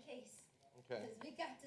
case. Okay. Because we got to.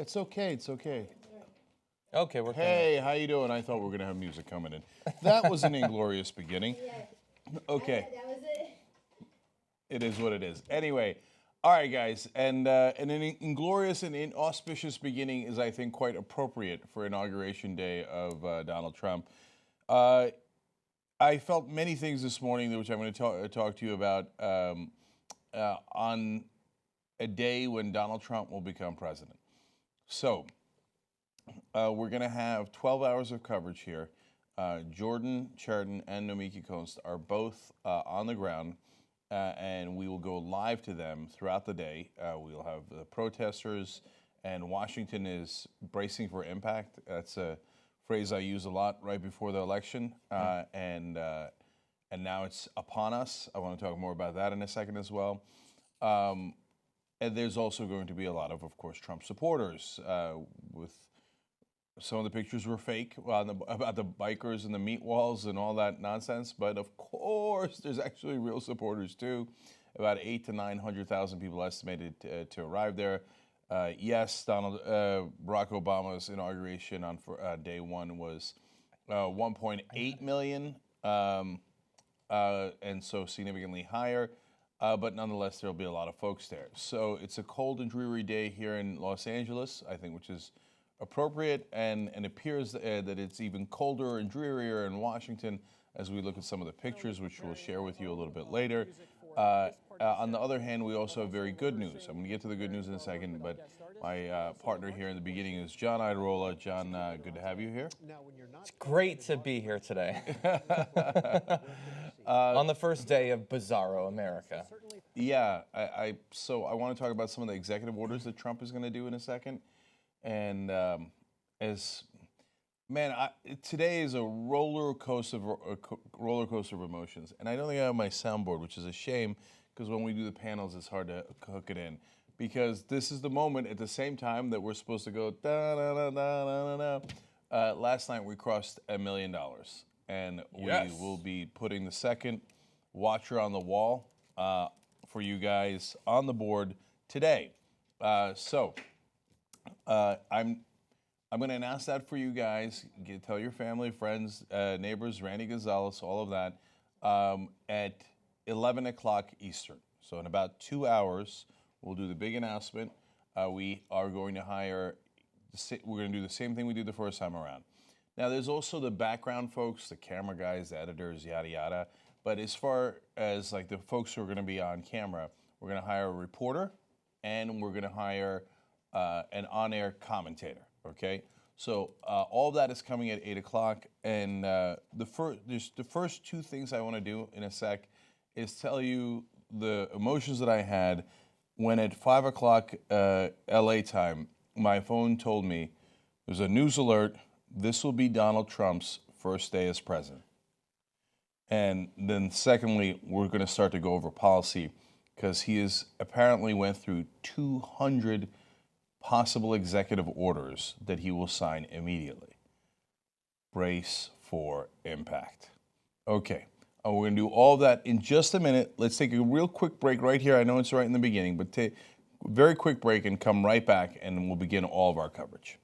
It's okay. It's okay. Okay, we're Hey, how you doing? I thought we were gonna have music coming in. That was an inglorious beginning. Yeah. Okay, That was it. it is what it is. Anyway, all right, guys, and an inglorious and inauspicious beginning is, I think, quite appropriate for Inauguration Day of Donald Trump. Uh, I felt many things this morning, which I'm going to talk to you about on a day when Donald Trump will become president. So we're going to have 12 hours of coverage here. Jordan Chariton and Nomiki Konst are both on the ground, and we will go live to them throughout the day. We'll have the protesters, and Washington is bracing for impact. That's a phrase I use a lot right before the election, and now it's upon us. I want to talk more about that in a second as well. And there's also going to be a lot of course, Trump supporters. With some of the pictures were fake about the bikers and the meat walls and all that nonsense, but of course, there's actually real supporters too. About 800,000 to 900,000 people estimated to arrive there. Yes, Barack Obama's inauguration on day one was 1.8 million, and so significantly higher. But nonetheless, there'll be a lot of folks there. So it's a cold and dreary day here in Los Angeles, I think, which is appropriate, and appears that it's even colder and drearier in Washington as we look at some of the pictures, which we'll share with you a little bit later. On the other hand, we also have very good news. I'm going to get to the good news in a second, but my partner here in the beginning is John Idarola. John, good to have you here. It's great to be here today. On the first day of Bizarro America. Yeah, so I want to talk about some of the executive orders that Trump is going to do in a second. And today is a roller coaster of emotions. And I don't think I have my soundboard, which is a shame, because when we do the panels, it's hard to hook it in. Because this is the moment at the same time that we're supposed to go da da da da da da da. Last night we crossed $1 million, and Yes. we will be putting the second watcher on the wall for you guys on the board today. So I'm going to announce that for you guys. Tell your family, friends, neighbors, Randy Gonzalez, all of that, at 11 o'clock Eastern. So in about 2 hours, we'll do the big announcement. We are going to we're going to do the same thing we did the first time around. Now, there's also the background folks, the camera guys, the editors, yada, yada. But as far as like the folks who are going to be on camera, we're going to hire a reporter, and we're going to hire an on-air commentator, okay? So all of that is coming at 8 o'clock, and the first two things I want to do in a sec is tell you the emotions that I had when at 5 o'clock LA time, my phone told me there's a news alert, this will be Donald Trump's first day as president. And then secondly, we're going to start to go over policy, because he is apparently went through 200 possible executive orders that he will sign immediately. Brace for impact. Okay, we're going to do all that in just a minute. Let's take a real quick break right here. I know it's right in the beginning, but take a very quick break and come right back, and we'll begin all of our coverage.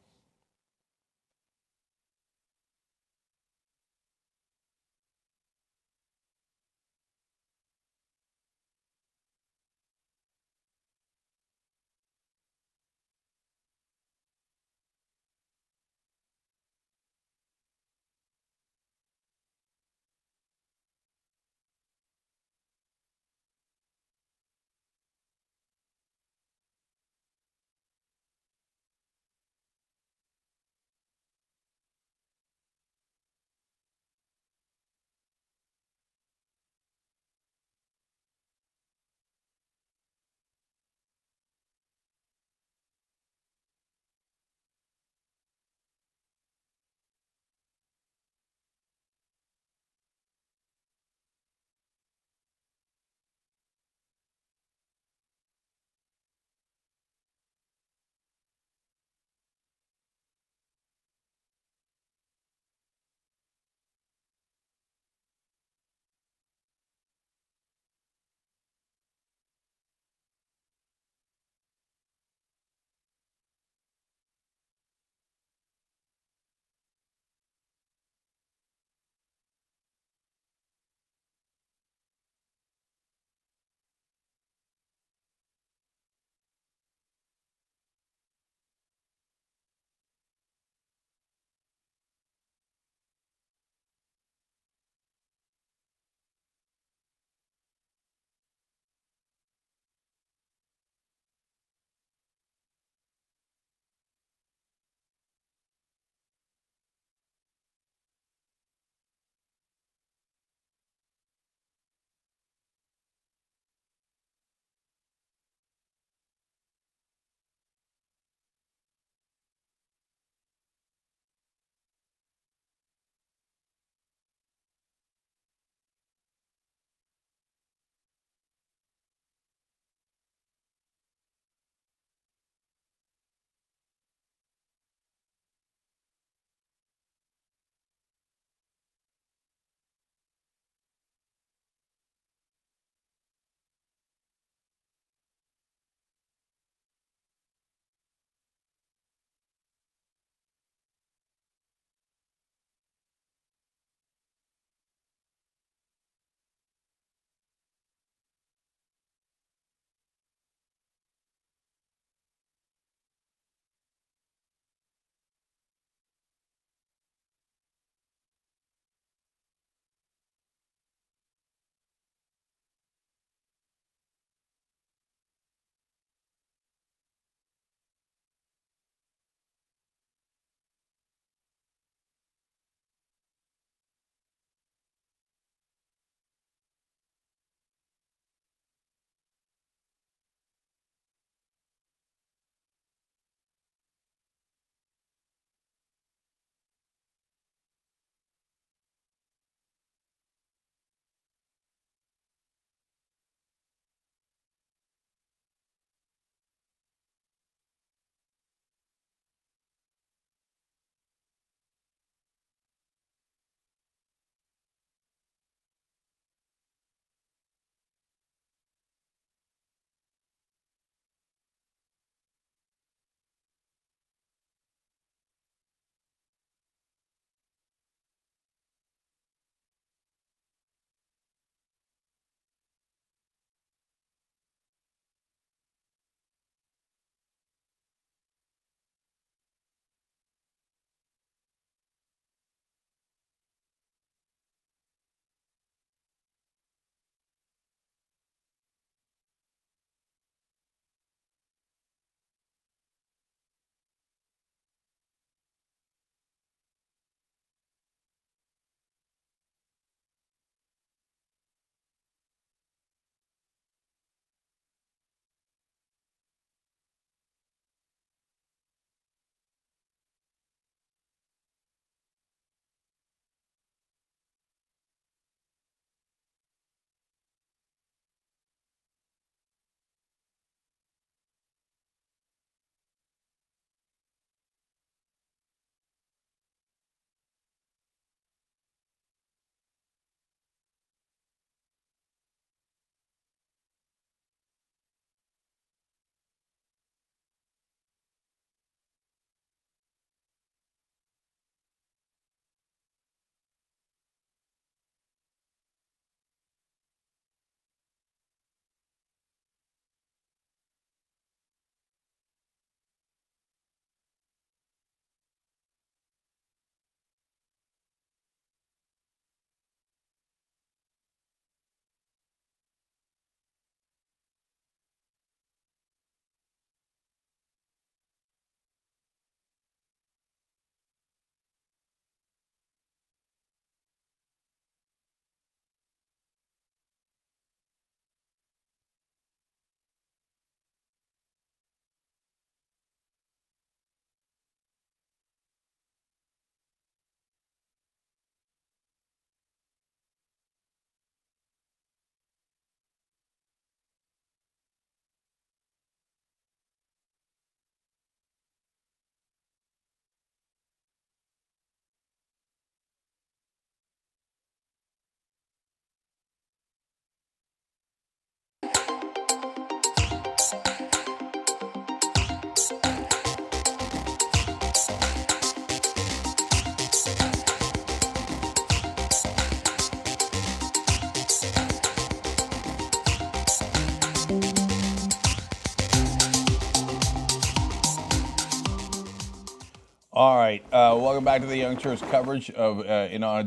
All right, welcome back to the Young Turks coverage of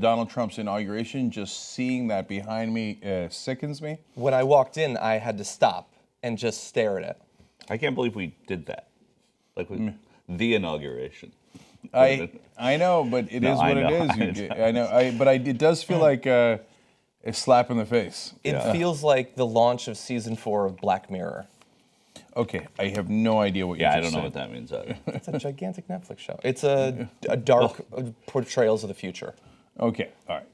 Donald Trump's inauguration. Just seeing that behind me sickens me. When I walked in, I had to stop and just stare at it. I can't believe we did that. Like with the inauguration. I know, but it is what it is. I know, but it does feel like a slap in the face. It feels like the launch of season 4 of Black Mirror. Okay, I have no idea what you just I don't know said. what that means either. It's a gigantic Netflix show. It's a dark portrayals of the future. Okay, all right.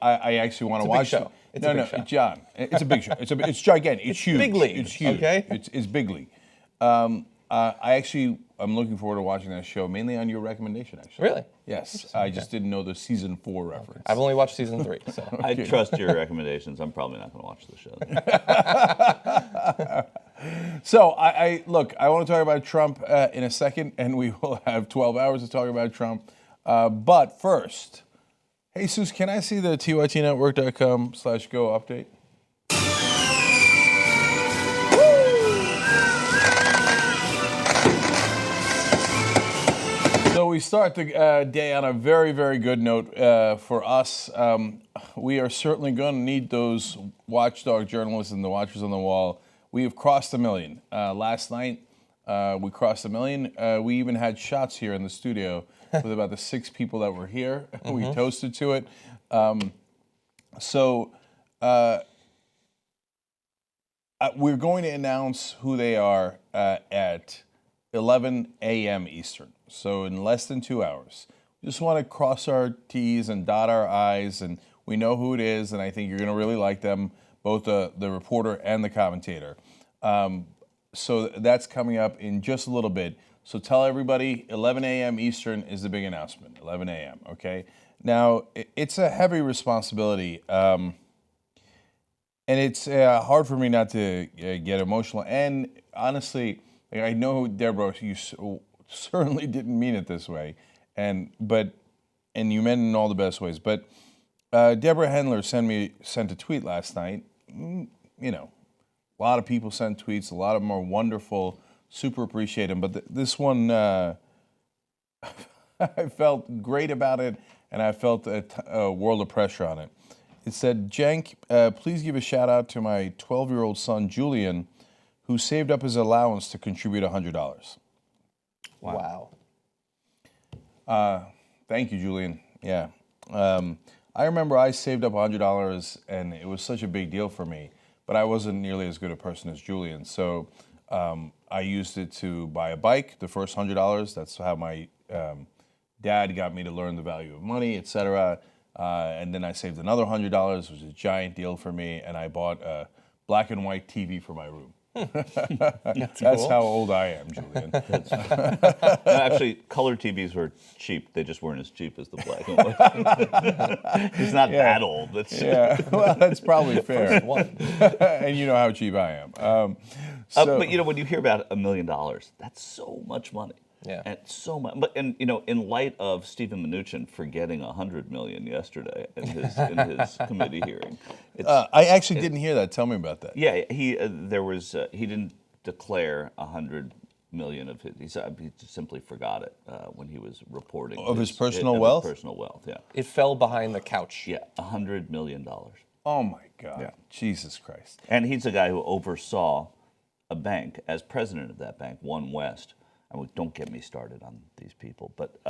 I actually want to It's a big watch show. It's no, a big no, show. John. It's a big show. It's gigantic. It's huge. big league, It's huge. okay? It's big league. I'm looking forward to watching that show mainly on your recommendation. Actually. Really? Yes. I just didn't know the season 4 reference. I've only watched season 3, so. I trust your recommendations. I'm probably not going to watch the show. So I look. I want to talk about Trump in a second, and we will have 12 hours to talk about Trump. But first, Jesus, can I see the tytnetwork.com/go update? So we start the day on a very, very good note for us. We are certainly going to need those watchdog journalists and the watchers on the wall. We have crossed 1 million. Last night, we crossed 1 million. We even had shots here in the studio with about the 6 people that were here. We toasted to it. We're going to announce who they are at 11 a.m. Eastern. So in less than 2 hours. We just want to cross our T's and dot our I's, and we know who it is, and I think you're going to really like them, both the reporter and the commentator. So that's coming up in just a little bit. So tell everybody 11 a.m. Eastern is the big announcement, 11 a.m., okay? Now, it's a heavy responsibility, and it's hard for me not to get emotional. And honestly, I know, Deborah, you certainly didn't mean it this way, and you meant it in all the best ways. But Deborah Hendler sent a tweet last night. You know, a lot of people send tweets. A lot of them are wonderful, super appreciate them. But this one, I felt great about it, and I felt a world of pressure on it. It said, "Cenk, please give a shout out to my 12-year-old son Julian, who saved up his allowance to contribute $100. Wow. Thank you, Julian. Yeah. I remember I saved up $100, and it was such a big deal for me, but I wasn't nearly as good a person as Julian. So I used it to buy a bike, the first $100. That's how my dad got me to learn the value of money, et cetera. And then I saved another $100, which was a giant deal for me, and I bought a black and white TV for my room. That's cool. how old I am, Julian. No, actually, color TVs were cheap. They just weren't as cheap as the black and white. He's not that old. Yeah, well, that's probably fair. One. And you know how cheap I am. But you know, when you hear about $1 million, that's so much money. Yeah. And so much. But you know, in light of Stephen Mnuchin forgetting $100 million yesterday in his committee hearing, it's, I actually didn't hear that. Tell me about that. yeah, he didn't declare $100 million of his. He simply forgot it when he was reporting Of his personal wealth? His personal wealth, yeah. It fell behind the couch. Yeah, $100 million. Oh my God. Yeah. Jesus Christ. And he's the guy who oversaw a bank as president of that bank, One West. I mean, don't get me started on these people, but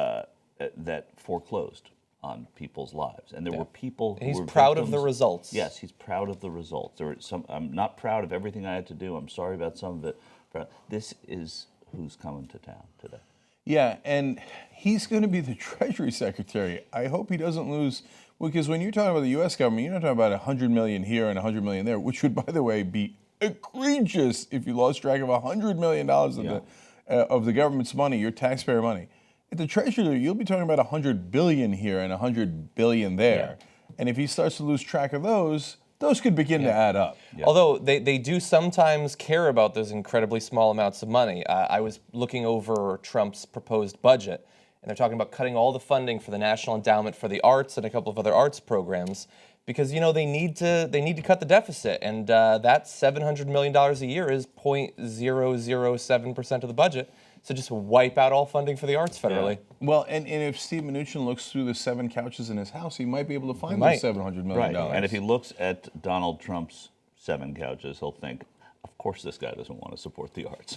that foreclosed on people's lives, and there were people who And he's were proud of the victims. results. Yes, he's proud of the results. There were some. I'm not proud of everything I had to do. I'm sorry about some of it. But this is who's coming to town today. Yeah, and he's going to be the Treasury Secretary. I hope he doesn't lose, because when you're talking about the U.S. government, you're not talking about $100 million here and $100 million there, which would, by the way, be egregious if you lost track of $100 million of the government's money, your taxpayer money. At the Treasury, you'll be talking about $100 billion here and $100 billion there. Yeah. And if he starts to lose track of those could begin to add up. Yeah. Although they do sometimes care about those incredibly small amounts of money. I was looking over Trump's proposed budget, and they're talking about cutting all the funding for the National Endowment for the Arts and a couple of other arts programs because they need to cut the deficit, and that $700 million a year is 0.007% of the budget. So just wipe out all funding for the arts federally. Well, and if Steve Mnuchin looks through the 7 couches in his house, he might be able to find might. those $700 million. Right. And if he looks at Donald Trump's 7 couches, he'll think, of course this guy doesn't want to support the arts.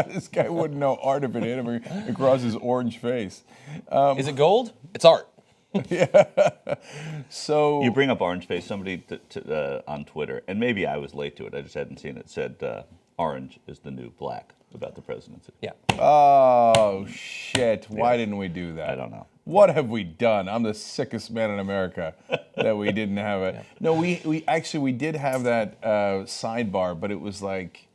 This guy wouldn't know art if it hit him across his orange face. Is it gold? It's art. So You bring up orange face, somebody on Twitter, and maybe I was late to it, I just hadn't seen it, said orange is the new black about the presidency. Yeah. Oh, shit. Why didn't we do that? I don't know. What have we done? I'm the sickest man in America that we didn't have it. No, we actually did have that sidebar, but it was like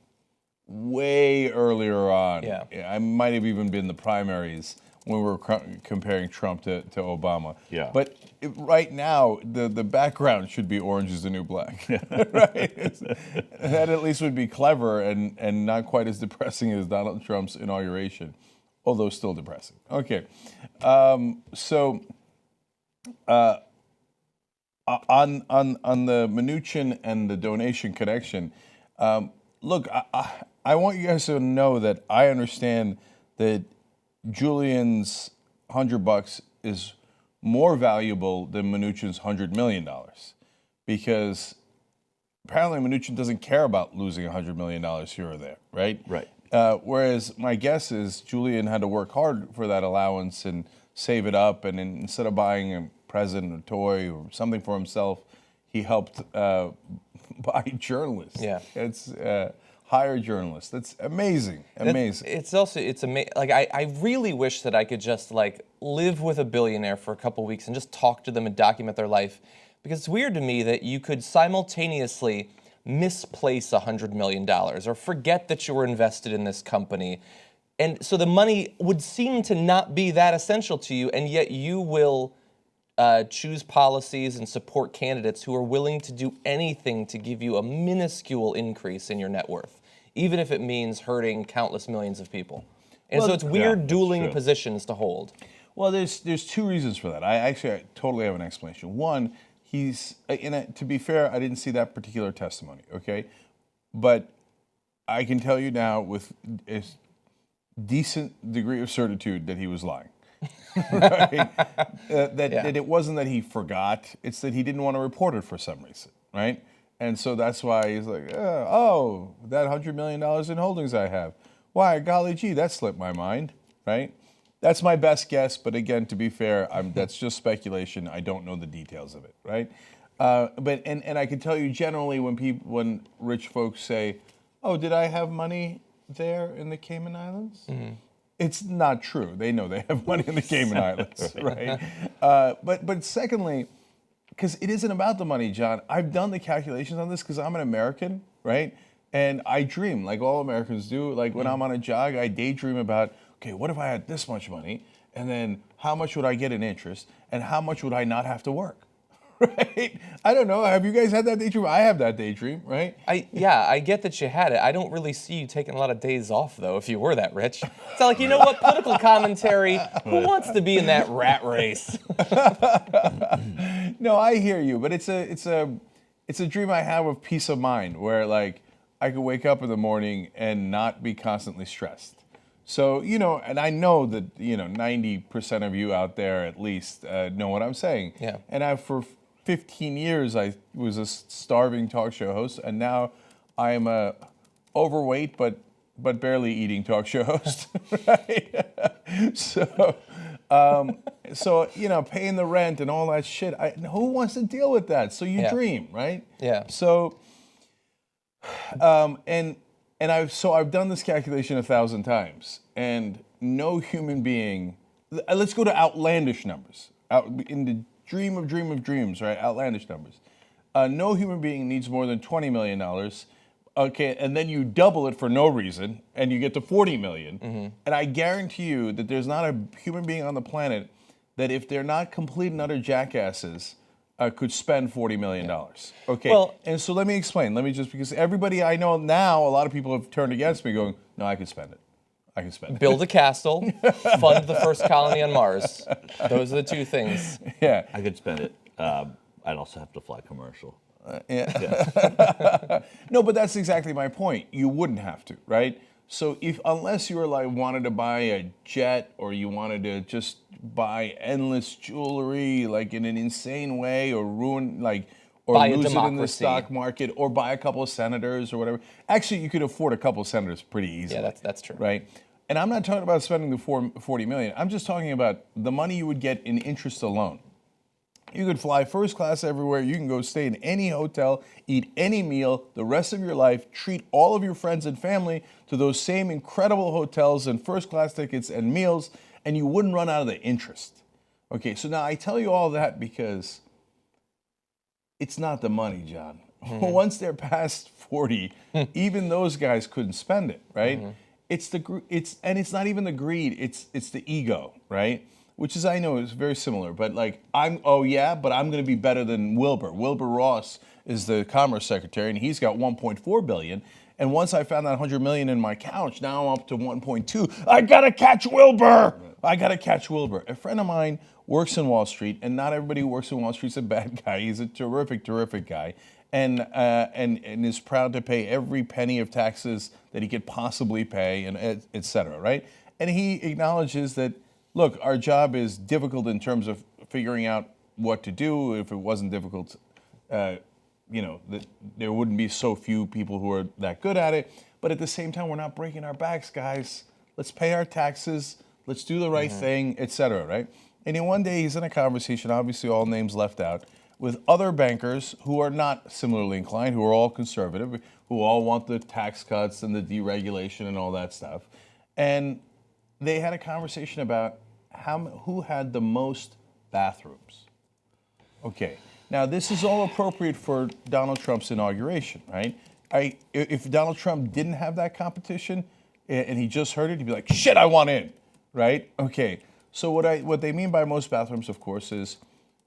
way earlier on. Yeah. I might have even been the primaries when we were comparing Trump to Obama. Yeah. But right now, the background should be orange is the new black. Right? That at least would be clever and not quite as depressing as Donald Trump's inauguration, although still depressing. Okay. So on the Mnuchin and the donation connection, look, I want you guys to know that I understand that Julian's $100 is more valuable than Mnuchin's $100 million, because apparently Mnuchin doesn't care about losing $100 million here or there, right? Right. Whereas my guess is Julian had to work hard for that allowance and save it up, and instead of buying a present, a toy, or something for himself, he helped buy journalists. Yeah. It's hire journalists. That's amazing. Amazing. It's amazing. Like I really wish that I could just live with a billionaire for a couple weeks and just talk to them and document their life, because it's weird to me that you could simultaneously misplace $100 million or forget that you were invested in this company, and so the money would seem to not be that essential to you, and yet you will choose policies and support candidates who are willing to do anything to give you a minuscule increase in your net worth, even if it means hurting countless millions of people. And so it's weird dueling positions to hold. Well, there's 2 reasons for that. I totally have an explanation. One, to be fair, I didn't see that particular testimony, okay? But I can tell you now with a decent degree of certitude that he was lying. Right? That it wasn't that he forgot, it's that he didn't want to report it for some reason, right? And so that's why he's like, oh, that $100 million in holdings I have. Why, golly gee, that slipped my mind, right? That's my best guess, but again, to be fair, that's just speculation. I don't know the details of it, right? But I can tell you generally when rich folks say, "Oh, did I have money there in the Cayman Islands?" Mm-hmm. It's not true. They know they have money in the Cayman Islands, right? But secondly, because it isn't about the money, John. I've done the calculations on this because I'm an American, right? And I dream like all Americans do. Like when I'm on a jog, I daydream about, okay, what if I had this much money? And then how much would I get in interest? And how much would I not have to work? Right? I don't know. Have you guys had that daydream? I have that daydream, right? I get that you had it. I don't really see you taking a lot of days off, though, if you were that rich. It's like, you know what, political commentary, who wants to be in that rat race? No, I hear you, but it's a dream I have of peace of mind, where like I could wake up in the morning and not be constantly stressed. So, and I know that, 90% of you out there at least know what I'm saying. Yeah. And for 15 years, I was a starving talk show host, and now I am a overweight but barely eating talk show host. Right? So, paying the rent and all that shit, who wants to deal with that? So you dream, right? Yeah. So, I've done this calculation 1,000 times, and no human being. Let's go to outlandish numbers. In the dream of dreams, right? Outlandish numbers. No human being needs more than $20 million. Okay, and then you double it for no reason, and you get to $40 million. Mm-hmm. And I guarantee you that there's not a human being on the planet that, if they're not complete and utter jackasses, could spend $40 million. Okay, well, and so let me explain. Because everybody I know now, a lot of people have turned against me going, no, I can spend it. I can spend it. Build a castle, fund the first colony on Mars. Those are the 2 things. Yeah. I could spend it. I'd also have to fly commercial. No, but that's exactly my point. You wouldn't have to, right? So unless you were like wanted to buy a jet or you wanted to just buy endless jewelry like in an insane way or Buy a lose it in the democracy. stock market or buy a couple of senators or whatever. Actually, you could afford a couple of senators pretty easily. Yeah, that's true. Right? And I'm not talking about spending the $40 million. I'm just talking about the money you would get in interest alone. You could fly first class everywhere. You can go stay in any hotel, eat any meal the rest of your life, treat all of your friends and family to those same incredible hotels and first class tickets and meals, and you wouldn't run out of the interest. Okay, so now I tell you all that because it's not the money, John. Once they're past 40, even those guys couldn't spend it, right? It's not even the greed, it's the ego, right? Which is, I know, is very similar, but like, but I'm going to be better than Wilbur. Wilbur Ross is the Commerce Secretary, and he's got 1.4 billion. And once I found that 100 million in my couch, now I'm up to 1.2. I gotta catch Wilbur. I gotta catch Wilbur. A friend of mine works in Wall Street, and not everybody who works in Wall Street is a bad guy. He's a terrific, terrific guy, and is proud to pay every penny of taxes that he could possibly pay, and et cetera, right? And he acknowledges that, look, our job is difficult in terms of figuring out what to do. If it wasn't difficult, there wouldn't be so few people who are that good at it. But at the same time, we're not breaking our backs, guys. Let's pay our taxes. Let's do the right thing, et cetera, right? And then one day he's in a conversation, obviously all names left out, with other bankers who are not similarly inclined, who are all conservative, who all want the tax cuts and the deregulation and all that stuff. And they had a conversation about who had the most bathrooms. Okay, now this is all appropriate for Donald Trump's inauguration, right? If Donald Trump didn't have that competition and he just heard it, he'd be like, shit, I want in, right? Okay, so what they mean by most bathrooms, of course, is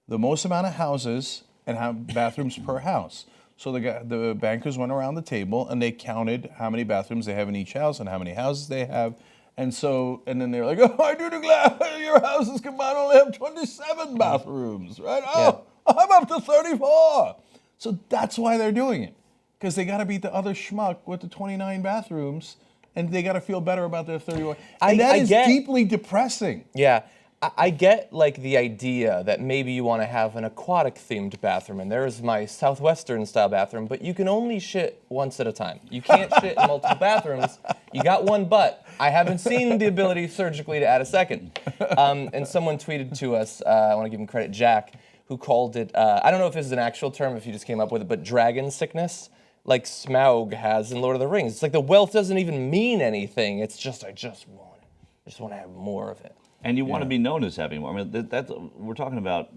the most amount of houses and how bathrooms per house. So the bankers went around the table and they counted how many bathrooms they have in each house and how many houses they have. And then they're like, oh, I do declare your houses combined only have 27 bathrooms, right? Oh, I'm up to 34. So that's why they're doing it. Because they got to beat the other schmuck with the 29 bathrooms, and they got to feel better about their 31. And that is deeply depressing. Yeah. I get like the idea that maybe you want to have an aquatic themed bathroom, and there's my Southwestern style bathroom, but you can only shit once at a time. You can't shit in multiple bathrooms. You got one butt. I haven't seen the ability surgically to add a second. And someone tweeted to us, I want to give him credit, Jack, who called it, I don't know if this is an actual term, if you just came up with it, but dragon sickness, like Smaug has in Lord of the Rings. It's like the wealth doesn't even mean anything. It's just, I just want it. I just want to have more of it. And you want to be known as having more. I mean, we're talking about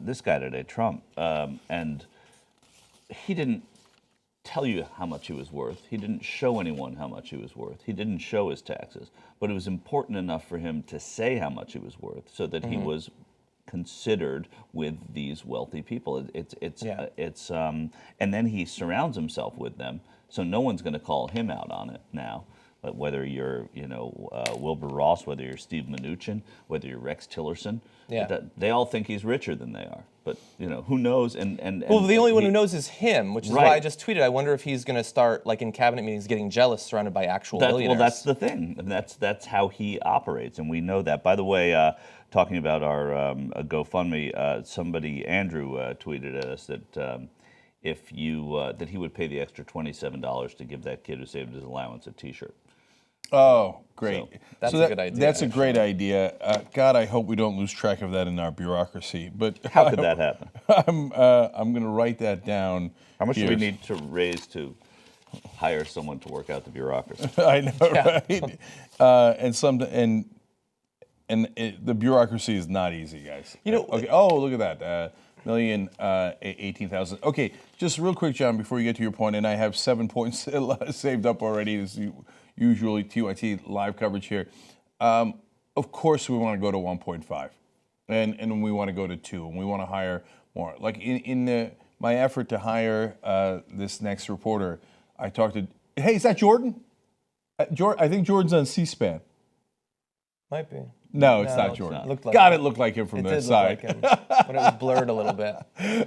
this guy today, Trump, and he didn't tell you how much he was worth. He didn't show anyone how much he was worth. He didn't show his taxes. But it was important enough for him to say how much he was worth so that he was considered with these wealthy people. And then he surrounds himself with them, so no one's going to call him out on it now. But whether you're, Wilbur Ross, whether you're Steve Mnuchin, whether you're Rex Tillerson, they all think he's richer than they are. But who knows? And well, the only one who knows is him, which is right. why I just tweeted. I wonder if he's going to start, like in cabinet meetings, getting jealous, surrounded by actual billionaires. Well, that's the thing, and that's how he operates, and we know that. By the way, talking about our GoFundMe, somebody, Andrew, tweeted at us that that he would pay the extra $27 to give that kid who saved his allowance a T-shirt. Oh, great. That's a good idea. That's a great idea. God, I hope we don't lose track of that in our bureaucracy. But how could that happen? I'm going to write that down. How much do we need to raise to hire someone to work out the bureaucracy? I know, right? The bureaucracy is not easy, guys. Okay. Oh, look at that. 1,018,000. Okay, just real quick, John, before you get to your point, and I have 7 points saved up already. This is usually TYT live coverage here. Of course, we want to go to 1.5, and we want to go to 2, and we want to hire more. Like in my effort to hire this next reporter, I talked to. Hey, is that Jordan? I think Jordan's on C-SPAN. Might be. No, it's No, not it's Jordan. not. Looked like God, him. it looked like him from It the did side. look like him, but it was blurred a little bit.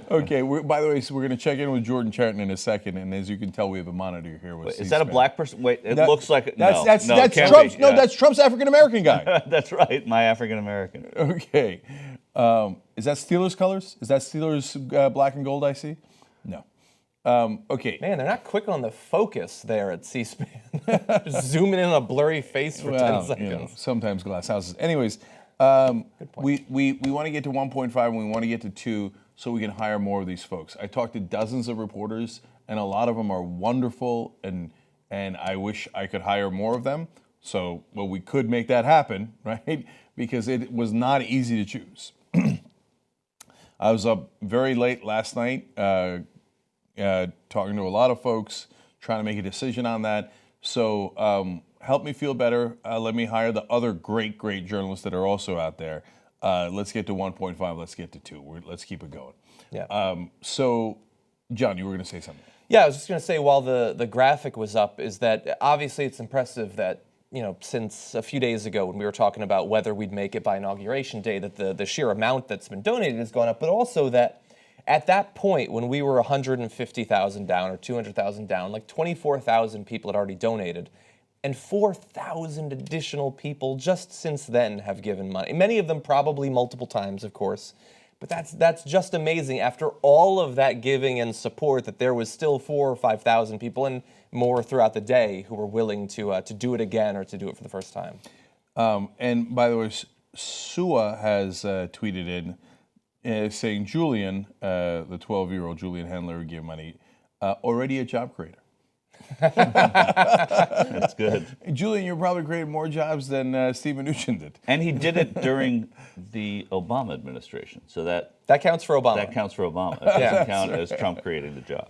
Okay, by the way, so we're going to check in with Jordan Chariton in a second, and as you can tell, we have a monitor here with Is that a C-SPAN. black person? Wait, it That- looks like that's no. that's no, it that's can't Trump's be. no, Yeah. that's Trump's African American guy. That's right, my African American. Okay, is that Steelers colors? Is that Steelers black and gold? I see. No. Okay. Man, they're not quick on the focus there at C-SPAN. Just zooming in on a blurry face for 10 Well, seconds. sometimes glass houses. Anyways, we want to get to 1.5 and we want to get to 2 so we can hire more of these folks. I talked to dozens of reporters, and a lot of them are wonderful, and I wish I could hire more of them. So, well, we could make that happen, right? Because it was not easy to choose. I was up very late last night talking to a lot of folks, trying to make a decision on that. So help me feel better. Let me hire the other great journalists that are also out there. Let's get to 1.5. Let's get to 2. Let's keep it going. Yeah. So, John, you were going to say something. Yeah, I was just going to say while the graphic was up is that obviously it's impressive that, since a few days ago when we were talking about whether we'd make it by Inauguration Day, that the sheer amount that's been donated has gone up, but also that at that point when we were 150,000 down or 200,000 down, like 24,000 people had already donated, and 4,000 additional people just since then have given money. Many of them probably multiple times, of course. But that's just amazing. After all of that giving and support, that there was still 4,000 or 5,000 people and more throughout the day who were willing to do it again or to do it for the first time. And by the way, Sua has tweeted in saying Julian, the 12-year-old Julian Handler who gave money, already a job creator. That's good. Julian, you probably created more jobs than Steve Mnuchin did. And he did it during the Obama administration, so that counts for Obama. That counts for Obama. It doesn't count as Trump creating the job.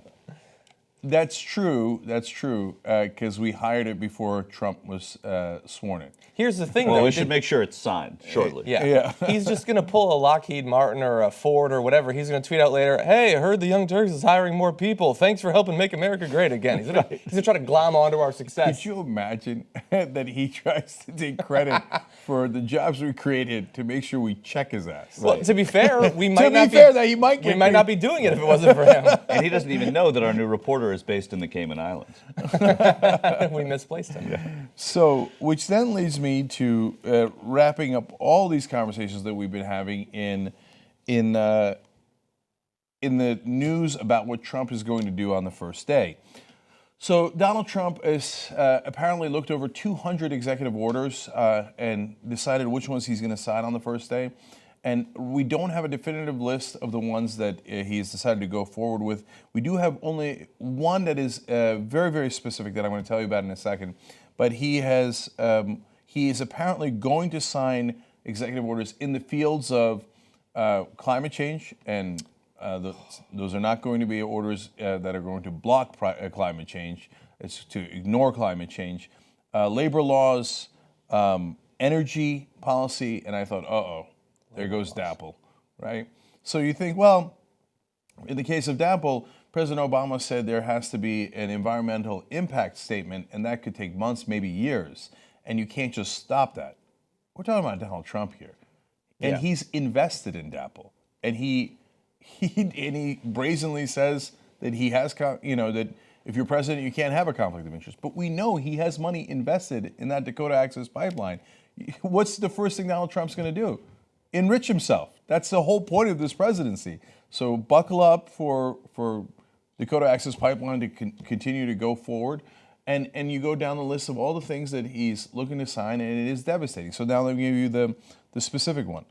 That's true. That's true. Because we hired it before Trump was sworn in. Here's the thing, Well, though. we should make sure it's signed shortly. Yeah. He's just going to pull a Lockheed Martin or a Ford or whatever. He's going to tweet out later, "Hey, I heard the Young Turks is hiring more people. Thanks for helping make America great again." He's going to try to glom onto our success. Could you imagine that he tries to take credit for the jobs we created to make sure we check his ass? Well, to be fair, we might To not be fair, that he might we get might not be doing it if it wasn't for him. And he doesn't even know that our new reporter is based in the Cayman Islands. We misplaced him. So, which then leads me to wrapping up all these conversations that we've been having in the news about what Trump is going to do on the first day. So Donald Trump has apparently looked over 200 executive orders and decided which ones he's going to sign on the first day. And we don't have a definitive list of the ones that he's decided to go forward with. We do have only one that is very, very specific that I'm going to tell you about in a second. But he is apparently going to sign executive orders in the fields of climate change, and those are not going to be orders that are going to block climate change. It's to ignore climate change. Labor laws, energy policy, and I thought, uh-oh. There goes DAPL, right? So you think, well, in the case of DAPL, President Obama said there has to be an environmental impact statement, and that could take months, maybe years, and you can't just stop that. We're talking about Donald Trump here, and he's invested in DAPL, and he brazenly says that he has, that if you're president, you can't have a conflict of interest. But we know he has money invested in that Dakota Access Pipeline. What's the first thing Donald Trump's going to do? Enrich himself. That's the whole point of this presidency. So buckle up for Dakota Access Pipeline to continue to go forward. And you go down the list of all the things that he's looking to sign, and it is devastating. So now let me give you the specific one.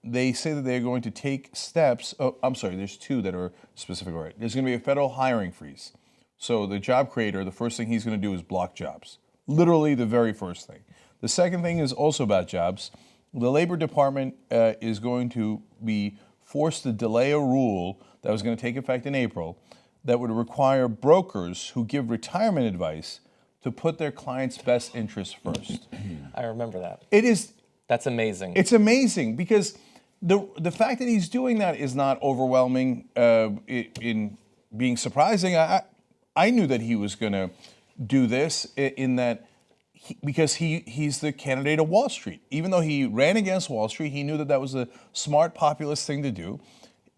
They say that they're going to take steps. Oh, I'm sorry, there's two that are specific. All right. There's going to be a federal hiring freeze. So the job creator, the first thing he's going to do is block jobs. Literally the very first thing. The second thing is also about jobs. The Labor Department is going to be forced to delay a rule that was going to take effect in April that would require brokers who give retirement advice to put their clients' best interests first. I remember that. That's amazing. It's amazing because the fact that he's doing that is not overwhelming in being surprising. I knew that he was going to do this in that because he's the candidate of Wall Street. Even though he ran against Wall Street, he knew that that was a smart populist thing to do.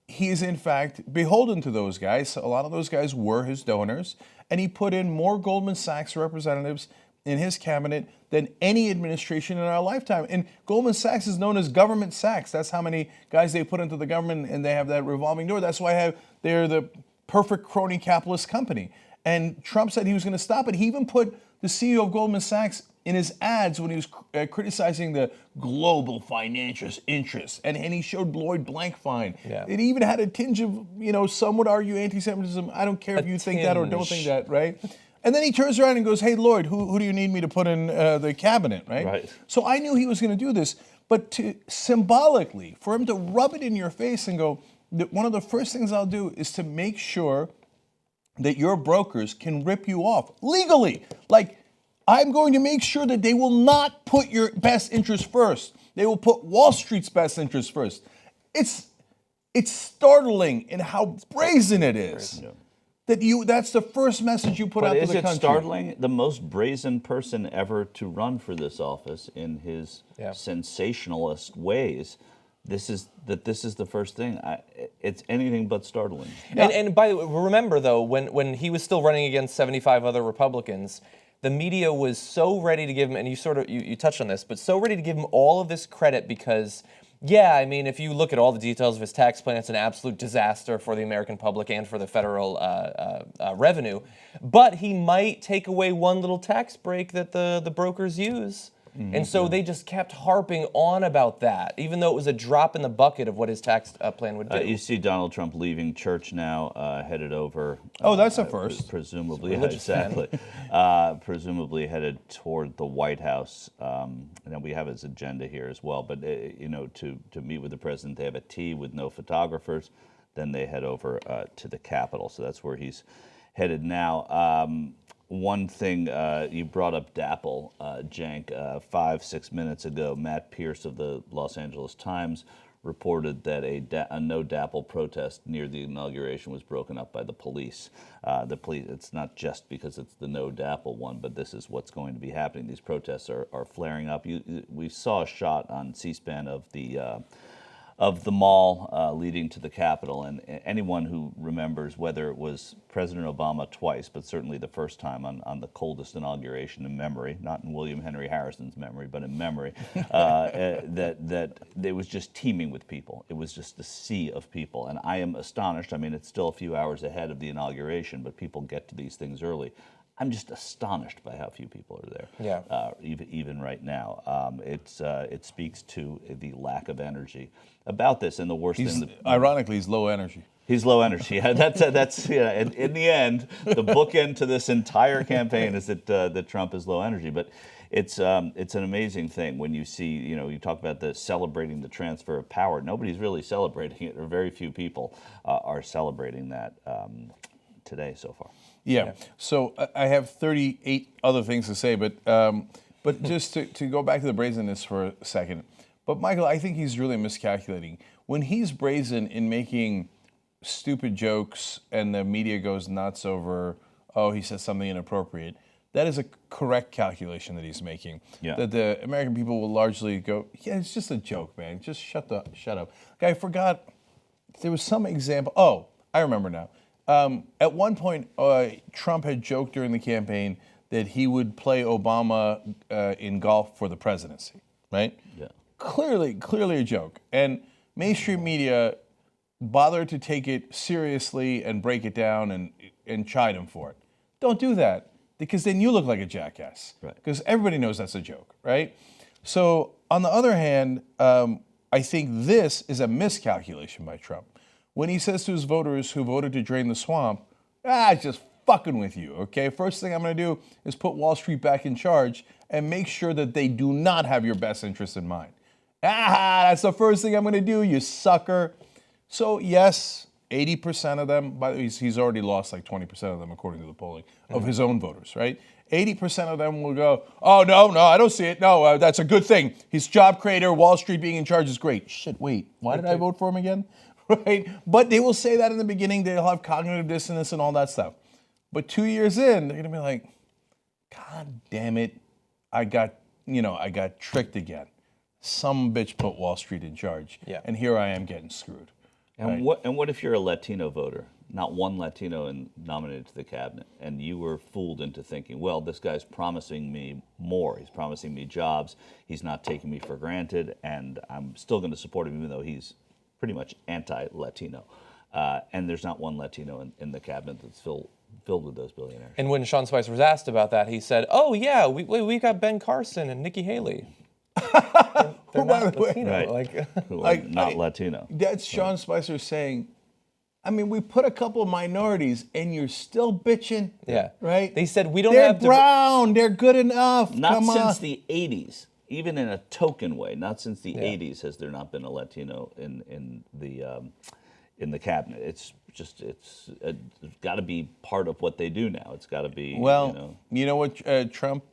He is in fact beholden to those guys. A lot of those guys were his donors, and he put in more Goldman Sachs representatives in his cabinet than any administration in our lifetime. And Goldman Sachs is known as government Sachs. That's how many guys they put into the government, and they have that revolving door. That's why they're the perfect crony capitalist company. And Trump said he was going to stop it. He even put the CEO of Goldman Sachs in his ads when he was criticizing the global financial interests. And he showed Lloyd Blankfein. Yeah. It even had a tinge of, some would argue anti-Semitism. I don't care if you think that or don't think that, right? And then he turns around and goes, hey, Lloyd, who do you need me to put in the cabinet, right? Right. So I knew he was going to do this. But symbolically, for him to rub it in your face and go, one of the first things I'll do is to make sure that your brokers can rip you off legally. Like, I'm going to make sure that they will not put your best interest first. They will put Wall Street's best interest first. It's startling in how brazen it is. Yeah. That's the first message you put out to the country. But is it startling? The most brazen person ever to run for this office in his sensationalist ways. This is the first thing. It's anything but startling. And by the way, remember though, when he was still running against 75 other Republicans, the media was so ready to give him, and you touched on this, but so ready to give him all of this credit because, I mean, if you look at all the details of his tax plan, it's an absolute disaster for the American public and for the federal revenue. But he might take away one little tax break that the brokers use. And so they just kept harping on about that, even though it was a drop in the bucket of what his tax plan would do. You see Donald Trump leaving church now, headed over. Oh, that's a first. Presumably, Religious exactly. Presumably headed toward the White House. And then we have his agenda here as well. But to meet with the president, they have a tea with no photographers. Then they head over to the Capitol. So that's where he's headed now. One thing you brought up DAPL, Cenk, 5-6 minutes ago. Matt Pierce of the Los Angeles Times reported that a no DAPL protest near the inauguration was broken up by the police. The police. It's not just because it's the no DAPL one, but this is what's going to be happening. These protests are flaring up. We saw a shot on C-SPAN of the mall leading to the Capitol, and anyone who remembers whether it was President Obama twice, but certainly the first time on the coldest inauguration in memory, not in William Henry Harrison's memory, but in memory, that it was just teeming with people. It was just a sea of people, and I am astonished. I mean, it's still a few hours ahead of the inauguration, but people get to these things early. I'm just astonished by how few people are there. Yeah. Even right now, it speaks to the lack of energy about this, and the worst thing. Ironically, he's low energy. He's low energy. Yeah, that's in the end, the bookend to this entire campaign is that Trump is low energy. But it's an amazing thing when you see, you talk about celebrating the transfer of power. Nobody's really celebrating it, or very few people are celebrating that today so far. Yeah. So I have 38 other things to say, but just to go back to the brazenness for a second. But Michael, I think he's really miscalculating. When he's brazen in making stupid jokes and the media goes nuts over, he said something inappropriate, that is a correct calculation that he's making. Yeah. That the American people will largely go, it's just a joke, man. Just shut up. I forgot, there was some example. Oh, I remember now. At one point, Trump had joked during the campaign that he would play Obama in golf for the presidency, right? Yeah. Clearly a joke. And mainstream media bothered to take it seriously and break it down and chide him for it. Don't do that, because then you look like a jackass. Right. Because everybody knows that's a joke, right? So on the other hand, I think this is a miscalculation by Trump. When he says to his voters who voted to drain the swamp, just fucking with you, okay? First thing I'm going to do is put Wall Street back in charge and make sure that they do not have your best interest in mind. That's the first thing I'm going to do, you sucker. So yes, 80% of them, by the way, he's already lost like 20% of them according to the polling, of his own voters, right? 80% of them will go, oh, no, I don't see it. No, that's a good thing. He's job creator, Wall Street being in charge is great. Shit, wait, why did I vote for him again? Right? But they will say that in the beginning. They'll have cognitive dissonance and all that stuff. But 2 years in, they're going to be like, God damn it. I got tricked again. Some bitch put Wall Street in charge, and here I am getting screwed. And what if you're a Latino voter? Not one Latino nominated to the cabinet, and you were fooled into thinking, well, this guy's promising me more. He's promising me jobs. He's not taking me for granted, and I'm still going to support him, even though he's pretty much anti-Latino. And there's not one Latino in the cabinet that's filled with those billionaires. And when Sean Spicer was asked about that, he said, "Oh yeah, we got Ben Carson and Nikki Haley. They're not Latino, right. Who are not Latino." That's Sean Spicer saying, I mean, we put a couple of minorities, and you're still bitching. Yeah. Right? They said we don't They're have brown. They're good enough. Not Come since on. the 80s, even in a token way. Not since the 80s has there not been a Latino in the cabinet. It's got to be part of what they do now. It's got to be. Well, you know what Trump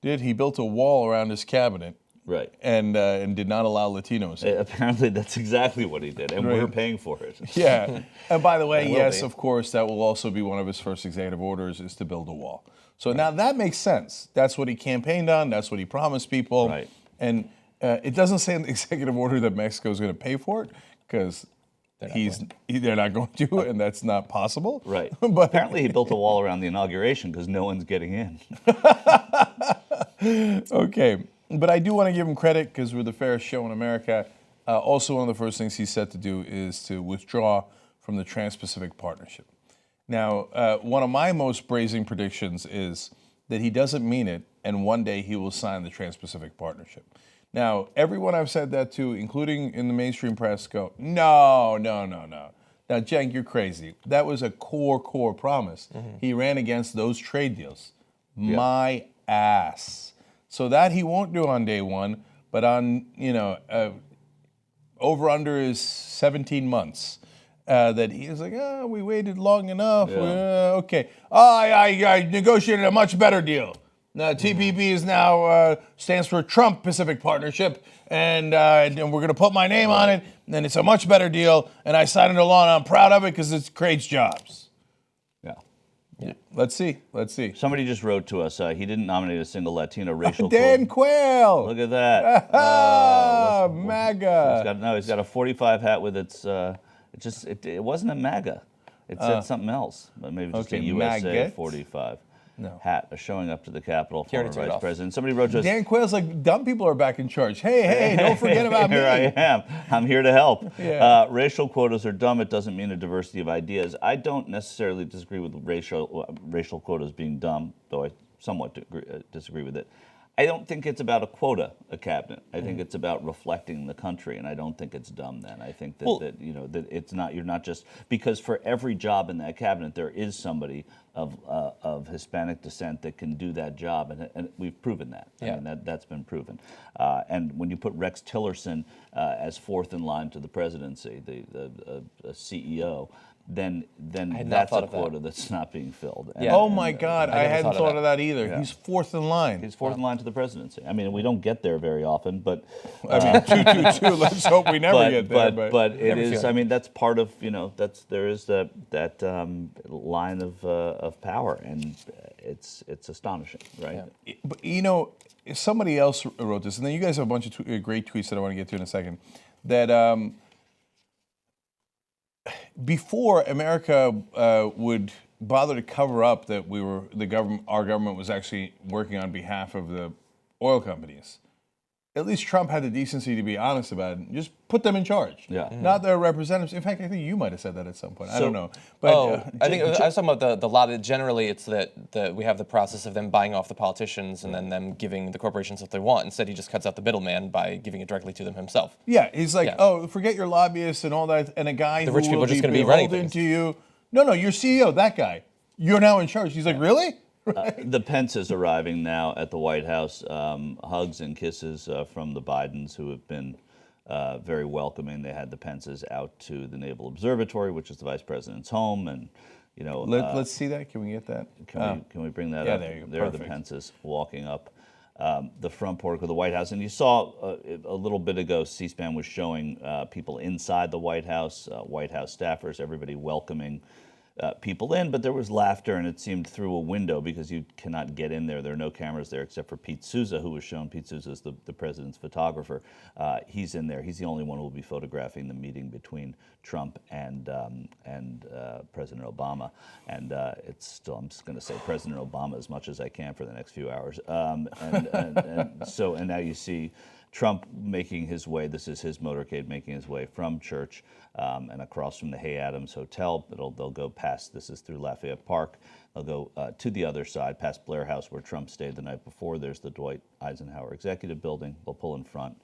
did? He built a wall around his cabinet. Right. And did not allow Latinos. Apparently, that's exactly what he did, and we're paying for it. Yeah. And by the way, yes, be. of course, that will also be one of his first executive orders is to build a wall. So now that makes sense. That's what he campaigned on. That's what he promised people. Right. And it doesn't say in the executive order that Mexico is going to pay for it because they're not going to, and that's not possible. Right. But apparently, he built a wall around the inauguration because no one's getting in. Okay. But I do want to give him credit because we're the fairest show in America. Also, one of the first things he's set to do is to withdraw from the Trans-Pacific Partnership. Now, one of my most brazen predictions is that he doesn't mean it, and one day he will sign the Trans-Pacific Partnership. Now, everyone I've said that to, including in the mainstream press, go, no. Now, Cenk, you're crazy. That was a core promise. Mm-hmm. He ran against those trade deals. Yeah. My ass. So that he won't do on day one, but on, over under is 17 months. That he's like, we waited long enough. Yeah. Okay. I negotiated a much better deal. Now, TPP is now stands for Trump Pacific Partnership, and we're going to put my name on it, and it's a much better deal, and I signed it along, and I'm proud of it because it creates jobs. Yeah. Let's see. Somebody just wrote to us. He didn't nominate a single Latino racial. Dan Quayle. Look at that. MAGA. He's got a 45 hat with its. It wasn't a MAGA. It said something else, but maybe just a USA maggot? 45 hat showing up to the Capitol for already a took it vice off. president. Somebody wrote to us. Dan Quayle's like, dumb people are back in charge. Hey, don't forget about me. Here I am. I'm here to help. Yeah. Racial quotas are dumb. It doesn't mean a diversity of ideas. I don't necessarily disagree with racial quotas being dumb, though I somewhat disagree with it. I don't think it's about a cabinet. I think it's about reflecting the country, and I don't think it's dumb then. I think that it's not. You're not just because for every job in that cabinet there is somebody of Hispanic descent that can do that job, and we've proven that. Yeah. I mean that's been proven. And when you put Rex Tillerson as fourth in line to the presidency, the CEO. Then that's a quota that's not being filled. Yeah. Oh my God, I hadn't thought of that either. Yeah. He's fourth in line. He's fourth in line to the presidency. I mean, we don't get there very often, but I mean, 222. Let's hope we never get there. But it is. I mean, that's part of there is that line of power, and it's astonishing, right? Yeah. But somebody else wrote this, and then you guys have a bunch of great tweets that I want to get to in a second. That before America would bother to cover up that our government was actually working on behalf of the oil companies, at least Trump had the decency to be honest about it and just put them in charge. Yeah. Not their representatives. In fact, I think you might have said that at some point. I don't know. But I think I was talking about the lobby. Generally, it's that we have the process of them buying off the politicians and then them giving the corporations what they want. Instead, he just cuts out the middleman by giving it directly to them himself. Yeah, he's like, forget your lobbyists and all that, and a guy The who rich people will are just be gonna be running beholden things. to you. No, your CEO, that guy. You're now in charge. He's like, really? The Pence is arriving now at the White House. Hugs and kisses from the Bidens, who have been very welcoming. They had the Pences out to the Naval Observatory, which is the vice president's home, and Let's see that. Can we get that? Can we bring that yeah, up? there you go. There are the Perfect. Pences walking up the front porch of the White House, and you saw a little bit ago, C-SPAN was showing people inside the White House staffers, everybody welcoming people in, but there was laughter, and it seemed through a window because you cannot get in there. There are no cameras there except for Pete Souza, who was shown. Pete Souza is the president's photographer. He's in there. He's the only one who will be photographing the meeting between Trump and President Obama. And it's still, I'm just going to say President Obama as much as I can for the next few hours. And now you see Trump making his way, this is his motorcade, making his way from church and across from the Hay Adams Hotel. They'll go past, this is through Lafayette Park. They'll go to the other side, past Blair House, where Trump stayed the night before. There's the Dwight Eisenhower Executive Building. They'll pull in front,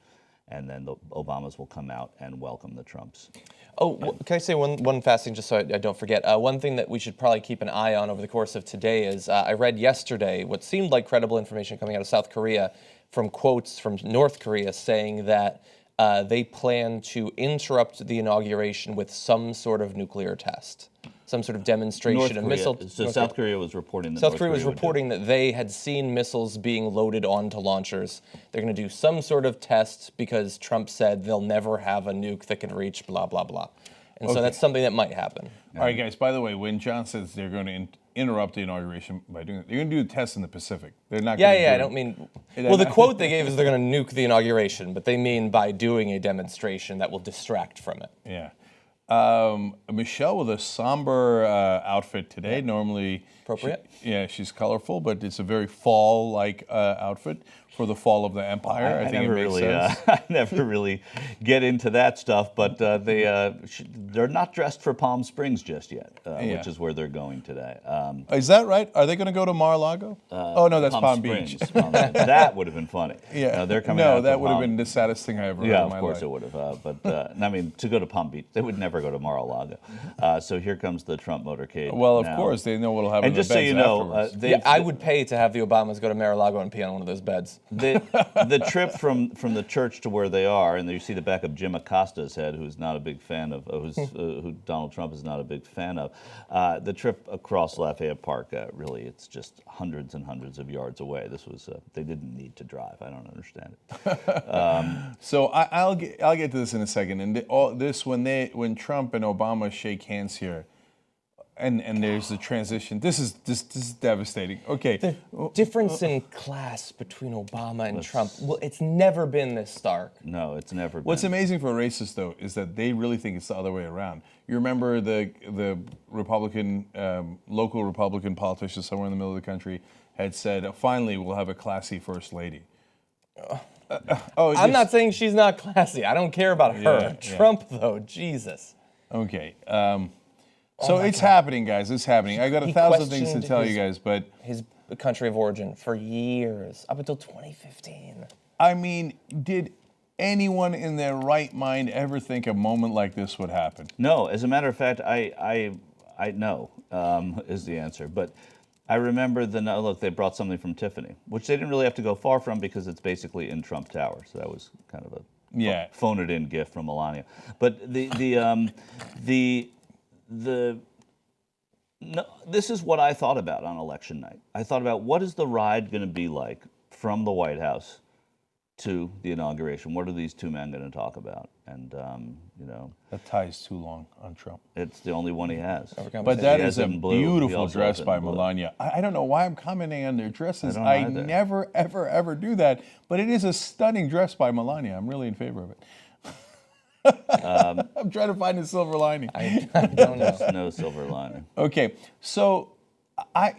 and then the Obamas will come out and welcome the Trumps. Oh, can I say one fast thing just so I don't forget? One thing that we should probably keep an eye on over the course of today is I read yesterday what seemed like credible information coming out of South Korea from quotes from North Korea saying that they plan to interrupt the inauguration with some sort of nuclear test, some sort of demonstration of missile. So South Korea was reporting that South Korea was reporting that they had seen missiles being loaded onto launchers. They're going to do some sort of test because Trump said they'll never have a nuke that can reach blah, blah, blah. And so that's something that might happen. All right, guys, by the way, when John says they're going to interrupt the inauguration by doing it, they're going to do a test in the Pacific. They're not going to I don't mean... Well, the quote they gave is they're going to nuke the inauguration, but they mean by doing a demonstration that will distract from it. Yeah. Michelle with a somber outfit today. Normally... Appropriate? She's colorful, but it's a very fall-like outfit for the fall of the empire. I think it makes sense. I never really get into that stuff, but they're not dressed for Palm Springs just yet, which is where they're going today. Is that right? Are they going to go to Mar-a-Lago? Oh, no, that's Palm Beach. That would have been funny. Yeah. No, they're coming no out that would have been the saddest thing I ever heard in my life. Yeah, of course it would have. But I mean, to go to Palm Beach, they would never go to Mar-a-Lago. So here comes the Trump motorcade. Well, of course, they know what'll happen. And just so you know, I would pay to have the Obamas go to Mar-a-Lago and pee on one of those beds. The trip from the church to where they are, and you see the back of Jim Acosta's head, who's not a big fan of, who Donald Trump is not a big fan of. The trip across Lafayette Park, really, it's just hundreds and hundreds of yards away. This was they didn't need to drive. I don't understand it. So I'll get to this in a second. And all this when Trump and Obama shake hands here. And there's the transition. This is devastating. Okay. The difference in class between Obama and Trump, well, it's never been this stark. No, it's never been. What's amazing for racists, though, is that they really think it's the other way around. You remember the Republican, local Republican politician somewhere in the middle of the country had said, finally, we'll have a classy first lady. I'm not saying she's not classy. I don't care about her. Trump, though, Jesus. Okay. So it's happening, guys. It's happening. I got 1,000 things to tell you guys, but his country of origin for years, up until 2015. I mean, did anyone in their right mind ever think a moment like this would happen? No. As a matter of fact, I know is the answer. But I remember look, they brought something from Tiffany, which they didn't really have to go far from because it's basically in Trump Tower. So that was kind of a phone it in gift from Melania. But this is what I thought about on election night. I thought about what is the ride going to be like from the White House to the inauguration? What are these two men going to talk about? And that tie's too long on Trump. It's the only one he has. But that is a beautiful dress by Melania. I don't know why I'm commenting on their dresses. I never, ever, ever do that. But it is a stunning dress by Melania. I'm really in favor of it. I'm trying to find a silver lining. I don't know. There's no silver lining. Okay, so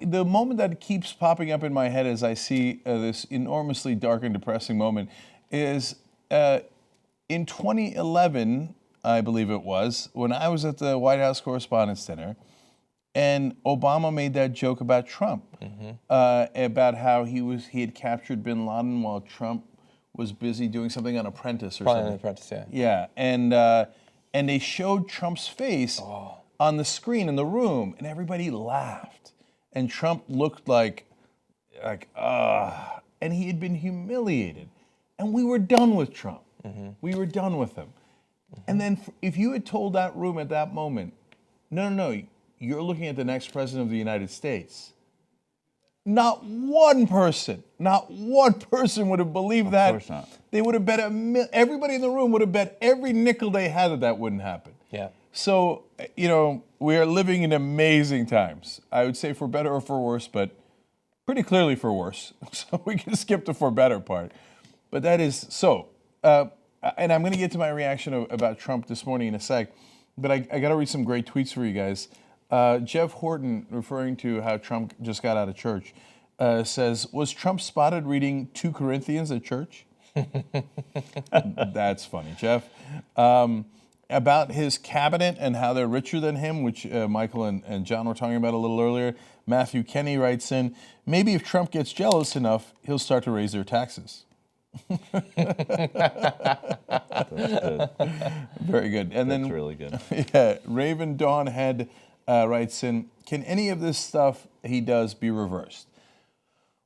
the moment that keeps popping up in my head as I see this enormously dark and depressing moment is in 2011, I believe it was, when I was at the White House Correspondents' Dinner, and Obama made that joke about Trump, about how he had captured bin Laden while Trump was busy doing something on Apprentice or something. On Apprentice, yeah. Yeah, and they showed Trump's face on the screen in the room, and everybody laughed. And Trump looked like, and he had been humiliated. And we were done with Trump. We were done with him. And then if you had told that room at that moment, no, you're looking at the next president of the United States, not one person would have believed that. Of course not. They would have bet everybody in the room would have bet every nickel they had that wouldn't happen. Yeah. So, we are living in amazing times. I would say for better or for worse, but pretty clearly for worse. So we can skip the for better part. But that is so. And I'm going to get to my reaction about Trump this morning in a sec. But I got to read some great tweets for you guys. Jeff Horton, referring to how Trump just got out of church, says, was Trump spotted reading 2 Corinthians at church? That's funny, Jeff. About his cabinet and how they're richer than him, which Michael and John were talking about a little earlier. Matthew Kenny writes in, maybe if Trump gets jealous enough, he'll start to raise their taxes. That's good. Very good. And That's then really good. Yeah, Raven Dawn Head writes in, can any of this stuff he does be reversed?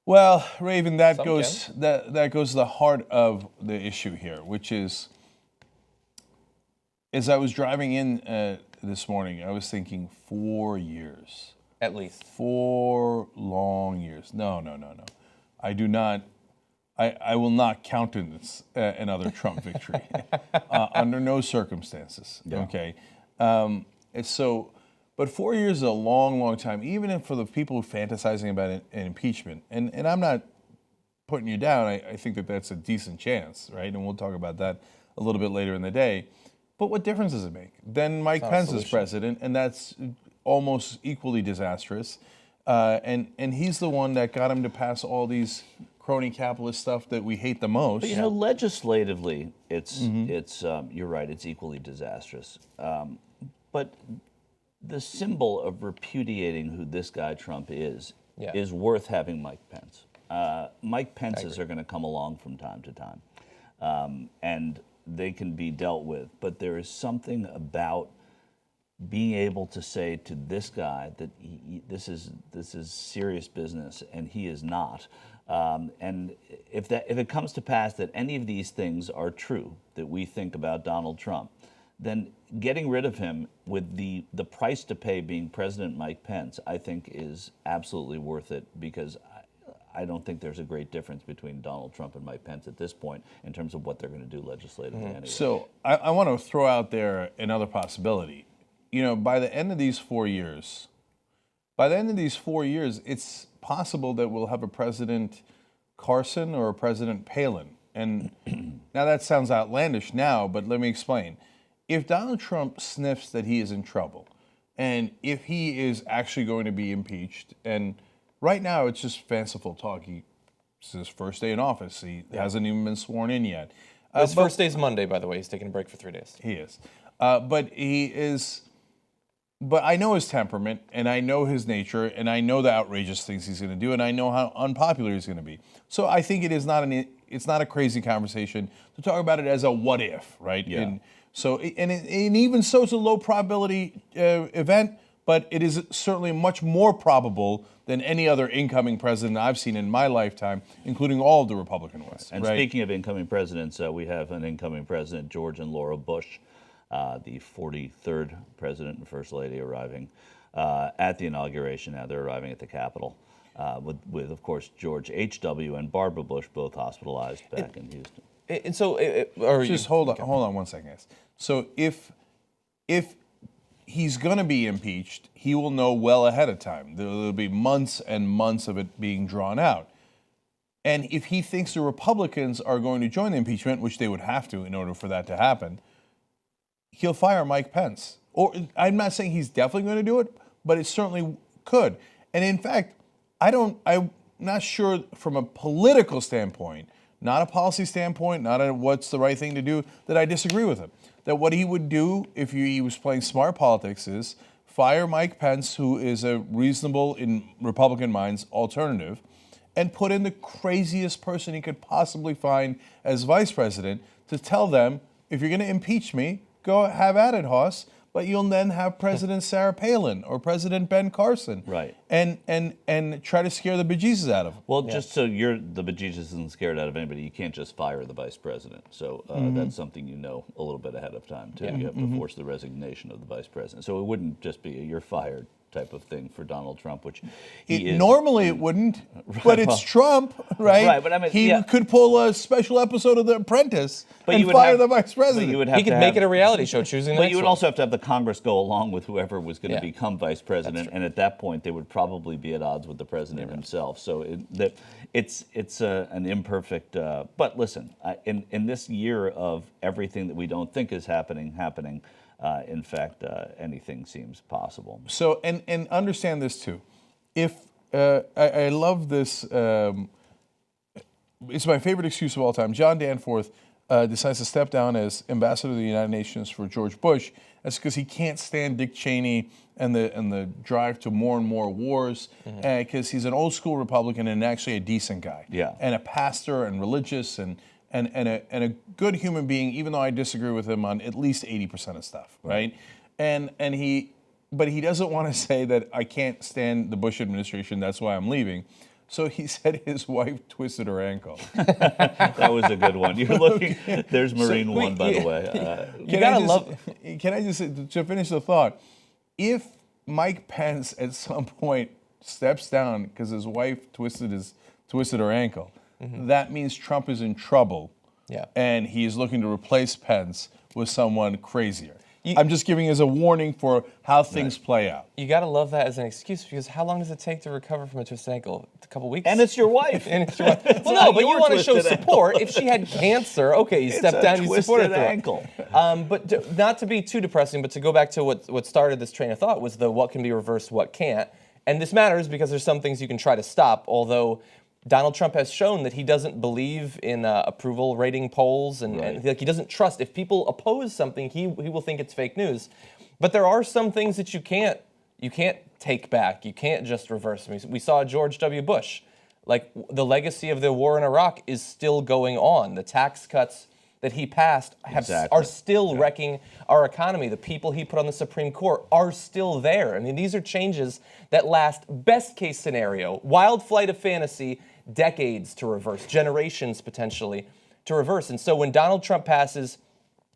Well, Raven, that goes to the heart of the issue here, which is, as I was driving in this morning, I was thinking 4 years. At least. 4 long years. No. I do not. I will not countenance another Trump victory under no circumstances. Yeah. Okay. But 4 years is a long, long time, even for the people who are fantasizing about an impeachment. And I'm not putting you down. I think that that's a decent chance, right? And we'll talk about that a little bit later in the day. But what difference does it make? Then Mike Pence is president, and that's almost equally disastrous. And he's the one that got him to pass all these crony capitalist stuff that we hate the most. But legislatively, it's you're right. It's equally disastrous. But the symbol of repudiating who this guy Trump is worth having Mike Pence. Mike Pences are going to come along from time to time, and they can be dealt with. But there is something about being able to say to this guy that this is serious business, and he is not. And if it comes to pass that any of these things are true that we think about Donald Trump, then getting rid of him with the price to pay being President Mike Pence, I think is absolutely worth it, because I don't think there's a great difference between Donald Trump and Mike Pence at this point in terms of what they're going to do legislatively anyway. So I want to throw out there another possibility. By the end of these 4 years, it's possible that we'll have a President Carson or a President Palin. And now that sounds outlandish now, but let me explain. If Donald Trump sniffs that he is in trouble, and if he is actually going to be impeached, and right now it's just fanciful talk. It's his first day in office. He hasn't even been sworn in yet. His first day's Monday, by the way. He's taking a break for 3 days. He is. But I know his temperament, and I know his nature, and I know the outrageous things he's going to do, and I know how unpopular he's going to be. So I think it's not a crazy conversation to talk about it as a what if, right? Yeah. And even so, it's a low probability event, but it is certainly much more probable than any other incoming president I've seen in my lifetime, including all of the Republican ones. And speaking of incoming presidents, we have an incoming president, George and Laura Bush, the 43rd president and first lady, arriving at the inauguration. Now they're arriving at the Capitol with of course, George H.W. and Barbara Bush, both hospitalized back in Houston. And so, hold on 1 second, guys. So if he's going to be impeached, he will know well ahead of time. There'll be months and months of it being drawn out. And if he thinks the Republicans are going to join the impeachment, which they would have to in order for that to happen, he'll fire Mike Pence. Or I'm not saying he's definitely going to do it, but it certainly could. And in fact, I'm not sure from a political standpoint, not a policy standpoint, not a what's the right thing to do, that I disagree with him. That what he would do if he was playing smart politics is fire Mike Pence, who is a reasonable, in Republican minds, alternative, and put in the craziest person he could possibly find as vice president to tell them, if you're going to impeach me, go have at it, Hoss. But you'll then have President Sarah Palin or President Ben Carson, right? And try to scare the bejesus out of them. Well, just so the bejesus isn't scared out of anybody, you can't just fire the vice president. So that's something a little bit ahead of time too. You have to force the resignation of the vice president. So it wouldn't just be you're fired. type of thing for Donald Trump, which he is. Normally it wouldn't, but it's Trump, right? Right, but I mean, he yeah. could pull a special episode of The Apprentice But and you would fire have- the vice but president. you would have He to could make have- it a reality show, choosing the But next you would one. also have to have the Congress go along with whoever was going to Yeah. become vice president, and at that point they would probably be at odds with the president himself. So it's an imperfect. But listen, in this year of everything that we don't think is happening, in fact, anything seems possible. So, and understand this too. If I love this, it's my favorite excuse of all time. John Danforth decides to step down as ambassador to the United Nations for George Bush. That's because he can't stand Dick Cheney and the drive to more and more wars. Because he's an old school Republican and actually a decent guy. Yeah. And a pastor and religious and a good human being, even though I disagree with him on at least 80% of stuff, right? But he doesn't want to say that I can't stand the Bush administration, that's why I'm leaving. So he said his wife twisted her ankle. That was a good one. You're looking. There's Marine One, by the way. You gotta love. Can I just, to finish the thought, if Mike Pence at some point steps down because his wife twisted her ankle, that means Trump is in trouble. Yeah. And he is looking to replace Pence with someone crazier. I'm just giving as a warning for how things play out. You gotta love that as an excuse because how long does it take to recover from a twisted ankle? A couple weeks. And it's your wife. And it's your wife. Well, no, not but you your want to show twisted support. If she had cancer, okay, you step down, you support her. Twisted ankle. Not to be too depressing, but to go back to what started this train of thought was the what can be reversed, what can't. And this matters because there's some things you can try to stop, although Donald Trump has shown that he doesn't believe in approval rating polls and like he doesn't trust. If people oppose something, he will think it's fake news. But there are some things that you can't take back. You can't just reverse. We saw George W. Bush. Like the legacy of the war in Iraq is still going on. The tax cuts that he passed are still wrecking our economy. The people he put on the Supreme Court are still there. I mean, these are changes that last, best case scenario, wild flight of fantasy, decades to reverse, generations potentially to reverse. And so when Donald Trump passes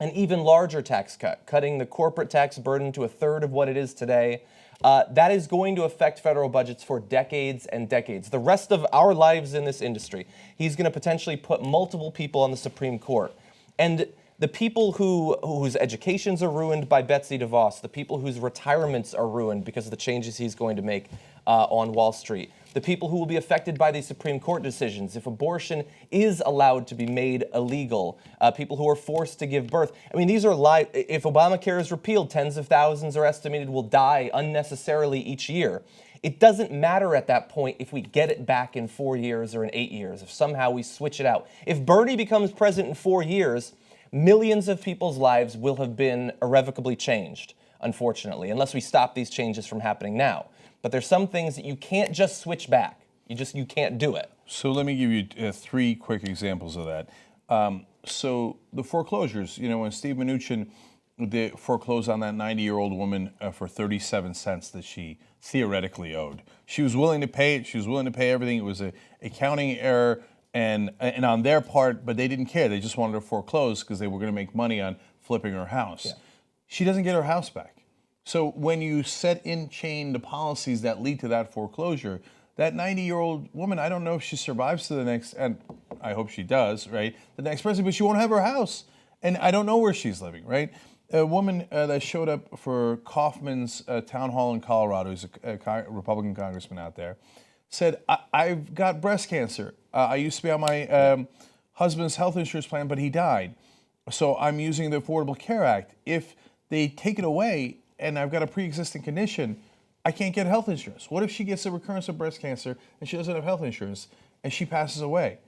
an even larger tax cut, cutting the corporate tax burden to a third of what it is today, that is going to affect federal budgets for decades and decades. The rest of our lives in this industry, he's going to potentially put multiple people on the Supreme Court. And the people whose educations are ruined by Betsy DeVos, the people whose retirements are ruined because of the changes he's going to make on Wall Street, the people who will be affected by these Supreme Court decisions, if abortion is allowed to be made illegal, people who are forced to give birth. I mean, these are if Obamacare is repealed, tens of thousands are estimated will die unnecessarily each year. It doesn't matter at that point if we get it back in 4 years or in 8 years, if somehow we switch it out. If Bernie becomes president in 4 years, millions of people's lives will have been irrevocably changed, unfortunately, unless we stop these changes from happening now. But there's some things that you can't just switch back. You can't do it. So let me give you 3 quick examples of that. So the foreclosures, when Steve Mnuchin foreclosed on that 90-year-old woman for 37 cents that she theoretically owed. She was willing to pay it. She was willing to pay everything. It was a accounting error and on their part, but they didn't care. They just wanted to foreclose because they were going to make money on flipping her house. Yeah. She doesn't get her house back. So when you set in chain the policies that lead to that foreclosure, that 90-year-old woman, I don't know if she survives to the next, and I hope she does, right? The next president, but she won't have her house. And I don't know where she's living, right? A woman that showed up for Kaufman's town hall in Colorado, who's a Republican congressman out there, said, I've got breast cancer. I used to be on my husband's health insurance plan, but he died. So I'm using the Affordable Care Act. If they take it away and I've got a pre-existing condition, I can't get health insurance. What if she gets a recurrence of breast cancer and she doesn't have health insurance and she passes away?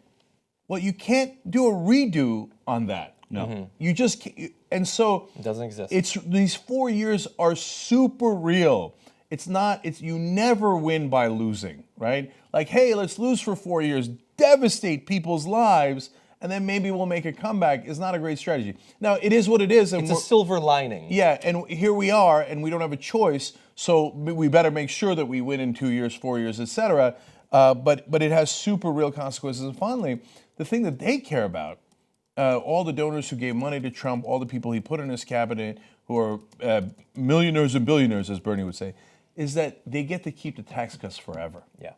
Well, you can't do a redo on that. No. Mm-hmm. You just can't. And so it doesn't exist. These 4 years are super real. You never win by losing, right? Like, hey, let's lose for 4 years, devastate people's lives, and then maybe we'll make a comeback is not a great strategy. Now, it is what it is. And it's a silver lining. Yeah, and here we are, and we don't have a choice, so we better make sure that we win in 2 years, 4 years, et cetera. But it has super real consequences. And finally, the thing that they care about, all the donors who gave money to Trump, all the people he put in his cabinet who are millionaires and billionaires, as Bernie would say, is that they get to keep the tax cuts forever. Yeah.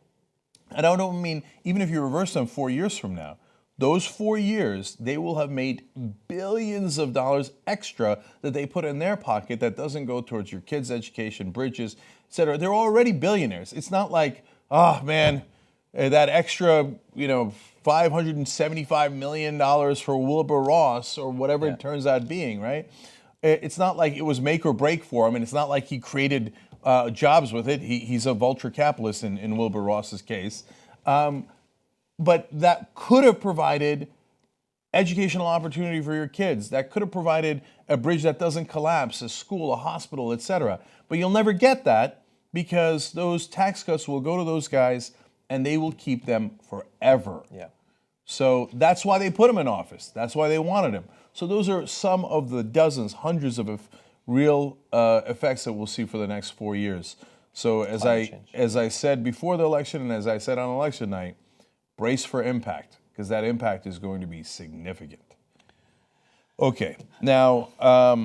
And I don't mean, even if you reverse them 4 years from now, those 4 years, they will have made billions of dollars extra that they put in their pocket that doesn't go towards your kids' education, bridges, et cetera. They're already billionaires. It's not like, oh man, that extra, $575 million for Wilbur Ross or whatever it turns out being, right? It's not like it was make or break for him, and it's not like he created jobs with it. He's a vulture capitalist in Wilbur Ross's case. But that could have provided educational opportunity for your kids. That could have provided a bridge that doesn't collapse, a school, a hospital, et cetera. But you'll never get that because those tax cuts will go to those guys and they will keep them forever. Yeah. So that's why they put him in office. That's why they wanted him. So those are some of the dozens, hundreds of real effects that we'll see for the next 4 years. So as I said before the election and as I said on election night, brace for impact, because that impact is going to be significant. Okay, now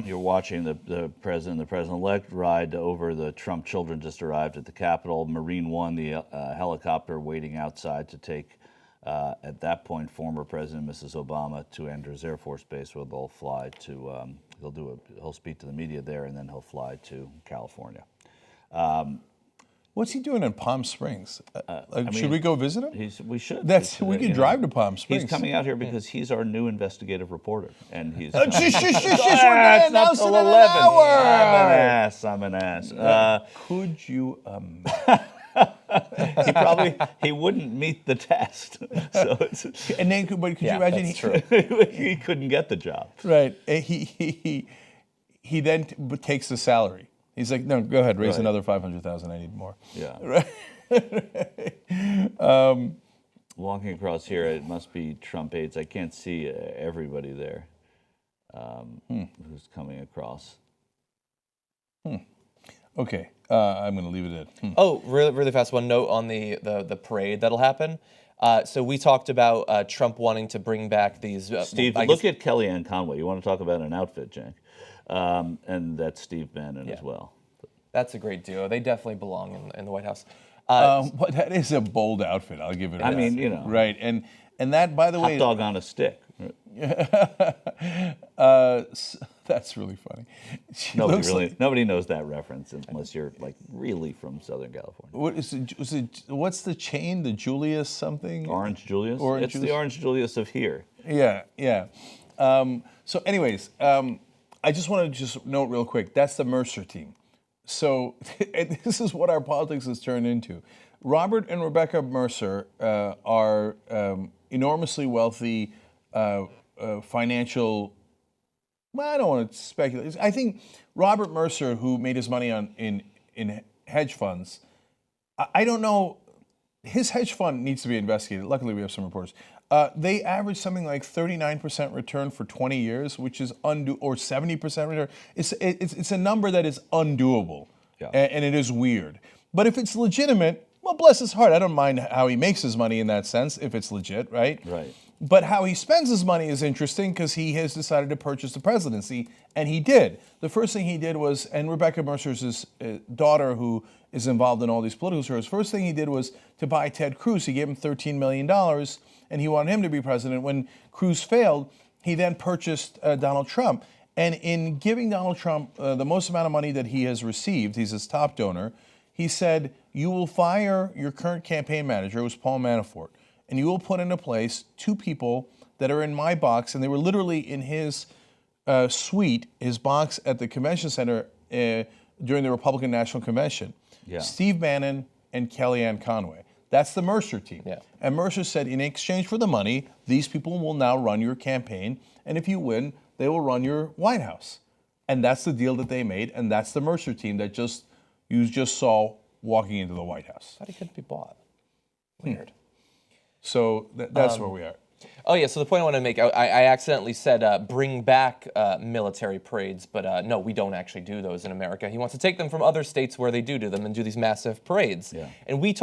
You're watching the president-elect ride over. The Trump children just arrived at the Capitol. Marine One, the helicopter waiting outside to take, at that point, former President Mrs. Obama to Andrews Air Force Base, where they'll fly to. He'll speak to the media there, and then he'll fly to California. what's he doing in Palm Springs? Should we go visit him? We should. We could drive to Palm Springs. He's coming out here because he's our new investigative reporter, and he's. We're going to It's not announce it till in an 11. hour. I'm an ass. Could you imagine? He wouldn't meet the test. So And then, but could you imagine? That's true. he couldn't get the job. Right. He then takes the salary. He's like, no, go ahead, raise another 500,000. I need more. Yeah. Walking across here, it must be Trump aides. I can't see everybody there who's coming across. Okay, I'm going to leave it at. Oh, really fast. One note on the parade that'll happen. So we talked about Trump wanting to bring back these. Steve, look at Kellyanne Conway. You want to talk about an outfit, Jank? And that's Steve Bannon as well. That's a great duo. They definitely belong in the White House. But that is a bold outfit. I'll give it. I mean, you know, right? And that, by the way, hot dog on a stick. That's really funny. Nobody knows that reference unless you're like really from Southern California. What's the chain? The Julius something? Orange Julius. Orange The Orange Julius of here. Yeah. So, anyways, I just want to note real quick. That's the Mercer team. So this is what our politics has turned into. Robert and Rebecca Mercer are enormously wealthy financial. Well, I don't want to speculate. I think Robert Mercer, who made his money in hedge funds, I don't know. His hedge fund needs to be investigated. Luckily, we have some reporters. They average something like 39% return for 20 years, which is or 70% return. It's a number that is undoable, and it is weird. But if it's legitimate, well, bless his heart. I don't mind how he makes his money in that sense, if it's legit, right? Right. But how he spends his money is interesting because he has decided to purchase the presidency, and he did. The first thing he did was, and Rebecca Mercer's his daughter, who is involved in all these political stories, first thing he did was to buy Ted Cruz. He gave him $13 million, and he wanted him to be president. When Cruz failed, he then purchased Donald Trump. And in giving Donald Trump the most amount of money that he has received, he's his top donor, he said, you will fire your current campaign manager, it was Paul Manafort, and you will put into place two people that are in my box, and they were literally in his suite, his box at the convention center during the Republican National Convention. Yeah. Steve Bannon and Kellyanne Conway. That's the Mercer team. Yeah. And Mercer said, in exchange for the money, these people will now run your campaign, and if you win, they will run your White House. And that's the deal that they made, and that's the Mercer team that you just saw walking into the White House. Thought he couldn't be bought. Weird. So that's where we are. Oh yeah. So the point I want to make, I accidentally said bring back military parades, but no, we don't actually do those in America. He wants to take them from other states where they do them and do these massive parades. Yeah. And we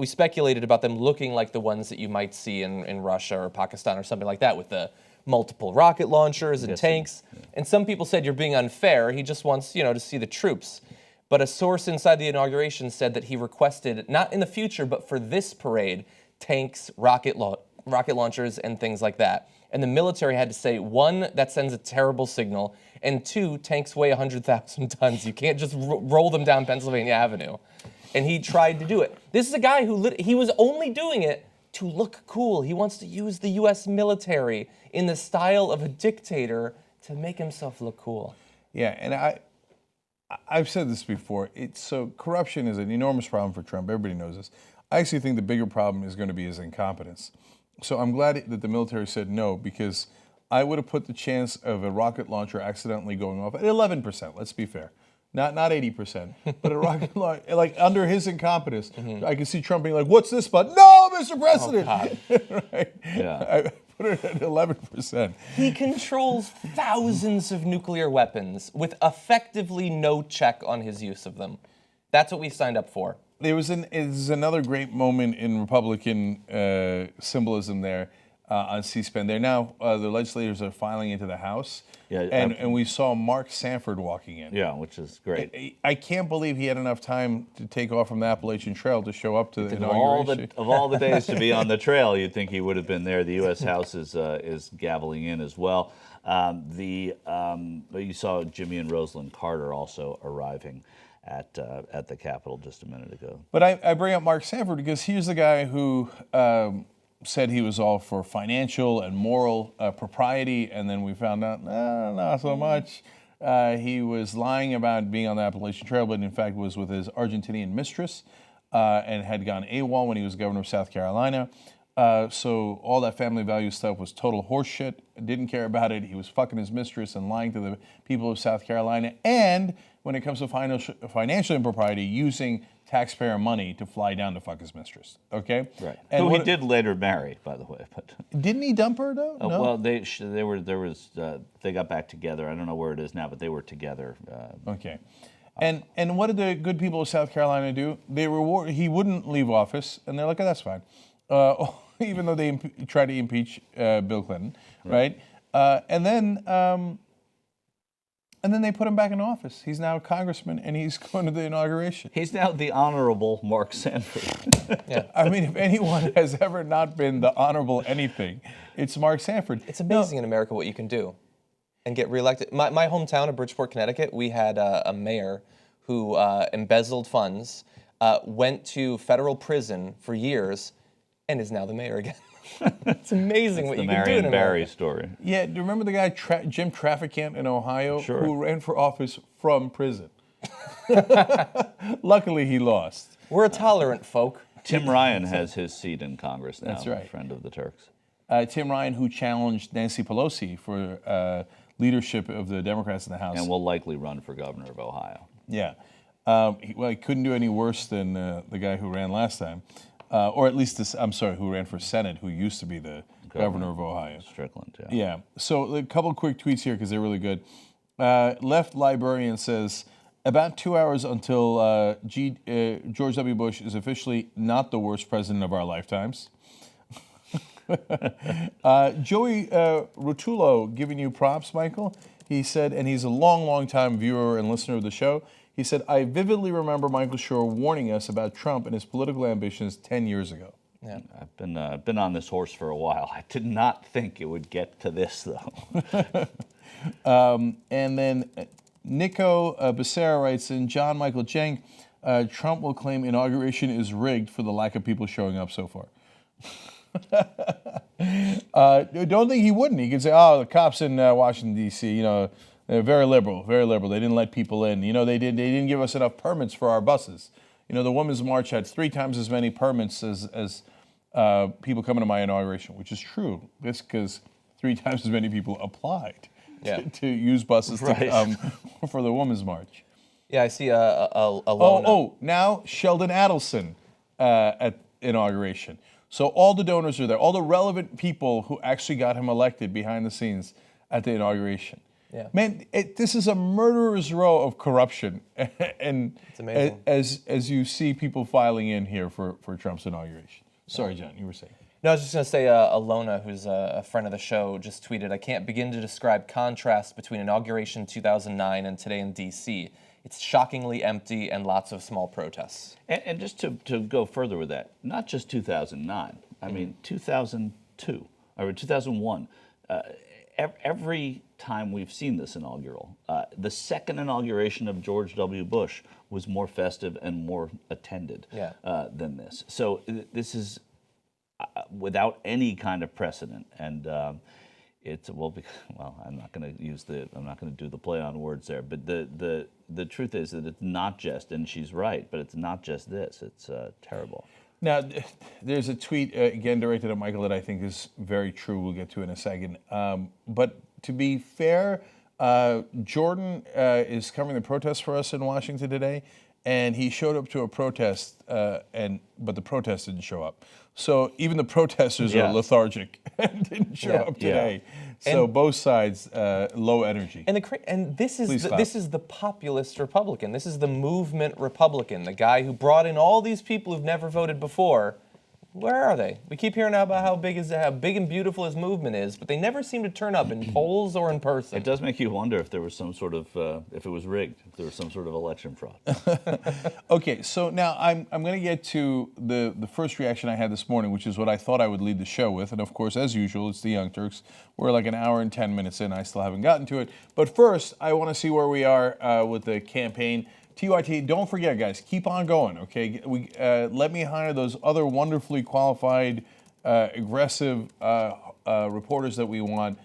speculated about them looking like the ones that you might see in Russia or Pakistan or something like that, with the multiple rocket launchers and tanks. And some people said you're being unfair. He just wants to see the troops. But a source inside the inauguration said that he requested, not in the future, but for this parade, tanks, rocket launchers, and things like that. And the military had to say, one, that sends a terrible signal, and two, tanks weigh 100,000 tons. You can't just roll them down Pennsylvania Avenue. And he tried to do it. This is a guy who he was only doing it to look cool. He wants to use the U.S. military in the style of a dictator to make himself look cool. Yeah, and I've said this before. So corruption is an enormous problem for Trump. Everybody knows this. I actually think the bigger problem is going to be his incompetence. So I'm glad that the military said no, because I would have put the chance of a rocket launcher accidentally going off at 11%. Let's be fair. Not 80%, but a rocket launch, like under his incompetence, I can see Trump being like, "What's this button? No, Mr. President!" Oh, God. Right? Yeah. I put it at 11%. He controls thousands of nuclear weapons with effectively no check on his use of them. That's what we signed up for. There's another great moment in Republican symbolism there on C-SPAN. They're now, the legislators are filing into the House. Yeah, and we saw Mark Sanford walking in. Yeah, which is great. I can't believe he had enough time to take off from the Appalachian Trail to show up to the Of inauguration. all the days to be on the trail, you'd think he would have been there. The U.S. House is gaveling in as well. You saw Jimmy and Rosalind Carter also arriving at the Capitol just a minute ago. But I bring up Mark Sanford because he's the guy who said he was all for financial and moral propriety, and then we found out, not so much. He was lying about being on the Appalachian Trail, but in fact was with his Argentinian mistress and had gone AWOL when he was governor of South Carolina. So all that family value stuff was total horseshit. Didn't care about it. He was fucking his mistress and lying to the people of South Carolina. And when it comes to financial impropriety, using taxpayer money to fly down to fuck his mistress. Okay. Right. And Who he did later marry, by the way. But didn't he dump her though? No? well, they got back together. I don't know where it is now, but they were together. Okay. And what did the good people of South Carolina do? He wouldn't leave office, and they're like, oh, that's fine. Even though they tried to impeach Bill Clinton, right? And then they put him back in office. He's now a congressman, and he's going to the inauguration. He's now the Honorable Mark Sanford. Yeah. I mean, if anyone has ever not been the honorable anything, it's Mark Sanford. It's amazing in America what you can do and get reelected. My hometown of Bridgeport, Connecticut, we had a mayor who embezzled funds, went to federal prison for years, and is now the mayor again. It's amazing what you can do in The Marion Barry America. story. Yeah, do you remember the guy, Jim Trafficant in Ohio, Sure. who ran for office from prison? Luckily, he lost. We're a tolerant folk. Tim Ryan has his seat in Congress now. That's right. Friend of the Turks. Tim Ryan, who challenged Nancy Pelosi for leadership of the Democrats in the House. And will likely run for governor of Ohio. Yeah. He couldn't do any worse than the guy who ran last time. Or at least who ran for Senate, who used to be the governor of Ohio. Strickland, yeah. Yeah. So a couple quick tweets here because they're really good. Left Librarian says, about 2 hours until George W. Bush is officially not the worst president of our lifetimes. Joey Rotullo giving you props, Michael. He said, and he's a long time viewer and listener of the show. He said, I vividly remember Michael Schur warning us about Trump and his political ambitions 10 years ago. Yeah. I've been on this horse for a while. I did not think it would get to this, though. And then Nico Becerra writes in, John Michael Jenk, Trump will claim inauguration is rigged for the lack of people showing up so far. Don't think he wouldn't. He could say, oh, the cops in Washington, D.C., they're very liberal, very liberal. They didn't let people in. They didn't give us enough permits for our buses. The Women's March had 3 times as many permits as people coming to my inauguration, which is true. That's because 3 times as many people applied to use buses to come for the Women's March. Yeah, I see a Lona. Now Sheldon Adelson at inauguration. So all the donors are there, all the relevant people who actually got him elected behind the scenes at the inauguration. Yeah. Man, this is a murderer's row of corruption, and it's amazing. As you see people filing in here for Trump's inauguration. Sorry, John, you were saying. No, I was just going to say, Alona, who's a friend of the show, just tweeted, I can't begin to describe contrast between Inauguration 2009 and today in D.C. it's shockingly empty and lots of small protests. And just to go further with that, not just 2009. I mean, 2002 or 2001. Every time we've seen this inaugural, the second inauguration of George W. Bush was more festive and more attended than this. So this is without any kind of precedent, and it's well. I'm not going to do the play on words there. But the truth is that it's not just, and she's right, but it's not just this. It's terrible. Now, there's a tweet, again, directed at Michael that I think is very true. We'll get to in a second. But to be fair, Jordan is covering the protests for us in Washington today, and he showed up to a protest, but the protest didn't show up. So even the protesters are lethargic and didn't show up today. So both sides, low energy. And this is the populist Republican. This is the movement Republican, the guy who brought in all these people who've never voted before. Where are they? We keep hearing about how big and beautiful his movement is, but they never seem to turn up in polls or in person. It does make you wonder if there was some sort of, if it was rigged, if there was some sort of election fraud. Okay, so now I'm going to get to the first reaction I had this morning, which is what I thought I would lead the show with. And of course, as usual, it's the Young Turks. We're like an hour and 10 minutes in. I still haven't gotten to it. But first, I want to see where we are with the campaign. TYT, don't forget, guys, keep on going, okay? Let me hire those other wonderfully qualified, aggressive reporters that we want.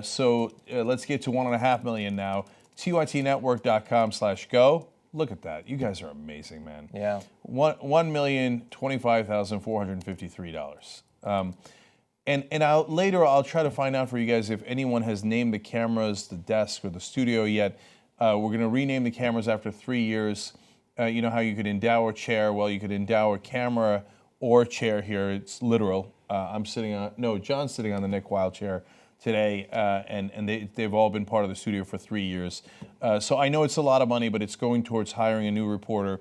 So let's get to 1.5 million now. TYTnetwork.com/go. Look at that. You guys are amazing, man. Yeah. $1,025,453. And later I'll try to find out for you guys if anyone has named the cameras, the desk, or the studio yet. We're going to rename the cameras after 3 years. You know how you could endow a chair? Well, you could endow a camera or chair here. It's literal. John's sitting on the Nick Weil chair today, and they've all been part of the studio for 3 years. So I know it's a lot of money, but it's going towards hiring a new reporter.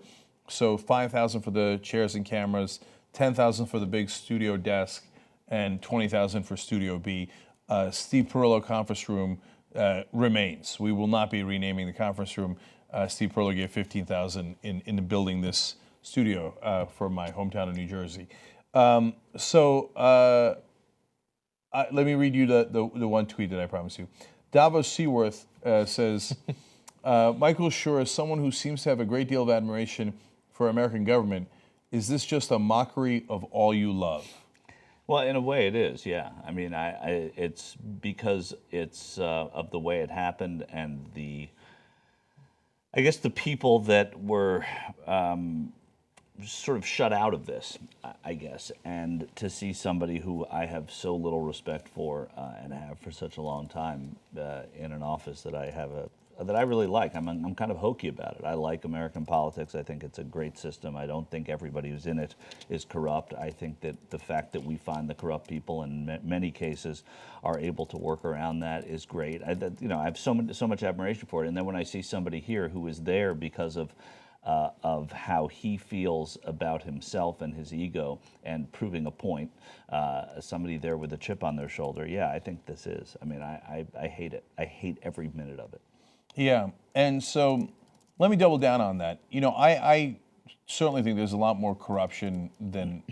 So $5,000 for the chairs and cameras, $10,000 for the big studio desk, and $20,000 for Studio B. Steve Perillo conference room remains. We will not be renaming the conference room. Steve Perillo gave $15,000 in building this studio for my hometown of New Jersey. Let me read you the one tweet that I promised you. Davos Seaworth says, Michael Schur, as someone who seems to have a great deal of admiration for American government, is this just a mockery of all you love? Well, in a way, it is. Yeah. I mean, it's because it's of the way it happened, and I guess the people that were sort of shut out of this, I guess, and to see somebody who I have so little respect for and have for such a long time in an office that that I really like. I'm kind of hokey about it. I like American politics. I think it's a great system. I don't think everybody who's in it is corrupt. I think that the fact that we find the corrupt people in many cases are able to work around that is great. I have so much admiration for it. And then when I see somebody here who is there because of how he feels about himself and his ego and proving a point, somebody there with a chip on their shoulder, I think this is. I mean, I hate it. I hate every minute of it. Yeah, and so let me double down on that. You know, I certainly think there's a lot more corruption than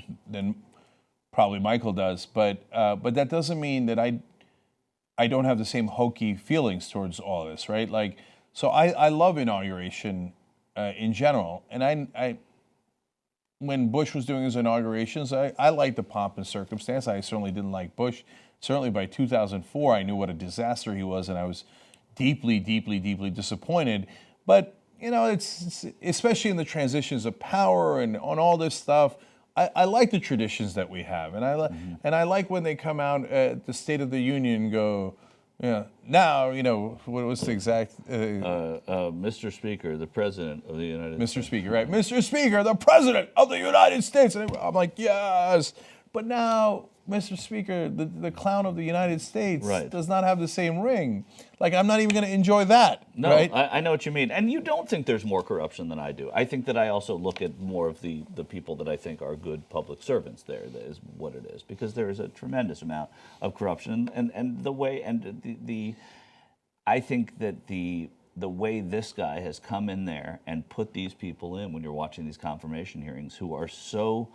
probably Michael does, but that doesn't mean that I don't have the same hokey feelings towards all this, right? Like, so I love Inauguration in general, and I when Bush was doing his inaugurations, I liked the pomp and circumstance. I certainly didn't like Bush. Certainly by 2004, I knew what a disaster he was, and I was deeply, deeply, deeply disappointed. But, you know, it's especially in the transitions of power and on all this stuff, I like the traditions that we have. And I like when they come out at the State of the Union and go, now, what was the exact... Mr. Speaker, the President of the United States. Mr. Speaker, right. Mr. Speaker, the President of the United States. And I'm like, yes. But now, Mr. Speaker, the clown of the United States does not have the same ring. Like, I'm not even going to enjoy that. No, right? I know what you mean. And you don't think there's more corruption than I do. I think that I also look at more of the people that I think are good public servants there. That is what it is. Because there is a tremendous amount of corruption. And the way, and the I think that the the way this guy has come in there and put these people in when you're watching these confirmation hearings who are so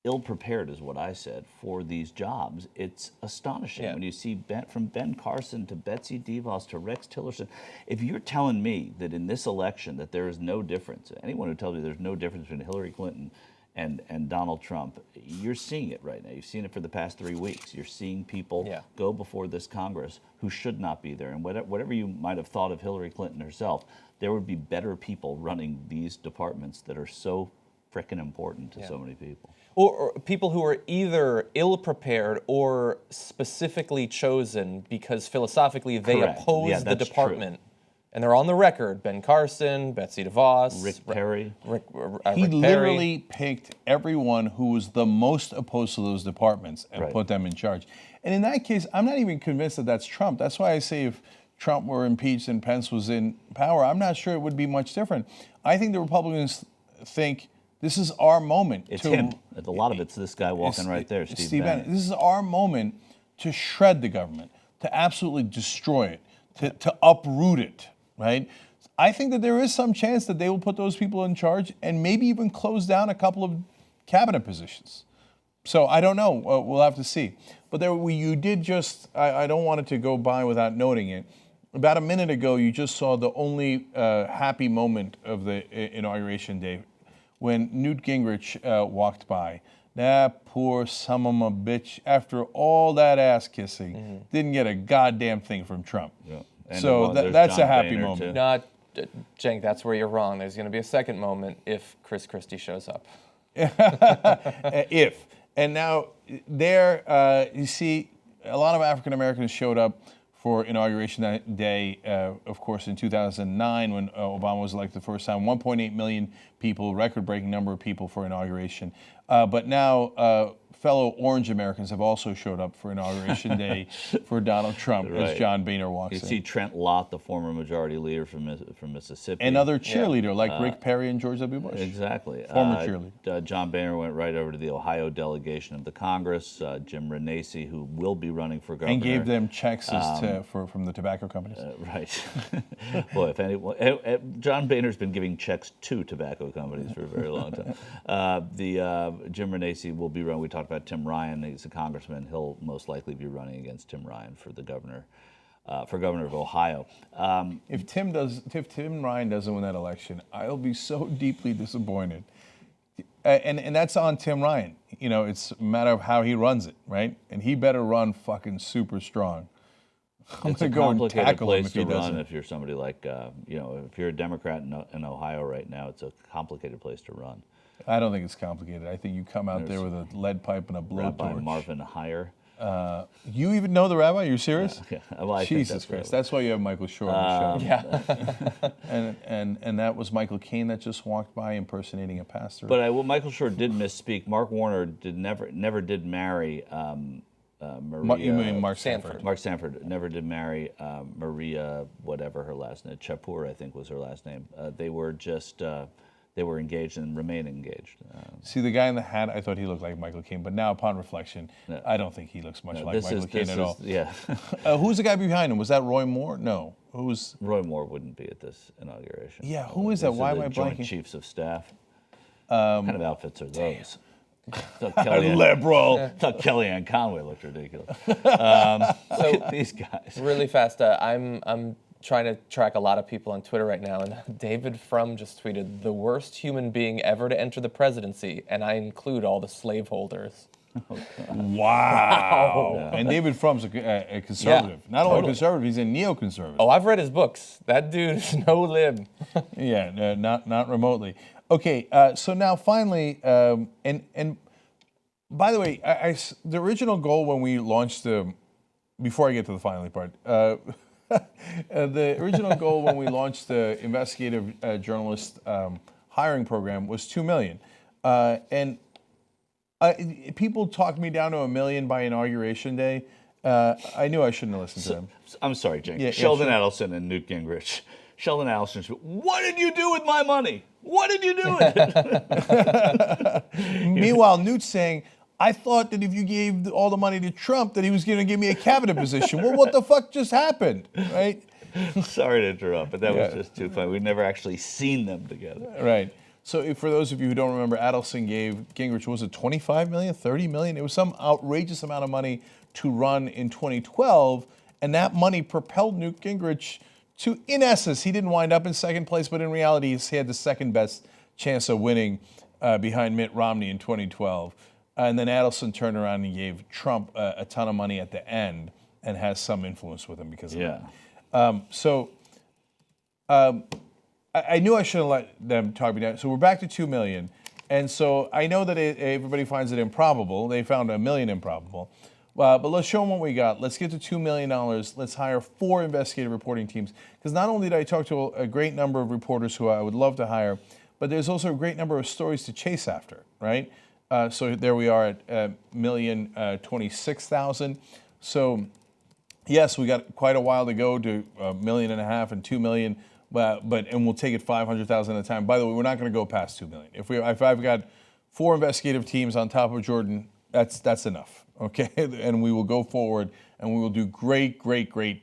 ill-prepared is what I said for these jobs. It's astonishing when you see from Ben Carson to Betsy DeVos to Rex Tillerson. If you're telling me that in this election that there is no difference, anyone who tells me there's no difference between Hillary Clinton and Donald Trump, you're seeing it right now. You've seen it for the past 3 weeks. You're seeing people go before this Congress who should not be there. And whatever you might have thought of Hillary Clinton herself, there would be better people running these departments that are so frickin' important to so many people. Or people who are either ill-prepared or specifically chosen because philosophically they oppose the department. True. And they're on the record. Ben Carson, Betsy DeVos. Rick Perry. Rick literally picked everyone who was the most opposed to those departments and put them in charge. And in that case, I'm not even convinced that that's Trump. That's why I say if Trump were impeached and Pence was in power, I'm not sure it would be much different. I think the Republicans think this is our moment. It's him. A lot of it's this guy walking right there, Steve Bannon. This is our moment to shred the government, to absolutely destroy it, to uproot it, right? I think that there is some chance that they will put those people in charge and maybe even close down a couple of cabinet positions. So I don't know. We'll have to see. But you did just, I don't want it to go by without noting it. About a minute ago, you just saw the only happy moment of the Inauguration Day when Newt Gingrich walked by. That poor son of a bitch, after all that ass kissing, didn't get a goddamn thing from Trump. Yeah. So that's a happy moment. No, Cenk, that's where you're wrong. There's going to be a second moment if Chris Christie shows up. If. And now there, you see, a lot of African Americans showed up for Inauguration Day, of course, in 2009 when Obama was elected the first time. 1.8 million people, record-breaking number of people for inauguration. But now fellow orange Americans have also showed up for Inauguration Day for Donald Trump as John Boehner walks in. You see Trent Lott, the former majority leader from Mississippi. Another cheerleader like Rick Perry and George W. Bush. Exactly. Former cheerleader. John Boehner went right over to the Ohio delegation of the Congress. Jim Renacci, who will be running for governor. And gave them checks from the tobacco companies. Right. Boy, if anyone, John Boehner's been giving checks to tobacco companies for a very long time. Jim Renacci will be running. We talked about Tim Ryan. He's a congressman. He'll most likely be running against Tim Ryan for the governor of Ohio. If Tim Ryan doesn't win that election, I'll be so deeply disappointed. And that's on Tim Ryan. You know, it's a matter of how he runs it, right? And he better run fucking super strong. I'm going to go and tackle him if he doesn't. If you're somebody like, if you're a Democrat in Ohio right now, it's a complicated place to run. I don't think it's complicated. I think you come out there with a lead pipe and a blowtorch. Rabbi Marvin Heyer. You even know the rabbi? Are you serious? Yeah. Well, Jesus Christ. That's why you have Michael Shore on the show. Yeah. and that was Michael Caine that just walked by impersonating a pastor. But Michael Shore did misspeak. Mark Warner never did marry Maria. You mean Mark Sanford? Mark Sanford never did marry Maria, whatever her last name. Chapur, I think, was her last name. They were just... They were engaged and remain engaged. See, the guy in the hat, I thought he looked like Michael Caine, but now upon reflection, I don't think he looks much like Michael Caine at all. Yeah. Who's the guy behind him? Was that Roy Moore? No. Who's Roy Moore wouldn't be at this inauguration. Yeah, who is that? Why am I blanking? Joint Chiefs of Staff. What kind of outfits are those? Liberal. Thought Kellyanne Conway looked ridiculous. So these guys. Really fast, I'm trying to track a lot of people on Twitter right now, and David Frum just tweeted, "The worst human being ever to enter the presidency," and I include all the slaveholders. Wow. Yeah. And David Frum's a conservative. Yeah, Not only conservative, he's a neoconservative. Oh, I've read his books. That dude is no lib. Yeah, not remotely. Okay, so now finally, and by the way, the original goal when we launched before I get to the finally part, the original goal when we launched the investigative journalist hiring program was 2 million. And people talked me down to 1 million by Inauguration Day. I knew I shouldn't have listened to them. I'm sorry, Cenk. Sheldon Adelson and Newt Gingrich. Sheldon Adelson, what did you do with my money? What did you do with it? Meanwhile, Newt's saying, I thought that if you gave all the money to Trump that he was going to give me a cabinet position. Well, what the fuck just happened, right? Sorry to interrupt, but that was Yeah. just too funny. We've never actually seen them together. Right. So for those of you who don't remember, Adelson gave Gingrich, was it 25 million, 30 million? It was some outrageous amount of money to run in 2012, and that money propelled Newt Gingrich to, in essence, he didn't wind up in second place, but in reality, he had the second best chance of winning behind Mitt Romney in 2012. And then Adelson turned around and gave Trump a ton of money at the end and has some influence with him because of that. I knew I shouldn't let them talk me down. So we're back to 2 million. And so I know that everybody finds it improbable. They found 1 million improbable. But let's show them what we got. Let's get to $2 million. Let's hire 4 investigative reporting teams. Because not only did I talk to a great number of reporters who I would love to hire, but there's also a great number of stories to chase after, right? So there we are at 1,026,000. So yes, we got quite a while to go to 1.5 million and 2 million. And we'll take it 500,000 at a time. By the way, we're not going to go past 2 million. If I've got 4 investigative teams on top of Jordan, that's enough, okay? And we will go forward, and we will do great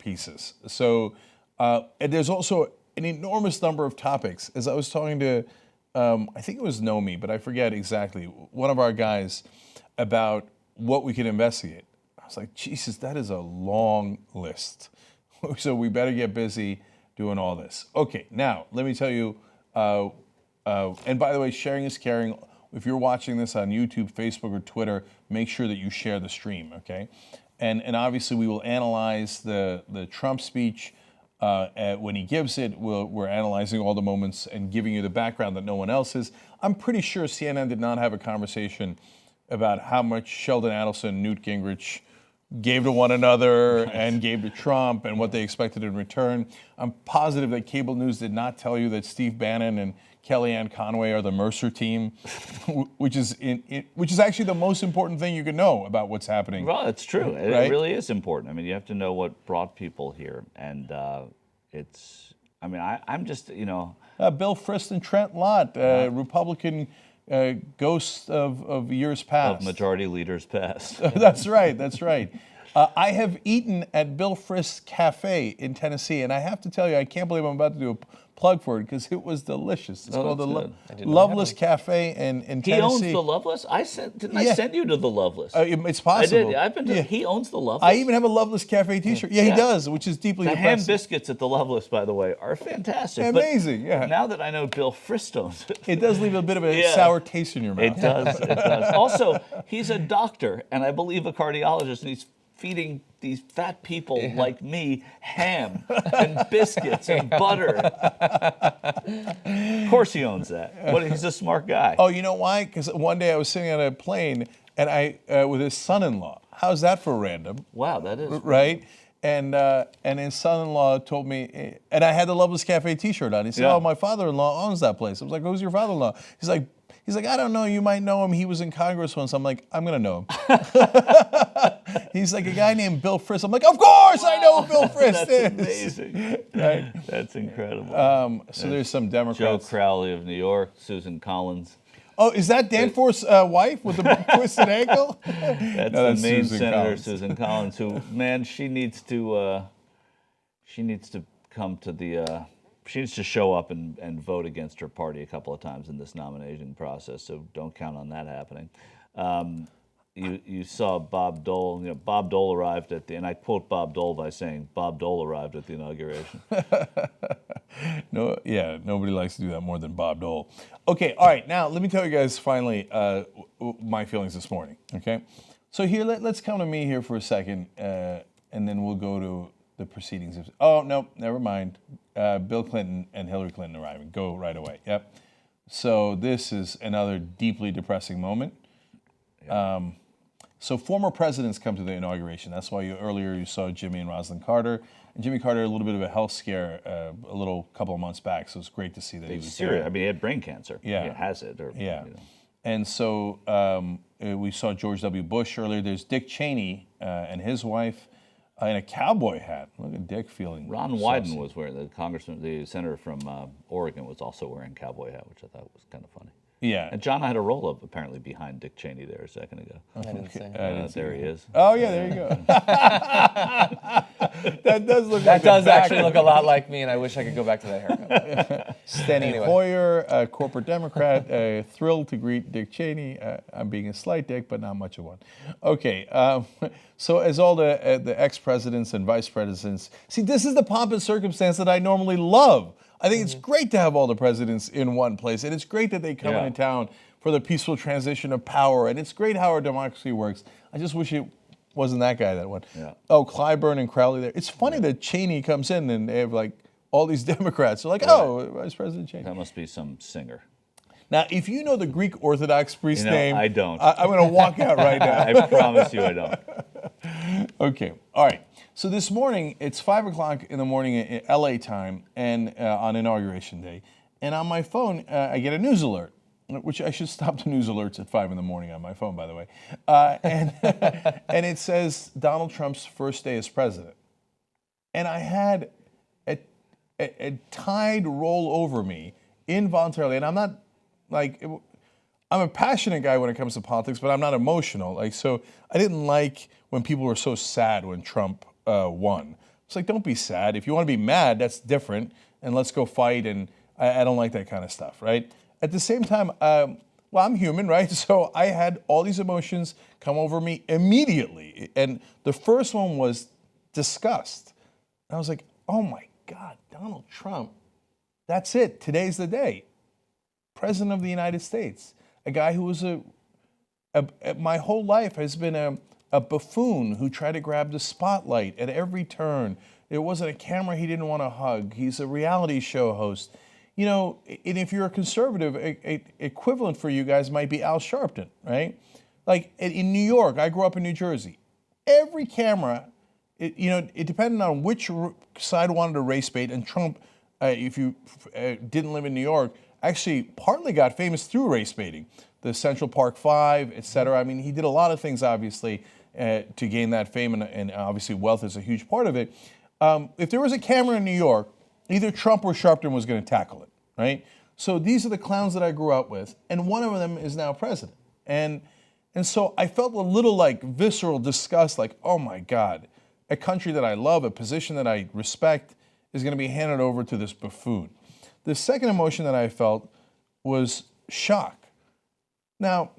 pieces. So, and there's also an enormous number of topics. As I was talking to, I think it was Nomi, but I forget exactly, one of our guys, about what we could investigate. I was like, Jesus, that is a long list. So we better get busy doing all this. Okay, now let me tell you, and by the way, sharing is caring. If you're watching this on YouTube, Facebook, or Twitter, make sure that you share the stream, okay? And obviously we will analyze the Trump speech when he gives it. We're analyzing all the moments and giving you the background that no one else is. I'm pretty sure CNN did not have a conversation about how much Sheldon Adelson and Newt Gingrich gave to one another and gave to Trump and what they expected in return. I'm positive that cable news did not tell you that Steve Bannon and Kellyanne Conway are the Mercer team, which is actually the most important thing you can know about what's happening. Well, it's true. Right? It really is important. I mean, you have to know what brought people here, and I'm just, Bill Frist and Trent Lott, Republican ghosts of years past. Of majority leaders past. That's right. I have eaten at Bill Frist's Cafe in Tennessee, and I have to tell you, I can't believe I'm about to do a plug for it because it was delicious. It's called the Loveless Cafe in Tennessee. He owns the Loveless? I send you to the Loveless? It's possible. I did. I've been to. He owns the Loveless. I even have a Loveless Cafe T-shirt. Yeah, he does, which is deeply The depressing. ham biscuits at the Loveless, by the way, are fantastic. Amazing, but yeah. Now that I know Bill Frist owns it. It does leave a bit of a sour taste in your mouth. It does. Also, he's a doctor, and I believe a cardiologist, and he's feeding these fat people like me ham and biscuits and butter. Of course he owns that. He's a smart guy. Oh, you know why? Because one day I was sitting on a plane and with his son-in-law. How's that for random? Wow, that is right. And his son-in-law told me, and I had the Loveless Cafe T-shirt on. He said, "Oh, my father-in-law owns that place." I was like, "Who's your father-in-law?" He's like, "I don't know. You might know him. He was in Congress once." I'm like, "I'm gonna know him." He's like, "A guy named Bill Frist." I'm like, "Of course I know who Bill Frist is." That's amazing. Right. That's incredible. So there's some Democrats. Joe Crowley of New York, Susan Collins. Oh, is that Danforth's wife with the twisted ankle? That's the Maine Susan Senator Collins. Susan Collins, who, man, she needs to come to the. She needs to show up and vote against her party a couple of times in this nominating process. So don't count on that happening. You saw Bob Dole. Bob Dole arrived at and I quote Bob Dole by saying, "Bob Dole arrived at the inauguration." Nobody likes to do that more than Bob Dole. Okay, all right. Now let me tell you guys finally my feelings this morning. Okay, so here let's come to me here for a second, and then we'll go to the proceedings. Oh no, never mind. Bill Clinton and Hillary Clinton arriving. Go right away. Yep. So this is another deeply depressing moment. So former presidents come to the inauguration. That's why earlier you saw Jimmy and Rosalynn Carter. And Jimmy Carter had a little bit of a health scare a couple of months back, so it's great to see that he was serious. there. I mean, he had brain cancer. Yeah. He has it. And so we saw George W. Bush earlier. There's Dick Cheney and his wife in a cowboy hat. Look at Dick feeling Ron Wyden was wearing, the senator from Oregon was also wearing a cowboy hat, which I thought was kind of funny. Yeah. And John had a roll-up apparently behind Dick Cheney there a second ago. I didn't say. There he is. Oh yeah, there you go. That does look. That like does the back actually look a lot like me, and I wish I could go back to that haircut. Steny Anyway. Hoyer, a corporate Democrat, thrilled to greet Dick Cheney. I'm being a slight dick, but not much of one. Okay, so as all the ex-presidents and vice presidents, see, this is the pomp and circumstance that I normally love. I think it's great to have all the presidents in one place, and it's great that they come into town for the peaceful transition of power, and it's great how our democracy works. I just wish it wasn't that guy that won. Yeah. Oh, Clyburn and Crowley there. It's funny that Cheney comes in and they have like all these Democrats. They're like, oh, Vice President Cheney. That must be some singer. Now, if you know the Greek Orthodox priest's name, I don't. I'm going to walk out right now. I promise you I don't. Okay, all right. So this morning, it's 5 o'clock in the morning at LA time and on Inauguration Day. And on my phone, I get a news alert, which I should stop the news alerts at 5 in the morning on my phone, by the way. And it says Donald Trump's first day as president. And I had a tide roll over me involuntarily. And I'm not like, I'm a passionate guy when it comes to politics, but I'm not emotional. Like, so I didn't like when people were so sad when Trump won. It's like, don't be sad. If you want to be mad, that's different. And let's go fight. And I don't like that kind of stuff, right? At the same time, well, I'm human, right? So I had all these emotions come over me immediately. And the first one was disgust. And I was like, oh my God, Donald Trump, that's it. Today's the day. President of the United States. A guy who was my whole life has been a buffoon who tried to grab the spotlight at every turn. There wasn't a camera he didn't want to hug. He's a reality show host. You know, and if you're a conservative, equivalent for you guys might be Al Sharpton, right? Like in New York, I grew up in New Jersey. Every camera, it depended on which side wanted to race bait. And Trump, if you didn't live in New York, actually partly got famous through race baiting. The Central Park Five, et cetera. I mean, he did a lot of things, obviously, to gain that fame, and obviously wealth is a huge part of it. If there was a camera in New York, either Trump or Sharpton was going to tackle it, right? So these are the clowns that I grew up with, and one of them is now president. And so I felt a little like visceral disgust, like, oh my God, a country that I love, a position that I respect is going to be handed over to this buffoon. The second emotion that I felt was shock. Now,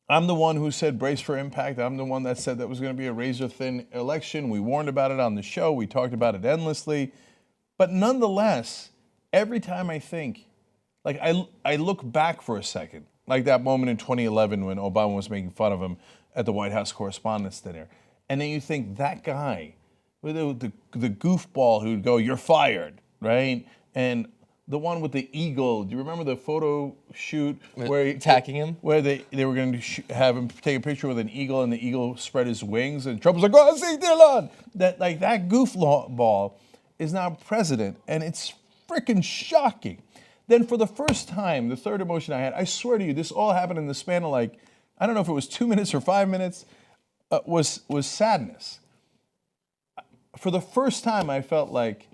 I'm the one who said brace for impact. I'm the one that said that was going to be a razor-thin election. We warned about it on the show. We talked about it endlessly. But nonetheless, every time I think, like I look back for a second, like that moment in 2011 when Obama was making fun of him at the White House Correspondents' Dinner. And then you think that guy, the goofball who'd go, you're fired, right? And the one with the eagle, do you remember the photo shoot where attacking him? Where they were going to have him take a picture with an eagle, and the eagle spread his wings, and Trump was like, "Oh, see, Dylan!" That goofball is now president, and it's freaking shocking. Then for the first time, the third emotion I had, I swear to you, this all happened in the span of like, I don't know if it was 2 minutes or 5 minutes, was sadness. For the first time, I felt like,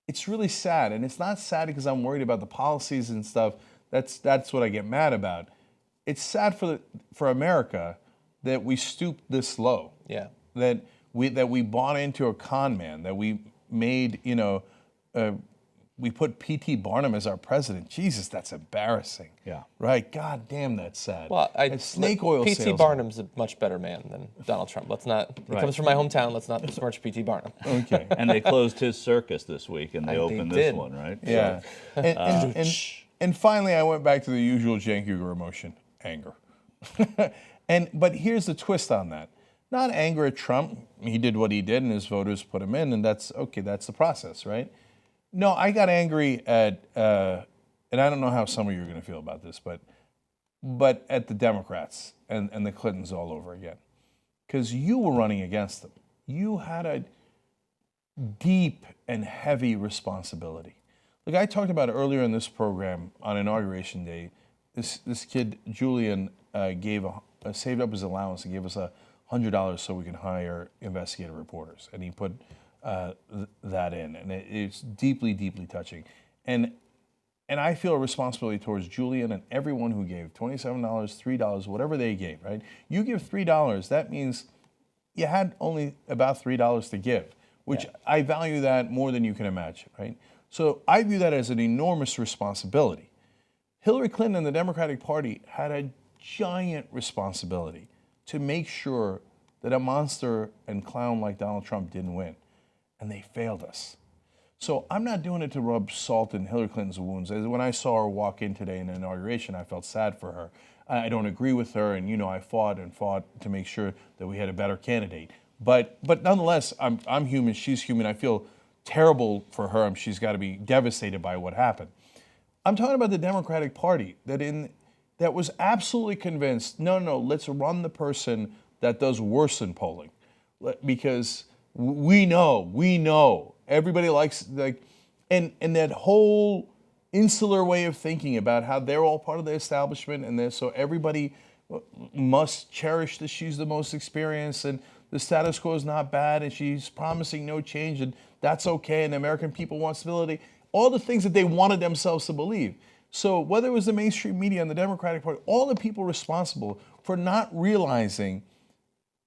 it's really sad, and it's not sad because I'm worried about the policies and stuff. That's what I get mad about. It's sad for America that we stooped this low. Yeah. That we bought into a con man. That we made we put P.T. Barnum as our president. Jesus, that's embarrassing. Yeah. Right. God damn, that's sad. Well, snake oil P.T. salesman. Barnum's a much better man than Donald Trump. Let's not. He comes from my hometown. Let's not besmirch P.T. Barnum. Okay. And they closed his circus this week, and they opened this did. one, right? Yeah. And finally, I went back to the usual Cenk Uygur emotion, anger. But here's the twist on that. Not anger at Trump. He did what he did, and his voters put him in, and that's okay. That's the process, right? No, I got angry at, and I don't know how some of you are going to feel about this, but at the Democrats and the Clintons all over again. Because you were running against them. You had a deep and heavy responsibility. Like I talked about earlier in this program on Inauguration Day, this kid, Julian, saved up his allowance and gave us $100 so we can hire investigative reporters. And he put that in, and it's deeply, deeply touching. And And I feel a responsibility towards Julian and everyone who gave $27, $3, whatever they gave, right? You give $3, that means you had only about $3 to give, which I value that more than you can imagine, right? So I view that as an enormous responsibility. Hillary Clinton and the Democratic Party had a giant responsibility to make sure that a monster and clown like Donald Trump didn't win. And they failed us. So I'm not doing it to rub salt in Hillary Clinton's wounds. When I saw her walk in today in the inauguration, I felt sad for her. I don't agree with her, and I fought and fought to make sure that we had a better candidate. But nonetheless, I'm human, she's human. I feel terrible for her. She's got to be devastated by what happened. I'm talking about the Democratic Party that was absolutely convinced, no, let's run the person that does worse in polling. Because we know, everybody likes, and that whole insular way of thinking about how they're all part of the establishment, and so everybody must cherish that she's the most experienced, and the status quo is not bad, and she's promising no change, and that's okay, and the American people want stability. All the things that they wanted themselves to believe. So whether it was the mainstream media and the Democratic Party, all the people responsible for not realizing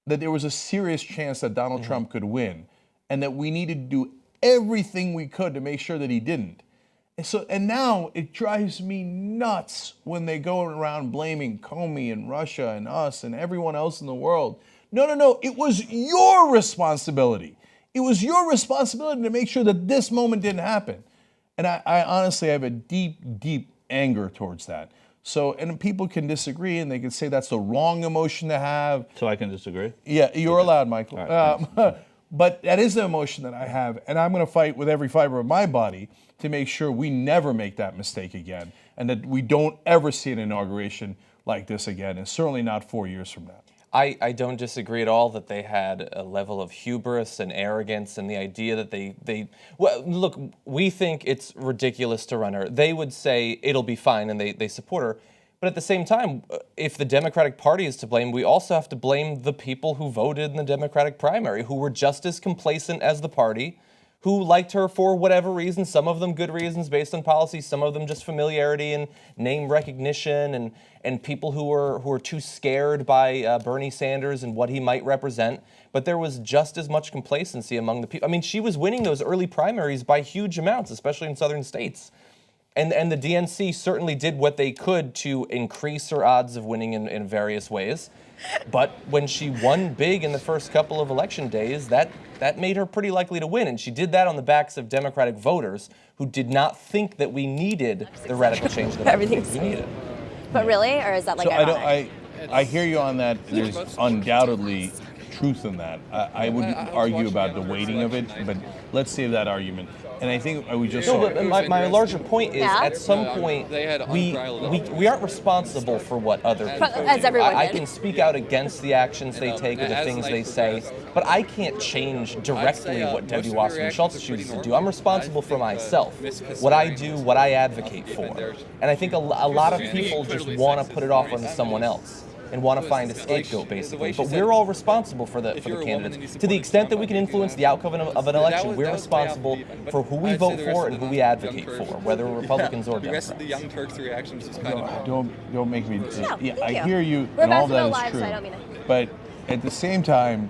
that there was a serious chance that Donald Trump could win, and that we needed to do everything we could to make sure that he didn't. And now it drives me nuts when they go around blaming Comey and Russia and us and everyone else in the world. No, it was your responsibility. It was your responsibility to make sure that this moment didn't happen. And I honestly have a deep, deep anger towards that. So, and people can disagree, and they can say that's the wrong emotion to have. So I can disagree? Yeah, you're allowed, Michael. Right, but that is the emotion that I have, and I'm going to fight with every fiber of my body to make sure we never make that mistake again, and that we don't ever see an inauguration like this again, and certainly not 4 years from now. I don't disagree at all that they had a level of hubris and arrogance, and the idea that well, look, we think it's ridiculous to run her. They would say it'll be fine, and they support her. But at the same time, if the Democratic Party is to blame, we also have to blame the people who voted in the Democratic primary, who were just as complacent as the party, who liked her for whatever reason, some of them good reasons based on policy, some of them just familiarity and name recognition, and people who were too scared by Bernie Sanders and what he might represent. But there was just as much complacency among the people. I mean, she was winning those early primaries by huge amounts, especially in southern states. And the DNC certainly did what they could to increase her odds of winning in various ways. But when she won big in the first couple of election days, that made her pretty likely to win. And she did that on the backs of Democratic voters who did not think that we needed the radical change that we needed. But really? Or is that like ironic? I hear you on that. There's undoubtedly truth in that. I wouldn't argue about the weighting of it, but let's save that argument. And I think we just saw. But my larger point is, at some point, we aren't responsible for what other people do. As everyone I did. can speak out against the actions they take or the things they say, but I can't change directly what Debbie Wasserman Schultz chooses to do. I'm responsible for myself, what I do, what I advocate for. And I think a lot of people just want to put it off onto someone else and want to find a scapegoat, basically. But we're all responsible for the candidates. To the extent that we can influence the outcome of an election, we're responsible for who we vote for and who we advocate for, whether we're Republicans or Democrats. The rest of the Young Turks' reactions was kind of... Don't make me... No, I hear you, We're and all about to go that is live, true. so I don't mean it. But at the same time,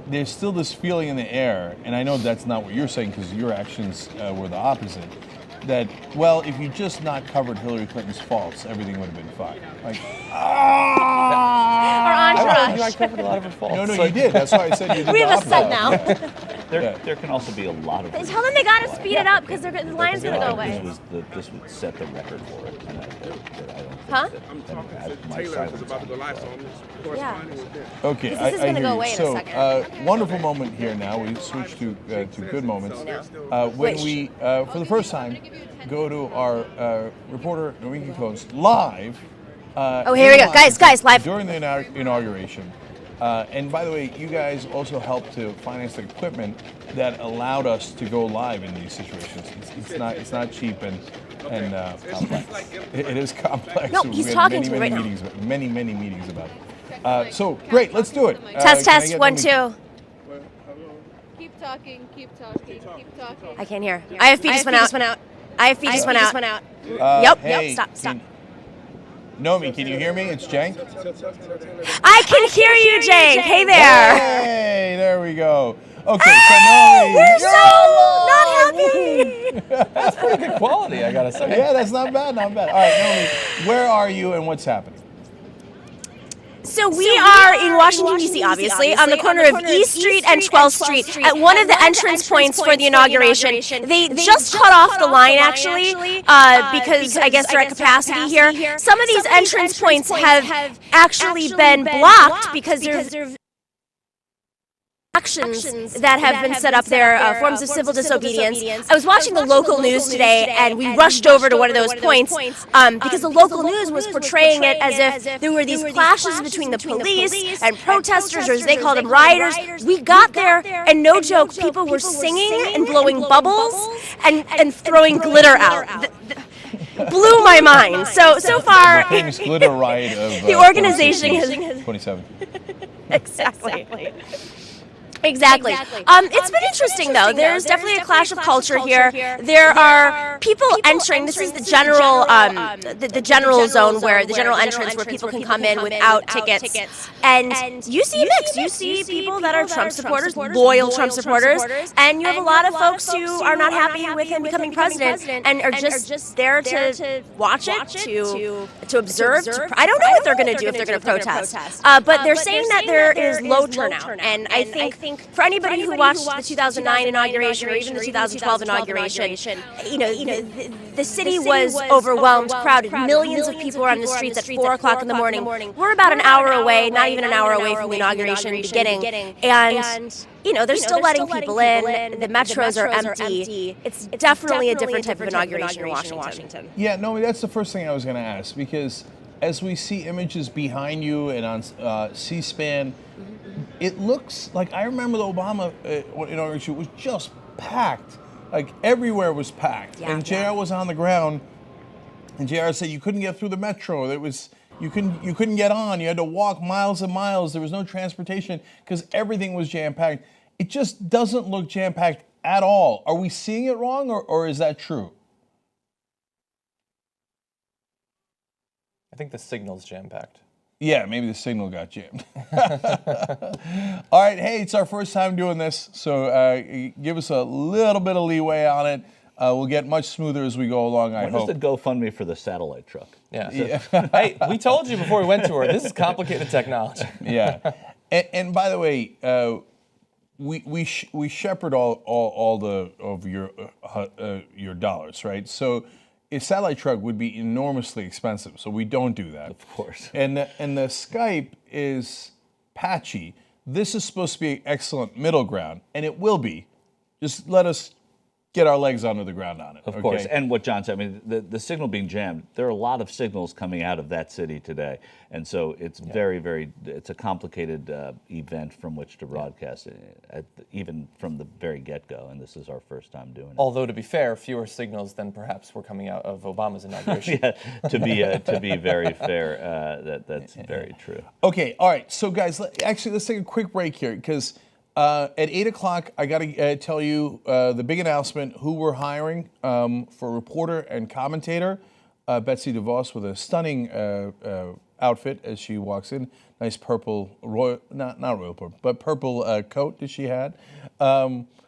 there's still this feeling in the air, and I know that's not what you're saying because your actions were the opposite, that, well, if you just not covered Hillary Clinton's faults, everything would have been fine. Our entourage. I covered a lot of her faults. No, you did. That's why I said you did We the have a set opposite. now. There can also be a lot of. Tell them they gotta speed it up because the line's gonna go away. This would set the record for it, and I don't Huh? think that my Taylor silence was about to go on live, it, so I'm just corresponding with them. Okay, This is I gonna hear go you. away in a So, second. wonderful moment here now. We switch to good moments. When we, for the first time, go to our reporter, Norwegian Coast, live. Oh, here we go. Guys, live. During the inauguration. And by the way, you guys also helped to finance the equipment that allowed us to go live in these situations. It's not cheap and complex. It is complex. No, he's We had talking to me right now. many meetings about it. So great, let's do it. Test, Can I test, get 1, Norwegian? 2. talking, keep talking, keep talking. I can't hear. IFB just went out. IFB just went out. Hey, Stop. Nomi, can you hear me? It's Cenk. I can hear you, Jake. Hey there. Hey, there we go. Okay, so Nomi, We're so not happy. That's pretty good quality, I gotta say. yeah, that's not bad. All right, Nomi, where are you and what's happening? So we are in Washington, D.C., obviously, on the corner of East Street and 12th Street, at one of the entrance points for the inauguration. They just cut off the line, actually, because I guess they're at capacity here. Some of these entrance points have actually been blocked because there's actions that have been set up there, forms of civil disobedience. I was watching the local news today, and we rushed over to one of those points because the local news was portraying it as if there were these clashes between the police and protesters, or as they called them, rioters. We got there, and no joke, people were singing and blowing bubbles and throwing glitter out. Blew my mind. So far, The famous glitter riot of the organization has 27. Exactly. It's been interesting, though. There's definitely a clash of culture here. There are people entering. This is the general, the general zone, where the general entrance, where people can come in without tickets. And you see a mix. You see people that are Trump supporters, loyal Trump supporters, and you have a lot of folks who are not happy with him becoming president and are just there to watch it, to observe. I don't know what they're going to do, if they're going to protest. But they're saying that there is low turnout, and I think for anybody who watched the 2009 inauguration or even the 2012 inauguration, the city was overwhelmed, crowded. Millions of people were on the streets at 4 o'clock in the morning. We're about an hour away, not even an hour away from the inauguration beginning, and they're still letting people in. The metros are empty. It's definitely a different type of inauguration in Washington. Yeah, no, that's the first thing I was going to ask, because as we see images behind you and on C-SPAN, it looks like, I remember the Obama inauguration was just packed. Like, everywhere was packed. And JR was on the ground, and JR said you couldn't get through the metro. You couldn't get on. You had to walk miles and miles. There was no transportation because everything was jam-packed. It just doesn't look jam-packed at all. Are we seeing it wrong, or is that true? I think the signal's jam-packed. Yeah, maybe the signal got jammed. All right, hey, it's our first time doing this, so give us a little bit of leeway on it. We'll get much smoother as we go along, I hope. When does the GoFundMe for the satellite truck? Yeah. Hey, we told you before we went to her, this is complicated technology. Yeah. And by the way, we shepherd all of your dollars, right? So a satellite truck would be enormously expensive, so we don't do that. Of course. And the Skype is patchy. This is supposed to be an excellent middle ground, and it will be. Just let us get our legs under the ground on it. Of course. And what John said, I mean, the signal being jammed, there are a lot of signals coming out of that city today. And so it's it's a complicated event from which to broadcast, even from the very get-go. And this is our first time doing it. Although, to be fair, fewer signals than perhaps were coming out of Obama's inauguration. Yeah, to be very fair, that's very true. Okay, all right. So, guys, let's take a quick break here, because at 8 o'clock, I got to tell you the big announcement, who we're hiring for reporter and commentator. Betsy DeVos with a stunning outfit as she walks in. Nice purple, not royal purple, but purple coat that she had.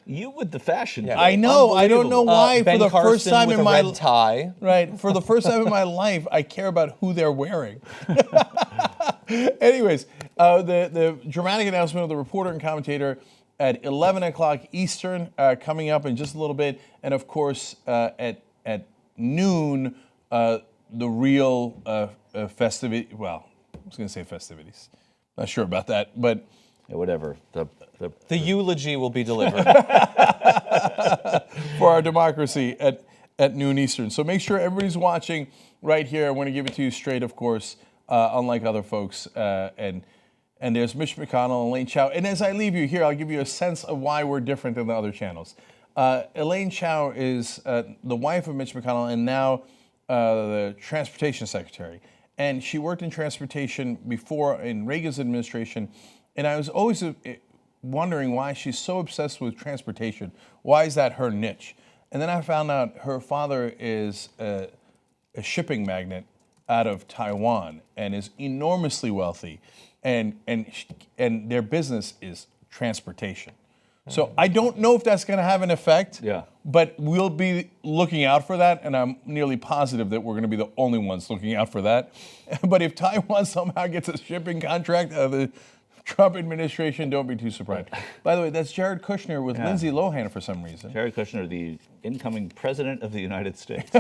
You with the fashion. Yeah. I know. I don't know why. Ben for the Carson first time with in a my red tie. Right. For the first time in my life, I care about who they're wearing. Anyways, the dramatic announcement of the reporter and commentator at 11 o'clock Eastern coming up in just a little bit, and of course at noon the real festivity. Well, I was going to say festivities. Not sure about that, but Yeah, whatever. The eulogy will be delivered. for our democracy at noon Eastern. So make sure everybody's watching right here. I want to give it to you straight, of course, unlike other folks. And there's Mitch McConnell and Elaine Chao. And as I leave you here, I'll give you a sense of why we're different than the other channels. Elaine Chao is the wife of Mitch McConnell and now the transportation secretary. And she worked in transportation before in Reagan's administration. And I was always wondering why she's so obsessed with transportation. Why is that her niche? And then I found out her father is a shipping magnate out of Taiwan and is enormously wealthy, and their business is transportation. So I don't know if that's going to have an effect. Yeah. But we'll be looking out for that, and I'm nearly positive that we're going to be the only ones looking out for that. But if Taiwan somehow gets a shipping contract, the Trump administration, don't be too surprised. By the way, that's Jared Kushner with Lindsay Lohan for some reason. Jared Kushner, the incoming president of the United States.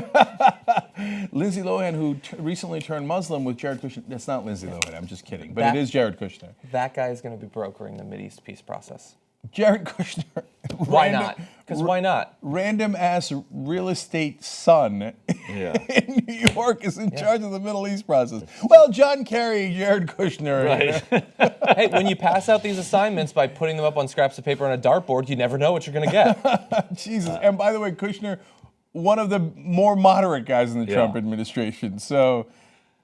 Lindsay Lohan, who recently turned Muslim with Jared Kushner. That's not Lindsay Lohan, I'm just kidding. But it is Jared Kushner. That guy is going to be brokering the Mideast peace process. Jared Kushner. Why not? Because why not? Random ass real estate son in New York is in charge of the Middle East process. Well, John Kerry, Jared Kushner. Right. Hey, when you pass out these assignments by putting them up on scraps of paper on a dartboard, you never know what you're going to get. Jesus. And by the way, Kushner, one of the more moderate guys in the Trump administration. So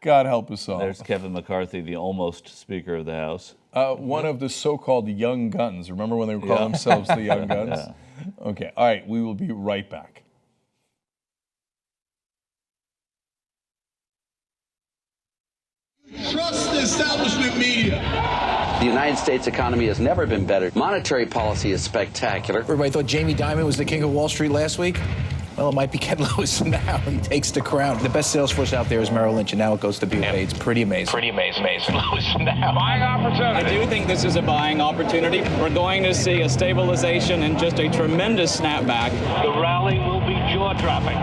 God help us all. There's Kevin McCarthy, the almost Speaker of the House. One of the so-called young guns. Remember when they would call themselves the young guns? Okay, all right, we will be right back. Trust the establishment media. The United States economy has never been better. Monetary policy is spectacular. Everybody thought Jamie Dimon was the king of Wall Street last week. Well, it might be Ken Lewis now. He takes the crown. The best sales force out there is Merrill Lynch, and now it goes to BofA. It's pretty amazing. Pretty amazing. Lewis now. Buying opportunity. I do think this is a buying opportunity. We're going to see a stabilization and just a tremendous snapback. The rally will be jaw-dropping.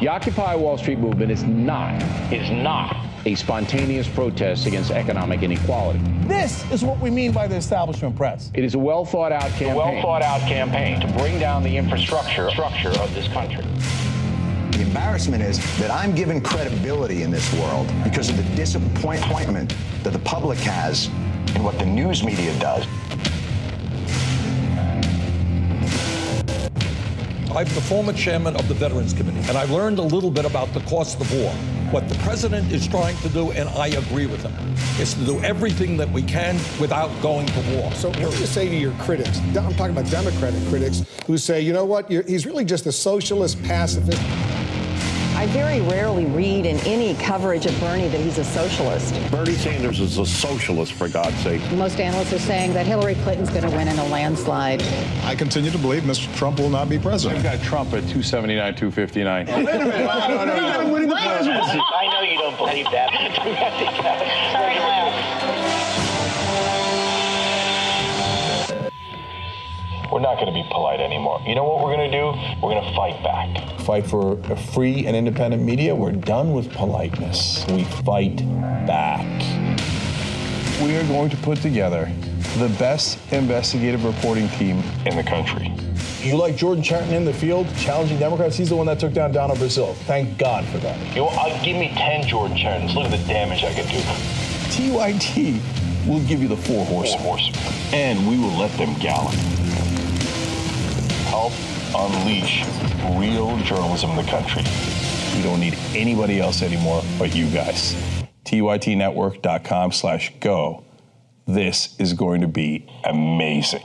The Occupy Wall Street movement is not a spontaneous protest against economic inequality. This is what we mean by the establishment press. It is a well-thought-out campaign. To bring down the infrastructure of this country. The embarrassment is that I'm given credibility in this world because of the disappointment that the public has in what the news media does. I'm the former chairman of the Veterans Committee, and I've learned a little bit about the cost of war. What the president is trying to do, and I agree with him, is to do everything that we can without going to war. So what do you say to your critics? I'm talking about Democratic critics who say, you know what, he's really just a socialist pacifist. I very rarely read in any coverage of Bernie that he's a socialist. Bernie Sanders is a socialist, for God's sake. Most analysts are saying that Hillary Clinton's going to win in a landslide. I continue to believe Mr. Trump will not be president. We've got Trump at 279, 259. Wait a minute. I know you don't believe that. Sorry, We're not going to be polite anymore. You know what we're going to do? We're going to fight back. Fight for a free and independent media. We're done with politeness. We fight back. We are going to put together the best investigative reporting team in the country. You like Jordan Charton in the field, challenging Democrats? He's the one that took down Donald Brazil. Thank God for that. Give me 10 Jordan Chartons. Look at the damage I could do. TYT will give you the 4 horsemen. And we will let them gallop. Help unleash real journalism in the country. We don't need anybody else anymore but you guys. TYTnetwork.com/go. This is going to be amazing.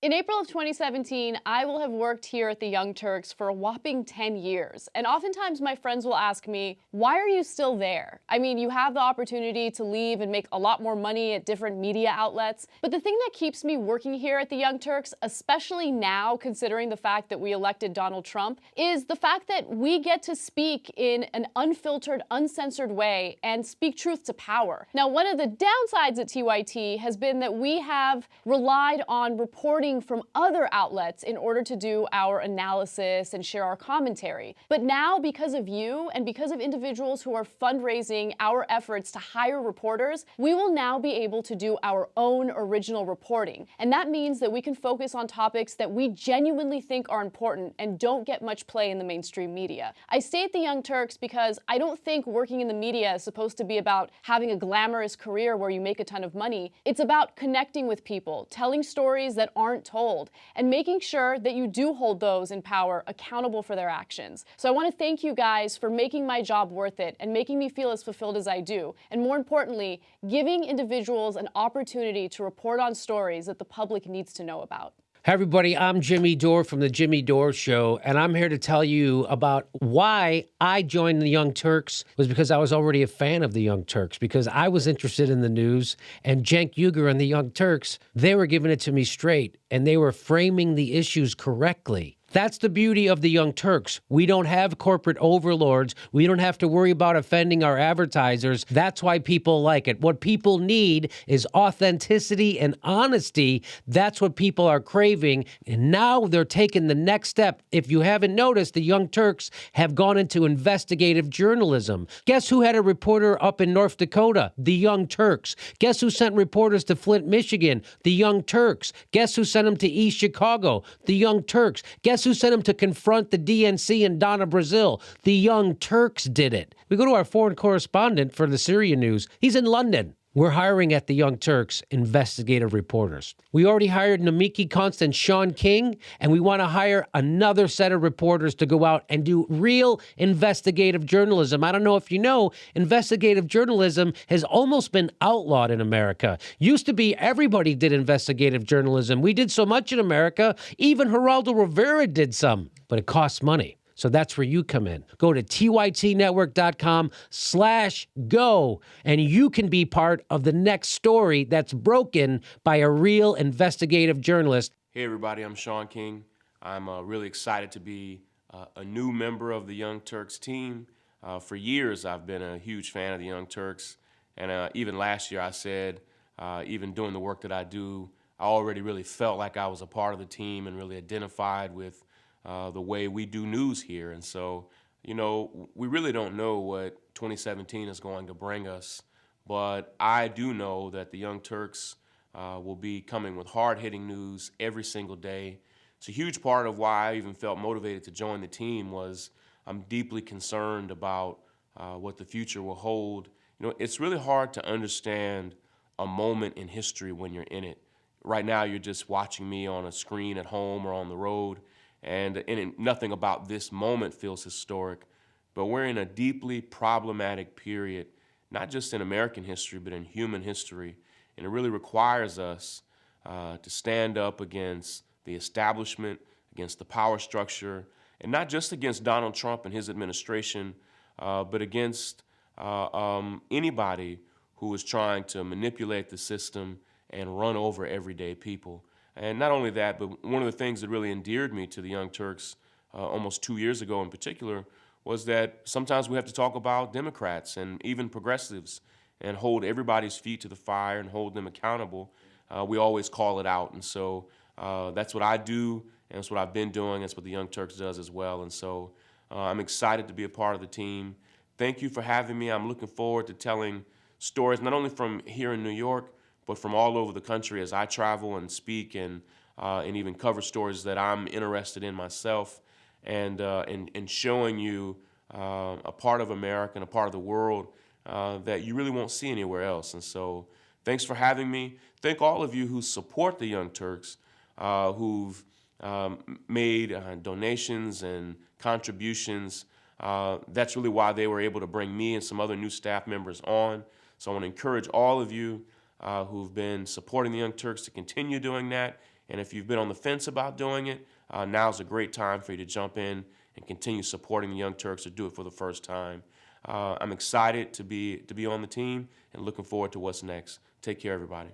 In April of 2017, I will have worked here at the Young Turks for a whopping 10 years. And oftentimes my friends will ask me, why are you still there? I mean, you have the opportunity to leave and make a lot more money at different media outlets. But the thing that keeps me working here at the Young Turks, especially now considering the fact that we elected Donald Trump, is the fact that we get to speak in an unfiltered, uncensored way and speak truth to power. Now, one of the downsides at TYT has been that we have relied on reporting from other outlets in order to do our analysis and share our commentary. But now, because of you and because of individuals who are fundraising our efforts to hire reporters, we will now be able to do our own original reporting. And that means that we can focus on topics that we genuinely think are important and don't get much play in the mainstream media. I stay at the Young Turks because I don't think working in the media is supposed to be about having a glamorous career where you make a ton of money. It's about connecting with people, telling stories that aren't weren't told, and making sure that you do hold those in power accountable for their actions. So I want to thank you guys for making my job worth it and making me feel as fulfilled as I do, and more importantly, giving individuals an opportunity to report on stories that the public needs to know about. Hi, everybody. I'm Jimmy Dore from The Jimmy Dore Show, and I'm here to tell you about why I joined the Young Turks. It was because I was already a fan of the Young Turks, because I was interested in the news, and Cenk Uygur and the Young Turks, they were giving it to me straight, and they were framing the issues correctly. That's the beauty of the Young Turks. We don't have corporate overlords. We don't have to worry about offending our advertisers. That's why people like it. What people need is authenticity and honesty. That's what people are craving. And now they're taking the next step. If you haven't noticed, the Young Turks have gone into investigative journalism. Guess who had a reporter up in North Dakota? The Young Turks. Guess who sent reporters to Flint, Michigan? The Young Turks. Guess who sent them to East Chicago? The Young Turks. Guess who sent him to confront the DNC in Donna, Brazil? The Young Turks did it. We go to our foreign correspondent for the Syria news. He's in London. We're hiring at the Young Turks investigative reporters. We already hired Namiki Const and Sean King, and we want to hire another set of reporters to go out and do real investigative journalism. I don't know if you know, investigative journalism has almost been outlawed in America. Used to be everybody did investigative journalism. We did so much in America, even Geraldo Rivera did some, but it costs money. So that's where you come in. Go to tytnetwork.com/go, and you can be part of the next story that's broken by a real investigative journalist. Hey, everybody, I'm Sean King. I'm really excited to be a new member of the Young Turks team. For years, I've been a huge fan of the Young Turks, and even last year I said, even doing the work that I do, I already really felt like I was a part of the team and really identified with the way we do news here. And so, you know, we really don't know what 2017 is going to bring us, but I do know that the Young Turks will be coming with hard-hitting news every single day. It's a huge part of why I even felt motivated to join the team was I'm deeply concerned about what the future will hold. You know, it's really hard to understand a moment in history when you're in it. Right now, you're just watching me on a screen at home or on the road, and nothing about this moment feels historic, but we're in a deeply problematic period, not just in American history, but in human history, and it really requires us to stand up against the establishment, against the power structure, and not just against Donald Trump and his administration, but against anybody who is trying to manipulate the system and run over everyday people. And not only that, but one of the things that really endeared me to the Young Turks almost 2 years ago in particular was that sometimes we have to talk about Democrats and even progressives and hold everybody's feet to the fire and hold them accountable. We always call it out. And so that's what I do, and that's what I've been doing. That's what the Young Turks does as well. And so I'm excited to be a part of the team. Thank you for having me. I'm looking forward to telling stories, not only from here in New York, but from all over the country as I travel and speak and even cover stories that I'm interested in myself, and showing you a part of America and a part of the world that you really won't see anywhere else. And so thanks for having me. Thank all of you who support the Young Turks, who've made donations and contributions. That's really why they were able to bring me and some other new staff members on. So I want to encourage all of you who've been supporting the Young Turks to continue doing that. And if you've been on the fence about doing it, now's a great time for you to jump in and continue supporting the Young Turks or do it for the first time. I'm excited to be on the team and looking forward to what's next. Take care, everybody.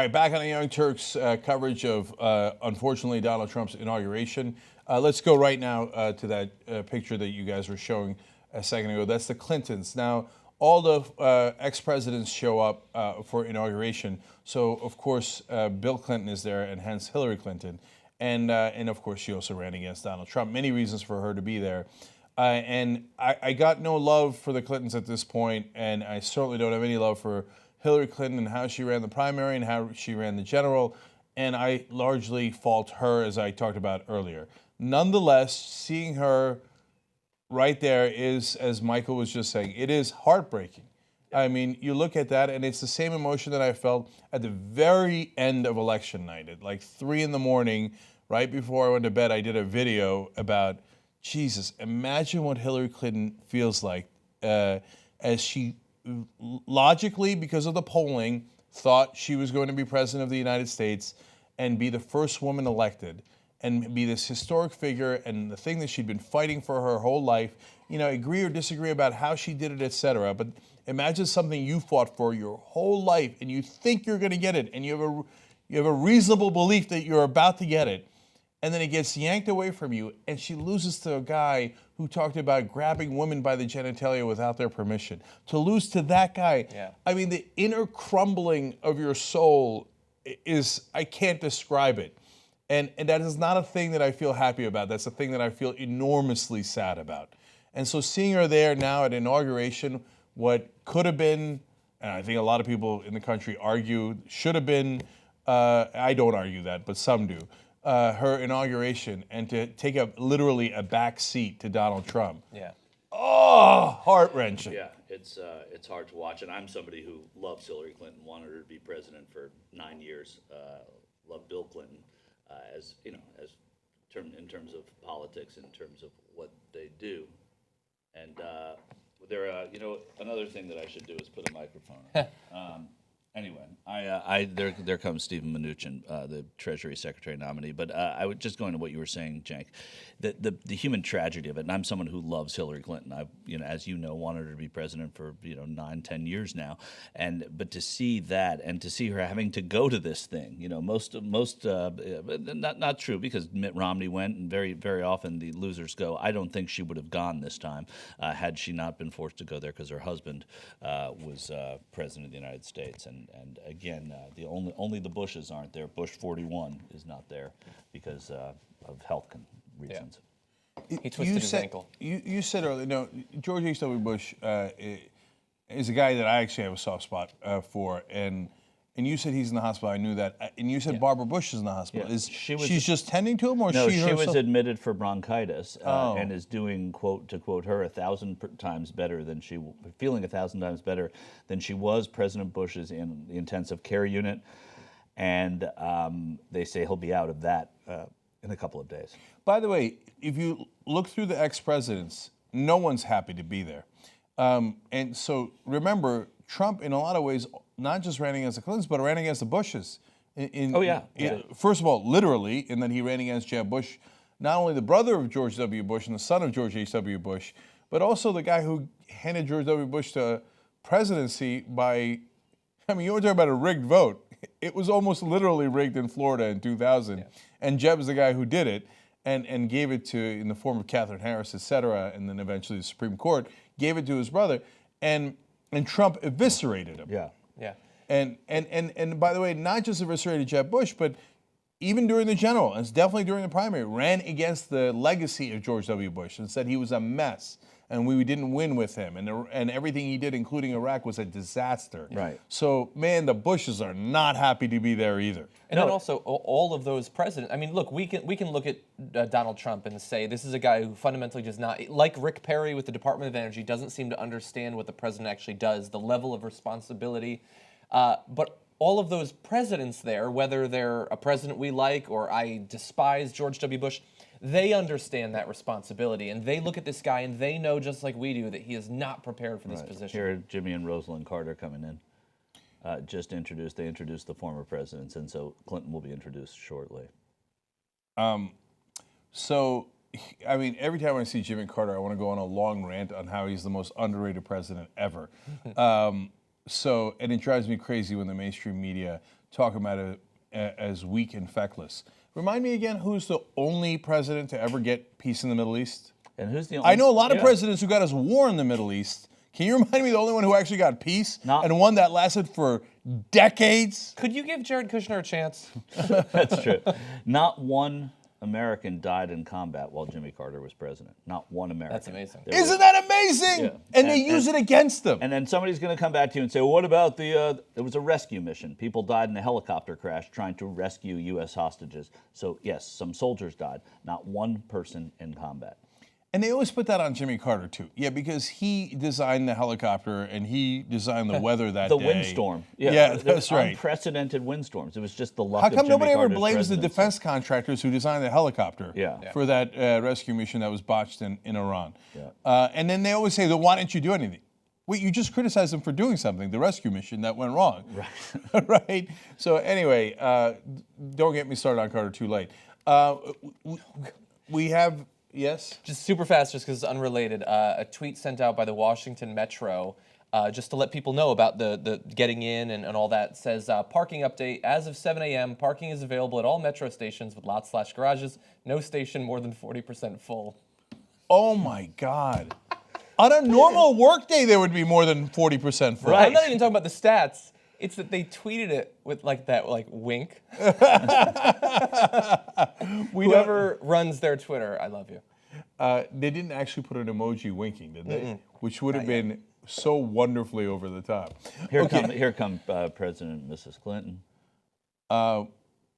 right, back on the Young Turks coverage of, unfortunately, Donald Trump's inauguration. Let's go right now to that picture that you guys were showing a second ago. That's the Clintons. Now, all the ex-presidents show up for inauguration. So, of course, Bill Clinton is there, and hence Hillary Clinton. And of course, she also ran against Donald Trump. Many reasons for her to be there. And I got no love for the Clintons at this point, and I certainly don't have any love for Hillary Clinton and how she ran the primary and how she ran the general, and I largely fault her, as I talked about earlier. Nonetheless, seeing her right there is, as Michael was just saying, it is heartbreaking. I mean, you look at that, and it's the same emotion that I felt at the very end of election night. At like 3 a.m, right before I went to bed, I did a video about, Jesus, imagine what Hillary Clinton feels like as she logically, because of the polling, thought she was going to be president of the United States and be the first woman elected and be this historic figure and the thing that she'd been fighting for her whole life. You know, agree or disagree about how she did it, etc. But imagine something you fought for your whole life and you think you're going to get it and you have a reasonable belief that you're about to get it. And then it gets yanked away from you, and she loses to a guy who talked about grabbing women by the genitalia without their permission. To lose to that guy, I mean, the inner crumbling of your soul is, I can't describe it. And that is not a thing that I feel happy about. That's a thing that I feel enormously sad about. And so seeing her there now at inauguration, what could have been, and I think a lot of people in the country argue, should have been, I don't argue that, but some do, her inauguration, and to take literally a back seat to Donald Trump. Yeah. Oh, heart-wrenching. Yeah, it's hard to watch, and I'm somebody who loves Hillary Clinton, wanted her to be president for 9 years. Loved Bill Clinton, as you know, in terms of politics, in terms of what they do, and you know, another thing that I should do is put a microphone on. Anyway, there comes Stephen Mnuchin, the Treasury Secretary nominee. But I would just go into what you were saying, Cenk, the human tragedy of it. And I'm someone who loves Hillary Clinton. I've, as you know, wanted her to be president for 9, 10 years now. But to see that and to see her having to go to this thing, not true, because Mitt Romney went, and very, very often the losers go. I don't think she would have gone this time had she not been forced to go there because her husband was president of the United States. And again, the only the Bushes aren't there. Bush 41 is not there because of health reasons. Yeah. He twisted his ankle. You said earlier, no, George H.W. Bush is a guy that I actually have a soft spot for, and you said he's in the hospital. I knew that. And you said Barbara Bush is in the hospital. Yeah. She's just tending to him, or no? she Was admitted for bronchitis and is doing, to quote her, 1,000 times better than feeling 1,000 times better than she was. President Bush is in the intensive care unit, and they say he'll be out of that in a couple of days. By the way, if you look through the ex-presidents, no one's happy to be there. And so remember, Trump, in a lot of ways, not just ran against the Clintons, but ran against the Bushes. First of all, literally, and then he ran against Jeb Bush, not only the brother of George W. Bush and the son of George H.W. Bush, but also the guy who handed George W. Bush the presidency by, I mean, you want to talk about a rigged vote. It was almost literally rigged in Florida in 2000. Yeah. And Jeb is the guy who did it and gave it to, in the form of Katherine Harris, et cetera, and then eventually the Supreme Court, gave it to his brother. And Trump eviscerated him. Yeah. Yeah. And by the way, not just eviscerated Jeb Bush, but even during the general, and it's definitely during the primary, ran against the legacy of George W. Bush and said he was a mess and we didn't win with him, and everything he did, including Iraq, was a disaster. Right. So, man, the Bushes are not happy to be there either. And then also, all of those presidents, I mean, look, we can look at Donald Trump and say this is a guy who fundamentally does not, like Rick Perry with the Department of Energy, doesn't seem to understand what the president actually does, the level of responsibility. But all of those presidents there, whether they're a president we like or I despise George W. Bush, they understand that responsibility, and they look at this guy and they know, just like we do, that he is not prepared for this position. Here, Jimmy and Rosalind Carter coming in. They introduced the former presidents, and so Clinton will be introduced shortly. So, I mean, every time I see Jimmy Carter, I want to go on a long rant on how he's the most underrated president ever. And it drives me crazy when the mainstream media talking about it as weak and feckless. Remind me again, who's the only president to ever get peace in the Middle East? And who's the only? I know a lot of presidents who got us war in the Middle East. Can you remind me the only one who actually got peace and one that lasted for decades? Could you give Jared Kushner a chance? That's true. Not one American died in combat while Jimmy Carter was president. Not one American. That's amazing. Isn't that amazing? Yeah. And they use it against them. And then somebody's going to come back to you and say, well, what about it was a rescue mission. People died in a helicopter crash trying to rescue U.S. hostages. So, yes, some soldiers died. Not one person in combat. And they always put that on Jimmy Carter, too. Yeah, because he designed the helicopter and he designed the weather that the day. windstorm. Yeah, that's right. Unprecedented windstorms. It was just the luck How of come Jimmy nobody ever Carter's blames the presidency. defense contractors who designed the helicopter for that rescue mission that was botched in Iran? Yeah. And then they always say, well, why didn't you do anything? Wait, you just criticized them for doing something, the rescue mission that went wrong. Right. Right? So anyway, don't get me started on Carter too late. We have... Yes? Just super fast, just because it's unrelated. A tweet sent out by the Washington Metro, just to let people know about the getting in and all that, says, parking update, as of 7 a.m., parking is available at all Metro stations with lots/garages. No station more than 40% full. Oh my God. On a normal workday, there would be more than 40% full. Right. I'm not even talking about the stats. It's that they tweeted it with that wink. Whoever runs their Twitter, I love you. They didn't actually put an emoji winking, did they? Which would have been so wonderfully over the top. Here come President and Mrs. Clinton.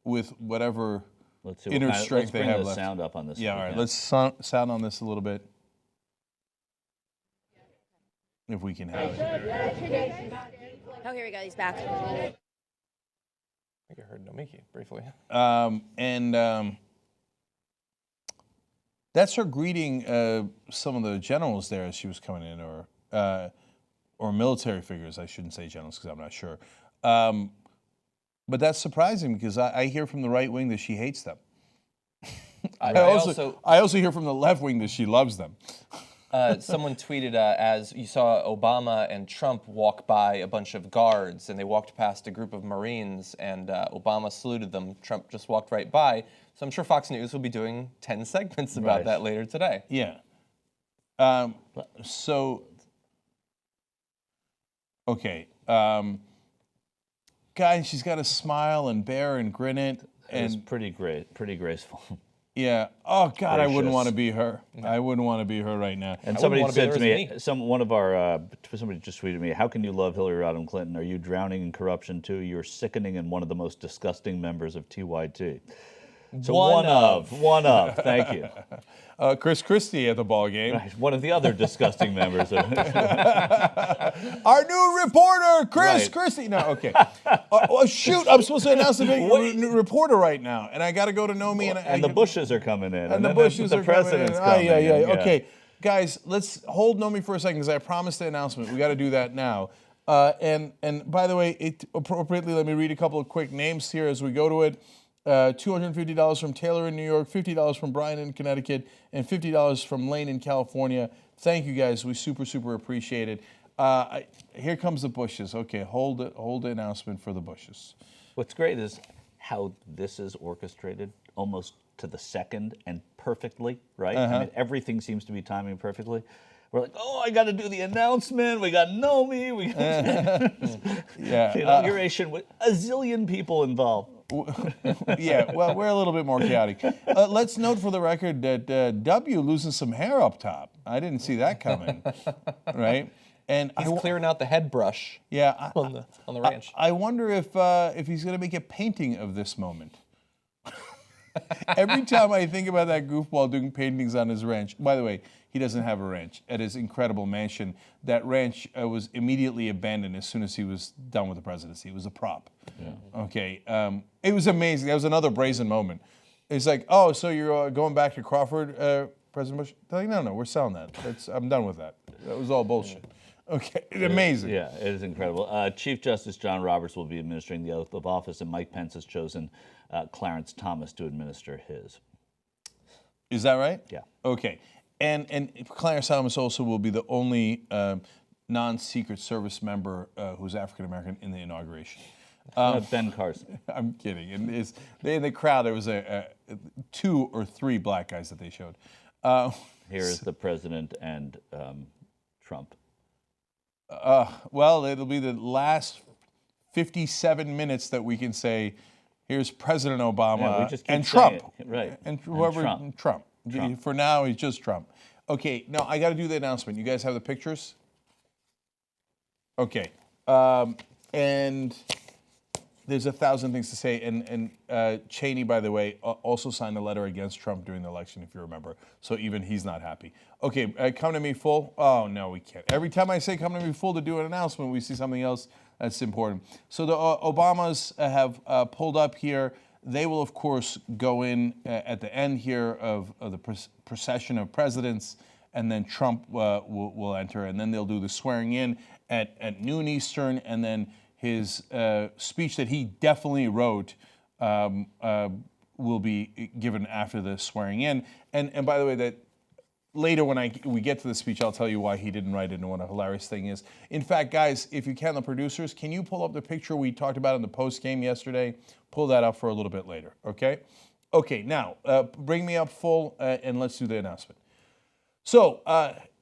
With whatever Let's see inner strength they have the left. Sound up on this. Yeah, all right. Again. Let's sound on this a little bit. If we can have it. Oh, here we go. He's back. I think I heard Nomiki briefly. That's her greeting some of the generals there as she was coming in, or military figures. I shouldn't say generals because I'm not sure. But that's surprising because I hear from the right wing that she hates them. I also hear from the left wing that she loves them. Someone tweeted as you saw Obama and Trump walk by a bunch of guards, and they walked past a group of Marines, and Obama saluted them. Trump just walked right by. So I'm sure Fox News will be doing 10 segments about that later today. Yeah. Okay. Guys, she's got a smile and bear and grin it. It's pretty great, pretty graceful. Yeah. Oh God, Gracious. I wouldn't want to be her. I wouldn't want to be her right now. And somebody said to me, somebody just tweeted me, how can you love Hillary Rodham Clinton? Are you drowning in corruption too? You're sickening and one of the most disgusting members of TYT. So one of. Thank you. Chris Christie at the ball game. Right, one of the other disgusting members of our new reporter, Chris Right. Christie. No, okay. Shoot, I'm supposed to announce the big new reporter right now, and I got to go to Nomi. And the Bushes are coming in. And the then Bushes the are president's coming in. coming in. Yeah. Okay, guys, let's hold Nomi for a second because I promised the announcement. We got to do that now. And by the way, appropriately, let me read a couple of quick names here as we go to it. $250 from Taylor in New York, $50 from Brian in Connecticut, and $50 from Lane in California. Thank you guys. We super appreciate it. Here comes the Bushes. Okay, hold the announcement for the Bushes. What's great is how this is orchestrated almost to the second and perfectly, right? I mean, everything seems to be timing perfectly. We're like, oh, I got to do the announcement. We got Nomi. We got the inauguration with a zillion people involved. Yeah, well, we're a little bit more chaotic. Let's note for the record that W losing some hair up top. I didn't see that coming, right? And he's clearing out the head brush. Yeah, on the ranch. I wonder if he's going to make a painting of this moment. Every time I think about that goofball doing paintings on his ranch. By the way, he doesn't have a ranch at his incredible mansion. That ranch was immediately abandoned as soon as he was done with the presidency. It was a prop. Yeah. Okay, it was amazing. That was another brazen moment. It's like, oh, so you're going back to Crawford, President Bush? They're like, no, we're selling that. I'm done with that. That was all bullshit. Okay, amazing. Yeah, it is incredible. Chief Justice John Roberts will be administering the oath of office, and Mike Pence has chosen Clarence Thomas to administer his. Is that right? Yeah. Okay. And Clarence Thomas also will be the only non-Secret Service member who's African American in the inauguration. Ben Carson. I'm kidding. And in the crowd, there was 2 or 3 black guys that they showed. Here is the president and Trump. Well, it'll be the last 57 minutes that we can say, here's President Obama and Trump. Right. And whoever, Trump. For now, he's just Trump. Okay, now I got to do the announcement. You guys have the pictures? Okay. And there's 1,000 things to say. And Cheney, by the way, also signed a letter against Trump during the election, if you remember. So even he's not happy. Okay, come to me full. Oh, no, we can't. Every time I say come to me full to do an announcement, we see something else that's important. So the Obamas have pulled up here. They will, of course, go in at the end here of the procession of presidents, and then Trump will enter, and then they'll do the swearing in at noon Eastern, and then his speech that he definitely wrote will be given after the swearing in. And by the way, that later when we get to the speech, I'll tell you why he didn't write it and what a hilarious thing is. In fact, guys, if you can, the producers, can you pull up the picture we talked about in the post game yesterday? Pull that up for a little bit later, okay? Okay, now bring me up full and let's do the announcement. So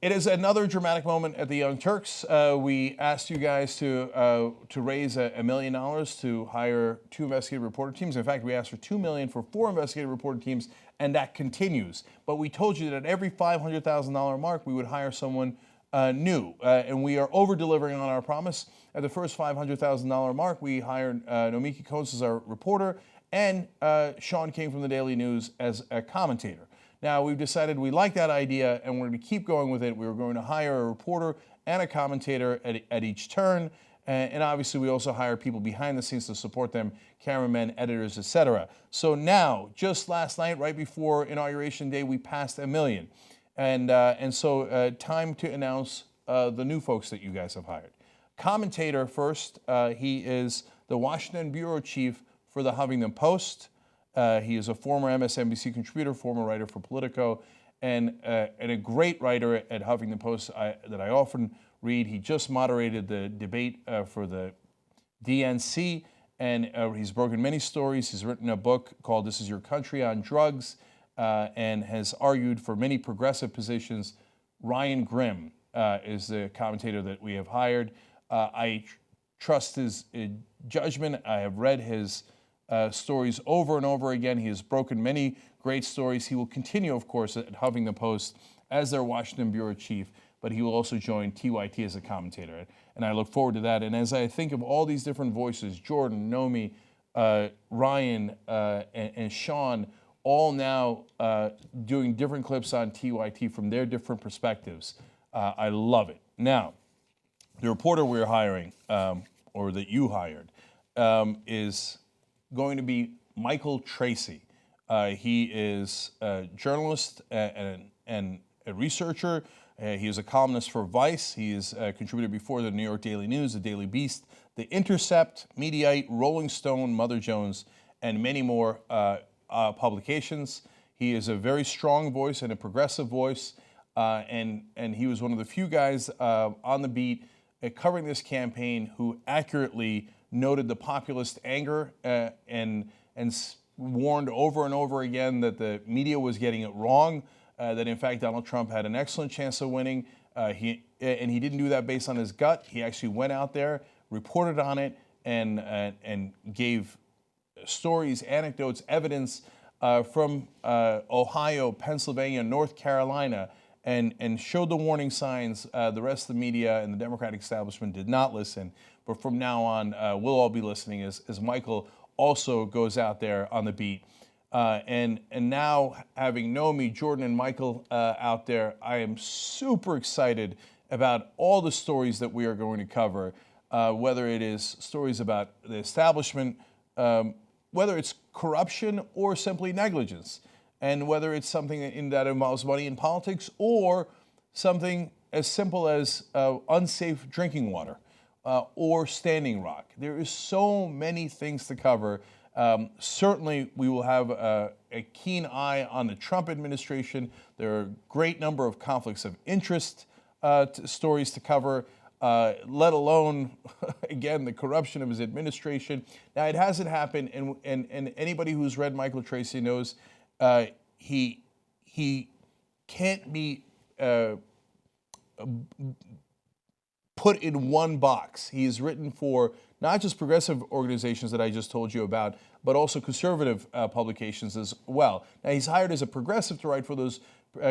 it is another dramatic moment at the Young Turks. We asked you guys to raise $1 million to hire 2 investigative reporter teams. In fact, we asked for $2 million for 4 investigative reporter teams, and that continues. But we told you that at every $500,000 mark, we would hire someone new, and we are over-delivering on our promise. At the first $500,000 mark, we hired Nomiki Coates as our reporter, and Sean King from the Daily News as a commentator. Now, we've decided we like that idea, and we're going to keep going with it. We're going to hire a reporter and a commentator at each turn, and obviously we also hire people behind the scenes to support them, cameramen, editors, etc. So now, just last night, right before Inauguration Day, we passed 1 million. And so time to announce the new folks that you guys have hired. Commentator first, he is the Washington bureau chief for the Huffington Post. He is a former MSNBC contributor, former writer for Politico, and a great writer at Huffington Post that I often read. He just moderated the debate for the DNC, and he's broken many stories. He's written a book called This Is Your Country on Drugs, and has argued for many progressive positions. Ryan Grimm is the commentator that we have hired. I trust his judgment. I have read his stories over and over again. He has broken many great stories. He will continue, of course, at Huffington Post as their Washington bureau chief, but he will also join TYT as a commentator. And I look forward to that. And as I think of all these different voices, Jordan, Nomi, Ryan, and Sean, all now doing different clips on TYT from their different perspectives, I love it. Now, the reporter we're hiring, or that you hired, is going to be Michael Tracy. He is a journalist and a researcher. He is a columnist for Vice. He is a contributor before the New York Daily News, the Daily Beast, The Intercept, Mediaite, Rolling Stone, Mother Jones, and many more publications. He is a very strong voice and a progressive voice, and he was one of the few guys on the beat covering this campaign who accurately noted the populist anger and warned over and over again that the media was getting it wrong, that in fact Donald Trump had an excellent chance of winning. He didn't do that based on his gut. He actually went out there, reported on it, and gave stories, anecdotes, evidence from Ohio, Pennsylvania, North Carolina, and showed the warning signs. The rest of the media and the Democratic establishment did not listen. But from now on, we'll all be listening as Michael also goes out there on the beat. And now, having Nomi, Jordan, and Michael out there, I am super excited about all the stories that we are going to cover, whether it is stories about the establishment, whether it's corruption or simply negligence, and whether it's something that involves money in politics or something as simple as unsafe drinking water or Standing Rock. There is so many things to cover. Certainly, we will have a keen eye on the Trump administration. There are a great number of conflicts of interest stories to cover. let alone, again, the corruption of his administration. Now, it hasn't happened, and anybody who's read Michael Tracy knows he can't be put in one box. He is written for not just progressive organizations that I just told you about, but also conservative publications as well. Now, he's hired as a progressive to write for those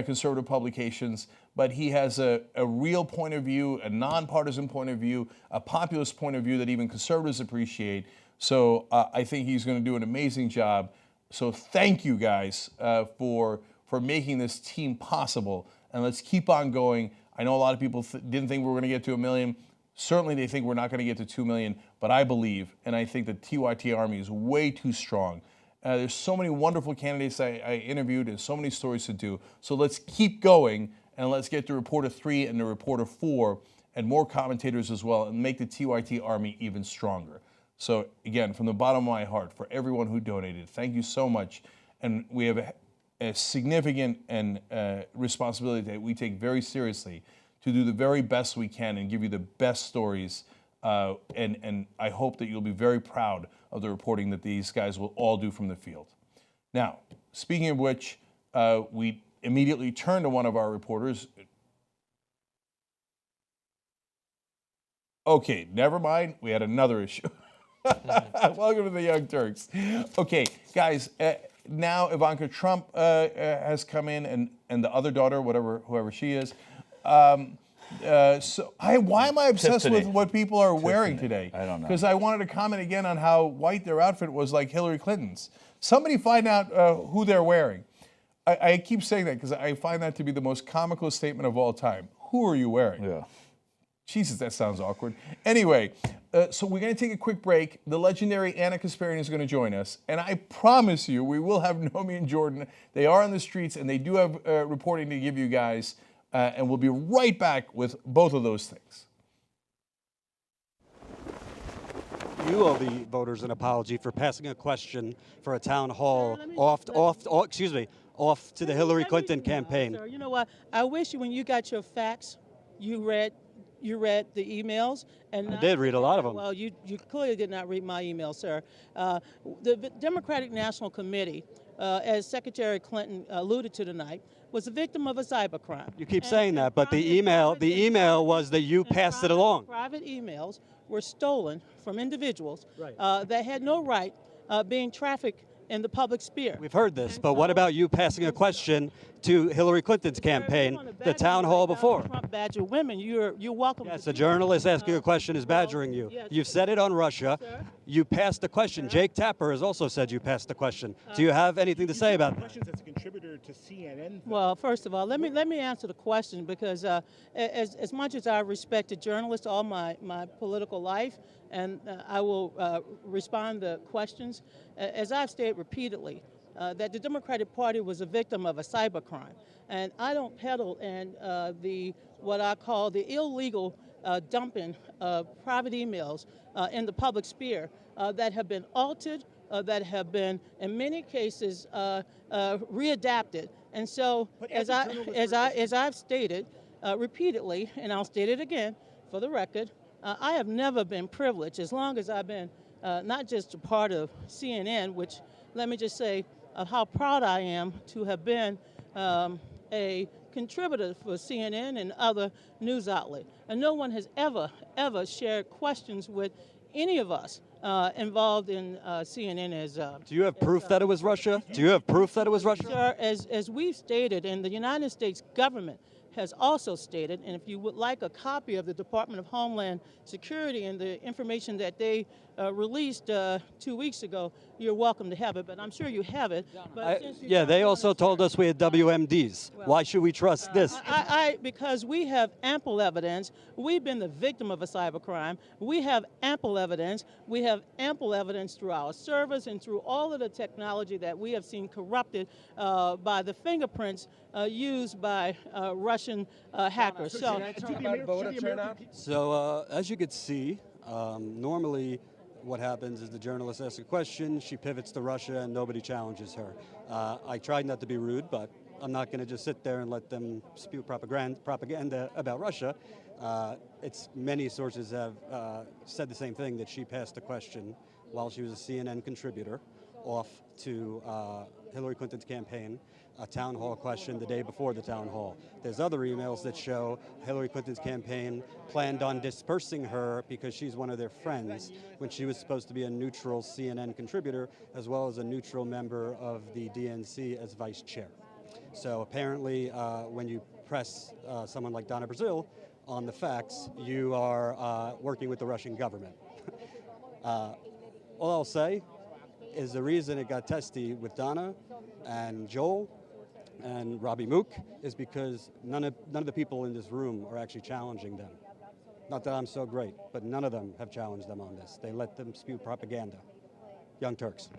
conservative publications, but he has a real point of view, a nonpartisan point of view, a populist point of view that even conservatives appreciate. So I think he's going to do an amazing job. So thank you guys for making this team possible, and let's keep on going. I know a lot of people didn't think we were going to get to 1 million. Certainly they think we're not going to get to 2 million, but I believe, and I think the TYT Army is way too strong. There's so many wonderful candidates I interviewed and so many stories to do. So let's keep going, and let's get to Reporter 3 and to Reporter 4 and more commentators as well, and make the TYT Army even stronger. So again, from the bottom of my heart, for everyone who donated, thank you so much. And we have a significant and responsibility that we take very seriously to do the very best we can and give you the best stories. And I hope that you'll be very proud of the reporting that these guys will all do from the field. Now, speaking of which, we immediately turn to one of our reporters. Okay, never mind. We had another issue. Welcome to the Young Turks. Okay, guys, now Ivanka Trump has come in, and the other daughter, whoever she is. So why am I obsessed with what people are wearing today? I don't know. Because I wanted to comment again on how white their outfit was, like Hillary Clinton's. Somebody find out who they're wearing. I keep saying that because I find that to be the most comical statement of all time. Who are you wearing? Yeah. Jesus, that sounds awkward. Anyway, so we're going to take a quick break. The legendary Anna Kasparian is going to join us. And I promise you, we will have Naomi and Jordan. They are on the streets, and they do have reporting to give you guys. And we'll be right back with both of those things. You owe the voters an apology for passing a question for a town hall off to the Hillary Clinton campaign. Sir, you know what? I wish when you got your facts, you read the emails. And I did read a lot of them. Well, you clearly did not read my email, sir. The Democratic National Committee, as Secretary Clinton alluded to tonight, was a victim of a cybercrime. You keep saying that, but the email was that you passed it along. Private emails were stolen from individuals that had no right being trafficked in the public sphere. We've heard this, but what about you passing a question to Hillary Clinton's campaign, the town hall before? Trump badger women. You're welcome. Yes, a journalist asking a question is badgering you. You've said it on Russia. You passed the question. Jake Tapper has also said you passed the question. Do you have anything to say about that? Questions as a contributor to CNN. Well, first of all, let me answer the question, because as much as I respected journalists all my political life, and I will respond to questions, as I've stated repeatedly, that the Democratic Party was a victim of a cybercrime. And I don't peddle in what I call the illegal dumping of private emails in the public sphere that have been altered, that have been, in many cases, readapted. And so, as I've stated repeatedly, and I'll state it again for the record, I have never been privileged, as long as I've been not just a part of CNN, which, let me just say, of how proud I am to have been a contributor for CNN and other news outlets. And no one has ever shared questions with any of us involved in CNN as... Do you have proof that it was Russia? Do you have proof that it was Russia? Sir, as we've stated, and the United States government has also stated, and if you would like a copy of the Department of Homeland Security and the information that they released 2 weeks ago, you're welcome to have it, but I'm sure you have it. But they also told us we had WMDs. Why should we trust this? Because we have ample evidence. We've been the victim of a cybercrime. We have ample evidence. We have ample evidence through our servers and through all of the technology that we have seen corrupted by the fingerprints used by Russian hackers. So as you could see, normally what happens is the journalist asks a question, she pivots to Russia, and nobody challenges her. I tried not to be rude, but I'm not going to just sit there and let them spew propaganda about Russia. Many sources have said the same thing, that she passed a question while she was a CNN contributor off to Hillary Clinton's campaign, a town hall question the day before the town hall. There's other emails that show Hillary Clinton's campaign planned on dispersing her because she's one of their friends, when she was supposed to be a neutral CNN contributor as well as a neutral member of the DNC as vice chair. So apparently when you press someone like Donna Brazile on the facts, you are working with the Russian government. All I'll say is the reason it got testy with Donna and Joel and Robbie Mook is because none of the people in this room are actually challenging them. Not that I'm so great, but none of them have challenged them on this. They let them spew propaganda. Young Turks.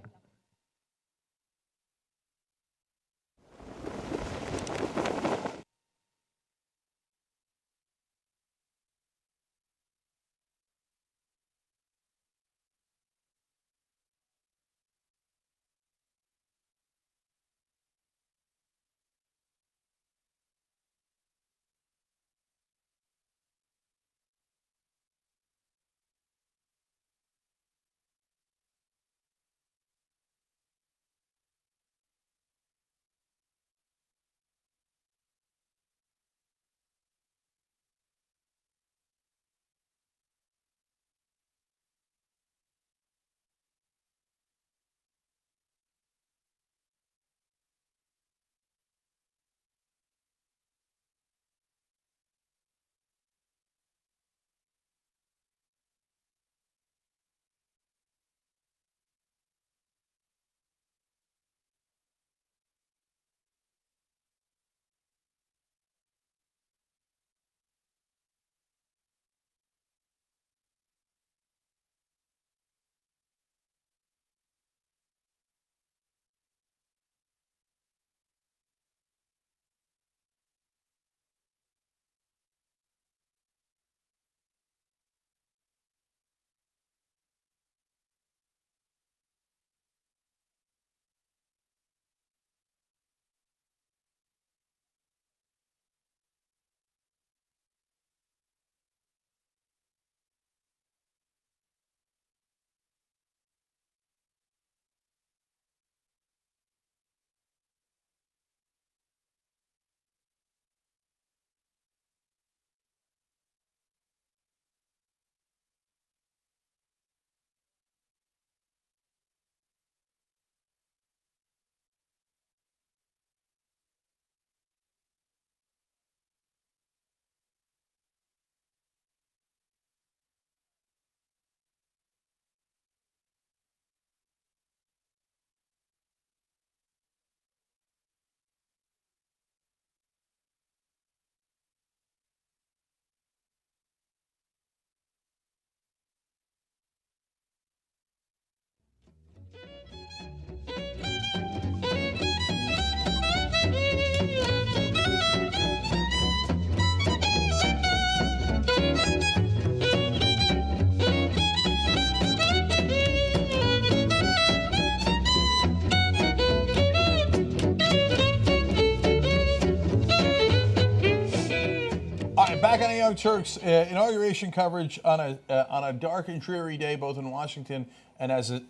Back on the Young Turks, inauguration coverage on a dark and dreary day, both in Washington and, as it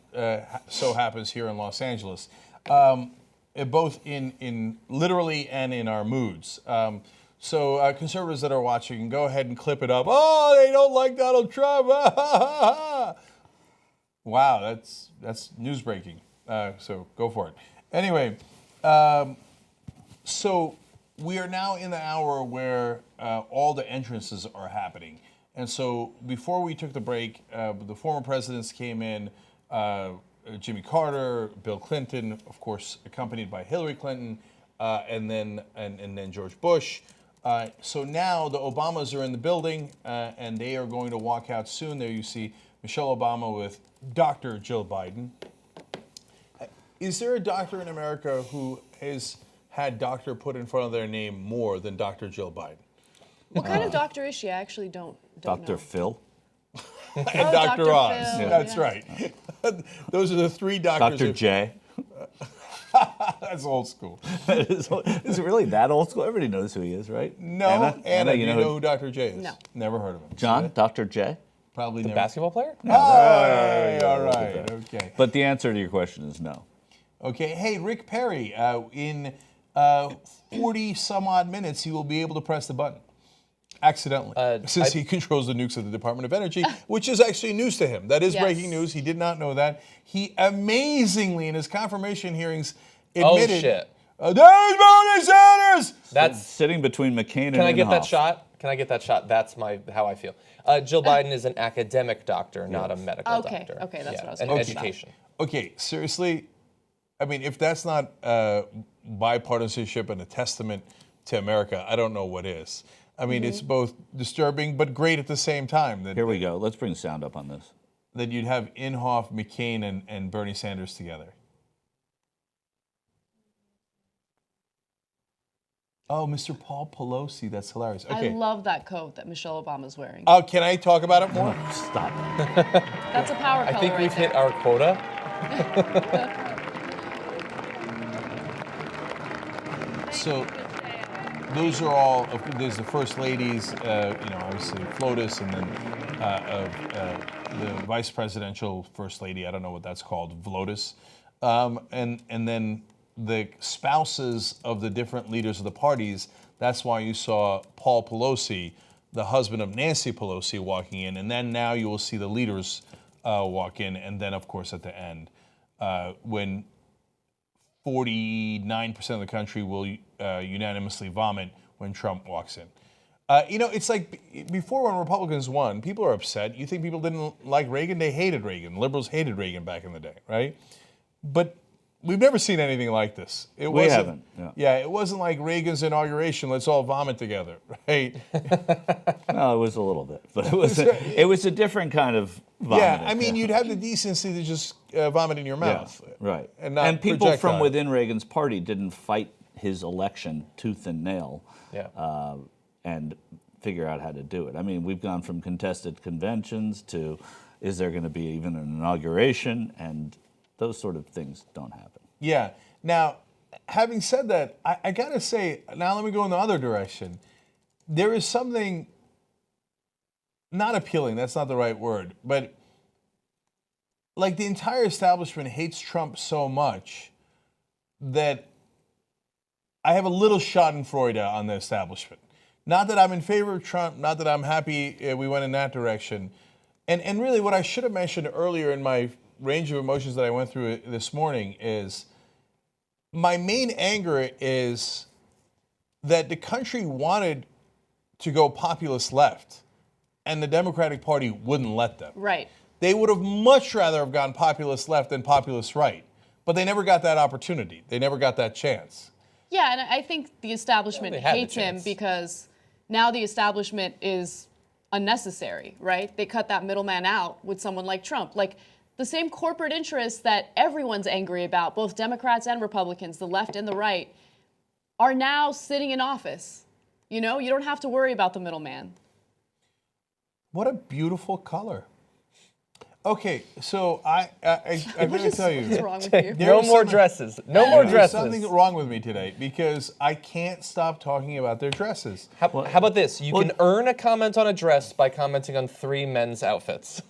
so happens, here in Los Angeles, both in literally and in our moods. So conservatives that are watching, go ahead and clip it up. Oh, they don't like Donald Trump. Wow, that's news breaking. So go for it. Anyway, so we are now in the hour where all the entrances are happening. And so before we took the break, the former presidents came in, Jimmy Carter, Bill Clinton, of course, accompanied by Hillary Clinton, and then George Bush. So now the Obamas are in the building, and they are going to walk out soon. There you see Michelle Obama with Dr. Jill Biden. Is there a doctor in America who has had doctor put in front of their name more than Dr. Jill Biden? What kind of doctor is she? I actually don't Dr. know. Phil? And Dr. Dr. Oz. Phil, That's yeah. right. Those are the three doctors. Dr. J. That's old school. Is it really that old school? Everybody knows who he is, right? No, Anna, you you know who Dr. J is? No. Never heard of him. John, Dr. J? Probably The never. basketball player? All right. Okay. But the answer to your question is no. Okay. Hey, Rick Perry, in 40 some odd minutes, he will be able to press the button. Accidentally, since he controls the nukes of the Department of Energy, which is actually news to him. That is breaking news. He did not know that. He amazingly, in his confirmation hearings, admitted, oh shit, there's Bernie Sanders. That's sitting between McCain and Can I get that Inhofe. shot? Can I get that shot? That's how I feel. Jill Biden is an academic doctor, not a medical doctor. Okay, that's what I was an talking education. Okay, seriously, I mean, if that's not bipartisanship and a testament to America, I don't know what is. I mean, it's both disturbing but great at the same time. Here we go. Let's bring sound up on this. That you'd have Inhofe, McCain, and Bernie Sanders together. Oh, Mr. Paul Pelosi. That's hilarious. Okay. I love that coat that Michelle Obama's wearing. Oh, can I talk about it more? Stop. That's a power color I think right we've there. hit our quota. So those are all, there's the first ladies, obviously FLOTUS, and then the vice presidential first lady, I don't know what that's called, VLOTUS, and then the spouses of the different leaders of the parties. That's why you saw Paul Pelosi, the husband of Nancy Pelosi, walking in, and then now you will see the leaders walk in, and then of course at the end, when 49% of the country will unanimously vomit when Trump walks in. It's like before when Republicans won, people are upset. You think people didn't like Reagan? They hated Reagan. Liberals hated Reagan back in the day, right? But we've never seen anything like this. We haven't. Yeah, it wasn't like Reagan's inauguration. Let's all vomit together, right? No, it was a little bit, but it was a different kind of vomiting. Yeah, I mean, you'd have the decency to just vomit in your mouth, right? And people project from on it. within Reagan's party didn't fight his election tooth and nail, and figure out how to do it. I mean, we've gone from contested conventions to, is there going to be even an inauguration, and those sort of things don't happen. Yeah. Now, having said that, I gotta say, now let me go in the other direction. There is something not appealing, that's not the right word, but like the entire establishment hates Trump so much that I have a little schadenfreude on the establishment. Not that I'm in favor of Trump, not that I'm happy we went in that direction. And really what I should have mentioned earlier in my range of emotions that I went through this morning is my main anger is that the country wanted to go populist left and the Democratic Party wouldn't let them. Right. They would have much rather have gone populist left than populist right, but they never got that opportunity. They never got that chance. Yeah, and I think the establishment hates him because now the establishment is unnecessary, right? They cut that middleman out with someone like Trump. Like the same corporate interests that everyone's angry about, both Democrats and Republicans, the left and the right, are now sitting in office. You know, you don't have to worry about the middleman. What a beautiful color. Okay, so I'm going to tell you. What's wrong with you? No more dresses. No more dresses. There's something wrong with me today because I can't stop talking about their dresses. How about this? You can earn a comment on a dress by commenting on 3 men's outfits.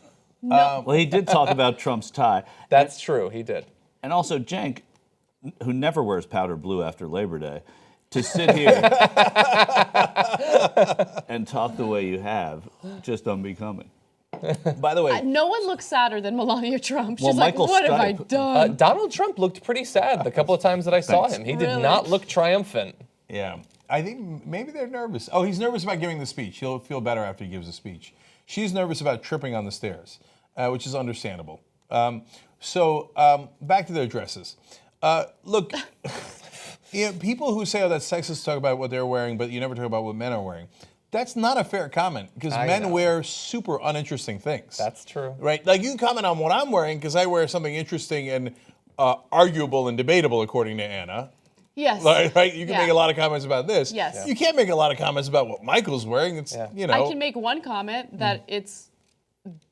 Well, he did talk about Trump's tie. That's true, he did. And also, Cenk, who never wears powder blue after Labor Day, to sit here and talk the way you have, just unbecoming. By the way, no one looks sadder than Melania Trump. She's Well, like, Michael what have I Stipe- done? Donald Trump looked pretty sad the couple of times that I saw Thanks. him. He did Really? not look triumphant. Yeah, I think maybe they're nervous. Oh, he's nervous about giving the speech. He'll feel better after he gives the speech. She's nervous about tripping on the stairs, which is understandable. Back to their dresses. Look, people who say, oh, that's sexist, talk about what they're wearing, but you never talk about what men are wearing. That's not a fair comment because men wear super uninteresting things. That's true. Right? Like you comment on what I'm wearing because I wear something interesting and arguable and debatable, according to Anna. Yes. Right? You can make a lot of comments about this. Yes. You can't make a lot of comments about what Michael's wearing. It's, I can make one comment that it's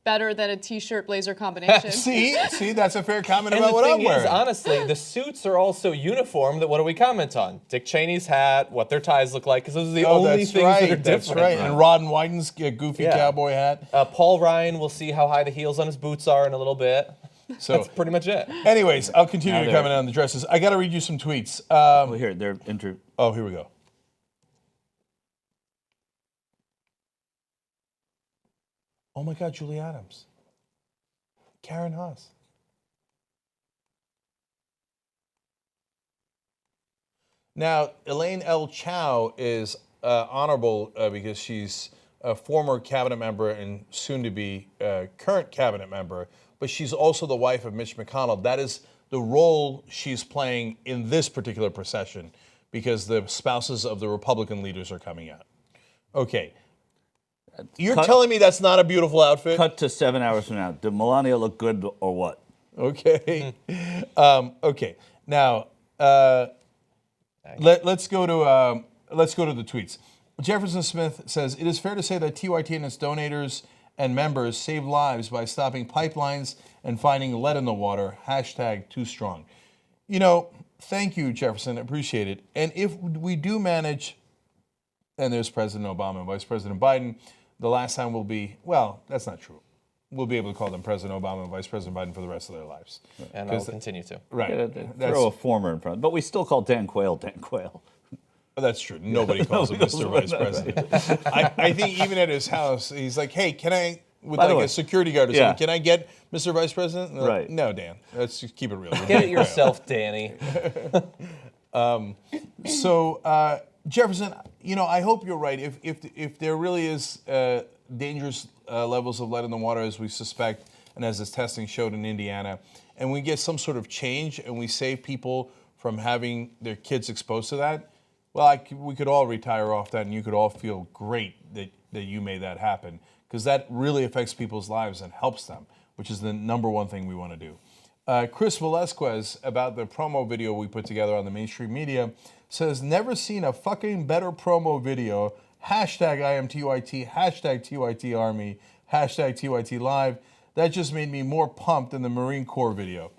better than a t-shirt blazer combination. See, that's a fair comment And about the what I'm thing wearing. is, honestly, the suits are all so uniform that what do we comment on? Dick Cheney's hat, what their ties look like, because those are the only things that are different. That's right. And Rod and Wyden's goofy cowboy hat. Paul Ryan, we'll see how high the heels on his boots are in a little bit. So that's pretty much it. Anyways, I'll continue to comment on the dresses. I got to read you some tweets. Well, here, they're Oh, here we go. Oh my God, Julie Adams. Karen Haas. Now, Elaine L. Chow is honorable because she's a former cabinet member and soon to be current cabinet member, but she's also the wife of Mitch McConnell. That is the role she's playing in this particular procession because the spouses of the Republican leaders are coming out. Okay. You're telling me that's not a beautiful outfit? Cut to 7 hours from now. Did Melania look good or what? Okay. Okay. Now, let's go to the tweets. Jefferson Smith says, it is fair to say that TYT and its donators and members saved lives by stopping pipelines and finding lead in the water. # too strong. You know, thank you, Jefferson. Appreciate it. And if we do manage, and there's President Obama and Vice President Biden, the last time will be, well, that's not true. We'll be able to call them President Obama and Vice President Biden for the rest of their lives. And I'll continue to. Right. Throw a former in front. But we still call Dan Quayle Dan Quayle. That's true. Nobody calls him Mr. Vice President. I think even at his house, he's like, hey, can I, with like a security guard or something, can I get Mr. Vice President? And right. No, Dan. Let's just keep it real. Get it yourself, Danny. Jefferson, you know, I hope you're right. If there really is dangerous levels of lead in the water, as we suspect, and as this testing showed in Indiana, and we get some sort of change and we save people from having their kids exposed to that, well, we could all retire off that, and you could all feel great that you made that happen, because that really affects people's lives and helps them, which is the number one thing we want to do. Chris Velasquez, about the promo video we put together on the mainstream media, says, never seen a fucking better promo video. #IamTYT, #TYT Army, #TYT Live. That just made me more pumped than the Marine Corps video.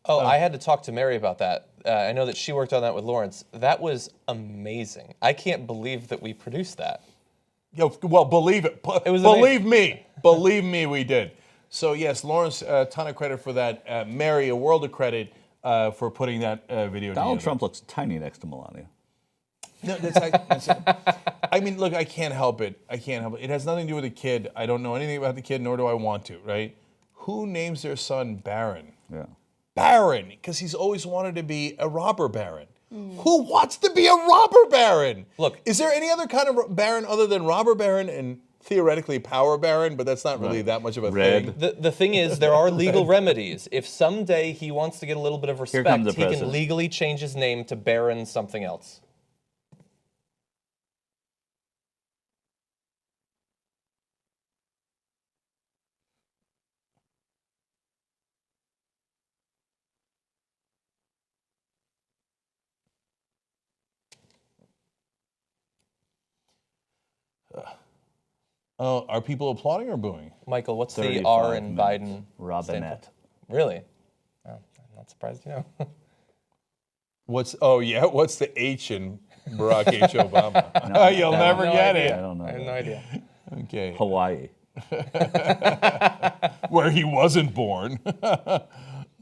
Oh, I had to talk to Mary about that. I know that she worked on that with Lawrence. That was amazing. I can't believe that we produced that. Well, believe it. Believe me, we did. So yes, Lawrence, a ton of credit for that. Mary, a world of credit for putting that video together. Donald Trump looks tiny next to Melania. No, I mean, look, I can't help it. It has nothing to do with the kid. I don't know anything about the kid, nor do I want to, right? Who names their son Baron? Yeah. Baron, because he's always wanted to be a robber baron. Who wants to be a robber baron? Look, is there any other kind of baron other than robber baron and theoretically power baron, but that's not really that much of a thing? The thing is, there are legal remedies. If someday he wants to get a little bit of respect, he can legally change his name to Baron something else. Are people applauding or booing? Michael, what's the R in Biden? Robinette. Really? Oh, I'm not surprised you know. What's the H in Barack H. Obama? You'll never get it. I don't know. I have no idea. Okay. Hawaii. Where he wasn't born.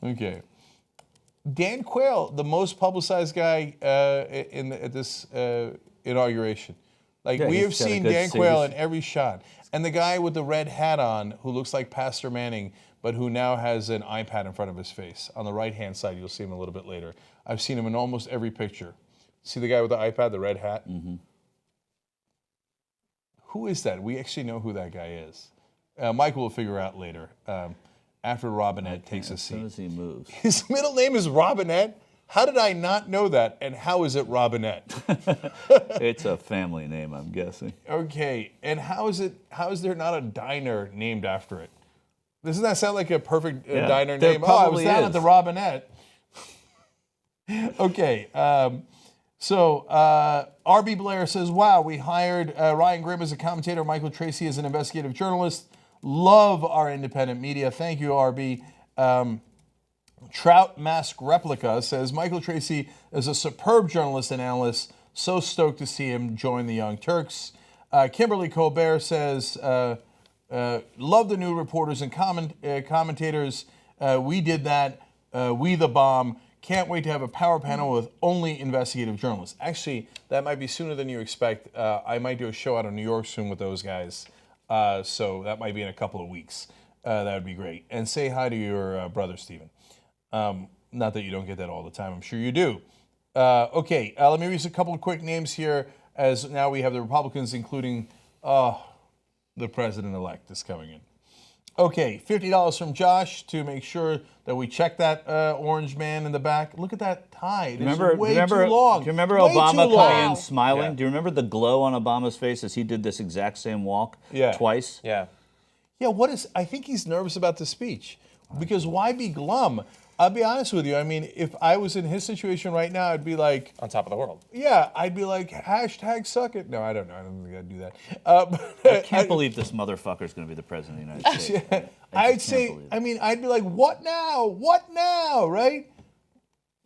Okay. Dan Quayle, the most publicized guy at this inauguration. Like, we have seen Dan Quayle in every shot. And the guy with the red hat on, who looks like Pastor Manning, but who now has an iPad in front of his face. On the right-hand side, you'll see him a little bit later. I've seen him in almost every picture. See the guy with the iPad, the red hat? Mm-hmm. Who is that? We actually know who that guy is. Michael will figure out later, after Robinette takes a seat. As soon as he moves. His middle name is Robinette? How did I not know that, and how is it Robinette? It's a family name, I'm guessing. Okay, and how is there not a diner named after it? Doesn't that sound like a perfect diner name? Oh, I was down at the Robinette. Okay, R.B. Blair says, wow, we hired Ryan Grimm as a commentator, Michael Tracy as an investigative journalist. Love our independent media. Thank you, RB. Trout Mask Replica says, Michael Tracy is a superb journalist and analyst. So stoked to see him join the Young Turks. Kimberly Colbert says, love the new reporters and commentators. We did that. We the bomb. Can't wait to have a power panel with only investigative journalists. Actually, that might be sooner than you expect. I might do a show out of New York soon with those guys. So that might be in a couple of weeks. That would be great. And say hi to your brother, Stephen. Not that you don't get that all the time. I'm sure you do. Okay, let me read a couple of quick names here, as now we have the Republicans, including the president-elect is coming in. Okay, $50 from Josh to make sure that we check that orange man in the back. Look at that tie. It is way too long. Do you remember Way Obama too long. coming in smiling? Yeah. Do you remember the glow on Obama's face as he did this exact same walk twice? Yeah. Yeah, I think he's nervous about the speech. Because why be glum? I'll be honest with you. I mean, if I was in his situation right now, I'd be like... On top of the world. Yeah, I'd be like, hashtag suck it. No, I don't know. I don't think I'd do that. I can't believe this motherfucker's going to be the president of the United States. I'd be like, what now? What now, right?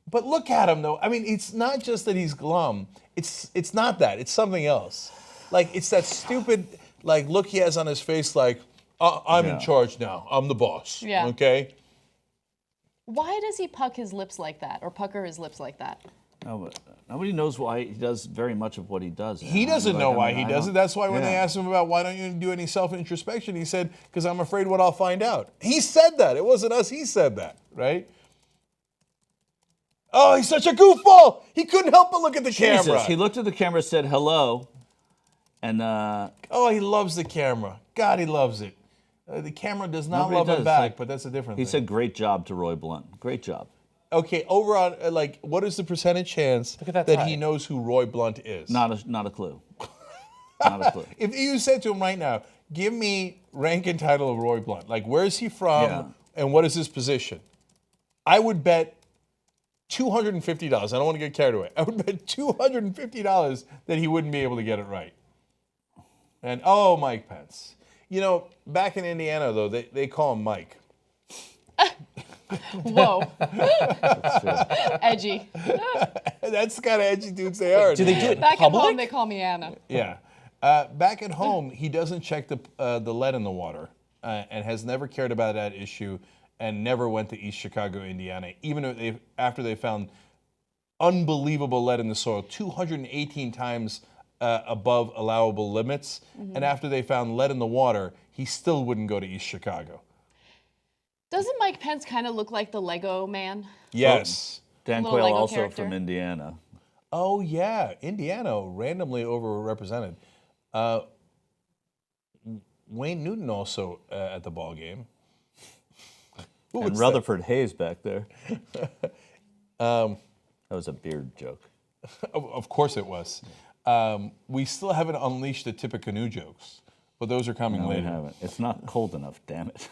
But look at him, though. I mean, it's not just that he's glum. It's not that. It's something else. Like, it's that stupid, look he has on his face, I'm in charge now. I'm the boss. Yeah. Okay? Why does he pucker his lips like that? No, but nobody knows why he does very much of what he does. He doesn't know why he does it. That's why when they asked him about why don't you do any self-introspection, he said, because I'm afraid what I'll find out. He said that. It wasn't us. He said that, right? Oh, he's such a goofball. He couldn't help but look at the camera. He looked at the camera, said hello, and... oh, he loves the camera. God, he loves it. The camera does not love him back, but that's a different thing. He said great job to Roy Blunt. Great job. Okay, over on, what is the percentage chance that he knows who Roy Blunt is? Not a clue. Not a clue. If you said to him right now, give me rank and title of Roy Blunt, where is he from and what is his position? I would bet $250. I don't want to get carried away. I would bet $250 that he wouldn't be able to get it right. And, Mike Pence. You know, back in Indiana, though, they call him Mike. Whoa. Edgy. That's the kind of edgy dudes they are. Do they do it Back public? at home, they call me Anna. Yeah. Back at home, he doesn't check the lead in the water and has never cared about that issue and never went to East Chicago, Indiana, even after they found unbelievable lead in the soil, 218 times above allowable limits. Mm-hmm. And after they found lead in the water, he still wouldn't go to East Chicago. Doesn't Mike Pence kind of look like the Lego man? Yes. Dan Little Quayle Lego also character. from Indiana. Oh, yeah. Indiana, randomly overrepresented. Wayne Newton also at the ball game. And Rutherford Hayes back there. That was a beard joke. Of course it was. We still haven't unleashed the Tippecanoe jokes, but those are coming later. We haven't. It's not cold enough, damn it.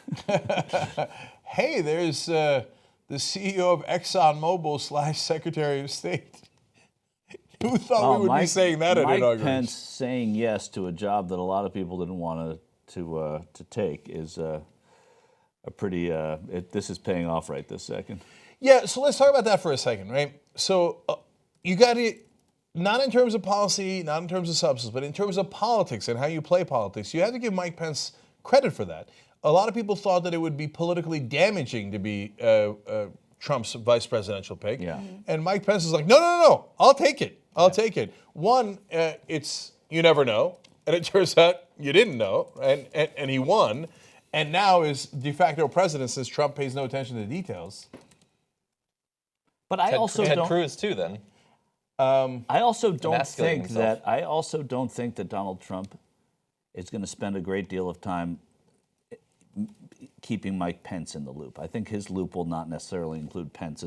Hey, there's the CEO of ExxonMobil / Secretary of State. Who thought we would be saying that at Inauguration? Mike Pence saying yes to a job that a lot of people didn't want to take is a pretty. This is paying off right this second. Yeah, so let's talk about that for a second, right? So you got to, not in terms of policy, not in terms of substance, but in terms of politics and how you play politics, you have to give Mike Pence credit for that. A lot of people thought that it would be politically damaging to be Trump's vice presidential pick. Yeah. And Mike Pence is like, no, I'll take it. I'll take it. One, it's you never know. And it turns out you didn't know, and he won. And now is de facto president since Trump pays no attention to the details. But I also Ted don't. Cruz too. Then I also don't Emasculating think himself. that. I also don't think that Donald Trump is going to spend a great deal of time keeping Mike Pence in the loop. I think his loop will not necessarily include Pence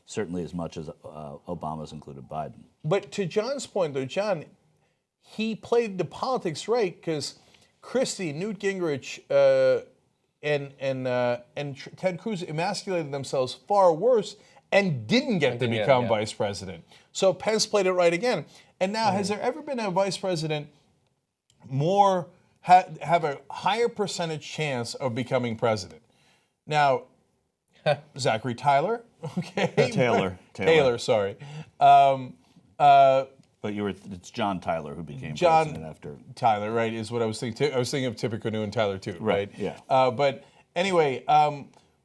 certainly as much as Obama's included Biden. But to John's point, though, John, he played the politics right because Christie, Newt Gingrich, and Ted Cruz emasculated themselves far worse and didn't get to become vice president. So Pence played it right again. And now, has there ever been a vice president have a higher percentage chance of becoming president. Now, Zachary Taylor, okay, Taylor, sorry. But it's John Tyler who became president after. Tyler, right, is what I was thinking. I was thinking of Tipper Canoe and Tyler too, right? Yeah. But anyway,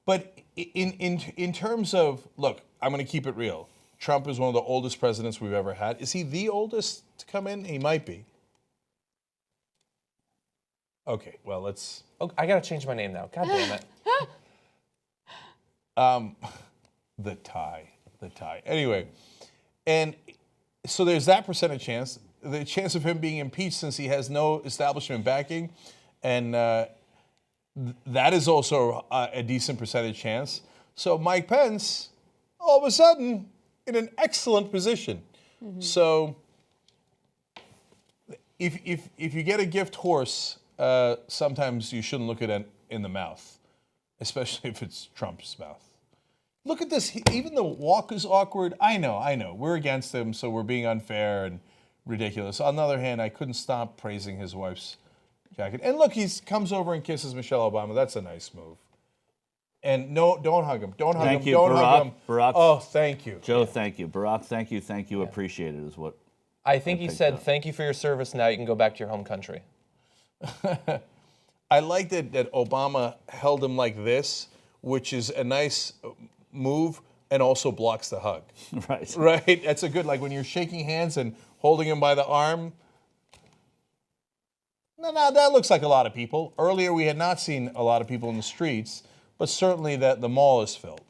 but in terms of, look, I'm going to keep it real. Trump is one of the oldest presidents we've ever had. Is he the oldest to come in? He might be. Okay, well, let's. Oh, I gotta change my name now. God damn it. The tie. Anyway, and so there's that percentage chance. The chance of him being impeached since he has no establishment backing, and that is also a decent percentage chance. So Mike Pence, all of a sudden, in an excellent position. Mm-hmm. So if you get a gift horse, sometimes you shouldn't look at it in the mouth, especially if it's Trump's mouth. Look at this. Even the walk is awkward. I know. We're against him, so we're being unfair and ridiculous. On the other hand, I couldn't stop praising his wife's jacket. And look, he comes over and kisses Michelle Obama. That's a nice move. And no, don't hug him. Don't hug him. Don't hug him. Barack. Oh, thank you. Joe, thank you. Barack, thank you. Yeah. Appreciate it is what I think he said, thank you for your service. Now you can go back to your home country. I like that Obama held him like this, which is a nice move and also blocks the hug. Right. Right? That's a good, like when you're shaking hands and holding him by the arm. No, that looks like a lot of people. Earlier we had not seen a lot of people in the streets, but certainly that the mall is filled.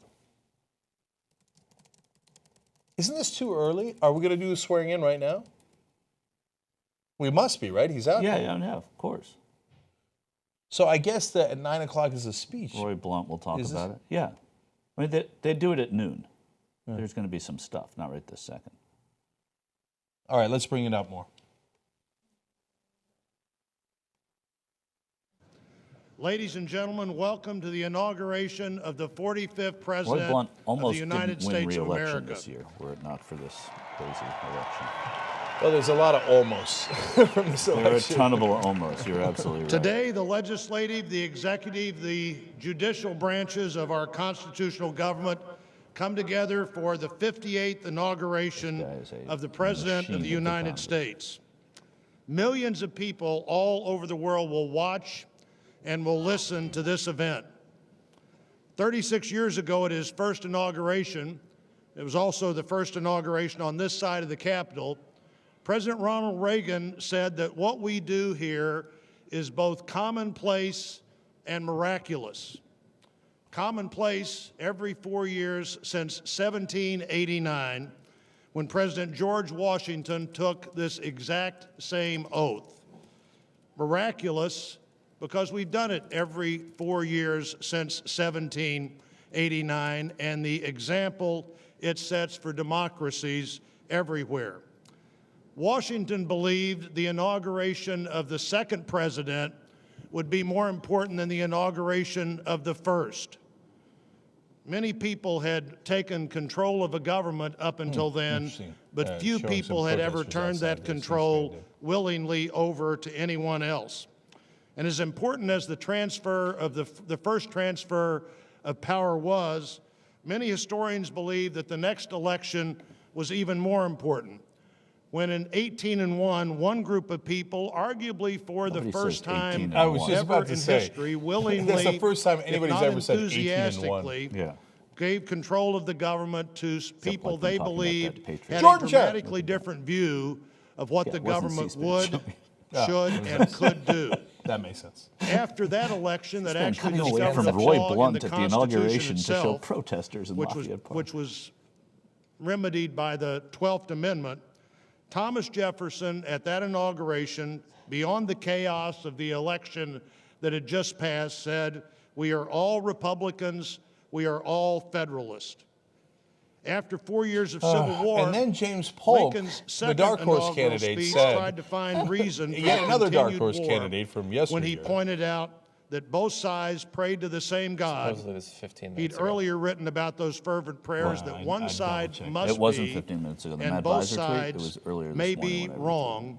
Isn't this too early? Are we going to do the swearing in right now? We must be, right? He's out. Yeah, of course. So I guess that at 9 o'clock is a speech. Roy Blunt will talk about it. Yeah. I mean, they do it at noon. Yeah. There's going to be some stuff, not right this second. All right, let's bring it up more. Ladies and gentlemen, welcome to the inauguration of the 45th President Roy Blunt almost of the United didn't win States of re-election America. this year, were it not for this crazy election. Well, there's a lot of almost from this election. There are a ton of almost. You're absolutely right. Today, the legislative, the executive, the judicial branches of our constitutional government come together for the 58th inauguration of the President of the United States. Millions of people all over the world will watch and will listen to this event. 36 years ago at his first inauguration, it was also the first inauguration on this side of the Capitol, President Ronald Reagan said that what we do here is both commonplace and miraculous. Commonplace every 4 years since 1789, when President George Washington took this exact same oath. Miraculous because we've done it every 4 years since 1789, and the example it sets for democracies everywhere. Washington believed the inauguration of the second president would be more important than the inauguration of the first. Many people had taken control of a government up until then, but few people had ever turned that control willingly over to anyone else. And as important as the transfer of the first transfer of power was, many historians believe that the next election was even more important. When in 1801, one group of people, arguably for the first time ever in history, willingly, that's the first time anybody's ever said 1801. Gave control of the government to people they believed had Georgia. a dramatically different view of what the government would, should, and could do. That makes sense. After that election, that actually away discovered from a Roy flaw Blunt in the at the inauguration Constitution to show itself, protesters in Lafayette Park. which was remedied by the 12th Amendment. Thomas Jefferson, at that inauguration, beyond the chaos of the election that had just passed, said, "We are all Republicans, we are all Federalists." After 4 years of Civil War, and then James Polk, Lincoln's the dark horse inaugural candidate, speech said, tried to find reason for yet another dark horse war candidate from yesterday, when he pointed out that both sides prayed to the same God. Supposedly it was 15 He'd minutes ago. earlier written about those fervent prayers that one side must It wasn't be, 15 minutes ago. The and Matt both Visor tweet, it sides was earlier this may morning be when I wrong,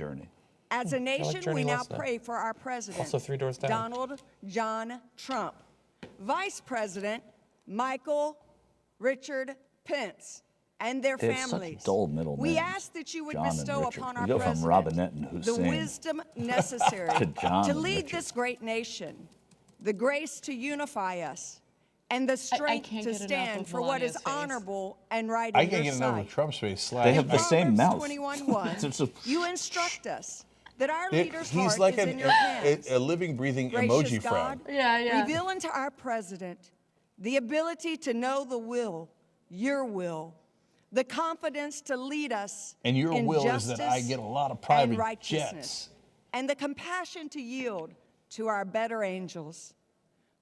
journey. As a like nation, Journey we now last night. pray for our president, Also 3 doors down. Donald John Trump, Vice President Michael Richard Pence, and their They have families. such dull middle We names. ask that you would John and bestow Richard. upon We our go from president Robinette and the Hussein wisdom necessary to John to and lead Richard. this great nation, the grace to unify us, and the strength can't to get enough stand of for what is Melania's face. honorable and right I in can't your get enough sight. of Trump's face. They have the same mouth. 21:1, you instruct us that our leader's He's heart like is in your hands. a living, breathing Gracious emoji God, frown. reveal unto our president the ability to know the will, your will, the confidence to lead us And your in will is justice that I get a lot of and private righteousness, jets. and the compassion to yield to our better angels.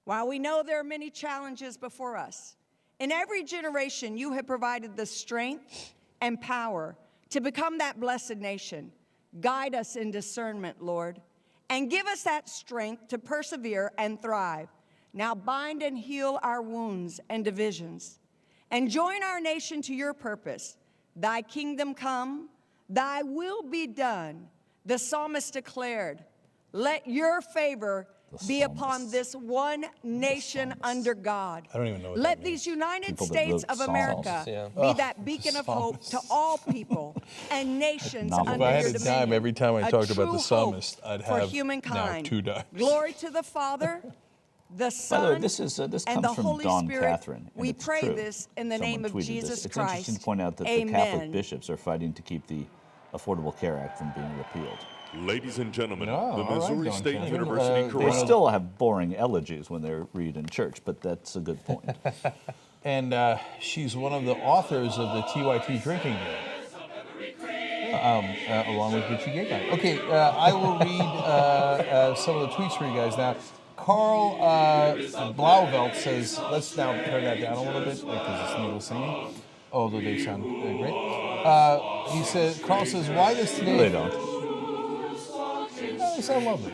While we know there are many challenges before us, in every generation you have provided the strength and power to become that blessed nation. Guide us in discernment, Lord, and give us that strength to persevere and thrive. Now bind and heal our wounds and divisions, and join our nation to your purpose. Thy kingdom come, thy will be done. The psalmist declared, let your favor be upon this one nation under God. I don't even know what Let that these United People that States wrote of psalms. America Yeah. be that beacon of hope to all people and nations Novel. under If I your had a dominion. dime every time I A talked about true the psalmist, I'd hope for have humankind. now 2 dimes. Glory to the Father, the By Son, the way, this and comes the from Holy Dawn Spirit. Catherine. And We it's pray true. this in the Someone name of tweeted Jesus this. It's Christ. interesting to point out that the Amen. Catholic bishops are fighting to keep the Affordable Care Act from being repealed. Ladies and gentlemen, No, the all right, Missouri Don State Catherine. University They They Corral. still have boring elegies when they read in church, but that's a good point. And she's one of the authors of the TYT drinking game, along with Bitchy Gay Guy. Okay, I will read some of the tweets for you guys now. Carl Blauvelt says, let's now turn that down a little bit because it's needle singing, although they sound great. He says, Carl says, why does today... No, they don't. They sound lovely.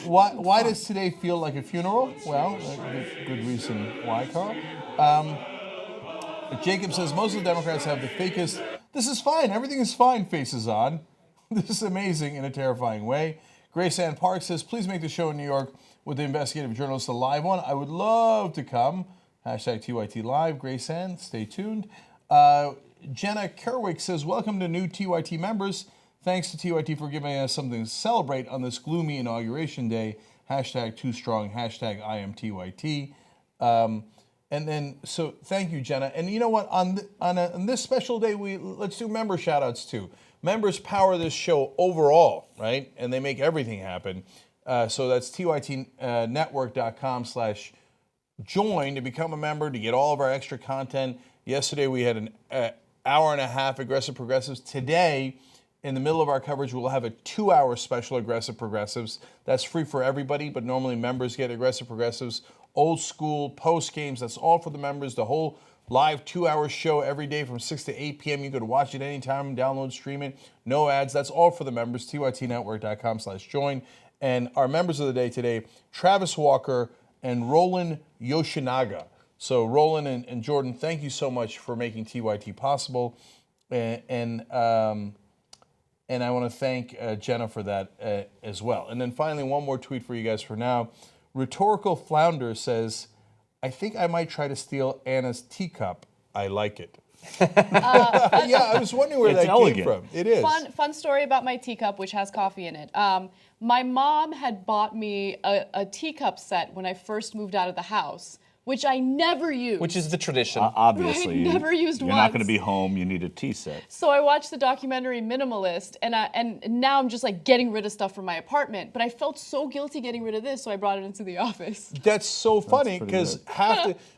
Why does today feel like a funeral? Well, good reason why, Carl. Jacob says, most of the Democrats have the fakest, this is fine, everything is fine faces on. This is amazing in a terrifying way. Grace Ann Park says, please make the show in New York with the investigative journalist a live one. I would love to come. Hashtag TYT Live. Grace Ann, stay tuned. Jenna Kerwick says, welcome to new TYT members. Thanks to TYT for giving us something to celebrate on this gloomy Inauguration Day. Hashtag too strong. Hashtag I am TYT. And then, so thank you, Jenna. And you know what? On this special day, let's do member shout-outs too. Members power this show overall, right? And they make everything happen. So that's tytnetwork.com/join to become a member, to get all of our extra content. Yesterday, we had an hour and a half Aggressive Progressives. Today, in the middle of our coverage, we'll have a 2-hour special Aggressive Progressives. That's free for everybody, but normally members get Aggressive Progressives. Old school, post games, that's all for the members. The whole live 2-hour show every day from 6 to 8 p.m. You could watch it anytime, download, stream it. No ads. That's all for the members. tytnetwork.com/join. And our members of the day today, Travis Walker and Roland Yoshinaga. So Roland and Jordan, thank you so much for making TYT possible. And I want to thank Jenna for that as well. And then finally, one more tweet for you guys for now. Rhetorical Flounder says, I think I might try to steal Anna's teacup. I like it. Yeah, I was wondering where that came from. It is. Fun story about my teacup, which has coffee in it. My mom had bought me a teacup set when I first moved out of the house, which I never used. Which is the tradition. Obviously, Right, never used you're once. not going to be home. You need a tea set. So I watched the documentary Minimalist, and now I'm just like getting rid of stuff from my apartment. But I felt so guilty getting rid of this, so I brought it into the office. That's so funny because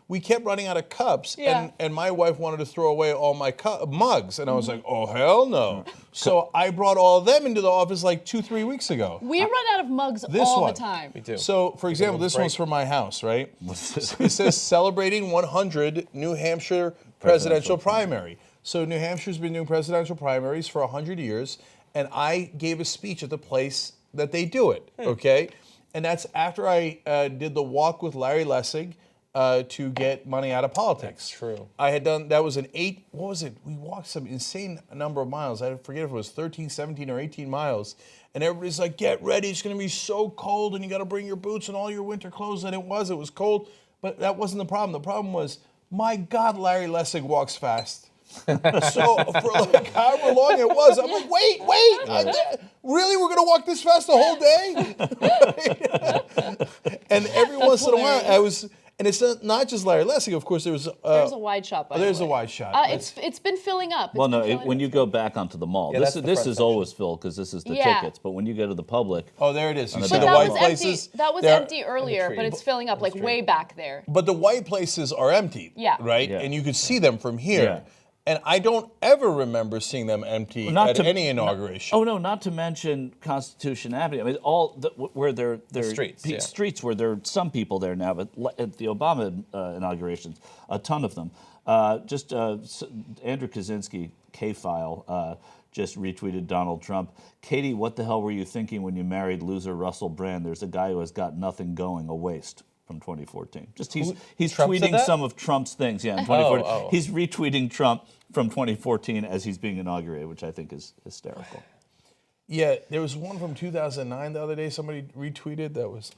we kept running out of cups, Yeah. and my wife wanted to throw away all my mugs, and I was like, oh hell no! So I brought all of them into the office like 2-3 weeks ago. We run out of mugs This all one. the time. We do. So, for example, this one's for my house, right? It says celebrating 100 New Hampshire presidential primary. So New Hampshire's been doing presidential primaries for 100 years, and I gave a speech at the place that they do it, okay? And that's after I did the walk with Larry Lessig to get money out of politics. That's true. I had done, that was we walked some insane number of miles. I forget if it was 13, 17, or 18 miles. And everybody's like, get ready, it's gonna be so cold, and you gotta bring your boots and all your winter clothes, and it was cold. But that wasn't the problem. The problem was, my God, Larry Lessig walks fast. So for like however long it was, I'm like, wait, really? We're gonna walk this fast the whole day? And every once in a while, and it's not just Larry Lessig. Of course, There's a wide shot. By there's the way. a wide shot. It's been filling up. Well, no, when you go back onto the mall, this is always filled because this is the tickets. But when you go to the public, oh, there it is. You see but the white places. That was empty earlier, but it's filling up like way back there. But the white places are empty. Yeah. Right, and you could see them from here. Yeah. And I don't ever remember seeing them empty at any inauguration. Not to mention Constitution Avenue. I mean, where there streets where there are some people there now, but at the Obama inaugurations, a ton of them. Andrew Kaczynski, K-File, just retweeted Donald Trump. Katie, what the hell were you thinking when you married loser Russell Brand? There's a guy who has got nothing going, a waste. From 2014. He's tweeting some of Trump's things, in 2014. He's retweeting Trump from 2014 as he's being inaugurated, which I think is hysterical. Yeah, there was one from 2009 the other day somebody retweeted that was,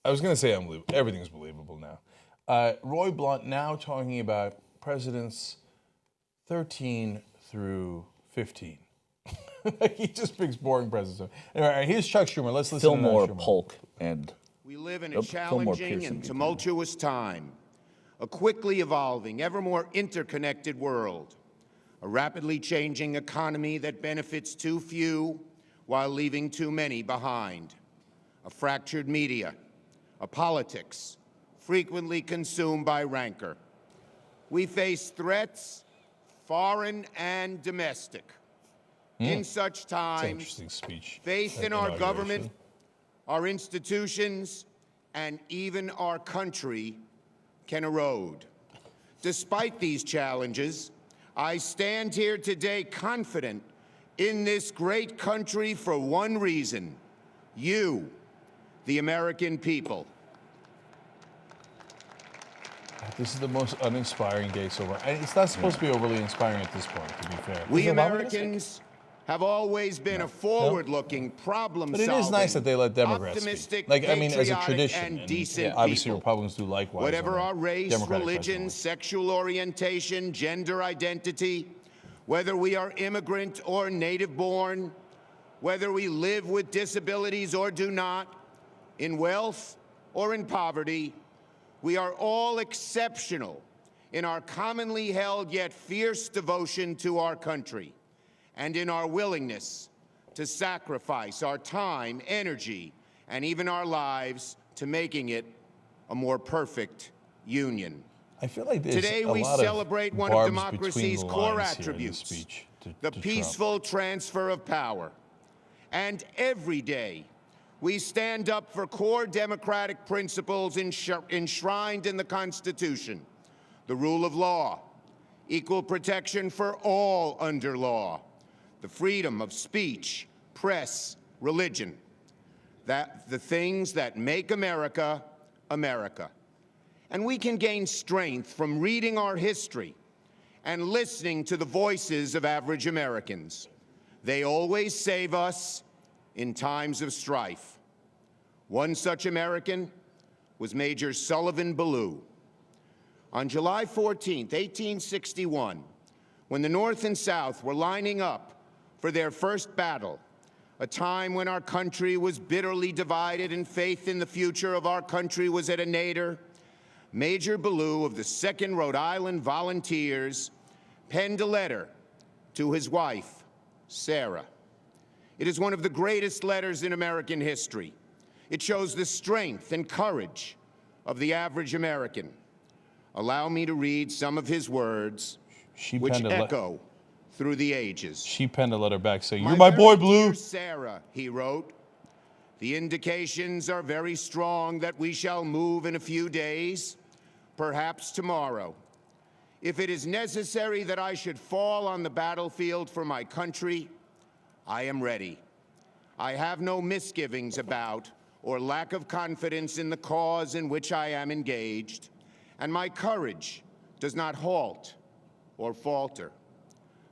I was going to say unbelievable. Everything's believable now. Roy Blunt now talking about presidents 13 through 15. He just picks boring presidents. Anyway, here's Chuck Schumer. Let's listen to Fillmore, Schumer. Polk, and... We live in a challenging and tumultuous time, a quickly evolving, ever more interconnected world, a rapidly changing economy that benefits too few while leaving too many behind, a fractured media, a politics frequently consumed by rancor. We face threats, foreign and domestic. In such times, faith in our government, our institutions, and even our country can erode. Despite these challenges, I stand here today confident in this great country for one reason: you, the American people. This is the most uninspiring day so far. And it's not supposed to be overly inspiring at this point, to be fair. We Americans have always been a forward-looking, problem-solving, but it is nice that they let Democrats optimistic, speak. As a patriotic, tradition. and decent obviously, people. Republicans do likewise. Whatever our race, Democratic religion, sexual orientation, gender identity, whether we are immigrant or native-born, whether we live with disabilities or do not, in wealth or in poverty, we are all exceptional in our commonly held yet fierce devotion to our country, and in our willingness to sacrifice our time, energy, and even our lives to making it a more perfect union. I feel like today we celebrate one of democracy's core attributes, the peaceful transfer of power. And every day we stand up for core democratic principles enshrined in the Constitution: the rule of law, equal protection for all under law, the freedom of speech, press, religion, that the things that make America, America. And we can gain strength from reading our history and listening to the voices of average Americans. They always save us in times of strife. One such American was Major Sullivan Ballou. On July 14th, 1861, when the North and South were lining up for their first battle, a time when our country was bitterly divided and faith in the future of our country was at a nadir, Major Ballou of the 2nd Rhode Island Volunteers penned a letter to his wife, Sarah. It is one of the greatest letters in American history. It shows the strength and courage of the average American. Allow me to read some of his words, which echo through the ages. She penned a letter back saying, "You're my boy, Blue." Sarah, he wrote, the indications are very strong that we shall move in a few days, perhaps tomorrow. If it is necessary that I should fall on the battlefield for my country, I am ready. I have no misgivings about or lack of confidence in the cause in which I am engaged, and my courage does not halt or falter.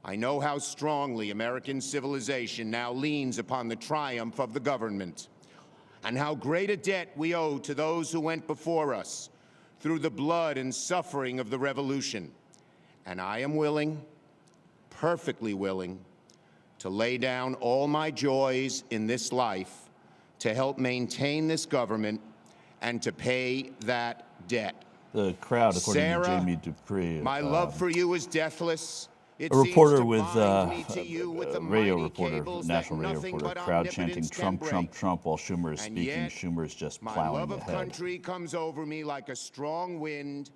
I know how strongly American civilization now leans upon the triumph of the government, and how great a debt we owe to those who went before us through the blood and suffering of the Revolution. And I am willing, perfectly willing, to lay down all my joys in this life to help maintain this government and to pay that debt. The crowd, according Sarah, to Jamie Dupree, my love for you is deathless. It a reporter seems to with bind me to you with the radio mighty reporter, cables national that radio nothing reporter, but crowd chanting omnipotence Trump, can Trump, break. Trump while Schumer is And speaking. yet, Schumer is just my plowing love of ahead. country comes over me like a strong wind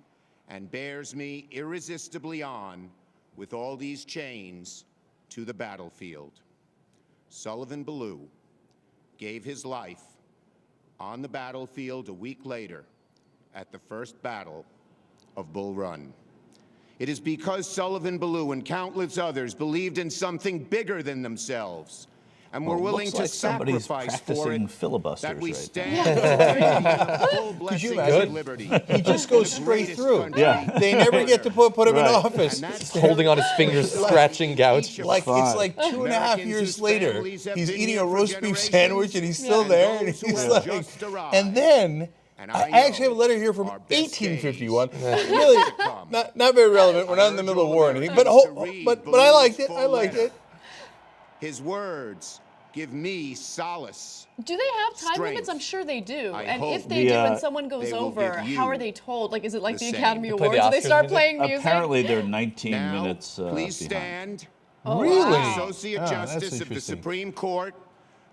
and bears me irresistibly on with all these chains to the battlefield. Sullivan Ballou gave his life on the battlefield a week later at the first battle of Bull Run. It is because Sullivan Ballou and countless others believed in something bigger than themselves and were willing looks to like somebody's sacrifice for practicing it filibusters that we right stand today in the full blessings of liberty. He just goes straight through. Yeah. They never get to put him in Right. office. Just holding on his fingers, scratching gouts. Like it's like 2.5 years later, he's eating a roast beef sandwich and he's still there, and he's like, and then I actually have a letter here from 1851. Really, not very relevant. We're not in the middle of war or anything, but I liked it. I liked it. His words give me solace. Do they have time Strength. limits? I'm sure they do. I And hope if they do, and someone they goes will over, give how are you they told? Like, is it like the the same. Academy They play the Awards? Do they Oscars start music? playing music? Apparently, they're 19 Now, minutes please behind. stand. Really? Associate Ah, that's Justice of the interesting. Supreme Court,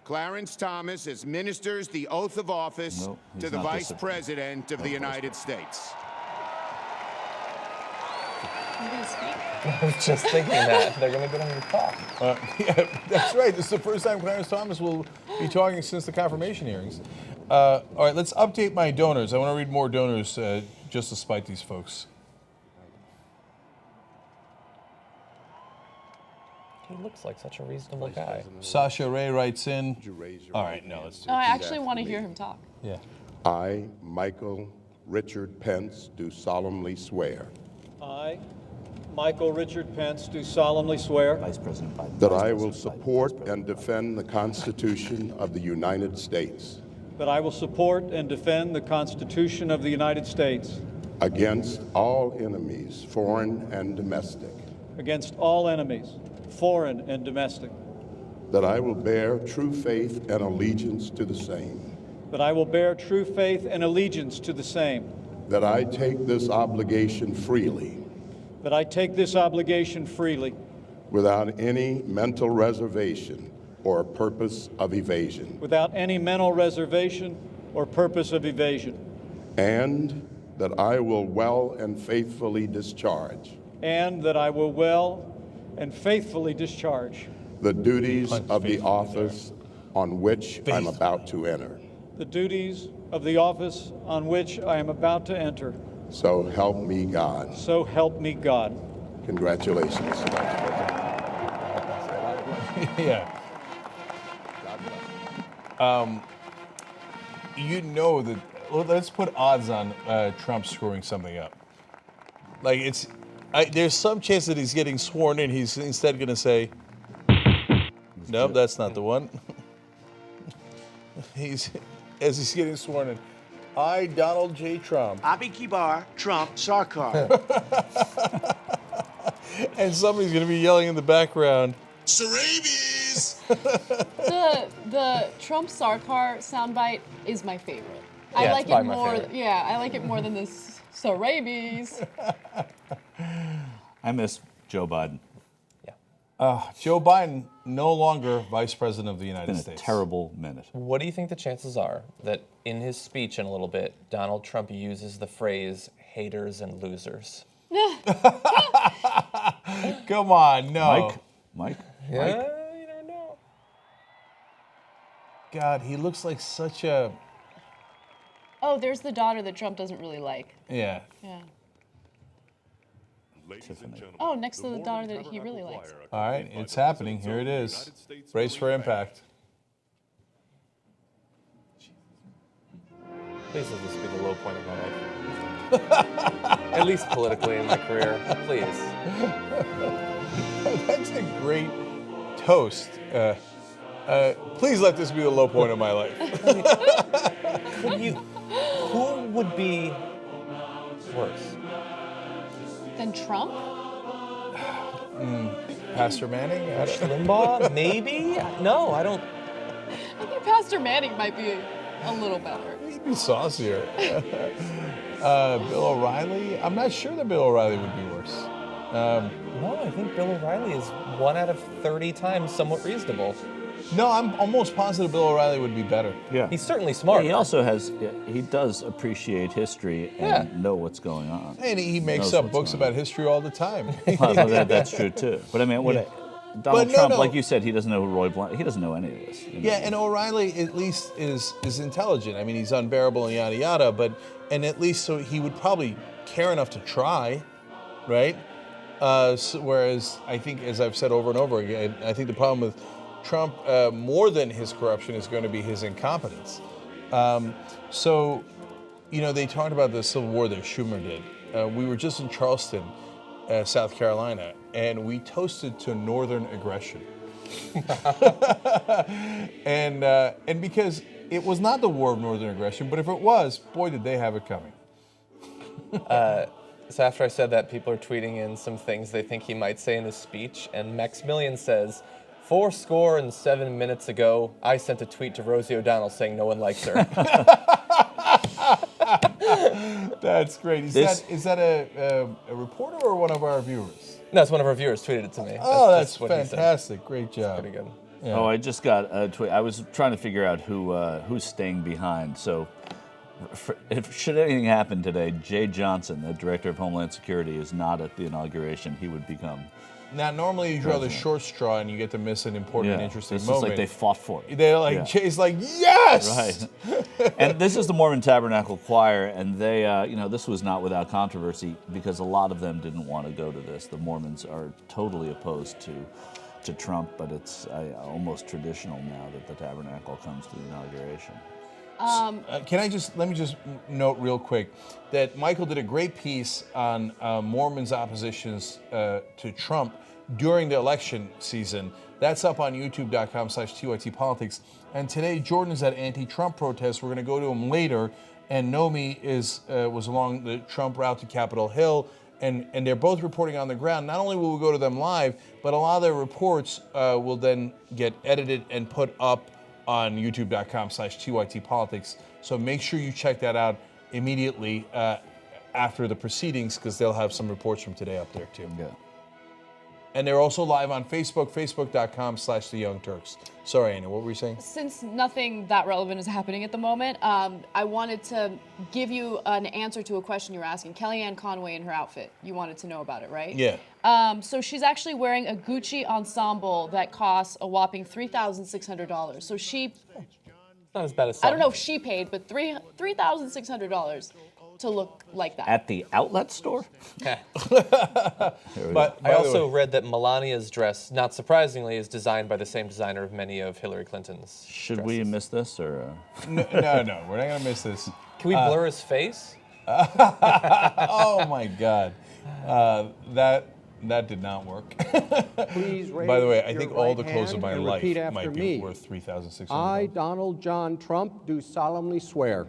Clarence Thomas, administers the oath of office No, he's to the not Vice the President of the United States. You gonna speak? I was just thinking that. They're going to go on and talk. Yeah, that's right. This is the first time Clarence Thomas will be talking since the confirmation hearings. All right, let's update my donors. I want to read more donors just to spite these folks. He looks like such a reasonable guy. Sasha Ray writes in. All right, no, let's do Oh, it. I actually want to hear him talk. Yeah. I, Michael Richard Pence, do solemnly swear I, Michael Richard Pence, do solemnly swear Vice President Biden. that I will support and defend the Constitution of the United States that I will support and defend the Constitution of the United States against all enemies, foreign and domestic, against all enemies, foreign and domestic, that I will bear true faith and allegiance to the same, that I will bear true faith and allegiance to the same, that I take this obligation freely that I take this obligation freely without any mental reservation or purpose of evasion, without any mental reservation or purpose of evasion, and that I will well and faithfully discharge and that I will well and faithfully discharge the duties of the office on which I'm about to enter. the duties of the office on which I am about to enter. So help me God. So help me God. Congratulations. Yeah. You know that. Well, let's put odds on Trump screwing something up. Like there's some chance that he's getting sworn in. He's instead going to say, "Nope, that's not the one." As he's getting sworn in. I, Donald J. Trump. Abi Kibar, Trump, Sarkar. And somebody's going to be yelling in the background, Sarabies! The Trump Sarkar soundbite is my favorite. Yeah, I like it's it probably my more. favorite. Yeah, I like it more than this Sarabies. I miss Joe Biden. Joe Biden, no longer Vice President of the United Been a States. terrible minute. What do you think the chances are that in his speech in a little bit, Donald Trump uses the phrase haters and losers? Come on, no. Mike? Yeah, Mike? you don't know. God, he looks like such a... Oh, there's the daughter that Trump doesn't really like. Yeah. Yeah. Oh, next to the daughter that he really likes. All right, it's happening. Here it is. Brace for impact. Please let this be the low point of my life. At least politically in my career. Please. That's a great toast. Please let this be the low point of my life. Who would be worse? Then Trump? Pastor Manning? Rush Limbaugh? Maybe? No, I don't. I think Pastor Manning might be a little better. He'd be saucier. Bill O'Reilly? I'm not sure that Bill O'Reilly would be worse. No, I think Bill O'Reilly is 1 out of 30 times somewhat reasonable. No, I'm almost positive Bill O'Reilly would be better. Yeah. He's certainly smart. He also has, he does appreciate history and know what's going on. And he makes up books about history all the time. Well, that's true too. But I mean, Donald Trump, like you said, he doesn't know who Roy Blunt. He doesn't know any of this. Yeah, and O'Reilly at least is intelligent. I mean, he's unbearable and yada yada, and at least so he would probably care enough to try, right? Whereas I think, as I've said over and over again, I think the problem with Trump, more than his corruption, is going to be his incompetence. So, they talked about the Civil War that Schumer did. We were just in Charleston, South Carolina, and we toasted to Northern aggression. and because it was not the war of Northern aggression, but if it was, boy, did they have it coming. So after I said that, people are tweeting in some things they think he might say in his speech, and Maximilian says, 407 minutes ago, I sent a tweet to Rosie O'Donnell saying no one likes her. That's great. Is that a reporter or one of our viewers? No, it's one of our viewers tweeted it to me. Oh, that's fantastic. Great job. That's pretty good. Yeah. Oh, I just got a tweet. I was trying to figure out who's staying behind. So, if should anything happen today, Jay Johnson, the Director of Homeland Security, is not at the inauguration. He would become. Now, normally you draw the short straw and you get to miss an important and interesting this moment. Is like they fought for it. They're like, Jay's like, yes! Right. And this is the Mormon Tabernacle Choir, and they, this was not without controversy because a lot of them didn't want to go to this. The Mormons are totally opposed to Trump, but it's almost traditional now that the Tabernacle comes to the inauguration. Let me just note real quick that Michael did a great piece on Mormons' oppositions to Trump during the election season. That's up on youtube.com/TYTpolitics. And today, Jordan is at anti-Trump protests. We're going to go to him later. And Nomi was along the Trump route to Capitol Hill. And they're both reporting on the ground. Not only will we go to them live, but a lot of their reports will then get edited and put up on youtube.com/TYTpolitics. So make sure you check that out immediately after the proceedings, because they'll have some reports from today up there too. Yeah. And they're also live on Facebook, facebook.com/TheYoungTurks. Sorry, Anna, what were you saying? Since nothing that relevant is happening at the moment, I wanted to give you an answer to a question you were asking. Kellyanne Conway in her outfit. You wanted to know about it, right? Yeah. So she's actually wearing a Gucci ensemble that costs a whopping $3,600. So she... Not as bad as some. I don't know if she paid, but $3,600 to look like that. At the outlet store? But I also read that Melania's dress, not surprisingly, is designed by the same designer of many of Hillary Clinton's Should we miss this, or? No, we're not going to miss this. Can we blur his face? Oh, my God. That did not work. Please raise By the way, I your think all the right clothes of hand my and life repeat after might be me. worth $3,600. I, Donald John Trump, do solemnly swear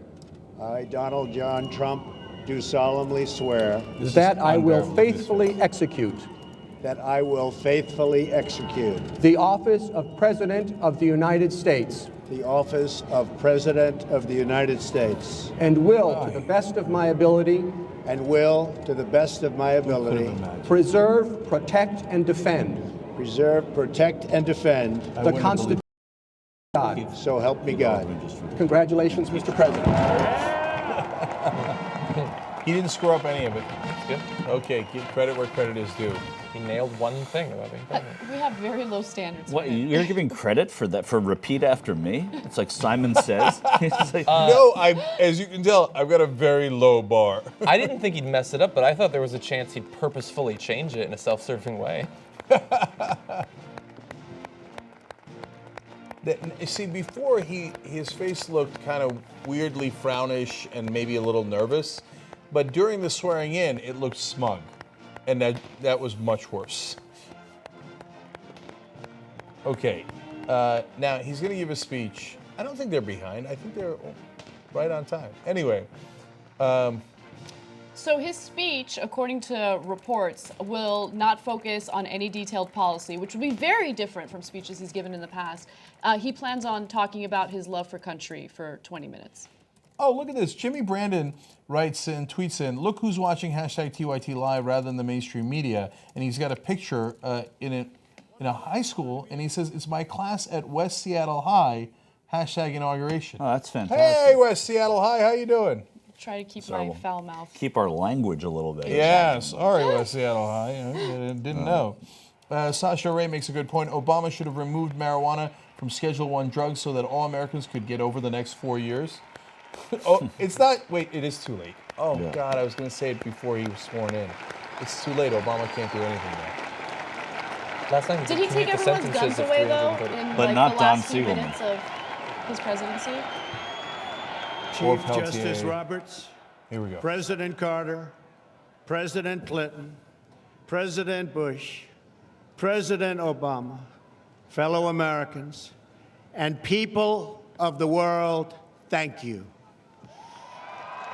I, Donald John Trump, do solemnly swear that I will faithfully execute that I will faithfully execute the office of President of the United States the office of President of the United States and will, to the best of my ability, preserve, protect, and defend the Constitution of God. So help me God. Congratulations, Mr. President. He didn't screw up any of it. That's good. Okay, give credit where credit is due. He nailed one thing about being president. We have very low standards. What, you're giving credit for that, for repeat after me? It's like Simon Says. Like, No, as you can tell, I've got a very low bar. I didn't think he'd mess it up, but I thought there was a chance he'd purposefully change it in a self-serving way. See, before his face looked kind of weirdly frownish and maybe a little nervous, but during the swearing in, it looked smug, and that was much worse. Okay, now he's going to give a speech. I don't think they're behind. I think they're right on time. Anyway, So his speech, according to reports, will not focus on any detailed policy, which would be very different from speeches he's given in the past. He plans on talking about his love for country for 20 minutes. Oh, look at this. Jimmy Brandon writes and tweets in, look who's watching #TYT Live rather than the mainstream media. And he's got a picture in a high school, and he says, it's my class at West Seattle High, #Inauguration. Oh, that's fantastic. Hey, West Seattle High, how you doing? Try to keep Sorry, my we'll foul mouth. Keep our language a little bit. Yeah, sorry, West Seattle High. Didn't know. Sasha Ray makes a good point. Obama should have removed marijuana from Schedule I drugs so that all Americans could get over the next 4 years. Oh, it's not. Wait, it is too late. Oh, Yeah. God, I was going to say it before he was sworn in. It's too late. Obama can't do anything now. Last night Did he take everyone's guns away, though, in But like, not the Don last few Siegelman. minutes of his presidency? Chief Peltier. Justice Roberts, Here we go. President Carter, President Clinton, President Bush, President Obama, fellow Americans, and people of the world, thank you.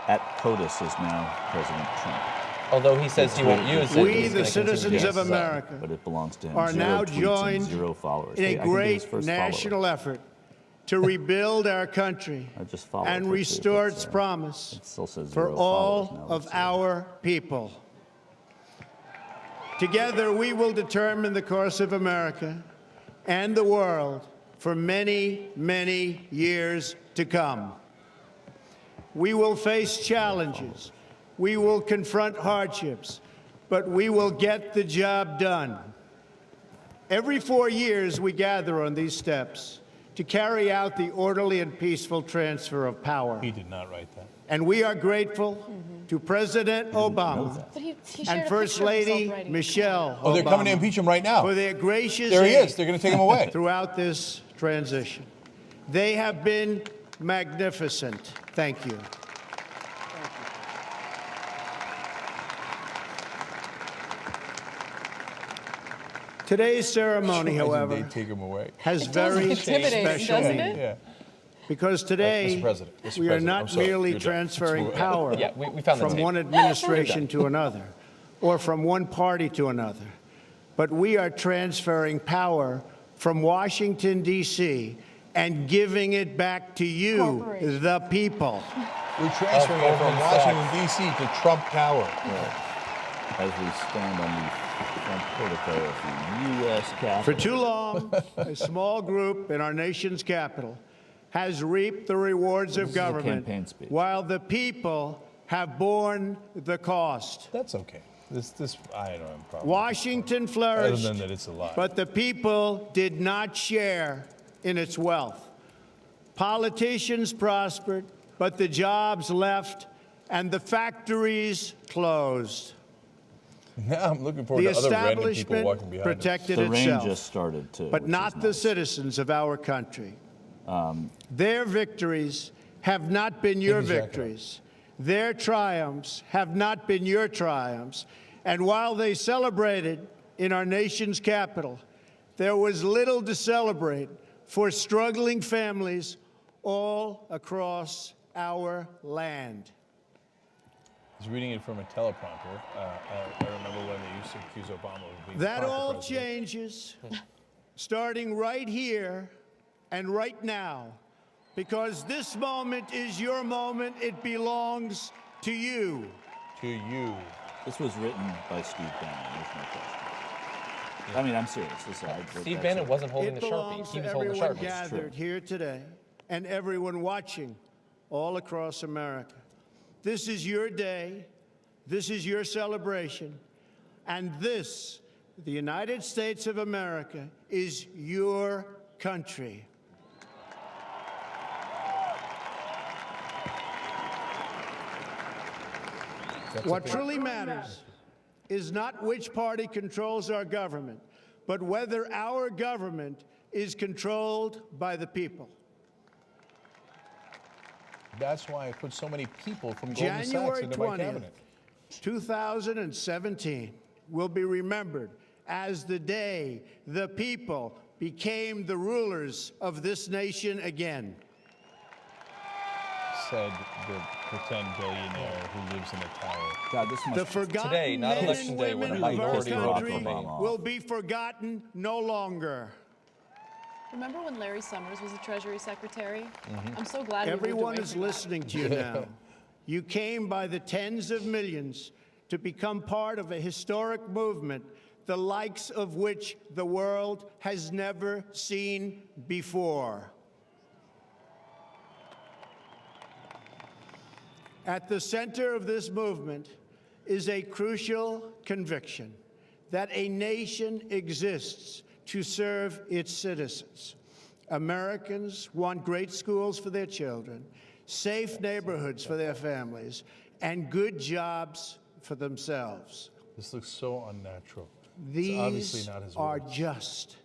At POTUS is now President Trump. Although he says he won't use it. We, he's the gonna continue citizens to of use it. America, But it belongs to him. are 0 now tweets and joined 0 followers. in Hey, a I can be his great first national follower. effort to rebuild our country I just followed and her, too, restore but, its promise it still says for 0 all followers now, of so- our people. Together, we will determine the course of America and the world for many, many years to come. We will face challenges. We will confront hardships, but we will get the job done. Every 4 years, we gather on these steps to carry out the orderly and peaceful transfer of power. He did not write that. And we are grateful to President Obama But he shared and a First picture of himself Lady writing. Michelle Oh, they're Obama coming to impeach him right now. for their gracious There he aid is. They're going to take him away. throughout this transition. They have been magnificent. Thank you. Today's ceremony, however, They take him away. has It does very look intimidating, special doesn't meaning. it? Yeah. Because today, Mr. President, Mr. we are President, I'm not sorry. merely You're done. transferring Let's move power Yeah, we found the from tape. one administration to another, or from one party to another, but we are transferring power from Washington, D.C., and giving it back to you, Corporation. the people. We're transferring it from Washington, D.C. to Trump Tower. As we stand on the front portico of the U.S. Capitol. For too long, a small group in our nation's capital has reaped the rewards of This is a government, campaign speech. while the people have borne the cost. That's okay. This I don't have a problem. Washington flourished, Other than that it's a lie. but the people did not share in its wealth. Politicians prospered, but the jobs left and the factories closed. Now I'm looking forward The to other random people establishment walking behind him. protected The rain itself, just started, too. but which not is the nice. citizens of our country. Their victories have not been your Exactly. victories. Their triumphs have not been your triumphs. And while they celebrated in our nation's capital, there was little to celebrate for struggling families all across our land. He's reading it from a teleprompter. I remember when they used to accuse Obama of being That the all president. changes starting right here and right now, because this moment is your moment. It belongs to you. To you. This was written by Steve Bannon. There's no question. I mean, I'm serious. Steve Bannon wasn't holding It the Sharpie. belongs He to was holding the everyone Sharpie. gathered here today and everyone watching all across America. This is your day. This is your celebration. And this, the United States of America, is your country. What truly matters is not which party controls our government, but whether our government is controlled by the people. That's why I put so many people from Goldman Sachs January into my 20th, cabinet. 2017 will be remembered as the day the people became the rulers of this nation again. said the pretend billionaire who lives in a tower. God, this must The forgotten Today, not men election and day, when women a of our minority voted country for me. will be forgotten no longer. Remember when Larry Summers was the Treasury Secretary? I'm so glad we moved Everyone away is from that. listening to you now. You came by the tens of millions to become part of a historic movement, the likes of which the world has never seen before. At the center of this movement is a crucial conviction that a nation exists to serve its citizens. Americans want great schools for their children, safe neighborhoods for their families, and good jobs for themselves. This looks so unnatural. It's These obviously not his are words. just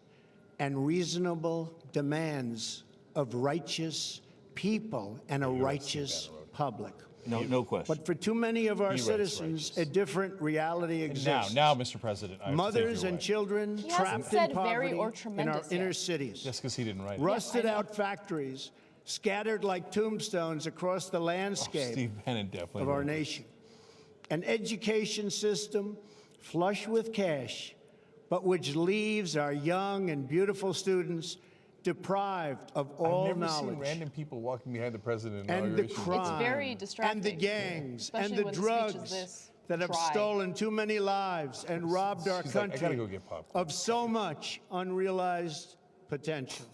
and reasonable demands of righteous people and a righteous public. No question. But for too many of our He writes citizens, a different reality exists. Now, Mr. President, I have to take Mothers you and away. children He hasn't trapped said in very poverty or in our tremendous inner yet. cities. Just because he didn't write it. Rusted I know. out factories scattered like tombstones across the landscape Steve Bannon definitely of our wrote it. nation. An education system flush with cash, but which leaves our young and beautiful students deprived of all I've never seen knowledge. random people walking behind the president in And the inauguration. crime, very distracting. and the gangs, Especially and the when the speech is drugs this that have dry. stolen too many lives and robbed our She's like, I gotta country go get popcorn. of so much unrealized potential.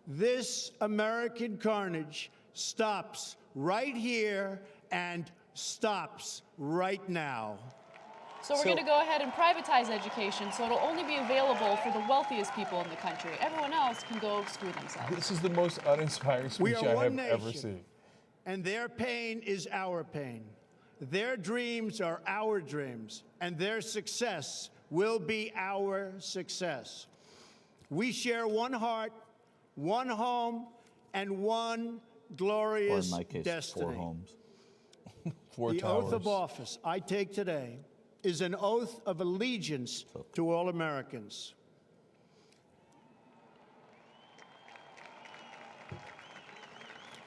This American carnage stops right here and stops right now. So we're going to go ahead and privatize education, so it'll only be available for the wealthiest people in the country. Everyone else can go screw themselves. This is the most uninspiring We speech are I one have ever nation. seen. And their pain is our pain. Their dreams are our dreams, and their success will be our success. We share one heart, one home, and one Or glorious in my case, destiny. 4 homes. 4 The towers. oath of office I take today is an oath of allegiance to all Americans.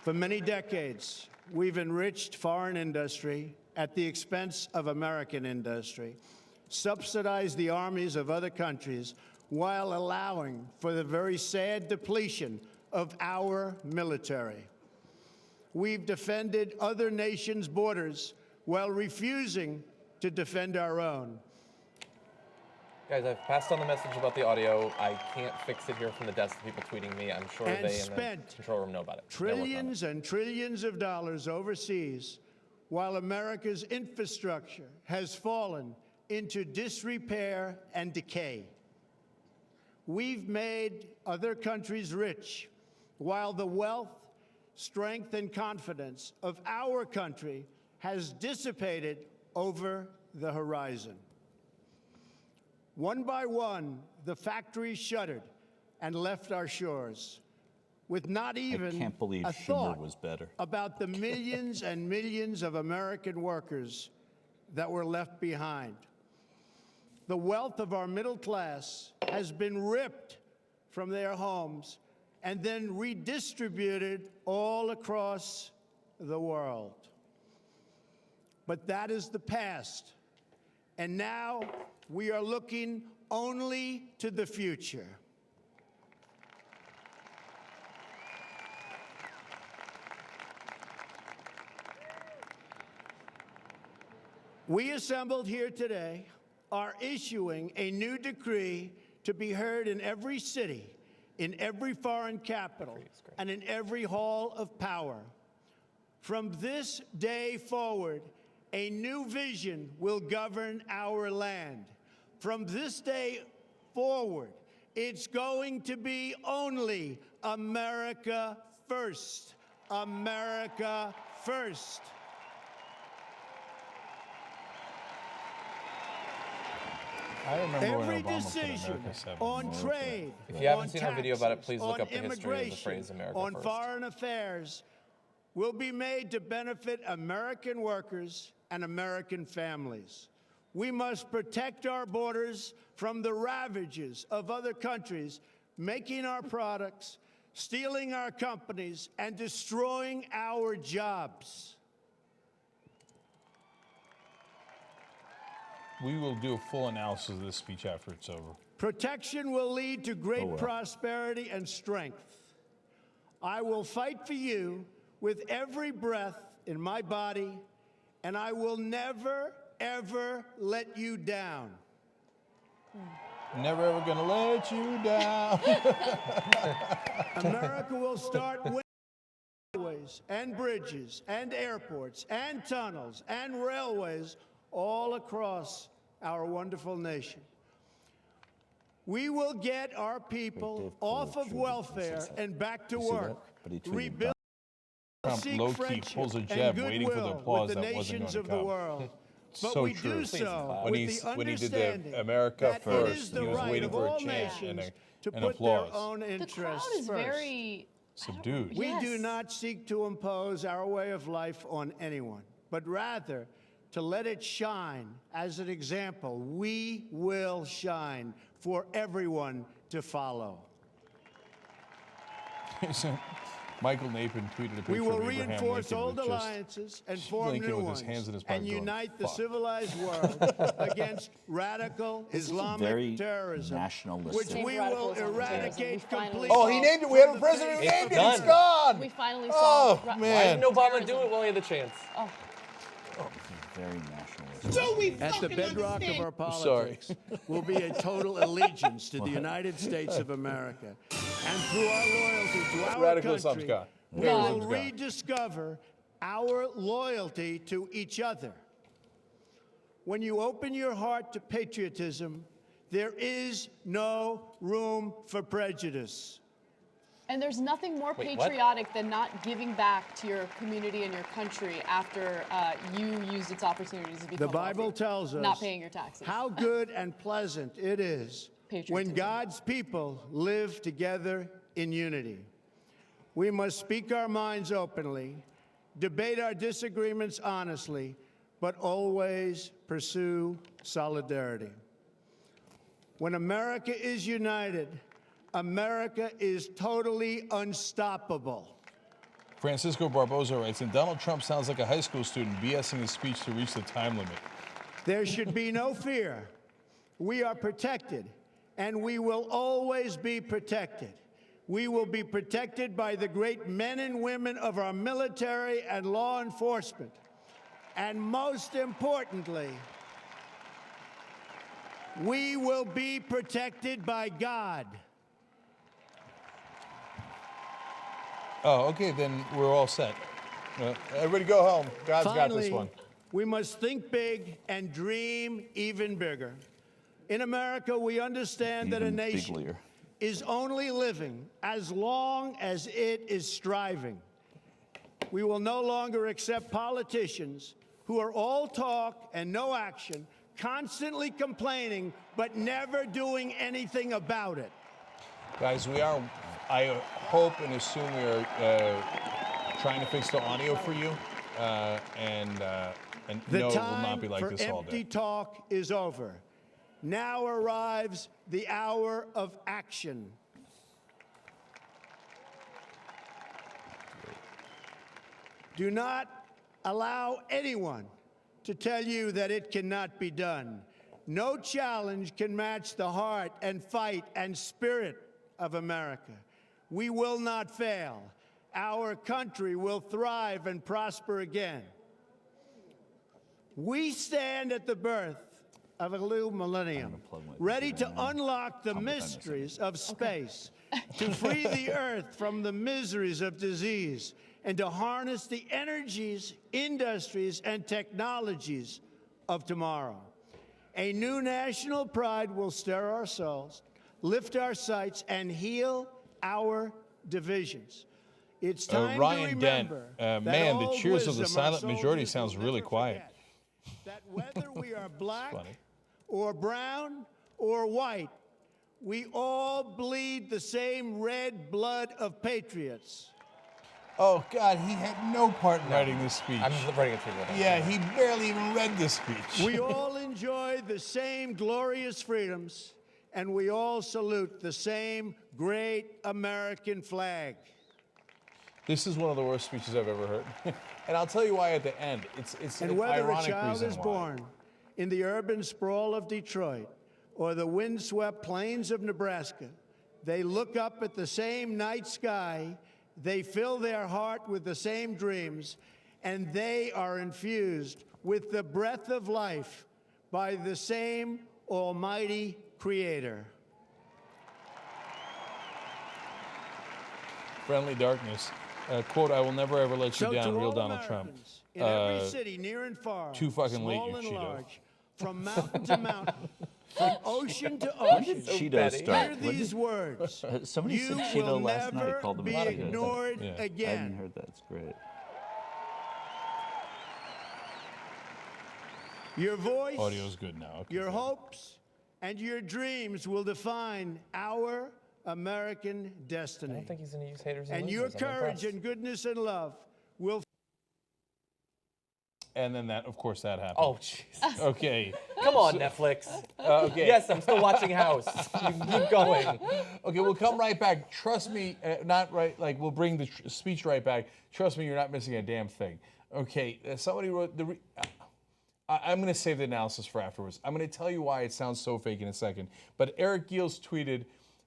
For many decades, we've enriched foreign industry at the expense of American industry, subsidized the armies of other countries while allowing for the very sad depletion of our military. We've defended other nations' borders while refusing to defend our own. Guys, I've passed on the message about the audio. I can't fix it here from the desk. People tweeting me. I'm sure And they in the spent control room know about it. They're working on it. Trillions and trillions of dollars overseas, while America's infrastructure has fallen into disrepair and decay. We've made other countries rich, while the wealth, strength, and confidence of our country has dissipated over the horizon. One by one, the factories shuttered and left our shores, with not even I can't believe a Schumer thought was better. about the millions and millions of American workers that were left behind. The wealth of our middle class has been ripped from their homes and then redistributed all across the world. But that is the past. And now we are looking only to the future. We assembled here today are issuing a new decree to be heard in every city, in every foreign capital, and in every hall of power. From this day forward, a new vision will govern our land. From this day forward, it's going to be only America first. America first. I remember Every when Obama put decision America 7. on trade, If you haven't on seen our video about it, taxes, please look on up the history of the immigration, phrase America on First. foreign affairs will be made to benefit American workers and American families. We must protect our borders from the ravages of other countries, making our products stealing our companies, and destroying our jobs. We will do a full analysis of this speech after it's over. Protection will lead to great prosperity and strength. I will fight for you with every breath in my body, and I will never, ever let you down. Never ever gonna let you down. America will start with highways and bridges and airports and tunnels and railways all across our wonderful nation. We will get our people off of welfare and back to work, rebuild, Trump seek low-key friendship pulls a and jab waiting for the goodwill applause with the that wasn't nations going of to the come. world. But So we true. do so When with he the did the understanding America that it first, is he the was right waiting of for a all chant and nations to an put their applause. own The interests crowd is first. very Subdued. We do not seek to impose our way of life on anyone, but rather to let it shine as an example. We will shine for everyone to follow. Michael Napin tweeted a picture We will of Abraham reinforce Lincoln old with just alliances and form Lincoln new with his ones hands in his pocket and going, unite the "Fuck." civilized world against radical This is Islamic very terrorism, nationalistic. which we Radical will Islamic terrorism. eradicate We finally completely. Oh, he named it. We have a president who named it. It's gone. We finally Oh, saw. man. Why didn't Obama do it while he had the chance? Oh. Very nationalistic. So at the bedrock of our politics will be a total allegiance to the United States of America. And through our loyalty to our Radical Islam's country, gone. we will Terrorism's gone. rediscover our loyalty to each other. When you open your heart to patriotism, there is no room for prejudice. And there's nothing more Wait, what? patriotic than not giving back to your community and your country after you used its opportunities to become The Bible wealthy. tells us Not paying your taxes. how good and pleasant it is when God's people live together in unity. We must speak our minds openly, debate our disagreements honestly, but always pursue solidarity. When America is united, America is totally unstoppable. Francisco Barbosa writes, and Donald Trump sounds like a high school student BSing his speech to reach the time limit. There should be no fear. We are protected, and we will always be protected. We will be protected by the great men and women of our military and law enforcement. And most importantly, we will be protected by God. Oh, okay, then we're all set. Everybody go home. God's got this one. We must think big and dream even bigger. In America, we understand that a Even nation biglier. is only living as long as it is striving. We will no longer accept politicians who are all talk and no action, constantly complaining, but never doing anything about it. Guys, I hope and assume we are trying to fix the audio for you, and The no, it will time not be like for this all empty day. talk is over. Now arrives the hour of action. Do not allow anyone to tell you that it cannot be done. No challenge can match the heart and fight and spirit of America. We will not fail. Our country will thrive and prosper again. We stand at the birth of a new millennium, ready to unlock the mysteries of space, to free the earth from the miseries of disease, and to harness the energies, industries, and technologies of tomorrow. A new national pride will stir our souls, lift our sights, and heal our divisions. It's time Ryan to Dent, remember that man, the all cheers of the wisdom our silent majority soldiers sounds will really never quiet. forget. That whether we are black funny. or brown or white, we all bleed the same red blood of patriots. Oh, God, he had no part in writing this speech. I'm writing it through. Yeah, he barely even read this speech. We all enjoy the same glorious freedoms and we all salute the same great American flag. This is one of the worst speeches I've ever heard. And I'll tell you why at the end. It's And an whether a ironic child reason is why. born in the urban sprawl of Detroit or the windswept plains of Nebraska, they look up at the same night sky, they fill their heart with the same dreams, and they are infused with the breath of life by the same almighty Creator. Friendly darkness. Quote, I will never ever let you So down, to real all Donald Trump. Americans in every city, near and far, too fucking late, small you and Cheeto. large, from mountain to mountain, from ocean to When did ocean, Cheetos start? hear these words. Somebody You said will Cheeto last night. never Called him be a Cheeto. ignored I hadn't again. heard that. It's great. Your voice, Audio's good now. Okay, your good. hopes, and your dreams will define our American I destiny. don't think he's going to use haters And your losers. I'm courage impressed. and goodness and love will. And then that, of course, that happened. Oh, jeez. Okay. Come on, Netflix. Okay. Yes, I'm still watching House. You can keep going. Okay, we'll come right back. Trust me, not right. Like we'll bring the speech right back. Trust me, you're not missing a damn thing. Okay, somebody wrote the. I'm going to save the analysis for afterwards. I'm going to tell you why it sounds so fake in a second. But Eric Giles tweeted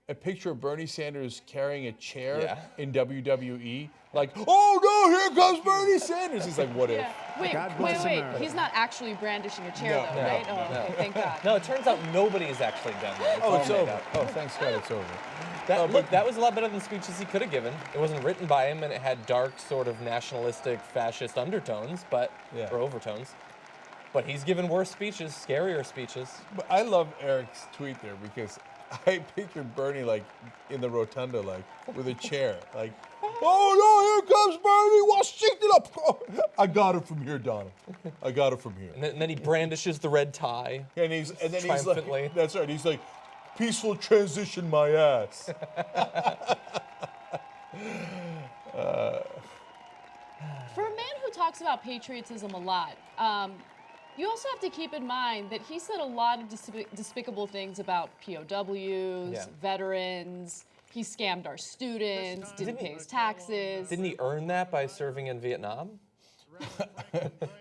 a picture of Bernie Sanders carrying a chair in WWE. Like, oh no, here comes Bernie Sanders. He's like, what if? Wait, wait. He's not actually brandishing a chair, though, right? Okay, thank God. No, it turns out nobody has actually done that. Oh, it's all made over. up. Oh, thanks God, it's over. Look, that was a lot better than speeches he could have given. It wasn't written by him, and it had dark, sort of nationalistic, fascist undertones, or overtones. But he's given worse speeches, scarier speeches. But I love Eric's tweet there because I pictured Bernie like in the rotunda, like with a chair, like, oh no, here comes Bernie. Well, shake it up. Oh, I got it from here, Donald. I got it from here. And then he brandishes the red tie. And then he's triumphantly. like, that's right. He's like, peaceful transition, my ass. For a man who talks about patriotism a lot, you also have to keep in mind that he said a lot of despicable things about POWs, veterans. He scammed our students, didn't pay his taxes. Didn't he earn that by serving in Vietnam?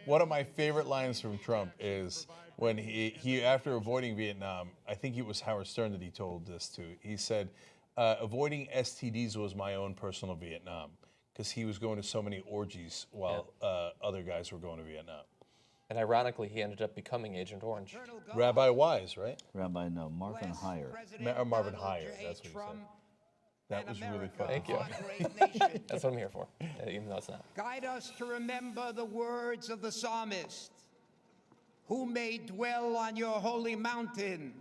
One of my favorite lines from Trump is when he after avoiding Vietnam, I think it was Howard Stern that he told this to. He said, avoiding STDs was my own personal Vietnam, because he was going to so many orgies while other guys were going to Vietnam. And ironically, he ended up becoming Agent Orange. Rabbi Wise, right? Rabbi, no, Marvin Heyer. Marvin Heyer, that's what he said. That was really fun. Thank you. That's what I'm here for, even though it's not. Guide us to remember the words of the psalmist, who may dwell on your holy mountain,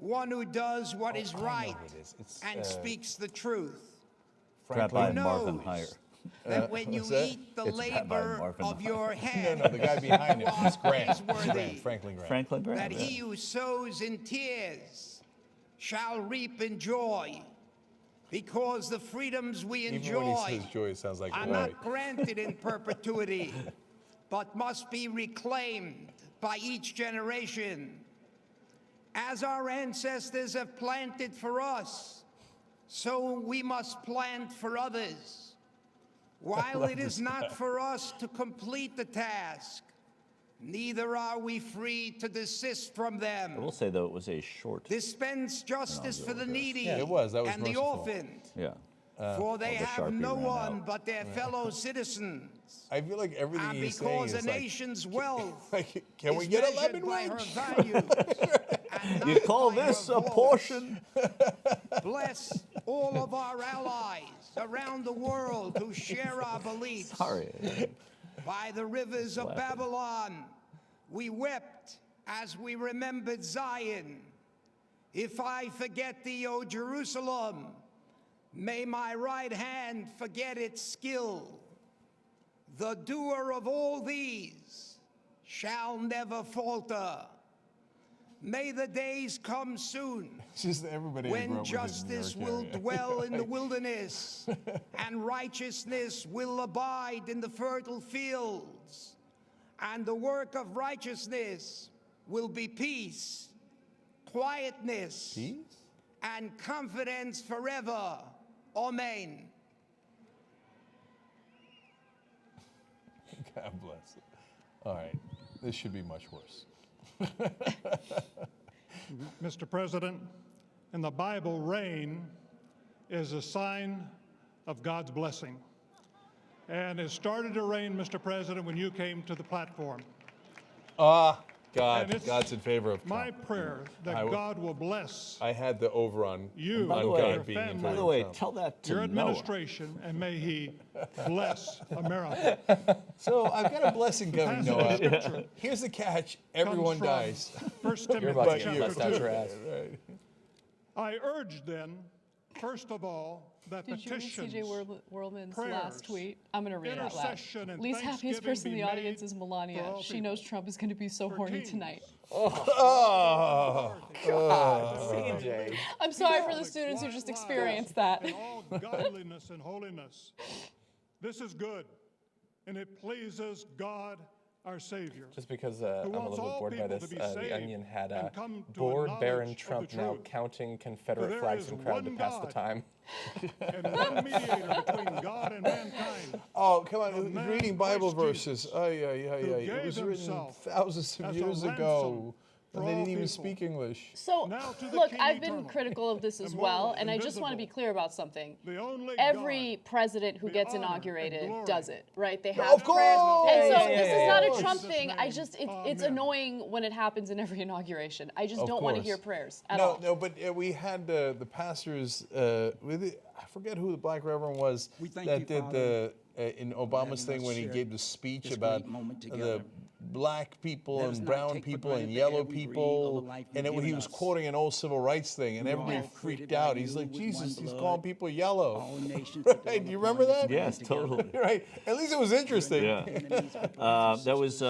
one who does what is right and speaks the truth. Rabbi Marvin Heyer. That when you eat the labor of your hand, No, the guy behind him. It's Grant. Franklin Grant. Franklin Grant. that he who sows in tears shall reap in joy, because the freedoms we Even enjoy when he says joy, it sounds like are right. not granted in perpetuity, but must be reclaimed by each generation. As our ancestors have planted for us, so we must plant for others. While it is not for us to complete the task, neither are we free to desist from them. I will say, though, it was a short. Dispense justice for the needy Yeah, it was. That was and the merciful. orphan, Yeah. for they the have Sharpie no ran one out. but their fellow citizens. I feel like everything And he's saying because is a like, nation's wealth can we is get a measured lemon by her wedge? values and You not call by this her a votes. portion? Bless all of our allies around the world who share our beliefs. Sorry. By the rivers of Babylon, we wept as we remembered Zion. If I forget thee, O Jerusalem, may my right hand forget its skill. The doer of all these shall never falter. May the days come soon It's just everybody I grew when up with in the justice New will York area. dwell in the wilderness and righteousness will abide in the fertile fields, and the work of righteousness will be peace quietness, and confidence forever. Amen. God bless. All right, this should be much worse. Mr. President, in the Bible, rain is a sign of God's blessing. And it started to rain, Mr. President, when you came to the platform. God's in favor of Trump. My prayer that God will bless I had the over on you, on your God being in family, favor By the of way, Trump. tell that to your Noah. administration, and may he bless America. So I've got a blessing coming, Passage of Noah. Scripture Here's the catch: everyone from dies. 1 Timothy You're about to get chapter blessed out 2. your ass. Right. I urge then, first of all, that Did you read petitions, C.J. Worldman's prayers, last tweet? I'm going to read it out loud. intercession, and Least happiest thanksgiving person in be the audience made is for Melania. all She people. knows Trump is going to be so horny teens. tonight. CJ. I'm sorry for the students who just experienced that. In all godliness and holiness. This is good, and it pleases God, our Savior. Just because I'm a wants little all bored by people this, to be the saved Onion had and come to a bored Baron knowledge of Trump the now truth. counting For Confederate there flags is and crowd to one pass the God, time. and one mediator between God and mankind. Oh, come on! The He's man reading Bible Christ verses. Jesus, It gave was written himself thousands of as a years ago, ransom for and they all didn't even people. speak English. So, Now to the look, King I've been eternal, critical of this as immortal, well, and I just want to be invisible, clear about something. the only Every God, president who the gets honor and inaugurated glory. does it, right? They Of have prayers. course! And so Yeah, this yeah, is not yeah. a Trump Jesus' thing. name, It's amen. annoying when it happens in every inauguration. I just Of don't want to course. hear prayers at all. No, but we had the pastors. I forget who the black reverend was that did the in Obama's thing when he gave the speech about the black people and brown people and yellow people, and he was quoting an old civil rights thing, and everybody freaked out. He's like, Jesus, he's calling people yellow. Right? Do you remember that? Yes, totally. Right. At least it was interesting. Yeah. That was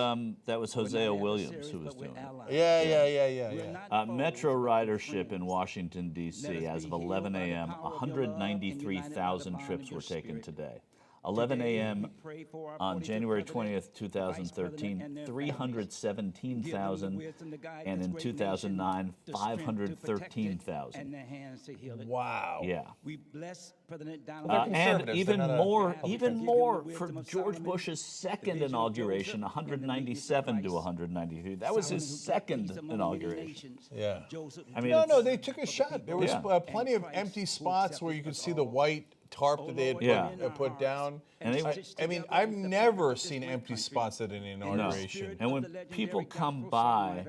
Hosea Williams who was doing it. Yeah. Metro ridership in Washington, D.C. as of 11 a.m., 193,000 trips were taken today. 11 a.m. on January 20th, 2013, 317,000, and in 2009, 513,000. Wow. Yeah. We bless President Donald And conservatives, even they're not more, a even more for George Bush's second inauguration, 197 to 193. That was his second inauguration. Yeah. I mean, No, they took a shot. There was Yeah. plenty of empty spots where you could see the white tarp that they had put down. And I mean, I've never seen empty spots at an inauguration. And when people come by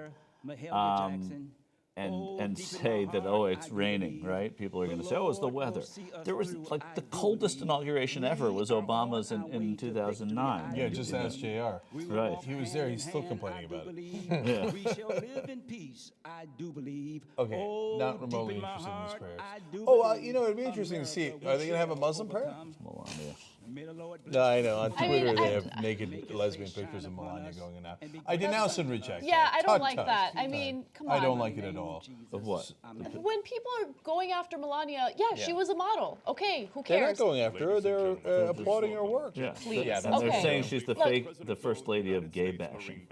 and say that, oh, it's raining, right? People are going to say, oh, it's the weather. There was, like, the coldest inauguration ever was Obama's in 2009. Yeah, just ask JR. Right. He was there. He's still complaining about it. Yeah. We shall live in peace. I do believe. Okay, Oh, not deep remotely in my interested in these heart, prayers. I do Oh, believe you know, it'd be interesting to see. Are they going to have a Muslim prayer? Melania. May the Lord bless No, I know. On I mean, Twitter, they I- have naked lesbian pictures of Melania going in and out. I denounce and reject Yeah, that. I don't Tut, like tut. that. I mean, come on. I don't like it at all. Of what? When people are going after Melania, she was a model. Okay, who They're not cares? going after her. They're applauding her work. Yeah. Please. And they're Okay. saying she's the Look, the first lady of gay bashing.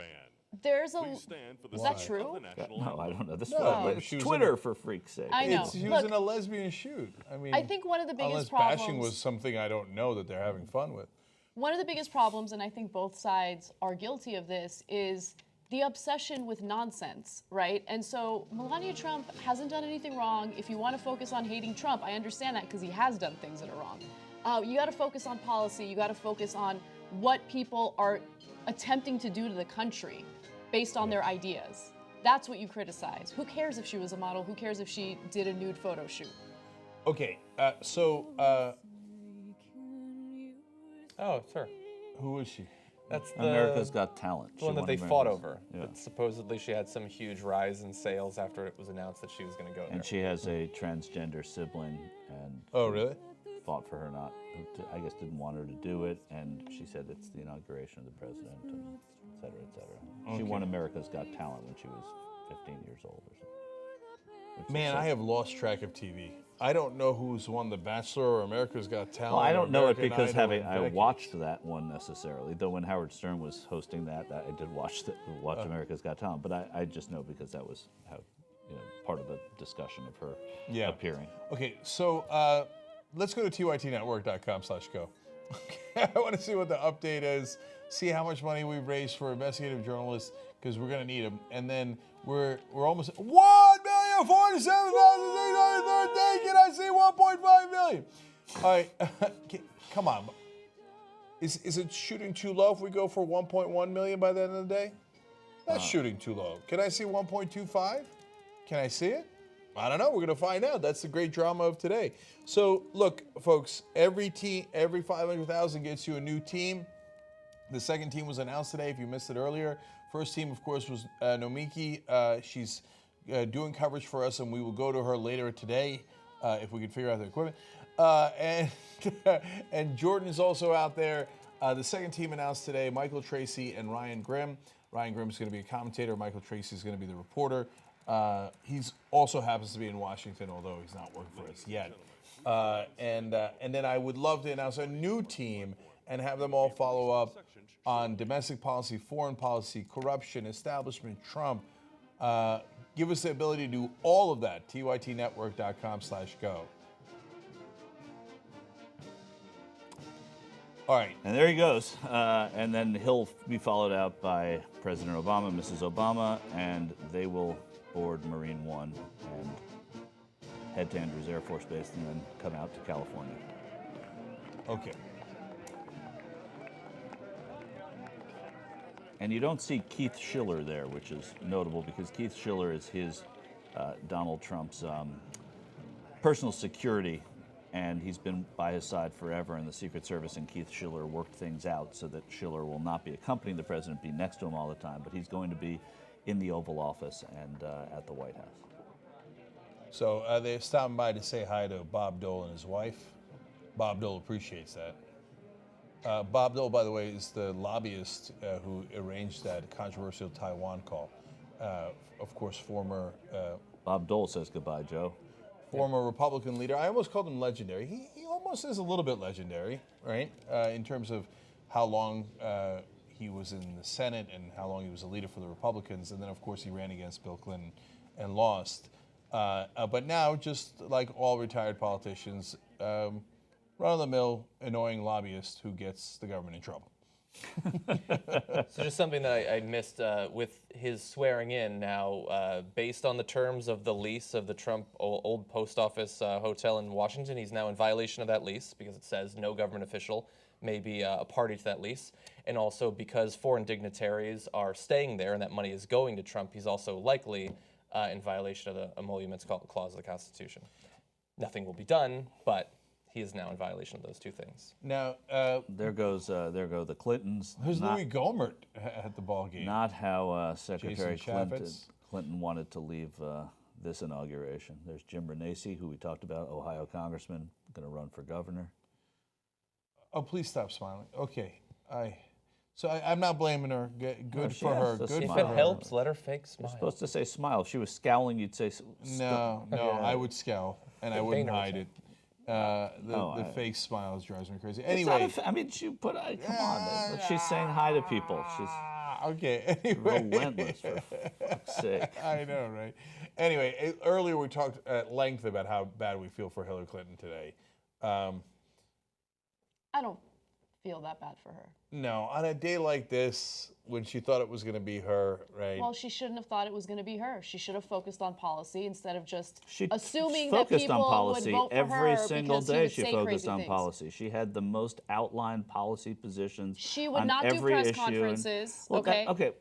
There's a. Is that true? No, I don't know. This No, was she was Twitter, in a- for freak's sake. I know. She was Look, in a lesbian shoot. I mean, I think one of the biggest unless problems. bashing was something I don't know that they're having fun with. One of the biggest problems, and I think both sides are guilty of this, is the obsession with nonsense, right? And so Melania Trump hasn't done anything wrong. If you want to focus on hating Trump, I understand that because he has done things that are wrong. You got to focus on policy. You got to focus on what people are attempting to do to the country based on their ideas. That's what you criticize. Who cares if she was a model? Who cares if she did a nude photo shoot? Okay, Oh, sir. who is she? That's the America's Got Talent. the one She that won they fought America's- over. Yeah. But supposedly she had some huge rise in sales after it was announced that she was going to go there. And she has a transgender sibling, and Oh, really? fought for her not, I guess didn't want her to do it, and she said it's the inauguration of the president, and et cetera, et cetera. She won America's Got Talent when she was 15 years old or something. Which is Man, like- I have lost track of TV. I don't know who's won The Bachelor or America's Got Talent. Well, I don't know it American because Idol in I decades. watched that one necessarily. Though when Howard Stern was hosting that I did watch America's Got Talent. But I just know because that was how part of the discussion of her appearing. Okay, so let's go to tytnetwork.com/go. Okay, I want to see what the update is, see how much money we've raised for investigative journalists, because we're going to need them. And then we're almost 1,047,613. Can I see 1.5 million? All right, come on. Is it shooting too low if we go for 1.1 million by the end of the day? That's shooting too low. Can I see 1.25? Can I see it? I don't know. We're going to find out. That's the great drama of today. So, look, folks, every 500,000 gets you a new team. The second team was announced today, if you missed it earlier. First team, of course, was Nomiki. She's doing coverage for us, and we will go to her later today if we can figure out the equipment. And Jordan is also out there. The second team announced today, Michael Tracy and Ryan Grimm. Ryan Grimm is going to be a commentator. Michael Tracy is going to be the reporter. He's also happens to be in Washington, although he's not working for us yet. And then I would love to announce a new team and have them all follow up on domestic policy, foreign policy, corruption, establishment, Trump. Give us the ability to do all of that. tytnetwork.com/go. All right. And there he goes. And then he'll be followed out by President Obama, Mrs. Obama, and they will board Marine One and head to Andrews Air Force Base and then come out to California. Okay. And you don't see Keith Schiller there, which is notable because Keith Schiller is Donald Trump's personal security, and he's been by his side forever, and the Secret Service and Keith Schiller worked things out so that Schiller will not be accompanying the president, be next to him all the time, but he's going to be in the Oval Office and at the White House. So they're stopping by to say hi to Bob Dole and his wife. Bob Dole appreciates that. Bob Dole, by the way, is the lobbyist who arranged that controversial Taiwan call. Of course, former... Bob Dole says goodbye, Joe. Former Republican leader. I almost called him legendary. He almost is a little bit legendary, right? In terms of how long he was in the Senate and how long he was a leader for the Republicans. And then, of course, he ran against Bill Clinton and lost. But now, just like all retired politicians, run-of-the-mill, annoying lobbyist who gets the government in trouble. So just something that I missed with his swearing in now, based on the terms of the lease of the Trump old post office hotel in Washington, he's now in violation of that lease because it says no government official may be a party to that lease. And also because foreign dignitaries are staying there and that money is going to Trump, he's also likely in violation of the emoluments clause of the Constitution. Nothing will be done, but he is now in violation of those two things. Now, there go the Clintons. Who's Louis Gohmert at the ball game? Not how Secretary Jason Clinton wanted to leave this inauguration. There's Jim Renacci, who we talked about, Ohio congressman, going to run for governor. Oh, please stop smiling. Okay, I'm not blaming her. Good for her. Good if for it her. helps, let her fake smile. You're supposed to say smile. If she was scowling, you'd say no. I would scowl and I wouldn't hide it. The fake smiles drives me crazy. Anyway, I mean, she put. Come on, she's saying hi to people. She's okay. Anyway. relentless for fuck's sake. I know, right? Anyway, earlier we talked at length about how bad we feel for Hillary Clinton today. I don't feel that bad for her. No, on a day like this, when she thought it was going to be her, right? Well, she shouldn't have thought it was going to be her. She should have focused on policy instead of just She assuming that focused people on policy would vote for every her single because he day. would She say focused crazy on things. policy. She had the most outlined policy positions. She would on not do every press issue. conferences. Well, okay.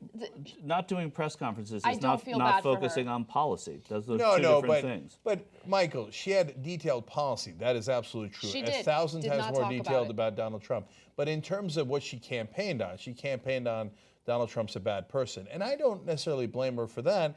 Not doing press conferences I is don't feel not bad for her. focusing on policy. Those are two No, different things. But Michael, she had detailed policy. That is absolutely true. She A did. 1,000 Did times not more talk detailed about about Donald Trump. But in terms of what she campaigned on Donald Trump's a bad person. And I don't necessarily blame her for that.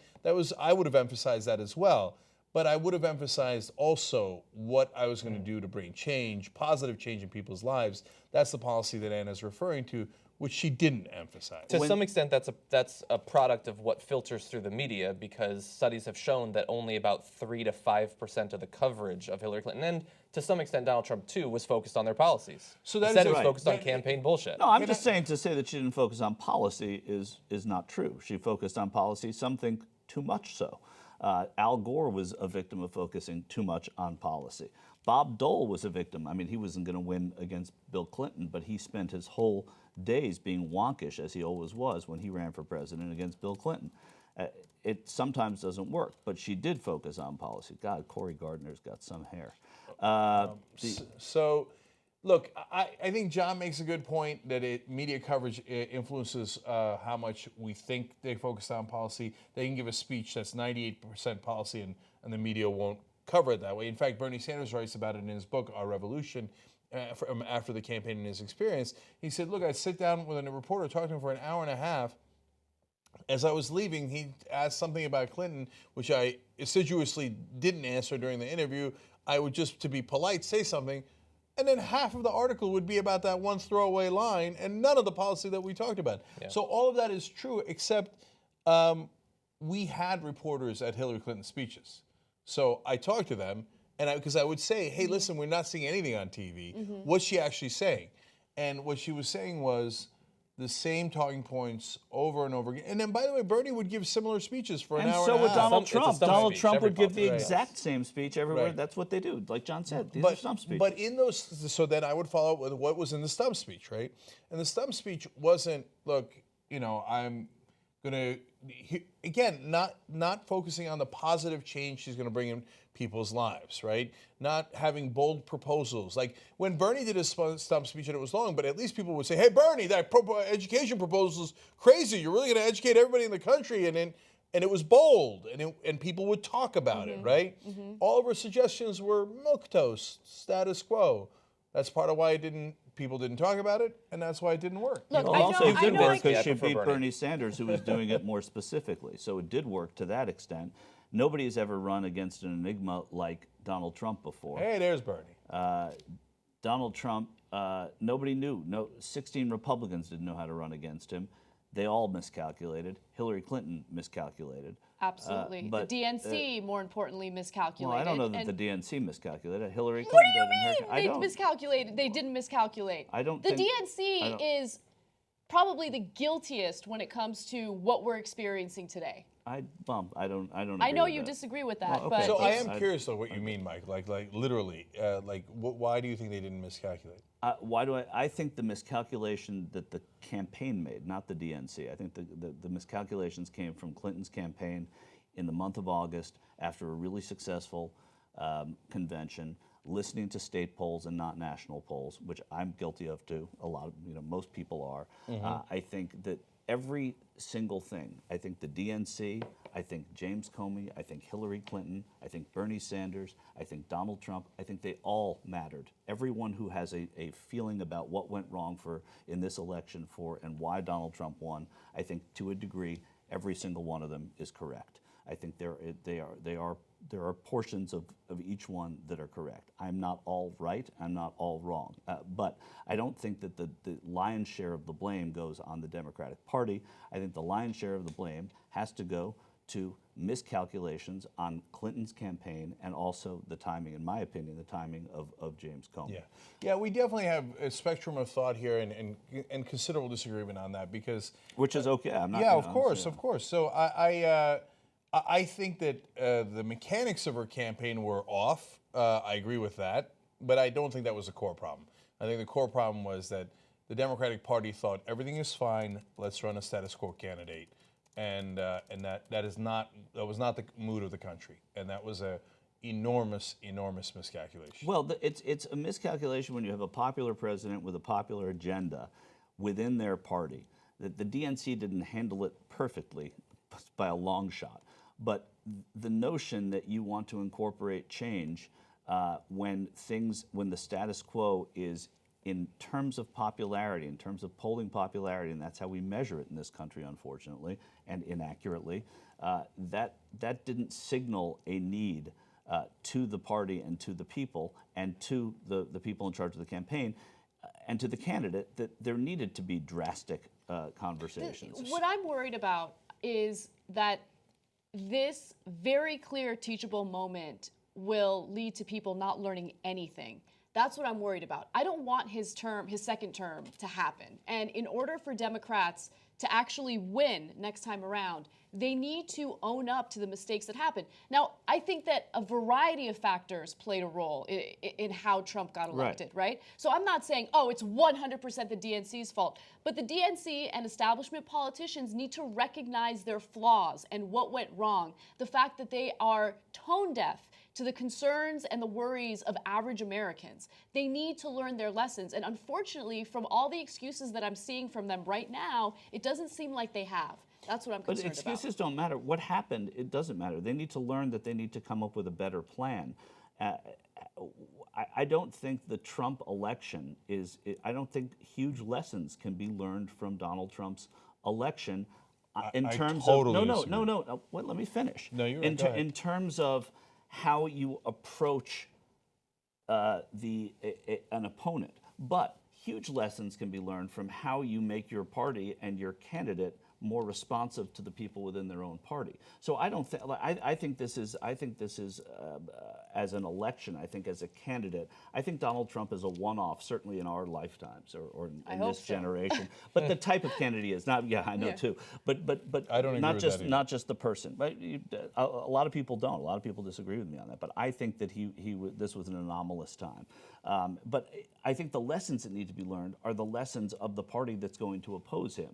I would have emphasized that as well. But I would have emphasized also what I was going to do to bring change, positive change in people's lives. That's the policy that Anna's referring to, which she didn't emphasize. To some extent, that's a product of what filters through the media, because studies have shown that only about 3 to 5% of the coverage of Hillary Clinton, and to some extent Donald Trump too, was focused on their policies. So that Instead, is it was right. focused on campaign bullshit. No, I'm just saying to say that she didn't focus on policy is not true. She focused on policy, some think too much so. Al Gore was a victim of focusing too much on policy. Bob Dole was a victim. I mean, he wasn't going to win against Bill Clinton, but he spent his whole days being wonkish, as he always was when he ran for president against Bill Clinton. It sometimes doesn't work, but she did focus on policy. God, Cory Gardner's got some hair. So, look, I think John makes a good point that media coverage influences how much we think they focus on policy. They can give a speech that's 98% policy, and the media won't cover it that way. In fact, Bernie Sanders writes about it in his book, Our Revolution, after the campaign and his experience. He said, look, I'd sit down with a reporter, talk to him for an hour and a half. As I was leaving, he asked something about Clinton, which I assiduously didn't answer during the interview. I would just, to be polite, say something, and then half of the article would be about that one throwaway line and none of the policy that we talked about. Yeah. So all of that is true, except we had reporters at Hillary Clinton's speeches. So I talked to them, and because I would say, hey, listen, we're not seeing anything on TV. What's she actually saying? And what she was saying was the same talking points over and over again. And then, by the way, Bernie would give similar speeches for an hour and a half. And so would Donald Trump. Donald Trump would give the Right. exact same speech everywhere. Right. That's what they do. Like John said, these are stump speeches. But in those, so then I would follow up with what was in the stump speech, right? And the stump speech wasn't, look, you know, I'm going to, again, not focusing on the positive change she's going to bring in people's lives, right? Not having bold proposals. Like when Bernie did his stump speech and it was long, but at least people would say, hey, Bernie, that education proposal is crazy. You're really going to educate everybody in the country. And it was bold, and people would talk about it, right? All of her suggestions were milquetoast, status quo. That's part of why people didn't talk about it, and that's why it didn't work. Look, it did work because she beat Bernie Sanders, who was doing it more specifically. So it did work to that extent. Nobody has ever run against an enigma like Donald Trump before. Hey, there's Bernie. Donald Trump, nobody knew. 16 Republicans didn't know how to run against him. They all miscalculated. Hillary Clinton miscalculated. Absolutely. But, the DNC, more importantly, miscalculated. Well, I don't know that the DNC miscalculated. Hillary Clinton What do you did. mean? They miscalculated. They didn't miscalculate. The DNC is probably the guiltiest when it comes to what we're experiencing today. I don't. I know you disagree with that, well, but so I am curious though what you mean, Mike. Like literally, why do you think they didn't miscalculate? Why do I think the miscalculation that the campaign made, not the DNC. I think the miscalculations came from Clinton's campaign in the month of August after a really successful convention, listening to state polls and not national polls, which I'm guilty of too. A lot of most people are. I think that every single thing, I think the DNC, I think James Comey, I think Hillary Clinton, I think Bernie Sanders, I think Donald Trump, I think they all mattered. Everyone who has a feeling about what went wrong in this election and why Donald Trump won, I think to a degree, every single one of them is correct. I think there are portions of each one that are correct. I'm not all right. I'm not all wrong. But I don't think that the lion's share of the blame goes on the Democratic Party. I think the lion's share of the blame has to go to miscalculations on Clinton's campaign and also the timing, in my opinion, the timing of James Comey. Yeah, we definitely have a spectrum of thought here and considerable disagreement on that because... Which is okay. I'm not. Yeah, of course. So I think that the mechanics of her campaign were off. I agree with that, but I don't think that was a core problem. I think the core problem was that the Democratic Party thought everything is fine. Let's run a status quo candidate, and that was not the mood of the country, and that was a enormous miscalculation. Well, it's a miscalculation when you have a popular president with a popular agenda within their party. The DNC didn't handle it perfectly by a long shot. But the notion that you want to incorporate change when the status quo is in terms of popularity, in terms of polling popularity, and that's how we measure it in this country, unfortunately, and inaccurately, that didn't signal a need to the party and to the people and to the people in charge of the campaign and to the candidate that there needed to be drastic conversations. What I'm worried about is that this very clear teachable moment will lead to people not learning anything. That's what I'm worried about. I don't want his second term to happen. And in order for Democrats to actually win next time around, they need to own up to the mistakes that happened. Now, I think that a variety of factors played a role in how Trump got elected, right? So I'm not saying, oh, it's 100% the DNC's fault, but the DNC and establishment politicians need to recognize their flaws and what went wrong. The fact that they are tone deaf to the concerns and the worries of average Americans. They need to learn their lessons. And unfortunately, from all the excuses that I'm seeing from them right now, it doesn't seem like they have. That's what I'm concerned about. But excuses don't matter. What happened, it doesn't matter. They need to learn that they need to come up with a better plan. I don't think the Trump election I don't think huge lessons can be learned from Donald Trump's election in terms of, no, wait, let me finish. No, you're right. Go ahead. In terms of how you approach an opponent. But huge lessons can be learned from how you make your party and your candidate more responsive to the people within their own party. So I don't think I think this is as an election. I think as a candidate, I think Donald Trump is a one-off, certainly in our lifetimes or in this generation. But the type of candidate he is not. Yeah, I know too. But I don't agree with that not just the person. But a lot of people don't. A lot of people disagree with me on that. But I think that this was an anomalous time. But I think the lessons that need to be learned are the lessons of the party that's going to oppose him.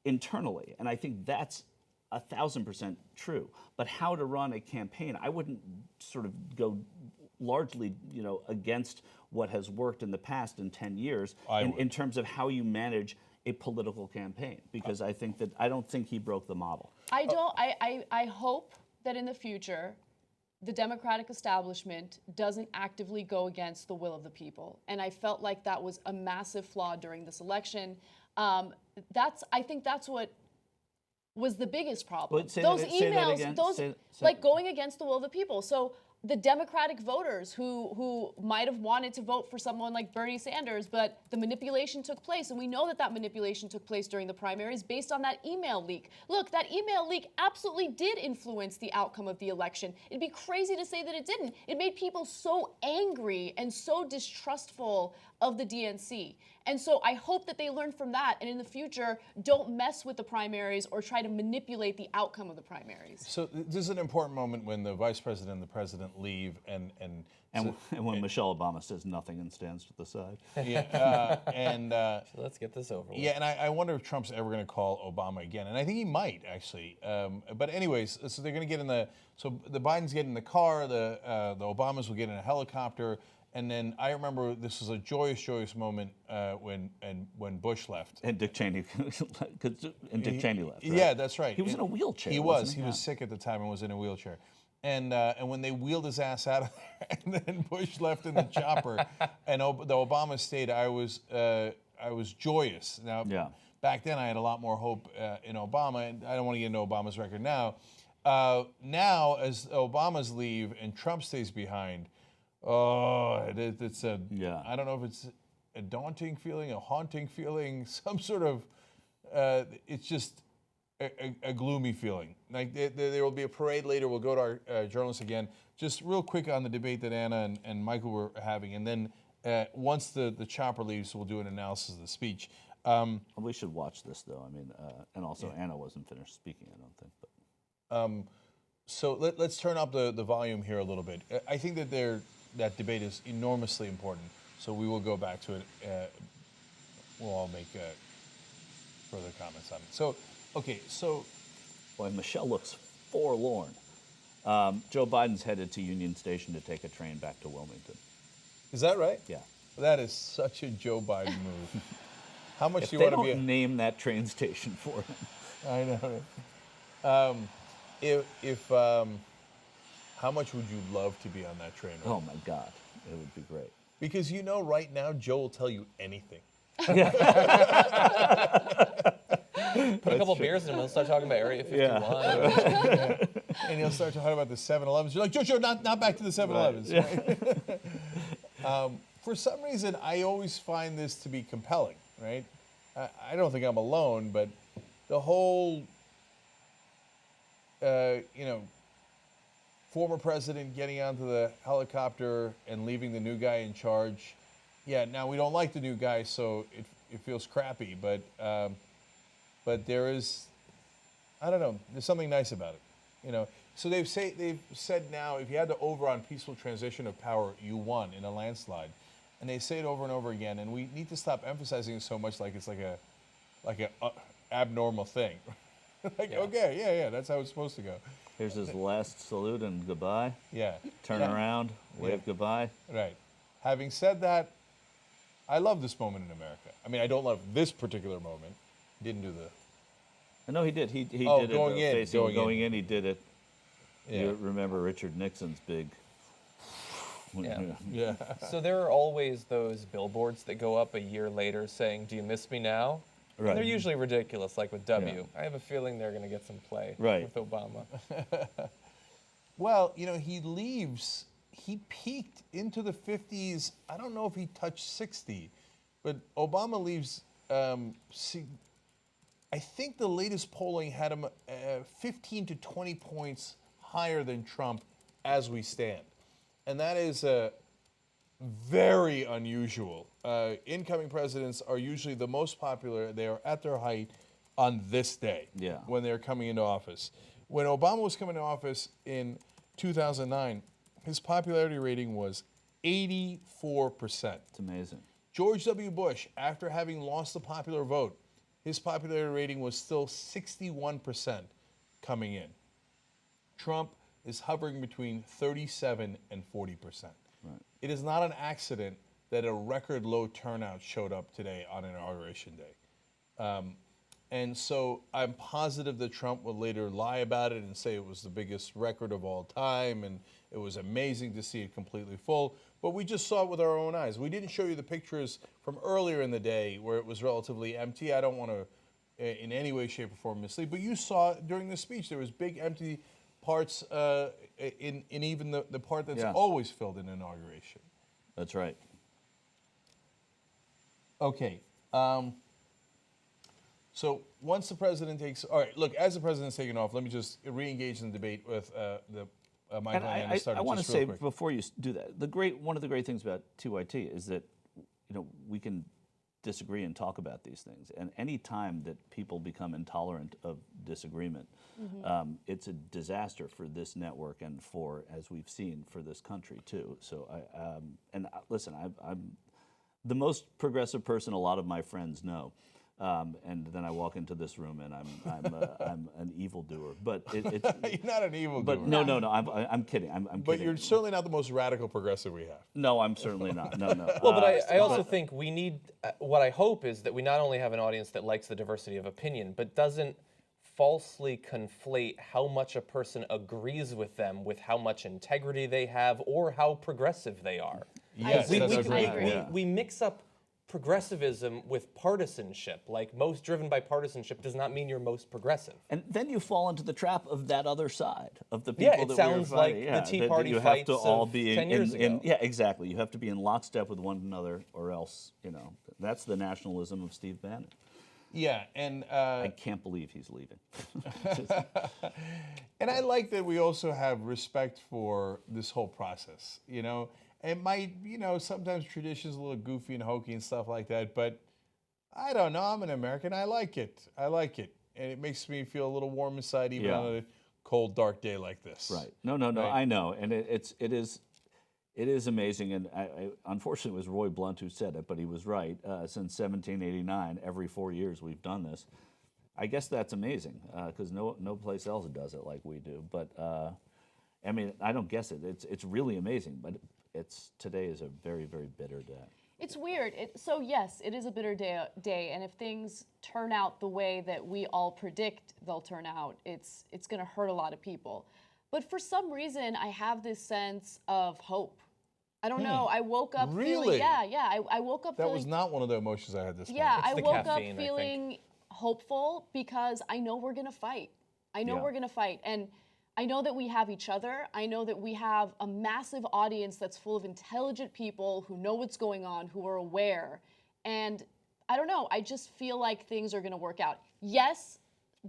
Internally, and I think that's 1,000% true. But how to run a campaign, I wouldn't sort of go largely, against what has worked in the past in 10 years in terms of how you manage a political campaign, because I don't think he broke the model. I hope that in the future, the Democratic establishment doesn't actively go against the will of the people. And I felt like that was a massive flaw during this election. I think that's what was the biggest problem. Those emails, going against the will of the people. So the Democratic voters who might have wanted to vote for someone like Bernie Sanders, but the manipulation took place, and we know that manipulation took place during the primaries based on that email leak. Look, that email leak absolutely did influence the outcome of the election. It'd be crazy to say that it didn't. It made people so angry and so distrustful of the DNC. And so I hope that they learn from that, and in the future, don't mess with the primaries or try to manipulate the outcome of the primaries. So this is an important moment when the vice president and the president leave, and when Michelle Obama says nothing and stands to the side. Yeah, so let's get this over with. Yeah, and I wonder if Trump's ever going to call Obama again, and I think he might actually. But anyways, so they're going to get so the Bidens get in the car, the Obamas will get in a helicopter. And then I remember this was a joyous moment when Bush left. And Dick Cheney, Cheney left. Right? Yeah, that's right. He was in a wheelchair. He was sick at the time and was in a wheelchair. And when they wheeled his ass out of there, and then Bush left in the chopper, and the Obama stayed, I was joyous. Now, back then I had a lot more hope in Obama, and I don't want to get into Obama's record now. Now, as Obama's leave and Trump stays behind. Oh, it's I don't know if it's a daunting feeling, a haunting feeling, some sort of, it's just a gloomy feeling. Like there will be a parade later. We'll go to our journalists again. Just real quick on the debate that Anna and Michael were having. And then once the chopper leaves, we'll do an analysis of the speech. We should watch this, though. I mean, and also Anna wasn't finished speaking, I don't think. But. So let's turn up the volume here a little bit. I think that debate is enormously important, so we will go back to it. We'll all make further comments on it. So, okay, Boy, Michelle looks forlorn. Joe Biden's headed to Union Station to take a train back to Wilmington. Is that right? Yeah. That is such a Joe Biden move. How much if do you want to be? They don't name that train station for him. I know. How much would you love to be on that train? Right? Oh my God, it would be great. Because right now, Joe will tell you anything. Put a couple beers in him, we'll start talking about Area 51. Yeah. And he'll start talking about the 7-Elevens. You're like, Joe, not back to the 7-Elevens. Right? For some reason, I always find this to be compelling, right? I don't think I'm alone, but the whole, former president getting onto the helicopter and leaving the new guy in charge. Yeah, now we don't like the new guy, so it feels crappy. But but there is, I don't know, there's something nice about it, you know. So they've said now, if you had the over on peaceful transition of power, you won in a landslide, and they say it over and over again. And we need to stop emphasizing it so much, like it's like a abnormal thing. Like okay, yeah, that's how it's supposed to go. Here's his last salute and goodbye. Yeah. Turn around, wave goodbye. Right. Having said that, I love this moment in America. I mean, I don't love this particular moment. He didn't do the. No, he did. He did going it. in. Going in, he did it. Yeah. You remember Richard Nixon's big. Yeah. So there are always those billboards that go up a year later saying, "Do you miss me now?" Right. And they're usually ridiculous, like with W. I have a feeling they're going to get some play with Obama. Well, you know, he leaves. He peaked into the 50s. I don't know if he touched 60, but Obama leaves. I think the latest polling had him 15 to 20 points higher than Trump as we stand. And that is very unusual. Incoming presidents are usually the most popular. They are at their height on this day when they're coming into office. When Obama was coming into office in 2009, his popularity rating was 84%. It's amazing. George W. Bush, after having lost the popular vote, his popularity rating was still 61% coming in. Trump is hovering between 37 and 40%. Right. It is not an accident that a record low turnout showed up today on Inauguration Day. And so I'm positive that Trump will later lie about it and say it was the biggest record of all time and it was amazing to see it completely full. But we just saw it with our own eyes. We didn't show you the pictures from earlier in the day where it was relatively empty. I don't want to in any way, shape, or form mislead, but you saw during the speech there was big empty parts in even the part that's always filled in Inauguration. That's right. Okay. So once the president takes, all right, look, as the president's taking off, let me just re-engage in the debate with Michael and I want to say before you do that, one of the great things about TYT is that we can disagree and talk about these things, and any time that people become intolerant of disagreement, it's a disaster for this network and for, as we've seen, for this country too. So listen, I'm the most progressive person a lot of my friends know. And then I walk into this room and I'm an evildoer. But it's you're not an evildoer. But no. I'm kidding. I'm but kidding. You're certainly not the most radical progressive we have. No, I'm certainly not. No. Well, but I also think we need. What I hope is that we not only have an audience that likes the diversity of opinion, but doesn't falsely conflate how much a person agrees with them with how much integrity they have or how progressive they are. Yes, we mix up progressivism with partisanship. Like, most driven by partisanship does not mean you're most progressive. And then you fall into the trap of that other side, of the people that sounds we're like fighting. the Tea Party you fights have to all of be 10 years ago. Yeah, exactly. You have to be in lockstep with one another, or else, that's the nationalism of Steve Bannon. Yeah, and I can't believe he's leaving. And I like that we also have respect for this whole process. It might, sometimes tradition's a little goofy and hokey and stuff like that, but I don't know. I'm an American. I like it. And it makes me feel a little warm inside, even on a cold, dark day like this. Right. No. Right? I know, and it is amazing. And unfortunately, it was Roy Blunt who said it, but he was right. Since 1789, every 4 years we've done this. I guess that's amazing because no place else does it like we do. But I mean, I don't guess it. It's really amazing, but today is a very, very bitter day. It's weird. So yes, it is a bitter day, and if things turn out the way that we all predict they'll turn out, it's going to hurt a lot of people. But for some reason, I have this sense of hope. I don't know. I woke up feeling, I woke up feeling. That was not one of the emotions I had this morning. Yeah, I woke up feeling hopeful because I know we're going to fight. I know we're going to fight. And I know that we have each other. I know that we have a massive audience that's full of intelligent people who know what's going on, who are aware. And I don't know, I just feel like things are going to work out. Yes,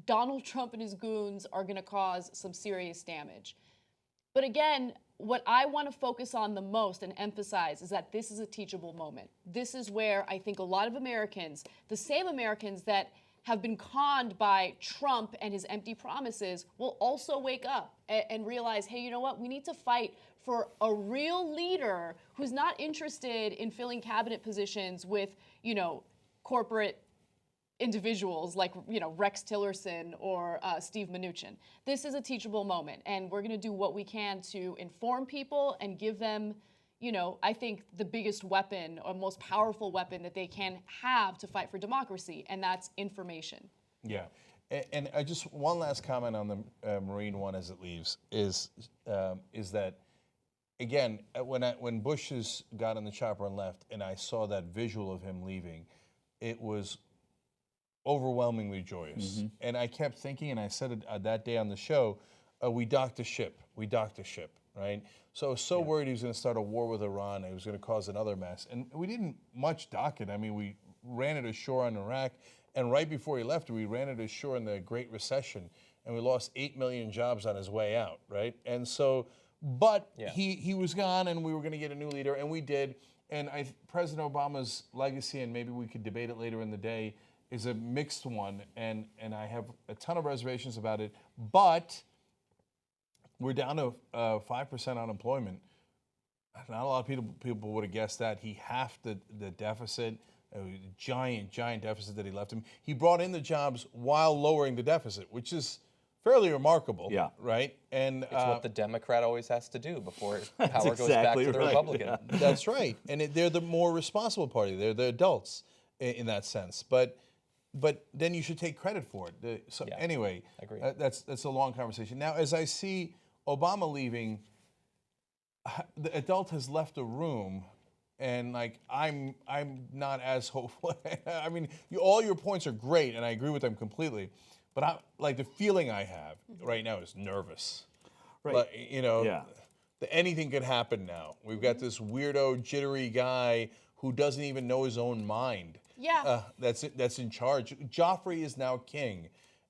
Donald Trump and his goons are going to cause some serious damage. But again, what I want to focus on the most and emphasize is that this is a teachable moment. This is where I think a lot of Americans, the same Americans that have been conned by Trump and his empty promises will also wake up and realize, hey, you know what? We need to fight for a real leader who's not interested in filling cabinet positions with, corporate individuals like, Rex Tillerson or Steve Mnuchin. This is a teachable moment, and we're going to do what we can to inform people and give them, I think the biggest weapon or most powerful weapon that they can have to fight for democracy, and that's information. Yeah. And I just one last comment on the Marine one as it leaves is that, again, when Bush got in the chopper and left, and I saw that visual of him leaving, it was overwhelmingly joyous. And I kept thinking, and I said it that day on the show, we docked a ship, right? So I was so worried he was going to start a war with Iran, it was going to cause another mess. And we didn't much dock it. I mean, we ran it ashore in Iraq, and right before he left, we ran it ashore in the Great Recession, and we lost 8 million jobs on his way out, right? And so, but he was gone, and we were going to get a new leader, and we did. And President Obama's legacy, and maybe we could debate it later in the day, is a mixed one, and I have a ton of reservations about it, but we're down to 5% unemployment. Not a lot of people would have guessed that. He halved the deficit, a giant deficit that he left him. He brought in the jobs while lowering the deficit, which is fairly remarkable, right? And it's what the Democrat always has to do before power goes back to the Republican. Yeah. That's right, and they're the more responsible party. They're the adults in that sense, but then you should take credit for it. Anyway, that's a long conversation. Now, as I see Obama leaving, the adult has left a room, and I'm not as hopeful. I mean, all your points are great, and I agree with them completely. But the feeling I have right now is nervous. Right. Anything could happen now. We've got this weirdo, jittery guy who doesn't even know his own mind. Yeah. That's in charge. Joffrey is now king,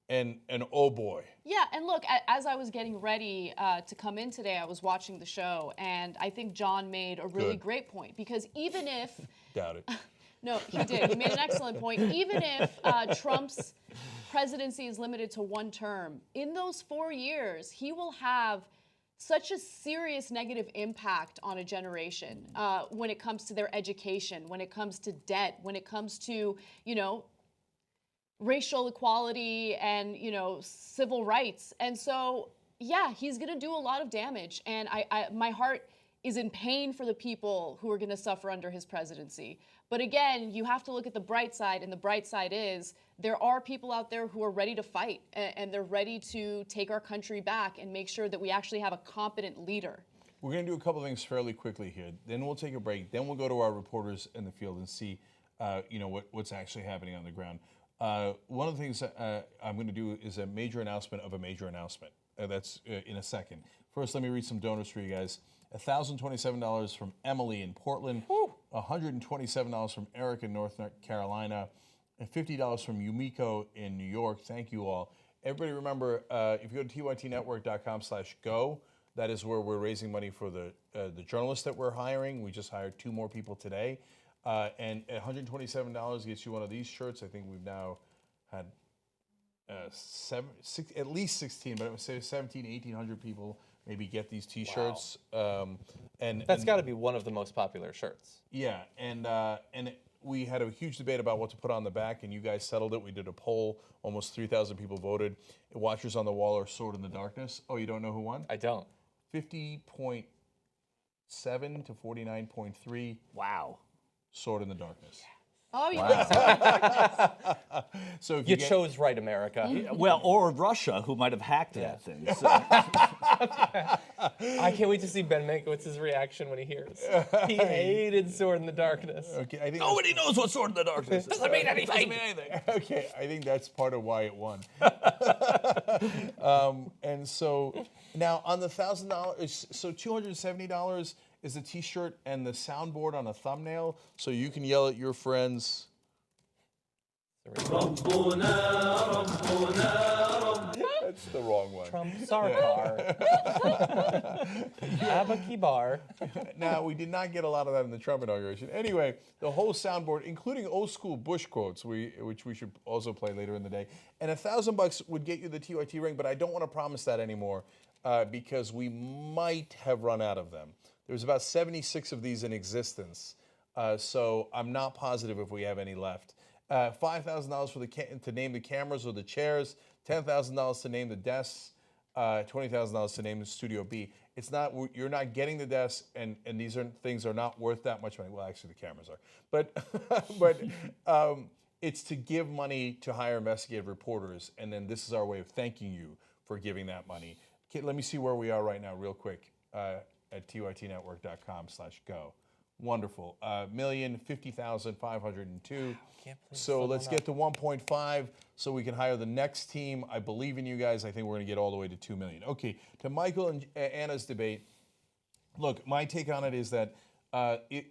and oh boy. Yeah, and look, as I was getting ready to come in today, I was watching the show, and I think John made a really great point, because even if... Doubt it. No, he did. He made an excellent point. Even if Trump's presidency is limited to one term, in those 4 years, he will have such a serious negative impact on a generation when it comes to their education, when it comes to debt, when it comes to, racial equality and, civil rights. And so, yeah, he's going to do a lot of damage. And my heart is in pain for the people who are going to suffer under his presidency. But again, you have to look at the bright side, and the bright side is there are people out there who are ready to fight, and they're ready to take our country back and make sure that we actually have a competent leader. We're going to do a couple of things fairly quickly here. Then we'll take a break. Then we'll go to our reporters in the field and see, what's actually happening on the ground. One of the things I'm going to do is a major announcement of a major announcement. That's in a second. First, let me read some donors for you guys. $1,027 from Emily in Portland, $127 from Eric in North Carolina, and $50 from Yumiko in New York. Thank you all. Everybody remember, if you go to tytnetwork.com/go, that is where we're raising money for the journalists that we're hiring. We just hired 2 more people today. And $127 gets you one of these shirts. I think we've now had at least 16, but I would say 17, 1,800 people maybe get these T-shirts. Wow. And that's got to be one of the most popular shirts. Yeah, and we had a huge debate about what to put on the back, and you guys settled it. We did a poll. Almost 3,000 people voted. Watchers on the Wall are Sword in the Darkness. Oh, you don't know who won? I don't. 50.7 to 49.3. Wow. Sword in the Darkness. Oh, yeah. Wow. So if you chose right, America. Yeah, well, or Russia, who might have hacked that thing. So. I can't wait to see Ben Mankiewicz's reaction when he hears. He hated Sword in the Darkness. Okay, I think nobody knows what Sword in the Darkness is. Doesn't mean anything. Doesn't mean anything. Okay, I think that's part of why it won. And so now on the $1,000, so $270 is the T-shirt and the soundboard on a thumbnail, so you can yell at your friends. That's That's the wrong one. Trump Sarkar. Abakibar. Now, we did not get a lot of that in the Trump inauguration. Anyway, the whole soundboard, including old school Bush quotes, which we should also play later in the day. And $1,000 would get you the TYT ring, but I don't want to promise that anymore because we might have run out of them. There's about 76 of these in existence, so I'm not positive if we have any left. $5,000 for to name the cameras or the chairs, $10,000 to name the desks, $20,000 to name the Studio B. It's not, you're not getting the desks, and these things are not worth that much money. Well, actually, the cameras are, but it's to give money to hire investigative reporters, and then this is our way of thanking you for giving that money. Okay, let me see where we are right now, real quick, at tytnetwork.com/go. Wonderful. 1,050,502. So let's get to 1.5 so we can hire the next team. I believe in you guys. I think we're going to get all the way to 2 million. Okay, to Michael and Anna's debate. Look, my take on it is that we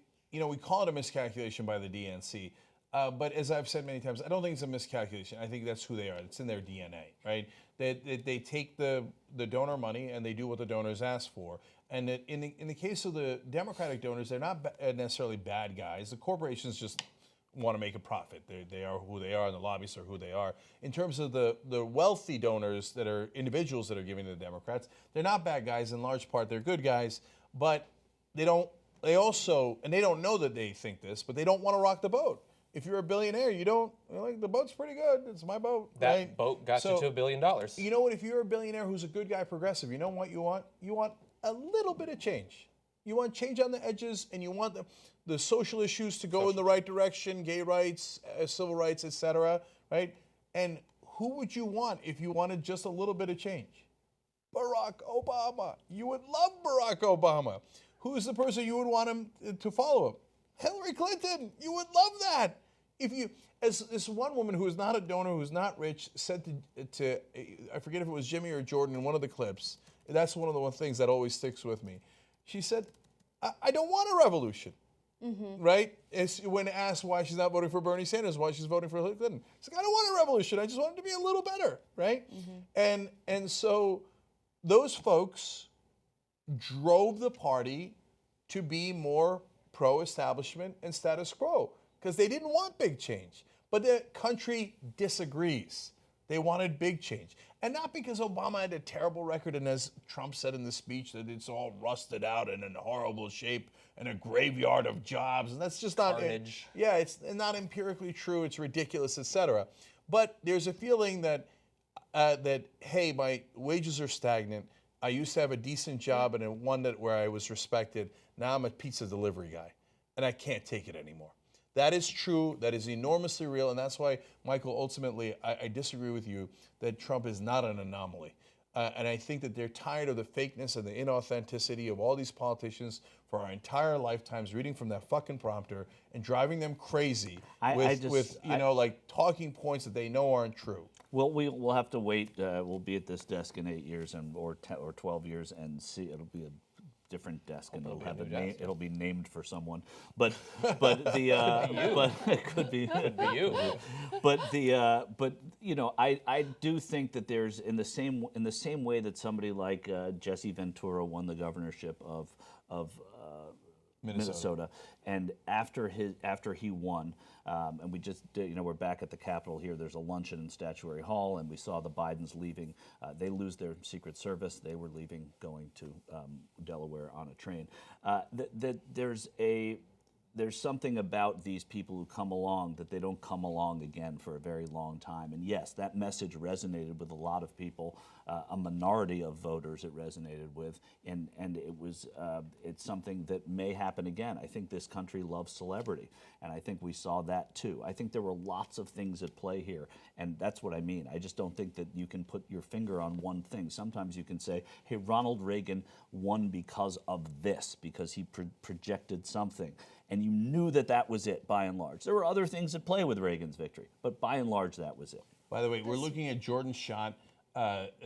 call it a miscalculation by the DNC. But as I've said many times, I don't think it's a miscalculation. I think that's who they are. It's in their DNA, right? They take the donor money and they do what the donors ask for. And that in the case of the Democratic donors, they're not necessarily bad guys. The corporations just want to make a profit. They are who they are, and the lobbyists are who they are. In terms of the wealthy donors that are individuals that are giving to the Democrats, they're not bad guys. In large part, they're good guys. But they don't know that they think this, but they don't want to rock the boat. If you're a billionaire, you don't, the boat's pretty good. It's my boat. That boat got you to $1 billion. You know what? If you're a billionaire who's a good guy, progressive, you know what you want? You want a little bit of change. You want change on the edges, and you want the social issues to go in the right direction, gay rights, civil rights, etc., right? And who would you want if you wanted just a little bit of change? Barack Obama. You would love Barack Obama. Who is the person you would want him to follow him? Hillary Clinton. You would love that. If you, as this one woman who is not a donor, who's not rich, said to I forget if it was Jimmy or Jordan in one of the clips. That's one of the things that always sticks with me. She said, I don't want a revolution, right? When asked why she's not voting for Bernie Sanders, why she's voting for Hillary Clinton. She's like, I don't want a revolution. I just want it to be a little better, right? And so those folks drove the party to be more pro-establishment and status quo because they didn't want big change. But the country disagrees. They wanted big change. And not because Obama had a terrible record, and as Trump said in the speech, that it's all rusted out and in horrible shape and a graveyard of jobs. And that's just carnage. It's not empirically true. It's ridiculous, etc. But there's a feeling that, hey, my wages are stagnant. I used to have a decent job and one where I was respected. Now I'm a pizza delivery guy, and I can't take it anymore. That is true. That is enormously real, and that's why, Michael, ultimately, I disagree with you that Trump is not an anomaly. And I think that they're tired of the fakeness and the inauthenticity of all these politicians for our entire lifetimes, reading from that fucking prompter and driving them crazy with talking points that they know aren't true. Well, we'll have to wait. We'll be at this desk in 8 years or 12 years and see. It'll be a different desk, and it'll have a name. It'll be named for someone. But it could be you. But I do think that there's in the same way that somebody like Jesse Ventura won the governorship of Minnesota, and after he won, and we just we're back at the Capitol here. There's a luncheon in Statuary Hall, and we saw the Bidens leaving. They lose their Secret Service. They were leaving, going to Delaware on a train. There's something about these people who come along that they don't come along again for a very long time. And yes, that message resonated with a lot of people, a minority of voters it resonated with, and it's something that may happen again. I think this country loves celebrity, and I think we saw that too. I think there were lots of things at play here, and that's what I mean. I just don't think that you can put your finger on one thing. Sometimes you can say, hey, Ronald Reagan won because of this, because he projected something. And you knew that was it, by and large. There were other things at play with Reagan's victory, but by and large, that was it. By the way, we're looking at Jordan's shot.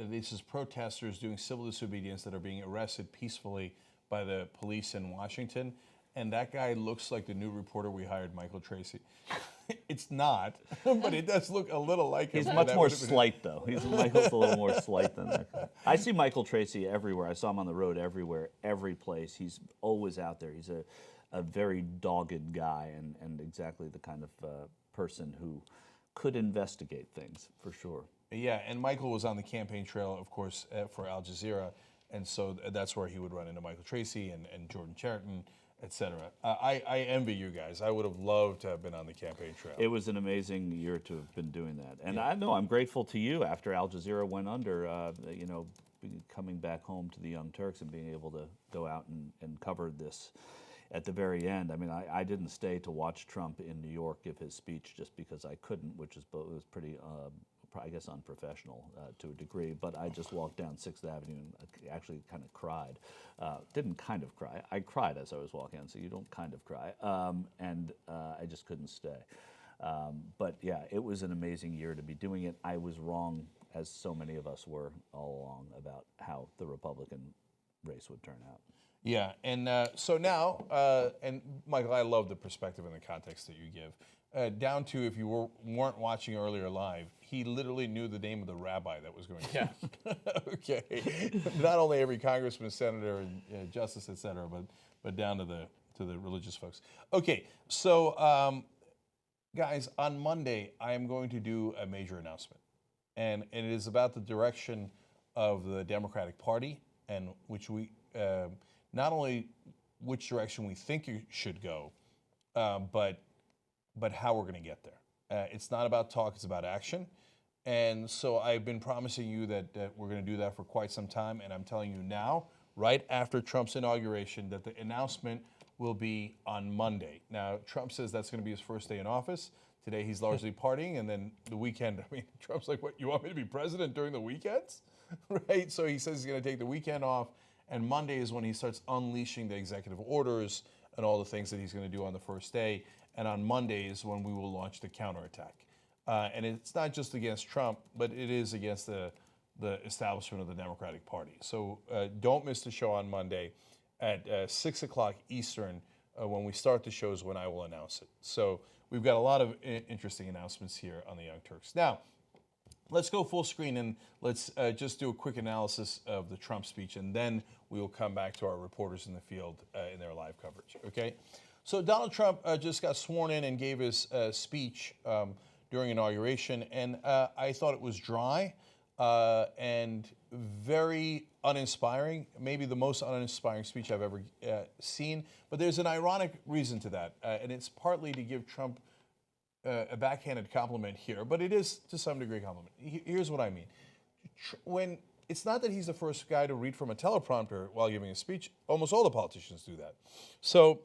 This is protesters doing civil disobedience that are being arrested peacefully by the police in Washington. And that guy looks like the new reporter we hired, Michael Tracy. It's not, but it does look a little like him. He's much more slight, though. Michael's a little more slight than that. I see Michael Tracy everywhere. I saw him on the road everywhere, every place. He's always out there. He's a very dogged guy and exactly the kind of person who could investigate things, for sure. Yeah, and Michael was on the campaign trail, of course, for Al Jazeera, and so that's where he would run into Michael Tracy and Jordan Chariton, etc. I envy you guys. I would have loved to have been on the campaign trail. It was an amazing year to have been doing that. And I know I'm grateful to you after Al Jazeera went under, coming back home to the Young Turks and being able to go out and cover this at the very end. I mean, I didn't stay to watch Trump in New York give his speech just because I couldn't, which was pretty, I guess, unprofessional to a degree. But I just walked down 6th Avenue and actually kind of cried. Didn't kind of cry. I cried as I was walking down, so you don't kind of cry. I just couldn't stay. But yeah, it was an amazing year to be doing it. I was wrong, as so many of us were all along, about how the Republican race would turn out. Yeah, and so now, and Michael, I love the perspective and the context that you give. Down to, if you weren't watching earlier live, he literally knew the name of the rabbi that was going to speak. Okay, not only every congressman, senator, and justice, etc., but down to the religious folks. Okay, so guys, on Monday I am going to do a major announcement, and it is about the direction of the Democratic Party, and which we. Not only which direction we think you should go, but how we're going to get there. It's not about talk, it's about action. And so I've been promising you that we're going to do that for quite some time, and I'm telling you now, right after Trump's inauguration, that the announcement will be on Monday. Now, Trump says that's going to be his first day in office. Today he's largely partying, and then the weekend, I mean, Trump's like, what, you want me to be president during the weekends? Right? So he says he's going to take the weekend off. And Monday is when he starts unleashing the executive orders and all the things that he's going to do on the first day. And on Monday is when we will launch the counterattack. And it's not just against Trump, but it is against the establishment of the Democratic Party. So don't miss the show on Monday at 6 o'clock Eastern. When we start the shows, when I will announce it. So we've got a lot of interesting announcements here on the Young Turks. Now, let's go full screen and let's just do a quick analysis of the Trump speech, and then we will come back to our reporters in the field in their live coverage, okay? So Donald Trump just got sworn in and gave his speech during inauguration, and I thought it was dry and very uninspiring, maybe the most uninspiring speech I've ever seen. But there's an ironic reason to that, and it's partly to give Trump a backhanded compliment here, but it is to some degree a compliment. Here's what I mean. When it's not that he's the first guy to read from a teleprompter while giving a speech. Almost all the politicians do that. So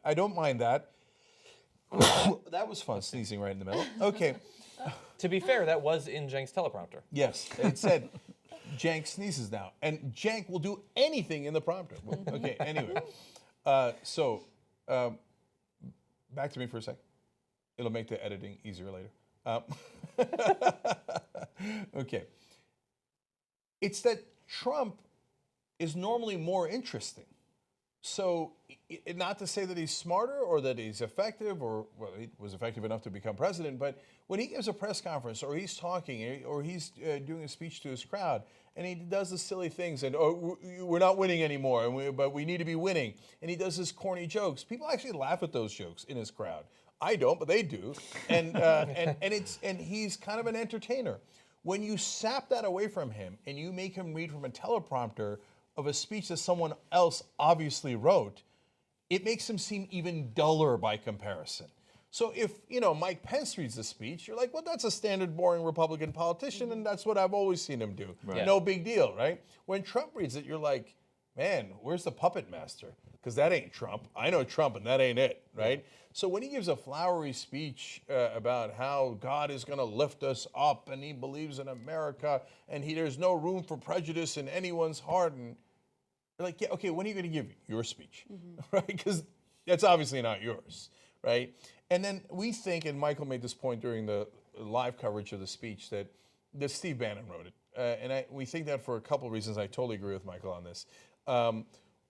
I don't mind that. That was fun, sneezing right in the middle. Okay. To be fair, that was in Cenk's teleprompter. Yes, it said, Cenk sneezes now. And Cenk will do anything in the prompter. Okay, anyway. So back to me for a second. It'll make the editing easier later. Okay. It's that Trump is normally more interesting. So not to say that he's smarter or that he's effective, or well, he was effective enough to become president, but when he gives a press conference or he's talking or he's doing a speech to his crowd and he does the silly things and, oh, we're not winning anymore, but we need to be winning. And he does his corny jokes. People actually laugh at those jokes in his crowd. I don't, but they do. And he's kind of an entertainer. When you sap that away from him and you make him read from a teleprompter of a speech that someone else obviously wrote, it makes him seem even duller by comparison. So if, Mike Pence reads the speech, you're like, well, that's a standard boring Republican politician, and that's what I've always seen him do. Right. No big deal, right? When Trump reads it, you're like, man, where's the puppet master? Because that ain't Trump. I know Trump, and that ain't it, right? So when he gives a flowery speech about how God is going to lift us up, and he believes in America, and there's no room for prejudice in anyone's heart, and you're like, yeah, okay, when are you going to give your speech, right? Because that's obviously not yours, right? And then we think, and Michael made this point during the live coverage of the speech, that Steve Bannon wrote it. And we think that for a couple of reasons. I totally agree with Michael on this.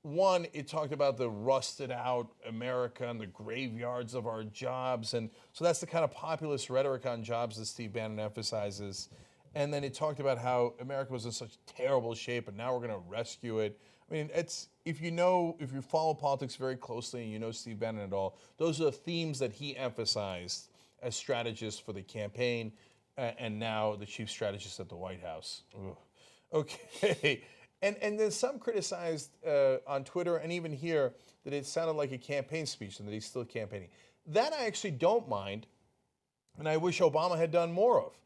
one, it talked about the rusted out America and the graveyards of our jobs. And so that's the kind of populist rhetoric on jobs that Steve Bannon emphasizes. And then it talked about how America was in such terrible shape and now we're going to rescue it. I mean, if you follow politics very closely and you know Steve Bannon at all, those are the themes that he emphasized as strategist for the campaign and now the chief strategist at the White House. Ugh. Okay. And then some criticized on Twitter and even here that it sounded like a campaign speech and that he's still campaigning. That I actually don't mind, and I wish Obama had done more of.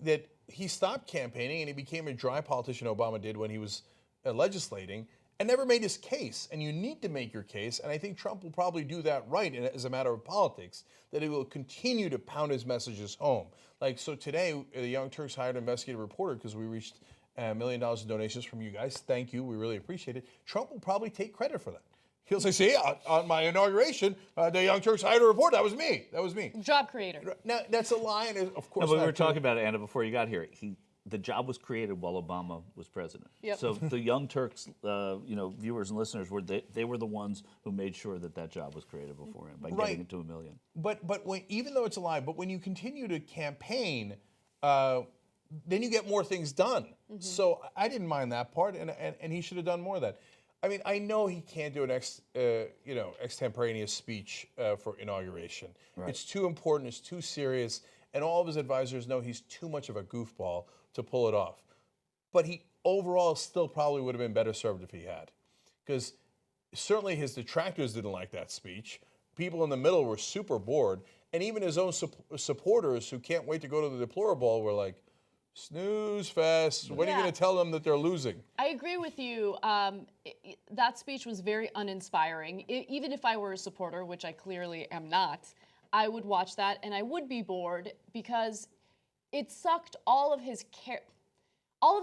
That he stopped campaigning and he became a dry politician, Obama did when he was legislating, and never made his case. And you need to make your case, and I think Trump will probably do that right as a matter of politics, that he will continue to pound his messages home. Like, so today, the Young Turks hired an investigative reporter because we reached $1 million in donations from you guys. Thank you. We really appreciate it. Trump will probably take credit for that. He'll say, see, on my inauguration, the Young Turks hired a reporter. That was me. That was me. Job creator. Now, that's a lie, and of course no, but not we were true. talking about it, Anna, before you got here. The job was created while Obama was president. Yep. So the Young Turks, viewers and listeners, they were the ones who made sure that job was created beforehand by getting it to 1 million. But even though it's a lie, but when you continue to campaign, then you get more things done. Mm-hmm. So I didn't mind that part, and he should have done more of that. I mean, I know he can't do an extemporaneous speech for inauguration. Right. It's too important. It's too serious, and all of his advisors know he's too much of a goofball to pull it off. But he overall still probably would have been better served if he had, because certainly his detractors didn't like that speech. People in the middle were super bored, and even his own supporters who can't wait to go to the deplorable were like, snooze fest. When are you going to tell them that they're losing? I agree with you. That speech was very uninspiring. Even if I were a supporter, which I clearly am not, I would watch that and I would be bored because it sucked all of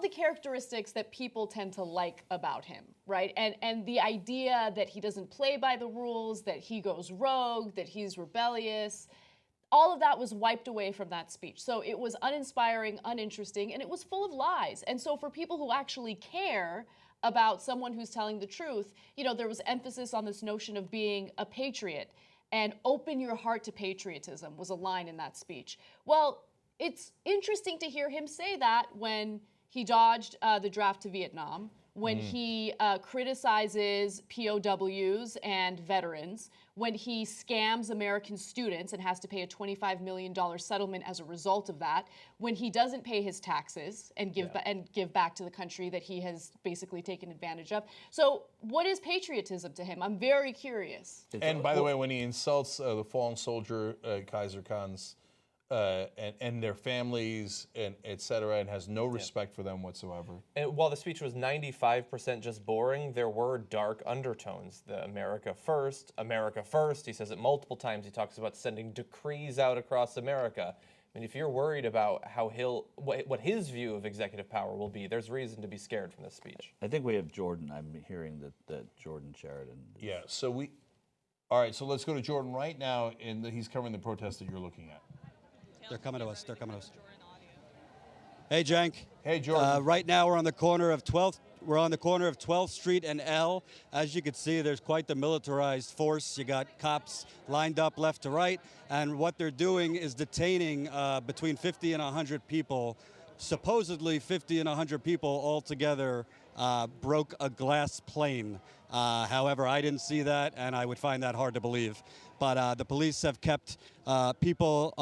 the characteristics that people tend to like about him, right? And the idea that he doesn't play by the rules, that he goes rogue, that he's rebellious. All of that was wiped away from that speech. So it was uninspiring, uninteresting, and it was full of lies. And so for people who actually care about someone who's telling the truth, there was emphasis on this notion of being a patriot, and open your heart to patriotism was a line in that speech. Well, it's interesting to hear him say that when he dodged the draft to Vietnam, when he criticizes POWs and veterans, when he scams American students and has to pay a $25 million settlement as a result of that, when he doesn't pay his taxes and give back to the country that he has basically taken advantage of. So what is patriotism to him? I'm very curious. And by the way, when he insults the fallen soldier, Kaiser Khan's, and their families, and et cetera, and has no respect for them whatsoever. And while the speech was 95% just boring, there were dark undertones. The America first, he says it multiple times. He talks about sending decrees out across America. I mean, if you're worried about how what his view of executive power will be, there's reason to be scared from this speech. I think we have Jordan. I'm hearing that Jordan Sheridan. Yeah, all right, so let's go to Jordan right now, and he's covering the protest that you're looking at. They're coming to us. Hey, Jank. Hey, Jordan. Right now we're on the corner of 12th. We're on the corner of 12th Street and L. As you can see, there's quite the militarized force. You got cops lined up left to right, and what they're doing is detaining between 50 and 100 people. Supposedly 50 and 100 people all together broke a glass plane. However, I didn't see that, and I would find that hard to believe. But the police have kept people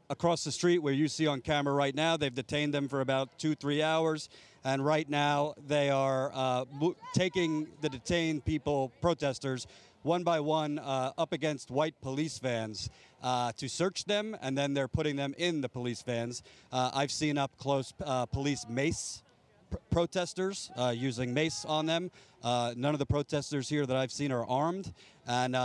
across the street where you see on camera right now. They've detained them for about 2-3 hours. And right now they are taking the detained people, protesters, one by one up against white police vans to search them, and then they're putting them in the police vans. I've seen up close police mace protesters using mace on them. None of the protesters here that I've seen are armed, and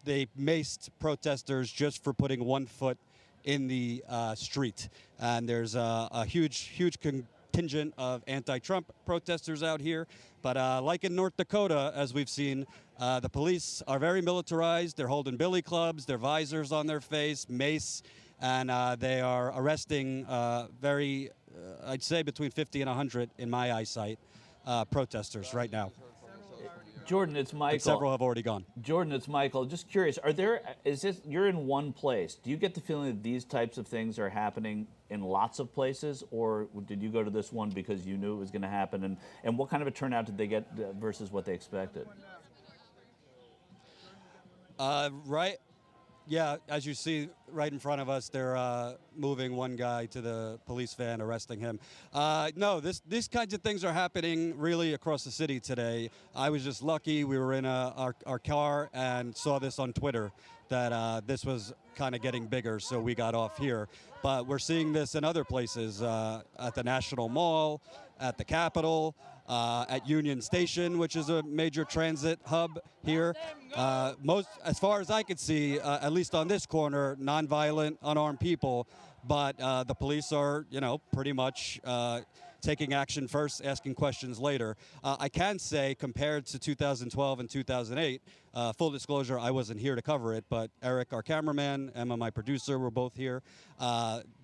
they maced protesters just for putting one foot in the street. And there's a huge contingent of anti-Trump protesters out here. But like in North Dakota, as we've seen, the police are very militarized. They're holding billy clubs, their visors on their face, mace, and they are arresting I'd say between 50 and 100, in my eyesight, protesters right now. Jordan, it's Michael. And several have already gone. Jordan, it's Michael. Just curious, you're in one place. Do you get the feeling that these types of things are happening in lots of places, or did you go to this one because you knew it was going to happen? And what kind of a turnout did they get versus what they expected? Right. Yeah, as you see right in front of us, they're moving one guy to the police van, arresting him. No, these kinds of things are happening really across the city today. I was just lucky. We were in our car and saw this on Twitter that this was kind of getting bigger, so we got off here. But we're seeing this in other places, at the National Mall, at the Capitol, at Union Station, which is a major transit hub here. As far as I could see, at least on this corner, nonviolent, unarmed people, but the police are, pretty much taking action first, asking questions later. I can say, compared to 2012 and 2008, full disclosure, I wasn't here to cover it, but Eric, our cameraman, Emma, my producer, were both here.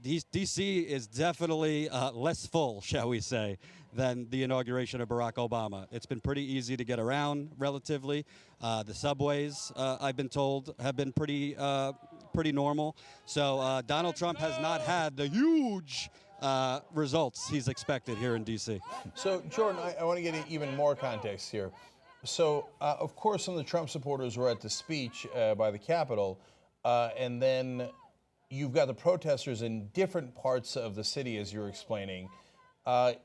D.C. is definitely less full, shall we say, than the inauguration of Barack Obama. It's been pretty easy to get around, relatively. The subways, I've been told, have been pretty normal. So Donald Trump has not had the huge results he's expected here in D.C. So, Jordan, I want to get even more context here. So, of course, some of the Trump supporters were at the speech by the Capitol, and then you've got the protesters in different parts of the city, as you're explaining.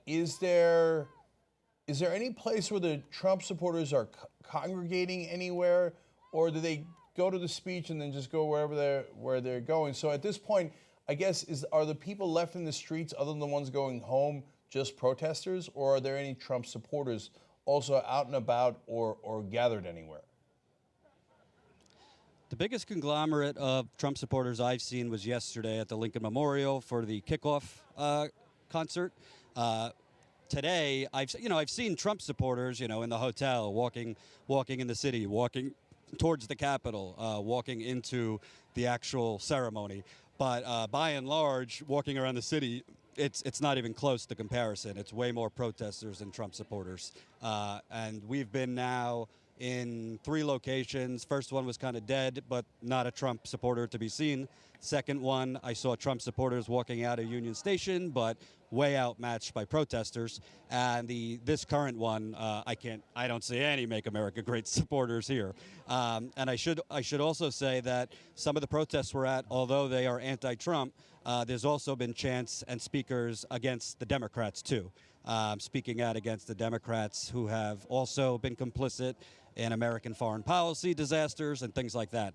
Is there any place where the Trump supporters are congregating anywhere, or do they go to the speech and then just go where they're going? So at this point, I guess, are the people left in the streets, other than the ones going home, just protesters, or are there any Trump supporters also out and about or gathered anywhere? The biggest conglomerate of Trump supporters I've seen was yesterday at the Lincoln Memorial for the kickoff concert. Today, I've seen Trump supporters, in the hotel, walking in the city, walking towards the Capitol, walking into the actual ceremony. But by and large, walking around the city, it's not even close to comparison. It's way more protesters than Trump supporters. And we've been now in 3 locations. First one was kind of dead, but not a Trump supporter to be seen. Second one, I saw Trump supporters walking out of Union Station, but way outmatched by protesters. And this current one, I don't see any Make America Great supporters here. And I should also say that some of the protests we're at, although they are anti-Trump, there's also been chants and speakers against the Democrats too, speaking out against the Democrats who have also been complicit in American foreign policy disasters and things like that.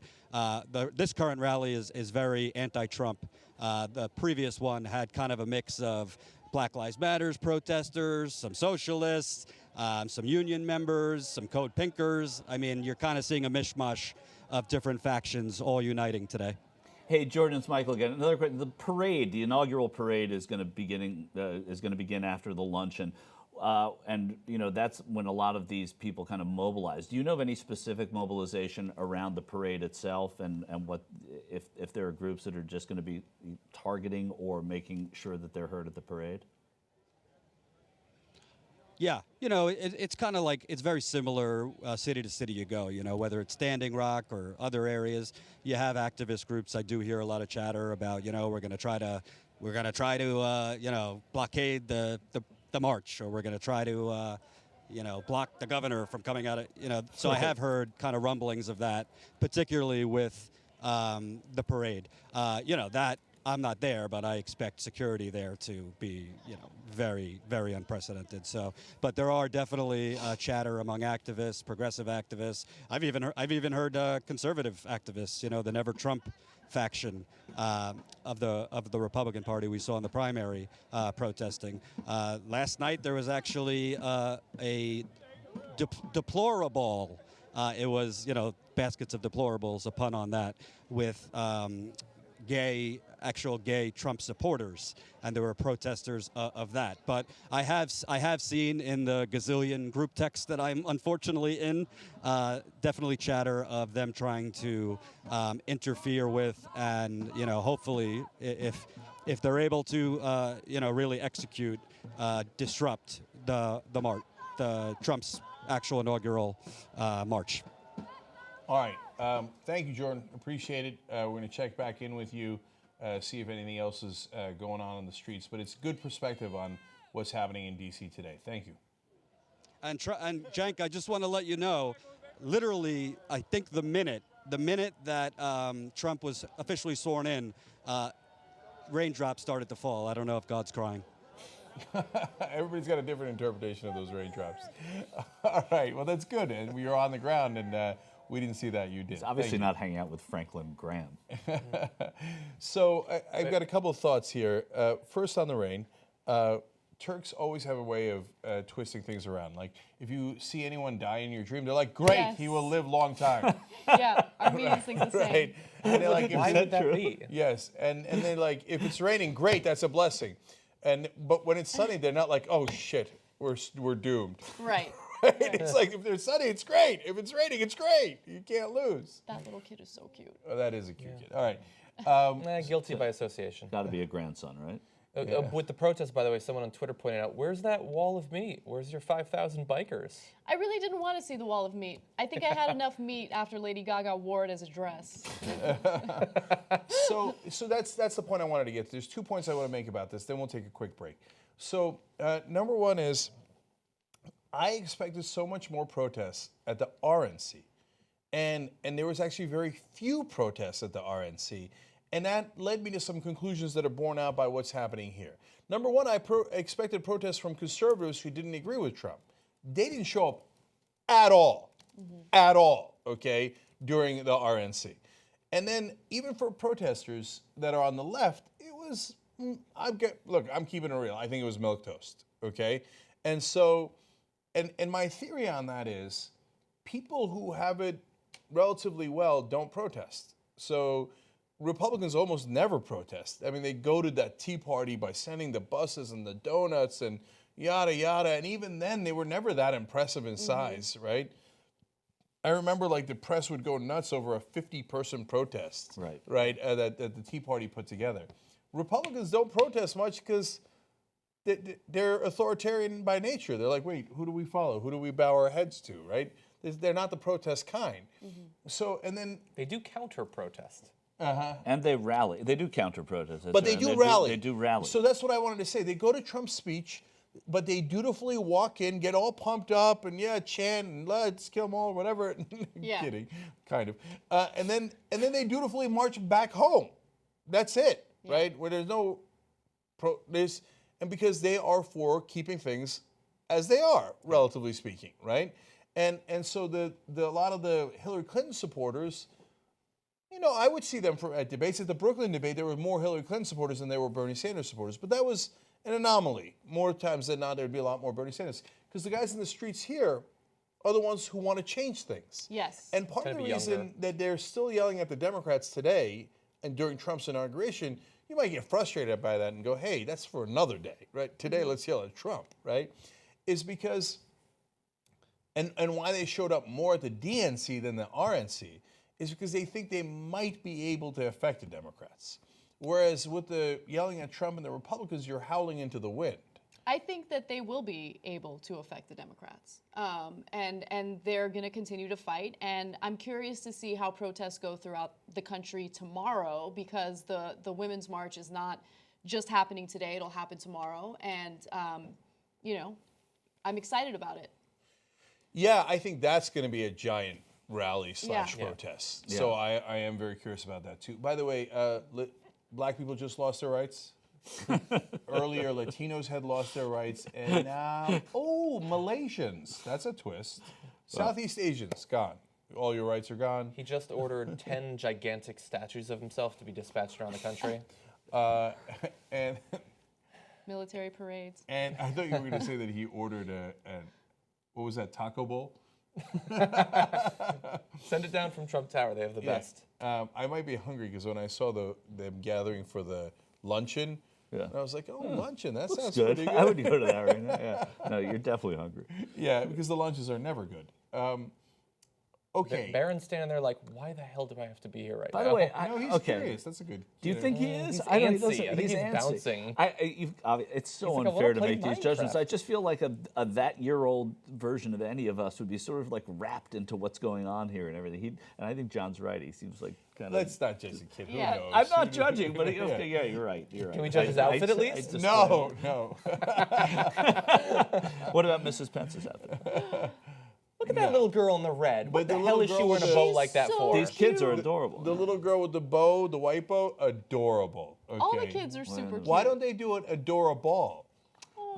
This current rally is very anti-Trump. The previous one had kind of a mix of Black Lives Matters protesters, some socialists, some union members, some Code Pinkers. I mean, you're kind of seeing a mishmash of different factions all uniting today. Hey, Jordan, it's Michael again. Another question. The parade, the inaugural parade, is going to begin after the luncheon. And that's when a lot of these people kind of mobilize. Do you know of any specific mobilization around the parade itself, and what if there are groups that are just going to be targeting or making sure that they're heard at the parade? Yeah, it's kind of like, it's very similar city to city you go, whether it's Standing Rock or other areas. You have activist groups. I do hear a lot of chatter about, we're going to try to blockade the march, or we're going to try to block the governor from coming out of, so I have heard kind of rumblings of that, particularly with the parade. That I'm not there, but I expect security there to be, very, very unprecedented. So, but there are definitely chatter among activists, progressive activists. I've even heard conservative activists, the Never Trump faction of the Republican Party we saw in the primary protesting. Last night there was actually a deplorable. It was baskets of deplorables, a pun on that, with actual gay Trump supporters, and there were protesters of that. But I have seen in the gazillion group texts that I'm unfortunately in, definitely chatter of them trying to interfere with, and hopefully if they're able to really execute, disrupt the Trump's actual inaugural march. All right. Thank you, Jordan. Appreciate it. We're going to check back in with you, see if anything else is going on the streets. But it's good perspective on what's happening in D.C. today. Thank you. And Cenk, I just want to let you know, literally, I think the minute that Trump was officially sworn in, raindrops started to fall. I don't know if God's crying. Everybody's got a different interpretation of those raindrops. All right. Well, that's good. And we were on the ground, and we didn't see that. You did. He's obviously not hanging out with Franklin Graham. So I've got a couple of thoughts here. First, on the rain. Turks always have a way of twisting things around. Like, if you see anyone die in your dream, they're like, great, Yes. he will live long time. Yeah, Armenians think the same. Right. And they're like, Why would that be? Yes. And they're like, if it's raining, great, that's a blessing. But when it's sunny, they're not like, oh, shit, we're doomed. Right. Right? It's like, if it's sunny, it's great. If it's raining, it's great. You can't lose. That little kid is so cute. Oh, that is a cute kid. All right. Guilty by association. Got to be a grandson, right? With the protest, by the way, someone on Twitter pointed out, where's that wall of meat? Where's your 5,000 bikers? I really didn't want to see the wall of meat. I think I had enough meat after Lady Gaga wore it as a dress. So that's the point I wanted to get to. There's 2 points I want to make about this, then we'll take a quick break. So number one is, I expected so much more protests at the RNC. And there was actually very few protests at the RNC. And that led me to some conclusions that are borne out by what's happening here. Number one, I expected protests from conservatives who didn't agree with Trump. They didn't show up at all, okay, during the RNC. And then even for protesters that are on the left, it was, look, I'm keeping it real. I think it was milquetoast, okay? And so, and my theory on that is people who have it relatively well don't protest. So Republicans almost never protest. I mean, they go to that Tea Party by sending the buses and the donuts and yada, yada. And even then, they were never that impressive in size, right? I remember, like, the press would go nuts over a 50-person protest, right, that the Tea Party put together. Republicans don't protest much because they're authoritarian by nature. They're like, wait, who do we follow? Who do we bow our heads to, right? They're not the protest kind. So, and then they do counter-protest. And they rally. They do counter-protest. But they do rally. They do rally. So that's what I wanted to say. They go to Trump's speech, but they dutifully walk in, get all pumped up, and chant, and let's kill them all, whatever. Yeah. Kidding, kind of. And then they dutifully march back home. That's it, right? Where there's no and because they are for keeping things as they are, relatively speaking, right? And so a lot of the Hillary Clinton supporters, I would see them at debates. At the Brooklyn debate, there were more Hillary Clinton supporters than there were Bernie Sanders supporters. But that was an anomaly. More times than not, there'd be a lot more Bernie Sanders. Because the guys in the streets here are the ones who want to change things. Yes. And part of the reason that they're still yelling at the Democrats today and during Trump's inauguration, you might get frustrated by that and go, hey, that's for another day, right? Today, let's yell at Trump, right? Is because, and why they showed up more at the DNC than the RNC, is because they think they might be able to affect the Democrats. Whereas with the yelling at Trump and the Republicans, you're howling into the wind. I think that they will be able to affect the Democrats, and they're going to continue to fight. And I'm curious to see how protests go throughout the country tomorrow, because the Women's March is not just happening today; it'll happen tomorrow. And I'm excited about it. Yeah, I think that's going to be a giant rally / protest. Yeah. So I am very curious about that too. By the way, black people just lost their rights. Earlier, Latinos had lost their rights, and now, Malaysians. That's a twist. Southeast Asians, gone. All your rights are gone. He just ordered 10 gigantic statues of himself to be dispatched around the country. And Military parades. And I thought you were going to say that he ordered what was that, taco bowl? Send it down from Trump Tower. They have the best. I might be hungry because when I saw them gathering for the luncheon, I was like, luncheon, that sounds good. pretty good. I would go to that right now. Yeah. No, you're definitely hungry. Yeah, because the lunches are never good. Okay. Barron's standing there like, why the hell do I have to be here right now? By the way, No, he's okay. curious. That's a good. Do you think he is? He's I don't. He antsy. doesn't. I think he's antsy. bouncing. It's so He's like, I unfair wanna to play make these judgments. Minecraft. I just feel like a that-year-old version of any of us would be sort of like wrapped into what's going on here and everything. And I think John's right. He seems like kind of. Let's not judge the kid. Who knows? I'm not judging, but okay, yeah, you're right. You're right. Can we judge his outfit at least? No. What about Mrs. Pence's outfit? Look at that little girl in the red. What But the the hell little is she girl wearing a with bow the- like that so for? These kids are adorable. The little girl with the bow, the white bow, adorable. Okay. All the kids are super cute. Why don't they do it adorable?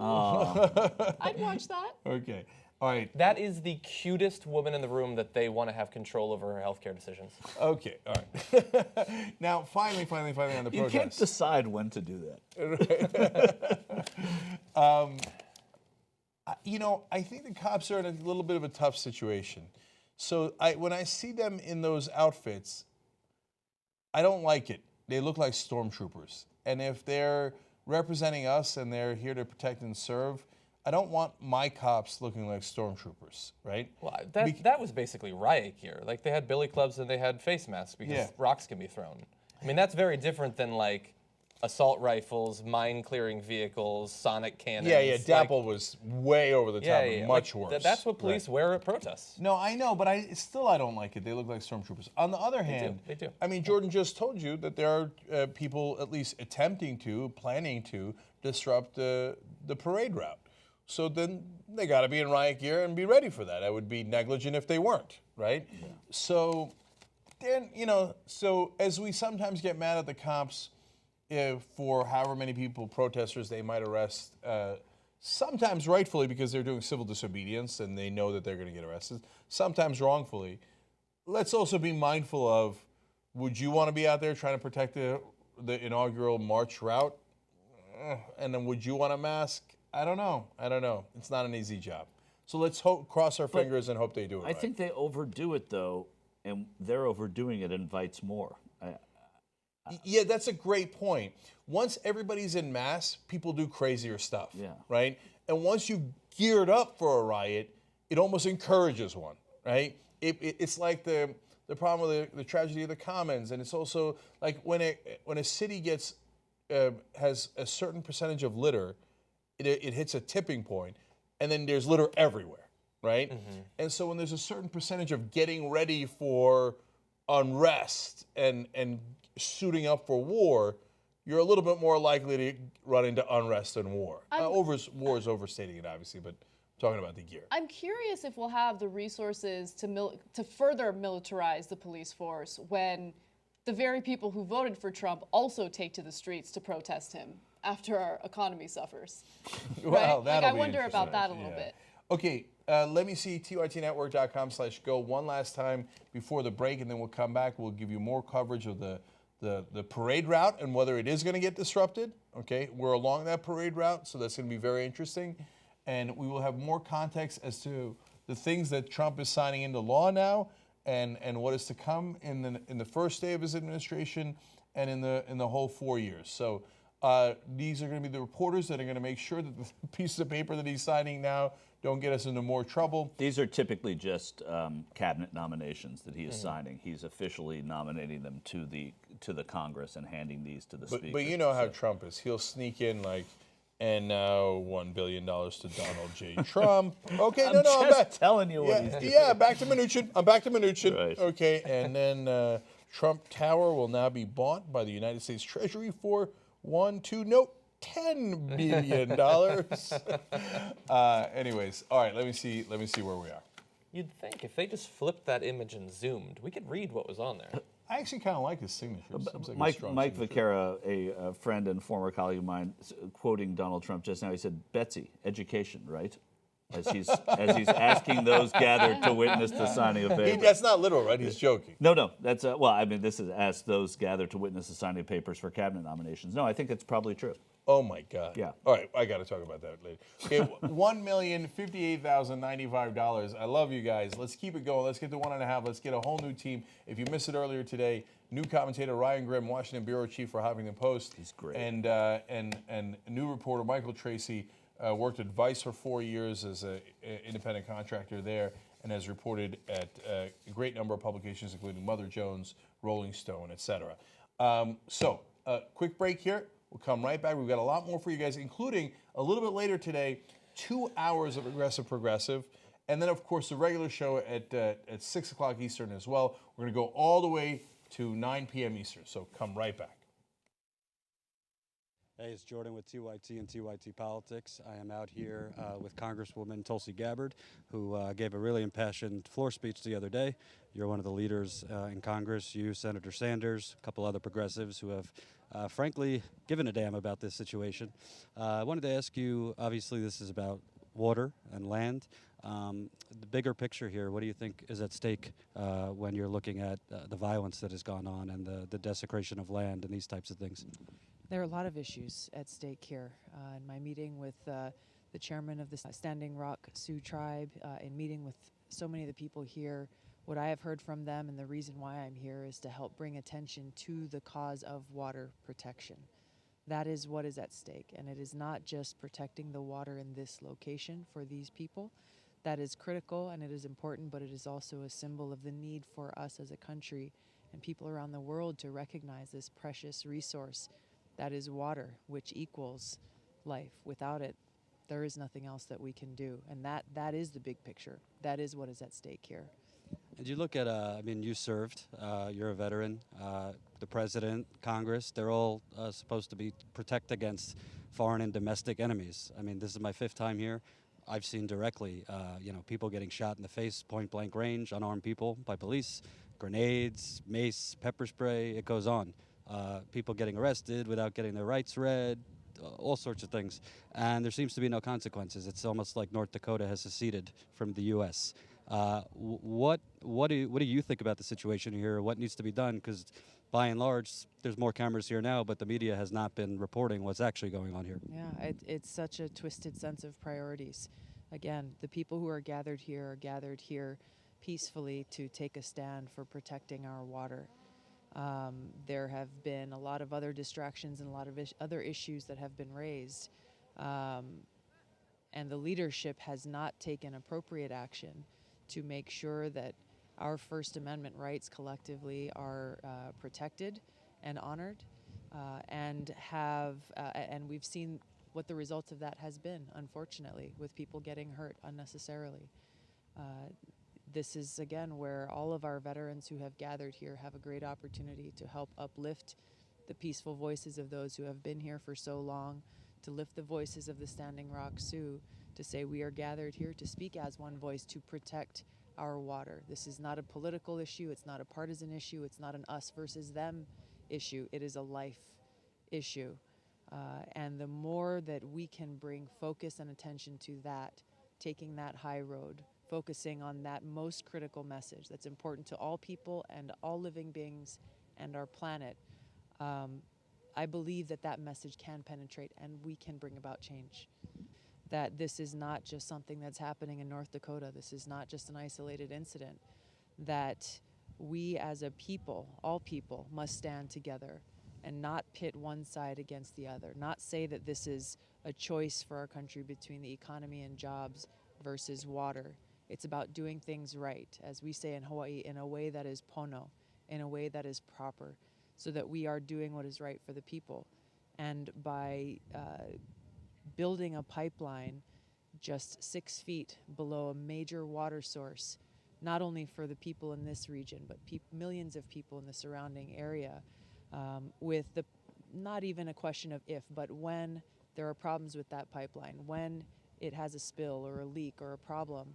I'd watch that. Okay. All right. That is the cutest woman in the room that they want to have control over her healthcare decisions. Okay. All right. Now, finally on the You protest. can't decide when to do that. I think the cops are in a little bit of a tough situation. So when I see them in those outfits, I don't like it. They look like stormtroopers. And if they're representing us and they're here to protect and serve, I don't want my cops looking like stormtroopers, right? Well, that was basically riot gear. Like they had billy clubs and they had face masks because rocks can be thrown. I mean, that's very different than like assault rifles, mine-clearing vehicles, sonic cannons. Yeah. Dapple was way over the top and much worse. That's what police wear at protests. No, I know, but I don't like it. They look like stormtroopers. On the other hand, They do. I mean, Jordan just told you that there are people at least planning to disrupt the parade route. So then they got to be in riot gear and be ready for that. I would be negligent if they weren't, right? Yeah. So then, so as we sometimes get mad at the cops for however many protesters they might arrest, sometimes rightfully because they're doing civil disobedience and they know that they're going to get arrested, sometimes wrongfully. Let's also be mindful of, would you want to be out there trying to protect the inaugural march route? And then would you want a mask? I don't know. It's not an easy job. So let's cross our fingers and hope they do it I think they overdo it, though, and their overdoing it invites more. Yeah, that's a great point. Once everybody's in mass, people do crazier stuff, right? And once you've geared up for a riot, it almost encourages one, right? It's like the problem with the tragedy of the Commons, and it's also like when a city has a certain percentage of litter, it hits a tipping point, and then there's litter everywhere, right? Mm-hmm. And so when there's a certain percentage of getting ready for unrest and suiting up for war, you're a little bit more likely to run into unrest and war. War is overstating it, obviously, but I'm talking about the gear. I'm curious if we'll have the resources to further militarize the police force when the very people who voted for Trump also take to the streets to protest him after our economy suffers. Well, right? I wonder about that a little bit. Okay, let me see tyrtnetwork.com/go one last time before the break, and then we'll come back. We'll give you more coverage of the parade route and whether it is going to get disrupted. Okay, we're along that parade route, so that's going to be very interesting. And we will have more context as to the things that Trump is signing into law now and what is to come in the first day of his administration and in the whole 4 years. So these are going to be the reporters that are going to make sure that the pieces of paper that he's signing now don't get us into more trouble. These are typically just cabinet nominations that he is signing. He's officially nominating them to the Congress and handing these to the Speaker. But you know how Trump is. He'll sneak in like, and now $1 billion to Donald J. Trump. Okay, I'm just telling you what he's doing. Yeah, back to Mnuchin. I'm back to Mnuchin. Right. Okay, and then Trump Tower will now be bought by the United States Treasury for $10 billion. Anyways, all right, let me see where we are. You'd think if they just flipped that image and zoomed, we could read what was on there. I actually kind of like his signature. Seems like a Mike strong signature. Vaquera, a friend and former colleague of mine, quoting Donald Trump just now, he said, "Betsy, education, right?" As he's asking those gathered to witness the signing of papers. That's not literal, right? He's joking. No, that's this is ask those gathered to witness the signing of papers for cabinet nominations. No, I think it's probably true. Oh my God. Yeah. All right, I got to talk about that later. Okay, $1,058,095. I love you guys. Let's keep it going. Let's get to 1.5. Let's get a whole new team. If you missed it earlier today, new commentator Ryan Grimm, Washington bureau chief for Huffington Post. He's great. And new reporter Michael Tracy worked at Vice for 4 years as an independent contractor there. and has reported at a great number of publications, including Mother Jones, Rolling Stone, etc. So, quick break here. We'll come right back. We've got a lot more for you guys, including a little bit later today, 2 hours of Aggressive Progressive, and then, of course, the regular show at 6 o'clock Eastern as well. We're going to go all the way to 9 p.m. Eastern, so come right back. Hey, it's Jordan with TYT and TYT Politics. I am out here with Congresswoman Tulsi Gabbard, who gave a really impassioned floor speech the other day. You're one of the leaders in Congress, you, Senator Sanders, a couple other progressives who have, frankly, given a damn about this situation. I wanted to ask you, obviously this is about water and land. The bigger picture here, what do you think is at stake when you're looking at the violence that has gone on and the desecration of land and these types of things? There are a lot of issues at stake here. In my meeting with the chairman of the Standing Rock Sioux Tribe, in meeting with so many of the people here, what I have heard from them and the reason why I'm here is to help bring attention to the cause of water protection. That is what is at stake, and it is not just protecting the water in this location for these people. That is critical and it is important, but it is also a symbol of the need for us as a country and people around the world to recognize this precious resource that is water, which equals life. Without it, there is nothing else that we can do. And that is the big picture. That is what is at stake here. And you look at, I mean, you served, you're a veteran, the president, Congress, they're all supposed to be protect against foreign and domestic enemies. I mean, this is my 5th time here. I've seen directly, people getting shot in the face, point blank range, unarmed people by police, grenades, mace, pepper spray, it goes on. People getting arrested without getting their rights read, all sorts of things. And there seems to be no consequences. It's almost like North Dakota has seceded from the U.S. What do you think about the situation here? What needs to be done? Because by and large, there's more cameras here now, but the media has not been reporting what's actually going on here. Yeah, it's such a twisted sense of priorities. Again, the people who are gathered here peacefully to take a stand for protecting our water. There have been a lot of other distractions and a lot of other issues that have been raised. And the leadership has not taken appropriate action to make sure that our First Amendment rights collectively are protected and honored, and we've seen what the results of that has been, unfortunately, with people getting hurt unnecessarily. This is, again, where all of our veterans who have gathered here have a great opportunity to help uplift the peaceful voices of those who have been here for so long, to lift the voices of the Standing Rock Sioux, to say we are gathered here to speak as one voice to protect our water. This is not a political issue. It's not a partisan issue. It's not an us versus them issue. It is a life issue. And the more that we can bring focus and attention to that, taking that high road, focusing on that most critical message that's important to all people and all living beings and our planet, I believe that message can penetrate and we can bring about change. That this is not just something that's happening in North Dakota. This is not just an isolated incident. That we as a people, all people, must stand together and not pit one side against the other. Not say that this is a choice for our country between the economy and jobs versus water. It's about doing things right, as we say in Hawaii, in a way that is pono, in a way that is proper, so that we are doing what is right for the people. And by building a pipeline just 6 feet below a major water source, not only for the people in this region, but millions of people in the surrounding area, with not even a question of if, but when there are problems with that pipeline, when it has a spill or a leak or a problem,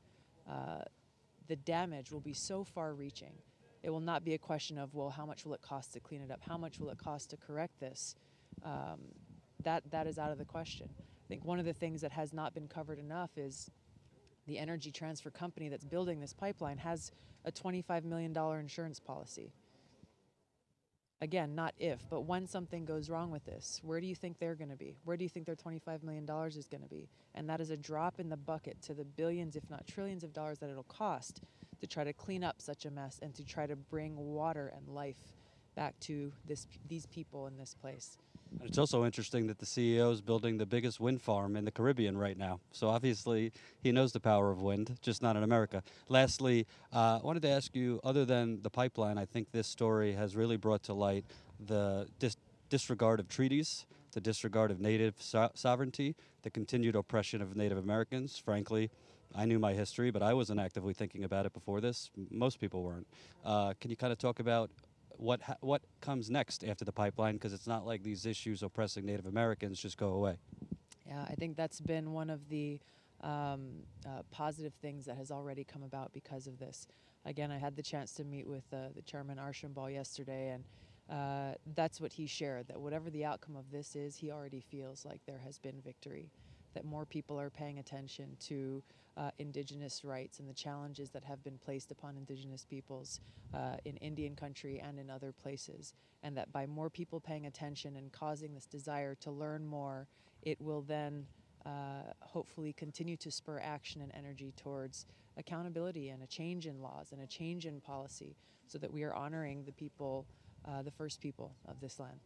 the damage will be so far-reaching. It will not be a question of, well, how much will it cost to clean it up? How much will it cost to correct this? That is out of the question. I think one of the things that has not been covered enough is the Energy Transfer Company that's building this pipeline has a $25 million insurance policy. Again, not if, but when something goes wrong with this, where do you think they're going to be? Where do you think their $25 million is going to be? And that is a drop in the bucket to the billions, if not trillions of dollars that it'll cost to try to clean up such a mess and to try to bring water and life back to these people in this place. It's also interesting that the CEO is building the biggest wind farm in the Caribbean right now. So obviously he knows the power of wind, just not in America. Lastly, I wanted to ask you, other than the pipeline, I think this story has really brought to light the disregard of treaties, the disregard of native sovereignty, the continued oppression of Native Americans. Frankly, I knew my history, but I wasn't actively thinking about it before this. Most people weren't. Can you kind of talk about what comes next after the pipeline? Because it's not like these issues oppressing Native Americans just go away. Yeah, I think that's been one of the positive things that has already come about because of this. Again, I had the chance to meet with the chairman Archambault yesterday, and that's what he shared, that whatever the outcome of this is, he already feels like there has been victory, that more people are paying attention to Indigenous rights and the challenges that have been placed upon Indigenous peoples in Indian country and in other places, and that by more people paying attention and causing this desire to learn more, it will then hopefully continue to spur action and energy towards accountability and a change in laws and a change in policy so that we are honoring the people, the first people of this land.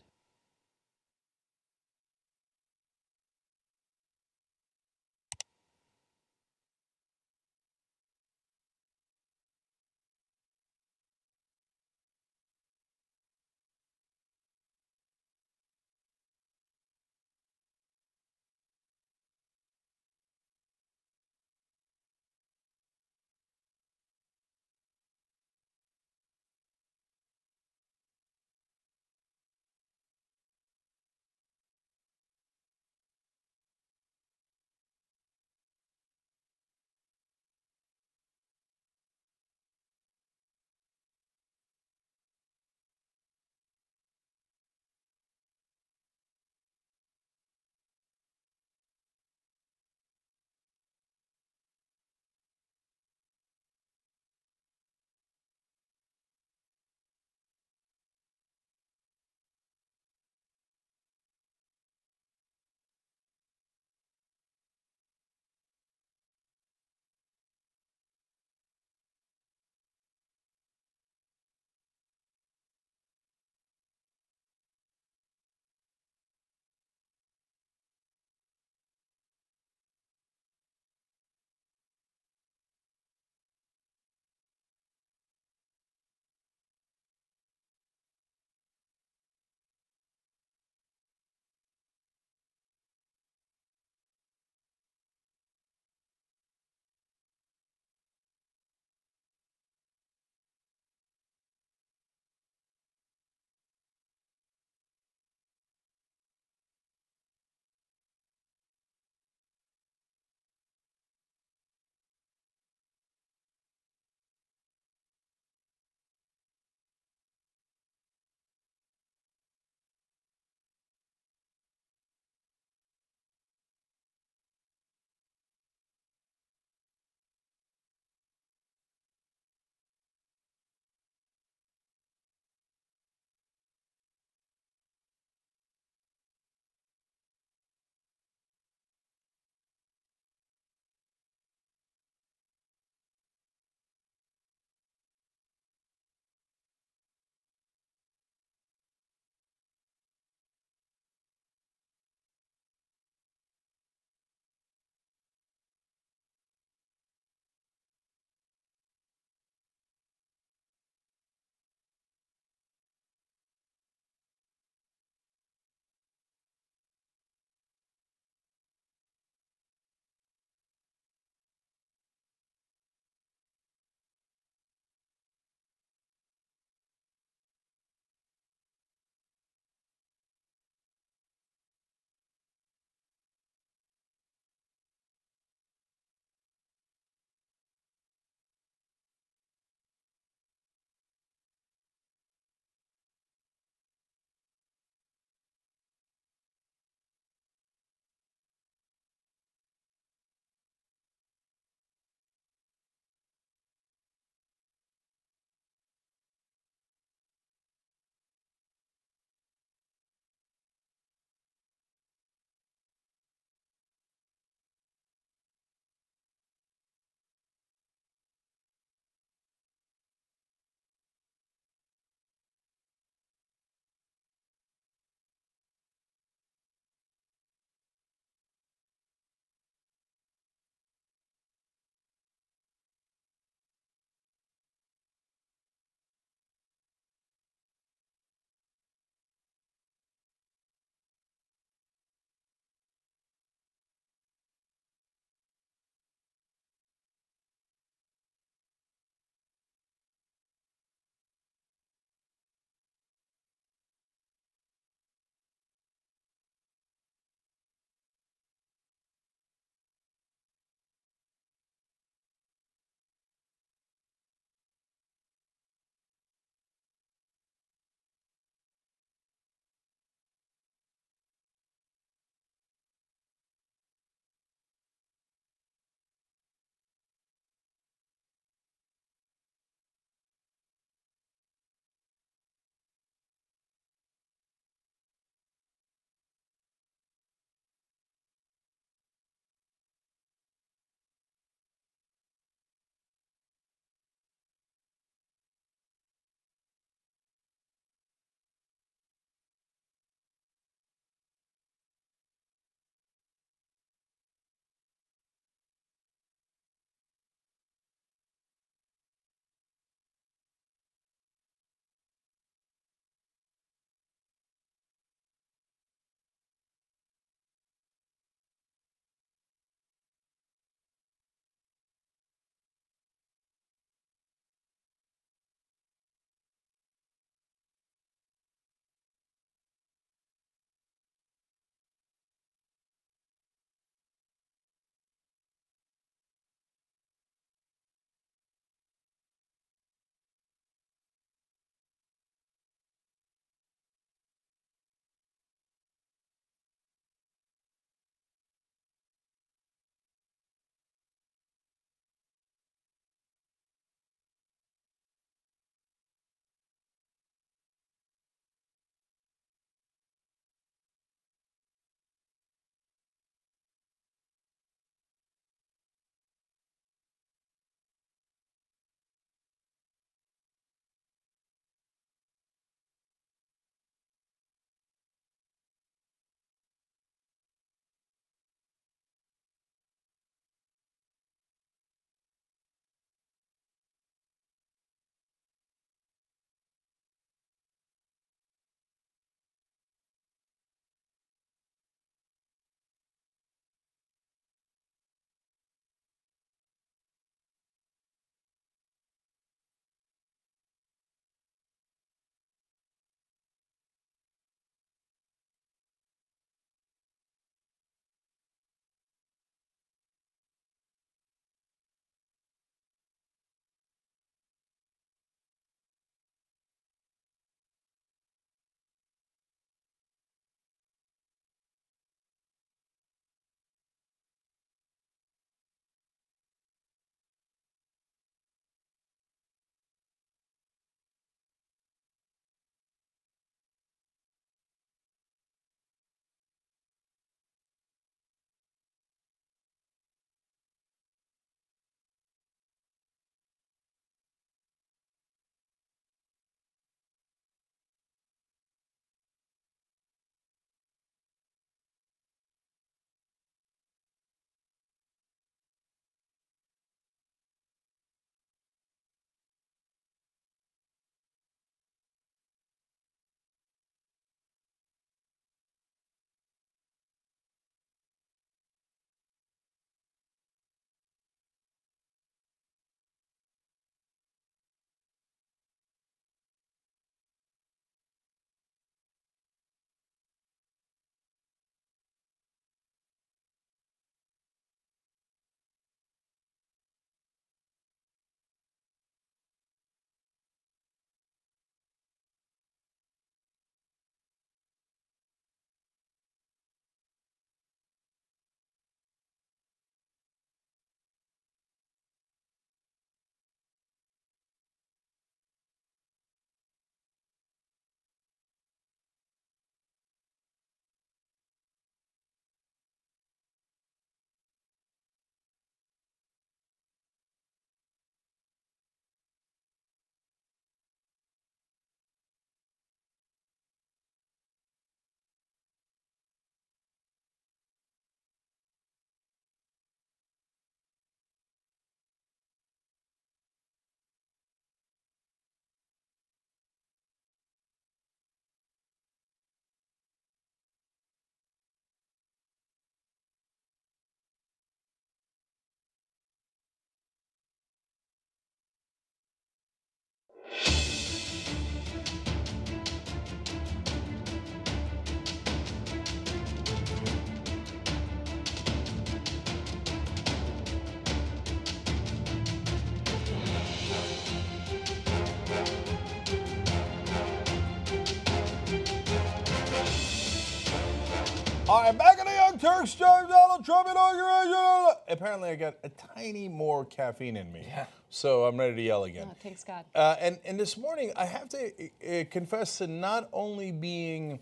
All right, back in the Young Turks, Donald Trump inauguration. Apparently, I got a tiny more caffeine in me, so I'm ready to yell again. Oh, thanks God. And this morning, I have to confess to not only being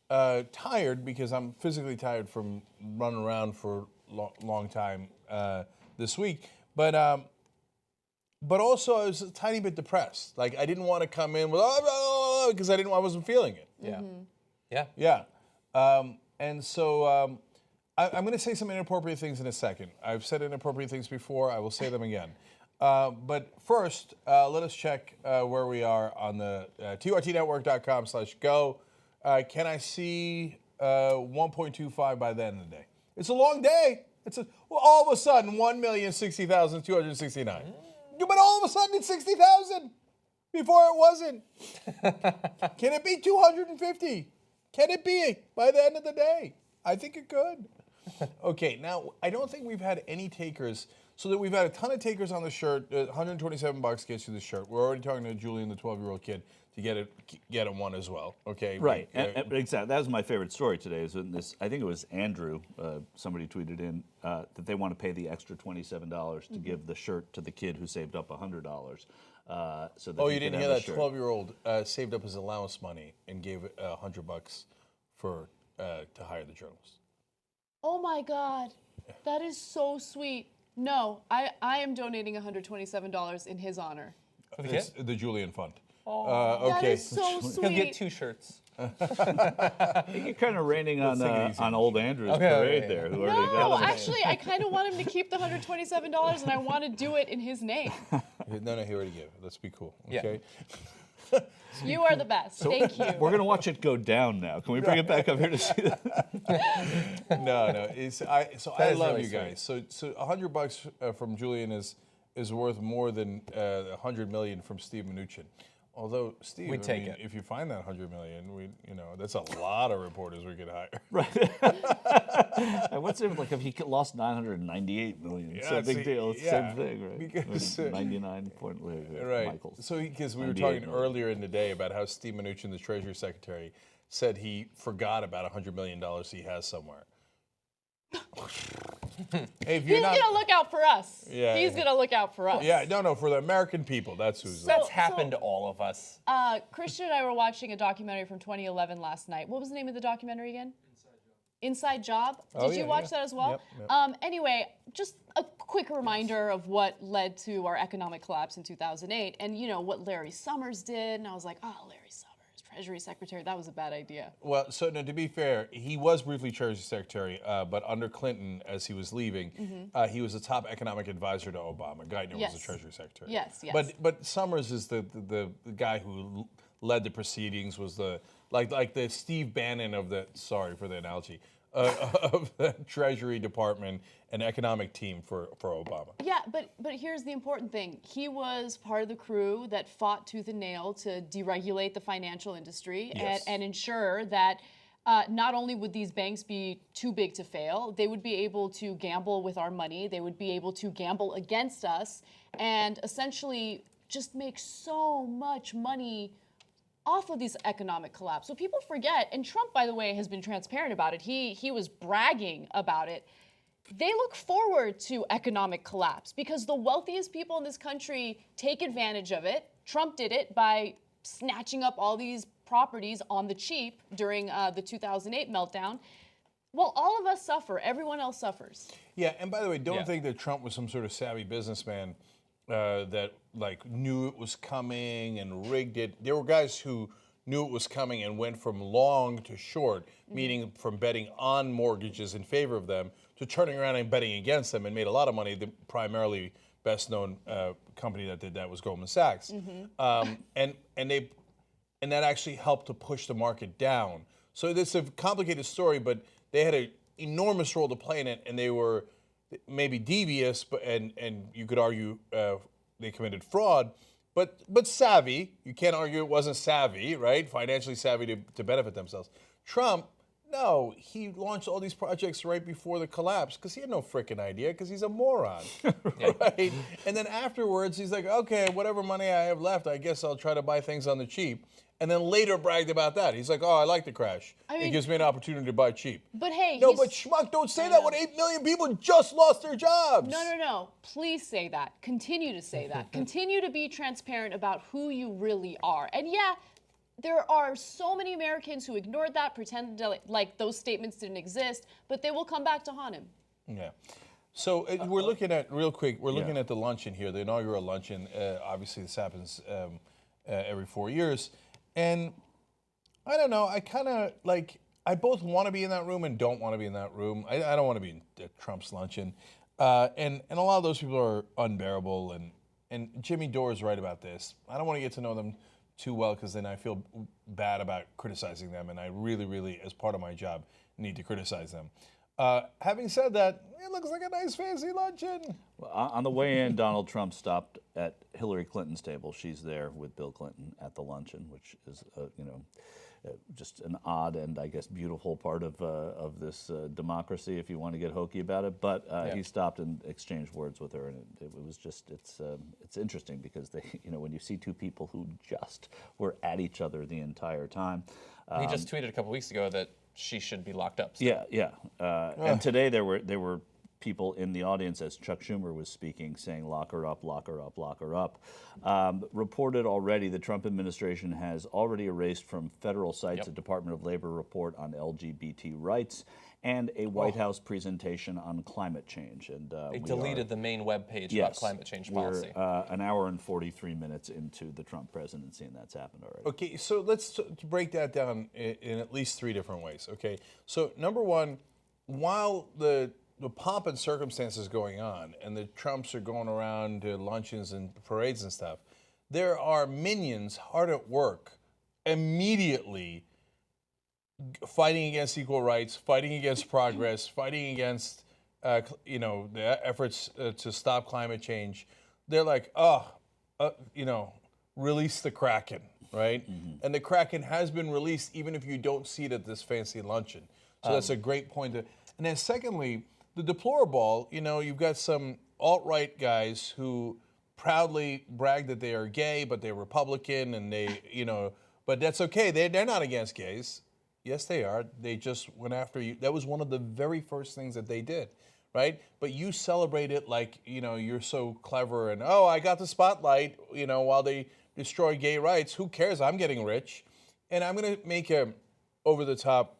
tired, because I'm physically tired from running around for a long time this week, but also I was a tiny bit depressed. Like I didn't want to come in with because I wasn't feeling it. Yeah. And so I'm going to say some inappropriate things in a second. I've said inappropriate things before. I will say them again. But first, let us check where we are on the TRTnetwork.com/go. Can I see 1.25 by the end of the day? It's a long day. All of a sudden, 1,060,269. But all of a sudden, it's 60,000. Before it wasn't. Can it be 250? Can it be by the end of the day? I think it could. Okay, now, I don't think we've had any takers. So that we've had a ton of takers on the shirt. $127 gets you the shirt. We're already talking to Julian, the 12-year-old kid, to get him one as well. Okay. Right. And exactly. That was my favorite story today. Is in this? I think it was Andrew. Somebody tweeted in that they want to pay the extra $27 to give the shirt to the kid who saved up $100. So that you didn't hear that? 12-year-old saved up his allowance money and gave $100 for to hire the journalist. Oh my God, that is so sweet. No, I am donating $127 in his honor. It's the Julian Fund. Oh, okay. That is so sweet. He'll get 2 shirts. You're kind of raining on old Andrew's parade there. Who already got No, him. actually, I kind of want him to keep the $127, and I want to do it in his name. No, he already gave it. Let's be cool, okay? You are the best. Thank you. We're going to watch it go down now. Can we bring it back up here to see that? No. I love really you guys. So $100 from Julian is worth more than $100 million from Steve Mnuchin. Although, Steve, We'd take it. If you find that $100 million, that's a lot of reporters we could hire. Right. And what's it like if he lost $998 million? It's a big deal. It's the same thing, right? Because 99 point right. Michaels. So because we were talking earlier in the day about how Steve Mnuchin, the Treasury Secretary, said he forgot about $100 million he has somewhere. Hey, He's going to look out for us. Yeah, He's going to look out for us. Yeah, no, for the American people. That's who's. That's happened to all of us. Christian and I were watching a documentary from 2011 last night. What was the name of the documentary again? Inside Job. Did you watch that as well? Yep. Anyway, just a quick reminder of what led to our economic collapse in 2008 and, what Larry Summers did. And I was like, Larry Summers, Treasury Secretary, that was a bad idea. Well, so no, to be fair, he was briefly Treasury Secretary, but under Clinton, as he was leaving, he was the top economic advisor to Obama. Geithner was the Treasury Secretary. Yes. But Summers is the guy who led the proceedings, was the like the Steve Bannon of the, sorry for the analogy, of the Treasury Department and economic team for Obama. Yeah, but here's the important thing. He was part of the crew that fought tooth and nail to deregulate the financial industry and ensure that not only would these banks be too big to fail, they would be able to gamble with our money, they would be able to gamble against us, and essentially just make so much money off of these economic collapse. So people forget, and Trump, by the way, has been transparent about it. He was bragging about it. They look forward to economic collapse because the wealthiest people in this country take advantage of it. Trump did it by snatching up all these properties on the cheap during the 2008 meltdown. Well, all of us suffer. Everyone else suffers. Yeah, and by the way, don't think that Trump was some sort of savvy businessman that knew it was coming and rigged it. There were guys who knew it was coming and went from long to short, meaning from betting on mortgages in favor of them to turning around and betting against them and made a lot of money. The primarily best known company that did that was Goldman Sachs. And that actually helped to push the market down. So it's a complicated story, but they had an enormous role to play in it, and they were maybe devious, but and you could argue they committed fraud, but savvy. You can't argue it wasn't savvy, right? Financially savvy to benefit themselves. Trump, no, he launched all these projects right before the collapse because he had no frickin' idea because he's a moron, right? And then afterwards, he's like, okay, whatever money I have left, I guess I'll try to buy things on the cheap. and then later bragged about that. He's like, oh, I like the crash. I It mean- gives me an opportunity to buy cheap. But hey, No, he's- but schmuck, don't say that when 8 million people just lost their jobs. No. Please say that. Continue to say that. Continue to be transparent about who you really are. And yeah, there are so many Americans who ignored that, pretended like those statements didn't exist, but they will come back to haunt him. Yeah. So we're looking at, real quick, we're looking at the luncheon here, the inaugural luncheon. Obviously, this happens every 4 years. And I don't know, I kind of, like, I both want to be in that room and don't want to be in that room. I don't want to be in Trump's luncheon. And a lot of those people are unbearable. And Jimmy Dore is right about this. I don't want to get to know them too well because then I feel bad about criticizing them. And I really, really, as part of my job, need to criticize them. Having said that, it looks like a nice fancy luncheon. Well, on the way in, Donald Trump stopped at Hillary Clinton's table. She's there with Bill Clinton at the luncheon, which is, just an odd and I guess beautiful part of this democracy, if you want to get hokey about it. But he stopped and exchanged words with her, and it was just it's interesting because they, when you see two people who just were at each other the entire time. He just tweeted a couple weeks ago that she should be locked up. Still. Yeah. And today there were people in the audience as Chuck Schumer was speaking saying, lock her up, lock her up, lock her up. Reported already, the Trump administration has already erased from federal sites a Department of Labor report on LGBT rights and a White House presentation on climate change. And they deleted the main webpage about climate change policy. We're an hour and 43 minutes into the Trump presidency, and that's happened already. Okay, so let's break that down in at least 3 different ways. Okay, so number one, while the pomp and circumstances going on, and the Trumps are going around to luncheons and parades and stuff, there are minions hard at work immediately fighting against equal rights, fighting against progress, fighting against the efforts to stop climate change. They're like, release the Kraken, right? Mm-hmm. And the Kraken has been released, even if you don't see it at this fancy luncheon. So that's a great point. And then secondly, the deplorable, you've got some alt-right guys who proudly brag that they are gay, but they're Republican, and they, but that's okay. They're not against gays. Yes, they are. They just went after you. That was one of the very first things that they did, right? But you celebrate it like, you're so clever and, I got the spotlight, while they destroy gay rights. Who cares? I'm getting rich. And I'm going to make a over-the-top,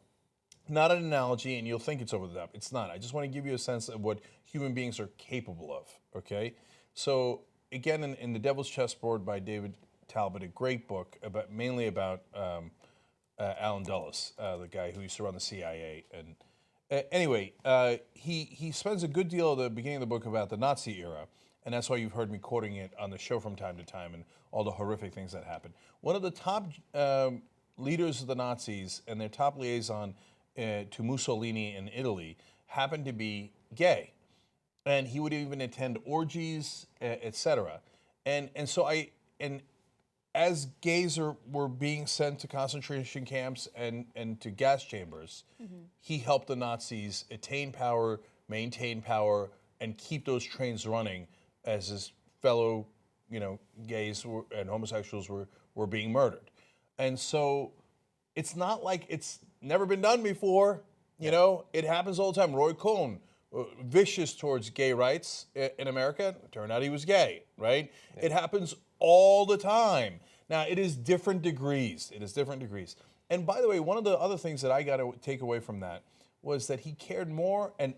not an analogy, and you'll think it's over the top. It's not. I just want to give you a sense of what human beings are capable of, okay? So, again, in The Devil's Chessboard by David Talbot, a great book mainly about Allen Dulles, the guy who used to run the CIA. And anyway, he spends a good deal of the beginning of the book about the Nazi era, and that's why you've heard me quoting it on the show from time to time and all the horrific things that happened. One of the top leaders of the Nazis and their top liaison to Mussolini in Italy happened to be gay, and he would even attend orgies, etc. And so as gays were being sent to concentration camps and to gas chambers, he helped the Nazis attain power, maintain power, and keep those trains running as his fellow, gays and homosexuals were being murdered. And so it's not like it's never been done before. It happens all the time. Roy Cohn, vicious towards gay rights in America. It turned out he was gay, right? Yeah. It happens all the time. Now, it is different degrees. And by the way, one of the other things that I got to take away from that was that he cared more, and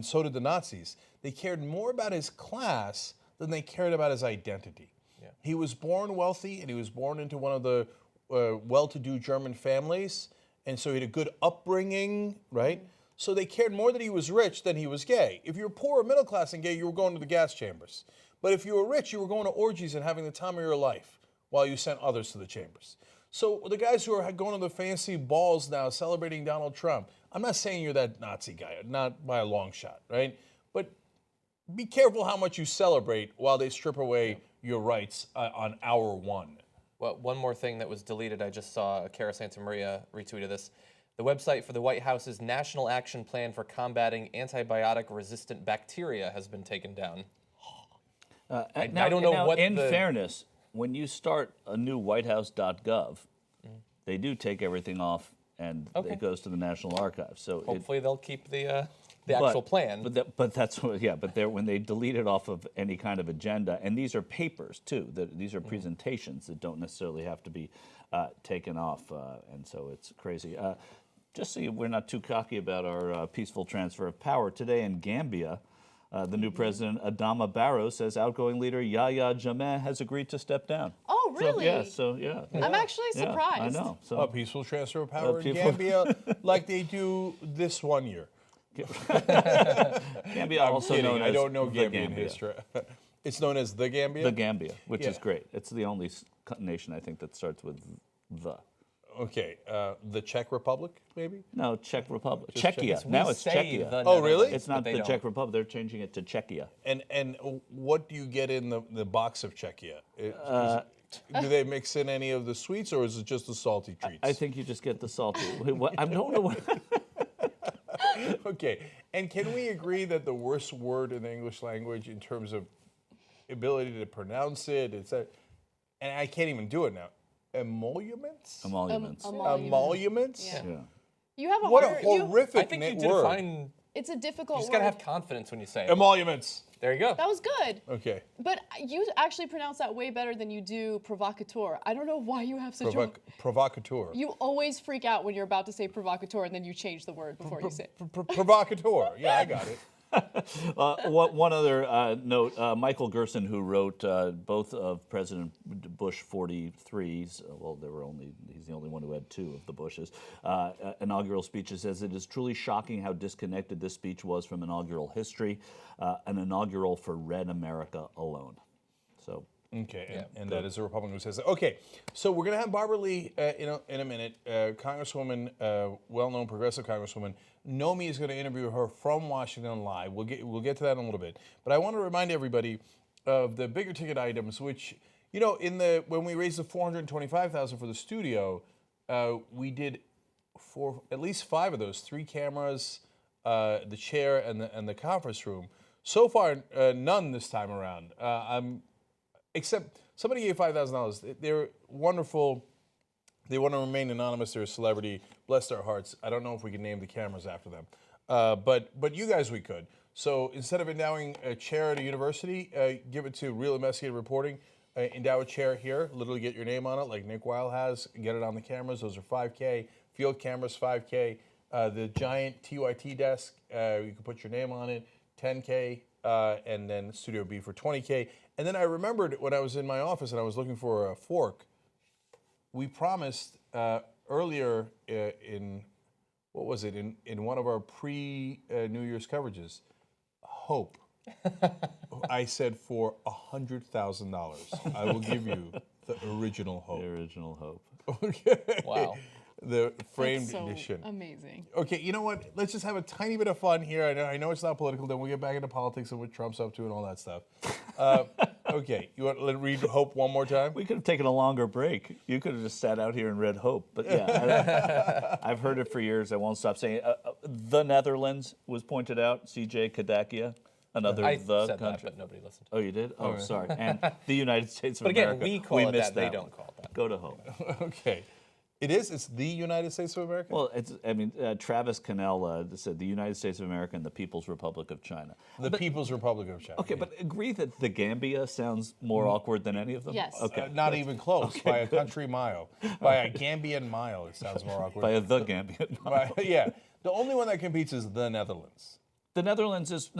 so did the Nazis. They cared more about his class than they cared about his identity. Yeah. He was born wealthy, and he was born into one of the well-to-do German families, and so he had a good upbringing, right? Mm-hmm. So they cared more that he was rich than he was gay. If you were poor or middle class and gay, you were going to the gas chambers. But if you were rich, you were going to orgies and having the time of your life while you sent others to the chambers. So the guys who are going to the fancy balls now celebrating Donald Trump, I'm not saying you're that Nazi guy, not by a long shot, right? But be careful how much you celebrate while they strip away your rights on hour one. Well, one more thing that was deleted, I just saw Cara Santa Maria retweeted this. The website for the White House's National Action Plan for Combating Antibiotic-Resistant Bacteria has been taken down. I don't know what. In fairness, when you start a new WhiteHouse.gov, they do take everything off and it goes to the National Archives. So hopefully they'll keep the actual plan. But that's what, but when they delete it off of any kind of agenda, and these are papers too. These are presentations that don't necessarily have to be taken off, and so it's crazy. Just so we're not too cocky about our peaceful transfer of power, today in Gambia, the new president, Adama Barrow, says outgoing leader Yahya Jammeh has agreed to step down. Oh, really? So yeah. I'm actually surprised. I know. So a peaceful transfer of power in Gambia, like they do this one year. Gambia, also known as I don't know the Gambian Gambia. history. It's known as the Gambia? The Gambia, which is great. It's the only nation, I think, that starts with the. Okay, the Czech Republic, maybe? No, Czech Republic. Just Czechia. Now it's Czechia. Oh, really? It's not the Czech Republic. They're changing it to Czechia. And what do you get in the box of Czechia? Do they mix in any of the sweets, or is it just the salty treats? I think you just get the salty. I don't know what. Okay, and can we agree that the worst word in the English language in terms of ability to pronounce it, and I can't even do it now, emoluments? Emoluments? Yeah. Yeah. You have a What hard, a horrific I think you word. define. It's a You difficult just word. gotta have confidence when you say it. Emoluments. There you go. That was good. Okay. But you actually pronounce that way better than you do provocateur. I don't know why you have such a... Provocateur. You always freak out when you're about to say provocateur and then you change the word before you say it. Provocateur. Yeah, I got it. One other note, Michael Gerson, who wrote both of President Bush 43's, he's the only one who had two of the Bushes, inaugural speeches, says it is truly shocking how disconnected this speech was from inaugural history, an inaugural for Red America alone. So. Okay, and that is a Republican who says that. Okay, so we're going to have Barbara Lee in a minute, Congresswoman, well-known progressive Congresswoman. Nomi is going to interview her from Washington Live. We'll get to that in a little bit. But I want to remind everybody of the bigger ticket items, which, when we raised the $425,000 for the studio, we did at least 5 of those, 3 cameras, the chair, and the conference room. So far, none this time around. Except somebody gave $5,000. They're wonderful. They want to remain anonymous. They're a celebrity. Bless their hearts. I don't know if we can name the cameras after them. But you guys, we could. So instead of endowing a chair at a university, give it to Real Investigative Reporting. Endow a chair here. Literally get your name on it like Nick Weil has. Get it on the cameras. Those are $5K. Field cameras, $5K. The giant TYT desk, you can put your name on it, $10K. And then Studio B for $20K. And then I remembered when I was in my office and I was looking for a fork, we promised earlier in one of our pre-New Year's coverages, hope. I said for $100,000, I will give you the original hope. The original hope. Okay. Wow. The framed That's so edition. amazing. Okay, you know what? Let's just have a tiny bit of fun here. I know it's not political. Then we'll get back into politics and what Trump's up to and all that stuff. Okay, you want to read Hope one more time? We could have taken a longer break. You could have just sat out here and read Hope. But yeah, I've heard it for years. I won't stop saying it. The Netherlands was pointed out. CJ Kadakia, another I the said country. that, but nobody listened. Oh, you did? Oh, right. sorry. And the United States of But again, America. we call it missed that. They one. don't call it that. Go to Hope. Okay. It is? It's the United States of America? Well, Travis Cannell said the United States of America and the People's Republic of China. The People's Republic of China. Okay, but agree that the Gambia sounds more awkward than any of them? Yes. Okay. Not even close. Okay, by a country mile. By a Gambian mile, it sounds more awkward. By the Gambian mile. Yeah. The only one that competes is the Netherlands. The Netherlands is,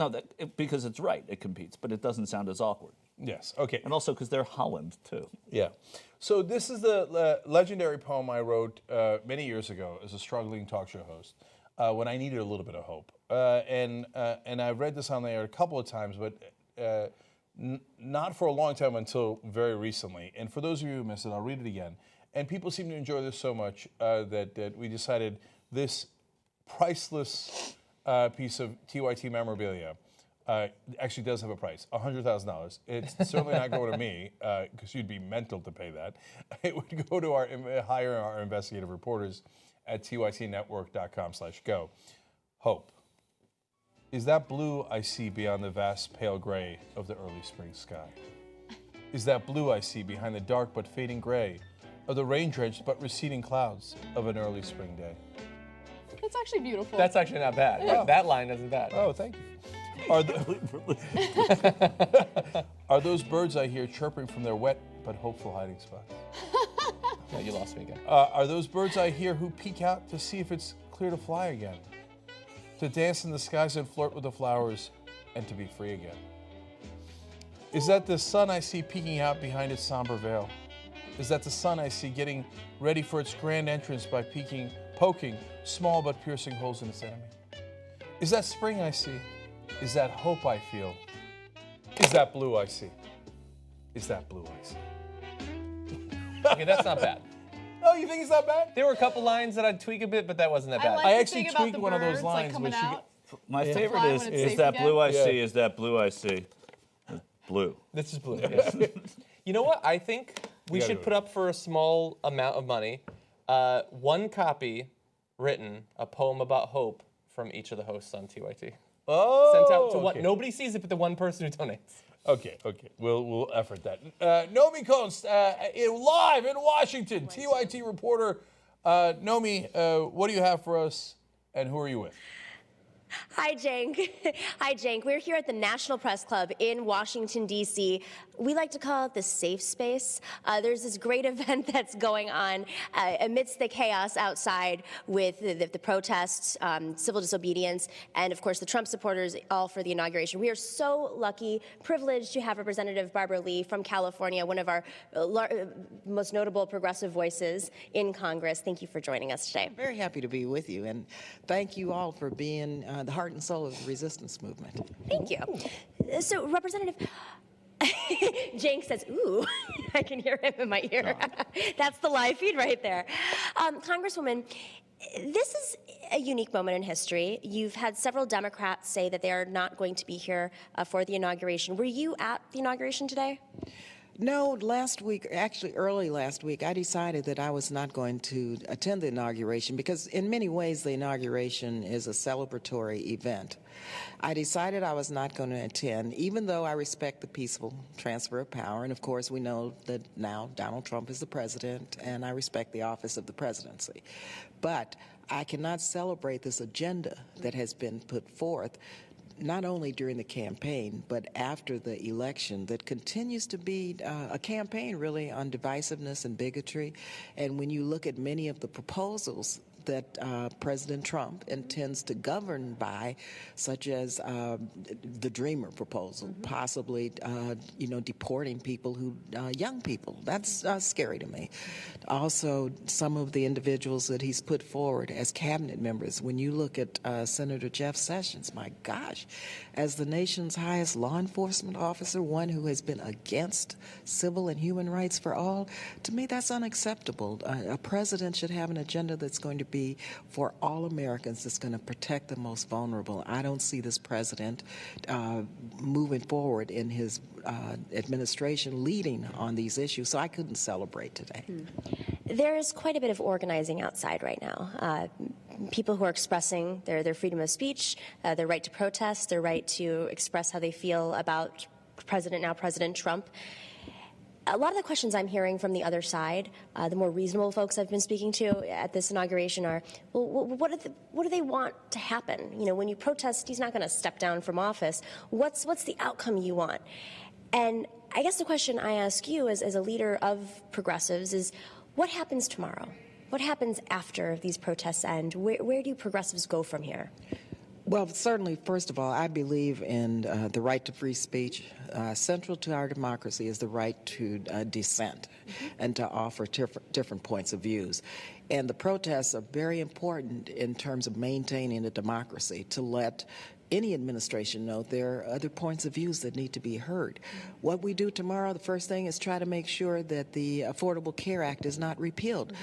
because it's right, it competes, but it doesn't sound as awkward. Yes, okay. And also because they're Holland, too. Yeah. So this is the legendary poem I wrote many years ago as a struggling talk show host when I needed a little bit of hope. And I've read this on the air a couple of times, but not for a long time until very recently. And for those of you who missed it, I'll read it again. And people seem to enjoy this so much that we decided this priceless piece of TYT memorabilia actually does have a price, $100,000. It's certainly not going to me, because you'd be mental to pay that. It would go to hire our investigative reporters at tytnetwork.com/go. Hope. Is that blue I see beyond the vast pale gray of the early spring sky? Is that blue I see behind the dark but fading gray of the rain-drenched but receding clouds of an early spring day? That's actually beautiful. That's actually not bad. Oh. That line isn't bad. Oh, thank you. Are those birds I hear chirping from their wet but hopeful hiding spots? No, you lost me again. Are those birds I hear who peek out to see if it's clear to fly again? To dance in the skies and flirt with the flowers and to be free again? Is that the sun I see peeking out behind its somber veil? Is that the sun I see getting ready for its grand entrance by poking small but piercing holes in its enemy? Is that spring I see? Is that hope I feel? Is that blue I see? Is that blue I see? Okay, that's not bad. Oh, you think it's not bad? There were a couple lines that I'd tweak a bit, but that wasn't that bad. like I to actually think about tweaked the one of those birds, lines like, when coming she out. My Fly favorite when is it's safe that again? blue I Yeah. see? Is that blue I see? Blue. This is blue. Yes. You know what? I think we Yeah, should do put it. up for a small amount of money, one copy written, a poem about hope from each of the hosts on TYT. Oh, Sent out to one. okay. Nobody sees it but the one person who donates. Okay. We'll effort that. Nomi Coates, live in Washington, TYT reporter. Nomi, what do you have for us, and who are you with? Hi, Cenk. Hi, Cenk. We're here at the National Press Club in Washington, D.C. We like to call it the safe space. There's this great event that's going on amidst the chaos outside with the protests, civil disobedience, and, of course, the Trump supporters all for the inauguration. We are so lucky, privileged to have Representative Barbara Lee from California, one of our most notable progressive voices in Congress. Thank you for joining us today. Very happy to be with you, and thank you all for being the heart and soul of the resistance movement. Thank you. So, Representative, Cenk says, ooh, I can hear him in my ear. That's the live feed right there. Congresswoman, this is a unique moment in history. You've had several Democrats say that they are not going to be here for the inauguration. Were you at the inauguration today? No, last week, actually early last week, I decided that I was not going to attend the inauguration because in many ways the inauguration is a celebratory event. I decided I was not going to attend, even though I respect the peaceful transfer of power. And of course, we know that now Donald Trump is the president, and I respect the office of the presidency. But I cannot celebrate this agenda that has been put forth not only during the campaign, but after the election, that continues to be a campaign really on divisiveness and bigotry. And when you look at many of the proposals that President Trump intends to govern by, such as the Dreamer proposal, possibly, deporting people young people. That's scary to me. Also, some of the individuals that he's put forward as cabinet members. When you look at Senator Jeff Sessions, my gosh, as the nation's highest law enforcement officer, one who has been against civil and human rights for all, to me that's unacceptable. A president should have an agenda that's going to be for all Americans, that's going to protect the most vulnerable. I don't see this president moving forward in his administration leading on these issues, so I couldn't celebrate today. There is quite a bit of organizing outside right now. People who are expressing their freedom of speech, their right to protest, their right to express how they feel about President Trump. A lot of the questions I'm hearing from the other side, the more reasonable folks I've been speaking to at this inauguration are, well, what do they want to happen? You know, when you protest, he's not going to step down from office. What's the outcome you want? And I guess the question I ask you as a leader of progressives is, what happens tomorrow? What happens after these protests end? Where do progressives go from here? Well, certainly, first of all, I believe in the right to free speech. Central to our democracy is the right to dissent and to offer different points of views. And the protests are very important in terms of maintaining a democracy, to let any administration know there are other points of views that need to be heard. What we do tomorrow, the first thing is try to make sure that the Affordable Care Act is not repealed.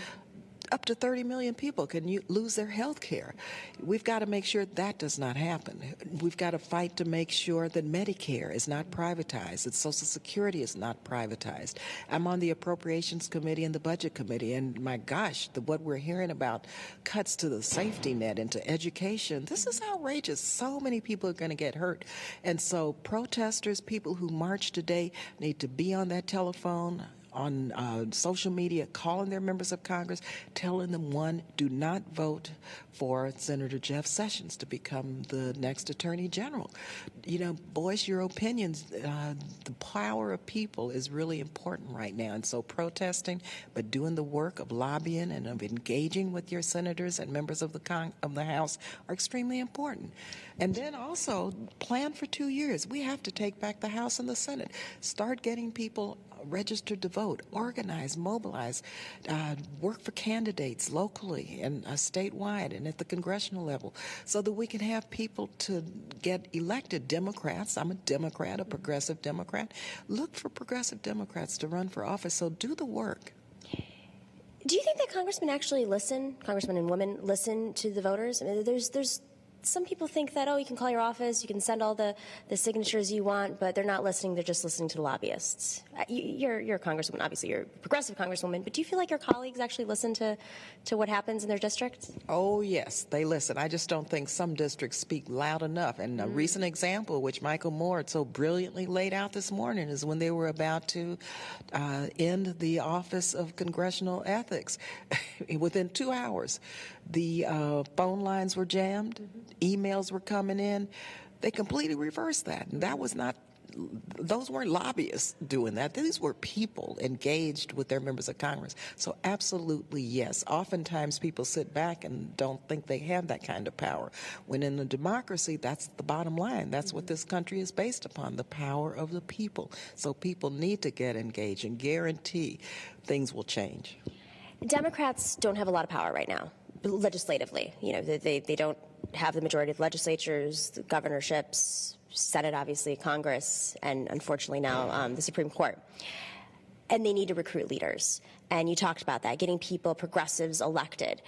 up to 30 million people can lose their health care. We've got to make sure that does not happen. We've got to fight to make sure that Medicare is not privatized, that Social Security is not privatized. I'm on the Appropriations Committee and the Budget Committee, and my gosh, what we're hearing about cuts to the safety net and to education, this is outrageous. So many people are going to get hurt. And so protesters, people who march today, need to be on that telephone, on social media, calling their members of Congress, telling them, one, do not vote for Senator Jeff Sessions to become the next Attorney General. You know, voice your opinions. The power of people is really important right now. And so protesting, but doing the work of lobbying and of engaging with your senators and members of the House are extremely important. And then also plan for 2 years. We have to take back the House and the Senate. Start getting people registered to vote, organize, mobilize, work for candidates locally and statewide and at the congressional level so that we can have people to get elected. Democrats, I'm a Democrat, a progressive Democrat. Look for progressive Democrats to run for office, so do the work. Do you think that congressmen actually listen, congressmen and women listen to the voters? I mean, there's some people think that, oh, you can call your office, you can send all the signatures you want, but they're not listening, they're just listening to the lobbyists. You're a congresswoman, obviously you're a progressive congresswoman, but do you feel like your colleagues actually listen to what happens in their districts? Oh, yes, they listen. I just don't think some districts speak loud enough. And a recent example, which Michael Moore so brilliantly laid out this morning, is when they were about to end the Office of Congressional Ethics. Within 2 hours, the phone lines were jammed, emails were coming in. They completely reversed that. And that was not, those weren't lobbyists doing that. These were people engaged with their members of Congress. So absolutely, yes. Oftentimes people sit back and don't think they have that kind of power. When in a democracy, that's the bottom line. That's what this country is based upon, the power of the people. So people need to get engaged and guarantee things will change. Democrats don't have a lot of power right now, legislatively. You know, they don't have the majority of legislatures, the governorships, Senate, obviously, Congress, and unfortunately now the Supreme Court. And they need to recruit leaders. And you talked about that, getting people, progressives, elected.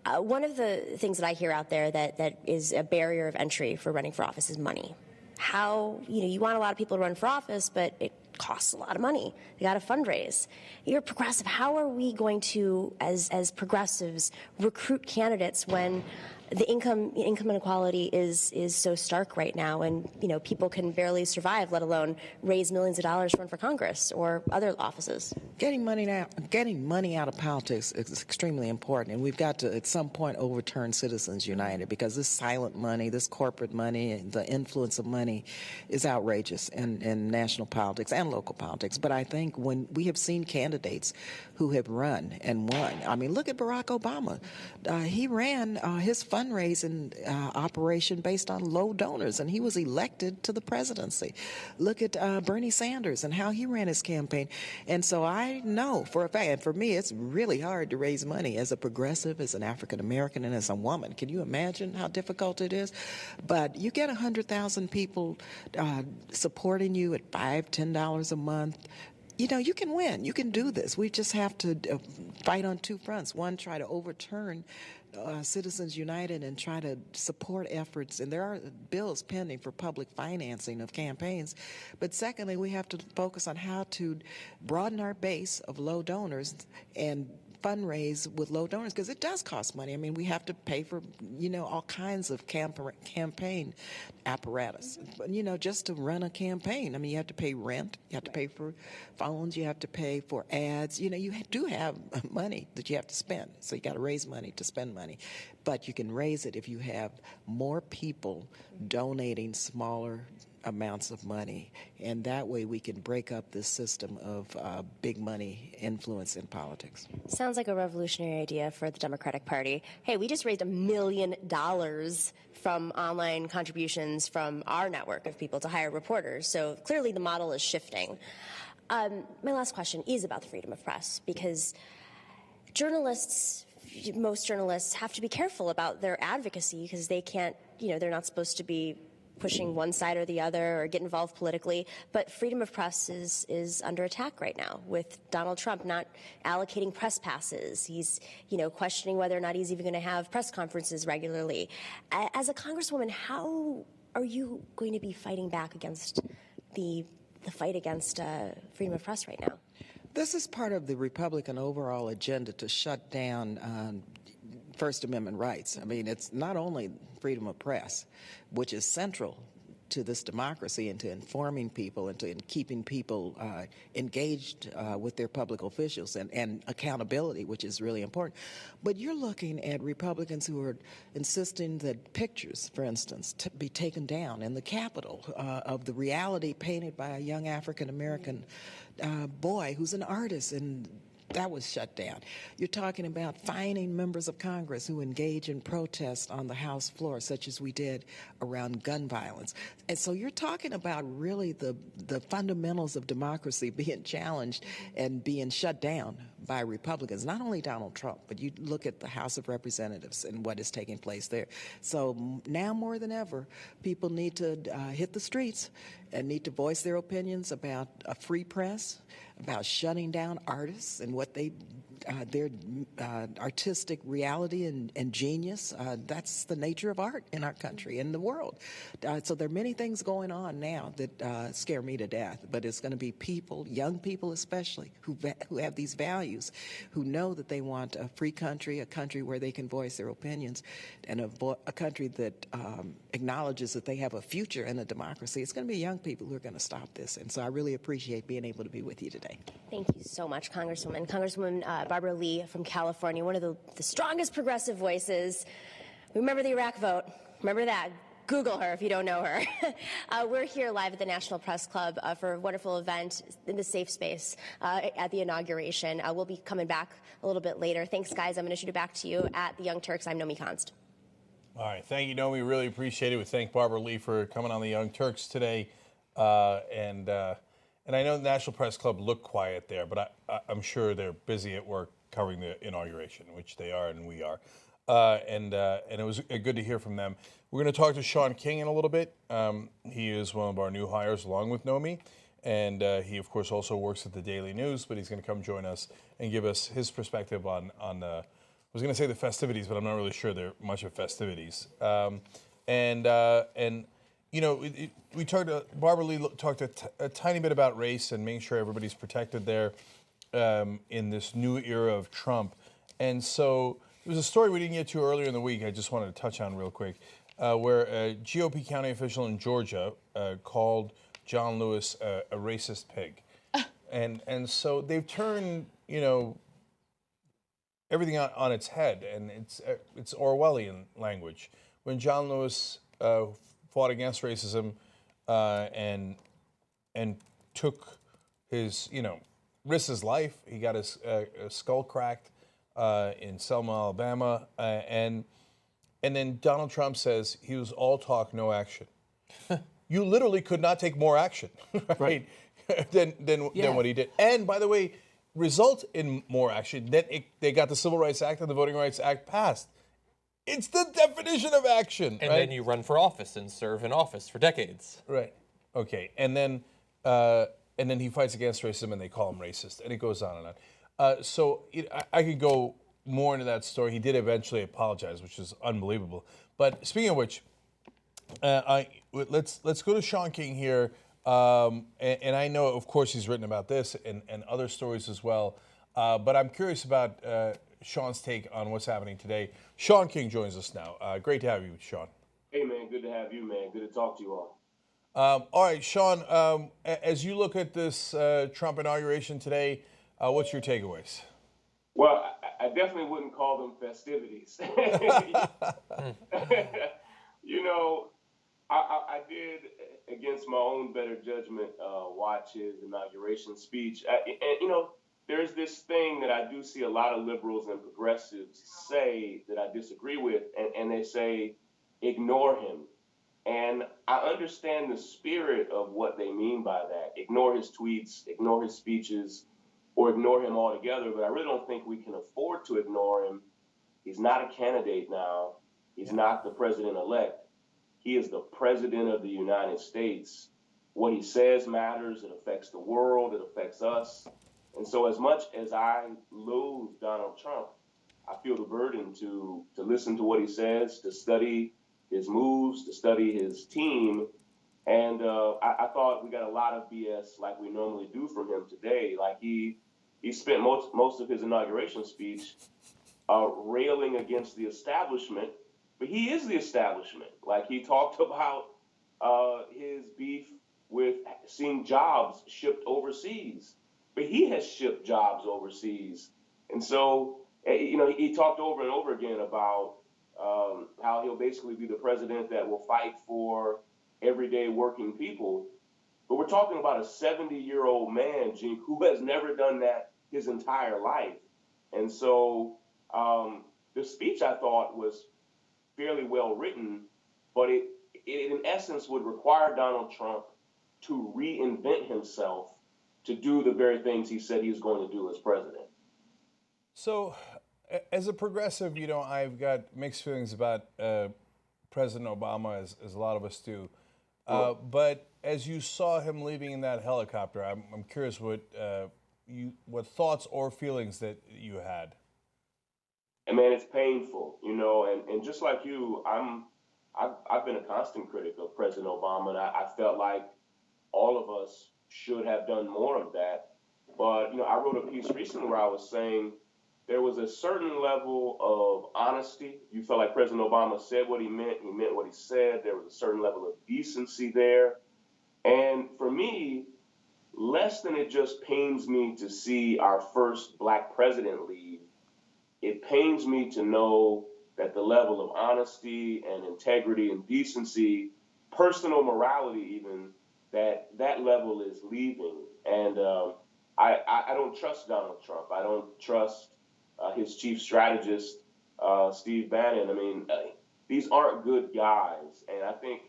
One of the things that I hear out there that is a barrier of entry for running for office is money. How, you want a lot of people to run for office, but it costs a lot of money. You got to fundraise. You're progressive. How are we going to, as progressives, recruit candidates when the income inequality is so stark right now, and people can barely survive, let alone raise millions of dollars to run for Congress or other offices? Getting money out of politics is extremely important, and we've got to at some point overturn Citizens United, because this silent money, this corporate money, the influence of money is outrageous in national politics and local politics. But I think when we have seen candidates who have run and won, I mean, look at Barack Obama. He ran his fundraising operation based on low donors, and he was elected to the presidency. Look at Bernie Sanders and how he ran his campaign. And so I know for a fact, and for me, it's really hard to raise money as a progressive, as an African American, and as a woman. Can you imagine how difficult it is? But you get 100,000 people supporting you at $5, $10 a month. You can win. You can do this. We just have to fight on two fronts. One, try to overturn Citizens United and try to support efforts. And there are bills pending for public financing of campaigns. But secondly, we have to focus on how to broaden our base of low donors and fundraise with low donors, because it does cost money. I mean, we have to pay for, all kinds of campaign apparatus. But, just to run a campaign, I mean, you have to pay rent, you have to pay for phones, you have to pay for ads. You do have money that you have to spend. So you got to raise money to spend money. But you can raise it if you have more people donating smaller amounts of money, and that way we can break up this system of big money influence in politics. Sounds like a revolutionary idea for the Democratic Party. Hey, we just raised $1 million from online contributions from our network of people to hire reporters, so clearly the model is shifting. My last question is about the freedom of press, because most journalists have to be careful about their advocacy, because they can't, they're not supposed to be pushing one side or the other or get involved politically. But freedom of press is under attack right now with Donald Trump not allocating press passes. He's, questioning whether or not he's even going to have press conferences regularly. As a congresswoman, how are you going to be fighting back against the fight against freedom of press right now? This is part of the Republican overall agenda to shut down First Amendment rights. I mean, it's not only freedom of press, which is central to this democracy and to informing people and to keeping people engaged with their public officials and accountability, which is really important. But you're looking at Republicans who are insisting that pictures, for instance, be taken down in the Capitol of the reality painted by a young African-American boy who's an artist, and that was shut down. You're talking about fining members of Congress who engage in protests on the House floor, such as we did around gun violence. And so you're talking about really the fundamentals of democracy being challenged and being shut down by Republicans, not only Donald Trump, but you look at the House of Representatives and what is taking place there. So now more than ever, people need to hit the streets and need to voice their opinions about a free press, about shutting down artists and what their artistic reality and genius. That's the nature of art in our country and the world. So there are many things going on now that scare me to death, but it's going to be people, young people especially, who have these values, who know that they want a free country, a country where they can voice their opinions, and a country that acknowledges that they have a future in a democracy. It's going to be young people who are going to stop this. And so I really appreciate being able to be with you today. Thank you so much, Congresswoman. Congresswoman Barbara Lee from California, one of the strongest progressive voices. Remember the Iraq vote. Remember that. Google her if you don't know her. We're here live at the National Press Club for a wonderful event in the safe space at the inauguration. We'll be coming back a little bit later. Thanks, guys. I'm going to shoot it back to you at the Young Turks. I'm Nomi Konst. All right. Thank you, Nomi. Really appreciate it. We thank Barbara Lee for coming on the Young Turks today. And I know the National Press Club looked quiet there, but I'm sure they're busy at work covering the inauguration, which they are and we are. And it was good to hear from them. We're going to talk to Sean King in a little bit. He is one of our new hires along with Nomi. And he, of course, also works at the Daily News, but he's going to come join us and give us his perspective on I was going to say the festivities, but I'm not really sure they're much of festivities. We talked. Barbara Lee talked a tiny bit about race and making sure everybody's protected there in this new era of Trump. And so there was a story we didn't get to earlier in the week. I just wanted to touch on real quick, where a GOP county official in Georgia called John Lewis a racist pig, and so they've turned everything on its head, and it's Orwellian language. When John Lewis fought against racism and took his, risked his life. He got his skull cracked in Selma, Alabama, and then Donald Trump says he was all talk, no action. You literally could not take more action, right? than what he did. And by the way, result in more action. Then they got the Civil Rights Act and the Voting Rights Act passed. It's the definition of action. And right? then you run for office and serve in office for decades. Right. Okay. And then he fights against racism, and they call him racist, and it goes on and on. So I could go more into that story. He did eventually apologize, which is unbelievable. But speaking of which, let's go to Sean King here. And I know, of course, he's written about this and other stories as well. But I'm curious about Sean's take on what's happening today. Sean King joins us now. Great to have you, Sean. Hey, man. Good to have you, man. Good to talk to you all. All right, Sean, as you look at this Trump inauguration today, what's your takeaways? Well, I definitely wouldn't call them festivities. I did, against my own better judgment, watch his inauguration speech. There's this thing that I do see a lot of liberals and progressives say that I disagree with, and they say, ignore him. And I understand the spirit of what they mean by that. Ignore his tweets, ignore his speeches, or ignore him altogether. But I really don't think we can afford to ignore him. He's not a candidate now. He's not the president-elect. He is the president of the United States. What he says matters. It affects the world. It affects us. And so as much as I loathe Donald Trump, I feel the burden to listen to what he says, to study his moves, to study his team. And I thought we got a lot of BS like we normally do from him today. Like he spent most of his inauguration speech railing against the establishment, but he is the establishment. Like he talked about his beef with seeing jobs shipped overseas, but he has shipped jobs overseas. And so, he talked over and over again about how he'll basically be the president that will fight for everyday working people. But we're talking about a 70-year-old man, Gene, who has never done that his entire life. And so the speech, I thought, was fairly well written, but it in essence would require Donald Trump to reinvent himself to do the very things he said he was going to do as president. So, as a progressive, I've got mixed feelings about President Obama, as a lot of us do. But as you saw him leaving in that helicopter, I'm curious what thoughts or feelings that you had. And man, it's painful, and just like you, I've been a constant critic of President Obama, and I felt like all of us should have done more of that. But, I wrote a piece recently where I was saying there was a certain level of honesty. You felt like President Obama said what he meant what he said. There was a certain level of decency there. And for me, less than it just pains me to see our first black president leave, it pains me to know that the level of honesty and integrity and decency, personal morality even, that level is leaving. And I don't trust Donald Trump. I don't trust his chief strategist, Steve Bannon. I mean, these aren't good guys. And I think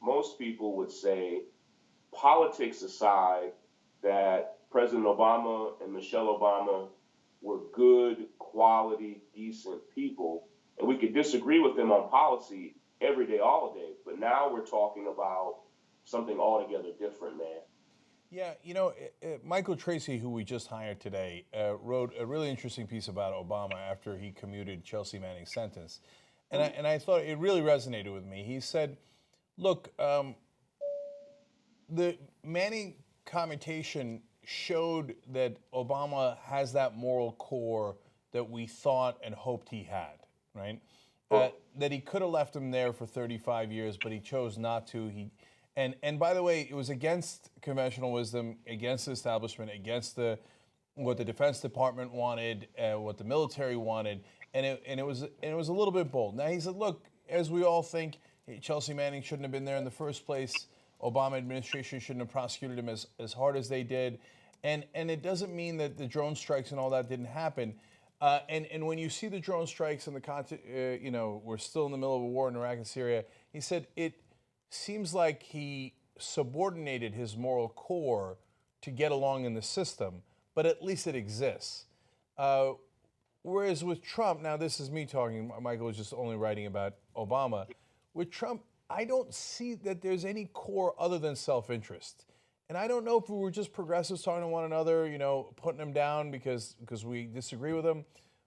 most people would say, politics aside, that President Obama and Michelle Obama were good, quality, decent people. And we could disagree with them on policy every day, all day. But now we're talking about something altogether different, man. Yeah, Michael Tracy, who we just hired today, wrote a really interesting piece about Obama after he commuted Chelsea Manning's sentence. And I thought it really resonated with me. He said, look, the Manning commutation showed that Obama has that moral core that we thought and hoped he had, right? That he could have left him there for 35 years, but he chose not to. And by the way, it was against conventional wisdom, against the establishment, against what the Defense Department wanted, what the military wanted, and it was a little bit bold. Now he said, look, as we all think, Chelsea Manning shouldn't have been there in the first place. Obama administration shouldn't have prosecuted him as hard as they did. And it doesn't mean that the drone strikes and all that didn't happen. And when you see the drone strikes and we're still in the middle of a war in Iraq and Syria, he said it seems like he subordinated his moral core to get along in the system, but at least it exists. Whereas with Trump, now this is me talking, Michael was just only writing about Obama. With Trump, I don't see that there's any core other than self-interest. And I don't know if we were just progressives talking to one another, putting them down because we disagree with them.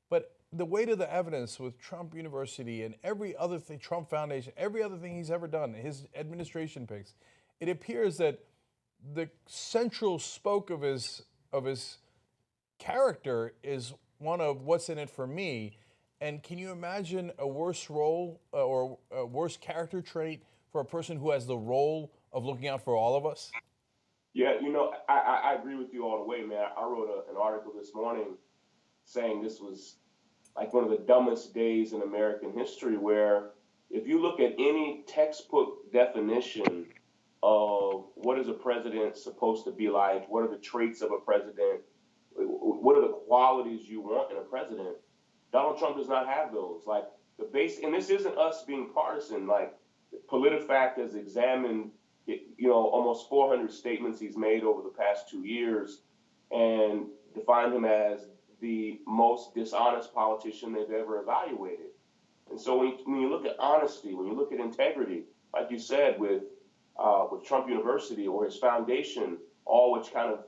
But the weight of the evidence with Trump University and every other thing, Trump Foundation, every other thing he's ever done, his administration picks, it appears that the central spoke of his character is one of what's in it for me. And can you imagine a worse role or a worse character trait for a person who has the role of looking out for all of us? Yeah, I agree with you all the way, man. I wrote an article this morning saying this was like one of the dumbest days in American history, where if you look at any textbook definition of what is a president supposed to be like, what are the traits of a president, what are the qualities you want in a president, Donald Trump does not have those. Like the base, and this isn't us being partisan, like PolitiFact has examined almost 400 statements he's made over the past 2 years and defined him as the most dishonest politician they've ever evaluated. And so when you look at honesty, when you look at integrity, like you said, with Trump University or his foundation, all which kind of,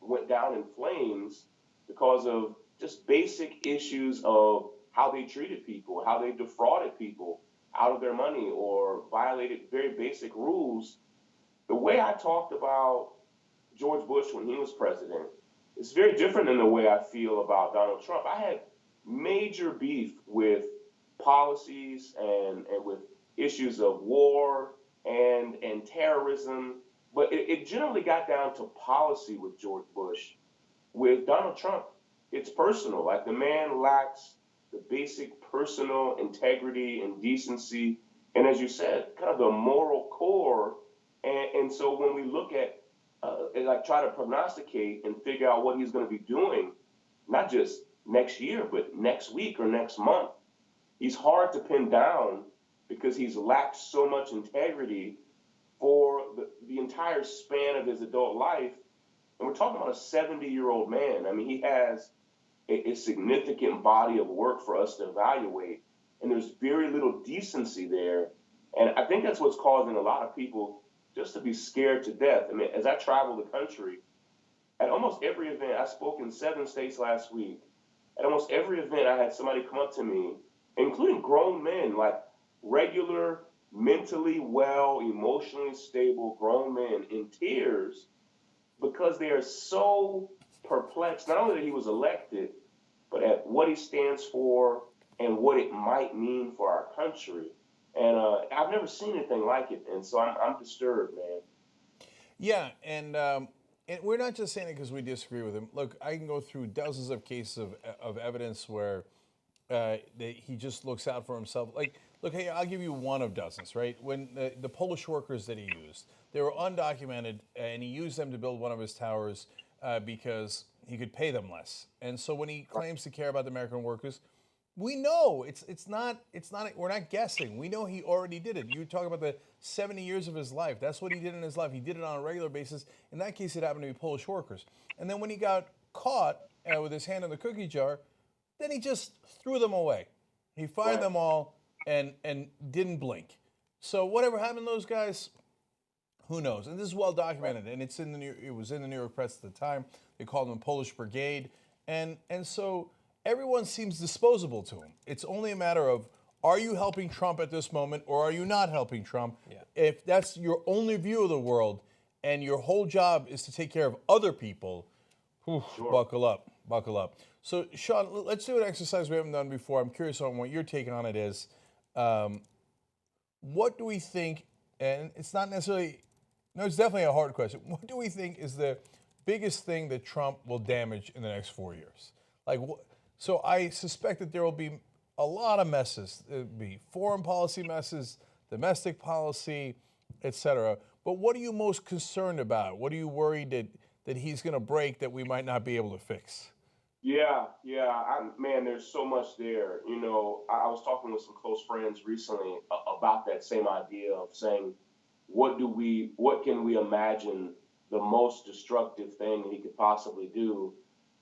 went down in flames because of just basic issues of how they treated people, how they defrauded people out of their money or violated very basic rules. The way I talked about George Bush when he was president is very different than the way I feel about Donald Trump. I had major beef with policies and with issues of war and terrorism, but it generally got down to policy with George Bush. With Donald Trump, it's personal. Like, the man lacks the basic personal integrity and decency, and as you said, kind of the moral core. And so when we look at try to prognosticate and figure out what he's going to be doing, not just next year, but next week or next month, he's hard to pin down because he's lacked so much integrity for the entire span of his adult life. And we're talking about a 70-year-old man. I mean, he has a significant body of work for us to evaluate, and there's very little decency there. And I think that's what's causing a lot of people just to be scared to death. I mean, as I travel the country, at almost every event, I spoke in 7 states last week. At almost every event, I had somebody come up to me, including grown men, like regular, mentally well, emotionally stable grown men in tears because they are so perplexed, not only that he was elected, but at what he stands for and what it might mean for our country. And I've never seen anything like it, and so I'm disturbed, man. Yeah, and we're not just saying it because we disagree with him. Look, I can go through dozens of cases of evidence where he just looks out for himself. Like, look, hey, I'll give you one of dozens, right? When the Polish workers that he used, they were undocumented, and he used them to build one of his towers because he could pay them less. And so when he claims to care about the American workers, we know it's not. We're not guessing. We know he already did it. You talk about the 70 years of his life. That's what he did in his life. He did it on a regular basis. In that case, it happened to be Polish workers. And then when he got caught with his hand in the cookie jar, then he just threw them away. He fired them all and didn't blink. So whatever happened to those guys, who knows? And this is well documented, and it was in the New York press at the time. They called them Polish Brigade, and so everyone seems disposable to him. It's only a matter of, are you helping Trump at this moment, or are you not helping Trump? Yeah. If that's your only view of the world, and your whole job is to take care of other people, buckle up, buckle up. So, Sean, let's do an exercise we haven't done before. I'm curious on what your take on it is. What do we think, and it's not necessarily, no, it's definitely a hard question. What do we think is the biggest thing that Trump will damage in the next 4 years? Like, so I suspect that there will be a lot of messes. There'll be foreign policy messes, domestic policy, etc. But what are you most concerned about? What are you worried that he's going to break that we might not be able to fix? Yeah. Man, there's so much there. You know, I was talking with some close friends recently about that same idea of saying, what can we imagine the most destructive thing that he could possibly do?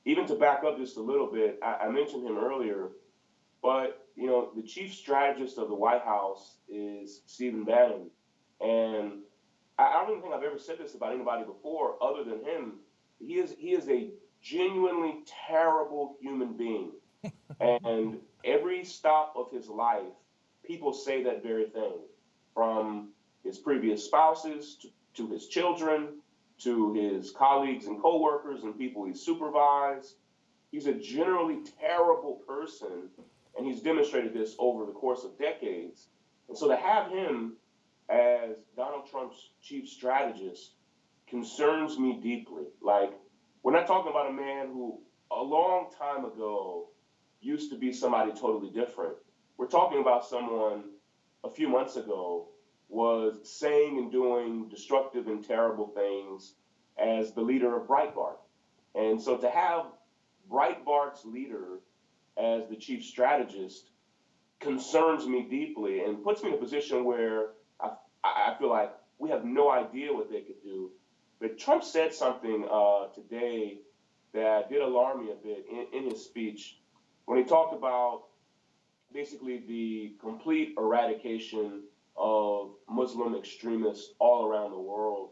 Even to back up just a little bit, I mentioned him earlier, but, you know, the chief strategist of the White House is Stephen Bannon. And I don't even think I've ever said this about anybody before other than him. He is a genuinely terrible human being. And every stop of his life, people say that very thing, from his previous spouses to his children, to his colleagues and coworkers and people he supervised. He's a generally terrible person, and he's demonstrated this over the course of decades. And so to have him as Donald Trump's chief strategist concerns me deeply. Like, we're not talking about a man who a long time ago used to be somebody totally different. We're talking about someone a few months ago was saying and doing destructive and terrible things as the leader of Breitbart. And so to have Breitbart's leader as the chief strategist concerns me deeply and puts me in a position where I feel like we have no idea what they could do. But Trump said something today that did alarm me a bit in his speech when he talked about basically the complete eradication of Muslim extremists all around the world.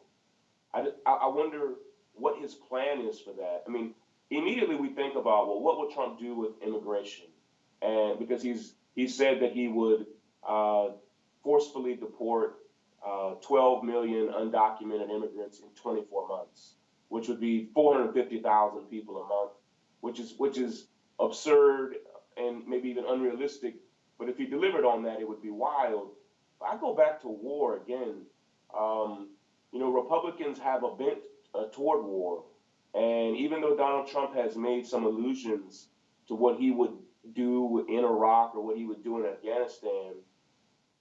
I wonder what his plan is for that. I mean, immediately we think about, well, what will Trump do with immigration? And because he said that he would forcefully deport 12 million undocumented immigrants in 24 months, which would be 450,000 people a month, which is absurd and maybe even unrealistic. But if he delivered on that, it would be wild. But I go back to war again. Republicans have a bent toward war. And even though Donald Trump has made some allusions to what he would do in Iraq or what he would do in Afghanistan,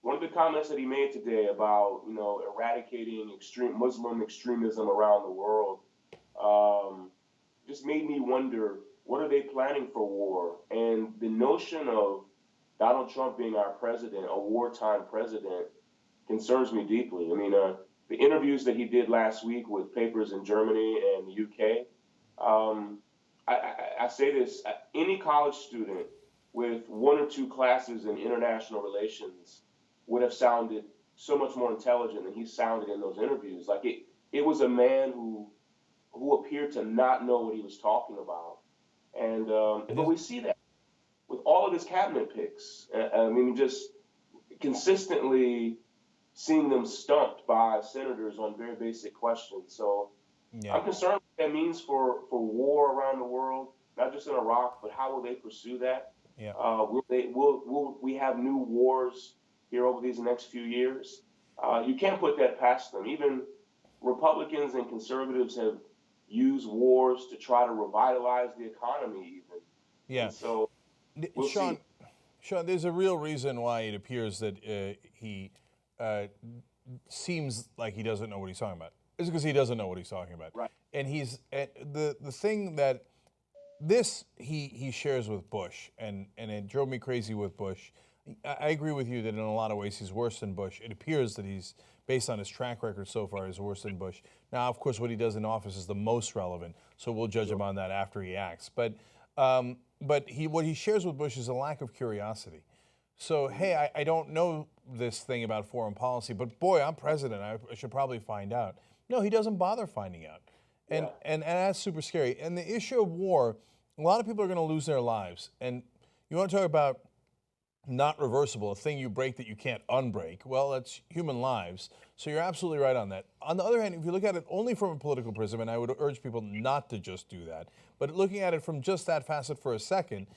one of the comments that he made today about, eradicating extreme Muslim extremism around the world just made me wonder, what are they planning for war? And the notion of Donald Trump being our president, a wartime president, concerns me deeply. I mean, the interviews that he did last week with papers in Germany and the UK, I say this, any college student with 1 or 2 classes in international relations would have sounded so much more intelligent than he sounded in those interviews. Like it was a man who appeared to not know what he was talking about. And but we see that with all of his cabinet picks. I mean, just consistently seeing them stumped by senators on very basic questions. So I'm concerned what that means for war around the world, not just in Iraq, but how will they pursue that? Yeah. Will we have new wars here over these next few years? You can't put that past them. Even Republicans and conservatives have used wars to try to revitalize the economy even. Yeah. And so we'll Sean, see. Sean, there's a real reason why it appears that he seems like he doesn't know what he's talking about. It's because he doesn't know what he's talking about. Right. And he's the thing that this he shares with Bush, and it drove me crazy with Bush. I agree with you that in a lot of ways he's worse than Bush. It appears that he's, based on his track record so far, is worse than Bush. Now, of course, what he does in office is the most relevant, so we'll judge him on that after he acts. But what he shares with Bush is a lack of curiosity. So, hey, I don't know this thing about foreign policy, but boy, I'm president. I should probably find out. No, he doesn't bother finding out. And that's super scary. And the issue of war, a lot of people are going to lose their lives. And you want to talk about not reversible, a thing you break that you can't unbreak. Well, that's human lives. So you're absolutely right on that. On the other hand, if you look at it only from a political prism, and I would urge people not to just do that, but looking at it from just that facet for a second,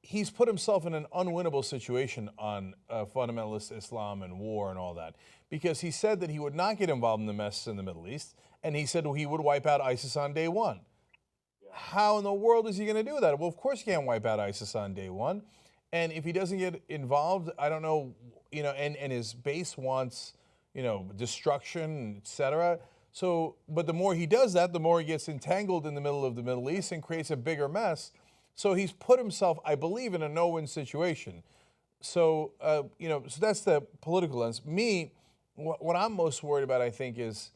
he's put himself in an unwinnable situation on fundamentalist Islam and war and all that, because he said that he would not get involved in the mess in the Middle East, and he said he would wipe out ISIS on day one. Yeah. How in the world is he going to do that? Well, of course he can't wipe out ISIS on day one. And if he doesn't get involved, I don't know, and his base wants, destruction, et cetera. So, but the more he does that, the more he gets entangled in the middle of the Middle East and creates a bigger mess. So he's put himself, I believe, in a no-win situation. So, so that's the political lens. Me, what I'm most worried about, I think, is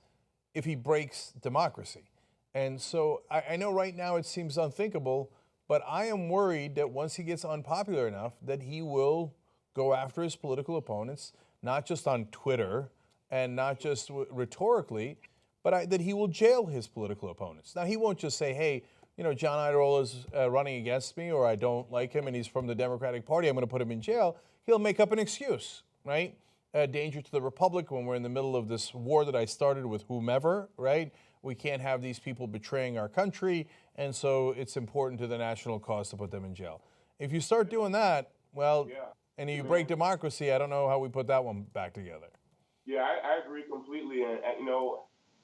if he breaks democracy. And so I know right now it seems unthinkable, but I am worried that once he gets unpopular enough, that he will go after his political opponents, not just on Twitter and not just rhetorically, but that he will jail his political opponents. Now, he won't just say, hey, John Idarola is running against me, or I don't like him and he's from the Democratic Party, I'm going to put him in jail. He'll make up an excuse, right? Danger to the Republic when we're in the middle of this war that I started with whomever, right? We can't have these people betraying our country, and so it's important to the national cause to put them in jail. If you start doing that, well, and you break democracy, I don't know how we put that one back together. Yeah, I agree completely. And,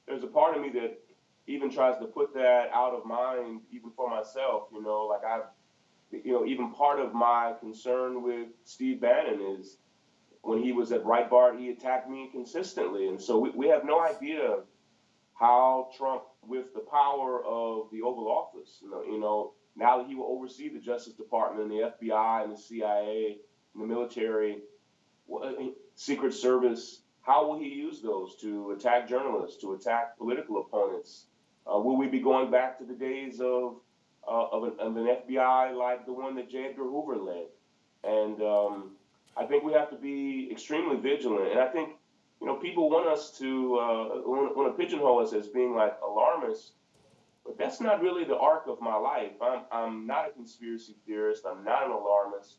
there's a part of me that even tries to put that out of mind, even for myself. Even part of my concern with Steve Bannon is when he was at Breitbart, he attacked me consistently. And so we have no idea how Trump, with the power of the Oval Office, now that he will oversee the Justice Department and the FBI and the CIA and the military, Secret Service, how will he use those to attack journalists, to attack political opponents? Will we be going back to the days of an FBI like the one that J. Edgar Hoover led? And I think we have to be extremely vigilant. And I think, people want us to want to pigeonhole us as being like alarmists, but that's not really the arc of my life. I'm not a conspiracy theorist. I'm not an alarmist.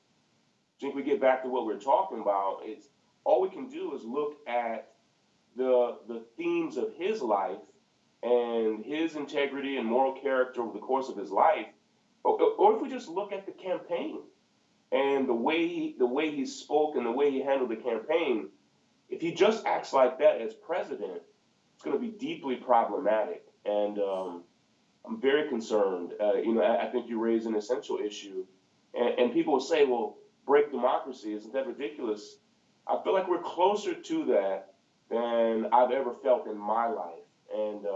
I think we get back to what we're talking about. It's all we can do is look at the themes of his life and his integrity and moral character over the course of his life, or if we just look at the campaign and the way he spoke and the way he handled the campaign. If he just acts like that as president, it's going to be deeply problematic. And I'm very concerned. I think you raise an essential issue. And people will say, well, break democracy. Isn't that ridiculous? I feel like we're closer to that than I've ever felt in my life. And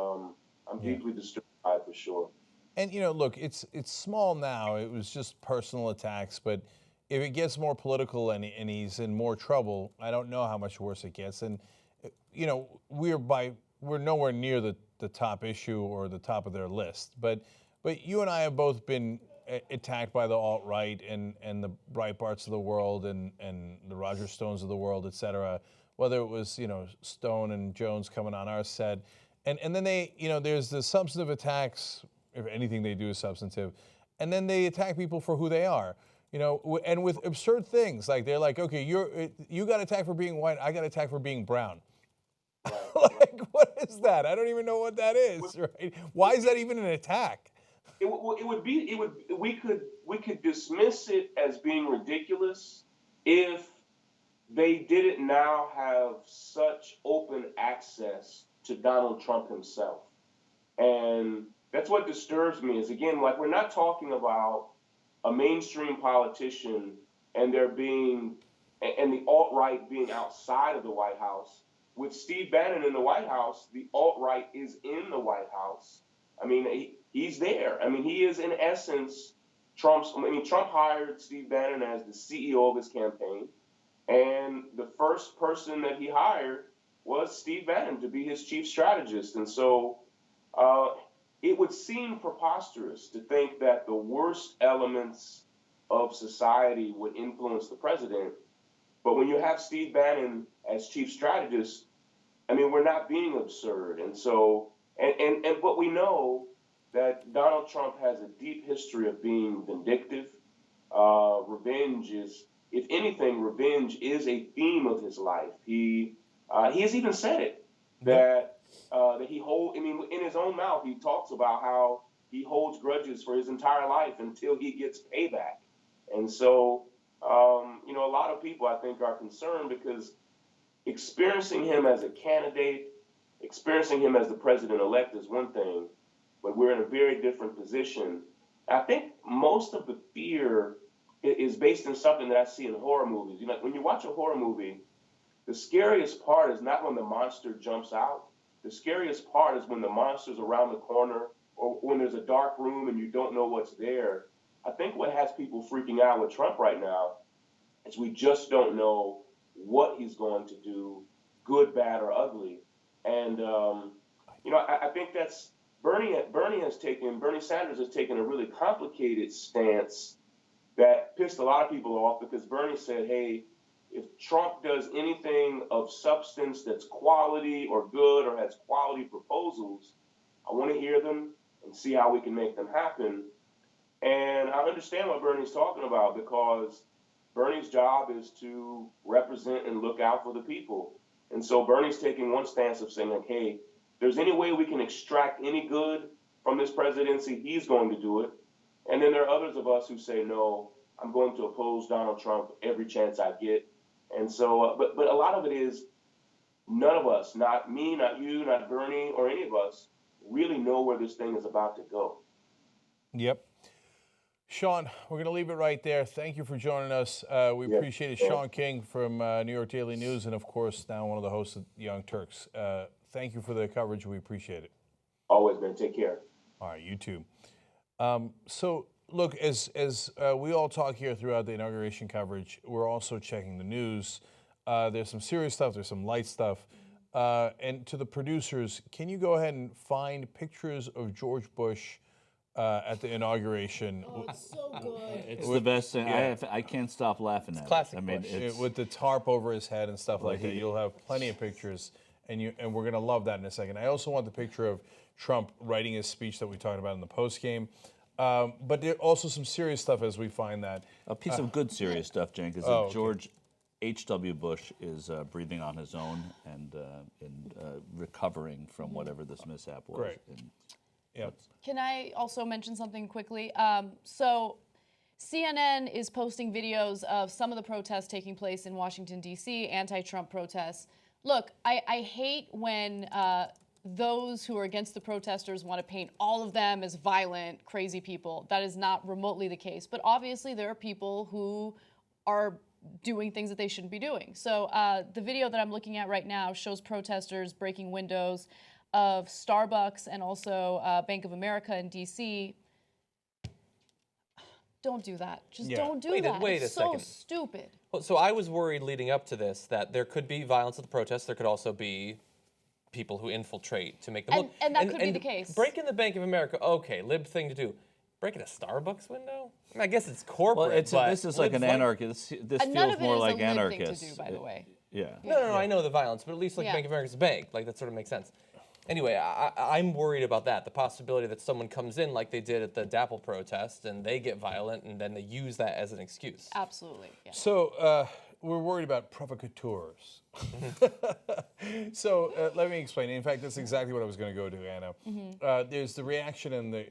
I'm deeply disturbed by it for sure. And, look, it's small now. It was just personal attacks. But if it gets more political and he's in more trouble, I don't know how much worse it gets. And, we're nowhere near the top issue or the top of their list. But you and I have both been attacked by the alt-right and the Breitbarts of the world and the Roger Stones of the world, et cetera, whether it was, Stone and Jones coming on our set. And then they, there's the substantive attacks, if anything they do is substantive, and then they attack people for who they are. And with absurd things, like they're like, okay, you got attacked for being white, I got attacked for being brown. Like, what is that? I don't even know what that is, right? Why is that even an attack? We could dismiss it as being ridiculous if they didn't now have such open access to Donald Trump himself. And that's what disturbs me is, again, like, we're not talking about a mainstream politician and the alt-right being outside of the White House. With Steve Bannon in the White House, the alt-right is in the White House. I mean, he's there. I mean, he is, in essence, Trump hired Steve Bannon as the CEO of his campaign. And the first person that he hired was Steve Bannon to be his chief strategist. And so it would seem preposterous to think that the worst elements of society would influence the president. But when you have Steve Bannon as chief strategist, I mean, we're not being absurd. And so, but we know that Donald Trump has a deep history of being vindictive. Revenge is, if anything, revenge is a theme of his life. He has even said it, that he in his own mouth, he talks about how he holds grudges for his entire life until he gets payback. And so, a lot of people, I think, are concerned because experiencing him as a candidate, experiencing him as the president-elect is one thing, but we're in a very different position. I think most of the fear is based in something that I see in horror movies. When you watch a horror movie, the scariest part is not when the monster jumps out. The scariest part is when the monster's around the corner or when there's a dark room and you don't know what's there. I think what has people freaking out with Trump right now is we just don't know what he's going to do, good, bad, or ugly. And, I think that's Bernie Sanders has taken a really complicated stance that pissed a lot of people off because Bernie said, hey, if Trump does anything of substance that's quality or good or has quality proposals, I want to hear them and see how we can make them happen. And I understand what Bernie's talking about because Bernie's job is to represent and look out for the people. And so Bernie's taking one stance of saying, like, hey, if there's any way we can extract any good from this presidency, he's going to do it. And then there are others of us who say, no, I'm going to oppose Donald Trump every chance I get. And so, but a lot of it is none of us, not me, not you, not Bernie, or any of us, really know where this thing is about to go. Yep. Sean, we're going to leave it right there. Thank you for joining us. We appreciate it. Sean King from New York Daily News and, of course, now one of the hosts of Young Turks. Thank you for the coverage. We appreciate it. Always, man. Take care. All right, you too. So, look, as we all talk here throughout the inauguration coverage, we're also checking the news. There's some serious stuff. There's some light stuff. And to the producers, can you go ahead and find pictures of George Bush at the inauguration. So good. It's the best thing. I can't stop laughing at classic it. I mean, it's, With the tarp over his head and stuff like that. You'll have plenty of pictures, and we're going to love that in a second. I also want the picture of Trump writing his speech that we talked about in the post game. But there also some serious stuff as we find that. a piece of good serious stuff, Cenk, is that okay. George H.W. Bush is breathing on his own and recovering from whatever this mishap was. Great. Yep. Can I also mention something quickly? So CNN is posting videos of some of the protests taking place in Washington, D.C., anti-Trump protests. Look, I hate when those who are against the protesters want to paint all of them as violent, crazy people. That is not remotely the case. But obviously there are people who are doing things that they shouldn't be doing. So the video that I'm looking at right now shows protesters breaking windows of Starbucks and also Bank of America in D.C. Don't do that. Just don't do that. Wait it's a second. so stupid. Well, so I was worried leading up to this that there could be violence at the protests. There could also be people who infiltrate to make them look. And that could be the case. Breaking the Bank of America, okay, lib thing to do. Breaking a Starbucks window? I mean, I guess it's corporate. Well, this is like an anarchist. This none feels of it more is like a lib anarchist. thing to do, by the way. Yeah. No, I know the violence, but at least like Yeah. Bank of America's a bank. Like that sort of makes sense. Anyway, I'm worried about that. The possibility that someone comes in like they did at the DAPL protest and they get violent and then they use that as an excuse. Absolutely. Yeah. So we're worried about provocateurs. So let me explain. In fact, that's exactly what I was going to go to, Anna. There's the reaction and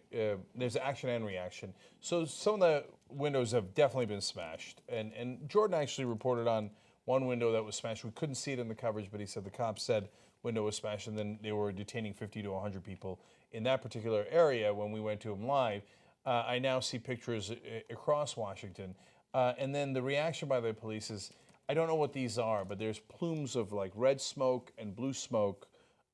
there's action and reaction. So some of the windows have definitely been smashed, and Jordan actually reported on one window that was smashed. We couldn't see it in the coverage, but he said the cops said window was smashed, and then they were detaining 50 to 100 people in that particular area when we went to him live. I now see pictures across Washington. And then the reaction by the police is, I don't know what these are, but there's plumes of like red smoke and blue smoke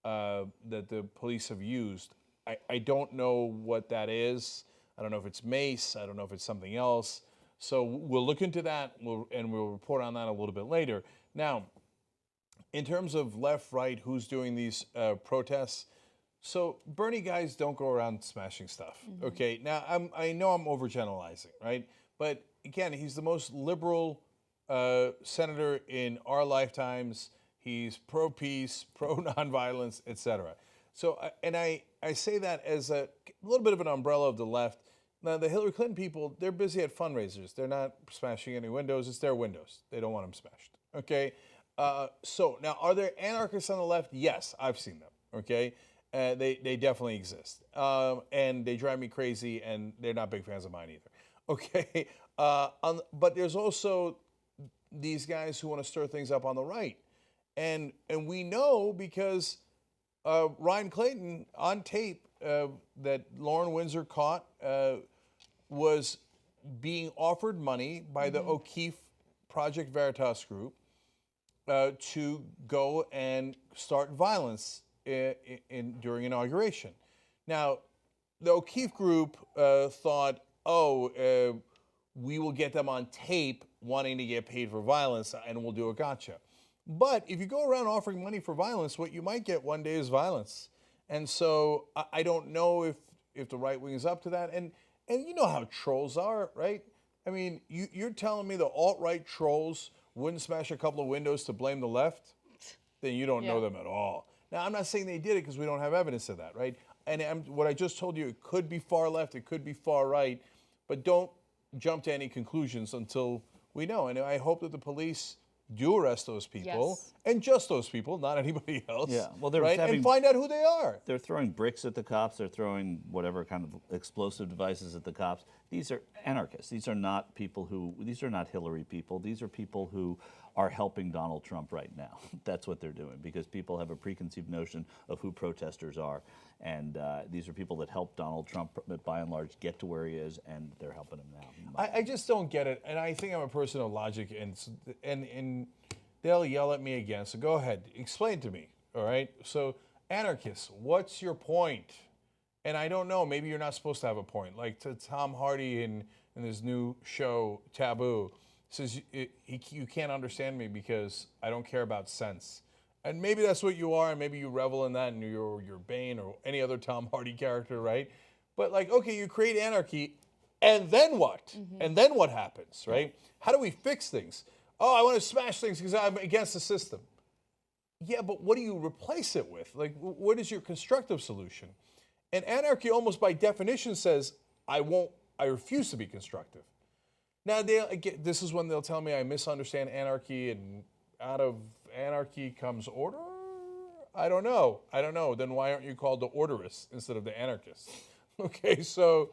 that the police have used. I don't know what that is. I don't know if it's mace. I don't know if it's something else. So we'll look into that, and we'll report on that a little bit later. Now, in terms of left, right, who's doing these protests, so Bernie guys don't go around smashing stuff, okay? Now, I know I'm overgeneralizing, right? But again, he's the most liberal senator in our lifetimes. He's pro-peace, pro-nonviolence, etc. So, and I say that as a little bit of an umbrella of the left. Now, the Hillary Clinton people, they're busy at fundraisers. They're not smashing any windows. It's their windows. They don't want them smashed, okay? So now, are there anarchists on the left? Yes, I've seen them, okay? They definitely exist. And they drive me crazy, and they're not big fans of mine either, okay? But there's also these guys who want to stir things up on the right. And we know because Ryan Clayton, on tape, that Lauren Windsor caught, was being offered money by the O'Keefe Project Veritas group to go and start violence during inauguration. Now, the O'Keefe group thought, we will get them on tape wanting to get paid for violence, and we'll do a gotcha. But if you go around offering money for violence, what you might get one day is violence. And so I don't know if the right wing is up to that. And you know how trolls are, right? I mean, you're telling me the alt-right trolls wouldn't smash a couple of windows to blame the left? Then you don't know them at all. Now, I'm not saying they did it because we don't have evidence of that, right? And what I just told you, it could be far left, it could be far right, but don't jump to any conclusions until we know. And I hope that the police do arrest those people, and just those people, not anybody else. Yeah, well, they're right? And find out who they are. They're throwing bricks at the cops. They're throwing whatever kind of explosive devices at the cops. These are anarchists. These are not people who. These are not Hillary people. These are people who are helping Donald Trump right now. That's what they're doing because people have a preconceived notion of who protesters are, and these are people that help Donald Trump, by and large, get to where he is, and they're helping him now. I just don't get it, and I think I'm a person of logic, and they'll yell at me again. So go ahead, explain to me. All right. So anarchists, what's your point? And I don't know. Maybe you're not supposed to have a point. Like to Tom Hardy in his new show Taboo says you can't understand me because I don't care about sense. And maybe that's what you are, and maybe you revel in that, and you're Bane or any other Tom Hardy character, right? But like, okay, you create anarchy, and then what? And then what happens, right? How do we fix things? Oh, I want to smash things because I'm against the system. Yeah, but what do you replace it with? Like, what is your constructive solution? And anarchy almost by definition says, I refuse to be constructive. Now, this is when they'll tell me I misunderstand anarchy and out of anarchy comes order? I don't know. Then why aren't you called the orderists instead of the anarchists? Okay, so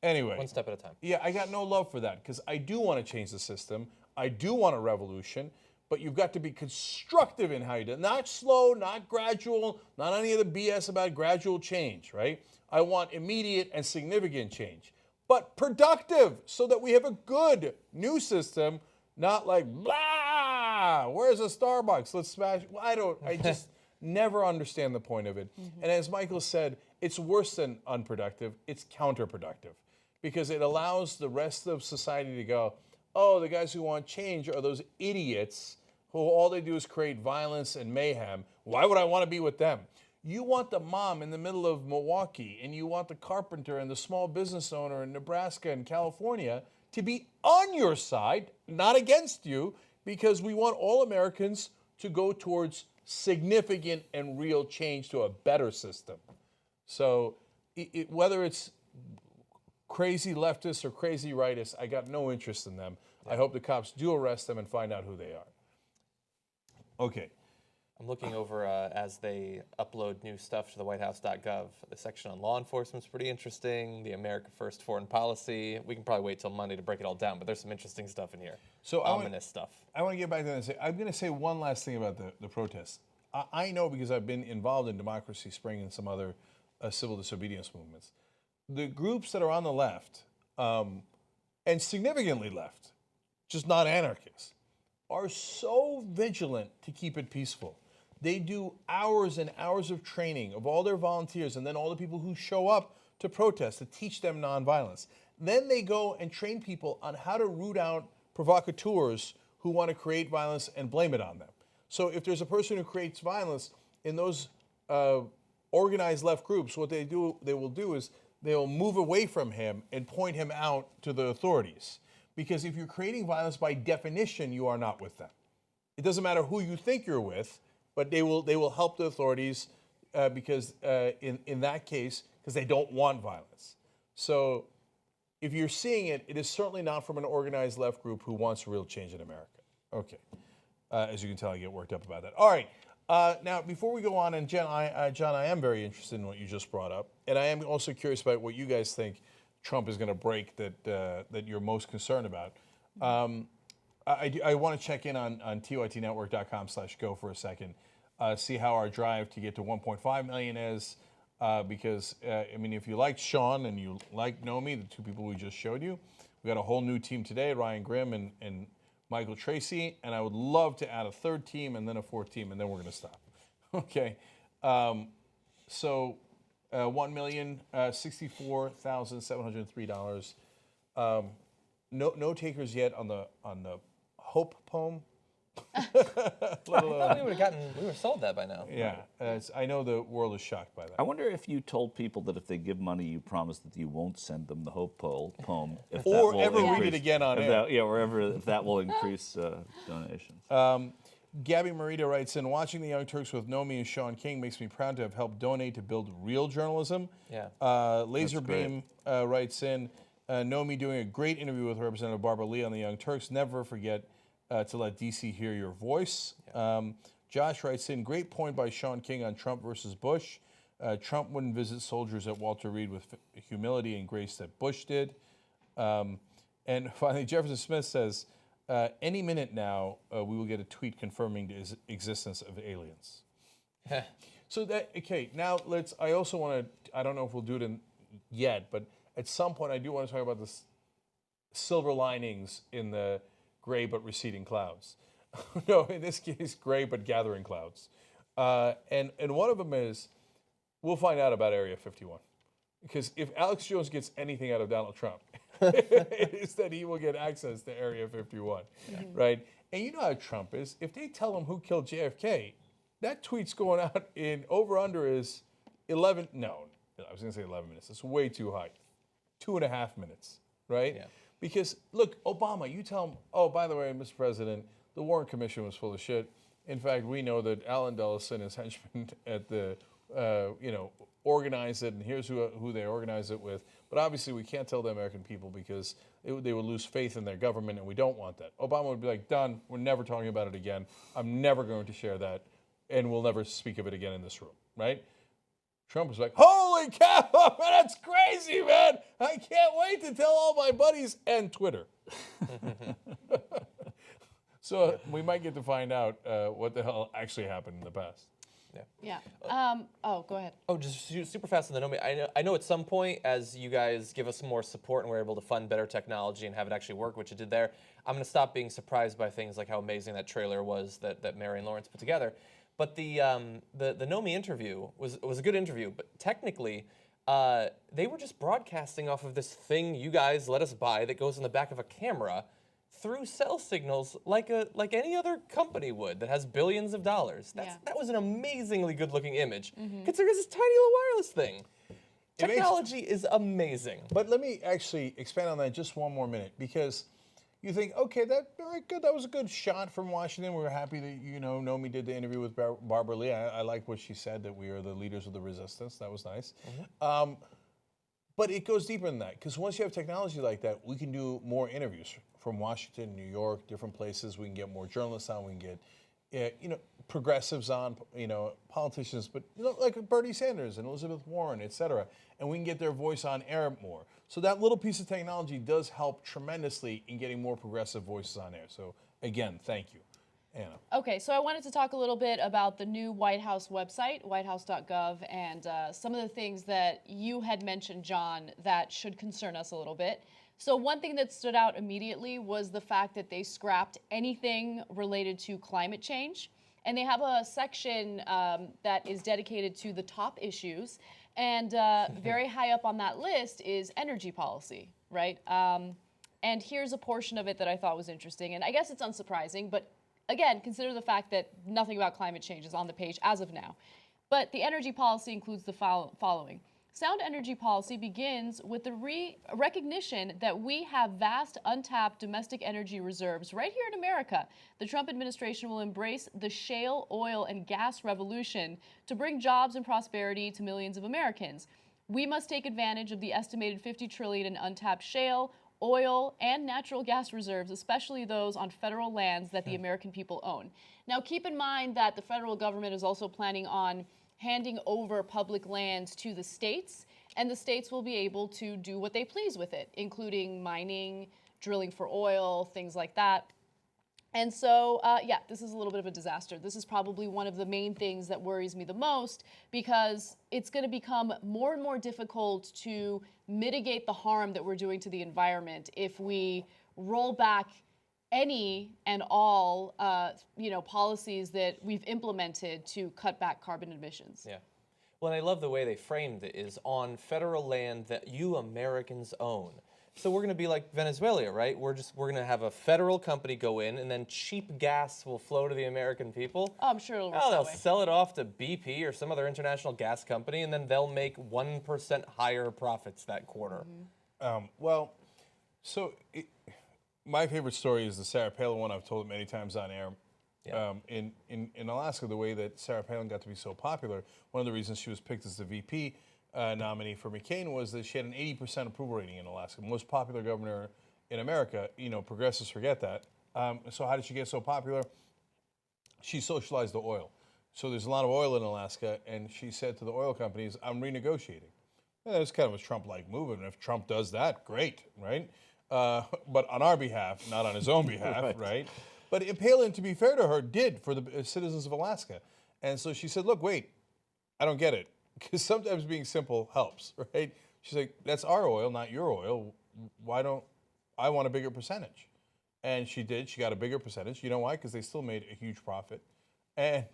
anyway. One step at a time. Yeah, I got no love for that because I do want to change the system. I do want a revolution, but you've got to be constructive in how you do it. Not slow, not gradual, not any of the BS about gradual change, right? I want immediate and significant change, but productive so that we have a good new system, not like, blah, where's a Starbucks? Let's smash. I just never understand the point of it. And as Michael said, it's worse than unproductive. It's counterproductive because it allows the rest of society to go, oh, the guys who want change are those idiots who all they do is create violence and mayhem. Why would I want to be with them? You want the mom in the middle of Milwaukee, and you want the carpenter and the small business owner in Nebraska and California to be on your side, not against you, because we want all Americans to go towards significant and real change to a better system. So whether it's crazy leftists or crazy rightists, I got no interest in them. I hope the cops do arrest them and find out who they are. Okay. I'm looking over as they upload new stuff to the whitehouse.gov. The section on law enforcement's pretty interesting. The America First foreign policy. We can probably wait till Monday to break it all down, but there's some interesting stuff in here. So ominous stuff. I want to get back to that and say, I'm going to say one last thing about the protests. I know because I've been involved in Democracy Spring and some other civil disobedience movements. The groups that are on the left, and significantly left, just not anarchists, are so vigilant to keep it peaceful. They do hours and hours of training of all their volunteers and then all the people who show up to protest to teach them nonviolence. Then they go and train people on how to root out provocateurs who want to create violence and blame it on them. So if there's a person who creates violence in those organized left groups, what they will do is they will move away from him and point him out to the authorities. Because if you're creating violence, by definition, you are not with them. It doesn't matter who you think you're with, but they will help the authorities because in that case, because they don't want violence. So if you're seeing it, it is certainly not from an organized left group who wants real change in America. Okay. As you can tell, I get worked up about that. All right. Now, before we go on, and John, I am very interested in what you just brought up, and I am also curious about what you guys think Trump is going to break that you're most concerned about. I want to check in on tytnetwork.com/go for a second, see how our drive to get to 1.5 million is, because, I mean, if you liked Sean and you like Nomi, the two people we just showed you, we got a whole new team today, Ryan Grimm and Michael Tracy, and I would love to add a third team and then a fourth team, and then we're going to stop. Okay. So $1,064,703. No takers yet on the Hope poem. I thought we were sold that by now. Yeah, I know the world is shocked by that. I wonder if you told people that if they give money, you promise that you won't send them the Hope poem. If that or will ever increase, read it again on if air. that, yeah, or ever if that will increase donations. Gabby Marita writes in, watching the Young Turks with Nomi and Sean King makes me proud to have helped donate to build real journalism. Yeah. Laserbeam writes in, Nomi doing a great interview with Representative Barbara Lee on the Young Turks. Never forget to let DC hear your voice. Yeah. Josh writes in, great point by Sean King on Trump versus Bush. Trump wouldn't visit soldiers at Walter Reed with humility and grace that Bush did. And finally, Jefferson Smith says, any minute now, we will get a tweet confirming the existence of aliens. So that, okay, now I also want to, I don't know if we'll do it yet, but at some point I do want to talk about the silver linings in the gray but receding clouds. No, in this case, gray but gathering clouds. And one of them is, we'll find out about Area 51. Because if Alex Jones gets anything out of Donald Trump, it is that he will get access to Area 51, right? And you know how Trump is. If they tell him who killed JFK, that tweet's going out in over-under is 11, no, I was going to say 11 minutes. That's way too high. 2.5 minutes, right? Yeah. Because, look, Obama, you tell him, oh, by the way, Mr. President, the Warren Commission was full of shit. In fact, we know that Alan Dulles and his henchmen at the, organized it, and here's who they organized it with. But obviously, we can't tell the American people because they would lose faith in their government, and we don't want that. Obama would be like, done. We're never talking about it again. I'm never going to share that, and we'll never speak of it again in this room, right? Trump was like, holy cow, man, that's crazy, man. I can't wait to tell all my buddies and Twitter. So we might get to find out what the hell actually happened in the past. Yeah. Go ahead. Oh, just super fast on the Nomi. I know at some point, as you guys give us more support and we're able to fund better technology and have it actually work, which it did there, I'm going to stop being surprised by things like how amazing that trailer was that Mary and Lawrence put together. But the Nomi interview was a good interview, but technically, they were just broadcasting off of this thing you guys let us buy that goes in the back of a camera through cell signals like any other company would that has billions of dollars. That was an amazingly good-looking image. Consider this tiny little wireless thing. Technology is amazing. But let me actually expand on that just one more minute, because you think, okay, good. That was a good shot from Washington. We were happy that Nomi did the interview with Barbara Lee. I like what she said, that we are the leaders of the resistance. That was nice. But it goes deeper than that, because once you have technology like that, we can do more interviews from Washington, New York, different places. We can get more journalists on. We can get, progressives on, politicians, but like Bernie Sanders and Elizabeth Warren, et cetera. And we can get their voice on air more. So that little piece of technology does help tremendously in getting more progressive voices on air. So again, thank you. Anna. Okay, so I wanted to talk a little bit about the new White House website, whitehouse.gov, and some of the things that you had mentioned, John, that should concern us a little bit. So one thing that stood out immediately was the fact that they scrapped anything related to climate change. And they have a section that is dedicated to the top issues. And very high up on that list is energy policy, right? And here's a portion of it that I thought was interesting. And I guess it's unsurprising, but again, consider the fact that nothing about climate change is on the page as of now. But the energy policy includes the following. Sound energy policy begins with the recognition that we have vast untapped domestic energy reserves right here in America. The Trump administration will embrace the shale, oil, and gas revolution to bring jobs and prosperity to millions of Americans. We must take advantage of the estimated $50 trillion in untapped shale, oil, and natural gas reserves, especially those on federal lands that the American people own. Now, keep in mind that the federal government is also planning on handing over public lands to the states, and the states will be able to do what they please with it, including mining, drilling for oil, things like that. And so, yeah, this is a little bit of a disaster. This is probably one of the main things that worries me the most, because it's going to become more and more difficult to mitigate the harm that we're doing to the environment if we roll back any and all policies that we've implemented to cut back carbon emissions. Yeah. Well, and I love the way they framed it, is on federal land that you Americans own. So we're going to be like Venezuela, right? We're going to have a federal company go in, and then cheap gas will flow to the American people. Oh, I'm sure it'll work they'll that way. sell it off to BP or some other international gas company, and then they'll make 1% higher profits that quarter. My favorite story is the Sarah Palin one. I've told it many times on air. Yeah. In Alaska, the way that Sarah Palin got to be so popular, one of the reasons she was picked as the VP nominee for McCain was that she had an 80% approval rating in Alaska, most popular governor in America. Progressives forget that. So how did she get so popular? She socialized the oil. So there's a lot of oil in Alaska, and she said to the oil companies, I'm renegotiating. And that's kind of a Trump-like move, and if Trump does that, great, right? But on our behalf, not on his own behalf, right? But Palin, to be fair to her, did for the citizens of Alaska. And so she said, look, wait, I don't get it. Because sometimes being simple helps, right? She's like, that's our oil, not your oil. Why don't I want a bigger percentage? And she did. She got a bigger percentage. You know why? Because they still made a huge profit. And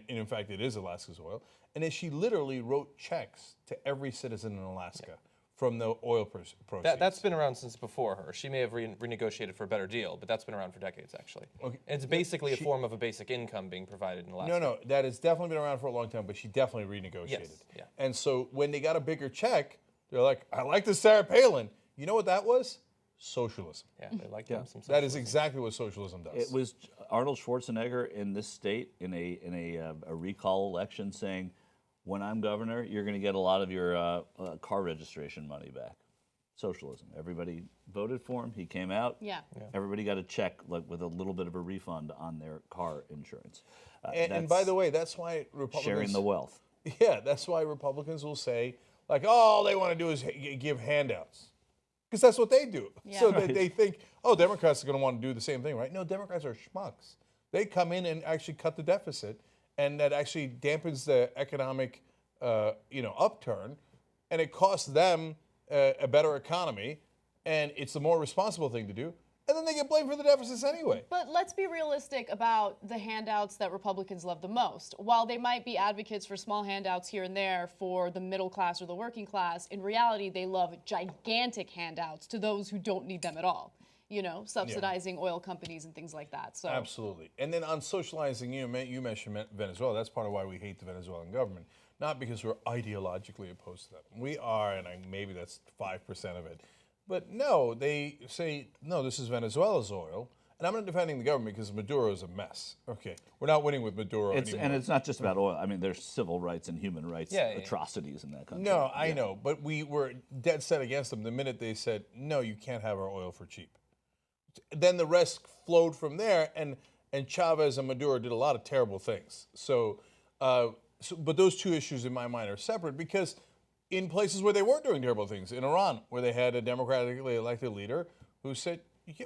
in fact, it is Alaska's oil. And then she literally wrote checks to every citizen in Alaska from the oil proceeds. That's been around since before her. She may have renegotiated for a better deal, but that's been around for decades, actually. Okay. It's basically a form of a basic income being provided in Alaska. No, that has definitely been around for a long time, but she definitely renegotiated. Yes, yeah. And so when they got a bigger check, they're like, I like this Sarah Palin. You know what that was? Socialism. Yeah, they like them some socialism. That is exactly what socialism does. It was Arnold Schwarzenegger in this state in a recall election saying, when I'm governor, you're going to get a lot of your car registration money back. Socialism. Everybody voted for him. He came out. Yeah. Everybody got a check with a little bit of a refund on their car insurance. And by the way, that's why Republicans... Sharing the wealth. Yeah, that's why Republicans will say, like, oh, all they want to do is give handouts. Because that's what they do. Yeah. So they think, oh, Democrats are going to want to do the same thing, right? No, Democrats are schmucks. They come in and actually cut the deficit, and that actually dampens the economic, upturn, and it costs them a better economy, and it's the more responsible thing to do. And then they get blamed for the deficits anyway. But let's be realistic about the handouts that Republicans love the most. While they might be advocates for small handouts here and there for the middle class or the working class, in reality, they love gigantic handouts to those who don't need them at all. Subsidizing oil companies and things like that. So Absolutely. And then on socializing, you mentioned Venezuela. That's part of why we hate the Venezuelan government. Not because we're ideologically opposed to them. We are, and maybe that's 5% of it. But no, they say, no, this is Venezuela's oil. And I'm not defending the government because Maduro is a mess. Okay, we're not winning with Maduro anymore. And it's not just about oil. I mean, there's civil rights and human rights atrocities in that country. No, I know. But we were dead set against them the minute they said, no, you can't have our oil for cheap. Then the rest flowed from there, and Chavez and Maduro did a lot of terrible things. But those two issues in my mind are separate because in places where they weren't doing terrible things, in Iran, where they had a democratically elected leader who said,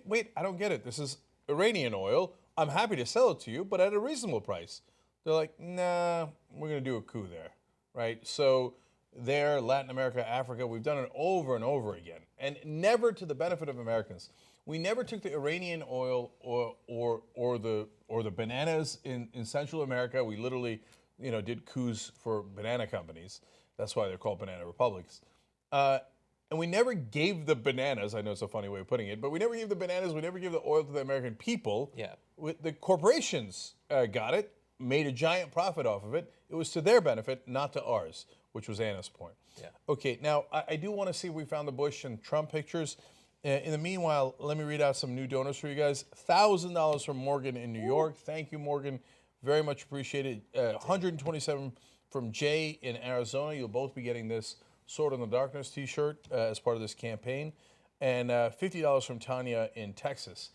wait, I don't get it. This is Iranian oil. I'm happy to sell it to you, but at a reasonable price. They're like, nah, we're going to do a coup there, right? So there, Latin America, Africa, we've done it over and over again, and never to the benefit of Americans. We never took the Iranian oil or the bananas in Central America. We literally, did coups for banana companies. That's why they're called banana republics. And we never gave the bananas. I know it's a funny way of putting it, but we never gave the bananas. We never gave the oil to the American people. Yeah. The corporations got it, made a giant profit off of it. It was to their benefit, not to ours, which was Anna's point. Yeah. Okay. Now I do want to see if we found the Bush and Trump pictures. In the meanwhile, let me read out some new donors for you guys. $1,000 from Morgan in New York. Thank you, Morgan. Very much appreciated. 127 from Jay in Arizona. You'll both be getting this Sword in the Darkness t-shirt as part of this campaign. And $50 from Tanya in Texas.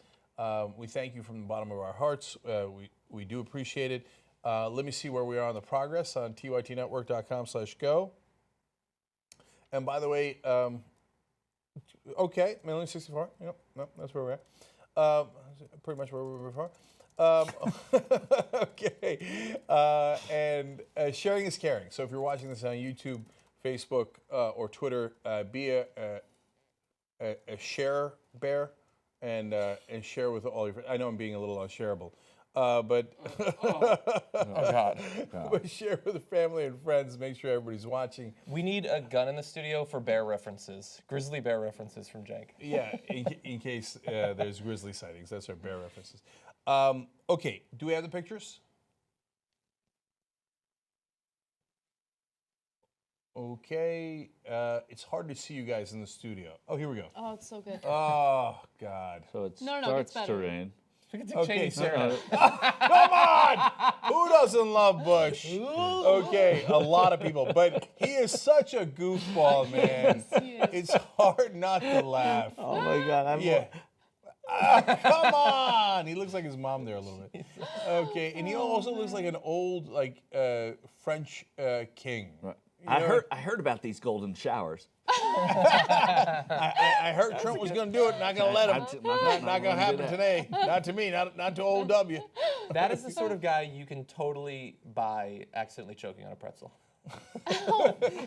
We thank you from the bottom of our hearts. We do appreciate it. Let me see where we are on the progress on tytnetwork.com/go. And by the way, okay, $1,064,000. Yep, no, that's where we're at. Pretty much where we were before. Okay, and sharing is caring. So if you're watching this on YouTube, Facebook, or Twitter, be a share bear and share with all your friends. I know I'm being a little unshareable. But but share with the family and friends. Make sure everybody's watching. We need a gun in the studio for bear references, grizzly bear references from Jake. Yeah, in case there's grizzly sightings. That's our bear references. Okay, do we have the pictures? Okay, it's hard to see you guys in the studio. Oh, here we go. Oh, it's so good. Oh, God. So it No, starts it's to better. rain. Okay, Sarah. Come on! Who doesn't love Bush? Okay, a lot of people. But he is such a goofball, man. Yes, he is. It's hard not to laugh. Oh, my God. Come on! He looks like his mom there a little bit. Okay, and he also looks like an old, French king. Right. I heard about these golden showers. I heard Trump was going to do it, not going to let him. Not going to happen today. Not to me, not to old W. That is the sort of guy you can totally buy accidentally choking on a pretzel.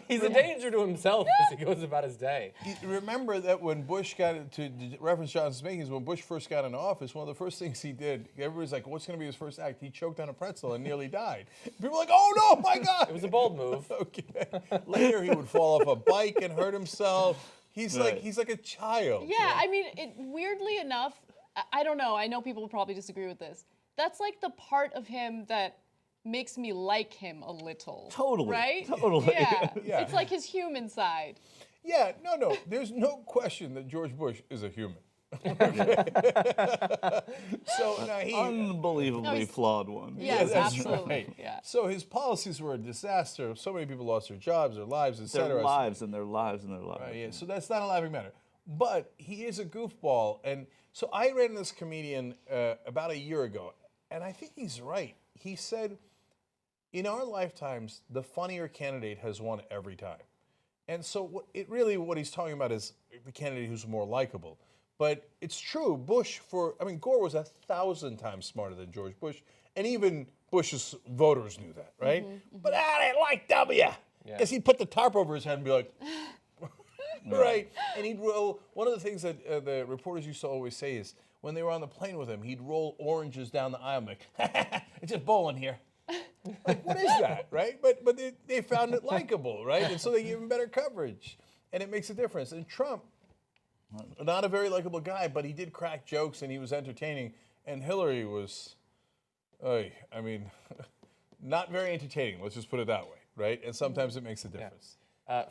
He's a danger to himself as he goes about his day. Remember that when Bush got to reference Johnson's makings, when Bush first got into office, one of the first things he did, everybody's like, what's going to be his first act? He choked on a pretzel and nearly died. People were like, oh no, my God. It was a bold move. Okay. Later, he would fall off a bike and hurt himself. He's like a child. Yeah, I mean, weirdly enough, I don't know. I know people will probably disagree with this. That's like the part of him that makes me like him a little. Totally. Right? Totally. Yeah. It's like his human side. Yeah, no. There's no question that George Bush is a human. So now unbelievably flawed one. Yes, that's absolutely. Right. Yeah. So his policies were a disaster. So many people lost their jobs, their lives, etc. Their lives and their lives and their lives. Right, yeah. So that's not a laughing matter. But he is a goofball. And so I ran this comedian about a year ago, and I think he's right. He said, in our lifetimes, the funnier candidate has won every time. And so what he's talking about is the candidate who's more likable. But it's true, Gore was 1,000 times smarter than George Bush, and even Bush's voters knew that, right? But I didn't like W, because he'd put the tarp over his head and be like, right? And he'd roll, one of the things that the reporters used to always say is, when they were on the plane with him, he'd roll oranges down the aisle and be like, it's just bowling here. Like, what is that, right? But they found it likable, right? And so they gave him better coverage, and it makes a difference. And Trump, not a very likable guy, but he did crack jokes and he was entertaining. And Hillary was, not very entertaining. Let's just put it that way, right? And sometimes it makes a difference.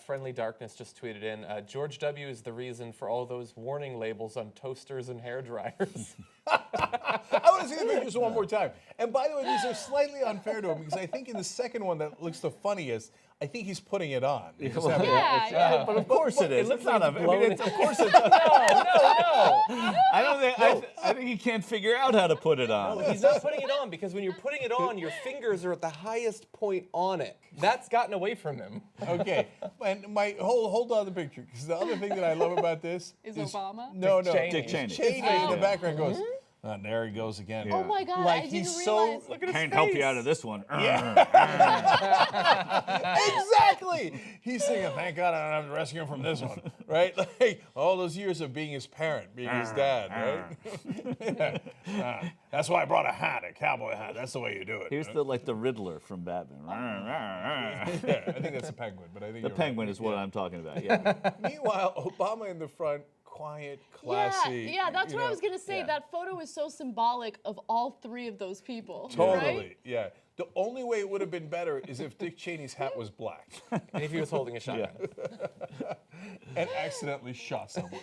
Friendly Darkness just tweeted in, George W. is the reason for all those warning labels on toasters and hair dryers. I want to see the pictures one more time. And by the way, these are slightly unfair to him because I think in the second one that looks the funniest, I think he's putting it on. But of course it is. It's not of course it's No. I think he can't figure out how to put it on. No, he's not putting it on because when you're putting it on, your fingers are at the highest point on it. That's gotten away from him. Okay, and hold on the picture because the other thing that I love about this is Obama. No, Dick Cheney. Cheney in the background goes. And there he goes again. Oh my God! Like I he's didn't so realize. Look at his Can't face. help you out of this one. Exactly. He's thinking, thank God I don't have to rescue him from this one, right? Like all those years of being his parent, being his dad, right? That's why I brought a hat, a cowboy hat. That's the way you do it. Here's the Riddler from Batman. Yeah, I think that's a penguin, but I think The you're penguin right. is what I'm talking about. Yeah. Meanwhile, Obama in the front, quiet, classy. Yeah, that's you what I know. was gonna say. Yeah. That photo is so symbolic of all three of those people. Totally, right? yeah. The only way it would have been better is if Dick Cheney's hat was black. And if he was holding a shotgun. And accidentally shot someone.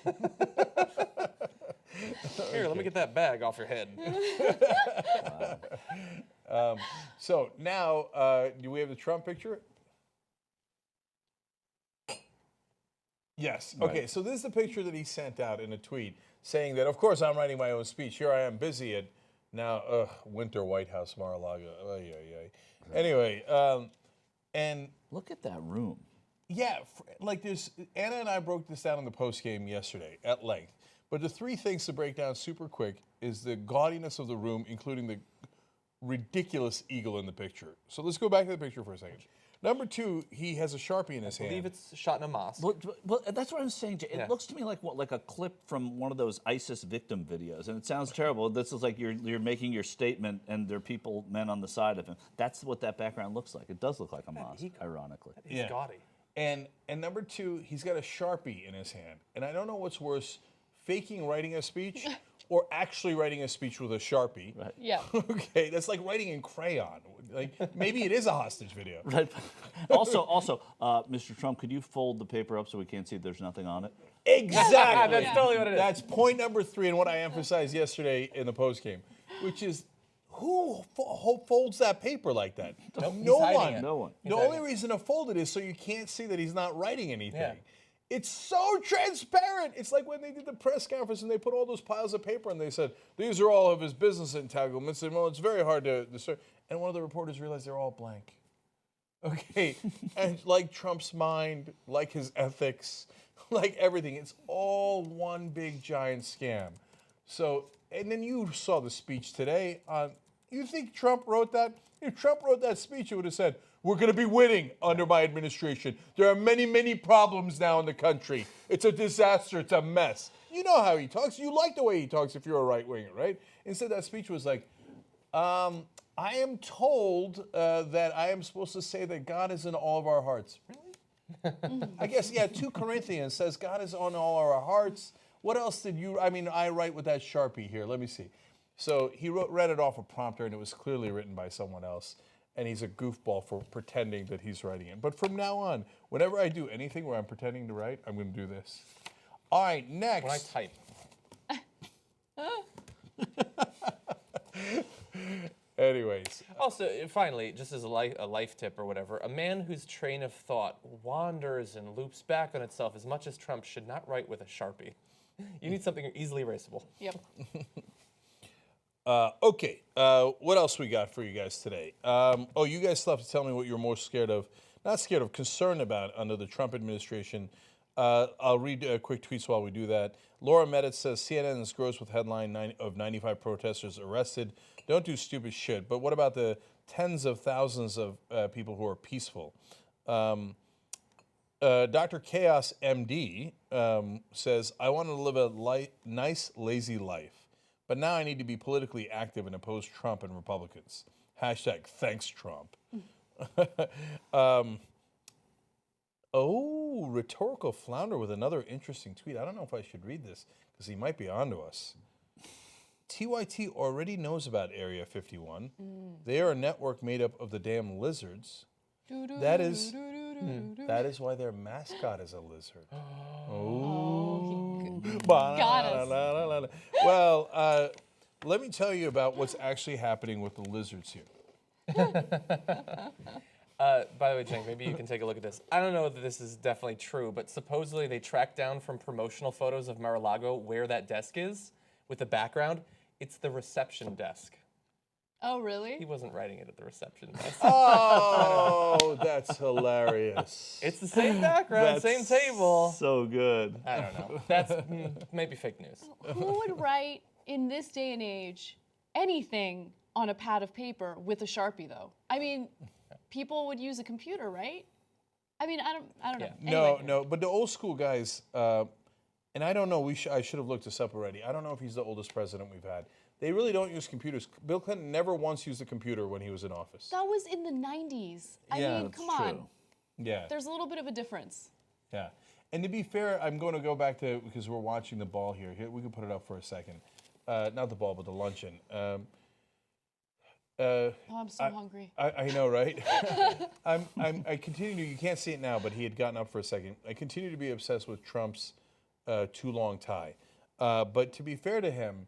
Here, let me get that bag off your head. So now, do we have the Trump picture? Yes. Okay, so this is the picture that he sent out in a tweet saying that, of course, I'm writing my own speech. Here I am busy at now, winter White House, Mar-a-Lago. Anyway, and Look at that room. yeah, like there's, Anna and I broke this down in the post game yesterday at length. But the three things to break down super quick is the gaudiness of the room, including the ridiculous eagle in the picture. So let's go back to the picture for a second. Number two, he has a Sharpie in his I believe hand. it's shot in a mosque. Well, that's what I'm saying. It Yeah. looks to me like a clip from one of those ISIS victim videos, and it sounds terrible. This is like you're making your statement, and there are men on the side of him. That's what that background looks like. It does look like a mosque, ironically. He's gaudy. And number two, he's got a Sharpie in his hand. And I don't know what's worse, faking writing a speech or actually writing a speech with a Sharpie. Right. Yeah. Okay, that's like writing in crayon. Like maybe it is a hostage video. Right. Also, Mr. Trump, could you fold the paper up so we can't see if there's nothing on it? Exactly. That's totally what it is. That's point number three, and what I emphasized yesterday in the postgame, which is who folds that paper like that? No hiding one. it. No one. The only reason to fold it is so you can't see that he's not writing anything. It's so transparent. It's like when they did the press conference and they put all those piles of paper and they said, these are all of his business entanglements. And well, it's very hard to discern. And one of the reporters realized they're all blank. Okay. And like Trump's mind, like his ethics, like everything, it's all one big giant scam. So, and then you saw the speech today on, you think Trump wrote that? If Trump wrote that speech, it would have said, We're going to be winning under my administration. There are many, many problems now in the country. It's a disaster. It's a mess. You know how he talks. You like the way he talks if you're a right-winger, right? Instead, that speech was like, I am told that I am supposed to say that God is in all of our hearts. Really? I guess, yeah, 2 Corinthians says God is on all our hearts. What else did you, I write with that Sharpie here. Let me see. So he read it off a prompter, and it was clearly written by someone else. And he's a goofball for pretending that he's writing it. But from now on, whenever I do anything where I'm pretending to write, I'm going to do this. All right, next. When I type. Anyways. Also, finally, just as a life tip or whatever, a man whose train of thought wanders and loops back on itself as much as Trump should not write with a Sharpie. You need something easily erasable. Yep. Okay, what else we got for you guys today? You guys still have to tell me what you're most scared of, concerned about under the Trump administration. I'll read quick tweets while we do that. Laura Meditz says, CNN is gross with headline of 95 protesters arrested. Don't do stupid shit. But what about the tens of thousands of people who are peaceful? Dr. Chaos MD says, I want to live a nice, lazy life. But now I need to be politically active and oppose Trump and Republicans. Hashtag thanks, Trump. Rhetorical Flounder with another interesting tweet. I don't know if I should read this because he might be onto us. TYT already knows about Area 51. They are a network made up of the damn lizards. That is why their mascot is a lizard. Got us. Well, let me tell you about what's actually happening with the lizards here. By the way, Cenk, maybe you can take a look at this. I don't know that this is definitely true, but supposedly they tracked down from promotional photos of Mar-a-Lago where that desk is with the background. It's the reception desk. Oh, really? He wasn't writing it at the reception desk. Oh, that's hilarious. It's the same background, same table. So good. I don't know. That's maybe fake news. Who would write, in this day and age, anything on a pad of paper with a Sharpie, though? I mean, people would use a computer, right? I mean, I don't know. Anyway. No, but the old school guys, and I don't know, I should have looked this up already. I don't know if he's the oldest president we've had. They really don't use computers. Bill Clinton never once used a computer when he was in office. That was in the 90s. I mean, come on. Yeah. There's a little bit of a difference. Yeah. And to be fair, I'm going to go back to, because we're watching the ball here. We can put it up for a second. Not the ball, but the luncheon. I'm so hungry. I know, right? I continue to, you can't see it now, but he had gotten up for a second. I continue to be obsessed with Trump's too long tie. But to be fair to him,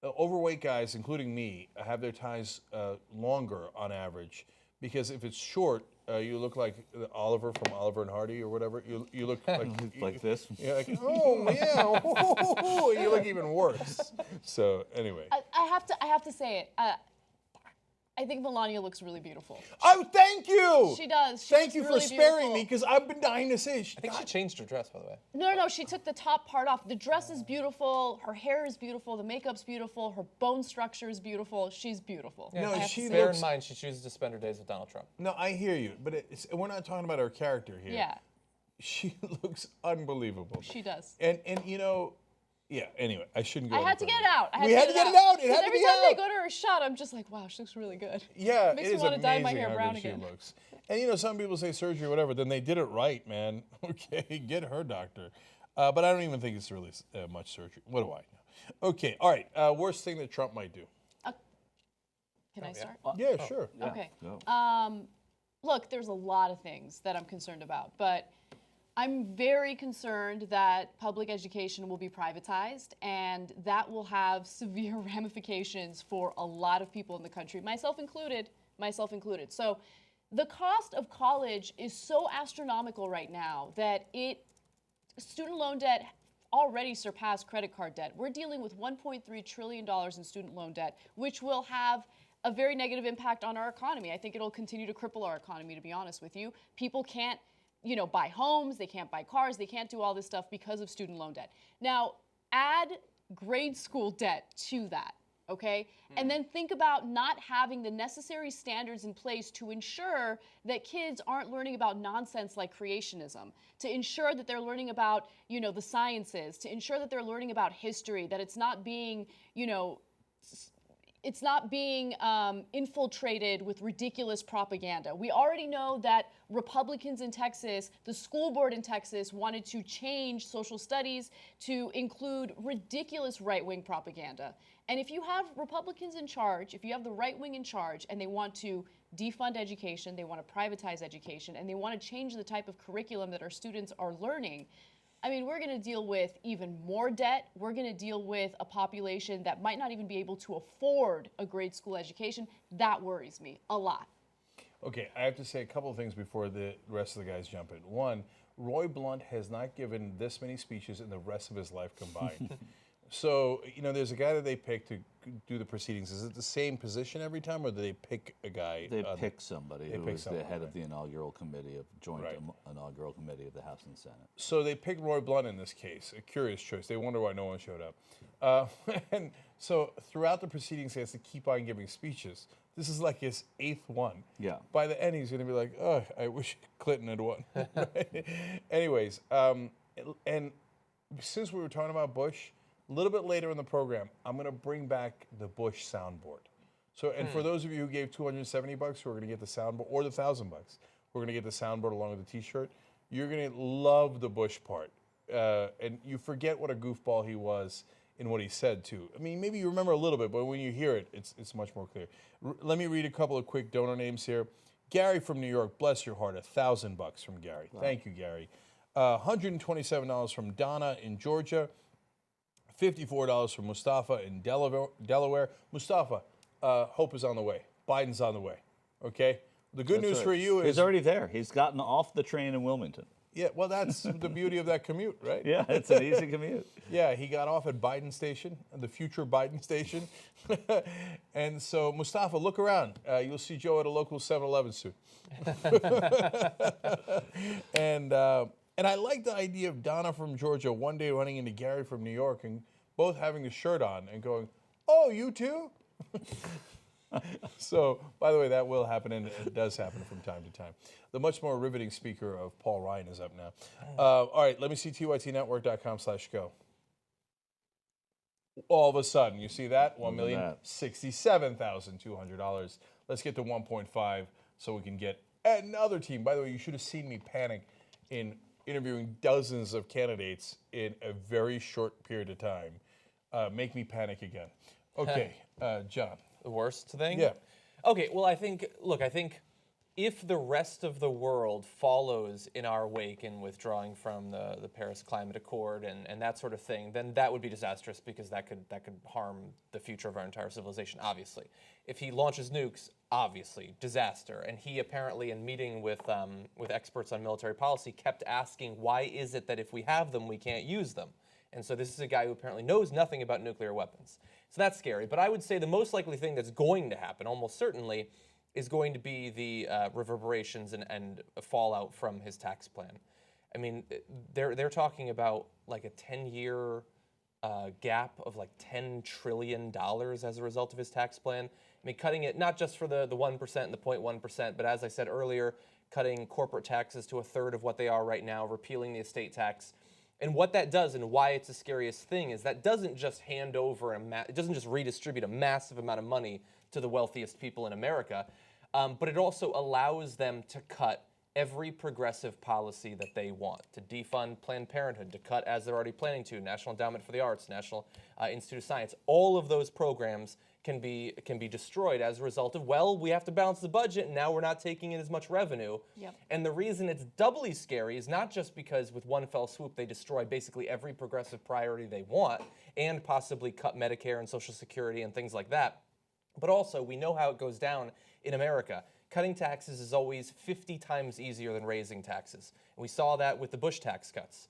overweight guys, including me, have their ties longer on average, because if it's short, you look like Oliver from Oliver and Hardy or whatever. You look like like this. You're like, oh yeah, you look even worse. So anyway, I have to say it. I think Melania looks really beautiful. Oh, thank you. She does. Thank you really for sparing beautiful. me, because I've been dying to say. I think she changed her dress, by the way. No, she took the top part off. The dress is beautiful. Her hair is beautiful. The makeup's beautiful. Her bone structure is beautiful. She's beautiful. Yeah, No, she bear looks. in mind she chooses to spend her days with Donald Trump. No, I hear you, but we're not talking about her character here. Yeah, She looks unbelievable. she does. And you know, yeah. Anyway, I shouldn't go. I any had to further. get it out. We had to get it out. It had to Every be time they out. go to her shot, I'm just like, wow, she looks really good. Yeah, Makes it me is want to dye my amazing hair how brown good again. she looks. And you know, some people say surgery or whatever, then they did it right, man. Okay, get her doctor. But I don't even think it's really much surgery. What do I know? Okay, all right. Worst thing that Trump might do. Can I start? Yeah, sure. Okay. Look, there's a lot of things that I'm concerned about, but I'm very concerned that public education will be privatized, and that will have severe ramifications for a lot of people in the country, myself included. So the cost of college is so astronomical right now that student loan debt already surpassed credit card debt. We're dealing with $1.3 trillion in student loan debt, which will have a very negative impact on our economy. I think it'll continue to cripple our economy, to be honest with you. People can't buy homes, they can't buy cars, they can't do all this stuff because of student loan debt. Now, add grade school debt to that, okay? And then think about not having the necessary standards in place to ensure that kids aren't learning about nonsense like creationism, to ensure that they're learning about, you know, the sciences, to ensure that they're learning about history, that it's not being, you know, it's not being infiltrated with ridiculous propaganda. We already know that Republicans in Texas, the school board in Texas, wanted to change social studies to include ridiculous right-wing propaganda. And if you have Republicans in charge, if you have the right wing in charge, and they want to defund education, they want to privatize education, and they want to change the type of curriculum that our students are learning, I mean, we're going to deal with even more debt. We're going to deal with a population that might not even be able to afford a grade school education. That worries me a lot. Okay, I have to say a couple of things before the rest of the guys jump in. One, Roy Blunt has not given this many speeches in the rest of his life combined. So, you know, there's a guy that they pick to do the proceedings. Is it the same position every time, or do they pick a guy? They pick somebody who is the head of the inaugural committee of joint inaugural committee of the House and Senate. So they picked Roy Blunt in this case. A curious choice. They wonder why no one showed up. And so throughout the proceedings, he has to keep on giving speeches. This is like his 8th one. Yeah. By the end, he's going to be like, oh, I wish Clinton had won. Anyways, and since we were talking about Bush, a little bit later in the program, I'm going to bring back the Bush soundboard. So, and for those of you who gave $270, who are going to get the soundboard, or the $1,000, we're going to get the soundboard along with the T-shirt. You're going to love the Bush part, and you forget what a goofball he was in what he said too. I mean, maybe you remember a little bit, but when you hear it, it's much more clear. Let me read a couple of quick donor names here. Gary from New York, bless your heart, $1,000 from Gary. Wow. Thank you, Gary. $127 from Donna in Georgia. $54 from Mustafa in Delaware. Mustafa, hope is on the way. Biden's on the way. Okay? The good news for you is... He's already there. He's gotten off the train in Wilmington. Yeah, well, that's the beauty of that commute, right? Yeah, it's an easy commute. Yeah, he got off at Biden Station, the future Biden Station. And so, Mustafa, look around. You'll see Joe at a local 7-Eleven soon. And I like the idea of Donna from Georgia one day running into Gary from New York and both having the shirt on and going, oh, you too? So, by the way, that will happen, and it does happen from time to time. The much more riveting speaker of Paul Ryan is up now. All right, let me see tytnetwork.com/go. All of a sudden, you see that? $1,067,200. Let's get to 1.5 so we can get another team. By the way, you should have seen me panic in interviewing dozens of candidates in a very short period of time. Make me panic again. Okay, John. The worst thing? Yeah. Okay, well, I think if the rest of the world follows in our wake in withdrawing from the Paris Climate Accord and that sort of thing, then that would be disastrous because that could harm the future of our entire civilization, obviously. If he launches nukes, obviously, disaster. And he apparently, in meeting with experts on military policy, kept asking, why is it that if we have them, we can't use them? And so this is a guy who apparently knows nothing about nuclear weapons. So that's scary. But I would say the most likely thing that's going to happen, almost certainly, is going to be the reverberations and fallout from his tax plan. I mean, they're talking about like a 10-year gap of like $10 trillion as a result of his tax plan. I mean, cutting it not just for the 1% and the 0.1%, but as I said earlier, cutting corporate taxes to a third of what they are right now, repealing the estate tax. And what that does and why it's the scariest thing is that doesn't just hand over, it doesn't just redistribute a massive amount of money to the wealthiest people in America, but it also allows them to cut every progressive policy that they want, to defund Planned Parenthood, to cut, as they're already planning to, National Endowment for the Arts, National Institute of Science. All of those programs can be destroyed as a result of, well, we have to balance the budget, and now we're not taking in as much revenue. Yep. And the reason it's doubly scary is not just because with one fell swoop they destroy basically every progressive priority they want, and possibly cut Medicare and Social Security and things like that, but also we know how it goes down in America. Cutting taxes is always 50 times easier than raising taxes. And we saw that with the Bush tax cuts.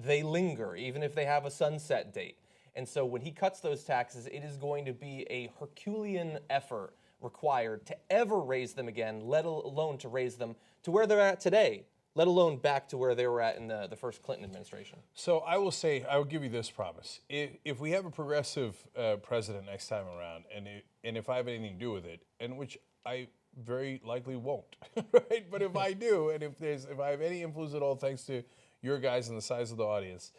They linger, even if they have a sunset date. And so when he cuts those taxes, it is going to be a Herculean effort required to ever raise them again, let alone to raise them to where they're at today, let alone back to where they were at in the first Clinton administration. So I will say, I will give you this promise. If we have a progressive president next time around, and if I have anything to do with it, and which I very likely won't, right? But if I do, and if I have any influence at all, thanks to your guys and the size of the audience,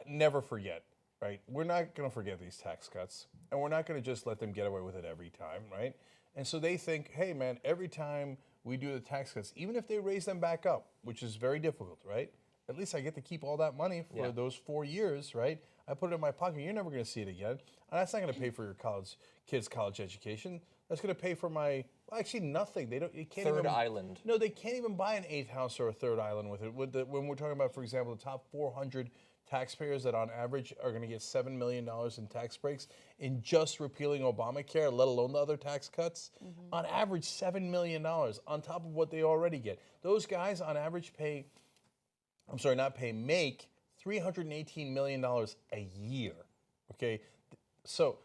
never forget, right? We're not going to forget these tax cuts, and we're not going to just let them get away with it every time, right? And so they think, hey, man, every time we do the tax cuts, even if they raise them back up, which is very difficult, right? At least I get to keep all that money for those 4 years, right? I put it in my pocket. You're never going to see it again. And that's not going to pay for your kids' college education. That's going to pay for my, well, actually nothing. They can't Third even, island. No, they can't even buy an 8th house or a 3rd island with it. When we're talking about, for example, the top 400 taxpayers that on average are going to get $7 million in tax breaks in just repealing Obamacare, let alone the other tax cuts, on average $7 million on top of what they already get. Those guys on average make $318 million a year, okay? So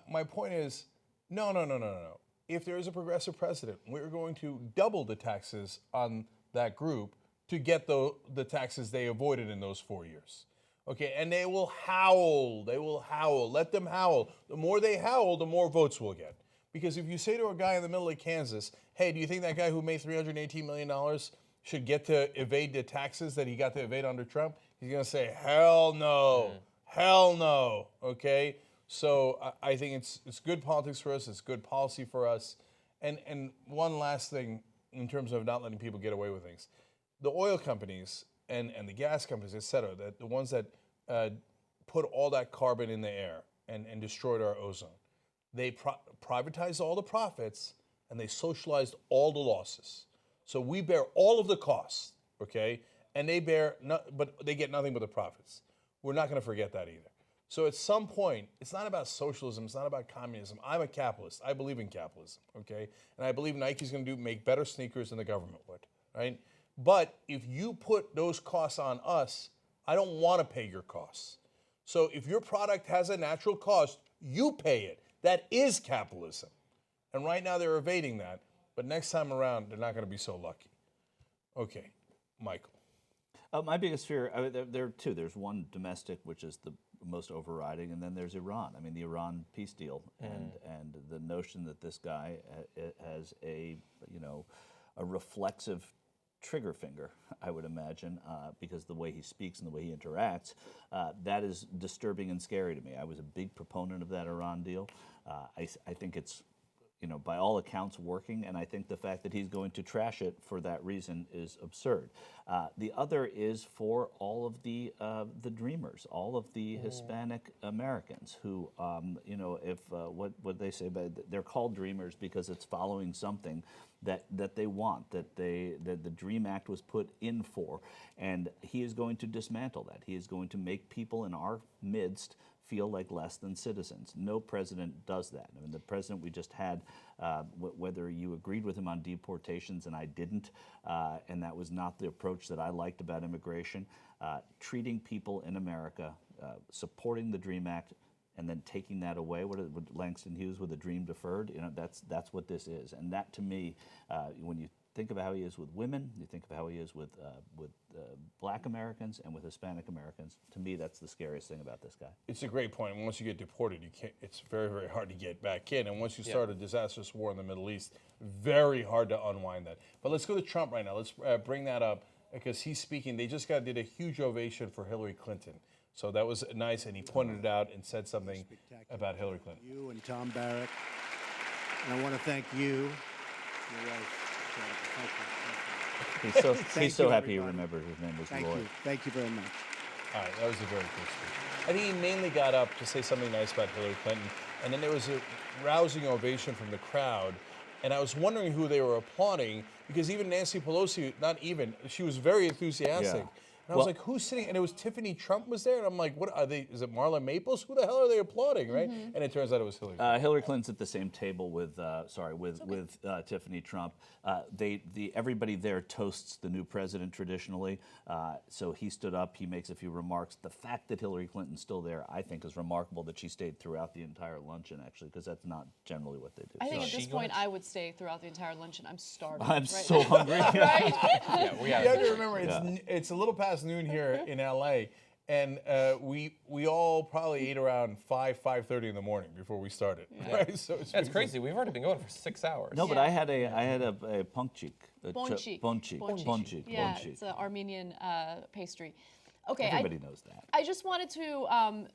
my point is, no. If there is a progressive president, we're going to double the taxes on that group to get the taxes they avoided in those 4 years. Okay, and they will howl. They will howl. Let them howl. The more they howl, the more votes we'll get. Because if you say to a guy in the middle of Kansas, hey, do you think that guy who made $318 million should get to evade the taxes that he got to evade under Trump? He's going to say, hell no. Hell no. Okay? So I think it's good politics for us. It's good policy for us. And one last thing in terms of not letting people get away with things. The oil companies and the gas companies, et cetera, the ones that put all that carbon in the air and destroyed our ozone, they privatized all the profits and they socialized all the losses. So we bear all of the costs, okay? And they but they get nothing but the profits. We're not going to forget that either. So at some point, it's not about socialism, it's not about communism. I'm a capitalist. I believe in capitalism, okay? And I believe Nike's going to make better sneakers than the government would, right? But if you put those costs on us, I don't want to pay your costs. So if your product has a natural cost, you pay it. That is capitalism. And right now they're evading that. But next time around, they're not going to be so lucky. Okay, Michael. My biggest fear, there are two. There's one domestic, which is the most overriding, and then there's Iran. I mean, the Iran peace deal, and the notion that this guy has a reflexive trigger finger, I would imagine, because the way he speaks and the way he interacts, that is disturbing and scary to me. I was a big proponent of that Iran deal. I think it's, by all accounts working, and I think the fact that he's going to trash it for that reason is absurd. The other is for all of the dreamers, all of the Hispanic Americans who, what they say, but they're called dreamers because it's following something that they want, that the DREAM Act was put in for, and he is going to dismantle that. He is going to make people in our midst feel like less than citizens. No president does that. I mean, the president we just had, whether you agreed with him on deportations, and I didn't, and that was not the approach that I liked about immigration, treating people in America, supporting the DREAM Act, and then taking that away, what Langston Hughes with a dream deferred, that's what this is. And that, to me, when you think about how he is with women, you think of how he is with Black Americans and with Hispanic Americans. To me, that's the scariest thing about this guy. It's a great point. Once you get deported, it's very, very hard to get back in. And once you start a disastrous war in the Middle East, very hard to unwind that. But let's go to Trump right now. Let's bring that up because he's speaking. They just did a huge ovation for Hillary Clinton. So that was nice, and he pointed it out and said something about Hillary Clinton. You and Tom Barrett, and I want to thank you, your wife. He's so happy he remembered his name was Roy. Thank you. Thank you very much. All right, that was a very cool speech. I think he mainly got up to say something nice about Hillary Clinton, and then there was a rousing ovation from the crowd, and I was wondering who they were applauding, because even Nancy Pelosi, she was very enthusiastic. And I was like, who's sitting? And it was Tiffany Trump was there, and I'm like, what are they? Is it Marla Maples? Who the hell are they applauding, right? And it turns out it was Hillary. Hillary Clinton's at the same table with Tiffany Trump. Everybody there toasts the new president traditionally. So he stood up. He makes a few remarks. The fact that Hillary Clinton's still there, I think, is remarkable. That she stayed throughout the entire luncheon, actually, because that's not generally what they do. I think at this point I would stay throughout the entire luncheon. I'm starving. I'm so hungry. Right? You have to remember, it's a little past noon here in LA, and we all probably ate around 5:30 in the morning before we started. Right? So That's crazy. We've already been going for 6 hours. No, but I had a punkchik. Bonchik. Yeah, it's an Armenian pastry. Okay, everybody knows that. I just wanted to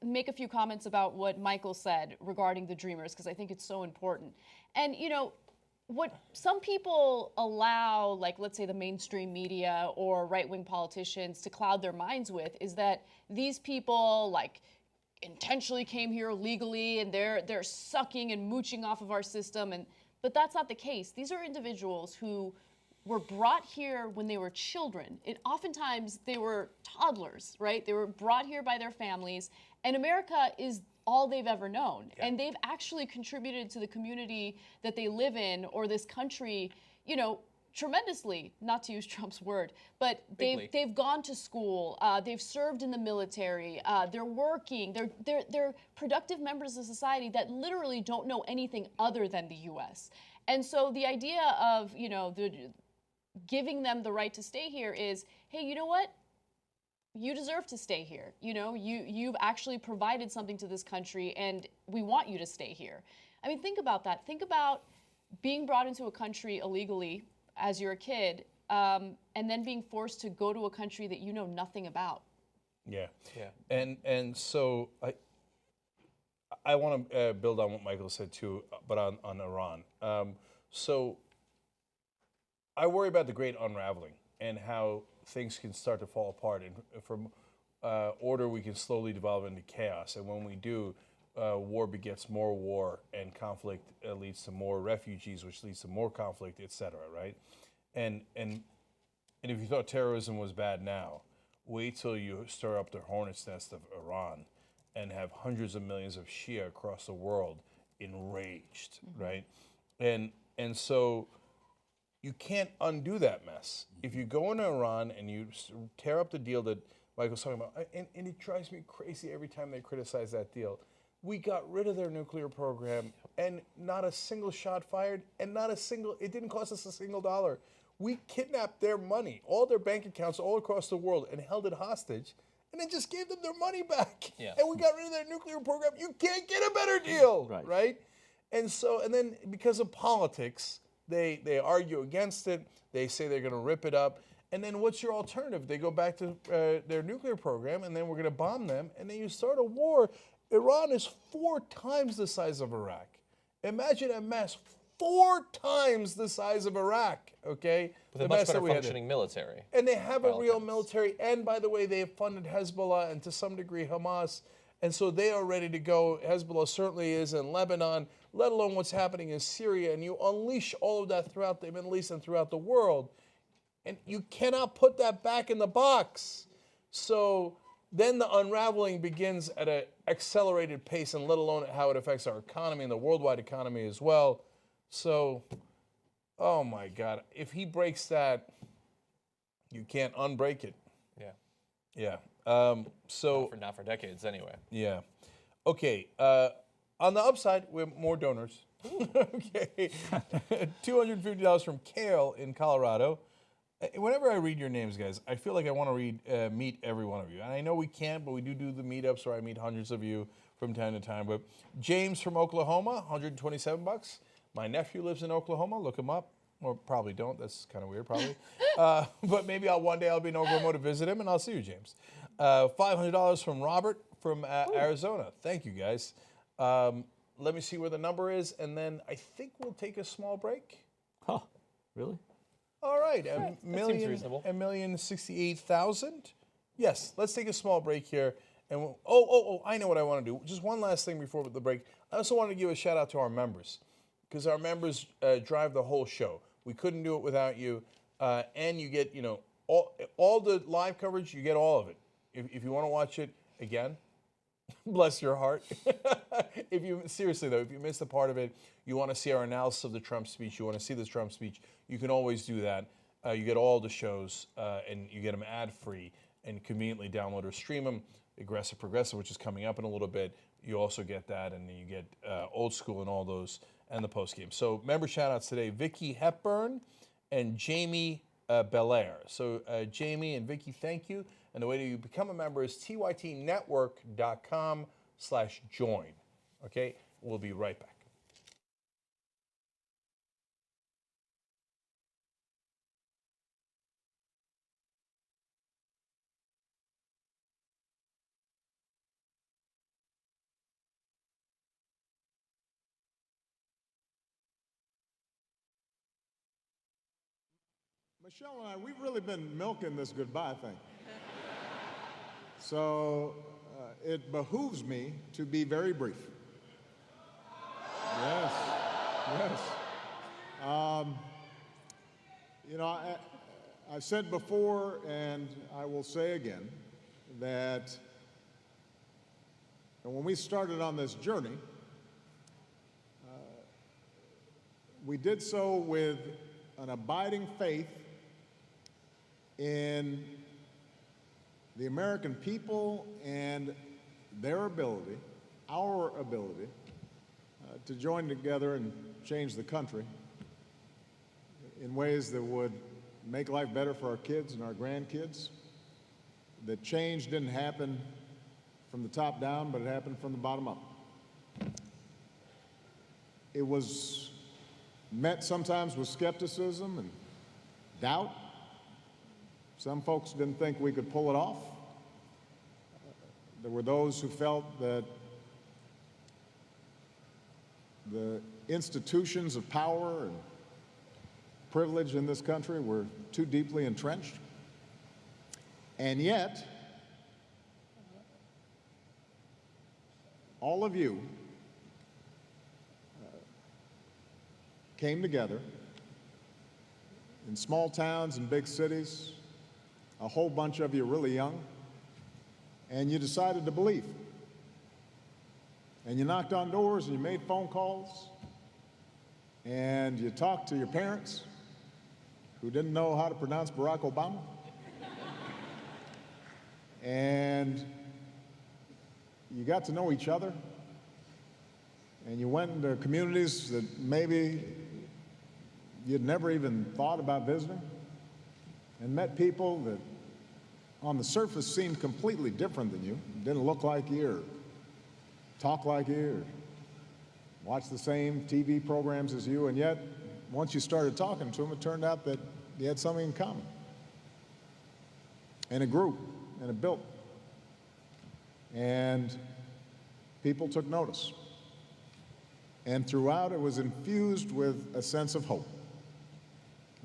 make a few comments about what Michael said regarding the Dreamers, because I think it's so important. And, you know, what some people allow, like, let's say the mainstream media or right-wing politicians to cloud their minds with is that these people, like, intentionally came here illegally and they're sucking and mooching off of our system. But that's not the case. These are individuals who were brought here when they were children. Oftentimes they were toddlers, right? They were brought here by their families, and America is all they've ever known. Yeah. And they've actually contributed to the community that they live in, or this country, you know, tremendously, not to use Trump's word, but they've gone to school, they've served in the military, they're working, they're productive members of society that literally don't know anything other than the U.S. And so the idea of, you know, giving them the right to stay here is, hey, you know what? You deserve to stay here. You know, you've actually provided something to this country, and we want you to stay here. I mean, think about that. Think about being brought into a country illegally as you're a kid, and then being forced to go to a country that you know nothing about. Yeah. And so I want to build on what Michael said too, but on Iran. So I worry about the great unraveling and how things can start to fall apart, and from order we can slowly devolve into chaos. And when we do, war begets more war, and conflict leads to more refugees, which leads to more conflict, etc. Right? And if you thought terrorism was bad now, wait till you stir up the hornet's nest of Iran and have hundreds of millions of Shia across the world enraged, right? And so you can't undo that mess. If you go into Iran and you tear up the deal that Michael's talking about, and it drives me crazy every time they criticize that deal. We got rid of their nuclear program, and not a single shot fired, and it didn't cost us a single dollar. We kidnapped their money, all their bank accounts all across the world, and held it hostage, and then just gave them their money back. Yeah. And we got rid of their nuclear program. You can't get a better deal, right? And then because of politics, they argue against it. They say they're going to rip it up. And then what's your alternative? They go back to their nuclear program, and then we're going to bomb them, and then you start a war. Iran is 4 times the size of Iraq. Imagine a mess 4 times the size of Iraq, okay? With a much better functioning military. And they have a real military. And by the way, they have funded Hezbollah and to some degree Hamas. And so they are ready to go. Hezbollah certainly is in Lebanon, let alone what's happening in Syria. And you unleash all of that throughout the Middle East and throughout the world. And you cannot put that back in the box. So then the unraveling begins at an accelerated pace, and let alone how it affects our economy and the worldwide economy as well. So, oh my God, if he breaks that, you can't unbreak it. Yeah. So not for decades anyway. Yeah. Okay. On the upside, we have more donors. Okay. $250 from Kale in Colorado. Whenever I read your names, guys, I feel like I want to meet every one of you. And I know we can't, but we do the meetups where I meet hundreds of you from time to time. But James from Oklahoma, $127. My nephew lives in Oklahoma. Look him up. Or probably don't. That's kind of weird, probably. But maybe one day I'll be in Oklahoma to visit him, and I'll see you, James. $500 from Robert from Arizona. Thank you, guys. Let me see where the number is, and then I think we'll take a small break. Huh, really? All right, that seems reasonable. 1,068,000. Yes, let's take a small break here. And I know what I want to do. Just one last thing before the break. I also want to give a shout out to our members, because our members drive the whole show. We couldn't do it without you, and you get all the live coverage, you get all of it. If you want to watch it again, bless your heart. Seriously though, if you missed a part of it, you want to see our analysis of the Trump speech, you want to see this Trump speech, you can always do that. You get all the shows, and you get them ad-free and conveniently download or stream them. Aggressive Progressive, which is coming up in a little bit, you also get that, and then you get Old School and all those, and the post game. So member shout-outs today: Vicky Hepburn and Jamie Belair. So Jamie and Vicky, thank you. And the way to become a member is tytnetwork.com/join. Okay, we'll be right back. Michelle and I, we've really been milking this goodbye thing. So it behooves me to be very brief. Yes, yes. You know, I've said before, and I will say again, that when we started on this journey, we did so with an abiding faith in the American people and their ability, our ability, to join together and change the country in ways that would make life better for our kids and our grandkids. That change didn't happen from the top down, but it happened from the bottom up. It was met sometimes with skepticism and doubt. Some folks didn't think we could pull it off. There were those who felt that the institutions of power and privilege in this country were too deeply entrenched. And yet, all of you came together in small towns and big cities, a whole bunch of you really young, and you decided to believe. And you knocked on doors and you made phone calls and you talked to your parents who didn't know how to pronounce Barack Obama. And you got to know each other, and you went into communities that maybe you'd never even thought about visiting, and met people that on the surface seemed completely different than you, didn't look like you or talk like you or watch the same TV programs as you, and yet once you started talking to them, it turned out that you had something in common. And it grew, and it built. And people took notice. And throughout, it was infused with a sense of hope.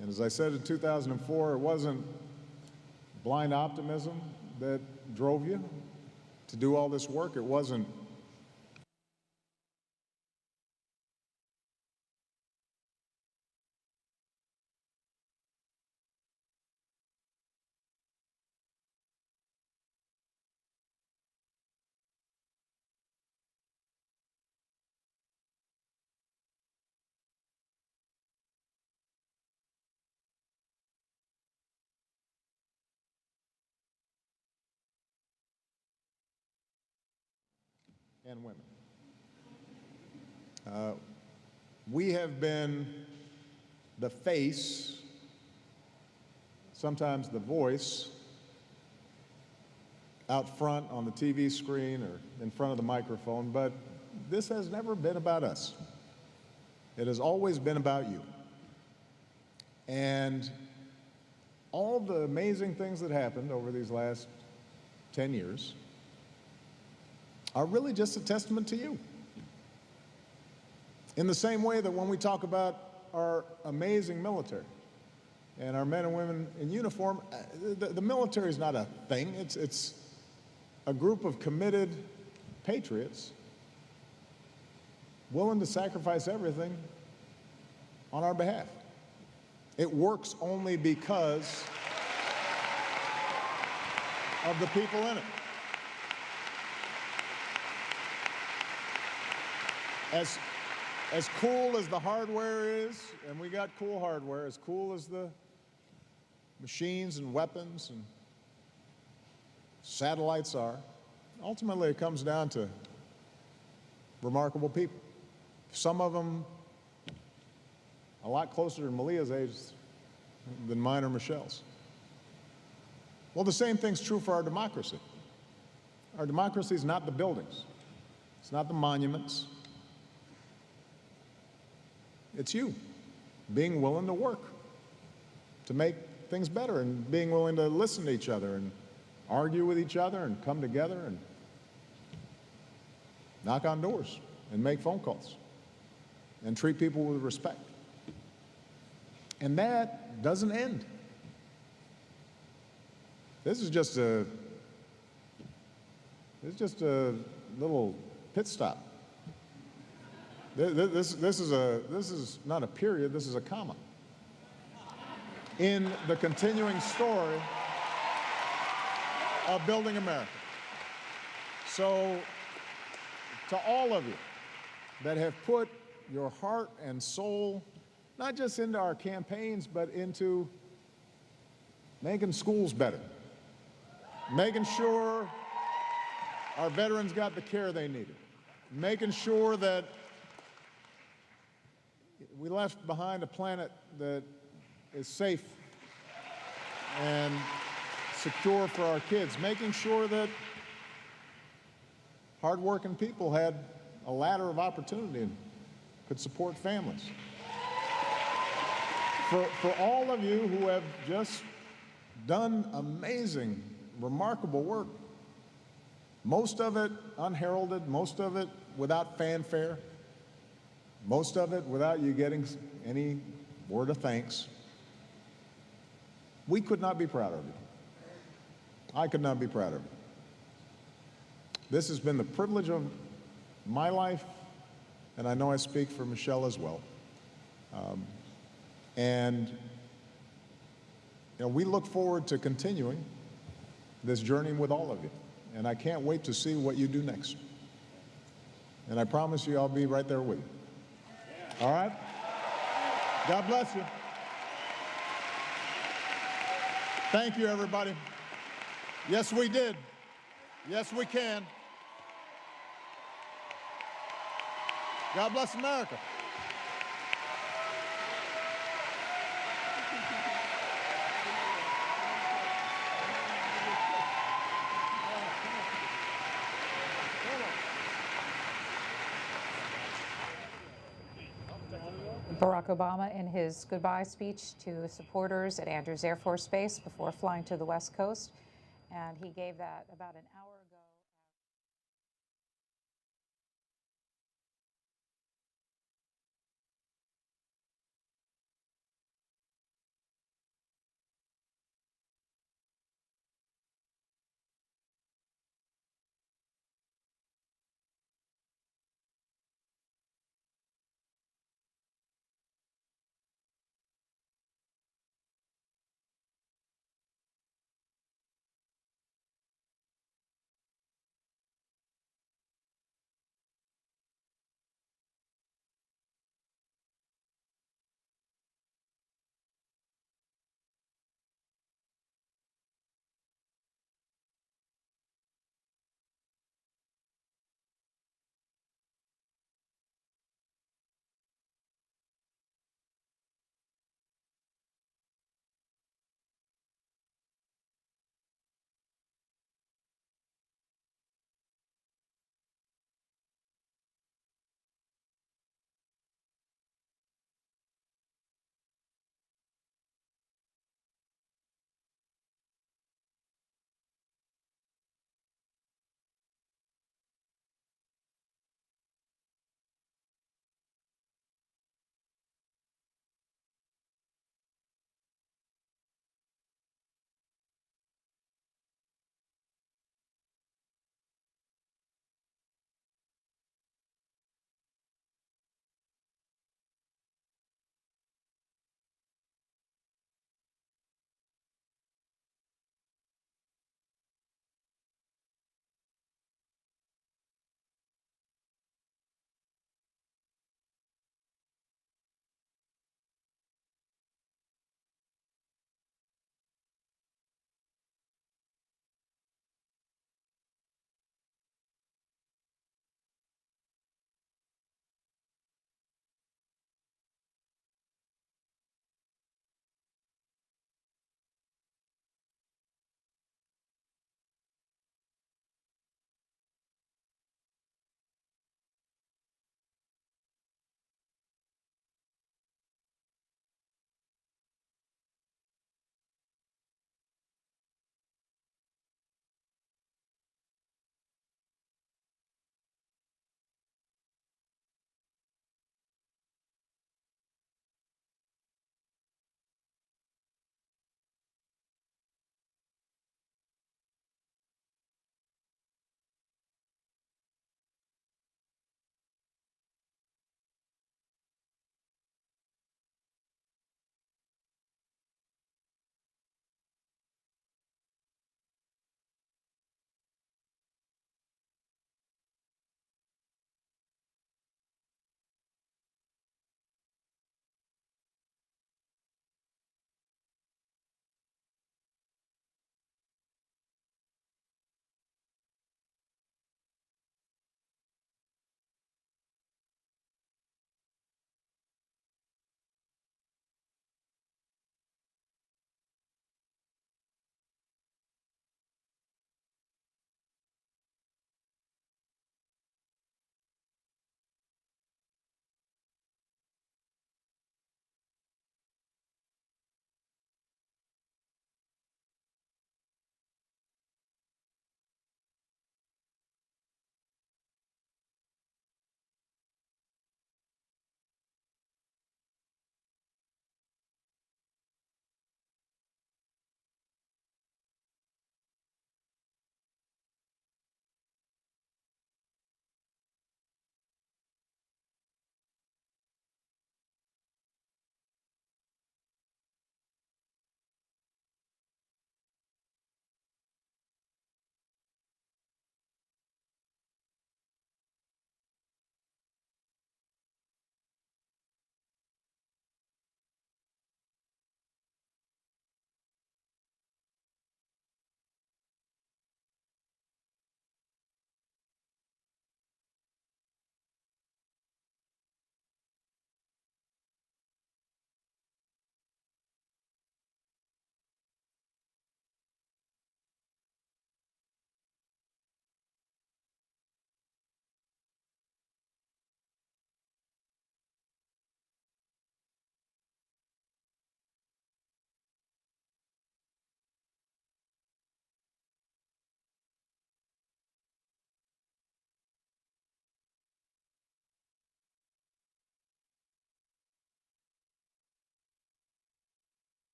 And as I said in 2004, it wasn't blind optimism that drove you to do all this work. It wasn't and women. We have been the face, sometimes the voice, out front on the TV screen or in front of the microphone, but this has never been about us. It has always been about you. And all the amazing things that happened over these last 10 years are really just a testament to you. In the same way that when we talk about our amazing military and our men and women in uniform, the military is not a thing. It's a group of committed patriots willing to sacrifice everything on our behalf. It works only because of the people in it. As cool as the hardware is, and we got cool hardware, as cool as the machines and weapons and satellites are, ultimately it comes down to remarkable people. Some of them a lot closer to Malia's age than mine or Michelle's. Well, the same thing's true for our democracy. Our democracy is not the buildings. It's not the monuments. It's you being willing to work to make things better and being willing to listen to each other and argue with each other and come together and knock on doors and make phone calls and treat people with respect. And that doesn't end. This is just a little pit stop. This is not a period, this is a comma in the continuing story of building America. So to all of you that have put your heart and soul not just into our campaigns, but into making schools better, making sure our veterans got the care they needed, making sure that we left behind a planet that is safe and secure for our kids, making sure that hardworking people had a ladder of opportunity and could support families. For all of you who have just done amazing, remarkable work, most of it unheralded, most of it without fanfare, most of it without you getting any word of thanks, we could not be prouder of you. I could not be prouder of you. This has been the privilege of my life, and I know I speak for Michelle as well. And we look forward to continuing this journey with all of you. And I can't wait to see what you do next. And I promise you I'll be right there with you. All right? God bless you. Thank you, everybody. Yes, we did. Yes, we can. God bless America. Barack Obama in his goodbye speech to supporters at Andrews Air Force Base before flying to the West Coast. And he gave that about an hour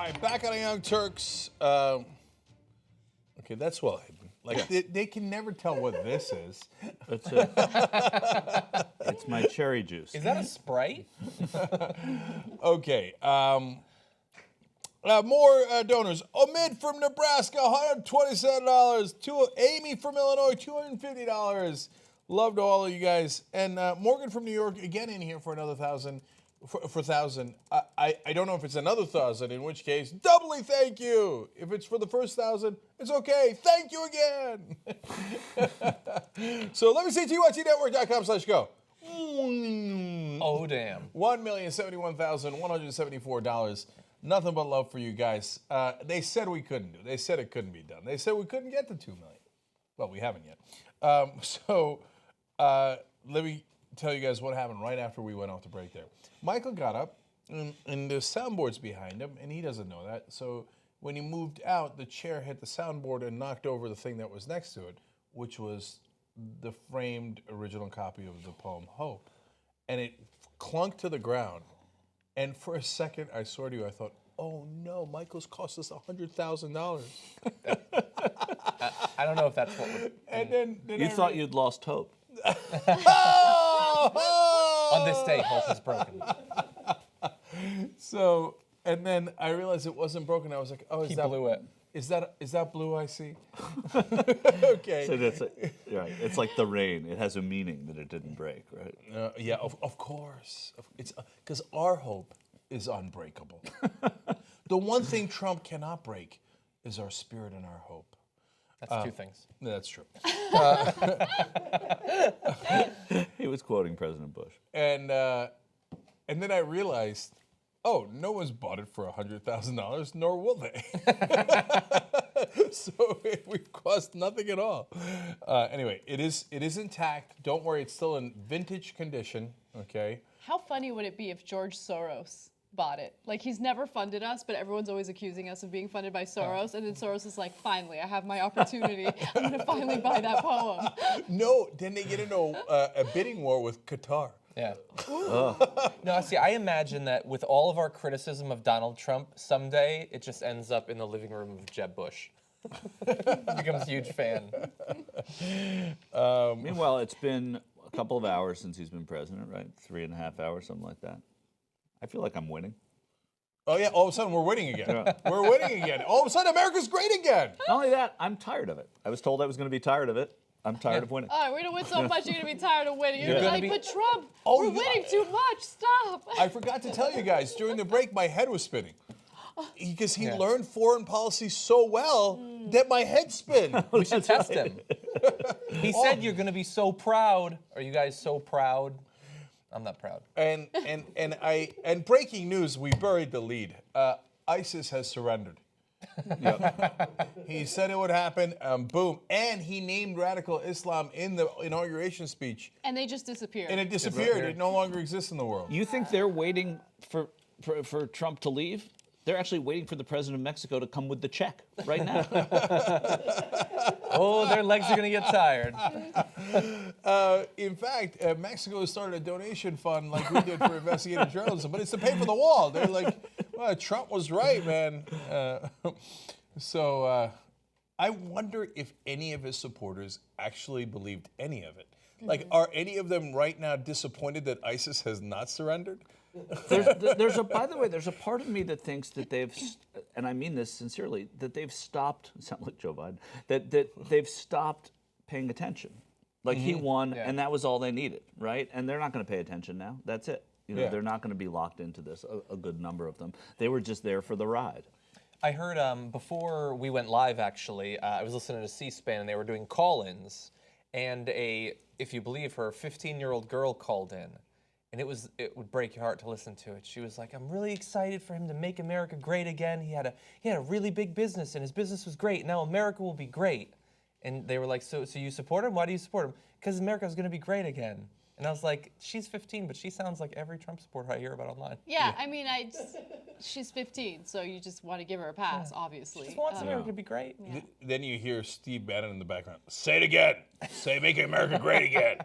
All right, back on the Young Turks. Okay, that's well hidden. Like they can never tell what this is. That's it. It's my cherry juice. Is that a Sprite? Okay. More donors. Omid from Nebraska, $127. Amy from Illinois, $250. Love to all of you guys. And Morgan from New York, again in here for another $1,000. For $1,000. I don't know if it's another $1,000, in which case, doubly thank you. If it's for the first $1,000, it's okay. Thank you again. So let me see TYTnetwork.com/go. Oh, damn. $1,071,174. Nothing but love for you guys. They said we couldn't do it. They said it couldn't be done. They said we couldn't get to $2 million. Well, we haven't yet. Let me tell you guys what happened right after we went off the break there. Michael got up, and the soundboard's behind him, and he doesn't know that. So when he moved out, the chair hit the soundboard and knocked over the thing that was next to it, which was the framed original copy of the poem Hope. And it clunked to the ground. And for a second, I swear to you, I thought, oh no, Michael's cost us $100,000. I don't know if that's what would... And then you thought you'd lost hope. On this day, hope is broken. So, and then I realized it wasn't broken. I was like, oh, He blew it. Is that blue I see? Okay. So that's right. It's like the rain. It has a meaning that it didn't break, right? Yeah, of course. It's because our hope is unbreakable. The one thing Trump cannot break is our spirit and our hope. That's two things. That's true. He was quoting President Bush. And then I realized, oh, no one's bought it for $100,000, nor will they. So we've cost nothing at all. Anyway, it is intact. Don't worry, it's still in vintage condition. Okay. How funny would it be if George Soros bought it? Like, he's never funded us, but everyone's always accusing us of being funded by Soros. And then Soros is like, finally, I have my opportunity. I'm going to finally buy that poem. No, then they get into a bidding war with Qatar. Yeah. No, see, I imagine that with all of our criticism of Donald Trump, someday it just ends up in the living room of Jeb Bush. Becomes a huge fan. Meanwhile, it's been a couple of hours since he's been president, right? 3.5 hours, something like that. I feel like I'm winning. Oh, yeah, all of a sudden we're winning again. Yeah. We're winning again. All of a sudden America's great again. Not only that, I'm tired of it. I was told I was going to be tired of it. I'm tired of winning. All right, we're going to win so much, you're going to be tired of winning. You're Yeah. like, but Trump, Oh, we're yeah. winning too much. Stop. I forgot to tell you guys, during the break, my head was spinning. Because he learned foreign policy so well that my head spin. We should test him. He said you're going to be so proud. Are you guys so proud? I'm not proud. And breaking news, we buried the lead. ISIS has surrendered. He said it would happen. Boom. And he named radical Islam in the inauguration speech. And they just disappeared. And it disappeared. It no longer exists in the world. You think they're waiting for Trump to leave? They're actually waiting for the president of Mexico to come with the check right now. Oh, their legs are going to get tired. In fact, Mexico started a donation fund like we did for investigative journalism, but it's to pay for the wall. They're like, well, Trump was right, man. So I wonder if any of his supporters actually believed any of it. Like, are any of them right now disappointed that ISIS has not surrendered? By the way, there's a part of me that thinks that they've, and I mean this sincerely, that they've stopped, sound like Joe Biden, that they've stopped paying attention. Like he won, and that was all they needed, right? And they're not going to pay attention now. That's it. You know, they're not going to be locked into this, a good number of them. They were just there for the ride. I heard before we went live, actually, I was listening to C-SPAN, and they were doing call-ins, and if you believe her, 15-year-old girl called in. And it would break your heart to listen to it. She was like, I'm really excited for him to make America great again. He had a really big business, and his business was great. Now America will be great. And they were like, so you support him? Why do you support him? Because America's going to be great again. And I was like, she's 15, but she sounds like every Trump supporter I hear about online. Yeah, I mean, she's 15, so you just want to give her a pass, obviously. She just wants America to be great. Yeah. Then you hear Steve Bannon in the background, say it again. Say make America great again.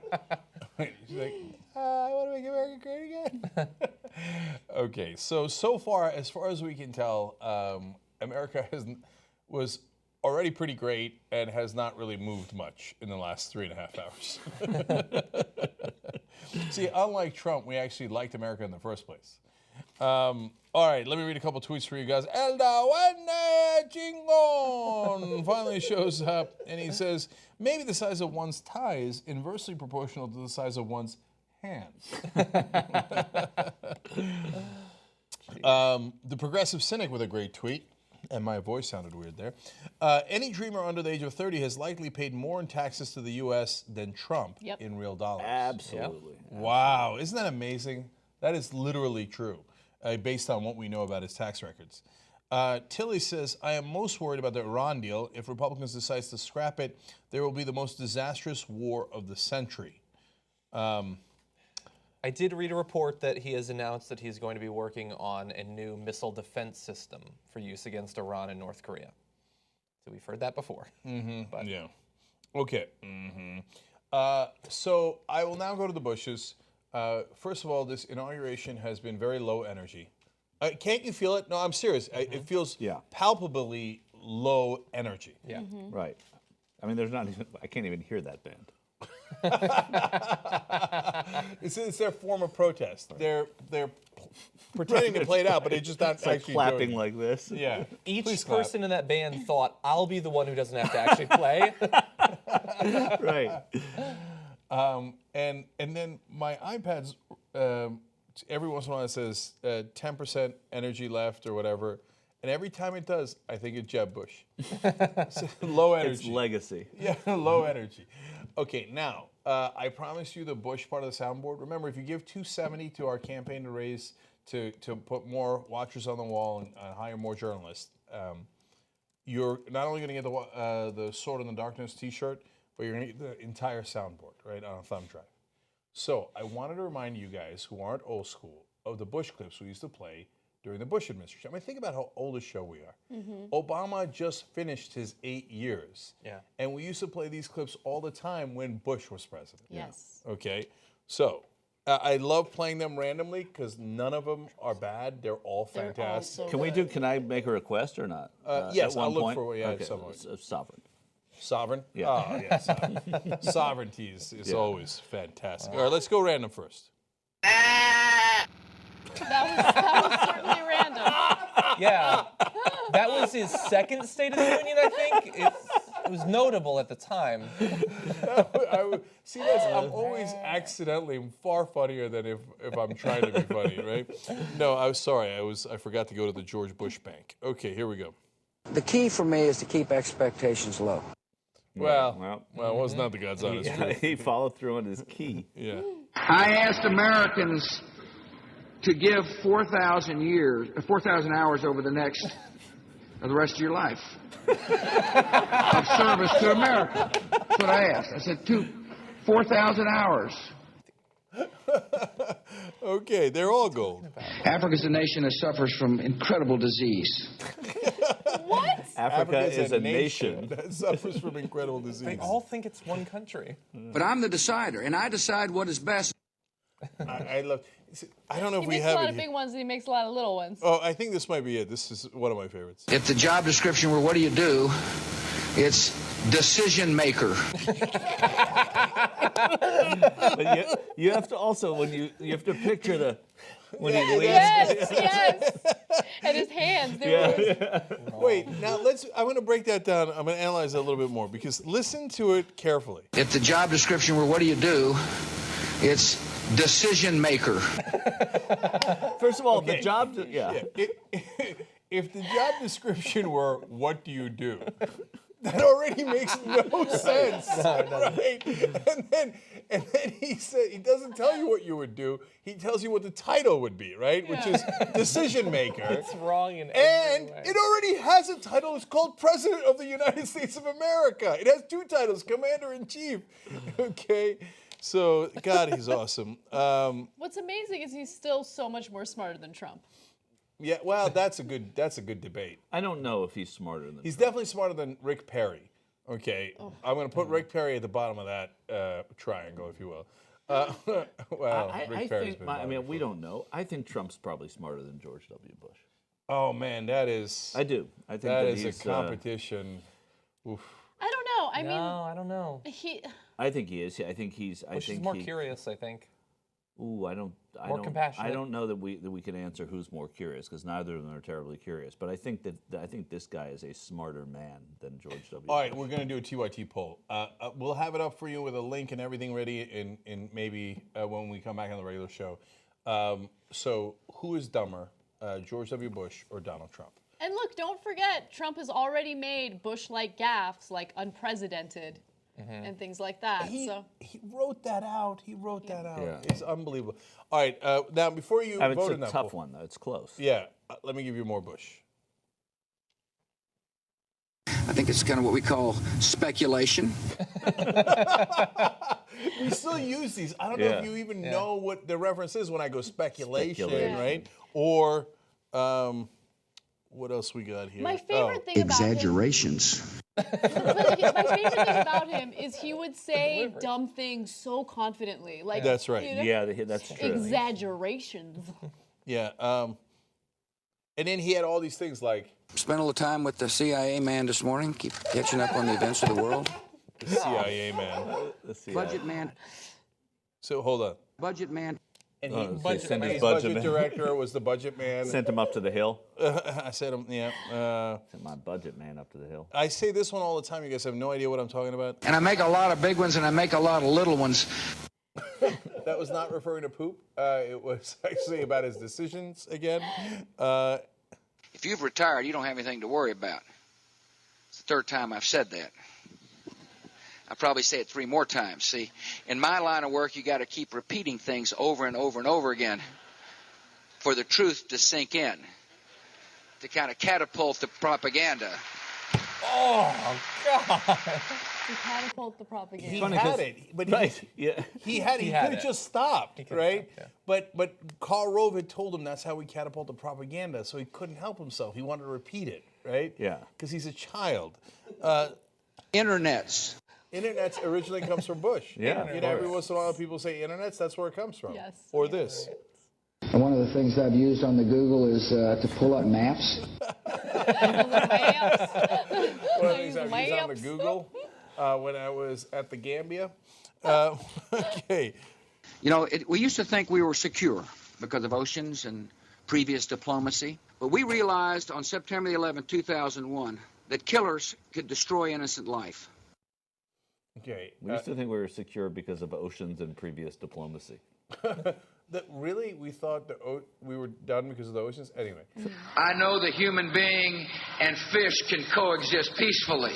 She's like, I want to make America great again. Okay, so far as we can tell, America was already pretty great and has not really moved much in the last 3.5 hours. See, unlike Trump, we actually liked America in the first place. All right, let me read a couple tweets for you guys. El Duende Chingon finally shows up, and he says, maybe the size of one's tie is inversely proportional to the size of one's hands. The Progressive Cynic with a great tweet, and my voice sounded weird there. Any dreamer under the age of 30 has likely paid more in taxes to the U.S. than Trump in real dollars. Absolutely. Wow, isn't that amazing? That is literally true, based on what we know about his tax records. Tilly says, I am most worried about the Iran deal. If Republicans decide to scrap it, there will be the most disastrous war of the century. I did read a report that he has announced that he's going to be working on a new missile defense system for use against Iran and North Korea. So we've heard that before. But. Yeah. Okay. So I will now go to the Bushes. First of all, this inauguration has been very low energy. Can't you feel it? No, I'm serious. It feels palpably low energy. Yeah. Right. I mean, there's not even, I can't even hear that band. It's their form of protest. They're pretending to play it out, but they're just not It's like actually clapping doing it. like this. Yeah. Each person in that band thought, I'll be the one who doesn't have to actually play. Right. And then my iPad's every once in a while it says 10% energy left or whatever. And every time it does, I think it's Jeb Bush. So, low energy. It's legacy. Yeah, low energy. Okay, now, I promised you the Bush part of the soundboard. Remember, if you give $270 to our campaign to raise, to put more watchers on the wall and hire more journalists, you're not only going to get the Sword in the Darkness t-shirt, but you're going to get the entire soundboard, right, on a thumb drive. So I wanted to remind you guys who aren't old school of the Bush clips we used to play during the Bush administration. I mean, think about how old a show we are. Obama just finished his 8 years. Yeah. And we used to play these clips all the time when Bush was president. Yes. Okay? So I love playing them randomly because none of them are bad. They're all fantastic. Can I make a request or not? Yes, at one I'll look point? for Okay, someone. Sovereign. Sovereign? Yeah. Oh, yes. Sovereignty is always fantastic. All right, let's go random first. That was certainly random. Yeah. That was his second State of the Union, I think. It was notable at the time. See, I'm always accidentally far funnier than if I'm trying to be funny, right? No, I'm sorry. I forgot to go to the George Bush Bank. Okay, here we go. The key for me is to keep expectations low. Well, it was not the God's honest truth. He followed through on his key. Yeah. I asked Americans to give 4,000 hours over the rest of your life of service to America. That's what I asked. I said 4,000 hours. Okay, they're all gold. Africa's a nation that suffers from incredible disease. What? Africa is a nation that suffers from incredible disease. They all think it's one country. But I'm the decider, and I decide what is best. I love. I don't know if He we makes a have lot it of here. big ones and he makes a lot of little ones. Oh, I think this might be it. This is one of my favorites. If the job description were what do you do, it's decision maker. But you have to also, when you have to picture when he leaves. Yes. And his hands. Wait, now I'm going to break that down. I'm going to analyze that a little bit more because listen to it carefully. If the job description were what do you do, it's decision maker. First of all, Okay. the job, If the job description were what do you do, that already makes no sense, right? And then he said he doesn't tell you what you would do. He tells you what the title would be, right? Which is decision maker. It's wrong in every way. It already has a title. It's called President of the United States of America. It has two titles: Commander in Chief. Okay. So, God, he's awesome. What's amazing is he's still so much more smarter than Trump. Yeah, well, that's a good debate. I don't know if he's smarter than He's Trump. definitely smarter than Rick Perry. Okay, I'm going to put Rick Perry at the bottom of that triangle, if you will. Well, I Rick Perry's think, been I mean, bothered we for- don't know. I think Trump's probably smarter than George W. Bush. Oh man, that is. I do. I think that that is he's, a competition. Oof. I don't know. I mean, I don't know. I think he is. I think he's. Bush is more curious, I think. Ooh, I don't. More compassionate. I don't know that we can answer who's more curious because neither of them are terribly curious. But I think this guy is a smarter man than George W. All right, we're going to do a TYT poll. We'll have it up for you with a link and everything ready in maybe when we come back on the regular show. So who is dumber, George W. Bush or Donald Trump? And look, don't forget, Trump has already made Bush-like gaffes, like unprecedented and things like that. He wrote that out. He wrote that out. Yeah. It's unbelievable. All right, now before you I mean, vote it's in a that tough poll, one though. It's close. Yeah, let me give you more Bush. I think it's kind of what we call speculation. We still use these. I don't know if you even know what the reference is when I go speculation. Right? Or what else we got here? My favorite thing about him. Exaggerations. My favorite thing about him is he would say dumb things so confidently. Like That's right. you know, Yeah, that's true. exaggerations. Yeah. And then he had all these things like Spent a little time with the CIA man this morning, keep catching up on the events of the world. the CIA man. Budget man. So hold on. Budget man. And Oh, he so he budget, sent his his budget budget man. director was the budget man. Sent him up to the hill. I said him, yeah. Sent my budget man up to the hill. I say this one all the time. You guys have no idea what I'm talking about. And I make a lot of big ones and I make a lot of little ones. That was not referring to poop. It was actually about his decisions again. If you've retired, you don't have anything to worry about. It's the third time I've said that. I'll probably say it 3 more times. See, in my line of work, you got to keep repeating things over and over and over again for the truth to sink in, to kind of catapult the propaganda. Oh, God. To catapult the propaganda. He had it, but he could have just stopped, right? But Karl Rove had told him that's how we catapult the propaganda, so he couldn't help himself. He wanted to repeat it, right? Yeah. Because he's a child. Internets. Internets originally comes from Bush. Yeah, You know, every once in a while people say internets, that's where it comes from. Yes. Or this. And one of the things I've used on the Google is to pull up maps. One of the things I've used on the Google when I was at the Gambia. Okay. You know, we used to think we were secure because of oceans and previous diplomacy. But we realized on September the 11th, 2001, that killers could destroy innocent life. Okay. We used to think we were secure because of oceans and previous diplomacy. Really? We thought we were done because of the oceans? Anyway. I know the human being and fish can coexist peacefully.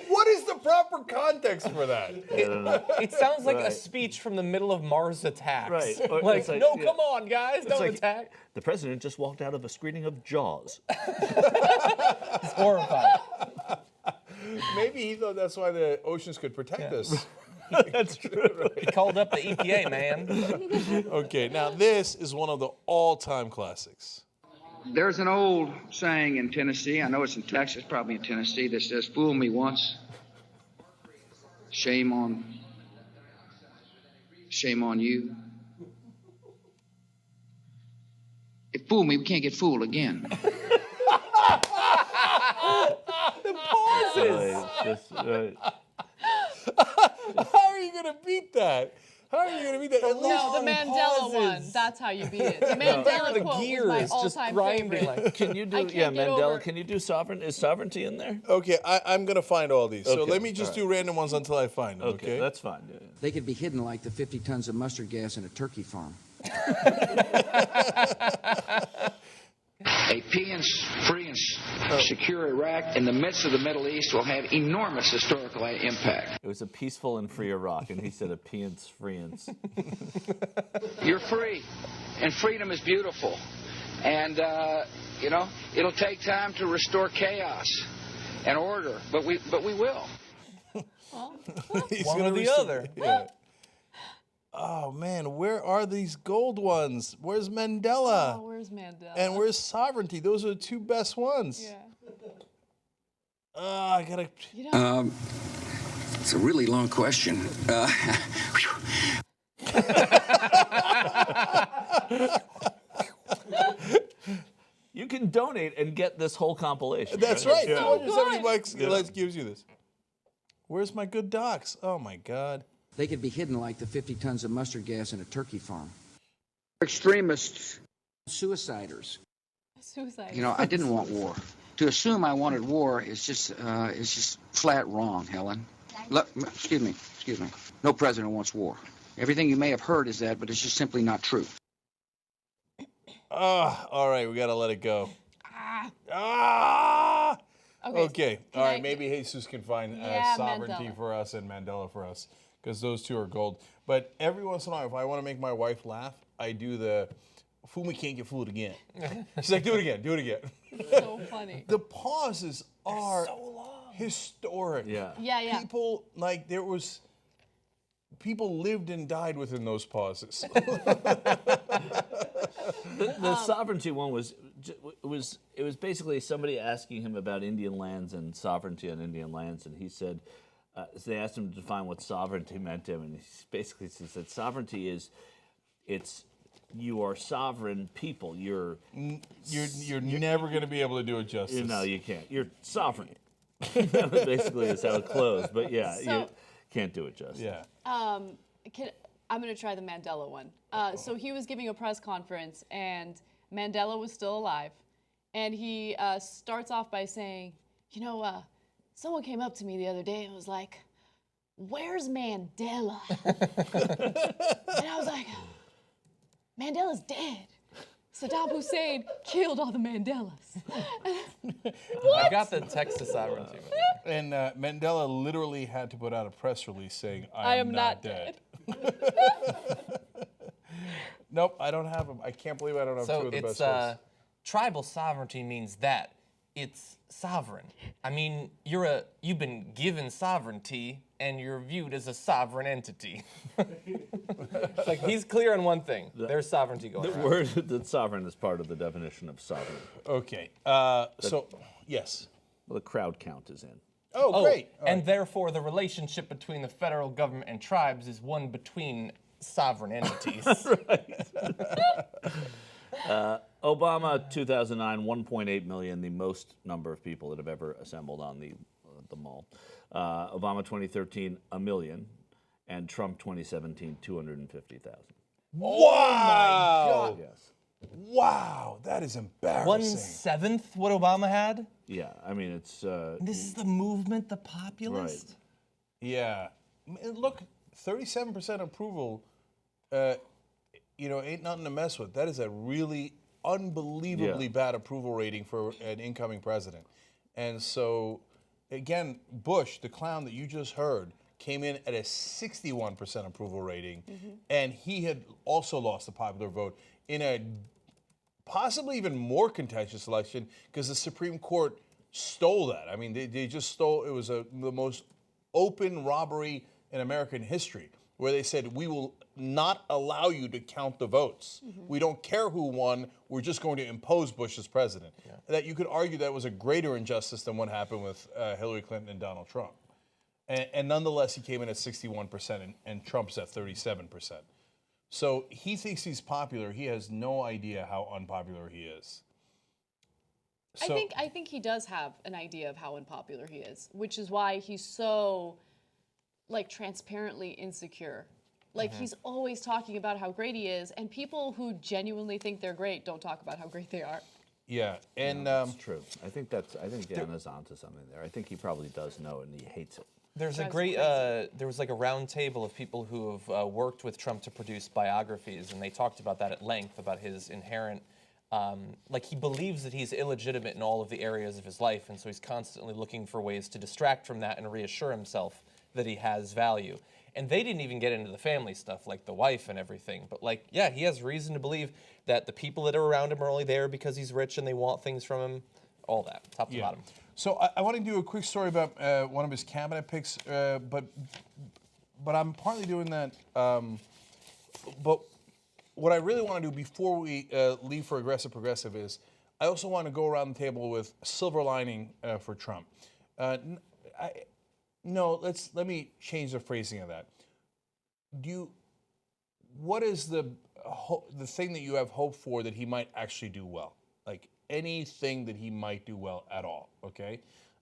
What is the proper context for that? It sounds like a speech from the middle of Mars Attacks. Right. Or Like, it's like, no, yeah. come on, guys, don't like, attack. The president just walked out of a screening of Jaws. It's horrifying. Maybe he thought that's why the oceans could protect us. That's true. He called up the EPA, man. Okay, now this is one of the all-time classics. There's an old saying in Tennessee, I know it's in Texas, probably in Tennessee, that says, fool me once, shame on you. If fool me, we can't get fooled again. The pauses. How are you going to beat that? How are you going to beat that? No, the Mandela one. That's how you beat it. The Mandela quote was my all-time favorite. Can you do, Mandela, can you do sovereignty? Is sovereignty in there? Okay, I'm going to find all these. So Okay, let me just do random ones until I find them, okay? That's fine. Yeah. They could be hidden like the 50 tons of mustard gas in a turkey farm. A free and secure Iraq in the midst of the Middle East will have enormous historical impact. It was a peaceful and free Iraq, and he said a free. You're free, and freedom is beautiful. And, you know, it'll take time to restore chaos and order, but we will. One or the other. Yeah. Oh, man, where are these gold ones? Where's Mandela? Oh, where's Mandela? And where's sovereignty? Those are the two best ones. Yeah. I gotta. It's a really long question. You can donate and get this whole compilation. That's right. Yeah. $270 Yeah. gives you this. Where's my good docs? Oh my God. They could be hidden like the 50 tons of mustard gas in a turkey farm. Extremists. Suiciders. Suicide. You know, I didn't want war. To assume I wanted war is just flat wrong, Helen. Excuse me. No president wants war. Everything you may have heard is that, but it's just simply not true. All right, we got to let it go. Okay. All right, maybe Jesus can find sovereignty Mandela. for us and Mandela for us, because those two are gold. But every once in a while, if I want to make my wife laugh, I do the fool me can't get fooled again. She's like, do it again. So funny. The pauses are so historic. Yeah. Yeah. People, like, people lived and died within those pauses. The sovereignty one was basically somebody asking him about Indian lands and sovereignty on Indian lands, and he said, so they asked him to define what sovereignty meant to him, and he basically said sovereignty is, you are sovereign people. You're never going to be able to do it justice. No, you can't. You're sovereign. Basically, is how it closed. But yeah, you can't do it justice. Yeah. I'm going to try the Mandela one. So he was giving a press conference, and Mandela was still alive. And he starts off by saying, someone came up to me the other day and was like, "Where's Mandela?" And I was like, "Mandela's dead. Saddam Hussein killed all the Mandelas." I got the text to sovereignty. And Mandela literally had to put out a press release saying, I am not dead. Nope, I don't have them. I can't believe I don't have two of the best ones. Tribal sovereignty means that it's sovereign. I mean, you've been given sovereignty, and you're viewed as a sovereign entity. Like, he's clear on one thing. There's sovereignty going on. The word that sovereign is part of the definition of sovereign. Okay. Yes. Well, the crowd count is in. Oh, great. And therefore, the relationship between the federal government and tribes is one between sovereign entities. Obama, 2009, 1.8 million, the most number of people that have ever assembled on the mall. Obama, 2013, 1 million. And Trump, 2017, 250,000. Wow! My God. Yes. Wow, that is embarrassing. 1/7 what Obama had? Yeah, I mean, it's... This is the movement, the populist? Right. Yeah. Look, 37% approval, ain't nothing to mess with. That is a really unbelievably bad approval rating for an incoming president. And so, again, Bush, the clown that you just heard, came in at a 61% approval rating, and he had also lost the popular vote in a possibly even more contentious election because the Supreme Court stole that. I mean, they just stole. It was the most open robbery in American history, where they said, we will not allow you to count the votes. We don't care who won. We're just going to impose Bush as president. Yeah. That you could argue that was a greater injustice than what happened with Hillary Clinton and Donald Trump. And nonetheless, he came in at 61%, and Trump's at 37%. So he thinks he's popular. He has no idea how unpopular he is. So, I think he does have an idea of how unpopular he is, which is why he's so, transparently insecure. He's always talking about how great he is, and people who genuinely think they're great don't talk about how great they are. Yeah, and that's true. I think Anna's onto something there. I think he probably does know it, and he hates it. There's a great, there was a round table of people who have worked with Trump to produce biographies, and they talked about that at length, about his inherent, he believes that he's illegitimate in all of the areas of his life, and so he's constantly looking for ways to distract from that and reassure himself that he has value. And they didn't even get into the family stuff, like the wife and everything, but he has reason to believe that the people that are around him are only there because he's rich and they want things from him, all that, top to bottom. So I want to do a quick story about one of his cabinet picks, but I'm partly doing that. But what I really want to do before we leave for Aggressive Progressive is I also want to go around the table with silver lining for Trump. No, let me change the phrasing of that. What is the thing that you have hope for that he might actually do well? Like anything that he might do well at all, okay?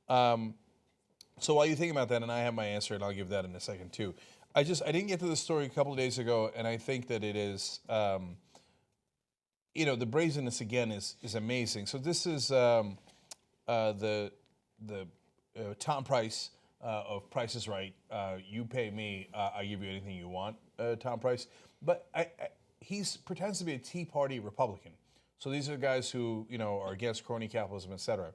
So while you think about that, and I have my answer, and I'll give that in a second too. I didn't get to the story a couple of days ago, and I think that it is, the brazenness again is amazing. So this is the Tom Price of Price is Right. You pay me, I give you anything you want, Tom Price. But he pretends to be a Tea Party Republican. So these are guys who are against crony capitalism, et cetera.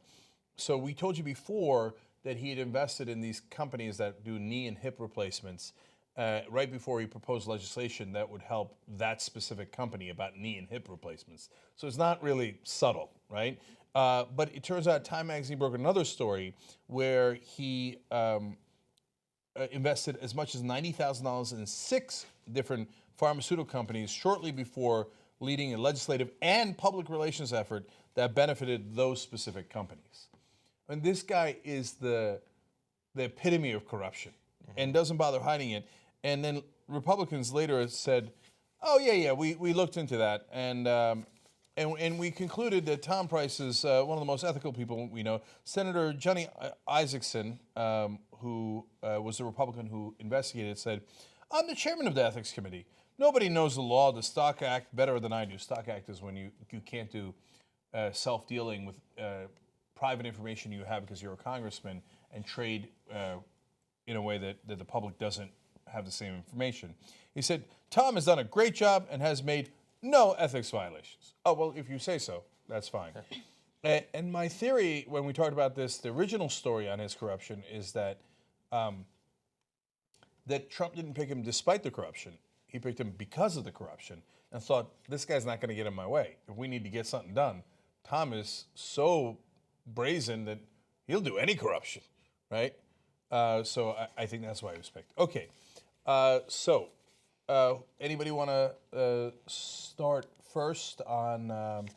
So we told you before that he had invested in these companies that do knee and hip replacements right before he proposed legislation that would help that specific company about knee and hip replacements. So it's not really subtle, right? But it turns out Time Magazine broke another story where he invested as much as $90,000 in 6 different pharmaceutical companies shortly before leading a legislative and public relations effort that benefited those specific companies. And this guy is the epitome of corruption and doesn't bother hiding it. And then Republicans later said, oh, yeah, we looked into that. And we concluded that Tom Price is one of the most ethical people we know. Senator Johnny Isaacson, who was the Republican who investigated, said, I'm the chairman of the Ethics Committee. Nobody knows the law, the Stock Act, better than I do. Stock Act is when you can't do self-dealing with private information you have because you're a congressman and trade in a way that the public doesn't have the same information. He said, Tom has done a great job and has made no ethics violations. Oh, well, if you say so, that's fine. And my theory, when we talked about this, the original story on his corruption is that that Trump didn't pick him despite the corruption. He picked him because of the corruption and thought, this guy's not going to get in my way. If we need to get something done, Tom is so brazen that he'll do any corruption, right? So I think that's why he was picked. Okay, so anybody want to start first on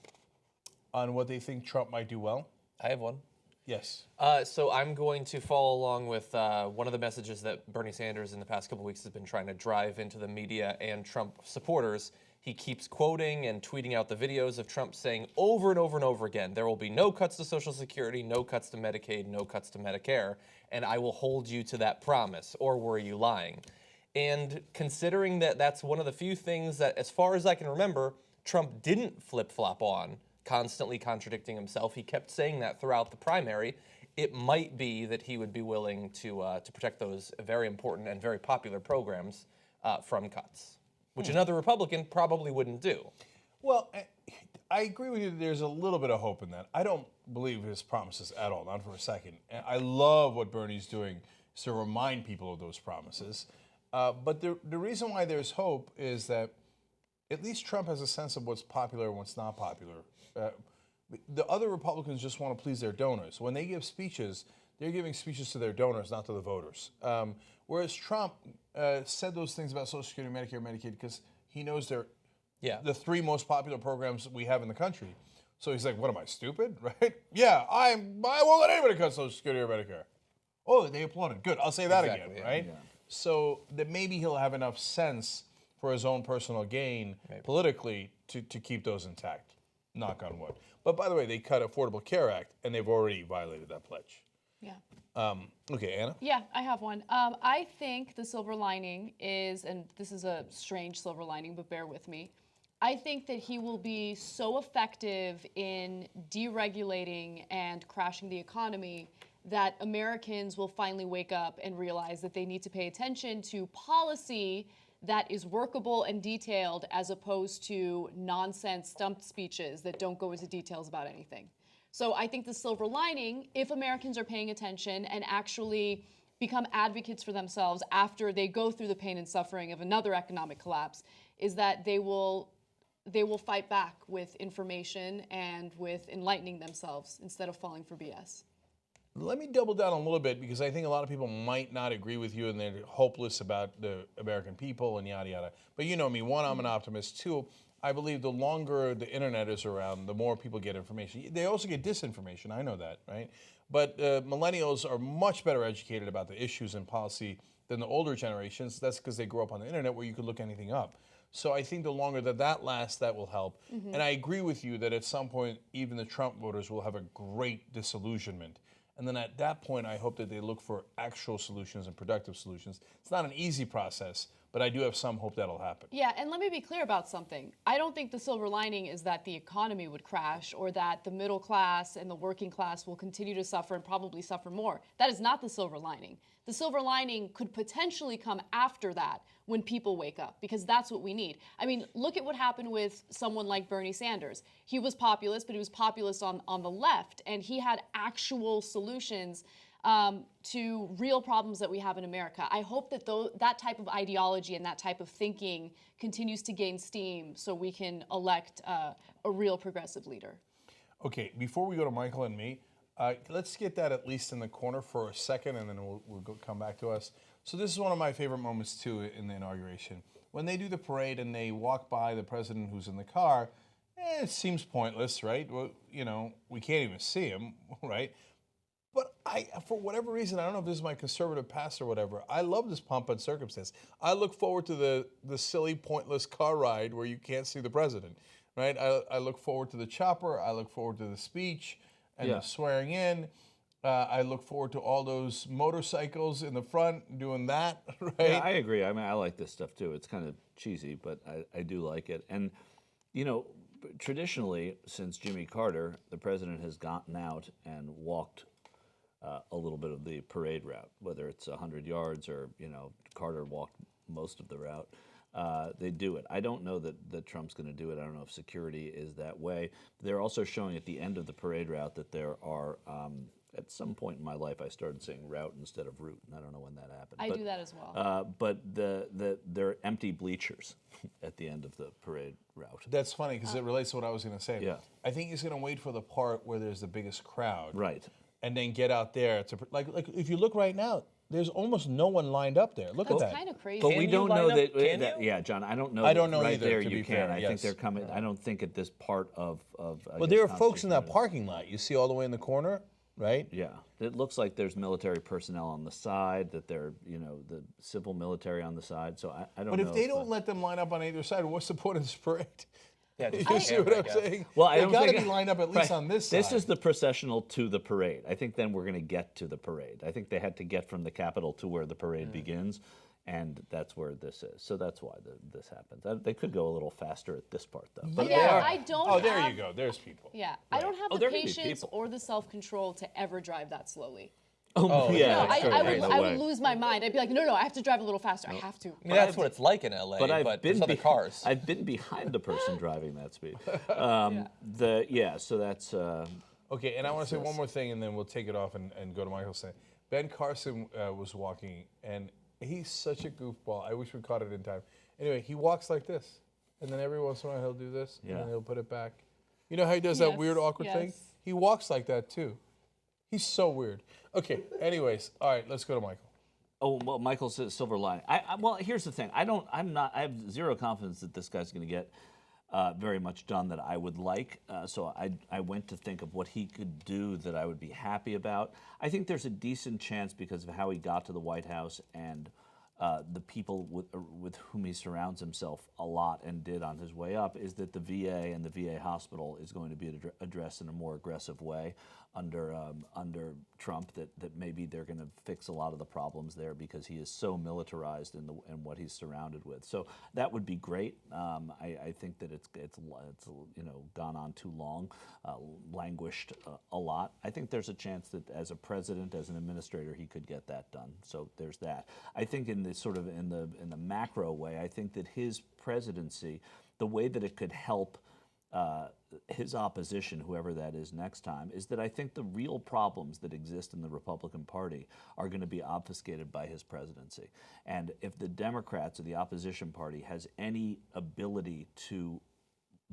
what they think Trump might do well? I have one. Yes. So I'm going to follow along with one of the messages that Bernie Sanders in the past couple weeks has been trying to drive into the media and Trump supporters. He keeps quoting and tweeting out the videos of Trump saying over and over and over again, there will be no cuts to Social Security, no cuts to Medicaid, no cuts to Medicare, and I will hold you to that promise, or were you lying? And considering that that's one of the few things that, as far as I can remember, Trump didn't flip-flop on, constantly contradicting himself. He kept saying that throughout the primary. It might be that he would be willing to protect those very important and very popular programs from cuts, which another Republican probably wouldn't do. Well, I agree with you that there's a little bit of hope in that. I don't believe his promises at all, not for a second. And I love what Bernie's doing to remind people of those promises. But the reason why there's hope is that at least Trump has a sense of what's popular and what's not popular. The other Republicans just want to please their donors. When they give speeches, they're giving speeches to their donors, not to the voters. Whereas Trump said those things about Social Security, Medicare, Medicaid, because he knows they're the 3 most popular programs we have in the country. So he's like, what am I, stupid? Right? Yeah, I won't let anybody cut Social Security or Medicare. Oh, they applauded. Good, I'll say that again, right? Yeah. So that maybe he'll have enough sense for his own personal gain politically to keep those intact. Knock on wood. But by the way, they cut Affordable Care Act, and they've already violated that pledge. Yeah. Okay, Anna? Yeah, I have one. I think the silver lining is, and this is a strange silver lining, but bear with me, I think that he will be so effective in deregulating and crashing the economy that Americans will finally wake up and realize that they need to pay attention to policy that is workable and detailed as opposed to nonsense stump speeches that don't go into details about anything. So I think the silver lining, if Americans are paying attention and actually become advocates for themselves after they go through the pain and suffering of another economic collapse, is that they will fight back with information and with enlightening themselves instead of falling for BS. Let me double down a little bit because I think a lot of people might not agree with you and they're hopeless about the American people and yada, yada. But you know me. 1, I'm an optimist. 2, I believe the longer the internet is around, the more people get information. They also get disinformation. I know that, right? But millennials are much better educated about the issues and policy than the older generations. That's because they grew up on the internet where you could look anything up. So I think the longer that lasts, that will help. Mhm. And I agree with you that at some point, even the Trump voters will have a great disillusionment. And then at that point, I hope that they look for actual solutions and productive solutions. It's not an easy process, but I do have some hope that'll happen. Yeah, and let me be clear about something. I don't think the silver lining is that the economy would crash or that the middle class and the working class will continue to suffer and probably suffer more. That is not the silver lining. The silver lining could potentially come after that when people wake up, because that's what we need. I mean, look at what happened with someone like Bernie Sanders. He was populist, but he was populist on the left, and he had actual solutions to real problems that we have in America. I hope that that type of ideology and that type of thinking continues to gain steam so we can elect a real progressive leader. Okay, before we go to Michael and me, let's get that at least in the corner for a second, and then we'll come back to us. So this is one of my favorite moments, too, in the inauguration. When they do the parade and they walk by the president who's in the car, it seems pointless, right? Well, you know, we can't even see him, right? But for whatever reason, I don't know if this is my conservative past or whatever, I love this pomp and circumstance. I look forward to the silly, pointless car ride where you can't see the president, right? I look forward to the chopper. I look forward to the speech and the swearing in. I look forward to all those motorcycles in the front doing that, right? Yeah, I agree. I mean, I like this stuff too. It's kind of cheesy, but I do like it. And, you know, traditionally, since Jimmy Carter, the president has gotten out and walked a little bit of the parade route, whether it's 100 yards or, you know, Carter walked most of the route. They do it. I don't know that Trump's going to do it. I don't know if security is that way. They're also showing at the end of the parade route that there are, at some point in my life, I started saying route instead of route, and I don't know when that happened. I do that as well. But there are empty bleachers at the end of the parade route. That's funny because it relates to what I was going to say. Yeah. I think he's going to wait for the part where there's the biggest crowd. Right. And then get out there to like if you look right now, there's almost no one lined up there. Look at that. That's kind of crazy. But we don't know that. you? Yeah, John, I don't know. I don't know right either, there to you be can. fair, I yes. think they're coming. I don't think at this part of. Well, there are folks in that parking lot. You see all the way in the corner, right? Yeah, it looks like there's military personnel on the side. That they're, you know, the civil military on the side. So I don't know. But if they don't let them line up on either side, what's the point of this parade? Yeah, you see what I'm saying? Well, I they don't got to think be lined up at least on this side. This is the processional to the parade. I think then we're going to get to the parade. I think they had to get from the Capitol to where the parade begins, and that's where this is. So that's why this happens. They could go a little faster at this part, though. But Yeah, I don't. Oh, there have, you go. There's people. Yeah, I don't have Oh, the there could be patience people. or the self-control to ever drive that slowly. Oh, yeah. No, that's true. I There's no would way. lose my mind. I'd be like, no, I have to drive a little faster. I have to. I mean, that's what it's like in LA, But I've but been there's other cars. I've been behind the person driving that speed. So that's. Okay, and I want to say one more thing, and then we'll take it off and go to Michael's thing. Ben Carson was walking, and he's such a goofball. I wish we caught it in time. Anyway, he walks like this, and then every once in a while he'll do this, and then he'll put it back. You know how he does that weird, awkward thing? He walks like that, too. He's so weird. Okay, anyways, all right, let's go to Michael. Oh, well, Michael says silver lining. Well, here's the thing. I have zero confidence that this guy's going to get very much done that I would like. So I went to think of what he could do that I would be happy about. I think there's a decent chance because of how he got to the White House and the people with whom he surrounds himself a lot and did on his way up, is that the VA and the VA hospital is going to be addressed in a more aggressive way under Trump, that maybe they're going to fix a lot of the problems there because he is so militarized in what he's surrounded with. So that would be great. I think that it's you know, gone on too long, languished a lot. I think there's a chance that as a president, as an administrator, he could get that done. So there's that. I think in the sort of in the macro way, I think that his presidency, the way that it could help his opposition, whoever that is next time, is that I think the real problems that exist in the Republican Party are going to be obfuscated by his presidency. And if the Democrats or the opposition party has any ability to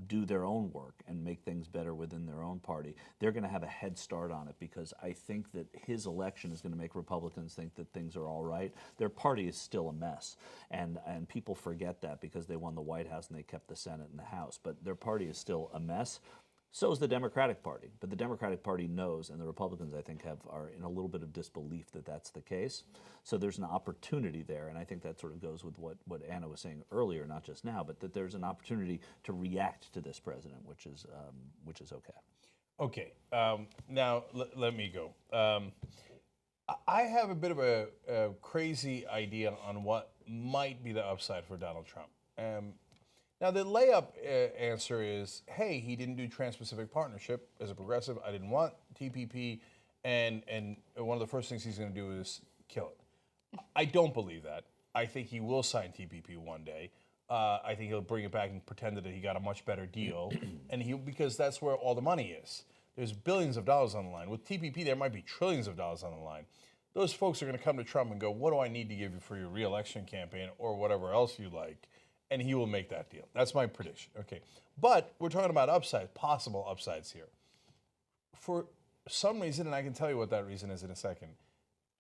do their own work and make things better within their own party, they're going to have a head start on it, because I think that his election is going to make Republicans think that things are all right. Their party is still a mess, and people forget that because they won the White House and they kept the Senate and the House, but their party is still a mess. So is the Democratic Party, but the Democratic Party knows, and the Republicans, I think, are in a little bit of disbelief that that's the case. So there's an opportunity there, and I think that sort of goes with what Anna was saying earlier, not just now, but that there's an opportunity to react to this president, which is okay. Okay, now let me go. I have a bit of a crazy idea on what might be the upside for Donald Trump. Now, the layup answer is, hey, he didn't do Trans-Pacific Partnership as a progressive. I didn't want TPP, and one of the first things he's going to do is kill it. I don't believe that. I think he will sign TPP one day. I think he'll bring it back and pretend that he got a much better deal, and because that's where all the money is. There's billions of dollars on the line. With TPP, there might be trillions of dollars on the line. Those folks are going to come to Trump and go, what do I need to give you for your re-election campaign or whatever else you like? And he will make that deal. That's my prediction. Okay. But we're talking about upsides, possible upsides here. For some reason, and I can tell you what that reason is in a second,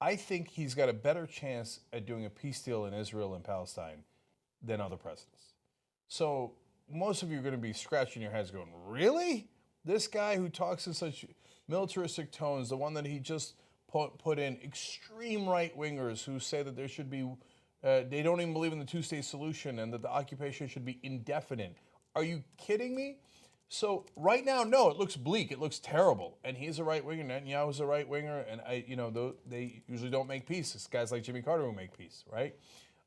I think he's got a better chance at doing a peace deal in Israel and Palestine than other presidents. So most of you are going to be scratching your heads going, really? This guy who talks in such militaristic tones, the one that he just put in extreme right-wingers who say that there should be they don't even believe in the two-state solution and that the occupation should be indefinite. Are you kidding me? So right now, no, it looks bleak. It looks terrible. And he's a right-winger. Netanyahu's a right-winger. And they usually don't make peace. It's guys like Jimmy Carter who make peace, right?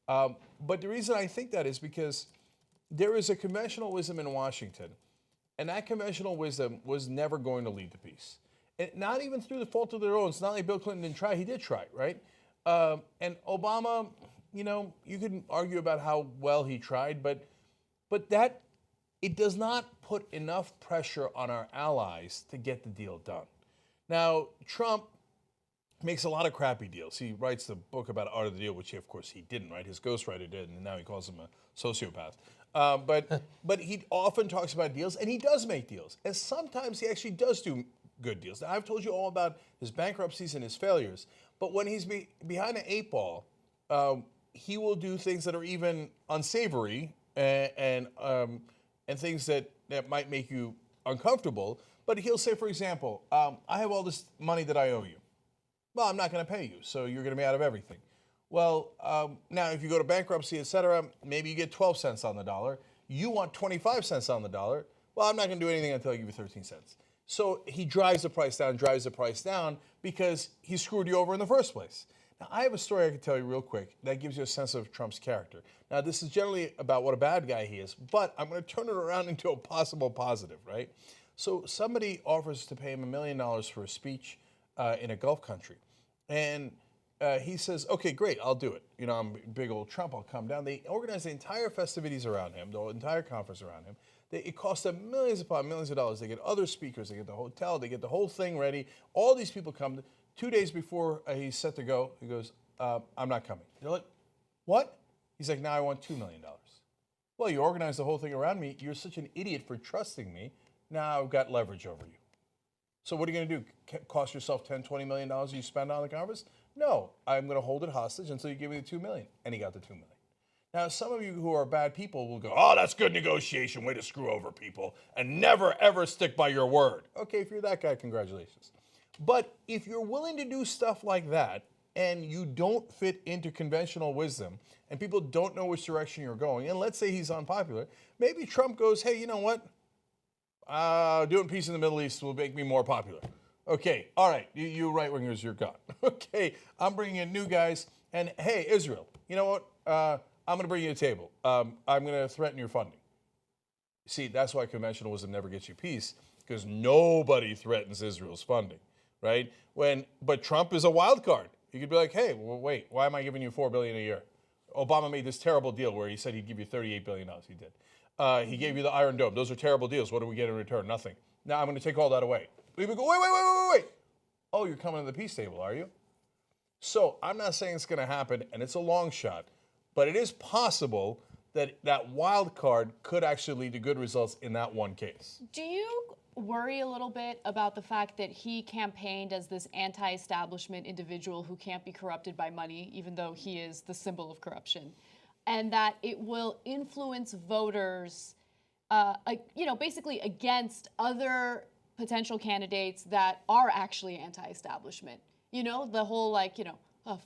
But the reason I think that is because there is a conventional wisdom in Washington, and that conventional wisdom was never going to lead to peace. And not even through the fault of their own. It's not like Bill Clinton didn't try. He did try, right? And Obama, you could argue about how well he tried, but that it does not put enough pressure on our allies to get the deal done. Now, Trump makes a lot of crappy deals. He writes the book about Art of the Deal, which of course he didn't write. His ghostwriter did, and now he calls him a sociopath. But he often talks about deals, and he does make deals. And sometimes he actually does do good deals. Now, I've told you all about his bankruptcies and his failures, but when he's behind an 8 ball, he will do things that are even unsavory and things that might make you uncomfortable. But he'll say, for example, I have all this money that I owe you. Well, I'm not going to pay you, so you're going to be out of everything. Well, now if you go to bankruptcy, et cetera, maybe you get 12 cents on the dollar. You want 25 cents on the dollar. Well, I'm not going to do anything until I give you 13 cents. So he drives the price down because he screwed you over in the first place. Now, I have a story I can tell you real quick that gives you a sense of Trump's character. Now, this is generally about what a bad guy he is, but I'm going to turn it around into a possible positive, right? So somebody offers to pay him $1 million for a speech in a Gulf country. And he says, okay, great, I'll do it. I'm big old Trump, I'll come down. They organize the entire festivities around him, the entire conference around him. It costs them millions upon millions of dollars. They get other speakers, they get the hotel, they get the whole thing ready. All these people come. 2 days before he's set to go, he goes, I'm not coming. They're like, what? He's like, now I want $2 million. Well, you organized the whole thing around me. You're such an idiot for trusting me. Now I've got leverage over you. So what are you going to do? Cost yourself $10, $20 million you spend on the conference? No, I'm going to hold it hostage until you give me the $2 million. And he got the $2 million. Now, some of you who are bad people will go, oh, that's good negotiation, way to screw over people, and never, ever stick by your word. Okay, if you're that guy, congratulations. But if you're willing to do stuff like that, and you don't fit into conventional wisdom, and people don't know which direction you're going, and let's say he's unpopular, maybe Trump goes, hey, you know what? Doing peace in the Middle East will make me more popular. Okay, all right, you right-wingers, you're gone. Okay, I'm bringing in new guys, and hey, Israel, you know what? I'm going to bring you a table. I'm going to threaten your funding. See, that's why conventional wisdom never gets you peace, because nobody threatens Israel's funding, right? But Trump is a wild card. He could be like, hey, well, wait, why am I giving you $4 billion a year? Obama made this terrible deal where he said he'd give you $38 billion. He did. He gave you the Iron Dome. Those are terrible deals. What do we get in return? Nothing. Now I'm going to take all that away. People go, wait. Oh, you're coming to the peace table, are you? So I'm not saying it's going to happen, and it's a long shot, but it is possible that wild card could actually lead to good results in that one case. Do you worry a little bit about the fact that he campaigned as this anti-establishment individual who can't be corrupted by money, even though he is the symbol of corruption, and that it will influence voters, basically against other potential candidates that are actually anti-establishment? You know, the whole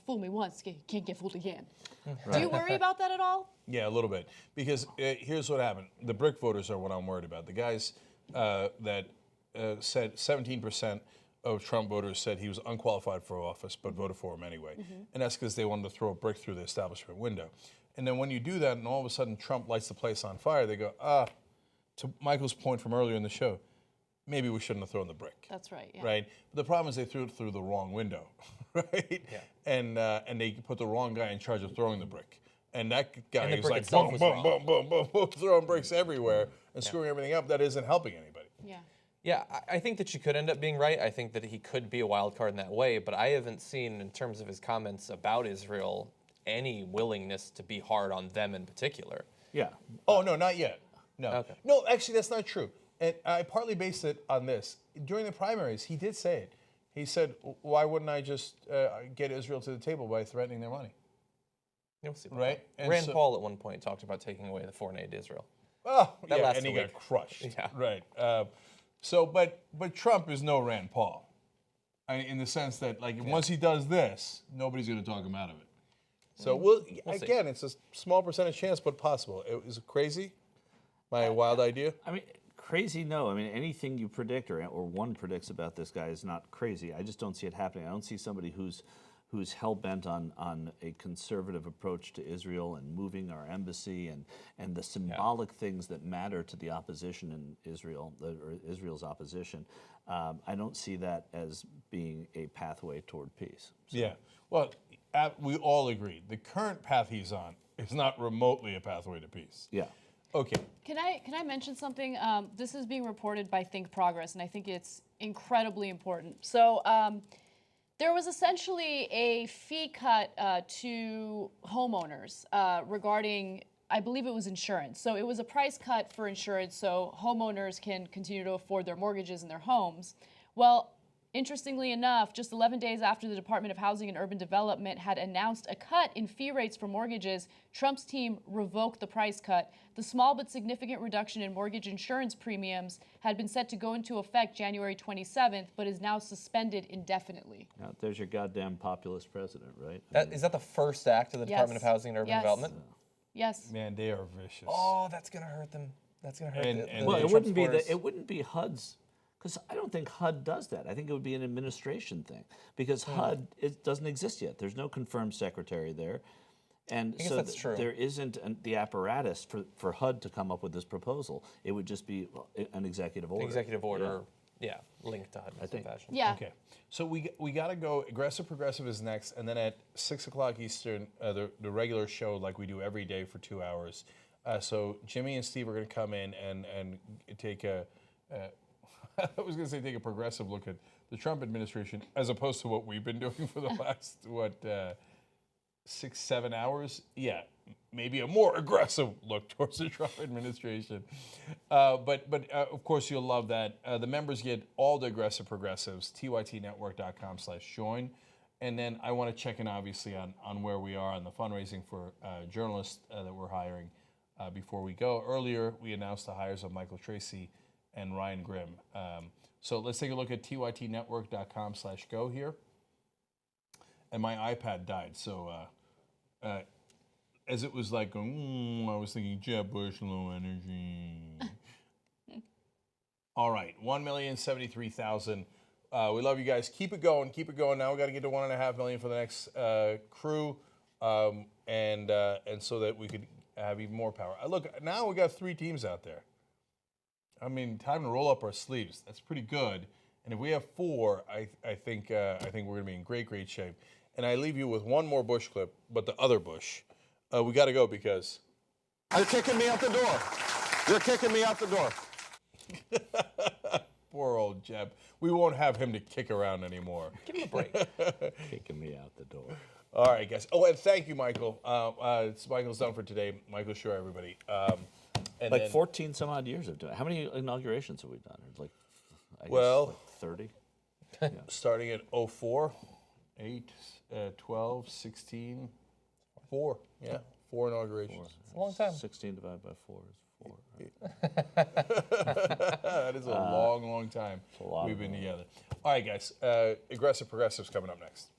fool me once, can't get fooled again. Right. Do you worry about that at all? Yeah, a little bit. Because here's what happened. The BRIC voters are what I'm worried about. The guys that said 17% of Trump voters said he was unqualified for office, but voted for him anyway. And that's because they wanted to throw a brick through the establishment window. And then when you do that and all of a sudden Trump lights the place on fire, they go, to Michael's point from earlier in the show, maybe we shouldn't have thrown the brick. That's right. Yeah. Right? But the problem is they threw it through the wrong window, right? Yeah. And they put the wrong guy in charge of throwing the brick. And that guy is like, boom, boom, boom, boom, boom, boom, throwing bricks everywhere and screwing everything up. That isn't helping anybody. Yeah. Yeah, I think that you could end up being right. I think that he could be a wild card in that way, but I haven't seen, in terms of his comments about Israel, any willingness to be hard on them in particular. Yeah. Oh, no, not yet. No. Okay. No, actually, that's not true. And I partly based it on this. During the primaries, he did say it. He said, why wouldn't I just get Israel to the table by threatening their money? You'll see. Right? And Rand Paul at one point talked about taking away the foreign aid to Israel. Oh, That yeah, lasted and he a week. got crushed. Yeah. Right. But Trump is no Rand Paul, in the sense that once he does this, nobody's going to talk him out of it. So We'll see. again, it's a small percentage chance, but possible. Is it crazy? My wild idea? I mean, crazy, no. I mean, anything you predict or one predicts about this guy is not crazy. I just don't see it happening. I don't see somebody who's hell-bent on a conservative approach to Israel and moving our embassy and the symbolic things that matter to the opposition in Israel, or Israel's opposition. I don't see that as being a pathway toward peace. So. Yeah. Well, we all agree. The current path he's on is not remotely a pathway to peace. Yeah. Okay. Can I mention something? This is being reported by Think Progress, and I think it's incredibly important. So there was essentially a fee cut to homeowners regarding, I believe it was insurance. So it was a price cut for insurance so homeowners can continue to afford their mortgages in their homes. Well, interestingly enough, just 11 days after the Department of Housing and Urban Development had announced a cut in fee rates for mortgages, Trump's team revoked the price cut. The small but significant reduction in mortgage insurance premiums had been set to go into effect January 27th, but is now suspended indefinitely. Now, there's your goddamn populist president, right? Is that the first act of the Department of Housing and Urban Development? Yes. Man, they are vicious. Oh, that's going to hurt them. That's going to hurt them. Well, it wouldn't be HUD's. Because I don't think HUD does that. I think it would be an administration thing. Because HUD, it doesn't exist yet. There's no confirmed secretary there. And I guess so that's true. there isn't the apparatus for HUD to come up with this proposal. It would just be an executive order. Executive order, yeah, linked to HUD in some fashion. Yeah. Okay. So we got to go. Aggressive Progressive is next. And then at 6 o'clock Eastern, the regular show like we do every day for 2 hours. So Jimmy and Steve are going to come in and take a... I was going to say take a progressive look at the Trump administration as opposed to what we've been doing for the last, 6-7 hours? Yeah, maybe a more aggressive look towards the Trump administration. But of course, you'll love that. The members get all the aggressive progressives, tytnetwork.com/join. And then I want to check in, obviously, on where we are on the fundraising for journalists that we're hiring before we go. Earlier, we announced the hires of Michael Tracy and Ryan Grimm. So let's take a look at tytnetwork.com/go here. And my iPad died, so as it was like going, I was thinking Jeb Bush, low energy. All right, 1,073,000. We love you guys. Keep it going, keep it going. Now we got to get to 1.5 million for the next crew, and so that we could have even more power. Look, now we got 3 teams out there. I mean, time to roll up our sleeves. That's pretty good. And if we have 4, I think we're going to be in great shape. And I leave you with one more Bush clip, but the other Bush. We got to go because you're kicking me out the door. You're kicking me out the door. Poor old Jeb. We won't have him to kick around anymore. Give him a break. Kicking me out the door. All right, guys. Oh, and thank you, Michael. Michael's done for today. Michael, sure, everybody. And like then, 14 some odd years of doing it. How many inaugurations have we done? Like, I Well, guess like 30? starting at 04, 8, 12, 16, 4. Yeah, 4 inaugurations. It's a long time. 16 divided by 4 is 4. That is a long, long time we've been together. All right, guys. Aggressive Progressives coming up next.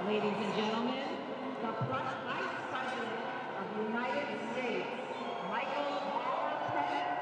Ladies and gentlemen, the Vice President of the United States, Michael R. Pence.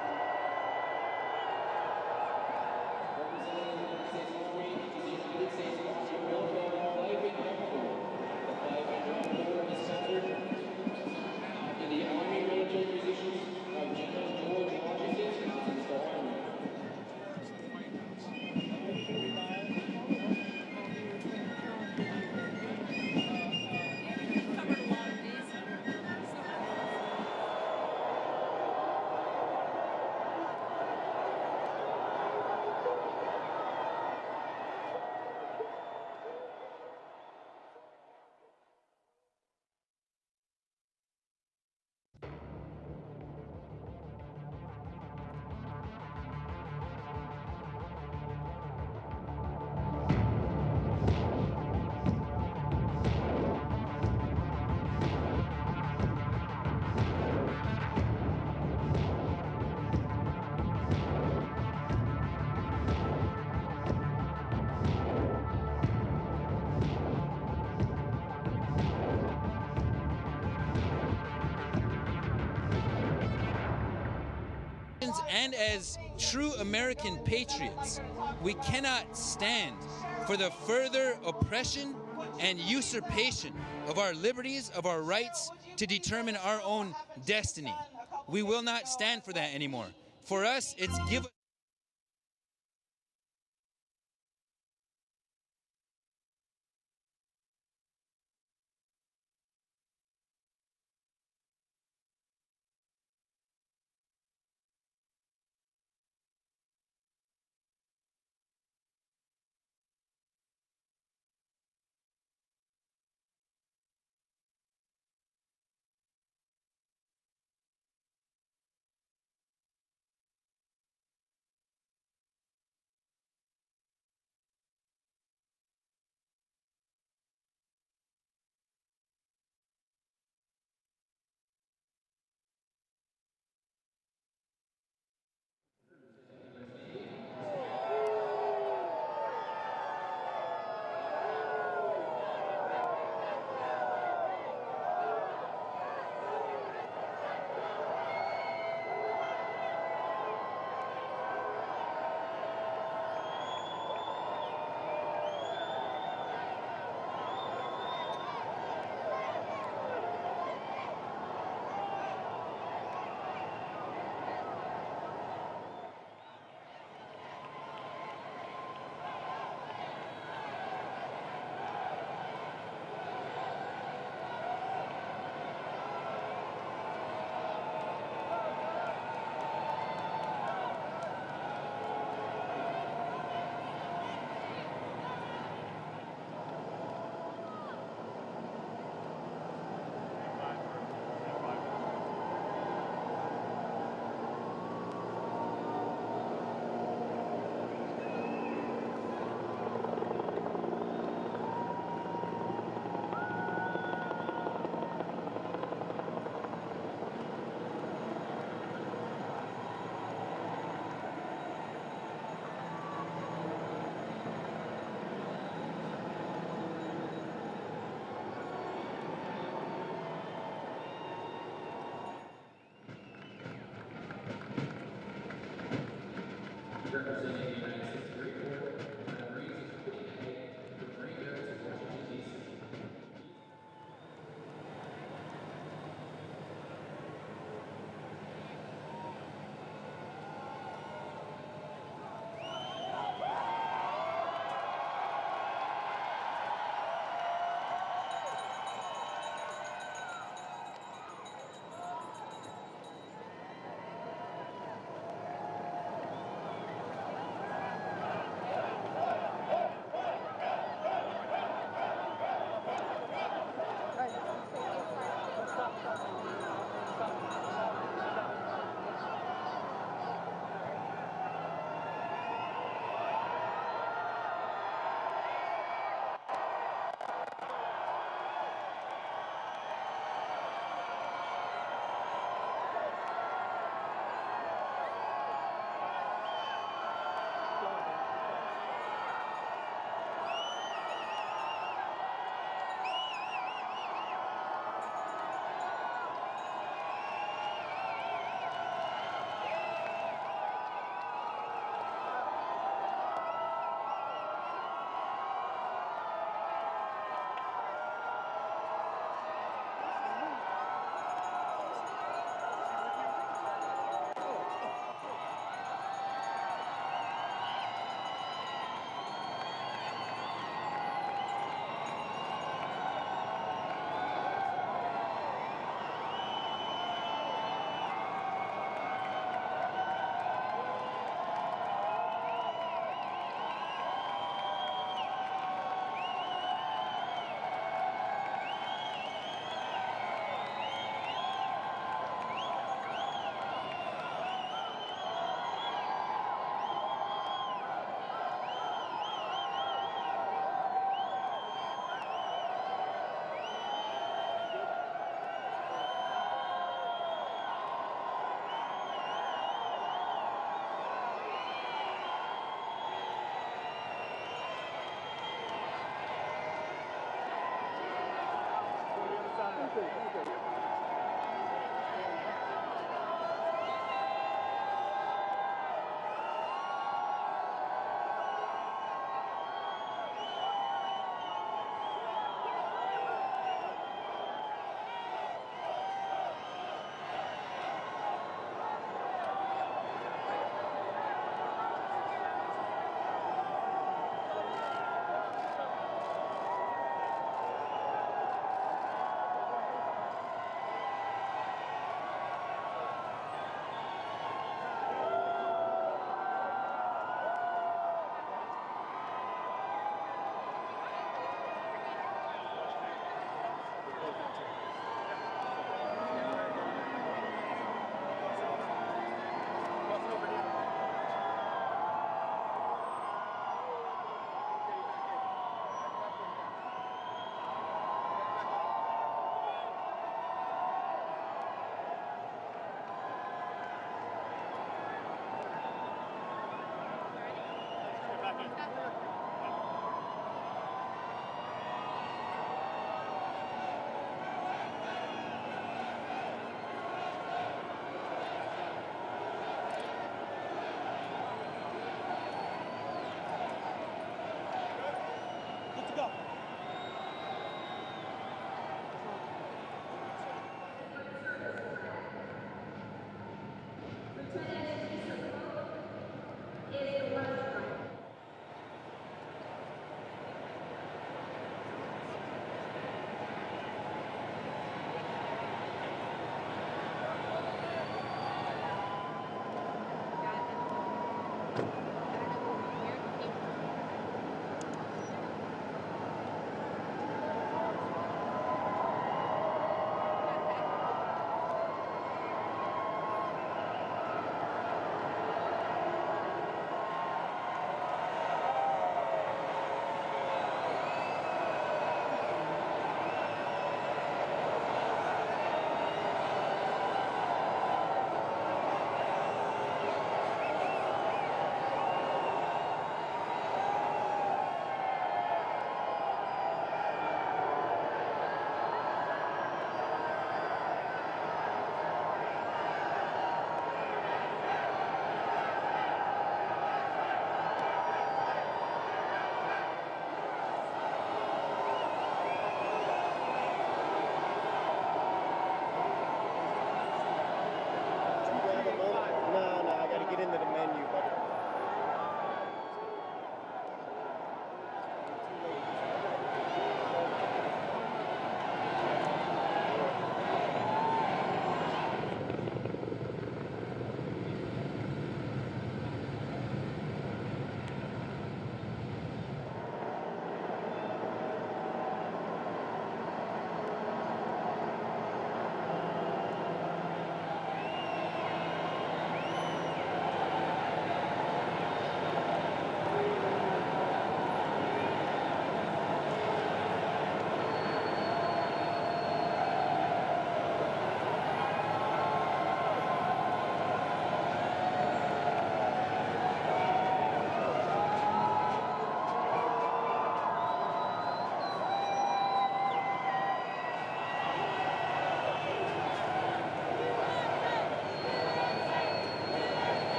citizens and as true American patriots, we cannot stand for the further oppression and usurpation of our liberties, of our rights to determine our own destiny. We will not stand for that anymore. For us, it's give.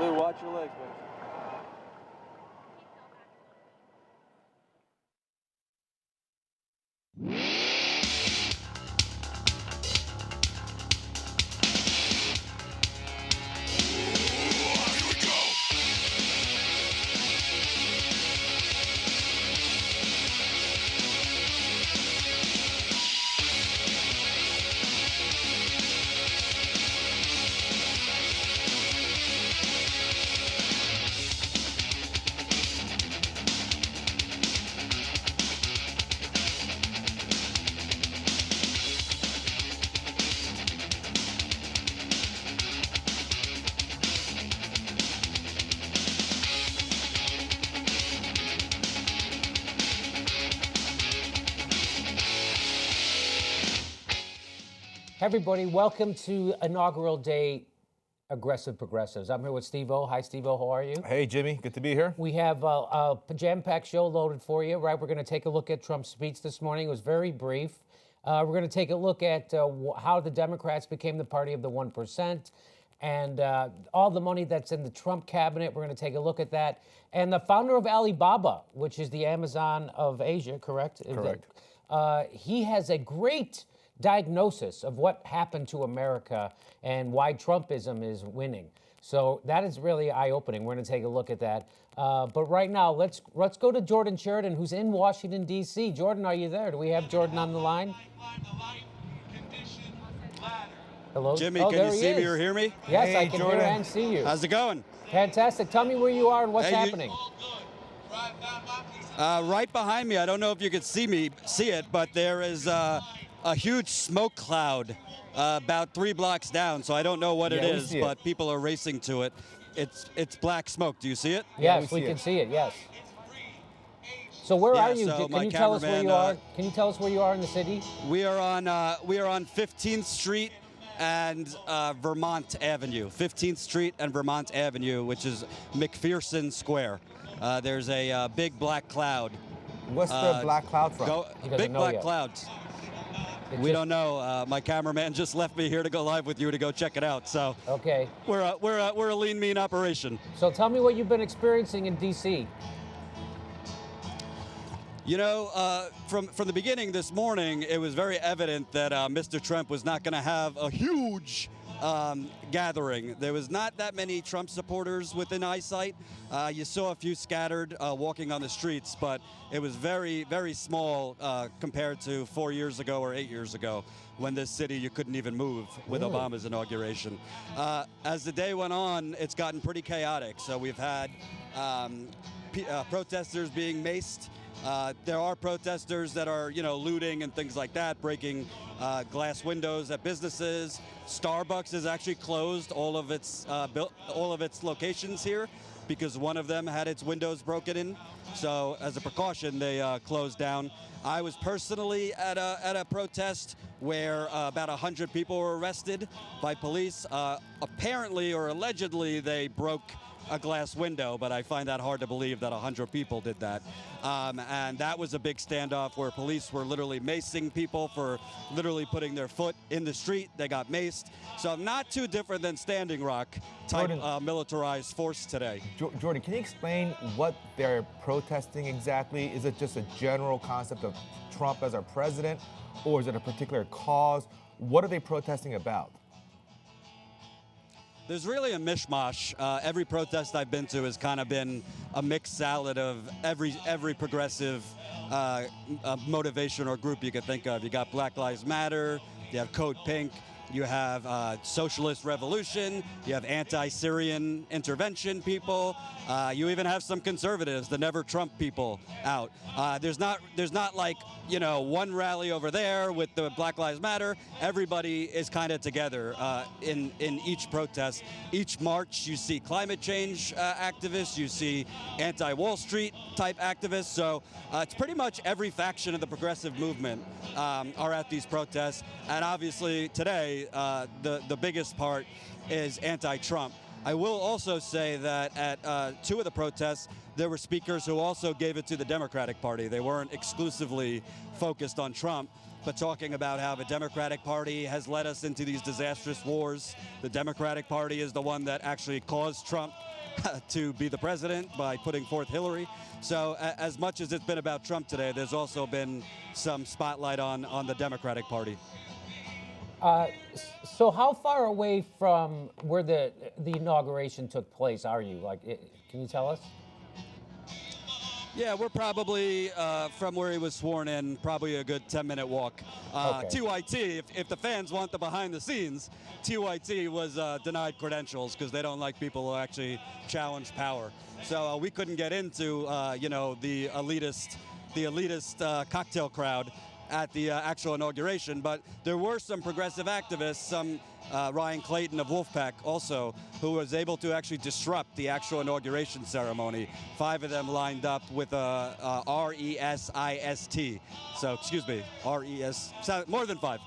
Lou, watch your legs, man. Everybody, welcome to Inaugural Day Aggressive Progressives. I'm here with Steve-O. Hi, Steve-O. How are you? Hey, Jimmy. Good to be here. We have a jam-packed show loaded for you, right? We're going to take a look at Trump's speech this morning. It was very brief. We're going to take a look at how the Democrats became the party of the 1%, and all the money that's in the Trump cabinet. We're going to take a look at that. And the founder of Alibaba, which is the Amazon of Asia, correct? Correct. He has a great diagnosis of what happened to America and why Trumpism is winning. So that is really eye-opening. We're going to take a look at that. But right now, let's go to Jordan Sheridan, who's in Washington, D.C. Jordan, are you there? Do we have Jordan on the line? Hello? Jimmy, oh, can you he see is. me or hear me? Yes, Hey, I can Jordan. hear and see you. How's it going? Fantastic. Tell me where you are and what's happening. Right behind me, I don't know if you could see it, but there is a huge smoke cloud about 3 blocks down, so I don't know what it Yeah, we is, see it. but people are racing to it. It's black smoke. Do you see it? Yes, we can see it, yes. So where Yeah, are you? so Can my you tell us where you cameraman, are? Can you tell us where you are in the city? We are on 15th Street and Vermont Avenue. 15th Street and Vermont Avenue, which is McPherson Square. There's a big black cloud. What's the black cloud from? Big black clouds. We don't know. My cameraman just left me here to go live with you to go check it out. So okay, we're a lean, mean operation. So tell me what you've been experiencing in D.C. You know, from the beginning this morning, it was very evident that Mr. Trump was not going to have a huge gathering. There was not that many Trump supporters within eyesight. You saw a few scattered walking on the streets, but it was very, very small compared to 4 years ago or 8 years ago, when this city you couldn't even move with Really? Obama's inauguration. As the day went on, it's gotten pretty chaotic. So we've had protesters being maced. There are protesters that are, looting and things like that, breaking glass windows at businesses. Starbucks has actually closed all of its locations here because one of them had its windows broken in. So as a precaution, they closed down. I was personally at a protest where about 100 people were arrested by police. Apparently or allegedly, they broke a glass window, but I find that hard to believe that 100 people did that. And that was a big standoff where police were literally macing people for literally putting their foot in the street. They got maced. So not too different than Standing Rock type militarized force today. Jordan, can you explain what they're protesting exactly? Is it just a general concept of Trump as our president, or is it a particular cause? What are they protesting about? There's really a mishmash. Every protest I've been to has kind of been a mixed salad of every progressive motivation or group you could think of. You got Black Lives Matter, you have Code Pink, you have Socialist Revolution, you have anti-Syrian intervention people, you even have some conservatives, the Never Trump people out. There's not like, one rally over there with the Black Lives Matter. Everybody is kind of together in each protest. Each march, you see climate change activists, you see anti-Wall Street type activists. So it's pretty much every faction of the progressive movement are at these protests. And obviously today, the biggest part is anti-Trump. I will also say that at 2 of the protests, there were speakers who also gave it to the Democratic Party. They weren't exclusively focused on Trump, but talking about how the Democratic Party has led us into these disastrous wars. The Democratic Party is the one that actually caused Trump to be the president by putting forth Hillary. So as much as it's been about Trump today, there's also been some spotlight on the Democratic Party. So how far away from where the inauguration took place are you? Can you tell us? Yeah, we're probably, from where he was sworn in, probably a good 10-minute walk. Okay. TYT, if the fans want the behind the scenes, TYT was denied credentials because they don't like people who actually challenge power. So we couldn't get into, the elitist cocktail crowd at the actual inauguration, but there were some progressive activists, some Ryan Clayton of Wolfpack also, who was able to actually disrupt the actual inauguration ceremony. 5 of them lined up with a RESIST, so excuse me, RES, more than 5,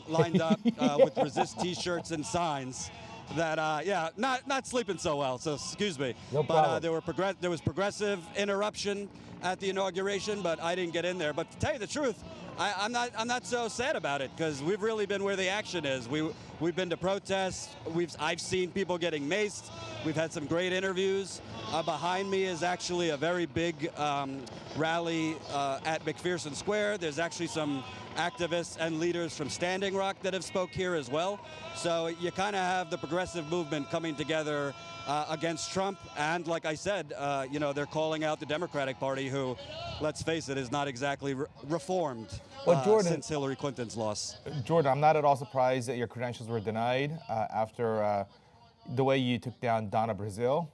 lined up with resist t-shirts and signs that, not sleeping so well, so excuse me. No problem. But there was progressive interruption at the inauguration, but I didn't get in there. But to tell you the truth, I'm not so sad about it because we've really been where the action is. We've been to protests. I've seen people getting maced. We've had some great interviews. Behind me is actually a very big rally at McPherson Square. There's actually some activists and leaders from Standing Rock that have spoke here as well. So you kind of have the progressive movement coming together against Trump. And like I said, they're calling out the Democratic Party, who, let's face it, is not exactly reformed since Hillary Clinton's loss. Jordan, I'm not at all surprised that your credentials were denied after the way you took down Donna Brazile.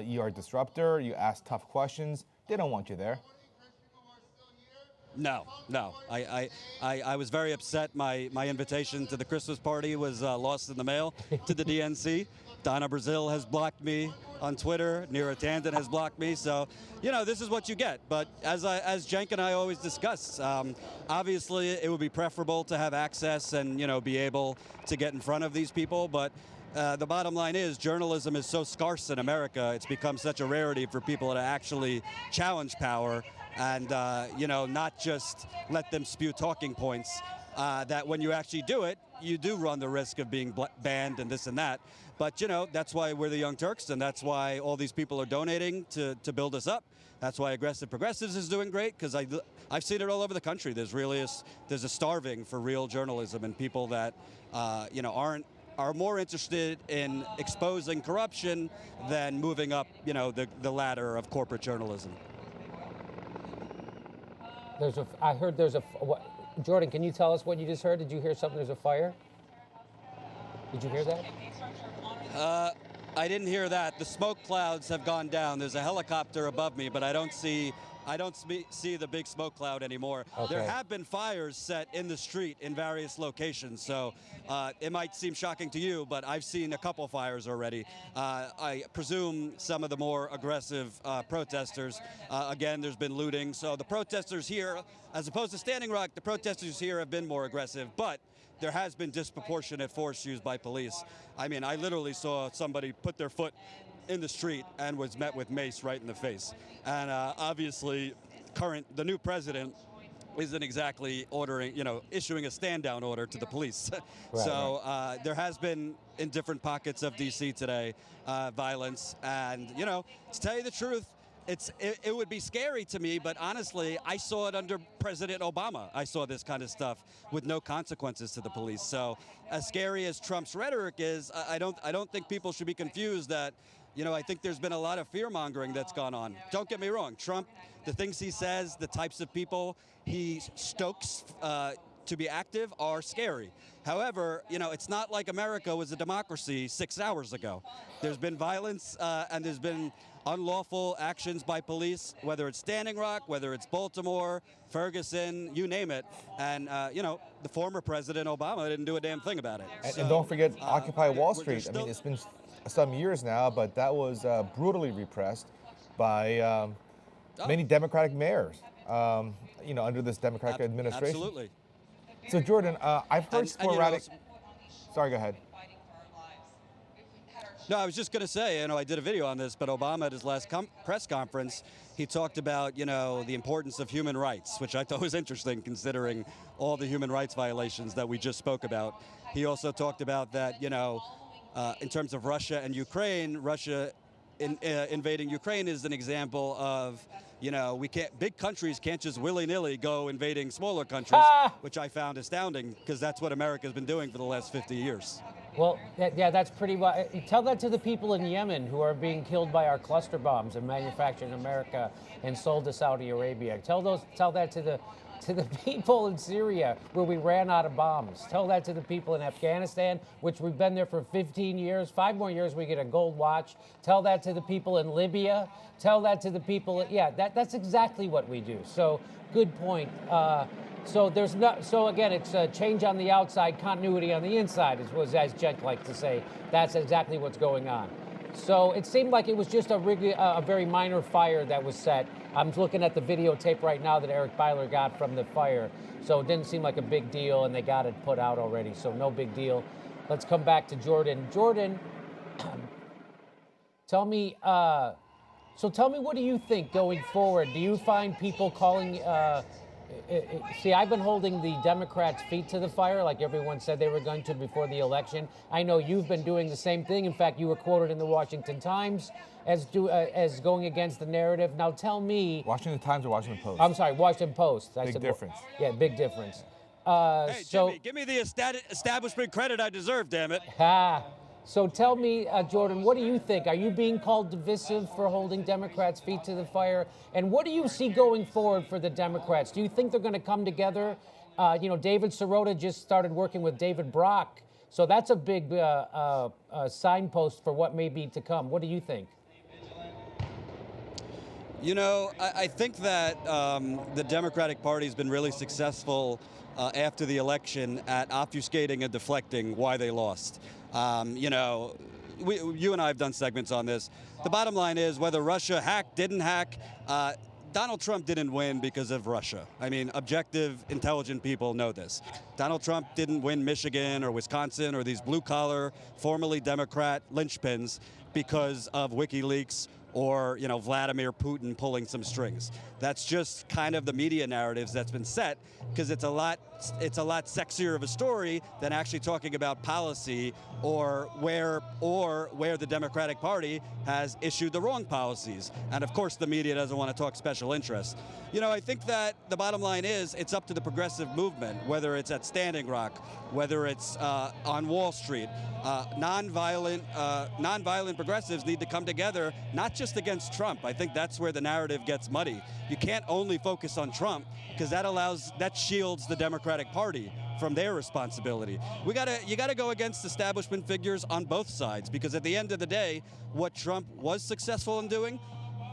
You are a disruptor. You ask tough questions. They don't want you there. No. I was very upset. My invitation to the Christmas party was lost in the mail to the DNC. Donna Brazile has blocked me on Twitter. Neera Tanden has blocked me. So, this is what you get. But as Cenk and I always discuss, obviously it would be preferable to have access and, be able to get in front of these people. But the bottom line is journalism is so scarce in America. It's become such a rarity for people to actually challenge power and, not just let them spew talking points, that when you actually do it, you do run the risk of being banned and this and that. But, that's why we're the Young Turks, and that's why all these people are donating to build us up. That's why Aggressive Progressives is doing great, because I've seen it all over the country. There's a starving for real journalism and people that, are more interested in exposing corruption than moving up, the ladder of corporate journalism. I heard there's a. Jordan, can you tell us what you just heard? Did you hear something? There's a fire? Did you hear that? I didn't hear that. The smoke clouds have gone down. There's a helicopter above me, but I don't see the big smoke cloud anymore. Okay. There have been fires set in the street in various locations, so it might seem shocking to you, but I've seen a couple fires already. I presume some of the more aggressive protesters, again, there's been looting. So the protesters here, as opposed to Standing Rock, the protesters here have been more aggressive, but there has been disproportionate force used by police. I mean, I literally saw somebody put their foot in the street and was met with mace right in the face. And obviously, the new president isn't exactly issuing a stand-down order to the police. Right, so there has been, in different pockets of D.C. today, violence. And, to tell you the truth, it would be scary to me, but honestly, I saw it under President Obama. I saw this kind of stuff with no consequences to the police. So as scary as Trump's rhetoric is, I don't think people should be confused that, I think there's been a lot of fear-mongering that's gone on. Don't get me wrong. Trump, the things he says, the types of people he stokes to be active are scary. However, it's not like America was a democracy 6 hours ago. There's been violence and there's been unlawful actions by police, whether it's Standing Rock, whether it's Baltimore, Ferguson, you name it. And, the former President Obama didn't do a damn thing about it. And don't forget Occupy Wall Street. I mean, it's been some years now, but that was brutally repressed by many Democratic mayors, under this Democratic administration. Absolutely. So, Jordan, I've heard sporadic... Sorry, go ahead. No, I was just going to say, I did a video on this, but Obama at his last press conference, he talked about, the importance of human rights, which I thought was interesting considering all the human rights violations that we just spoke about. He also talked about that, in terms of Russia and Ukraine, Russia invading Ukraine is an example of, big countries can't just willy-nilly go invading smaller countries, which I found astounding because that's what America's been doing for the last 50 years. Well, that's pretty well. Tell that to the people in Yemen who are being killed by our cluster bombs and manufactured in America and sold to Saudi Arabia. Tell that to the people in Syria where we ran out of bombs. Tell that to the people in Afghanistan, which we've been there for 15 years. 5 more years, we get a gold watch. Tell that to the people in Libya. Tell that to the people. That's exactly what we do. So, good point. So again, it's a change on the outside, continuity on the inside, as Jen likes to say. That's exactly what's going on. So it seemed like it was just a very minor fire that was set. I'm looking at the videotape right now that Eric Byler got from the fire. So it didn't seem like a big deal, and they got it put out already. So no big deal. Let's come back to Jordan. Jordan, tell me, what do you think going forward? Do you find people calling? See, I've been holding the Democrats' feet to the fire, like everyone said they were going to before the election. I know you've been doing the same thing. In fact, you were quoted in the Washington Times as going against the narrative. Now tell me... Washington Times or Washington Post? I'm sorry, Washington Post. Big difference. Yeah, big difference. Hey, Jimmy, give me the establishment credit I deserve, damn it. So tell me, Jordan, what do you think? Are you being called divisive for holding Democrats' feet to the fire? And what do you see going forward for the Democrats? Do you think they're going to come together? David Sirota just started working with David Brock. So that's a big signpost for what may be to come. What do you think? I think that the Democratic Party has been really successful after the election at obfuscating and deflecting why they lost. You and I have done segments on this. The bottom line is whether Russia hacked, didn't hack, Donald Trump didn't win because of Russia. I mean, objective, intelligent people know this. Donald Trump didn't win Michigan or Wisconsin or these blue-collar, formerly Democrat linchpins because of WikiLeaks or, Vladimir Putin pulling some strings. That's just kind of the media narratives that's been set because it's a lot sexier of a story than actually talking about policy or where the Democratic Party has issued the wrong policies. And of course the media doesn't want to talk special interests. I think that the bottom line is it's up to the progressive movement, whether it's at Standing Rock, whether it's on Wall Street. Nonviolent progressives need to come together, not just against Trump. I think that's where the narrative gets muddy. You can't only focus on Trump because that shields the Democratic Party from their responsibility. You gotta go against establishment figures on both sides because at the end of the day, what Trump was successful in doing,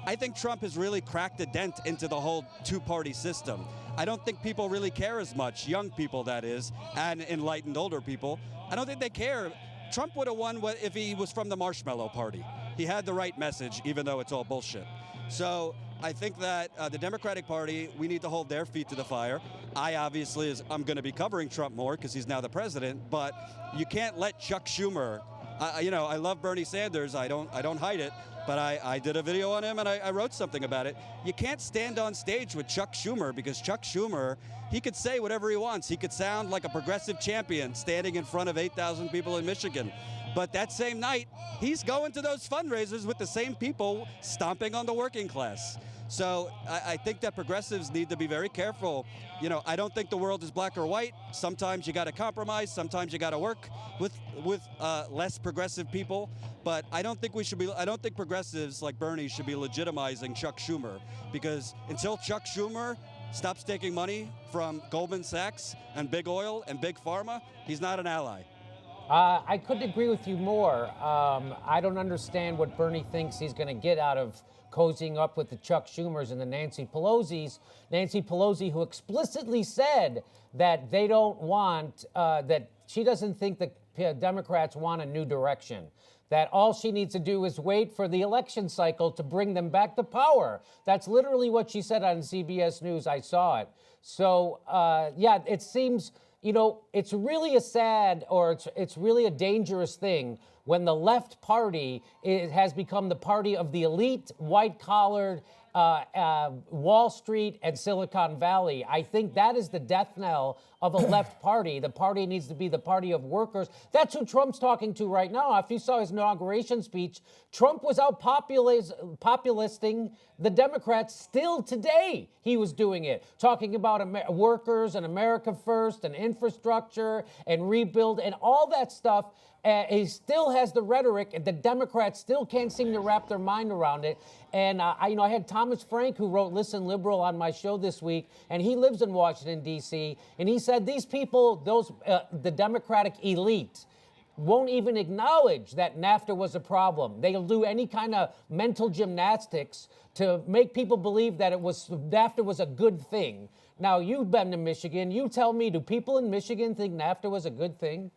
I think Trump has really cracked a dent into the whole two-party system. I don't think people really care as much, young people that is, and enlightened older people. I don't think they care. Trump would have won if he was from the Marshmallow Party. He had the right message, even though it's all bullshit. So I think that the Democratic Party, we need to hold their feet to the fire. I'm going to be covering Trump more because he's now the president, but you can't let Chuck Schumer. I love Bernie Sanders. I don't hide it. But I did a video on him and I wrote something about it. You can't stand on stage with Chuck Schumer because Chuck Schumer, he could say whatever he wants. He could sound like a progressive champion standing in front of 8,000 people in Michigan. But that same night, he's going to those fundraisers with the same people stomping on the working class. So I think that progressives need to be very careful. I don't think the world is black or white. Sometimes you got to compromise. Sometimes you got to work with less progressive people. But I don't think progressives like Bernie should be legitimizing Chuck Schumer because until Chuck Schumer stops taking money from Goldman Sachs and Big Oil and Big Pharma, he's not an ally. I couldn't agree with you more. I don't understand what Bernie thinks he's going to get out of cozying up with the Chuck Schumers and the Nancy Pelosi's. Nancy Pelosi, who explicitly said that they don't want, that she doesn't think the Democrats want a new direction. That all she needs to do is wait for the election cycle to bring them back to power. That's literally what she said on CBS News. I saw it. So, it seems, it's really a sad, or it's really a dangerous thing when the left party has become the party of the elite, white-collared, Wall Street and Silicon Valley. I think that is the death knell of a left party. The party needs to be the party of workers. That's who Trump's talking to right now. If you saw his inauguration speech, Trump was out populisting the Democrats still today. He was doing it, talking about workers and America first and infrastructure and rebuild and all that stuff. He still has the rhetoric, and the Democrats still can't seem to wrap their mind around it. And I had Thomas Frank, who wrote Listen Liberal on my show this week, and he lives in Washington, D.C., and he said these people, the Democratic elite, won't even acknowledge that NAFTA was a problem. They'll do any kind of mental gymnastics to make people believe that NAFTA was a good thing. Now, you've been to Michigan. You tell me, do people in Michigan think NAFTA was a good thing?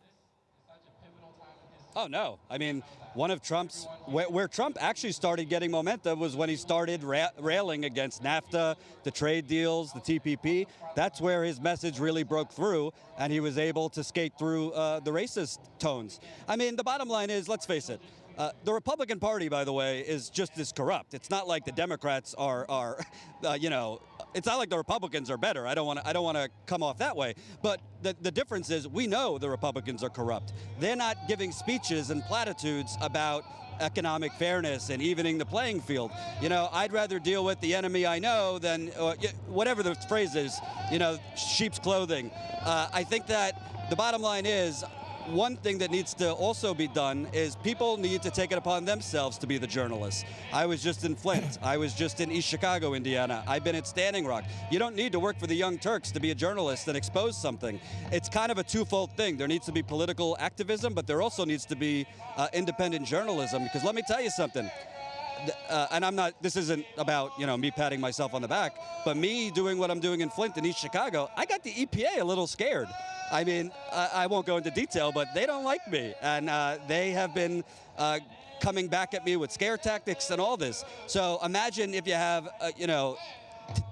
Oh, no. I mean, one of Trump's, where Trump actually started getting momentum was when he started railing against NAFTA, the trade deals, the TPP. That's where his message really broke through, and he was able to skate through the racist tones. I mean, the bottom line is, let's face it, the Republican Party, by the way, is just as corrupt. It's not like the Democrats are it's not like the Republicans are better. I don't want to come off that way. But the difference is we know the Republicans are corrupt. They're not giving speeches and platitudes about economic fairness and evening the playing field. I'd rather deal with the enemy I know than whatever the phrase is, sheep's clothing. I think that the bottom line is, one thing that needs to also be done is people need to take it upon themselves to be the journalists. I was just in Flint. I was just in East Chicago, Indiana. I've been at Standing Rock. You don't need to work for the Young Turks to be a journalist and expose something. It's kind of a twofold thing. There needs to be political activism, but there also needs to be independent journalism. Because let me tell you something. And this isn't about, me patting myself on the back, but me doing what I'm doing in Flint and East Chicago, I got the EPA a little scared. I mean, I won't go into detail, but they don't like me. And they have been coming back at me with scare tactics and all this. So imagine if you have,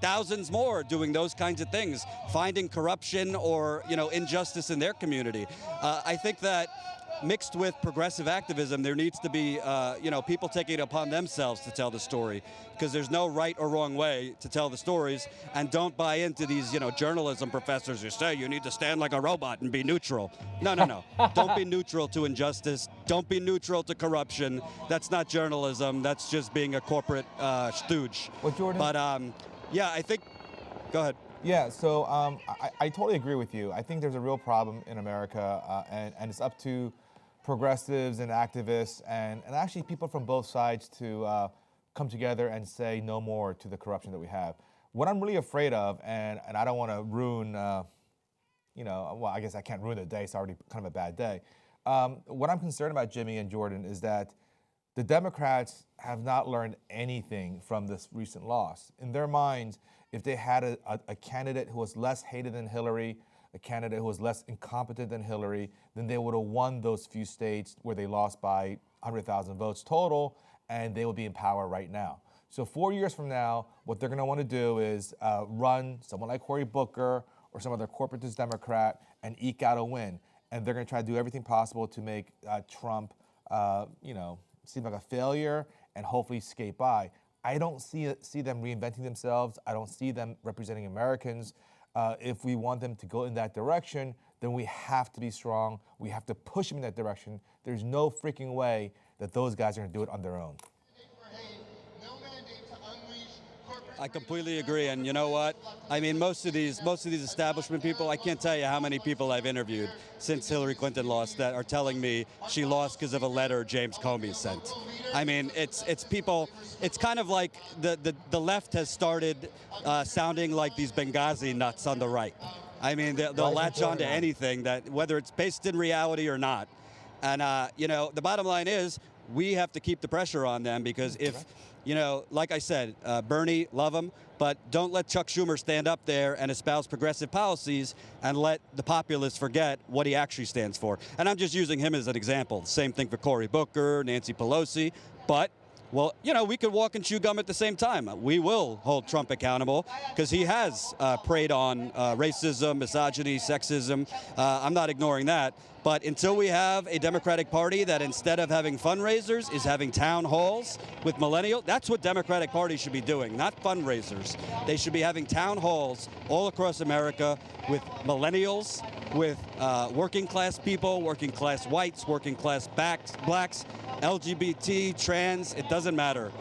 thousands more doing those kinds of things, finding corruption or, injustice in their community. I think that mixed with progressive activism, there needs to be, people taking it upon themselves to tell the story, because there's no right or wrong way to tell the stories. And don't buy into these, journalism professors who say you need to stand like a robot and be neutral. No. Don't be neutral to injustice. Don't be neutral to corruption. That's not journalism. That's just being a corporate stooge. Well, Jordan. But yeah, I think. Go ahead. Yeah, so I totally agree with you. I think there's a real problem in America, and it's up to progressives and activists and actually people from both sides to come together and say no more to the corruption that we have. What I'm really afraid of, and I don't want to ruin, well, I guess I can't ruin the day. It's already kind of a bad day. What I'm concerned about, Jimmy and Jordan, is that the Democrats have not learned anything from this recent loss. In their minds, if they had a candidate who was less hated than Hillary, a candidate who was less incompetent than Hillary, then they would have won those few states where they lost by 100,000 votes total, and they would be in power right now. So 4 years from now, what they're going to want to do is run someone like Cory Booker or some other corporatist Democrat and eke out a win. And they're going to try to do everything possible to make Trump, seem like a failure and hopefully skate by. I don't see them reinventing themselves. I don't see them representing Americans. If we want them to go in that direction, then we have to be strong. We have to push them in that direction. There's no freaking way that those guys are going to do it on their own. I completely agree, and you know what? I mean, most of these establishment people, I can't tell you how many people I've interviewed since Hillary Clinton lost that are telling me she lost because of a letter James Comey sent. I mean, it's people. It's kind of like the left has started sounding like these Benghazi nuts on the right. I mean, they'll latch on to anything that, whether it's based in reality or not. And the bottom line is we have to keep the pressure on them, because if. Like I said, Bernie, love him, but don't let Chuck Schumer stand up there and espouse progressive policies and let the populists forget what he actually stands for. And I'm just using him as an example. Same thing for Cory Booker, Nancy Pelosi. But Well, you know, we could walk and chew gum at the same time. We will hold Trump accountable because he has preyed on racism, misogyny, sexism. I'm not ignoring that. But until we have a Democratic Party that instead of having fundraisers is having town halls with millennials, that's what Democratic Party should be doing, not fundraisers. They should be having town halls all across America with millennials, with working class people, working class whites, working class blacks, LGBT, trans, it doesn't matter.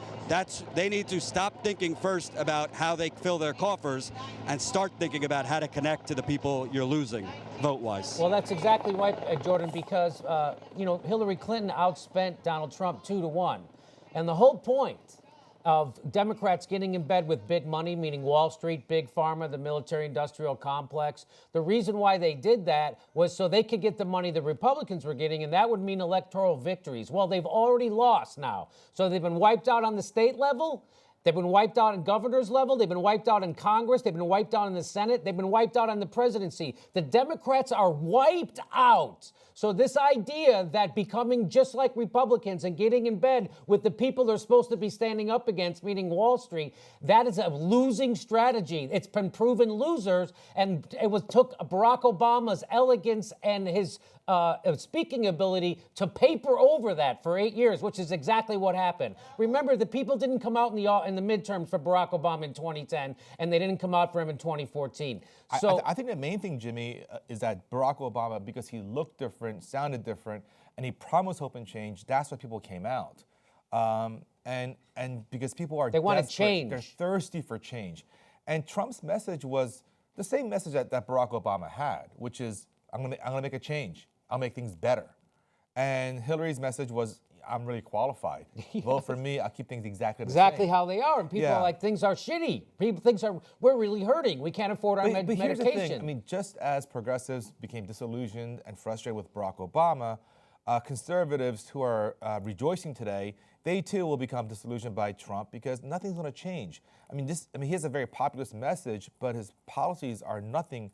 They need to stop thinking first about how they fill their coffers and start thinking about how to connect to the people you're losing, vote-wise. Well, that's exactly right, Jordan, because, you know, Hillary Clinton outspent Donald Trump 2-1. And the whole point of Democrats getting in bed with big money, meaning Wall Street, Big Pharma, the military-industrial complex, the reason why they did that was so they could get the money the Republicans were getting, and that would mean electoral victories. Well, they've already lost now. So they've been wiped out on the state level. They've been wiped out on governor's level. They've been wiped out in Congress. They've been wiped out in the Senate. They've been wiped out on the presidency. The Democrats are wiped out. So this idea that becoming just like Republicans and getting in bed with the people they're supposed to be standing up against, meaning Wall Street, that is a losing strategy. It's been proven losers, and took Barack Obama's elegance and his speaking ability to paper over that for 8 years, which is exactly what happened. Remember, the people didn't come out in the midterms for Barack Obama in 2010, and they didn't come out for him in 2014. So I think the main thing, Jimmy, is that Barack Obama, because he looked different, sounded different, and he promised hope and change, that's why people came out. And because people are want change. They're thirsty for change. And Trump's message was the same message that Barack Obama had, which is, I'm gonna make a change. I'll make things better. And Hillary's message was, I'm really qualified. Vote for me. I'll keep things exactly the same. Exactly how they are. And people are like, things are shitty. We're really hurting. We can't afford our but medication. Here's the thing. I mean, just as progressives became disillusioned and frustrated with Barack Obama, conservatives who are rejoicing today, they too will become disillusioned by Trump because nothing's going to change. I mean, he has a very populist message, but his policies are nothing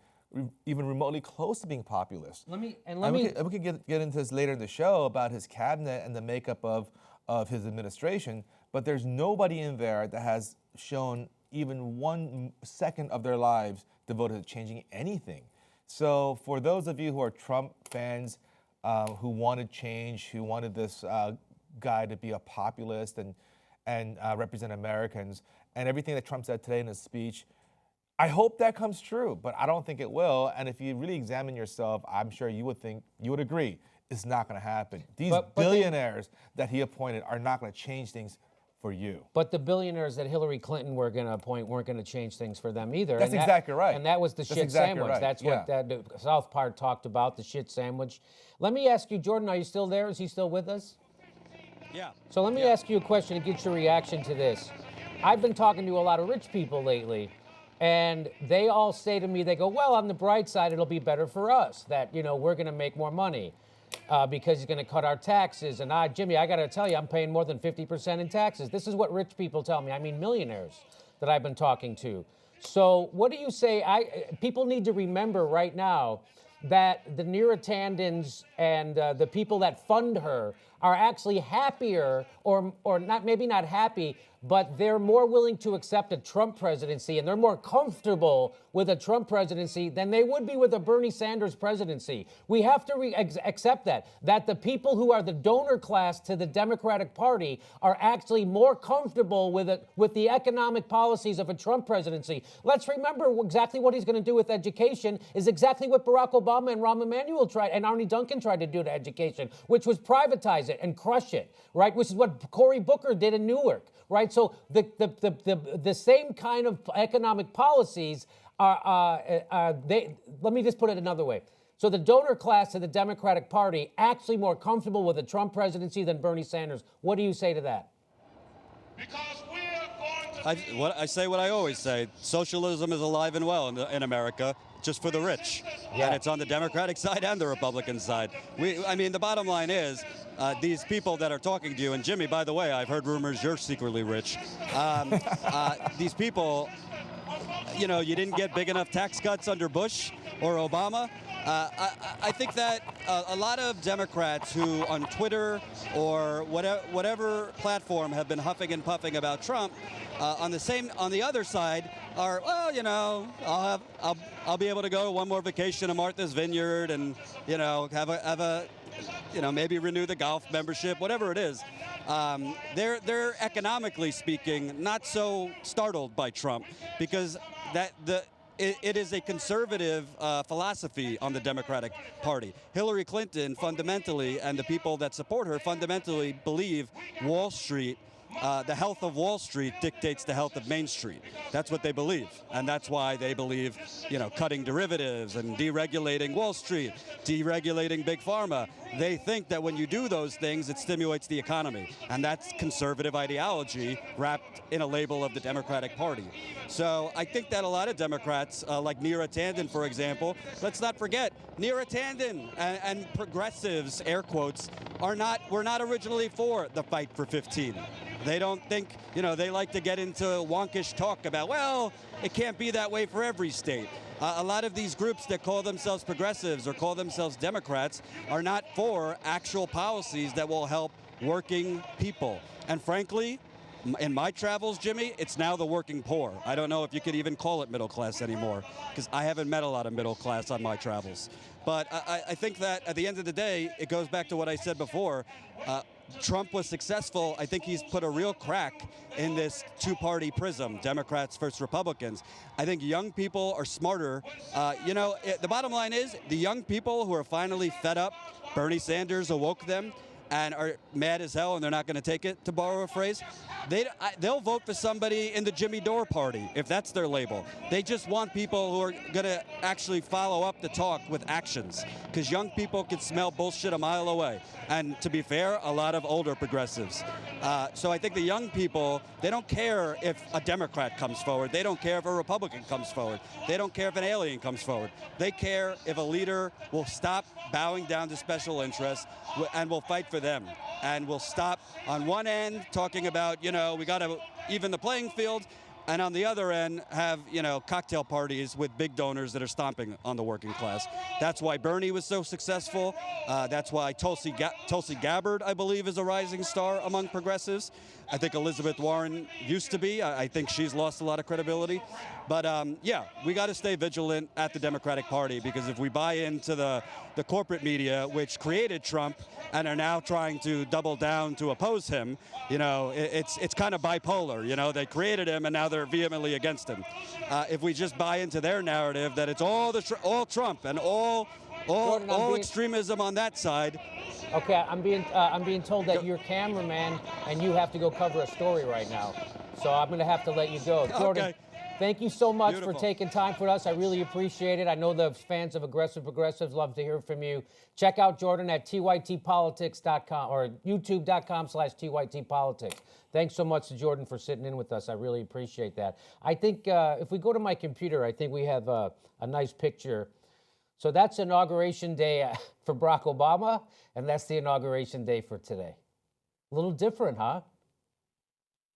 even remotely close to being populist. We can get into this later in the show about his cabinet and the makeup of his administration, but there's nobody in there that has shown even 1 second of their lives devoted to changing anything. So for those of you who are Trump fans, who wanted change, who wanted this guy to be a populist and represent Americans, and everything that Trump said today in his speech, I hope that comes true, but I don't think it will. And if you really examine yourself, I'm sure you would agree, it's not going to happen. These billionaires that he appointed are not going to change things for you. But the billionaires that Hillary Clinton were going to appoint weren't going to change things for them either. That's exactly right. And that was the shit sandwich. Right. That's what the South Park talked about, the shit sandwich. Let me ask you, Jordan, are you still there? Is he still with us? Yeah. So let me ask you a question to get your reaction to this. I've been talking to a lot of rich people lately, and they all say to me, they go, well, on the bright side, it'll be better for us that, you know, we're going to make more money because he's going to cut our taxes. And Jimmy, I got to tell you, I'm paying more than 50% in taxes. This is what rich people tell me. I mean, millionaires that I've been talking to. So what do you say? People need to remember right now that the Neera and the people that fund her are actually happier, or not, maybe not happy, but they're more willing to accept a Trump presidency, and they're more comfortable with a Trump presidency than they would be with a Bernie Sanders presidency. We have to accept that the people who are the donor class to the Democratic Party are actually more comfortable with the economic policies of a Trump presidency. Let's remember exactly what he's going to do with education is exactly what Barack Obama and Rahm Emanuel tried, and Arnie Duncan tried to do to education, which was privatize it and crush it, right? Which is what Cory Booker did in Newark, right? So the same kind of economic policies let me just put it another way. So the donor class of the Democratic Party actually more comfortable with a Trump presidency than Bernie Sanders. What do you say to that? I say what I always say. Socialism is alive and well in America, just for the rich. Yeah. And it's on the Democratic side and the Republican side. I mean, the bottom line is, these people that are talking to you, and Jimmy, by the way, I've heard rumors you're secretly rich. These people, you didn't get big enough tax cuts under Bush or Obama. I think that a lot of Democrats who on Twitter or whatever platform have been huffing and puffing about Trump, on the other side are, I'll be able to go to one more vacation to Martha's Vineyard and have a maybe renew the golf membership, whatever it is. They're economically speaking not so startled by Trump because it is a conservative philosophy on the Democratic Party. Hillary Clinton fundamentally, and the people that support her fundamentally believe Wall Street, the health of Wall Street dictates the health of Main Street. That's what they believe. And that's why they believe, cutting derivatives and deregulating Wall Street, deregulating Big Pharma. They think that when you do those things, it stimulates the economy. And that's conservative ideology wrapped in a label of the Democratic Party. So I think that a lot of Democrats, like Neera Tanden, for example, let's not forget, Neera Tanden and progressives, air quotes, were not originally for the fight for 15. They don't think, they like to get into wonkish talk about, well, it can't be that way for every state. A lot of these groups that call themselves progressives or call themselves Democrats are not for actual policies that will help working people. And frankly, in my travels, Jimmy, it's now the working poor. I don't know if you could even call it middle class anymore because I haven't met a lot of middle class on my travels. But I think that at the end of the day, it goes back to what I said before. Trump was successful. I think he's put a real crack in this two-party prism, Democrats versus Republicans. I think young people are smarter. The bottom line is the young people who are finally fed up, Bernie Sanders awoke them, and are mad as hell and they're not going to take it, to borrow a phrase, they'll vote for somebody in the Jimmy Dore party, if that's their label. They just want people who are going to actually follow up the talk with actions, because young people can smell bullshit a mile away. And to be fair, a lot of older progressives. So I think the young people, they don't care if a Democrat comes forward. They don't care if a Republican comes forward. They don't care if an alien comes forward. They care if a leader will stop bowing down to special interests and will fight for them. And will stop on one end talking about, we got to even the playing field, and on the other end have, cocktail parties with big donors that are stomping on the working class. That's why Bernie was so successful. That's why Tulsi Gabbard, I believe, is a rising star among progressives. I think Elizabeth Warren used to be. I think she's lost a lot of credibility. But yeah, we got to stay vigilant at the Democratic Party, because if we buy into the corporate media, which created Trump and are now trying to double down to oppose him, it's kind of bipolar. They created him and now they're vehemently against him. If we just buy into their narrative that it's all Trump and all extremism on that side. Okay, I'm being told that you're cameraman and you have to go cover a story right now. So I'm going to have to let you go. Jordan, okay. Thank you so much Beautiful. for taking time for us. I really appreciate it. I know the fans of Aggressive Progressives love to hear from you. Check out Jordan at tytpolitics.com or youtube.com/tytpolitics. Thanks so much to Jordan for sitting in with us. I really appreciate that. I think if we go to my computer, I think we have a nice picture. So that's Inauguration Day for Barack Obama, and that's the Inauguration Day for today. A little different, huh?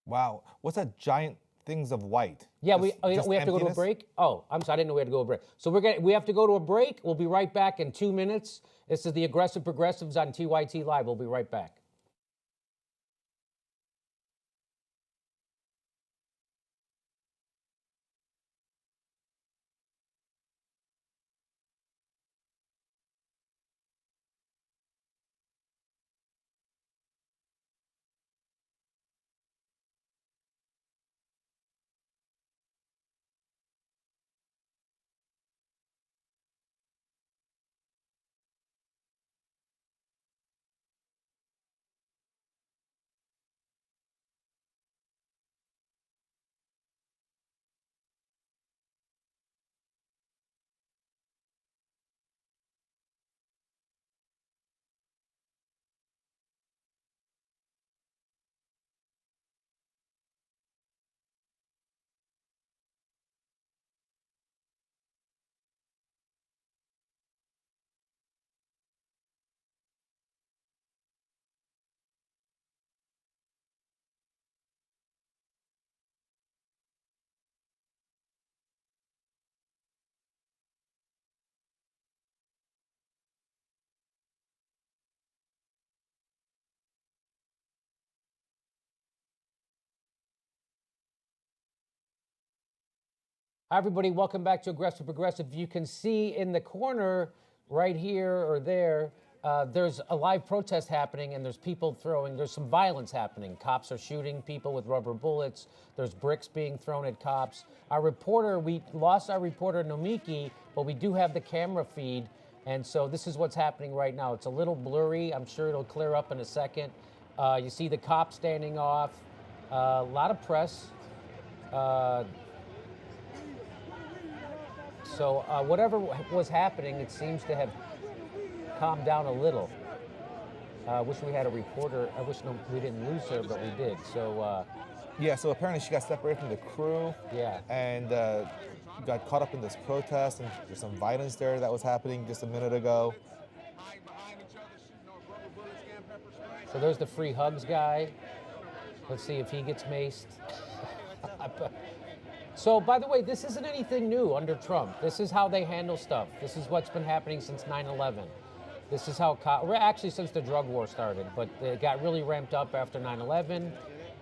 Wow. What's that giant things of white? Yeah, just we have to go to a break. Oh, I'm sorry, I didn't know we had to go to a break. So we have to go to a break. We'll be right back in 2 minutes. This is the Aggressive Progressives on TYT Live. We'll be right back. Hi, everybody. Welcome back to Aggressive Progressive. You can see in the corner right here or there, there's a live protest happening, and there's people throwing, there's some violence happening. Cops are shooting people with rubber bullets. There's bricks being thrown at cops. Our reporter, we lost our reporter, Nomiki, but we do have the camera feed. And so this is what's happening right now. It's a little blurry. I'm sure it'll clear up in a second. You see the cops standing off. A lot of press. So whatever was happening, it seems to have calmed down a little. I wish we had a reporter. I wish we didn't lose her, but we did. So yeah, so apparently she got separated from the crew. Yeah. And got caught up in this protest, and there's some violence there that was happening just a minute ago. So there's the free hugs guy. Let's see if he gets maced. So, by the way, this isn't anything new under Trump. This is how they handle stuff. This is what's been happening since 9/11. This is how, actually since the drug war started, but it got really ramped up after 9/11.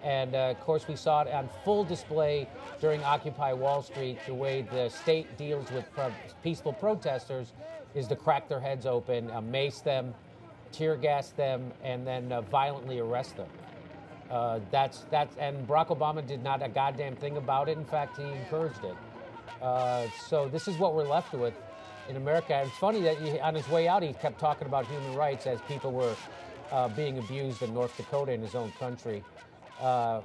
And of course, we saw it on full display during Occupy Wall Street. The way the state deals with peaceful protesters is to crack their heads open, mace them, tear gas them, and then violently arrest them. And Barack Obama did not a goddamn thing about it. In fact, he encouraged it. So this is what we're left with in America. And it's funny that on his way out, he kept talking about human rights as people were being abused in North Dakota in his own country. So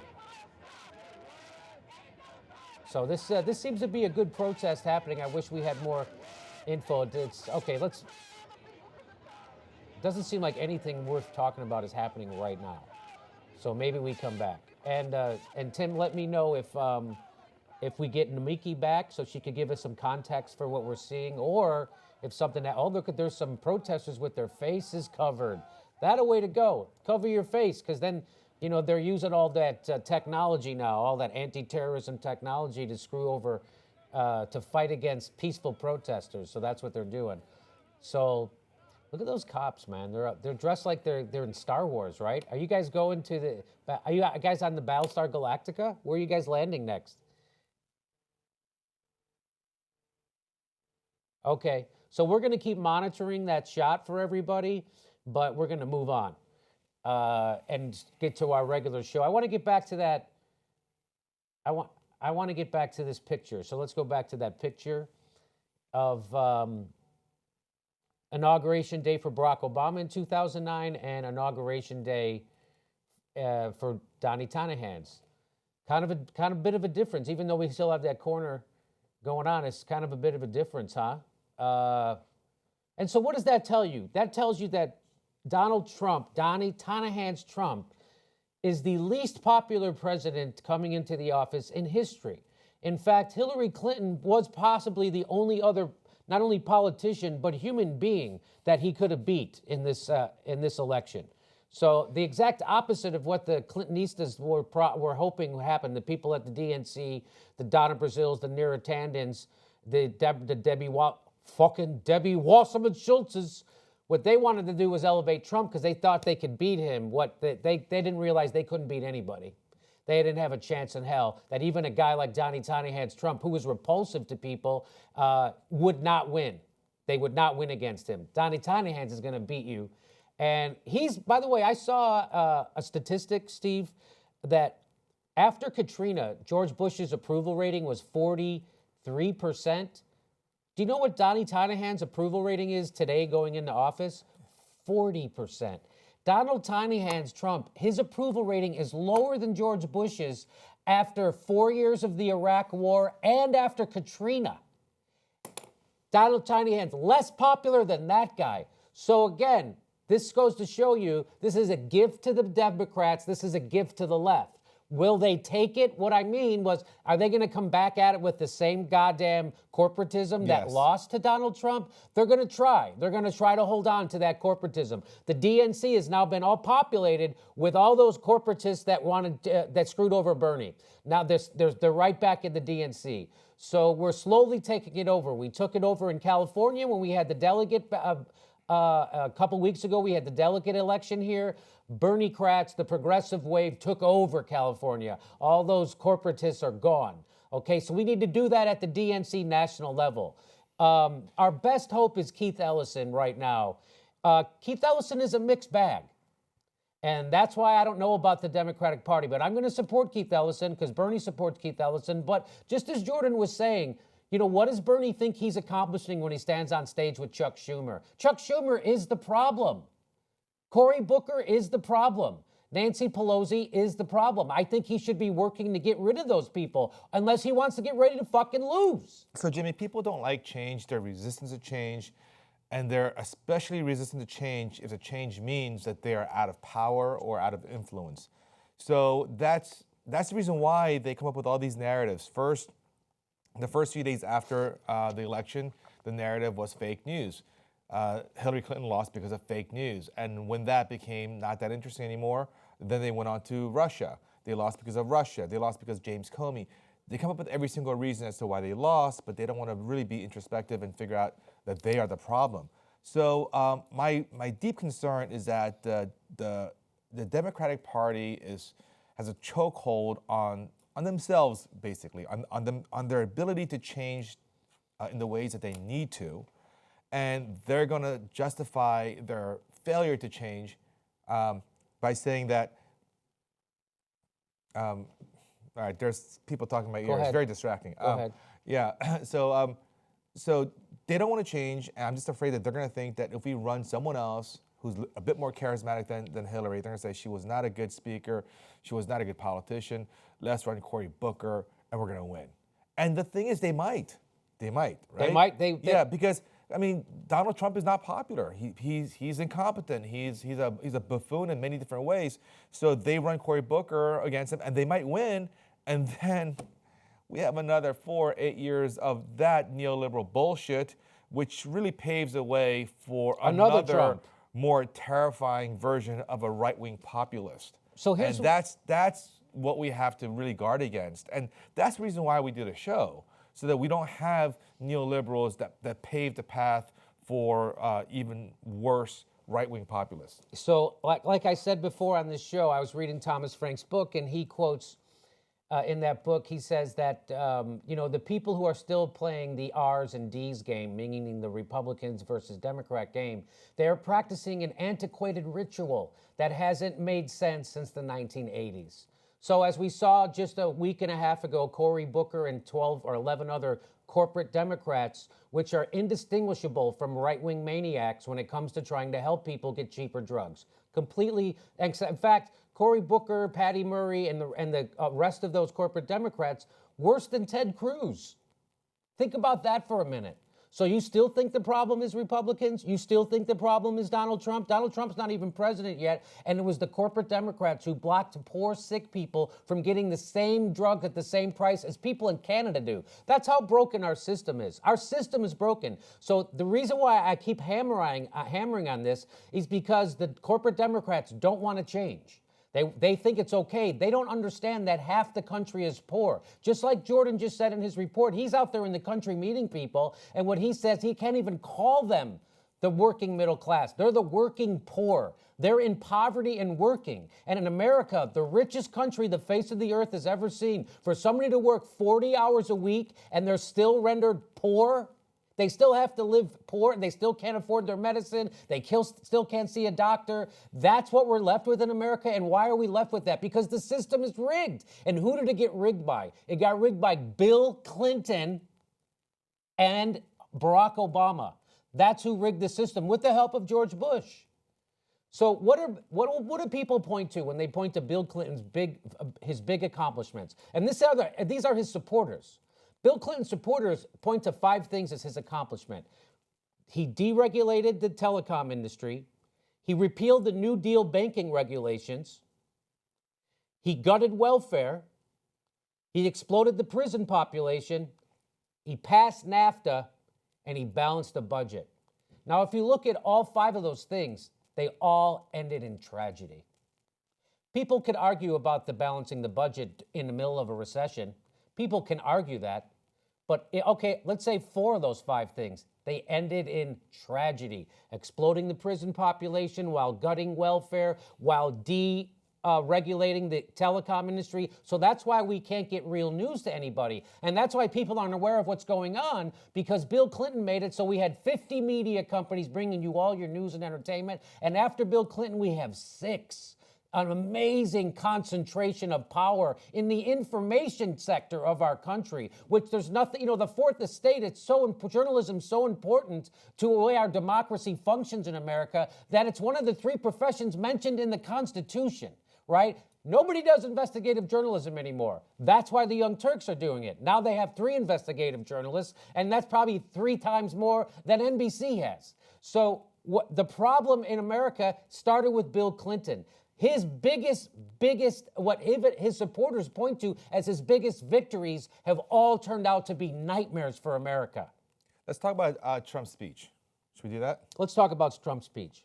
this seems to be a good protest happening. I wish we had more info. It's okay. It doesn't seem like anything worth talking about is happening right now. So maybe we come back. And Tim, let me know if we get Nomiki back so she could give us some context for what we're seeing, or if something that, oh, look, there's some protesters with their faces covered. That a way to go. Cover your face, because then, you know, they're using all that technology now, all that anti-terrorism technology to screw over, to fight against peaceful protesters. So that's what they're doing. So look at those cops, man. They're dressed like they're in Star Wars, right? Are you guys going to the? Are you guys on the Battlestar Galactica? Where are you guys landing next? Okay, so we're going to keep monitoring that shot for everybody, but we're going to move on and get to our regular show. I want to get back to that. I want to get back to this picture. So let's go back to that picture of. Inauguration Day for Barack Obama in 2009 and Inauguration Day for Donnie Tanahans. Kind of a bit of a difference, even though we still have that corner going on. It's kind of a bit of a difference, huh? And so what does that tell you? That tells you that Donald Trump, Donnie Tanahans Trump, is the least popular president coming into the office in history. In fact, Hillary Clinton was possibly the only other not only politician, but human being that he could have beat in this election. So the exact opposite of what the Clintonistas were hoping would happen, the people at the DNC, the Donna Brazils, the Neera Tandons, the Debbie Wasserman Schultzes, what they wanted to do was elevate Trump because they thought they could beat him. What they didn't realize they couldn't beat anybody. They didn't have a chance in hell that even a guy like Donnie Tanahans Trump, who was repulsive to people, would not win. They would not win against him. Donnie Tanahans is going to beat you. And he's, by the way, I saw a statistic, Steve, that after Katrina, George Bush's approval rating was 43%. Do you know what Donnie Tanahans' approval rating is today going into office? 40%. Donald Tanahans Trump, his approval rating is lower than George Bush's after 4 years of the Iraq War and after Katrina. Donald Tanahans, less popular than that guy. So again, this goes to show you this is a gift to the Democrats. This is a gift to the left. Will they take it? What I mean was, are they going to come back at it with the same goddamn corporatism that lost to Donald Trump? They're going to try. They're going to try to hold on to that corporatism. The DNC has now been all populated with all those corporatists that wanted that screwed over Bernie. Now they're right back in the DNC. So we're slowly taking it over. We took it over in California when we had the delegate. A couple weeks ago, we had the delegate election here. Bernie Kratz, the progressive wave, took over California. All those corporatists are gone. Okay, so we need to do that at the DNC national level. Our best hope is Keith Ellison right now. Keith Ellison is a mixed bag. And that's why I don't know about the Democratic Party, but I'm going to support Keith Ellison because Bernie supports Keith Ellison. But just as Jordan was saying, you know, what does Bernie think he's accomplishing when he stands on stage with Chuck Schumer? Chuck Schumer is the problem. Cory Booker is the problem. Nancy Pelosi is the problem. I think he should be working to get rid of those people unless he wants to get ready to fucking lose. So, Jimmy, people don't like change. They're resistant to change. And they're especially resistant to change if the change means that they are out of power or out of influence. So that's the reason why they come up with all these narratives. First, the first few days after the election, the narrative was fake news. Hillary Clinton lost because of fake news. And when that became not that interesting anymore, then they went on to Russia. They lost because of Russia. They lost because James Comey. They come up with every single reason as to why they lost, but they don't want to really be introspective and figure out that they are the problem. So my deep concern is that the Democratic Party has a chokehold on themselves, basically, on their ability to change in the ways that they need to, and they're going to justify their failure to change by saying that. All right, there's people talking in my ear. It's very distracting. Go ahead. Yeah, so they don't want to change, and I'm just afraid that they're going to think that if we run someone else who's a bit more charismatic than Hillary, they're going to say she was not a good speaker, she was not a good politician, let's run Cory Booker, and we're going to win. And the thing is, they might, right? They might. Yeah, because, I mean, Donald Trump is not popular. He's incompetent. He's a buffoon in many different ways. So they run Cory Booker against him, and they might win, and then we have another 8 years of that neoliberal bullshit, which really paves the way for another more terrifying version of a right-wing populist. So here's that's what we have to really guard against. And that's the reason why we did a show, so that we don't have neoliberals that pave the path for even worse right-wing populists. So like I said before on this show, I was reading Thomas Frank's book, and he quotes in that book, he says that, you know, the people who are still playing the R's and D's game, meaning the Republicans versus Democrat game, they're practicing an antiquated ritual that hasn't made sense since the 1980s. So as we saw just a week and a half ago, Cory Booker and 12 or 11 other corporate Democrats, which are indistinguishable from right-wing maniacs when it comes to trying to help people get cheaper drugs. Completely, in fact, Cory Booker, Patty Murray, and the rest of those corporate Democrats, worse than Ted Cruz. Think about that for a minute. So you still think the problem is Republicans? You still think the problem is Donald Trump? Donald Trump's not even president yet, and it was the corporate Democrats who blocked poor, sick people from getting the same drug at the same price as people in Canada do. That's how broken our system is. Our system is broken. So the reason why I keep hammering on this is because the corporate Democrats don't want to change. They think it's okay. They don't understand that half the country is poor. Just like Jordan just said in his report, he's out there in the country meeting people, and what he says, he can't even call them the working middle class. They're the working poor. They're in poverty and working. And in America, the richest country the face of the earth has ever seen, for somebody to work 40 hours a week and they're still rendered poor, they still have to live poor. They still can't afford their medicine. They still can't see a doctor. That's what we're left with in America. And why are we left with that? Because the system is rigged. And who did it get rigged by? It got rigged by Bill Clinton and Barack Obama. That's who rigged the system with the help of George Bush. So what do people point to when they point to Bill Clinton's big accomplishments? And these are his supporters. Bill Clinton's supporters point to 5 things as his accomplishment. He deregulated the telecom industry. He repealed the New Deal banking regulations. He gutted welfare. He exploded the prison population. He passed NAFTA, and he balanced the budget. Now, if you look at all 5 of those things, they all ended in tragedy. People could argue about the balancing the budget in the middle of a recession. People can argue that. But, okay, let's say 4 of those 5 things, they ended in tragedy. Exploding the prison population while gutting welfare, while regulating the telecom industry. So that's why we can't get real news to anybody. And that's why people aren't aware of what's going on, because Bill Clinton made it so we had 50 media companies bringing you all your news and entertainment. And after Bill Clinton, we have 6. An amazing concentration of power in the information sector of our country, which there's nothing, the fourth estate, journalism's so important to the way our democracy functions in America that it's one of the 3 professions mentioned in the Constitution, right? Nobody does investigative journalism anymore. That's why the Young Turks are doing it. Now they have 3 investigative journalists, and that's probably 3 times more than NBC has. So the problem in America started with Bill Clinton. His biggest, what his supporters point to as his biggest victories have all turned out to be nightmares for America. Let's talk about Trump's speech. Should we do that? Let's talk about Trump's speech.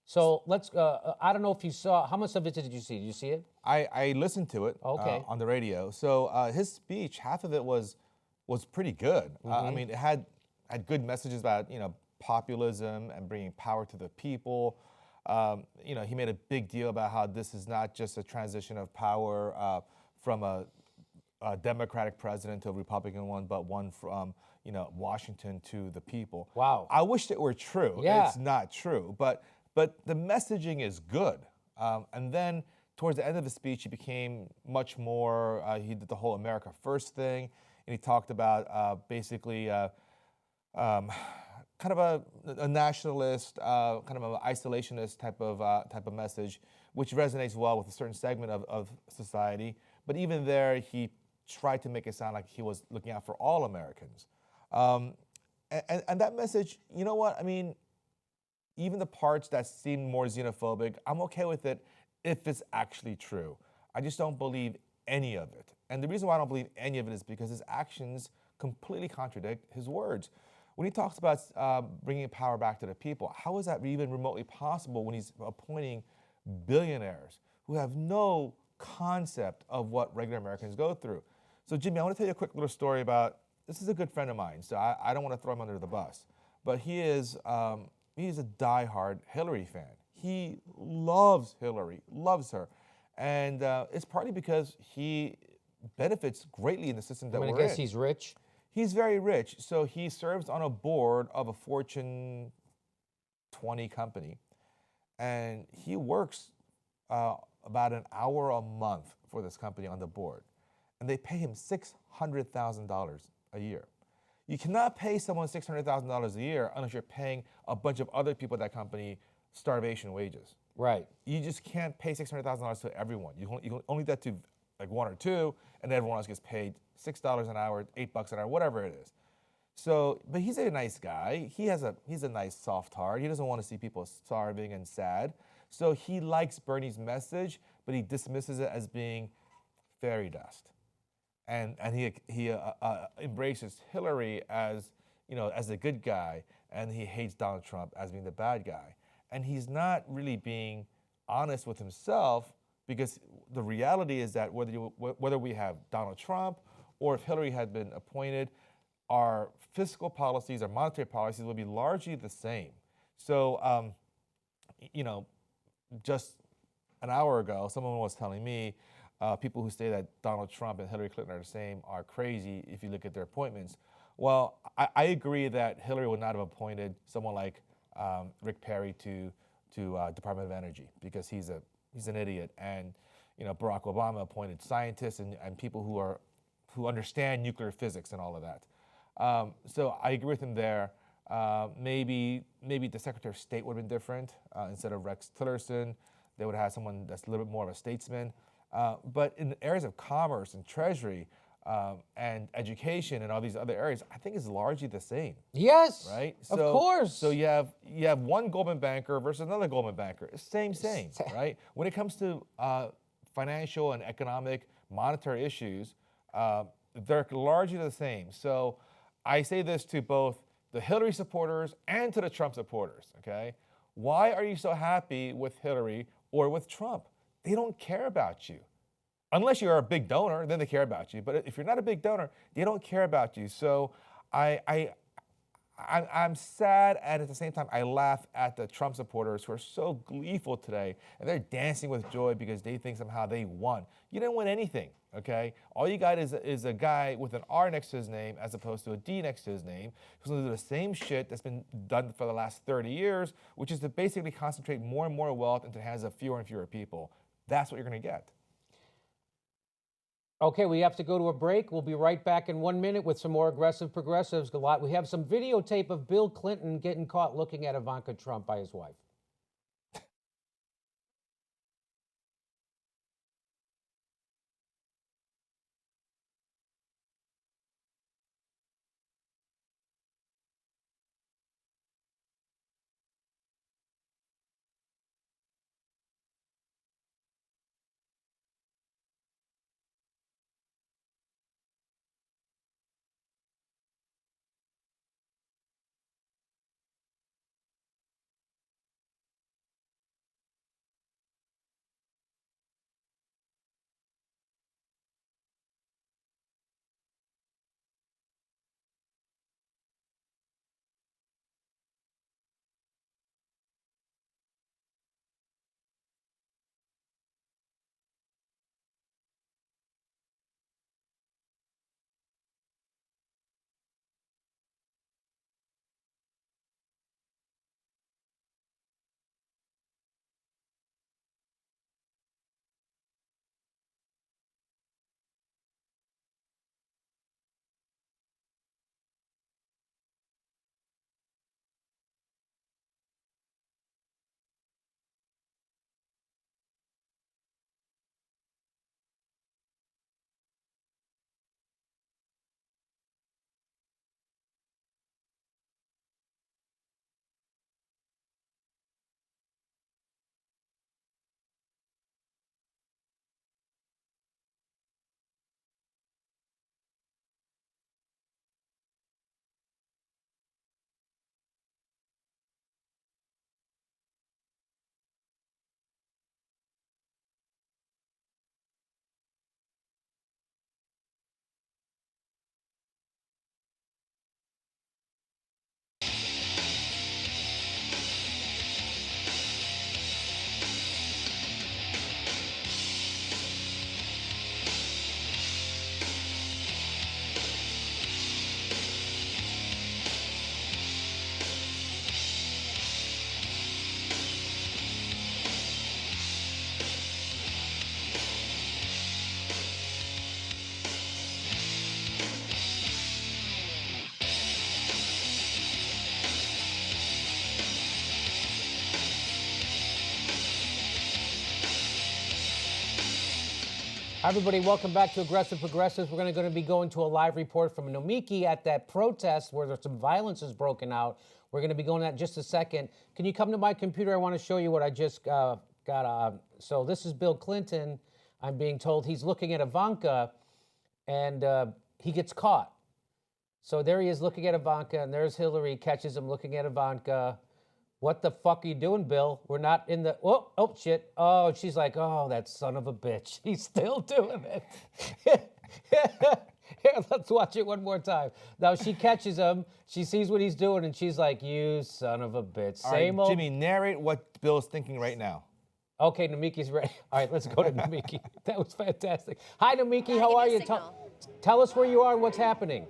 So let's, I don't know if you saw, how much of it did you see? Did you see it? I listened to it on the radio. So his speech, half of it was pretty good. I mean, it had good messages about, populism and bringing power to the people. He made a big deal about how this is not just a transition of power from a Democratic president to a Republican one, but one from, Washington to the people. Wow. I wish it were true. Yeah. It's not true, but the messaging is good. And then towards the end of the speech, he became much more, he did the whole America First thing, and he talked about basically kind of a nationalist, kind of an isolationist type of message, which resonates well with a certain segment of society. But even there, he tried to make it sound like he was looking out for all Americans. And that message, you know what? I mean, even the parts that seem more xenophobic, I'm okay with it if it's actually true. I just don't believe any of it. And the reason why I don't believe any of it is because his actions completely contradict his words. When he talks about bringing power back to the people, how is that even remotely possible when he's appointing billionaires who have no concept of what regular Americans go through? So, Jimmy, I want to tell you a quick little story about, this is a good friend of mine, so I don't want to throw him under the bus, but he's a diehard Hillary fan. He loves Hillary, loves her, and it's partly because he benefits greatly in the system that we're in. I guess he's rich. He's very rich, so he serves on a board of a Fortune 20 company, and he works about an hour a month for this company on the board, and they pay him $600,000 a year. You cannot pay someone $600,000 a year unless you're paying a bunch of other people at that company starvation wages. Right. You just can't pay $600,000 to everyone. You can only do that to like 1 or 2, and everyone else gets paid $6 an hour, $8 an hour, whatever it is. So, but he's a nice guy. He's a nice soft heart. He doesn't want to see people starving and sad. So he likes Bernie's message, but he dismisses it as being fairy dust. And he embraces Hillary as, as a good guy, and he hates Donald Trump as being the bad guy. And he's not really being honest with himself, because the reality is that whether we have Donald Trump or if Hillary had been appointed, our fiscal policies, our monetary policies will be largely the same. So, just an hour ago, someone was telling me people who say that Donald Trump and Hillary Clinton are the same are crazy if you look at their appointments. Well, I agree that Hillary would not have appointed someone like Rick Perry to Department of Energy, because he's an idiot, and Barack Obama appointed scientists and people who understand nuclear physics and all of that. So I agree with him there. Maybe the Secretary of State would have been different. Instead of Rex Tillerson, they would have had someone that's a little bit more of a statesman. But in the areas of commerce and treasury and education and all these other areas, I think it's largely the same. Yes, right. Of course. So you have one Goldman banker versus another Goldman banker. Same, right? When it comes to financial and economic monetary issues, they're largely the same. So I say this to both the Hillary supporters and to the Trump supporters, okay? Why are you so happy with Hillary or with Trump? They don't care about you. Unless you're a big donor, then they care about you. But if you're not a big donor, they don't care about you. So I I'm sad, and at the same time, I laugh at the Trump supporters who are so gleeful today, and they're dancing with joy because they think somehow they won. You didn't win anything, okay? All you got is a guy with an R next to his name as opposed to a D next to his name, who's gonna do the same shit that's been done for the last 30 years, which is to basically concentrate more and more wealth into the hands of fewer and fewer people. That's what you're gonna get. Okay, we have to go to a break. We'll be right back in 1 minute with some more aggressive progressives. We have some videotape of Bill Clinton getting caught looking at Ivanka Trump by his wife. Hi, everybody, welcome back to Aggressive Progressives. We're going to be going to a live report from Nomiki at that protest where there's some violence has broken out. We're going to be going to that in just a second. Can you come to my computer? I want to show you what I just got. So this is Bill Clinton. I'm being told he's looking at Ivanka, and he gets caught. So there he is looking at Ivanka, and there's Hillary, catches him looking at Ivanka. What the fuck are you doing, Bill? We're not in the, oh, shit. Oh, she's like, oh, that son of a bitch. He's still doing it. Here, let's watch it one more time. Now, she catches him. She sees what he's doing, and she's like, you son of a bitch. Same old. Jimmy, narrate what Bill's thinking right now. Okay, Namiki's ready. All right, let's go to Namiki. That was fantastic. Hi, Namiki. How are you? Tell us where you are and what's happening.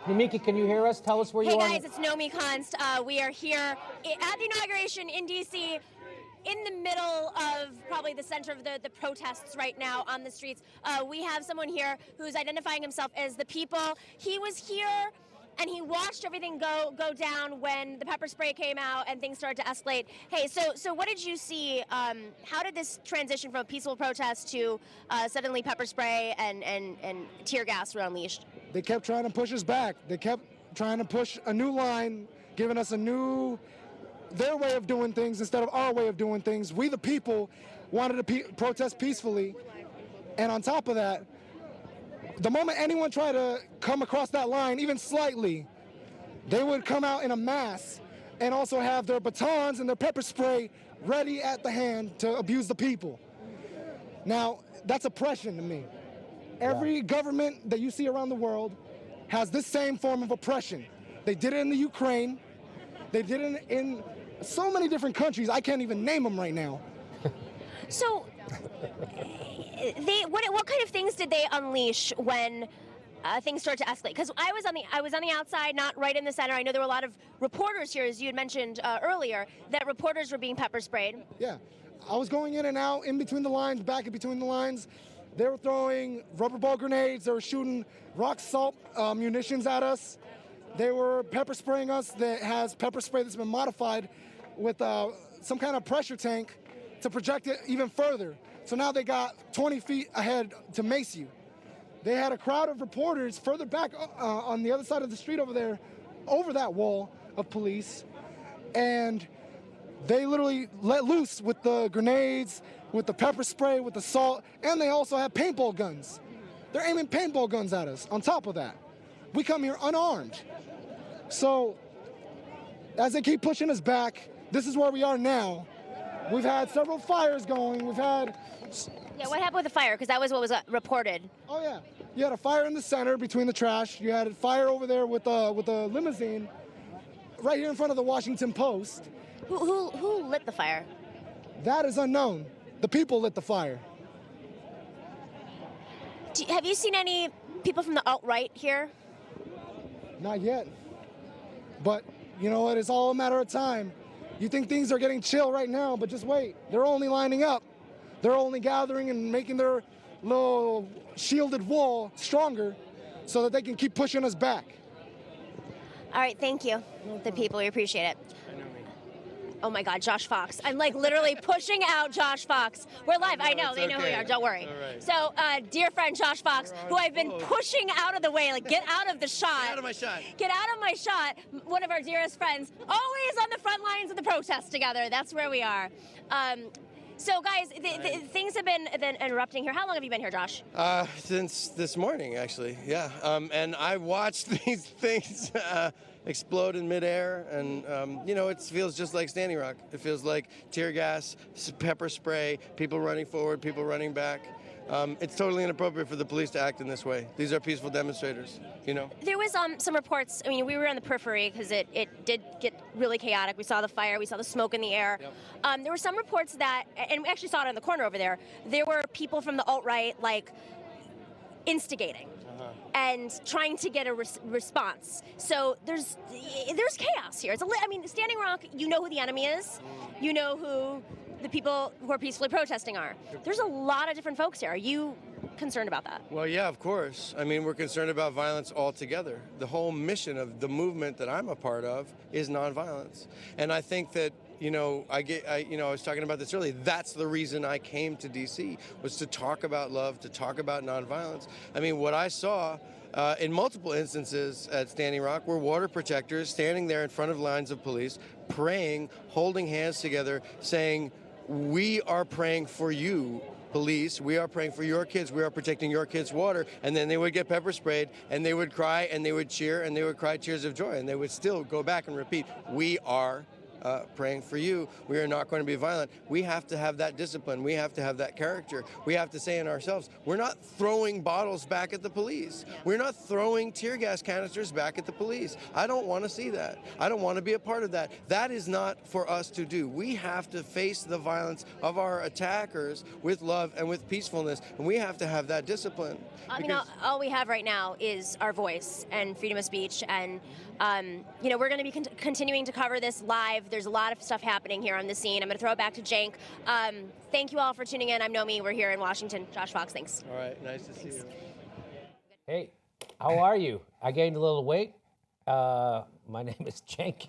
Namiki, can you hear us? Tell us where you are. Hey guys, it's Nomi Konst. We are here at the inauguration in D.C. in the middle of probably the center of the protests right now on the streets. We have someone here who's identifying himself as the people. He was here and he watched everything go down when the pepper spray came out and things started to escalate. Hey, so what did you see? How did this transition from a peaceful protest to suddenly pepper spray and tear gas were unleashed? They kept trying to push us back. They kept trying to push a new line, giving us their way of doing things instead of our way of doing things. We, the people, wanted to protest peacefully. And on top of that, the moment anyone tried to come across that line, even slightly, they would come out in a mass and also have their batons and their pepper spray ready at the hand to abuse the people. Now, that's oppression to me. Every government that you see around the world has this same form of oppression. They did it in the Ukraine. They did it in so many different countries. I can't even name them right now. So, what kind of things did they unleash when things started to escalate? Because I was on the outside, not right in the center. I know there were a lot of reporters here, as you had mentioned earlier, that reporters were being pepper sprayed. Yeah, I was going in and out, in between the lines, back in between the lines. They were throwing rubber ball grenades. They were shooting rock salt munitions at us. They were pepper spraying us. That has pepper spray that's been modified with some kind of pressure tank to project it even further. So now they got 20 feet ahead to mace you. They had a crowd of reporters further back on the other side of the street over there, over that wall of police, and they literally let loose with the grenades, with the pepper spray, with the salt, and they also have paintball guns. They're aiming paintball guns at us on top of that. We come here unarmed. So as they keep pushing us back, this is where we are now. We've had several fires going. We've had... Yeah, what happened with the fire? Because that was what was reported. Oh, yeah. You had a fire in the center between the trash. You had a fire over there with a limousine right here in front of the Washington Post. Who lit the fire? That is unknown. The people lit the fire. Have you seen any people from the alt-right here? Not yet. But, you know what? It's all a matter of time. You think things are getting chill right now, but just wait. They're only lining up. They're only gathering and making their little shielded wall stronger so that they can keep pushing us back. All right, thank you, the people. We appreciate it. Oh my God, Josh Fox. I'm like literally pushing out Josh Fox. We're live. I know, they know who we are. Don't worry. Right. So, dear friend Josh Fox, who I've been pushing out of the way, like get out of the shot. Get out of my shot. Get out of my shot. One of our dearest friends, always on the front lines of the protest together. That's where we are. So, guys, things have been erupting here. How long have you been here, Josh? Since this morning, actually, yeah. And I watched these things explode in midair, and you know, it feels just like Standing Rock. It feels like tear gas, pepper spray, people running forward, people running back. It's totally inappropriate for the police to act in this way. These are peaceful demonstrators, you know. There was some reports. I mean, we were on the periphery because it did get really chaotic. We saw the fire, we saw the smoke in the air. Yep. There were some reports that, and we actually saw it in the corner over there. There were people from the alt-right like instigating and trying to get a response. So there's chaos here. I mean, Standing Rock. You know who the enemy is. You know who the people who are peacefully protesting are. There's a lot of different folks here. Are you concerned about that? Well, yeah, of course. I mean, we're concerned about violence altogether. The whole mission of the movement that I'm a part of is nonviolence. And I think that, you know, I was talking about this earlier. That's the reason I came to D.C. was to talk about love, to talk about nonviolence. I mean, what I saw in multiple instances at Standing Rock were water protectors standing there in front of lines of police, praying, holding hands together, saying, "We are praying for you, police. We are praying for your kids. We are protecting your kids' water." And then they would get pepper sprayed, and they would cry, and they would cheer, and they would cry tears of joy, and they would still go back and repeat, "We are praying for you. We are not going to be violent." We have to have that discipline. We have to have that character. We have to say in ourselves, we're not throwing bottles back at the police. We're not throwing tear gas canisters back at the police. I don't want to see that. I don't want to be a part of that. That is not for us to do. We have to face the violence of our attackers with love and with peacefulness, and we have to have that discipline. I mean, all we have right now is our voice and freedom of speech, and you know, we're going to be continuing to cover this live. There's a lot of stuff happening here on the scene. I'm going to throw it back to Cenk. Thank you all for tuning in. I'm Nomi. We're here in Washington. Josh Fox, thanks. All right, nice to see you. Hey, how are you? I gained a little weight. My name is Cenk.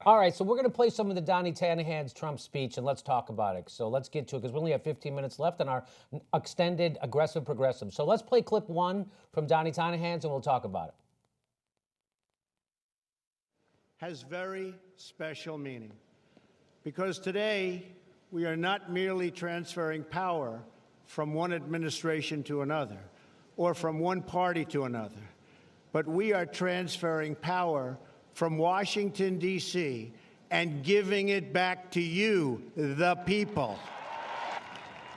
All right, so we're going to play some of the Donnie Tanahan's Trump speech, and let's talk about it. So let's get to it, because we only have 15 minutes left on our extended aggressive progressive. So let's play clip 1 from Donnie Tanahan's, and we'll talk about it. Has very special meaning, because today we are not merely transferring power from one administration to another or from one party to another, but we are transferring power from Washington, D.C., and giving it back to you, the people.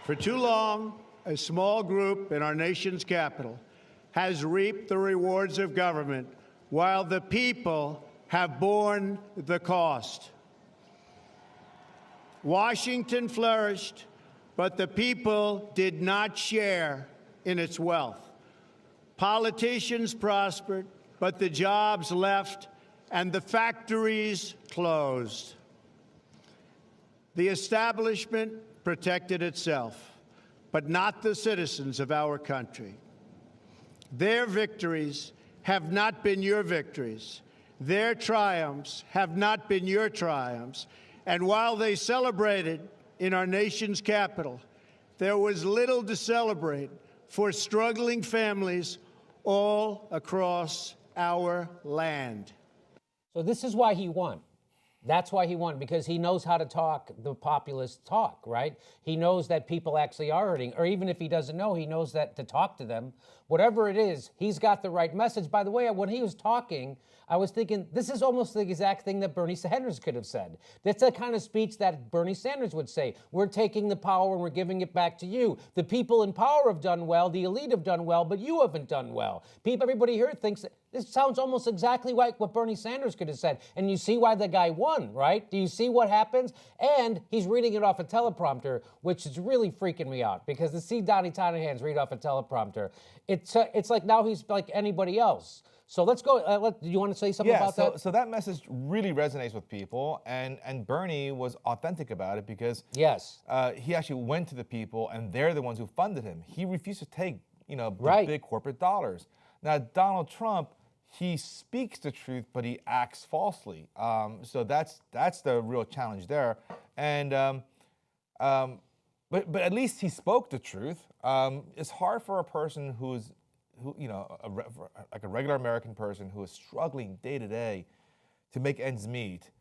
For too long, a small group in our nation's capital has reaped the rewards of government, while the people have borne the cost. Washington flourished, but the people did not share in its wealth. Politicians prospered, but the jobs left and the factories closed. The establishment protected itself, but not the citizens of our country. Their victories have not been your victories. Their triumphs have not been your triumphs. And while they celebrated in our nation's capital, there was little to celebrate for struggling families all across our land. So this is why he won. That's why he won, because he knows how to talk the populist talk, right? He knows that people actually are hurting, or even if he doesn't know, he knows that to talk to them. Whatever it is, he's got the right message. By the way, when he was talking, I was thinking, this is almost the exact thing that Bernie Sanders could have said. That's the kind of speech that Bernie Sanders would say. We're taking the power and we're giving it back to you. The people in power have done well, the elite have done well, but you haven't done well. Everybody here thinks that this sounds almost exactly like what Bernie Sanders could have said. And you see why the guy won, right? Do you see what happens? And he's reading it off a teleprompter, which is really freaking me out, because to see Donnie Tannehans read off a teleprompter, it's like now he's like anybody else. So let's go. Do you want to say something about that? So that message really resonates with people, and Bernie was authentic about it because yes, he actually went to the people, and they're the ones who funded him. He refused to take the big corporate dollars. Now Donald Trump, he speaks the truth, but he acts falsely. So that's the real challenge there. And but at least he spoke the truth. It's hard for a person who like a regular American person who is struggling day to day to make ends meet,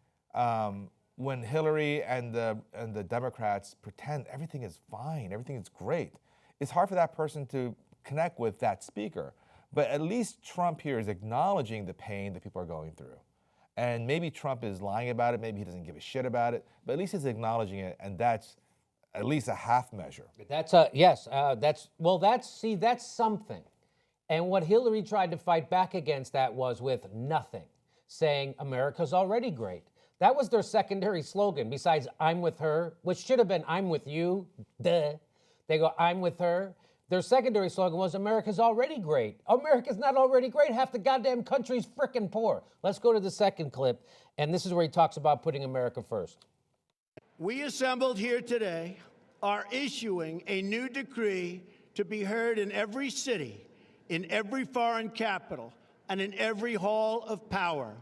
when Hillary and the Democrats pretend everything is fine, everything is great. It's hard for that person to connect with that speaker. But at least Trump here is acknowledging the pain that people are going through. And maybe Trump is lying about it, maybe he doesn't give a shit about it, but at least he's acknowledging it, and that's at least a half measure. That's that's something. And what Hillary tried to fight back against that was with nothing, saying America's already great. That was their secondary slogan, besides I'm with her, which should have been I'm with you, duh. They go, I'm with her. Their secondary slogan was America's already great. America's not already great. Half the goddamn country's frickin' poor. Let's go to the second clip, and this is where he talks about putting America first. We assembled here today are issuing a new decree to be heard in every city, in every foreign capital, and in every hall of power.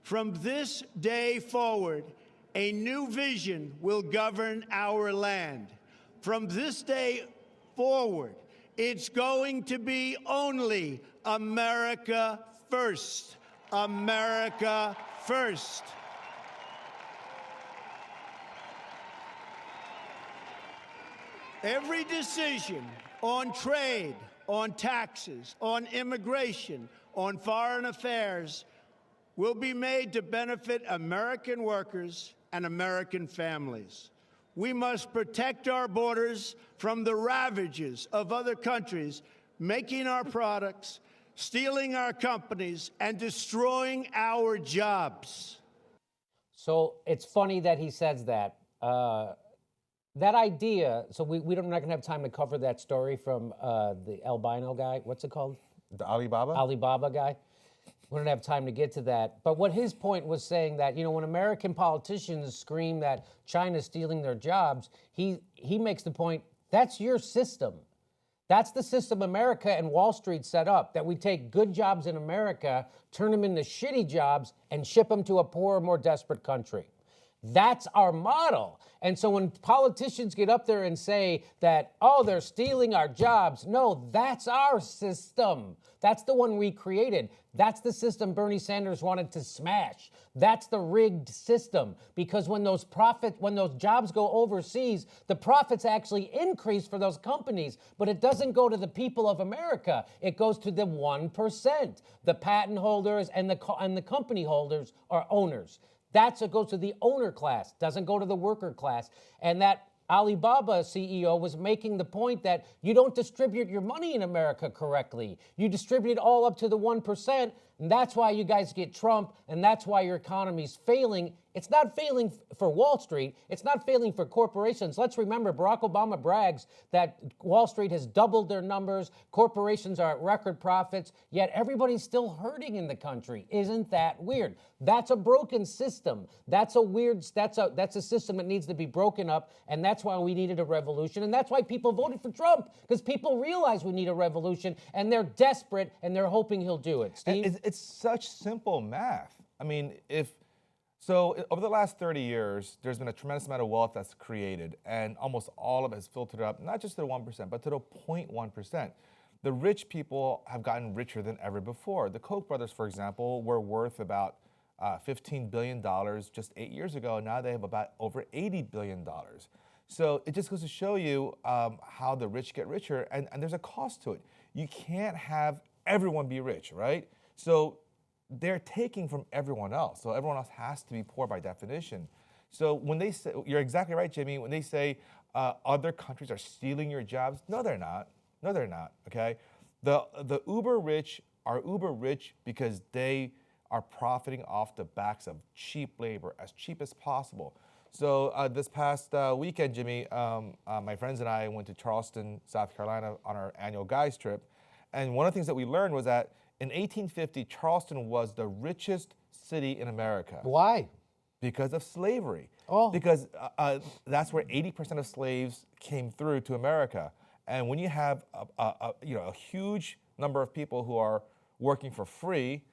From this day forward, a new vision will govern our land. From this day forward, it's going to be only America first. America first. Every decision on trade, on taxes, on immigration, on foreign affairs will be made to benefit American workers and American families. We must protect our borders from the ravages of other countries, making our products, stealing our companies, and destroying our jobs. So it's funny that he says that. That idea, so we're not going to have time to cover that story from the albino guy. What's it called? The Alibaba? Alibaba guy. We don't have time to get to that. But what his point was saying that, when American politicians scream that China's stealing their jobs, he makes the point, that's your system. That's the system America and Wall Street set up, that we take good jobs in America, turn them into shitty jobs, and ship them to a poorer, more desperate country. That's our model. And so when politicians get up there and say that, oh, they're stealing our jobs, no, that's our system. That's the one we created. That's the system Bernie Sanders wanted to smash. That's the rigged system. Because when those jobs go overseas, the profits actually increase for those companies, but it doesn't go to the people of America. It goes to the 1%. The patent holders and the company holders are owners. It goes to the owner class, doesn't go to the worker class. And that Alibaba CEO was making the point that you don't distribute your money in America correctly. You distribute it all up to the 1%, and that's why you guys get Trump, and that's why your economy's failing. It's not failing for Wall Street. It's not failing for corporations. Let's remember, Barack Obama brags that Wall Street has doubled their numbers. Corporations are at record profits, yet everybody's still hurting in the country. Isn't that weird? That's a broken system. That's a system that needs to be broken up, and that's why we needed a revolution, and that's why people voted for Trump, because people realize we need a revolution, and they're desperate, and they're hoping he'll do it. Steve? It's such simple math. I mean, So over the last 30 years, there's been a tremendous amount of wealth that's created, and almost all of it has filtered up, not just to the 1%, but to the 0.1%. The rich people have gotten richer than ever before. The Koch brothers, for example, were worth about $15 billion just 8 years ago. Now they have about over $80 billion. So it just goes to show you how the rich get richer, and there's a cost to it. You can't have everyone be rich, right? So they're taking from everyone else. So everyone else has to be poor by definition. So when they say, you're exactly right, Jimmy, when they say other countries are stealing your jobs, no, they're not. No, they're not, okay? The uber rich are uber rich because they are profiting off the backs of cheap labor, as cheap as possible. So this past weekend, Jimmy, my friends and I went to Charleston, South Carolina on our annual guys trip. And one of the things that we learned was that in 1850, Charleston was the richest city in America. Why? Because of slavery. Oh. Because that's where 80% of slaves came through to America. And when you have a huge number of people who are working for free,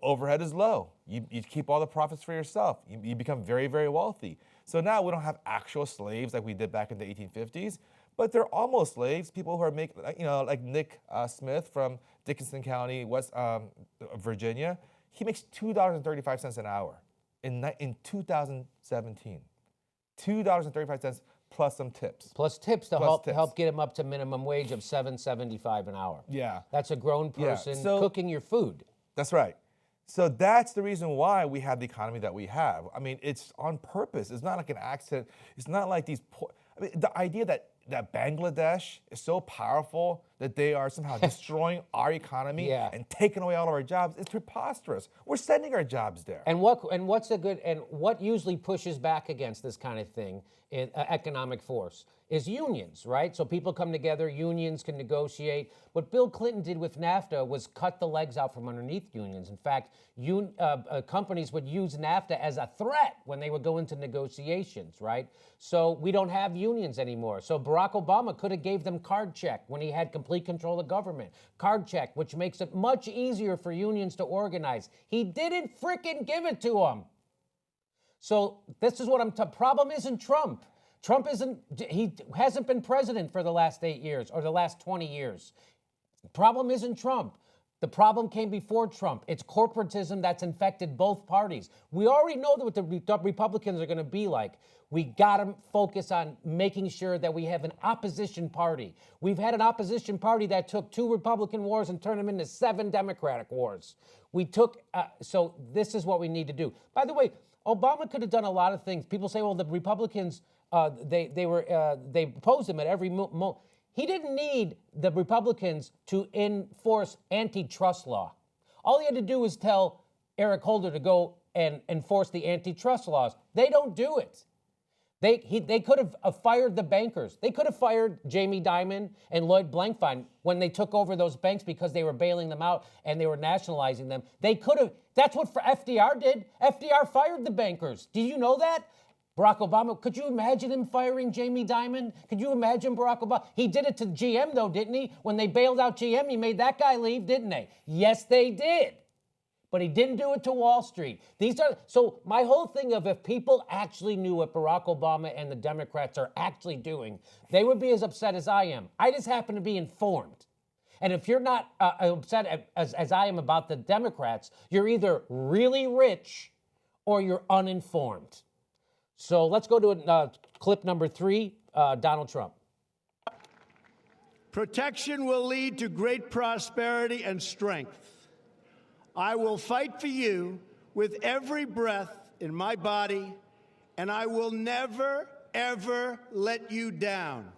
overhead is low. You keep all the profits for yourself. You become very, very wealthy. So now we don't have actual slaves like we did back in the 1850s, but they're almost slaves. People who are making, like Nick Smith from Dickinson County, West Virginia. He makes $2.35 an hour in 2017. $2.35 plus some tips. Plus tips to help get him up to minimum wage of $7.75 an hour. Yeah. That's a grown person cooking your food. That's right. So that's the reason why we have the economy that we have. I mean, it's on purpose. It's not like an accident. It's not like these poor, the idea that Bangladesh is so powerful that they are somehow destroying our economy and taking away all of our jobs is preposterous. We're sending our jobs there. And what usually pushes back against this kind of thing in economic force is unions, right? So people come together, unions can negotiate. What Bill Clinton did with NAFTA was cut the legs out from underneath unions. In fact, companies would use NAFTA as a threat when they would go into negotiations, right? So we don't have unions anymore. So Barack Obama could have gave them card check when he had complete control of government. Card check, which makes it much easier for unions to organize. He didn't frickin' give it to them. So this is what problem isn't Trump. He hasn't been president for the last 8 years or the last 20 years. Problem isn't Trump. The problem came before Trump. It's corporatism that's infected both parties. We already know what the Republicans are going to be like. We got to focus on making sure that we have an opposition party. We've had an opposition party that took 2 Republican wars and turned them into 7 Democratic wars. So this is what we need to do. By the way, Obama could have done a lot of things. People say, well, the Republicans, they opposed him at every moment. He didn't need the Republicans to enforce antitrust law. All he had to do was tell Eric Holder to go and enforce the antitrust laws. They don't do it. They could have fired the bankers. They could have fired Jamie Dimon and Lloyd Blankfein when they took over those banks because they were bailing them out and they were nationalizing them. They could have. That's what FDR did. FDR fired the bankers. Did you know that? Barack Obama, could you imagine him firing Jamie Dimon? Could you imagine Barack Obama? He did it to GM, though, didn't he? When they bailed out GM, he made that guy leave, didn't they? Yes, they did. But he didn't do it to Wall Street. So my whole thing of if people actually knew what Barack Obama and the Democrats are actually doing, they would be as upset as I am. I just happen to be informed. And if you're not upset as I am about the Democrats, you're either really rich or you're uninformed. So let's go to clip number 3, Donald Trump. Protection will lead to great prosperity and strength. I will fight for you with every breath in my body, and I will never, ever let you down.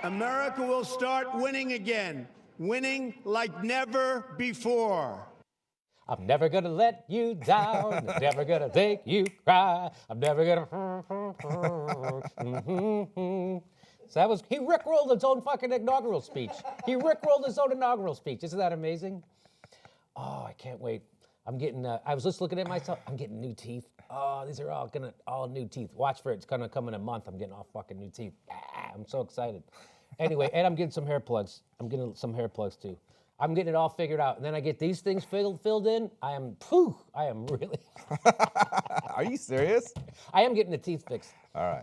America will start winning again, winning like never before. I'm never gonna let you down. I'm never gonna make you cry. I'm never gonna. So that was, he rickrolled his own fucking inaugural speech. He rickrolled his own inaugural speech. Isn't that amazing? Oh, I can't wait. I'm getting, I was just looking at myself. I'm getting new teeth. Oh, these are all new teeth. Watch for it. It's gonna come in a month. I'm getting all fucking new teeth. I'm so excited. Anyway, and I'm getting some hair plugs. I'm getting some hair plugs too. I'm getting it all figured out. And then I get these things filled in. I am really. Are you serious? I am getting the teeth fixed. All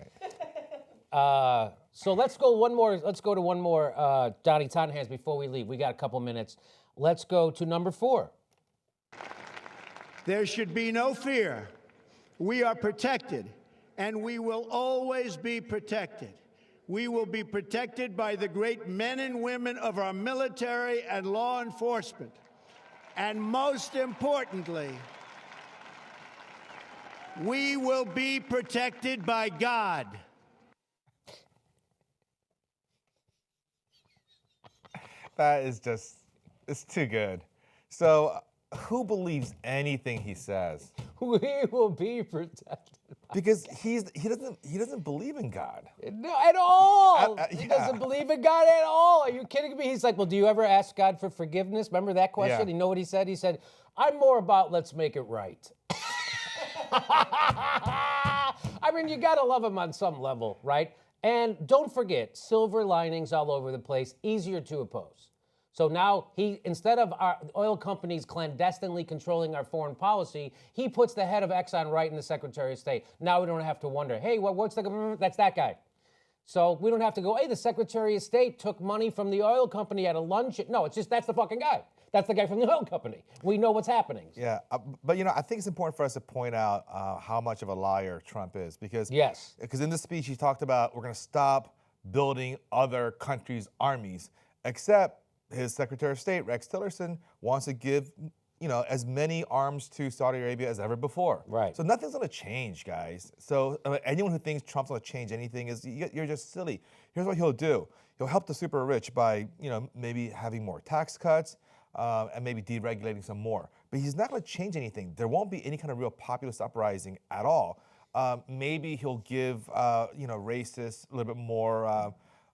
right. So let's go one more. Let's go to one more Donnie Tottenhams before we leave. We got a couple minutes. Let's go to number 4. There should be no fear. We are protected, and we will always be protected. We will be protected by the great men and women of our military and law enforcement. And most importantly, we will be protected by God. That is just, it's too good. So who believes anything he says? We will be protected. Because he doesn't believe in God. No, at all. Yeah. He doesn't believe in God at all. Are you kidding me? He's like, well, do you ever ask God for forgiveness? Remember that question? Yeah. You know what he said? He said, I'm more about let's make it right. I mean, you gotta love him on some level, right? And don't forget, silver linings all over the place, easier to oppose. So now instead of our oil companies clandestinely controlling our foreign policy, he puts the head of Exxon right in the Secretary of State. Now we don't have to wonder, hey, that's that guy. So we don't have to go, hey, the Secretary of State took money from the oil company at a luncheon. No, it's just, that's the fucking guy. That's the guy from the oil company. We know what's happening. Yeah, but I think it's important for us to point out how much of a liar Trump is, because in this speech he talked about we're going to stop building other countries' armies, except his Secretary of State, Rex Tillerson, wants to give as many arms to Saudi Arabia as ever before. Right. So nothing's going to change, guys. So anyone who thinks Trump's going to change anything you're just silly. Here's what he'll do. He'll help the super rich by maybe having more tax cuts. And maybe deregulating some more. But he's not going to change anything. There won't be any kind of real populist uprising at all. Maybe he'll give racists a little bit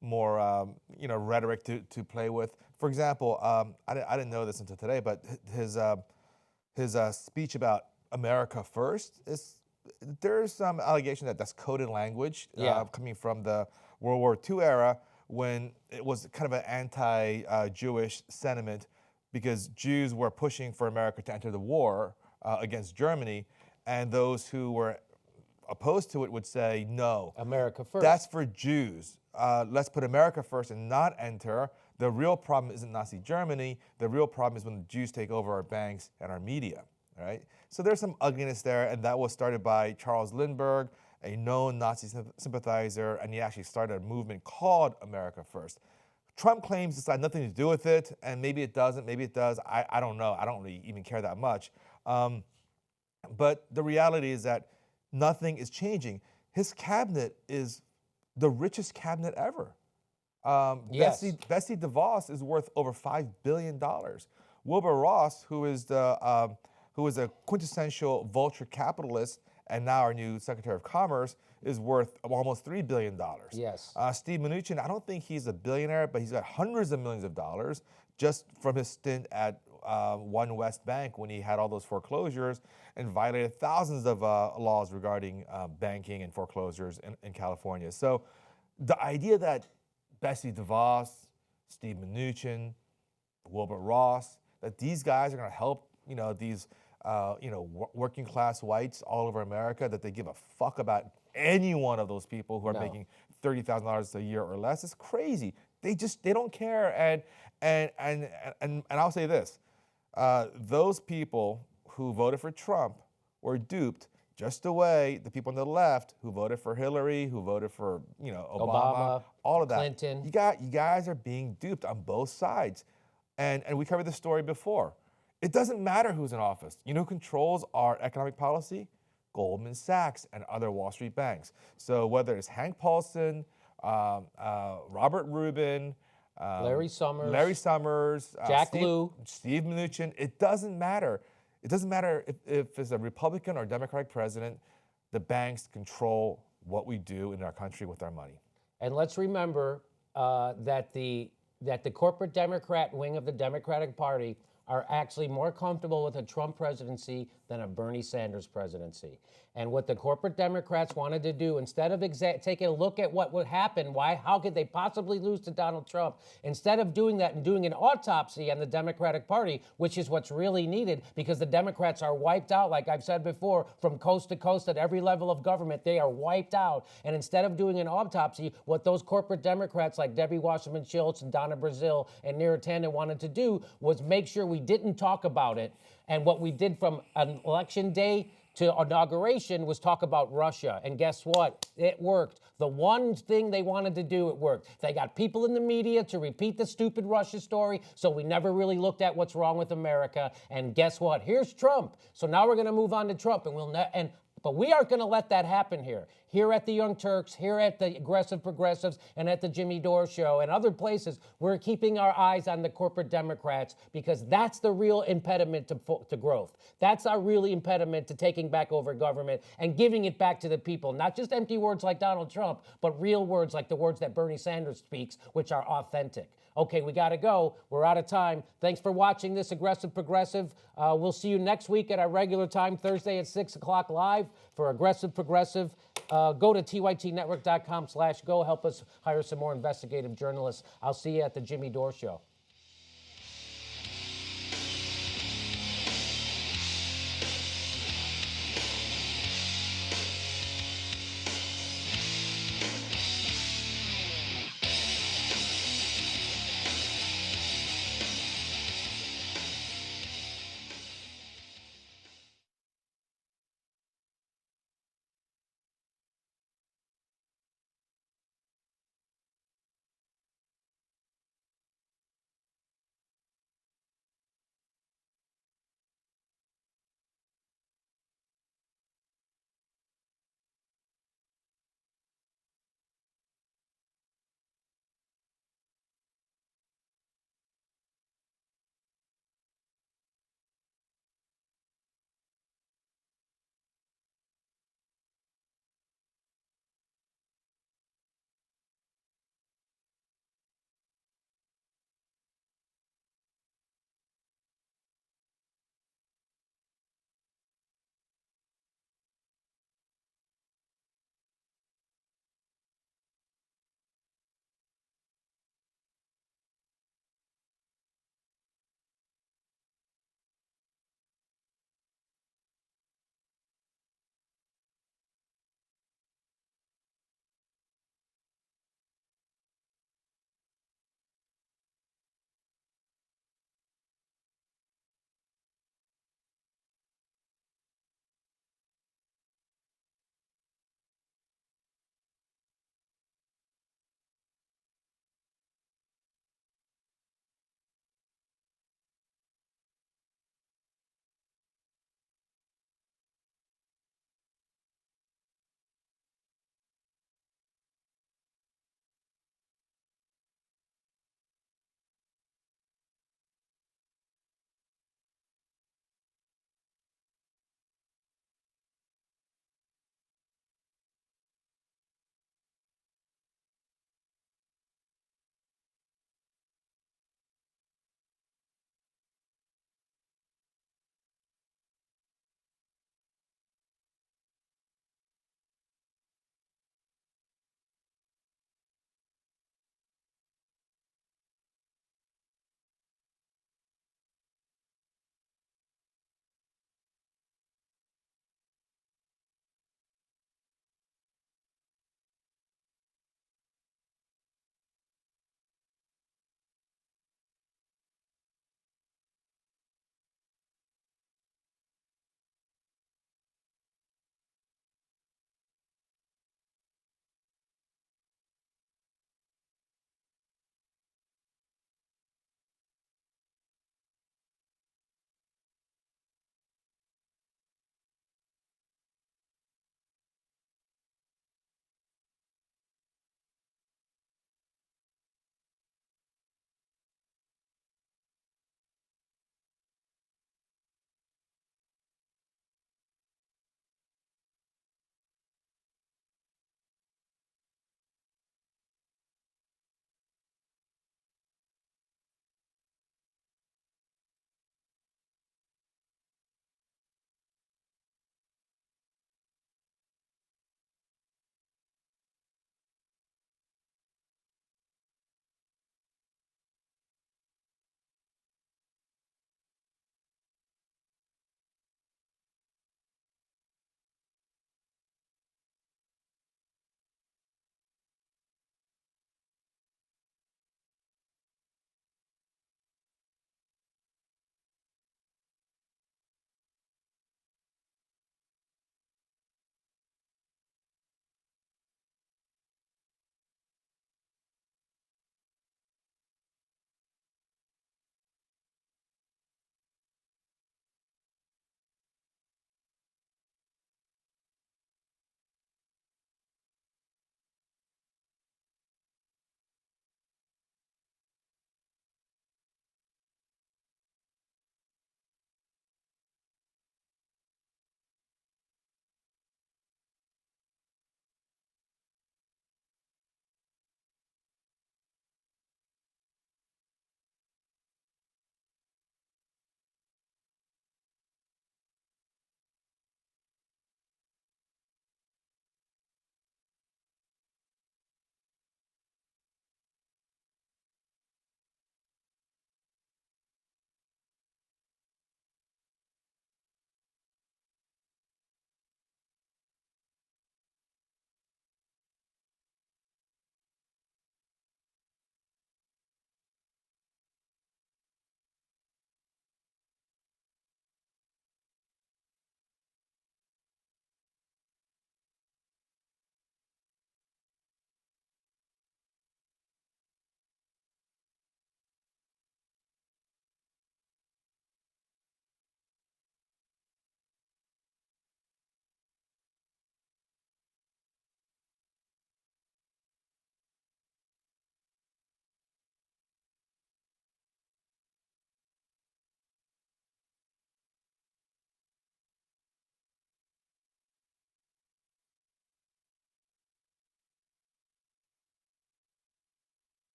more rhetoric to play with. For example, I didn't know this until today, but his speech about America first there's some allegation that's coded language coming from the World War II era, when it was kind of an anti-Jewish sentiment, because Jews were pushing for America to enter the war against Germany, and those who were opposed to it would say, no. America first. That's for Jews. Let's put America first and not enter. The real problem isn't Nazi Germany. The real problem is when the Jews take over our banks and our media, right? So there's some ugliness there, and that was started by Charles Lindbergh, a known Nazi sympathizer, and he actually started a movement called America First. Trump claims this had nothing to do with it, and maybe it doesn't, maybe it does. I don't know. I don't really even care that much. But the reality is that nothing is changing. His cabinet is the richest cabinet ever. Betsy DeVos is worth over $5 billion. Wilbur Ross, who is a quintessential vulture capitalist and now our new Secretary of Commerce, is worth almost $3 billion. Yes. Steve Mnuchin, I don't think he's a billionaire, but he's got hundreds of millions of dollars just from his stint at One West Bank when he had all those foreclosures and violated thousands of laws regarding banking and foreclosures in California. So the idea that Betsy DeVos, Steve Mnuchin, Wilbur Ross, that these guys are going to help these working class whites all over America, that they give a fuck about any one of those people who are making $30,000 a year or less, is crazy. They don't care. And I'll say this: those people who voted for Trump were duped, just the way the people on the left who voted for Hillary, who voted for Obama, all of that. Clinton. You guys are being duped on both sides, and we covered this story before. It doesn't matter who's in office. You know who controls our economic policy? Goldman Sachs, and other Wall Street banks. So whether it's Hank Paulson, Robert Rubin, Larry Summers, Jack Lew, Steve Mnuchin, it doesn't matter. It doesn't matter if it's a Republican or Democratic president, the banks control what we do in our country with our money. And let's remember that the corporate Democrat wing of the Democratic Party are actually more comfortable with a Trump presidency than a Bernie Sanders presidency. And what the corporate Democrats wanted to do, instead of taking a look at what would happen, how could they possibly lose to Donald Trump, instead of doing that and doing an autopsy on the Democratic Party, which is what's really needed, because the Democrats are wiped out, like I've said before, from coast to coast at every level of government, they are wiped out. And instead of doing an autopsy, what those corporate Democrats like Debbie Wasserman Schultz and Donna Brazile and Neera Tanden wanted to do was make sure we didn't talk about it. And what we did from an election day to inauguration was talk about Russia. And guess what? It worked. The one thing they wanted to do, it worked. They got people in the media to repeat the stupid Russia story, so we never really looked at what's wrong with America. And guess what? Here's Trump. So now we're going to move on to Trump, and but we aren't going to let that happen here at the Young Turks, here at the Aggressive Progressives, and at the Jimmy Dore Show and other places. We're keeping our eyes on the corporate Democrats because that's the real impediment to growth. That's our real impediment to taking back over government and giving it back to the people. Not just empty words like Donald Trump, but real words like the words that Bernie Sanders speaks, which are authentic. Okay, we got to go. We're out of time. Thanks for watching this Aggressive Progressive. We'll see you next week at our regular time, Thursday at 6 o'clock live for Aggressive Progressive. Go to tytnetwork.com/go. Help us hire some more investigative journalists. I'll see you at the Jimmy Dore Show.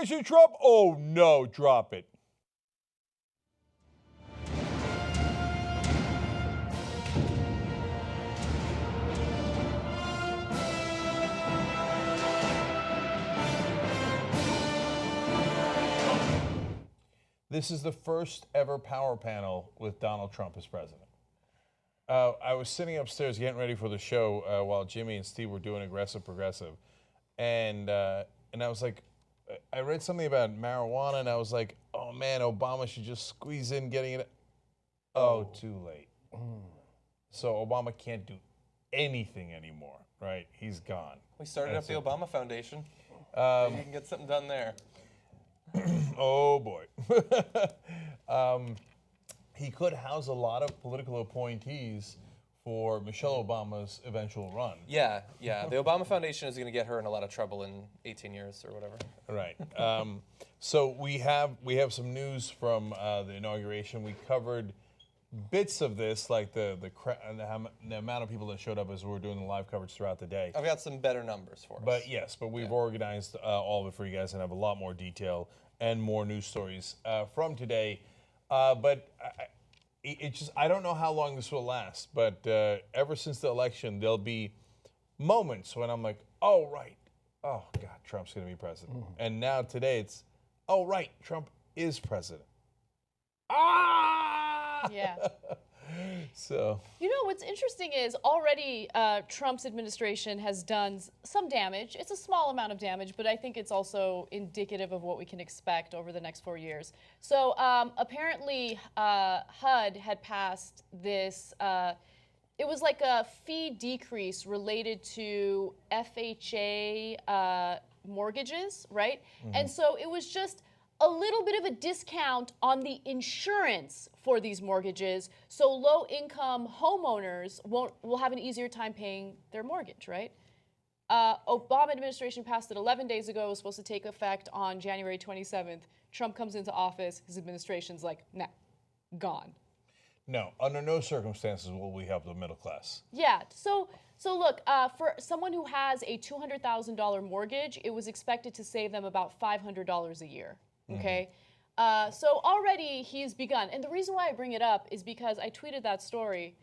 Inauguration, Trump? Oh, no, drop it. This is the first ever power panel with Donald Trump as president. I was sitting upstairs getting ready for the show while Jimmy and Steve were doing Aggressive Progressive. And I was like, I read something about marijuana, and I was like, oh man, Obama should just squeeze in getting it. Oh, too late. So Obama can't do anything anymore, right? He's gone. We started up the Obama Foundation. You can get something done there. Oh boy. He could house a lot of political appointees for Michelle Obama's eventual run. Yeah. The Obama Foundation is going to get her in a lot of trouble in 18 years or whatever. Right. So we have some news from the inauguration. We covered bits of this, like the amount of people that showed up as we were doing the live coverage throughout the day. I've got some better numbers for us. But we've organized all of it for you guys and have a lot more detail and more news stories from today. I don't know how long this will last, but ever since the election, there'll be moments when I'm like, oh, right. Oh, God, Trump's going to be president. And now today it's, oh, right, Trump is president. Yeah. So. You know, what's interesting is already Trump's administration has done some damage. It's a small amount of damage, but I think it's also indicative of what we can expect over the next 4 years. So apparently HUD had passed this, it was like a fee decrease related to FHA mortgages, right? And so it was just a little bit of a discount on the insurance for these mortgages, so low-income homeowners will have an easier time paying their mortgage, right? Obama administration passed it 11 days ago. It was supposed to take effect on January 27th. Trump comes into office. His administration's like, nah, gone. No, under no circumstances will we help the middle class. Yeah, so look, for someone who has a $200,000 mortgage, it was expected to save them about $500 a year. Okay, so already he's begun. And the reason why I bring it up is because I tweeted that story,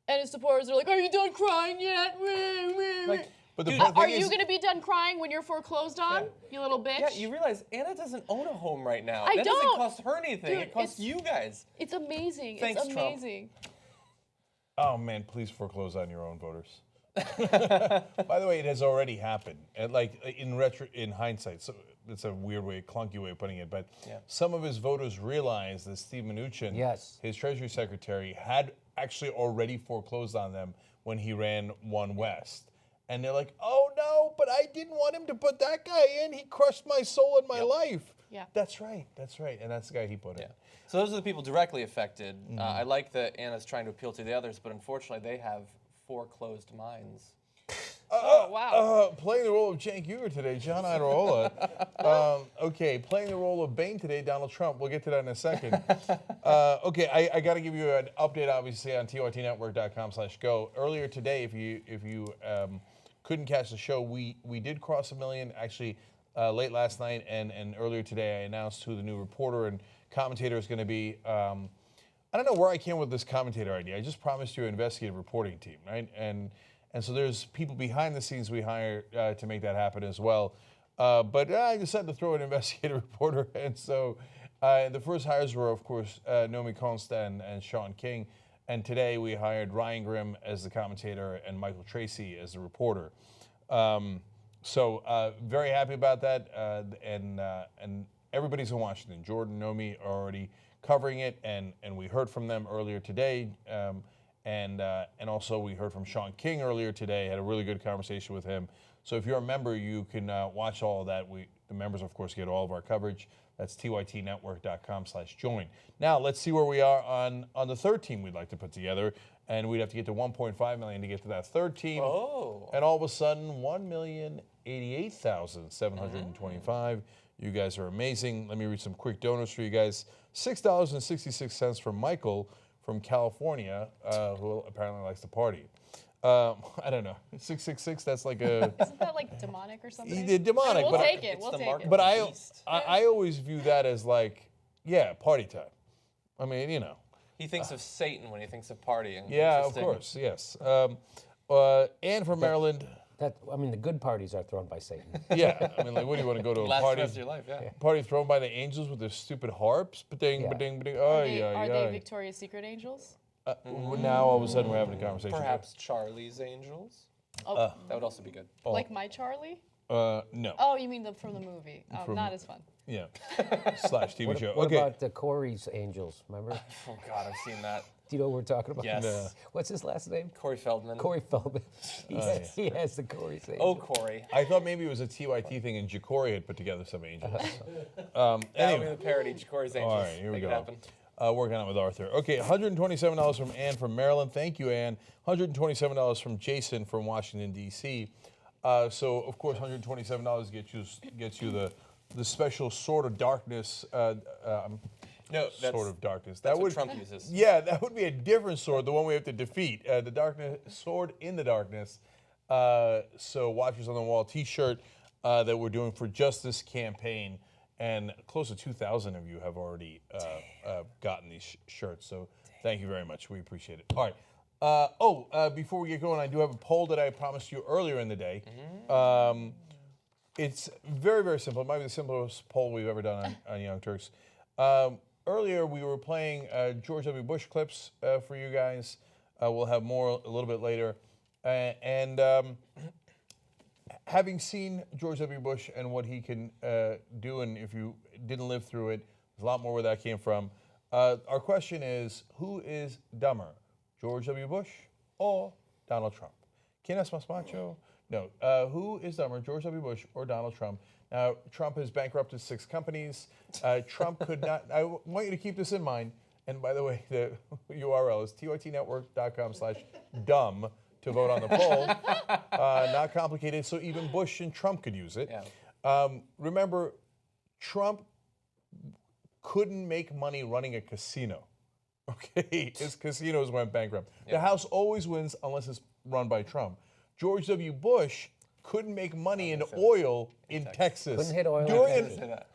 and his supporters are like, are you done crying yet? Are you going to be done crying when you're foreclosed on, you little bitch? Yeah, you realize Anna doesn't own a home right now. I that don't. doesn't cost her anything. Dude, it costs you guys. It's amazing. Thanks, it's amazing. Trump. Oh, man, please foreclose on your own voters. By the way, it has already happened. And like in hindsight, so it's a weird way, clunky way of putting it, but some of his voters realized that Steve Mnuchin, his Treasury Secretary, had actually already foreclosed on them when he ran One West. And they're like, oh no, but I didn't want him to put that guy in. He crushed my soul and my life. Yeah. That's right. And that's the guy he put in. So those are the people directly affected. I like that Anna's trying to appeal to the others, but unfortunately they have foreclosed minds. Oh, wow. Playing the role of Cenk Uygur today, John Idarola. Okay, playing the role of Bane today, Donald Trump. We'll get to that in a second. Okay, I got to give you an update, obviously, on tytnetwork.com/go. Earlier today, if you couldn't catch the show, we did cross 1 million, actually, late last night, and earlier today I announced who the new reporter and commentator is going to be. I don't know where I came with this commentator idea. I just promised you an investigative reporting team, right? And so there's people behind the scenes we hire to make that happen as well. But I decided to throw an investigative reporter. And so the first hires were, of course, Naomi Consta and Sean King. And today we hired Ryan Grimm as the commentator and Michael Tracy as the reporter. So very happy about that. And everybody's in Washington. Jordan, Naomi are already covering it, and we heard from them earlier today. And also we heard from Sean King earlier today, had a really good conversation with him. So if you're a member, you can watch all of that. The members, of course, get all of our coverage. That's tytnetwork.com/join. Now, let's see where we are on the third team we'd like to put together. And we'd have to get to 1.5 million to get to that third team. Oh. And all of a sudden, 1,088,725. You guys are amazing. Let me read some quick donors for you guys. $6.66 from Michael from California, who apparently likes to party. I don't know. 666. That's like a. Isn't that like demonic or something? Demonic. We'll but take it. We'll take it. But I always view that as like, yeah, party time. I mean, you know. He thinks of Satan when he thinks of partying. Yeah, of course. Yes. Anne from Maryland. I mean, the good parties are thrown by Satan. Yeah, I mean, like, what do you want to go to a Last party? rest of your life, yeah. Party thrown by the angels with their stupid harps? Ba-ding, ba-ding, ba-ding. Oh, Are they Victoria's Secret angels? Now all of a sudden we're having a conversation. Perhaps Charlie's Angels. Oh. That would also be good. Like My Charlie? No. Oh, you mean from the movie? Oh, not as fun. Yeah. Slash TV show. What Okay. about the Corey's Angels? Remember? Oh God, I've seen that. Do you know what we're talking about? Yes. No. What's his last name? Corey Feldman. Corey Feldman. He has the Corey's Angels. Oh, Corey. I thought maybe it was a TYT thing and Ja'Cory had put together some angels. That would Anyway. be the parody, Corey's Angels. All right, here we Make it go. happen. Working on it with Arthur. Okay, $127 from Ann from Maryland. Thank you, Ann. $127 from Jason from Washington, D.C. So, of course, $127 gets you the special Sword of Darkness. No, Sword of Darkness. That's what Trump uses. Yeah, that would be a different sword, the one we have to defeat. The darkness Sword in the Darkness. So, Watchers on the Wall T-shirt that we're doing for Justice campaign. And close to 2,000 of you have already gotten these shirts. So thank you very much. We appreciate it. All right. Before we get going, I do have a poll that I promised you earlier in the day. It's very, very simple. It might be the simplest poll we've ever done on Young Turks. Earlier, we were playing George W. Bush clips for you guys. We'll have more a little bit later. Having seen George W. Bush and what he can do, and if you didn't live through it, there's a lot more where that came from. Our question is, who is dumber, George W. Bush or Donald Trump? ¿Quién es más macho? No. Who is dumber, George W. Bush or Donald Trump? Now, Trump has bankrupted 6 companies. Trump could not. I want you to keep this in mind. And by the way, the URL is tytnetwork.com/dumb. To vote on the poll. Not complicated, so even Bush and Trump could use it. Yeah. Remember, Trump couldn't make money running a casino. Okay, his casinos went bankrupt. Yeah. The House always wins unless it's run by Trump. George W. Bush couldn't make money in oil in Texas. Couldn't hit oil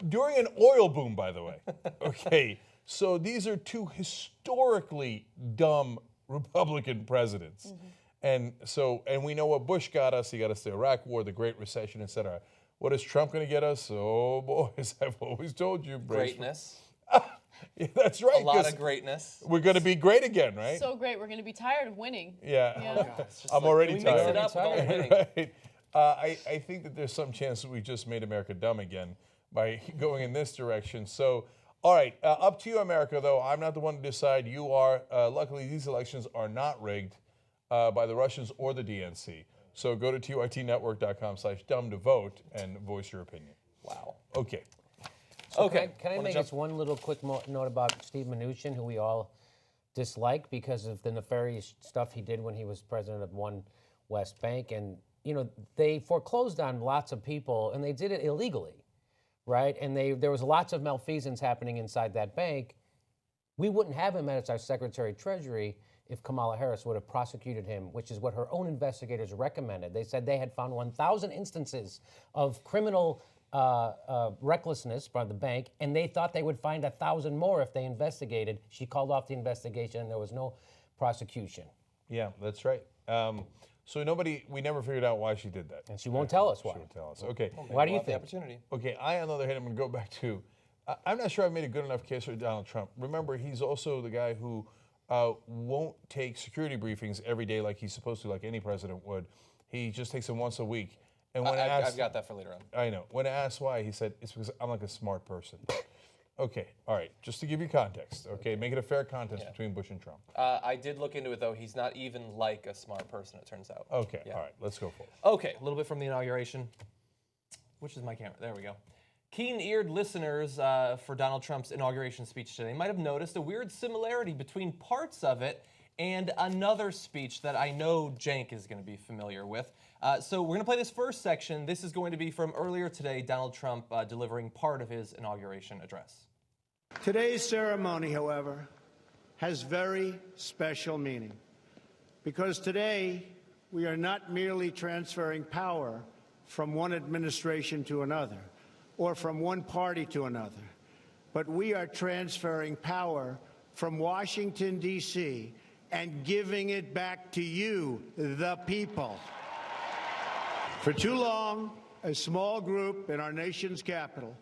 during an oil boom, by the way. Okay, so these are 2 historically dumb Republican presidents. Mm-hmm. And we know what Bush got us. He got us the Iraq War, the Great Recession, etc. What is Trump going to get us? Oh, boys, I've always told you. Greatness. Yeah, that's right. A lot of greatness. We're going to be great again, right? So great. We're going to be tired of winning. Yeah. Yeah. Oh, I'm already tired. Mix it up with all the winning. Right. I think that there's some chance that we just made America dumb again by going in this direction. So, all right, up to you, America, though. I'm not the one to decide. You are. Luckily, these elections are not rigged by the Russians or the DNC. So go to tytnetwork.com/dumb to vote and voice your opinion. Wow. Okay. So can I make just one little quick note about Steve Mnuchin, who we all dislike because of the nefarious stuff he did when he was president of One West Bank. And, you know, they foreclosed on lots of people, and they did it illegally, right? And there was lots of malfeasance happening inside that bank. We wouldn't have him as our Secretary of Treasury if Kamala Harris would have prosecuted him, which is what her own investigators recommended. They said they had found 1,000 instances of criminal recklessness by the bank, and they thought they would find 1,000 more if they investigated. She called off the investigation, and there was no prosecution. Yeah, that's right. So we never figured out why she did that. And she won't tell us why. She won't tell us. Okay. Well, why do you The think? opportunity. Okay, I, on the other hand, I'm going to go back to, I'm not sure I've made a good enough case for Donald Trump. Remember, he's also the guy who won't take security briefings every day like he's supposed to, like any president would. He just takes them once a week. And when I've got that for later on. I know. When asked why, he said, it's because I'm like a smart person. Okay, all right, just to give you context, okay? Make it a fair contest between Bush and Trump. I did look into it, though. He's not even like a smart person, it turns out. Okay, all right, let's go for it. Okay, a little bit from the inauguration. Which is my camera? There we go. Keen-eared listeners for Donald Trump's inauguration speech today might have noticed a weird similarity between parts of it and another speech that I know Cenk is going to be familiar with. So we're going to play this first section. This is going to be from earlier today, Donald Trump delivering part of his inauguration address. Today's ceremony, however, has very special meaning because today we are not merely transferring power from one administration to another or from one party to another, but we are transferring power from Washington, D.C., and giving it back to you, the people. For too long, a small group in our nation's capital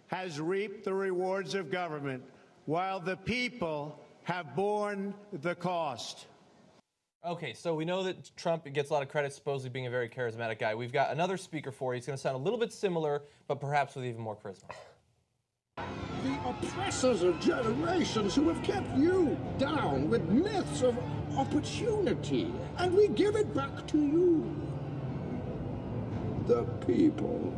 has reaped the rewards of government while the people have borne the cost. Okay, so we know that Trump gets a lot of credit supposedly being a very charismatic guy. We've got another speaker for you. He's going to sound a little bit similar, but perhaps with even more charisma. The oppressors of generations who have kept you down with myths of opportunity, and we give it back to you, the people.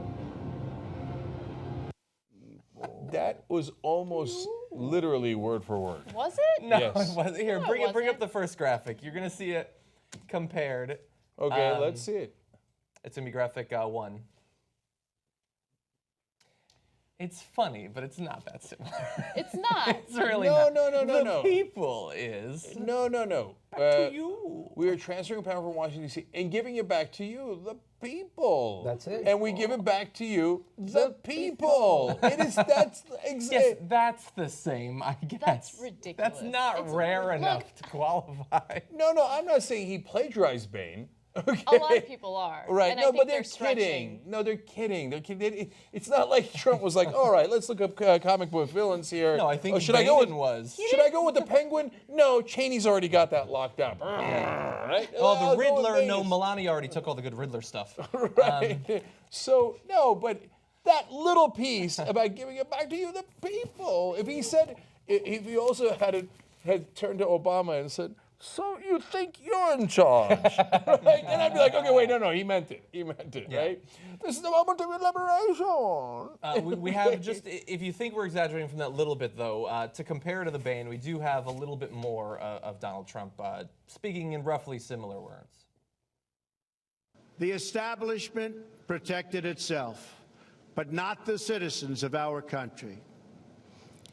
That was almost literally word for word. Was it? No, Yes. it wasn't. Here, No, it bring up wasn't. the first graphic. You're going to see it compared. Okay, let's see it. It's going to be graphic 1. It's funny, but it's not that similar. It's not. It's really No, not. no. The people is. No. To you. We are transferring power from Washington, D.C. and giving it back to you, the people. That's it. And we give it back to you, the people. That's Yes, that's the same, I guess. That's ridiculous. That's not rare enough to qualify. No, I'm not saying he plagiarized Bain. Okay. A lot of people are. Right, And I no, think but they're stretching. kidding. No, they're kidding. They're kidding. It's not like Trump was like, all right, let's look up comic book villains here. No, I think should I go with Bannon was. Should I go with the Penguin? No, Cheney's already got that locked up. Right? Oh, I'll the go with Riddler, no, Bain. Melania already took all the good Riddler stuff. Right. So, no, but that little piece about giving it back to you, the people. If he said, if he also had turned to Obama and said, so you think you're in charge, right? Then I'd be like, okay, wait, no, he meant it, right? This is the moment of liberation. We have just, if you think we're exaggerating from that little bit, though, to compare to the Bain, we do have a little bit more of Donald Trump speaking in roughly similar words. The establishment protected itself, but not the citizens of our country.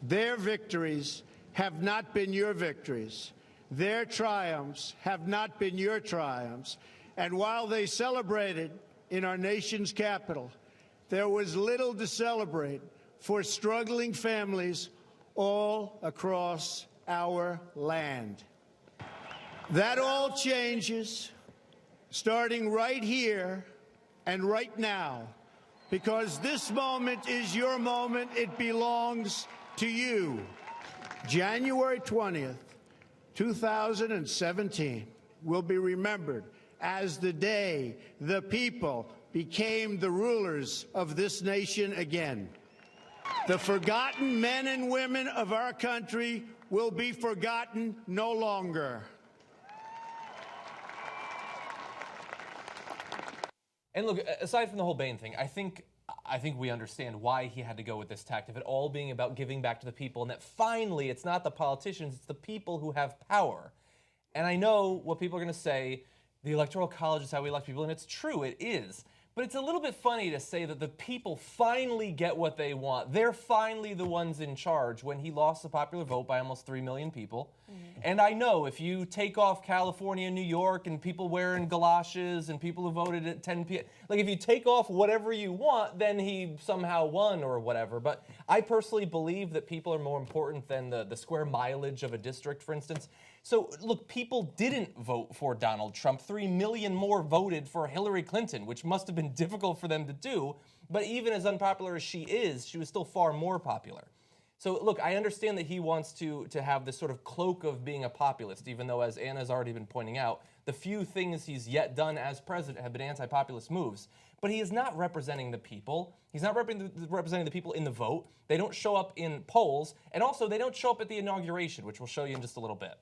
Their victories have not been your victories. Their triumphs have not been your triumphs. And while they celebrated in our nation's capital, there was little to celebrate for struggling families all across our land. That all changes starting right here and right now, because this moment is your moment. It belongs to you. January 20th, 2017 will be remembered as the day the people became the rulers of this nation again. The forgotten men and women of our country will be forgotten no longer. And look, aside from the whole Bain thing, I think we understand why he had to go with this tact of it all being about giving back to the people, and that finally it's not the politicians, it's the people who have power. And I know what people are going to say, the Electoral College is how we elect people, and it's true, it is. But it's a little bit funny to say that the people finally get what they want. They're finally the ones in charge when he lost the popular vote by almost 3 million people. Mm-hmm. And I know if you take off California and New York and people wearing galoshes and people who voted at 10 p.m., like if you take off whatever you want, then he somehow won or whatever. But I personally believe that people are more important than the square mileage of a district, for instance. So, look, people didn't vote for Donald Trump. 3 million more voted for Hillary Clinton, which must have been difficult for them to do. But even as unpopular as she is, she was still far more popular. So, look, I understand that he wants to have this sort of cloak of being a populist, even though, as Anna's already been pointing out, the few things he's yet done as president have been anti-populist moves. But he is not representing the people. He's not representing the people in the vote. They don't show up in polls. And also, they don't show up at the inauguration, which we'll show you in just a little bit.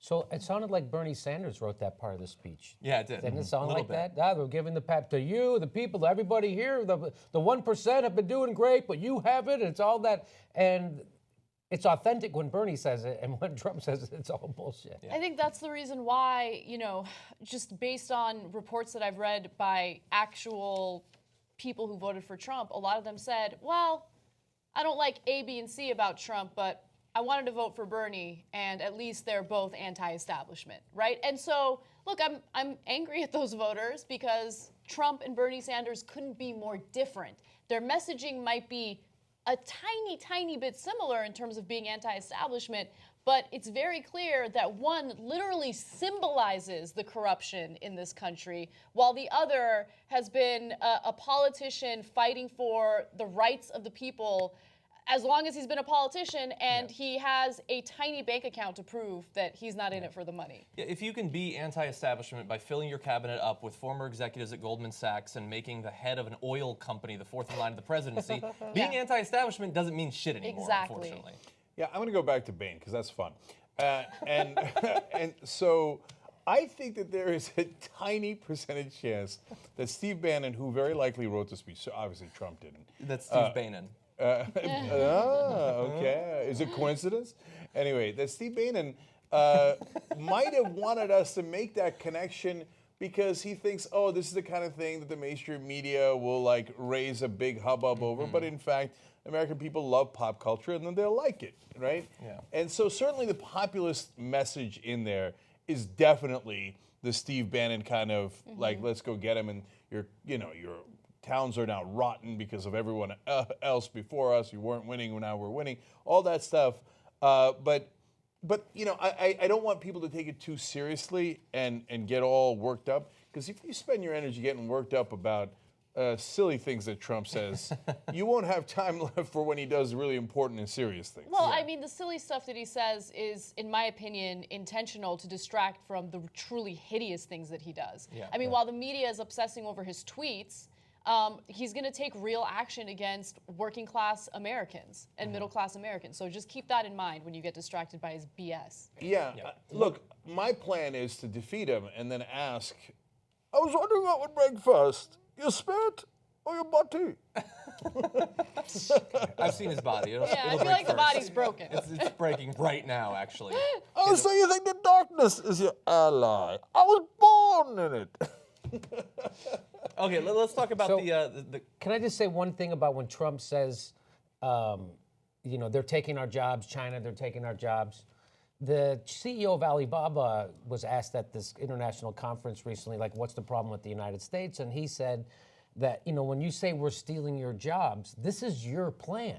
So it sounded like Bernie Sanders wrote that part of the speech. Yeah, it did. Didn't it sound like bit. that? We're giving the pat to you, the people, everybody here. The 1% have been doing great, but you haven't. It's all that. And it's authentic when Bernie says it, and when Trump says it, it's all bullshit. I think that's the reason why, just based on reports that I've read by actual people who voted for Trump, a lot of them said, well, I don't like A, B, and C about Trump, but I wanted to vote for Bernie, and at least they're both anti-establishment, right? And so look, I'm angry at those voters because Trump and Bernie Sanders couldn't be more different. Their messaging might be a tiny, tiny bit similar in terms of being anti-establishment, but it's very clear that one literally symbolizes the corruption in this country, while the other has been a politician fighting for the rights of the people as long as he's been a politician, and he has a tiny bank account to prove that he's not in it for the money. Yeah, if you can be anti-establishment by filling your cabinet up with former executives at Goldman Sachs and making the head of an oil company the fourth in line of the presidency, being anti-establishment doesn't mean shit anymore, unfortunately. Yeah, I'm going to go back to Bain because that's fun. And so I think that there is a tiny percentage chance that Steve Bannon, who very likely wrote the speech, so obviously Trump didn't. That's Steve Bannon. Okay. Is it coincidence? Anyway, that Steve Bannon might have wanted us to make that connection because he thinks, oh, this is the kind of thing that the mainstream media will like raise a big hubbub over. But in fact, American people love pop culture and then they'll like it, right? Yeah. And so certainly the populist message in there is definitely the Steve Bannon kind of like, let's go get him, and your towns are now rotten because of everyone else before us. You weren't winning, now we're winning. All that stuff. But I don't want people to take it too seriously and get all worked up. Because if you spend your energy getting worked up about silly things that Trump says, you won't have time left for when he does really important and serious things. Well, I mean, the silly stuff that he says is, in my opinion, intentional to distract from the truly hideous things that he does. Yeah. I mean, while the media is obsessing over his tweets, he's going to take real action against working class Americans and middle class Americans. So just keep that in mind when you get distracted by his BS. Yeah. Look, my plan is to defeat him and then ask, I was wondering what would break first, your spirit or your body? I've seen his body. It'll I feel break like the first. body's broken. It's breaking right now, actually. Oh, so you think the darkness is your ally? I was born in it. Okay, let's talk about the. Can I just say one thing about when Trump says, they're taking our jobs, China, they're taking our jobs. The CEO of Alibaba was asked at this international conference recently, like, what's the problem with the United States? And he said that, when you say we're stealing your jobs, this is your plan.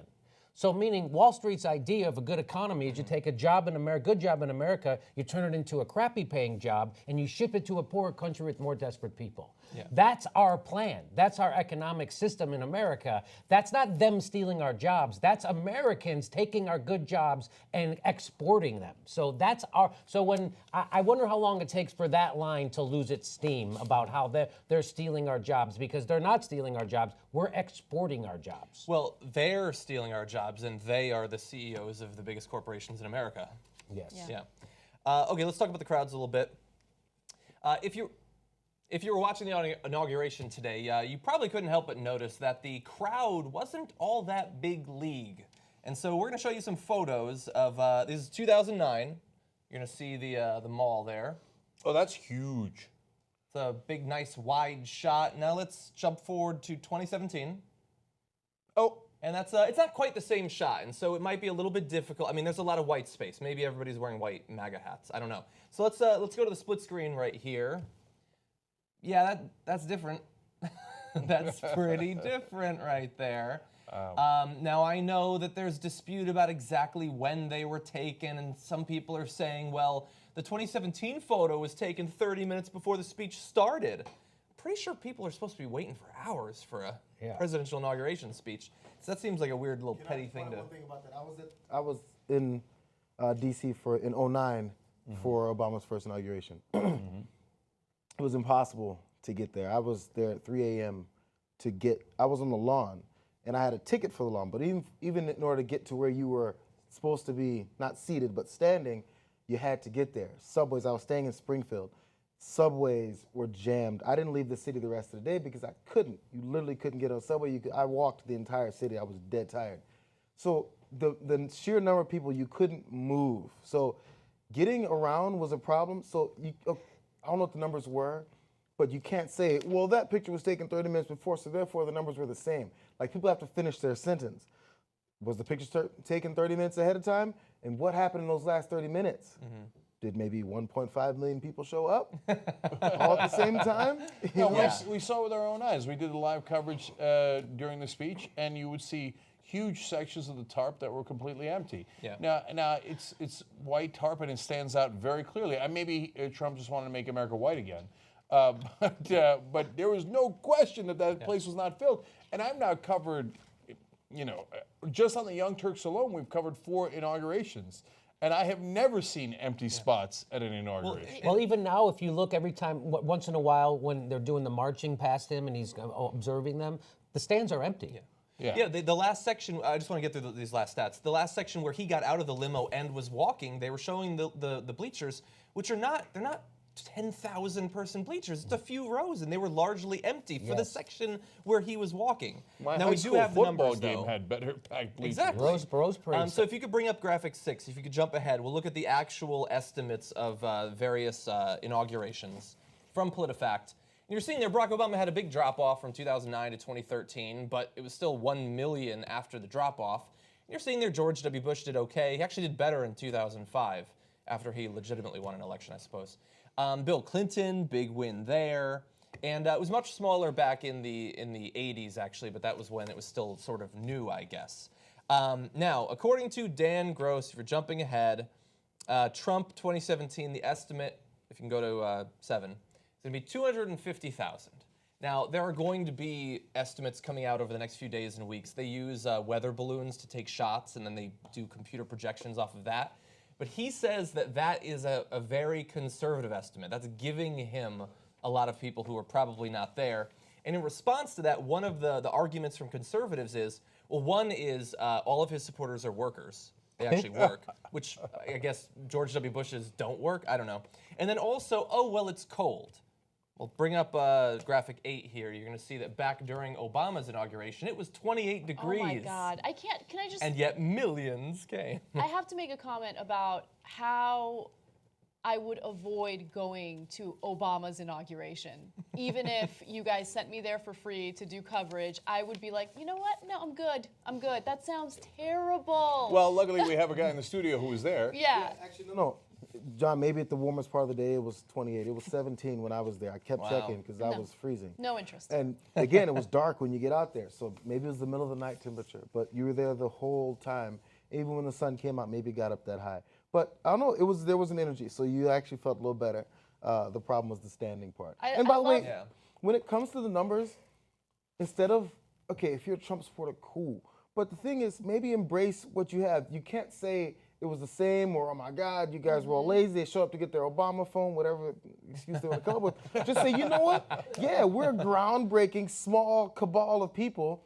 So meaning Wall Street's idea of a good economy is you take a job in America, good job in America, you turn it into a crappy paying job, and you ship it to a poorer country with more desperate people. Yeah. That's our plan. That's our economic system in America. That's not them stealing our jobs. That's Americans taking our good jobs and exporting them. So that's so when, I wonder how long it takes for that line to lose its steam about how they're stealing our jobs, because they're not stealing our jobs, we're exporting our jobs. Well, they're stealing our jobs, and they are the CEOs of the biggest corporations in America. Yes. Yeah. Okay, let's talk about the crowds a little bit. If you were watching the inauguration today, you probably couldn't help but notice that the crowd wasn't all that big league. And so we're going to show you some photos of, this is 2009. You're going to see the mall there. Oh, that's huge. It's a big, nice, wide shot. Now let's jump forward to 2017. Oh. And that's it's not quite the same shot, and so it might be a little bit difficult. I mean, there's a lot of white space. Maybe everybody's wearing white MAGA hats. I don't know. So let's go to the split screen right here. Yeah, that's different. That's pretty different right there. Now, I know that there's dispute about exactly when they were taken, and some people are saying, well, the 2017 photo was taken 30 minutes before the speech started. Pretty sure people are supposed to be waiting for hours for a presidential inauguration speech. So that seems like a weird little petty thing to... One thing about that, I was in D.C. in 09 for Obama's first inauguration. It was impossible to get there. I was there at 3 a.m. I was on the lawn, and I had a ticket for the lawn, but even in order to get to where you were supposed to be, not seated, but standing, you had to get there. Subways, I was staying in Springfield. Subways were jammed. I didn't leave the city the rest of the day because I couldn't. You literally couldn't get on a subway. I walked the entire city. I was dead tired. So the sheer number of people, you couldn't move. So getting around was a problem. So I don't know what the numbers were, but you can't say, well, that picture was taken 30 minutes before, so therefore the numbers were the same. Like, people have to finish their sentence. Was the picture taken 30 minutes ahead of time? And what happened in those last 30 minutes? Did maybe 1.5 million people show up all at the same time? No, we saw with our own eyes. We did the live coverage during the speech, and you would see huge sections of the tarp that were completely empty. Yeah. Now it's white tarp, and it stands out very clearly. Maybe Trump just wanted to make America white again. But there was no question that place was not filled. And I've now covered, just on the Young Turks alone, we've covered 4 inaugurations. And I have never seen empty spots at an inauguration. Well, even now, if you look every time, once in a while, when they're doing the marching past him and he's observing them, the stands are empty. Yeah, the last section, I just want to get through these last stats. The last section where he got out of the limo and was walking, they were showing the bleachers, which they're not 10,000 person bleachers. It's a few rows, and they were largely empty for the section where he was walking. My now high we do school have the football numbers, game though. had better packed bleachers. Exactly. Rose Parade. So if you could bring up graphic 6, if you could jump ahead, we'll look at the actual estimates of various inaugurations from PolitiFact. And you're seeing there Barack Obama had a big drop-off from 2009 to 2013, but it was still 1 million after the drop-off. And you're seeing there George W. Bush did okay. He actually did better in 2005 after he legitimately won an election, I suppose. Bill Clinton, big win there. And it was much smaller back in the 80s, actually, but that was when it was still sort of new, I guess. Now, according to Dan Gross, if you're jumping ahead, Trump 2017, the estimate, if you can go to 7, is going to be 250,000. Now, there are going to be estimates coming out over the next few days and weeks. They use weather balloons to take shots, and then they do computer projections off of that. But he says that is a very conservative estimate. That's giving him a lot of people who are probably not there. And in response to that, one of the arguments from conservatives is, well, one is all of his supporters are workers. They actually work, which I guess George W. Bush's don't work. I don't know. And then also, oh, well, it's cold. Well, bring up graphic 8 here. You're going to see that back during Obama's inauguration, it was 28 degrees. Oh my God. Can I just... And yet millions came. I have to make a comment about how I would avoid going to Obama's inauguration. Even if you guys sent me there for free to do coverage, I would be like, you know what? No, I'm good. I'm good. That sounds terrible. Well, luckily we have a guy in the studio who was there. Yeah. Actually, no. John, maybe at the warmest part of the day it was 28. It was 17 when I was there. I kept checking because I was freezing. No interest. And again, it was dark when you get out there, so maybe it was the middle of the night temperature. But you were there the whole time. Even when the sun came out, maybe it got up that high. But I don't know. There was an energy, so you actually felt a little better. The problem was the standing part. And by the way, when it comes to the numbers, instead of if you're a Trump supporter, cool. But the thing is, maybe embrace what you have. You can't say it was the same, or oh my God, you guys were all lazy. They show up to get their Obama phone, whatever excuse they want to come up with. Just say, you know what? Yeah, we're a groundbreaking, small cabal of people.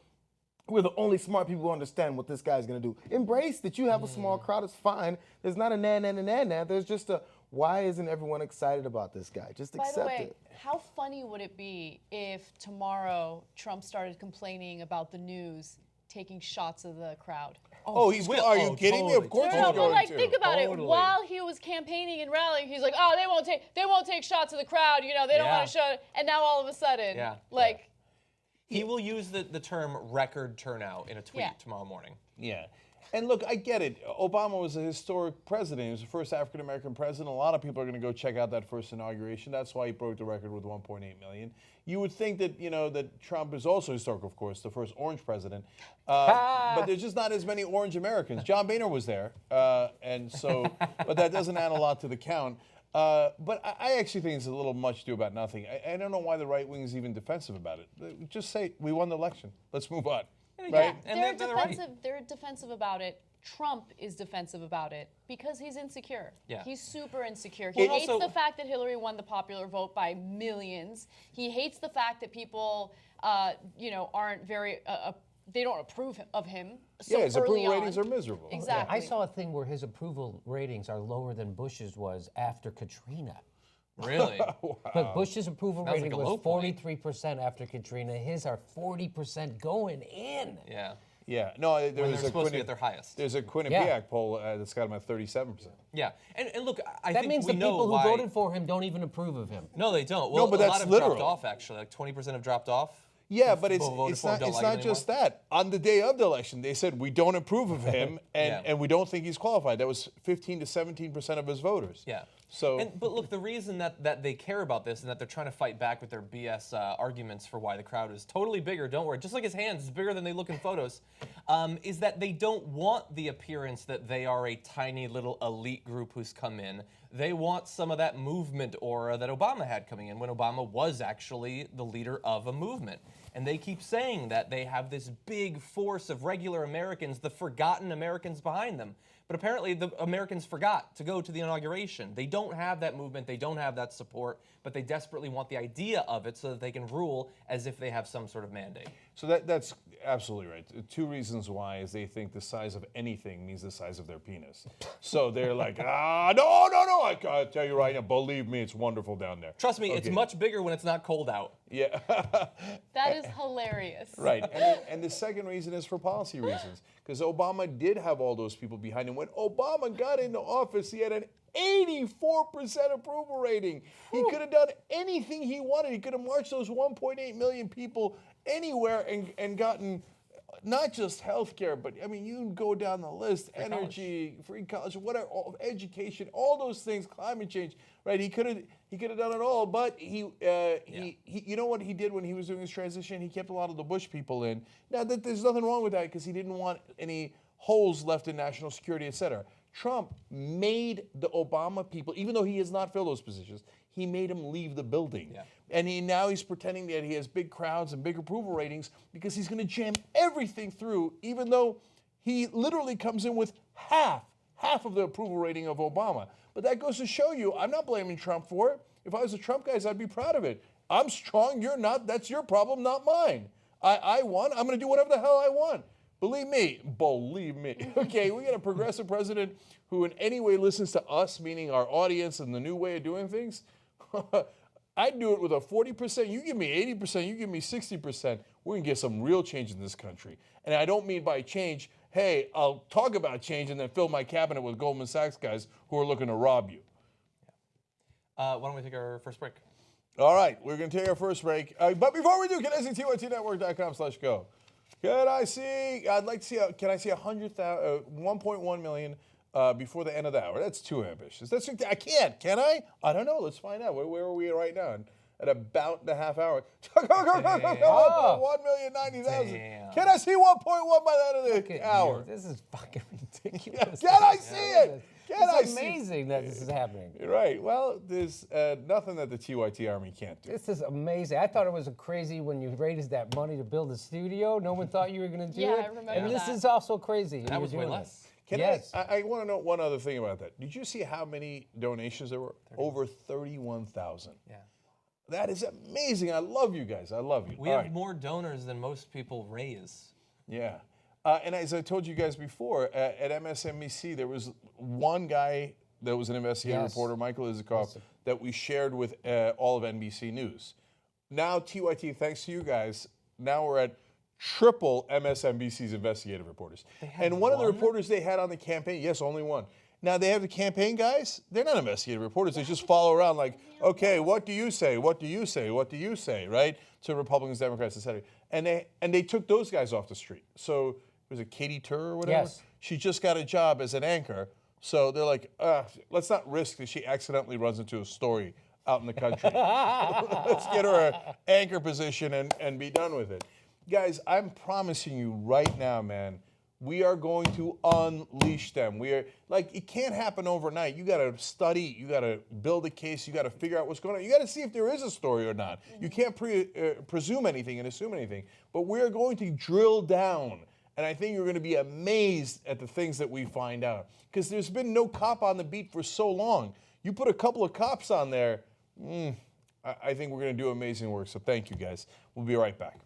We're the only smart people who understand what this guy's going to do. Embrace that you have a small crowd. It's fine. There's not a na. There's just a, why isn't everyone excited about this guy? Just accept it. By the way, how funny would it be if tomorrow Trump started complaining about the news taking shots of the crowd? Oh, he's will. Are you kidding me? Of course he's going to. But like, think about it. While he was campaigning and rallying, he's like, "Oh, they won't take shots of the crowd. You know, they don't want to show." And now all of a sudden, he will use the term record turnout in a tweet tomorrow morning. Yeah. And look, I get it. Obama was a historic president. He was the first African-American president. A lot of people are going to go check out that first inauguration. That's why he broke the record with 1.8 million. You would think that, that Trump is also historic, of course, the first orange president. But there's just not as many orange Americans. John Boehner was there. But that doesn't add a lot to the count. But I actually think it's a little much ado about nothing. I don't know why the right wing is even defensive about it. Just say, we won the election. Let's move on. Right? And they're defensive about it. Trump is defensive about it because he's insecure. Yeah. He's super insecure. He hates the fact that Hillary won the popular vote by millions. He hates the fact that people, aren't very, they don't approve of him. So his approval ratings are miserable. Exactly. I saw a thing where his approval ratings are lower than Bush's was after Katrina. Really? Wow. But Bush's approval rating was 43% after Katrina. His are 40% going in. Yeah. Yeah. No, there's supposed to be at their highest. Their Quinnipiac poll that's got him at 37%. Yeah. And look, I that think means we the know people who why... voted for him don't even approve of him. No, they don't. Well, but a that's lot have literal. dropped off, actually. Like 20% have dropped off. Yeah, but it's not just that. On the day of the election, they said, we don't approve of him, and we don't think he's qualified. That was 15 to 17% of his voters. Yeah. So, But look, the reason that they care about this and that they're trying to fight back with their BS arguments for why the crowd is totally bigger, don't worry, just like his hands is bigger than they look in photos, is that they don't want the appearance that they are a tiny little elite group who's come in. They want some of that movement aura that Obama had coming in when Obama was actually the leader of a movement. And they keep saying that they have this big force of regular Americans, the forgotten Americans behind them. But apparently the Americans forgot to go to the inauguration. They don't have that movement, they don't have that support, but they desperately want the idea of it so that they can rule as if they have some sort of mandate. So that's absolutely right. Two reasons why is they think the size of anything means the size of their penis. So they're like, no, I gotta tell you right now, believe me, it's wonderful down there. Trust me, it's much bigger when it's not cold out. Yeah. That is hilarious. Right. And the second reason is for policy reasons. Because Obama did have all those people behind him. When Obama got into office, he had an 84% approval rating. He could have done anything he wanted. He could have marched those 1.8 million people anywhere and gotten not just healthcare, but I mean, you can go down the list: energy, free college, whatever, education, all those things, climate change. Right? He could have done it all, but he you know what he did when he was doing his transition? He kept a lot of the Bush people in. Now, there's nothing wrong with that because he didn't want any holes left in national security, et cetera. Trump made the Obama people, even though he has not filled those positions, he made them leave the building. Yeah. And now he's pretending that he has big crowds and big approval ratings because he's going to jam everything through, even though he literally comes in with half of the approval rating of Obama. But that goes to show you, I'm not blaming Trump for it. If I was the Trump guys, I'd be proud of it. I'm strong, you're not. That's your problem, not mine. I won. I'm going to do whatever the hell I want. Believe me. Okay, we got a progressive president who in any way listens to us, meaning our audience and the new way of doing things. I'd do it with a 40%. You give me 80%, you give me 60%. We're going to get some real change in this country. And I don't mean by change, hey, I'll talk about change and then fill my cabinet with Goldman Sachs guys who are looking to rob you. Why don't we take our first break? All right, we're going to take our first break. But before we do, can I see tytnetwork.com/go? I'd like to see, can I see 1.1 million before the end of the hour? That's too ambitious. I can't, can I? I don't know. Let's find out. Where are we right now? At about the half hour. 1,090,000. Can I see 1.1 by the end of the hour? This is fucking ridiculous. Can I see it? It's amazing that this is happening. Right. Well, there's nothing that the TYT Army can't do. This is amazing. I thought it was crazy when you raised that money to build a studio. No one thought you were going to do it. Yeah, I remember And this that. is also crazy. That was way less. I want to know one other thing about that. Did you see how many donations there were? Over 31,000. Yeah. That is amazing. I love you guys. I love you. We have more donors than most people raise. Yeah. And as I told you guys before, at MSNBC, there was one guy that was an investigative reporter, Michael Isikoff, that we shared with all of NBC News. Now, TYT, thanks to you guys, now we're at triple MSNBC's investigative reporters. And one of the reporters they had on the campaign, yes, only one. Now, they have the campaign guys. They're not investigative reporters. They just follow around like, okay, what do you say? What do you say? What do you say? Right? To Republicans, Democrats, et cetera. And they took those guys off the street. So, was it Katie Tur or whatever? Yes. She just got a job as an anchor. So they're like, let's not risk that she accidentally runs into a story out in the country. Let's get her an anchor position and be done with it. Guys, I'm promising you right now, man, we are going to unleash them. We are like, it can't happen overnight. You got to study, you got to build a case, you got to figure out what's going on. You got to see if there is a story or not. You can't presume anything and assume anything. But we're going to drill down. And I think you're going to be amazed at the things that we find out. Because there's been no cop on the beat for so long. You put a couple of cops on there, I think we're going to do amazing work. So thank you, guys. We'll be right back.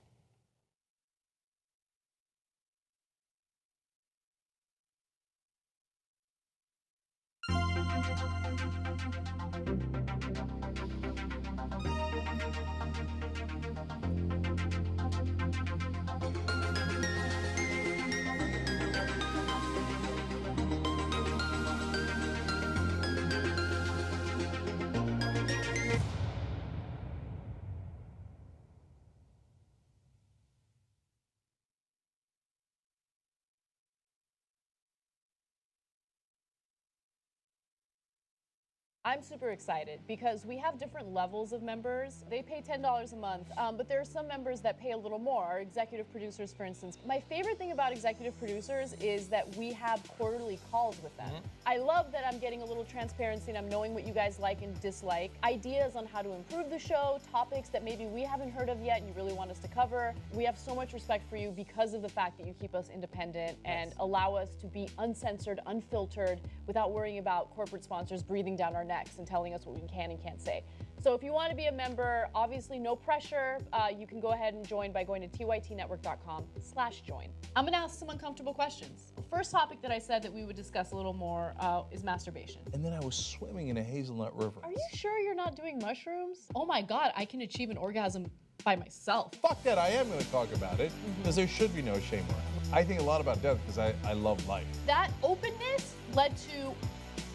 I'm super excited because we have different levels of members. They pay $10 a month, but there are some members that pay a little more. Our executive producers, for instance. My favorite thing about executive producers is that we have quarterly calls with them. I love that I'm getting a little transparency and I'm knowing what you guys like and dislike, ideas on how to improve the show, topics that maybe we haven't heard of yet and you really want us to cover. We have so much respect for you because of the fact that you keep us independent and allow us to be uncensored, unfiltered, without worrying about corporate sponsors breathing down our necks and telling us what we can and can't say. So if you want to be a member, obviously no pressure. You can go ahead and join by going to tytnetwork.com/join. I'm going to ask some uncomfortable questions. The first topic that I said that we would discuss a little more is masturbation. And then I was swimming in a hazelnut river. Are you sure you're not doing mushrooms? Oh my God, I can achieve an orgasm by myself. Fuck that, I am going to talk about it, because there should be no shame around it. I think a lot about death because I love life. That openness led to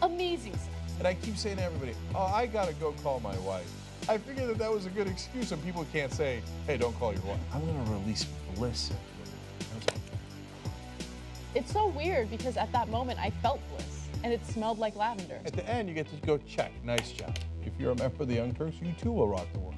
amazing sex. And I keep saying to everybody, oh, I gotta go call my wife. I figured that that was a good excuse and people can't say, hey, don't call your wife. I'm gonna release bliss. It's so weird because at that moment I felt bliss and it smelled like lavender. At the end, you get to go check, nice job. If you're a member of the Young Turks, you too will rock the world.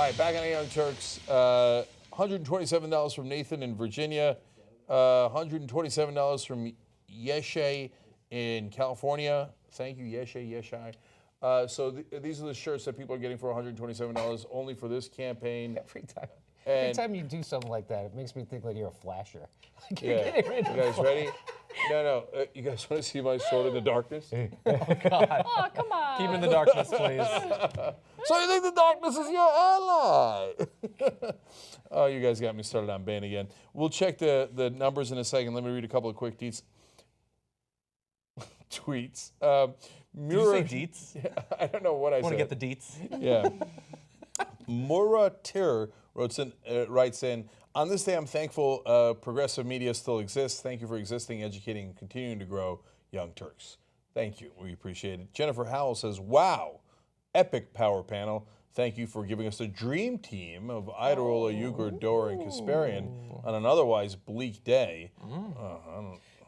right, back on the Young Turks. $127 from Nathan in Virginia. $127 from Yeshe in California. Thank you, Yeshe. So these are the shirts that people are getting for $127 only for this campaign. Every time you do something like that, it makes me think like you're a flasher. Like you're Yeah. getting rid You of guys ready? No. You guys want to see my sword in the darkness? Oh, God. Oh, come on. Keep it in the darkness, please. So you think the darkness is your ally? Oh, you guys got me started on Bane again. We'll check the numbers in a second. Let me read a couple of quick tweets. Did you say deets? Yeah, I don't know what I said. Want to get the deets? Yeah. Muratir writes in, on this day I'm thankful progressive media still exists. Thank you for existing, educating, and continuing to grow Young Turks. Thank you. We appreciate it. Jennifer Howell says, wow, epic power panel. Thank you for giving us a dream team of Idarola, Uyghur, Dora, and Kasparian on an otherwise bleak day.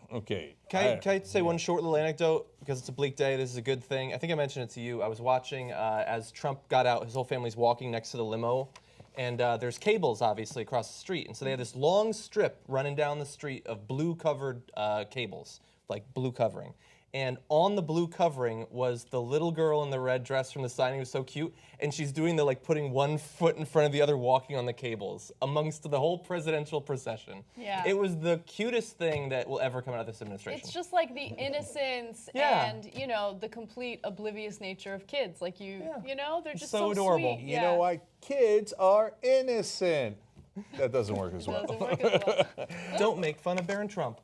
Okay. Can I say one short little anecdote? Because it's a bleak day, this is a good thing. I think I mentioned it to you. I was watching as Trump got out, his whole family's walking next to the limo, and there's cables, obviously, across the street. And so they had this long strip running down the street of blue-covered cables, like blue covering. And on the blue covering was the little girl in the red dress from the signing. It was so cute. And she's doing the, like, putting one foot in front of the other, walking on the cables amongst the whole presidential procession. Yeah. It was the cutest thing that will ever come out of this administration. It's just like the innocence and, you know, the complete oblivious nature of kids. Like you know, they're just so adorable. sweet. You know why? Kids are innocent. That doesn't work as well. Doesn't work as well. Don't make fun of Barron Trump.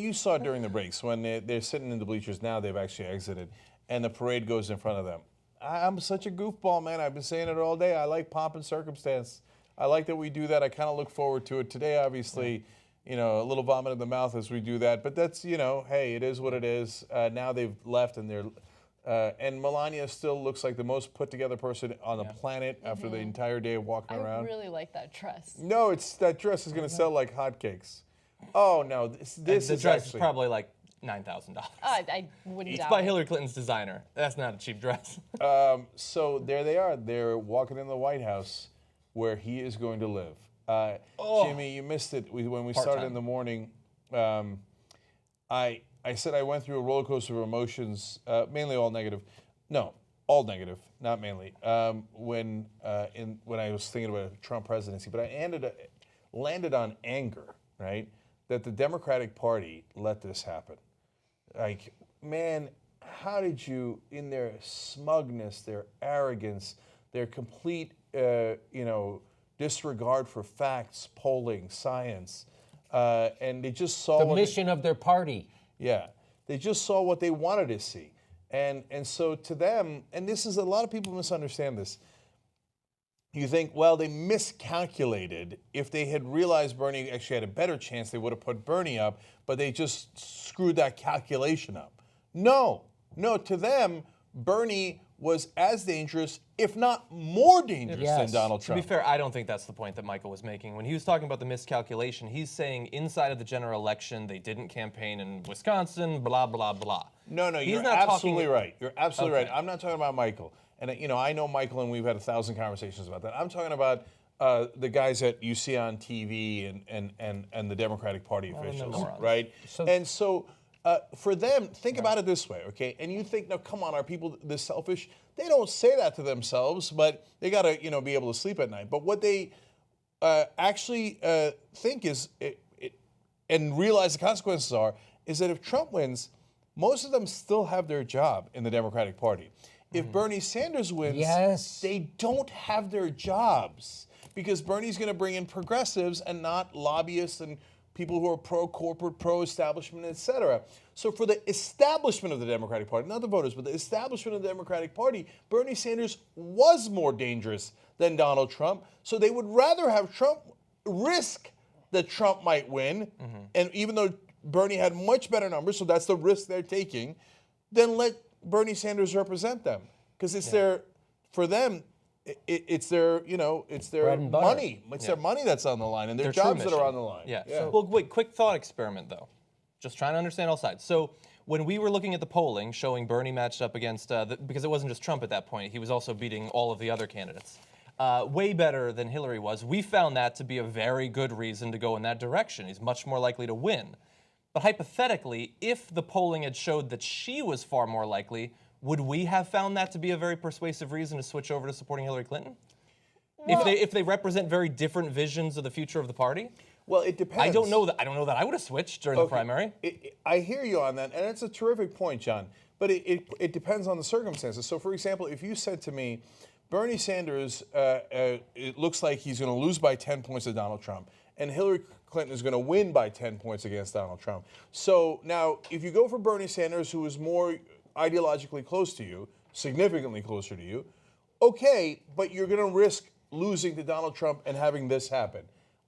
You saw during the breaks when they're sitting in the bleachers. Now they've actually exited, and the parade goes in front of them. I'm such a goofball, man. I've been saying it all day. I like pomp and circumstance. I like that we do that. I kind of look forward to it. Today, obviously, a little vomit in the mouth as we do that. But that's, hey, it is what it is. Now they've left, and and Melania still looks like the most put together person on the planet after the entire day of walking around. I really like that dress. No, that dress is going to sell like hotcakes. Oh no, this the is dress actually is probably like $9,000. I wouldn't It's doubt by it. Hillary Clinton's designer. That's not a cheap dress. So there they are. They're walking in the White House where he is going to live. Jimmy, you missed it when we started in the morning. I said I went through a roller coaster of emotions, mainly all negative. No, all negative, not mainly. When I was thinking about a Trump presidency, but I landed on anger, right? That the Democratic Party let this happen. Like, man, how did you, in their smugness, their arrogance, their complete, disregard for facts, polling, science, and they just saw the mission of their party. Yeah, they just saw what they wanted to see, and so to them, and this is a lot of people misunderstand this. You think, well, they miscalculated. If they had realized Bernie actually had a better chance, they would have put Bernie up, but they just screwed that calculation up. No, to them, Bernie was as dangerous, if not more dangerous than Donald Trump. To be fair, I don't think that's the point that Michael was making. When he was talking about the miscalculation, he's saying inside of the general election, they didn't campaign in Wisconsin, blah, blah, blah. No, you're absolutely right. You're absolutely right. I'm not talking about Michael. And, I know Michael, and we've had 1,000 conversations about that. I'm talking about the guys that you see on TV and the Democratic Party officials, right? So for them, think about it this way, okay? And you think, no, come on, are people this selfish? They don't say that to themselves, but they got to, be able to sleep at night. But what they actually think is, and realize the consequences is that if Trump wins, most of them still have their job in the Democratic Party. If Bernie Sanders wins, they don't have their jobs because Bernie's going to bring in progressives and not lobbyists and people who are pro-corporate, pro-establishment, et cetera. So for the establishment of the Democratic Party, not the voters, but the establishment of the Democratic Party, Bernie Sanders was more dangerous than Donald Trump. So they would rather have Trump risk that Trump might win, and even though Bernie had much better numbers, so that's the risk they're taking, then let Bernie Sanders represent them, because it's for them, it's their money. It's their money that's on the line, and their jobs that are on the line. Well, wait, quick thought experiment though. Just trying to understand all sides. So when we were looking at the polling showing Bernie matched up against, because it wasn't just Trump at that point, he was also beating all of the other candidates, way better than Hillary was, we found that to be a very good reason to go in that direction. He's much more likely to win. But hypothetically, if the polling had showed that she was far more likely, would we have found that to be a very persuasive reason to switch over to supporting Hillary Clinton? Well, if they represent very different visions of the future of the party? Well, it depends. I don't know that I would have switched during the primary. I hear you on that, and it's a terrific point, John. But it depends on the circumstances. So, for example, if you said to me, Bernie Sanders, it looks like he's going to lose by 10 points to Donald Trump, and Hillary Clinton is going to win by 10 points against Donald Trump. So now, if you go for Bernie Sanders, who is more ideologically close to you, significantly closer to you, okay, but you're going to risk losing to Donald Trump and having this happen.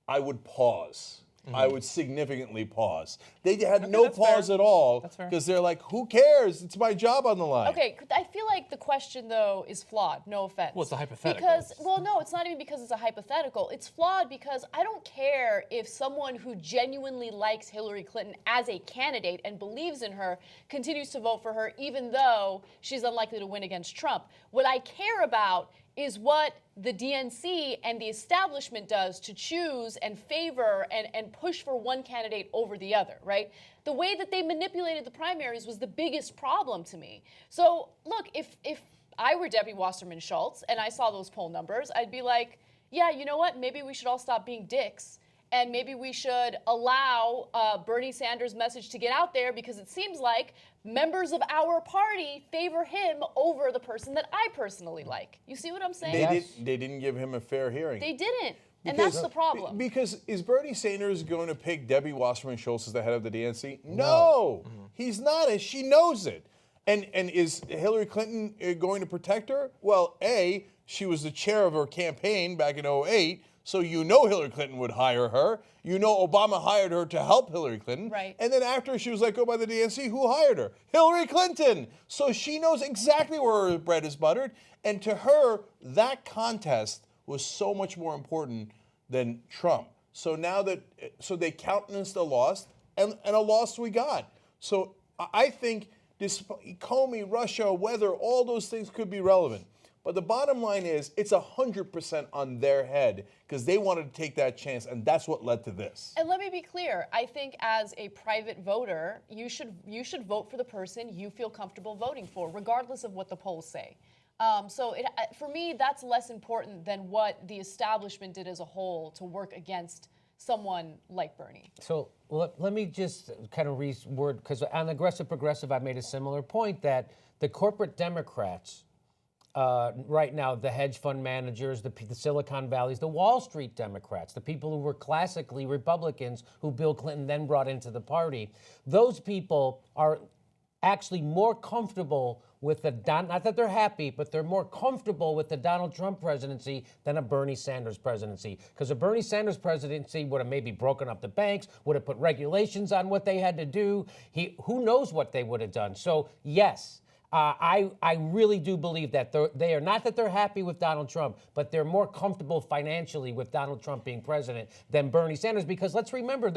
I would pause. I would significantly pause. They had no pause at all because they're like, who cares? It's my job on the line. Okay, I feel like the question, though, is flawed. No offense. Well, it's a hypothetical. Because, well, no, it's not even because it's a hypothetical. It's flawed because I don't care if someone who genuinely likes Hillary Clinton as a candidate and believes in her continues to vote for her even though she's unlikely to win against Trump. What I care about is what the DNC and the establishment does to choose and favor and push for one candidate over the other, right? The way that they manipulated the primaries was the biggest problem to me. So, look, if I were Debbie Wasserman Schultz and I saw those poll numbers, I'd be like, yeah, you know what? Maybe we should all stop being dicks. And maybe we should allow Bernie Sanders' message to get out there because it seems like members of our party favor him over the person that I personally like. You see what I'm saying? They didn't give him a fair hearing. They didn't. And that's the problem. Because is Bernie Sanders going to pick Debbie Wasserman Schultz as the head of the DNC? No. He's not, and she knows it. And is Hillary Clinton going to protect her? Well, A, she was the chair of her campaign back in 2008. So you know Hillary Clinton would hire her. You know Obama hired her to help Hillary Clinton. Right. And then after she was let go by the DNC, who hired her? Hillary Clinton. So she knows exactly where her bread is buttered. And to her, that contest was so much more important than Trump. So now so they countenanced a loss, and a loss we got. So I think this Comey, Russia, weather, all those things could be relevant. But the bottom line is it's 100% on their head because they wanted to take that chance, and that's what led to this. And let me be clear. I think as a private voter, you should vote for the person you feel comfortable voting for, regardless of what the polls say. So for me, that's less important than what the establishment did as a whole to work against someone like Bernie. So let me just kind of reword, because on Aggressive Progressive, I made a similar point that the corporate Democrats right now, the hedge fund managers, the Silicon Valleys, the Wall Street Democrats, the people who were classically Republicans who Bill Clinton then brought into the party, those people are actually more comfortable with not that they're happy, but they're more comfortable with the Donald Trump presidency than a Bernie Sanders presidency. Because a Bernie Sanders presidency would have maybe broken up the banks, would have put regulations on what they had to do. Who knows what they would have done. So yes, I really do believe that they are not that they're happy with Donald Trump, but they're more comfortable financially with Donald Trump being president than Bernie Sanders. Because let's remember,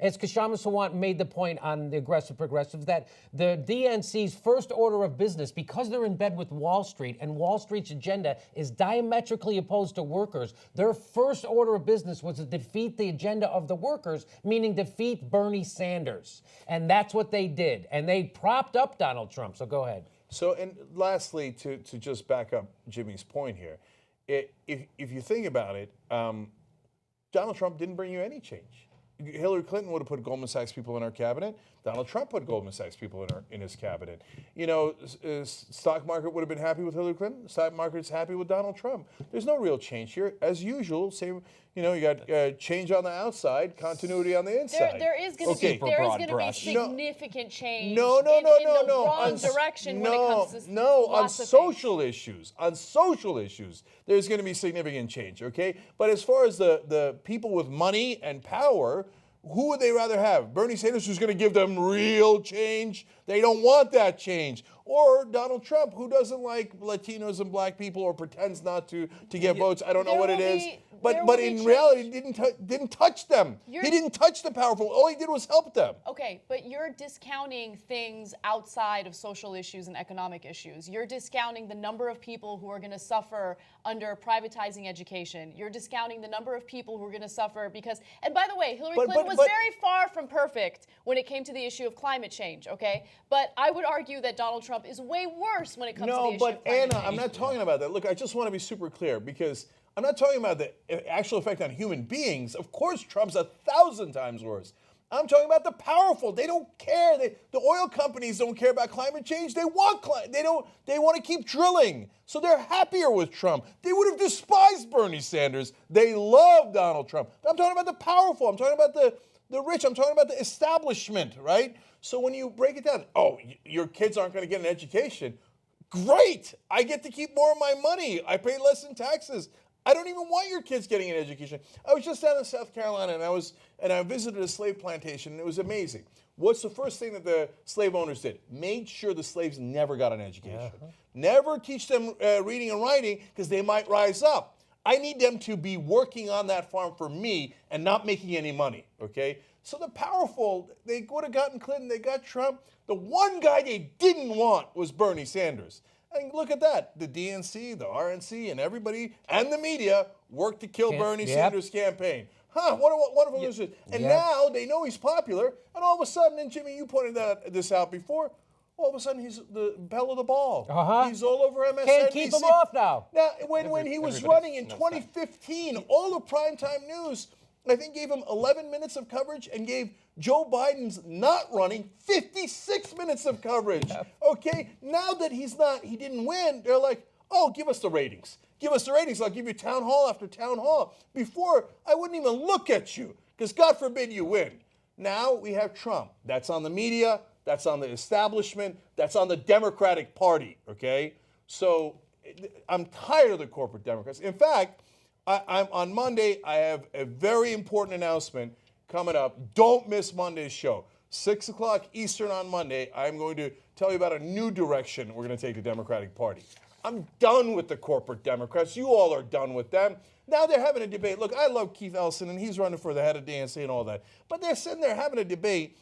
as Kshama Sawant made the point on the Aggressive Progressives, that the DNC's first order of business, because they're in bed with Wall Street and Wall Street's agenda is diametrically opposed to workers, their first order of business was to defeat the agenda of the workers, meaning defeat Bernie Sanders. And that's what they did. And they propped up Donald Trump. So go ahead. So, and lastly, to just back up Jimmy's point here, if you think about it, Donald Trump didn't bring you any change. Hillary Clinton would have put Goldman Sachs people in her cabinet. Donald Trump put Goldman Sachs people in his cabinet. You know, stock market would have been happy with Hillary Clinton. Stock market's happy with Donald Trump. There's no real change here. As usual, same. You know, you got change on the outside, continuity on the inside. There is going to be significant change. No. in the wrong direction when it comes to on social issues. On social issues, there's going to be significant change. Okay, but as far as the people with money and power, who would they rather have? Bernie Sanders, who's going to give them real change? They don't want that change. or Donald Trump, who doesn't like Latinos and black people or pretends not to get votes. I don't know what it is. But in reality, didn't touch them. He didn't touch the powerful. All he did was help them. Okay, but you're discounting things outside of social issues and economic issues. You're discounting the number of people who are going to suffer under privatizing education. You're discounting the number of people who are going to suffer because, and by the way, Hillary Clinton was very far from perfect when it came to the issue of climate change, okay? But I would argue that Donald Trump is way worse when it comes to the issue of climate change. No, but Anna, I'm not talking about that. Look, I just want to be super clear because I'm not talking about the actual effect on human beings. Of course, Trump's 1,000 times worse. I'm talking about the powerful. They don't care. The oil companies don't care about climate change. They want They want to keep drilling. So they're happier with Trump. They would have despised Bernie Sanders. They love Donald Trump. I'm talking about the powerful. I'm talking about the rich. I'm talking about the establishment, right? So when you break it down, your kids aren't going to get an education. Great. I get to keep more of my money. I pay less in taxes. I don't even want your kids getting an education. I was just down in South Carolina and I visited a slave plantation and it was amazing. What's the first thing that the slave owners did? Made sure the slaves never got an education. Never teach them reading and writing because they might rise up. I need them to be working on that farm for me and not making any money, okay? So the powerful, they would have gotten Clinton, they got Trump. The one guy they didn't want was Bernie Sanders. And look at that. The DNC, the RNC, and everybody, and the media worked to kill Bernie Sanders' campaign. What a wonderful news. And now they know he's popular, and all of a sudden, and Jimmy, you pointed this out before, all of a sudden he's the belle of the ball. He's all over MSNBC. Can't keep him off now. Now, when he was running in 2015, all the primetime news, I think, gave him 11 minutes of coverage and gave Joe Biden's not running 56 minutes of coverage. Okay, now that he didn't win, they're like, oh, give us the ratings. Give us the ratings. I'll give you town hall after town hall. Before, I wouldn't even look at you because God forbid you win. Now we have Trump. That's on the media. That's on the establishment. That's on the Democratic Party. Okay, so I'm tired of the corporate Democrats. In fact, I'm on Monday. I have a very important announcement coming up. Don't miss Monday's show. 6 o'clock Eastern on Monday. I'm going to tell you about a new direction we're going to take the Democratic Party. I'm done with the corporate Democrats. You all are done with them. Now they're having a debate. Look, I love Keith Ellison, and he's running for the head of DNC and all that. But they're sitting there having a debate.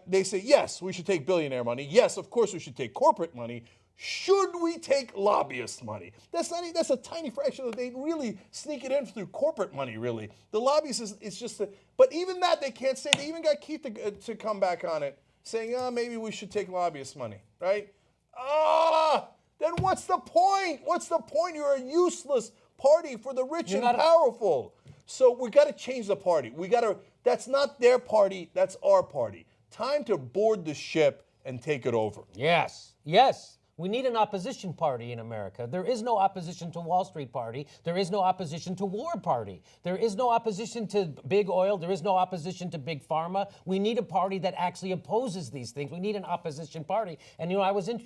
They say, yes, we should take billionaire money. Yes, of course we should take corporate money. Should we take lobbyist money? That's a tiny fraction. They really sneak it in through corporate money, really. The lobbyists is just but even that they can't say. They even got Keith to come back on it, saying, maybe we should take lobbyist money, right? Then what's the point? What's the point? You're a useless party for the rich and powerful. So we got to change the party. That's not their party, that's our party. Time to board the ship and take it over. Yes, yes. We need an opposition party in America. There is no opposition to Wall Street party. There is no opposition to war party. There is no opposition to big oil. There is no opposition to big pharma. We need a party that actually opposes these things. We need an opposition party. And, I was at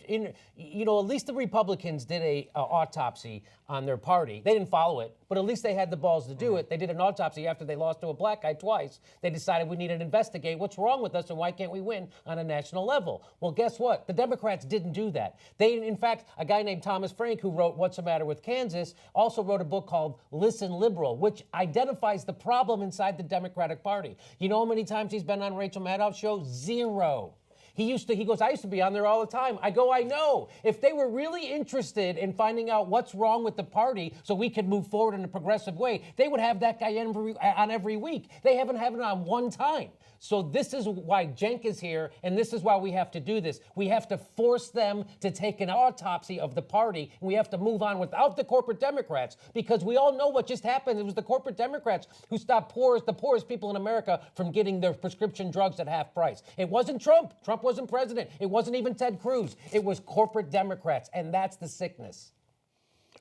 least the Republicans did a autopsy on their party. They didn't follow it, but at least they had the balls to do it. They did an autopsy after they lost to a black guy twice. They decided we needed to investigate what's wrong with us and why can't we win on a national level. Well, guess what? The Democrats didn't do that. In fact, a guy named Thomas Frank, who wrote What's the Matter with Kansas, also wrote a book called Listen Liberal, which identifies the problem inside the Democratic Party. You know how many times he's been on Rachel Maddow's show? 0. He goes, I used to be on there all the time. I go, I know. If they were really interested in finding out what's wrong with the party so we could move forward in a progressive way, they would have that guy on every week. They haven't had it on one time. So this is why Cenk is here, and this is why we have to do this. We have to force them to take an autopsy of the party, and we have to move on without the corporate Democrats, because we all know what just happened. It was the corporate Democrats who stopped the poorest people in America from getting their prescription drugs at half price. It wasn't Trump. Trump wasn't president. It wasn't even Ted Cruz. It was corporate Democrats, and that's the sickness.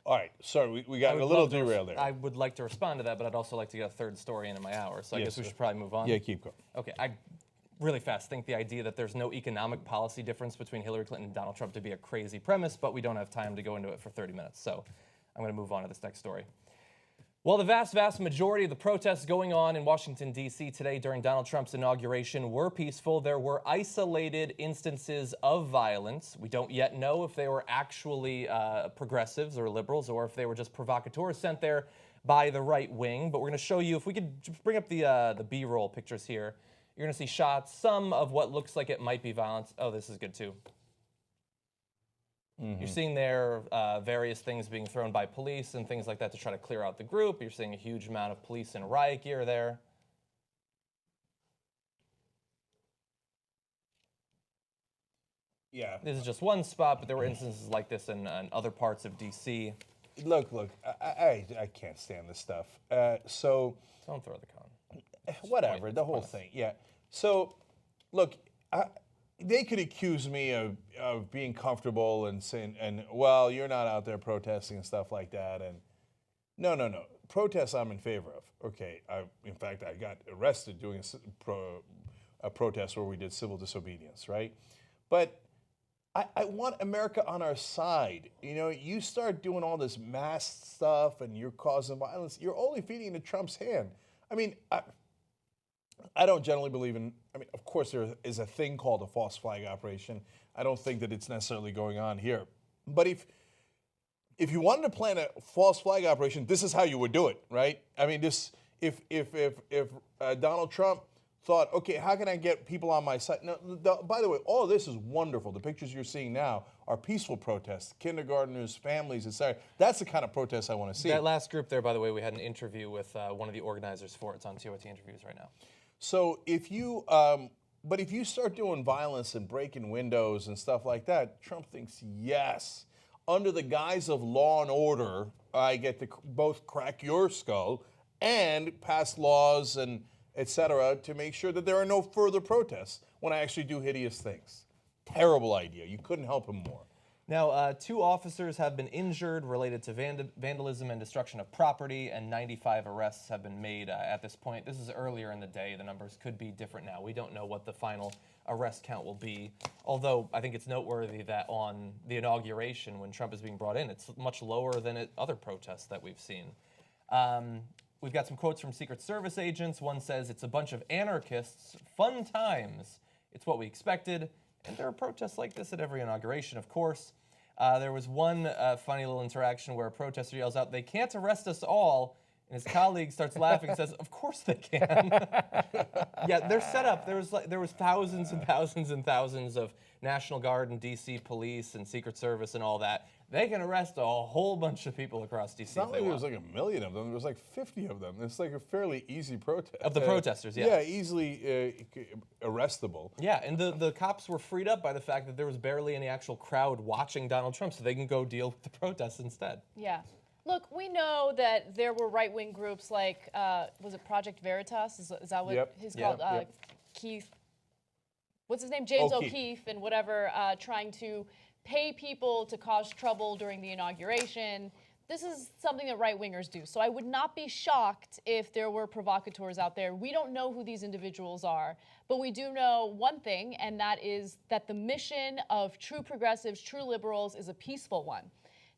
All right, sorry, we got a little derailed there. I would like to respond to that, but I'd also like to get a third story in my hour, so I guess we should probably move on. Yeah, keep going. Okay, I really fast think the idea that there's no economic policy difference between Hillary Clinton and Donald Trump to be a crazy premise, but we don't have time to go into it for 30 minutes, so I'm going to move on to this next story. Well, the vast majority of the protests going on in Washington, D.C. today during Donald Trump's inauguration were peaceful. There were isolated instances of violence. We don't yet know if they were actually progressives or liberals or if they were just provocateurs sent there by the right wing. But we're going to show you, if we could just bring up the B-roll pictures here, you're going to see shots, some of what looks like it might be violence. Oh, this is good too. You're seeing there various things being thrown by police and things like that to try to clear out the group. You're seeing a huge amount of police in riot gear there. Yeah. This is just one spot, but there were instances like this in other parts of D.C. Look, I can't stand this stuff. So don't throw the con. Whatever, the whole thing. Yeah. So, look, they could accuse me of being comfortable and saying, well, you're not out there protesting and stuff like that. And no. Protests I'm in favor of. Okay. In fact, I got arrested doing a protest where we did civil disobedience, right? But I want America on our side. You know, you start doing all this mass stuff and you're causing violence, you're only feeding into Trump's hand. I mean, I don't generally believe in, of course there is a thing called a false flag operation. I don't think that it's necessarily going on here. But if you wanted to plan a false flag operation, this is how you would do it, right? I mean, if Donald Trump thought, okay, how can I get people on my side? Now, by the way, all this is wonderful. The pictures you're seeing now are peaceful protests, kindergartners, families, etc. That's the kind of protests I want to see. That last group there, by the way, we had an interview with one of the organizers for it. It's on TOT Interviews right now. So if you, but if you start doing violence and breaking windows and stuff like that, Trump thinks, yes, under the guise of law and order, I get to both crack your skull and pass laws and etc. to make sure that there are no further protests when I actually do hideous things. Terrible idea. You couldn't help him more. Now, 2 officers have been injured related to vandalism and destruction of property, and 95 arrests have been made at this point. This is earlier in the day. The numbers could be different now. We don't know what the final arrest count will be, although I think it's noteworthy that on the inauguration, when Trump is being brought in, it's much lower than at other protests that we've seen. We've got some quotes from Secret Service agents. One says, "It's a bunch of anarchists, fun times. It's what we expected." And there are protests like this at every inauguration, of course. There was one funny little interaction where a protester yells out, "They can't arrest us all," and his colleague starts laughing and says, "Of course they can." Yeah, they're set up. There was thousands and thousands and thousands of National Guard and D.C. police and Secret Service and all that. They can arrest a whole bunch of people across D.C. It's not like there was like 1 million of them. There was like 50 of them. It's like a fairly easy protest. Of the protesters, yeah. Yeah, easily arrestable. Yeah, and the cops were freed up by the fact that there was barely any actual crowd watching Donald Trump, so they can go deal with the protests instead. Yeah. Look, we know that there were right-wing groups like, was it Project Veritas? Is that what he's called? Keith, what's his name? James O'Keefe and whatever, trying to pay people to cause trouble during the inauguration. This is something that right-wingers do. So I would not be shocked if there were provocateurs out there. We don't know who these individuals are, but we do know one thing, and that is that the mission of true progressives, true liberals, is a peaceful one.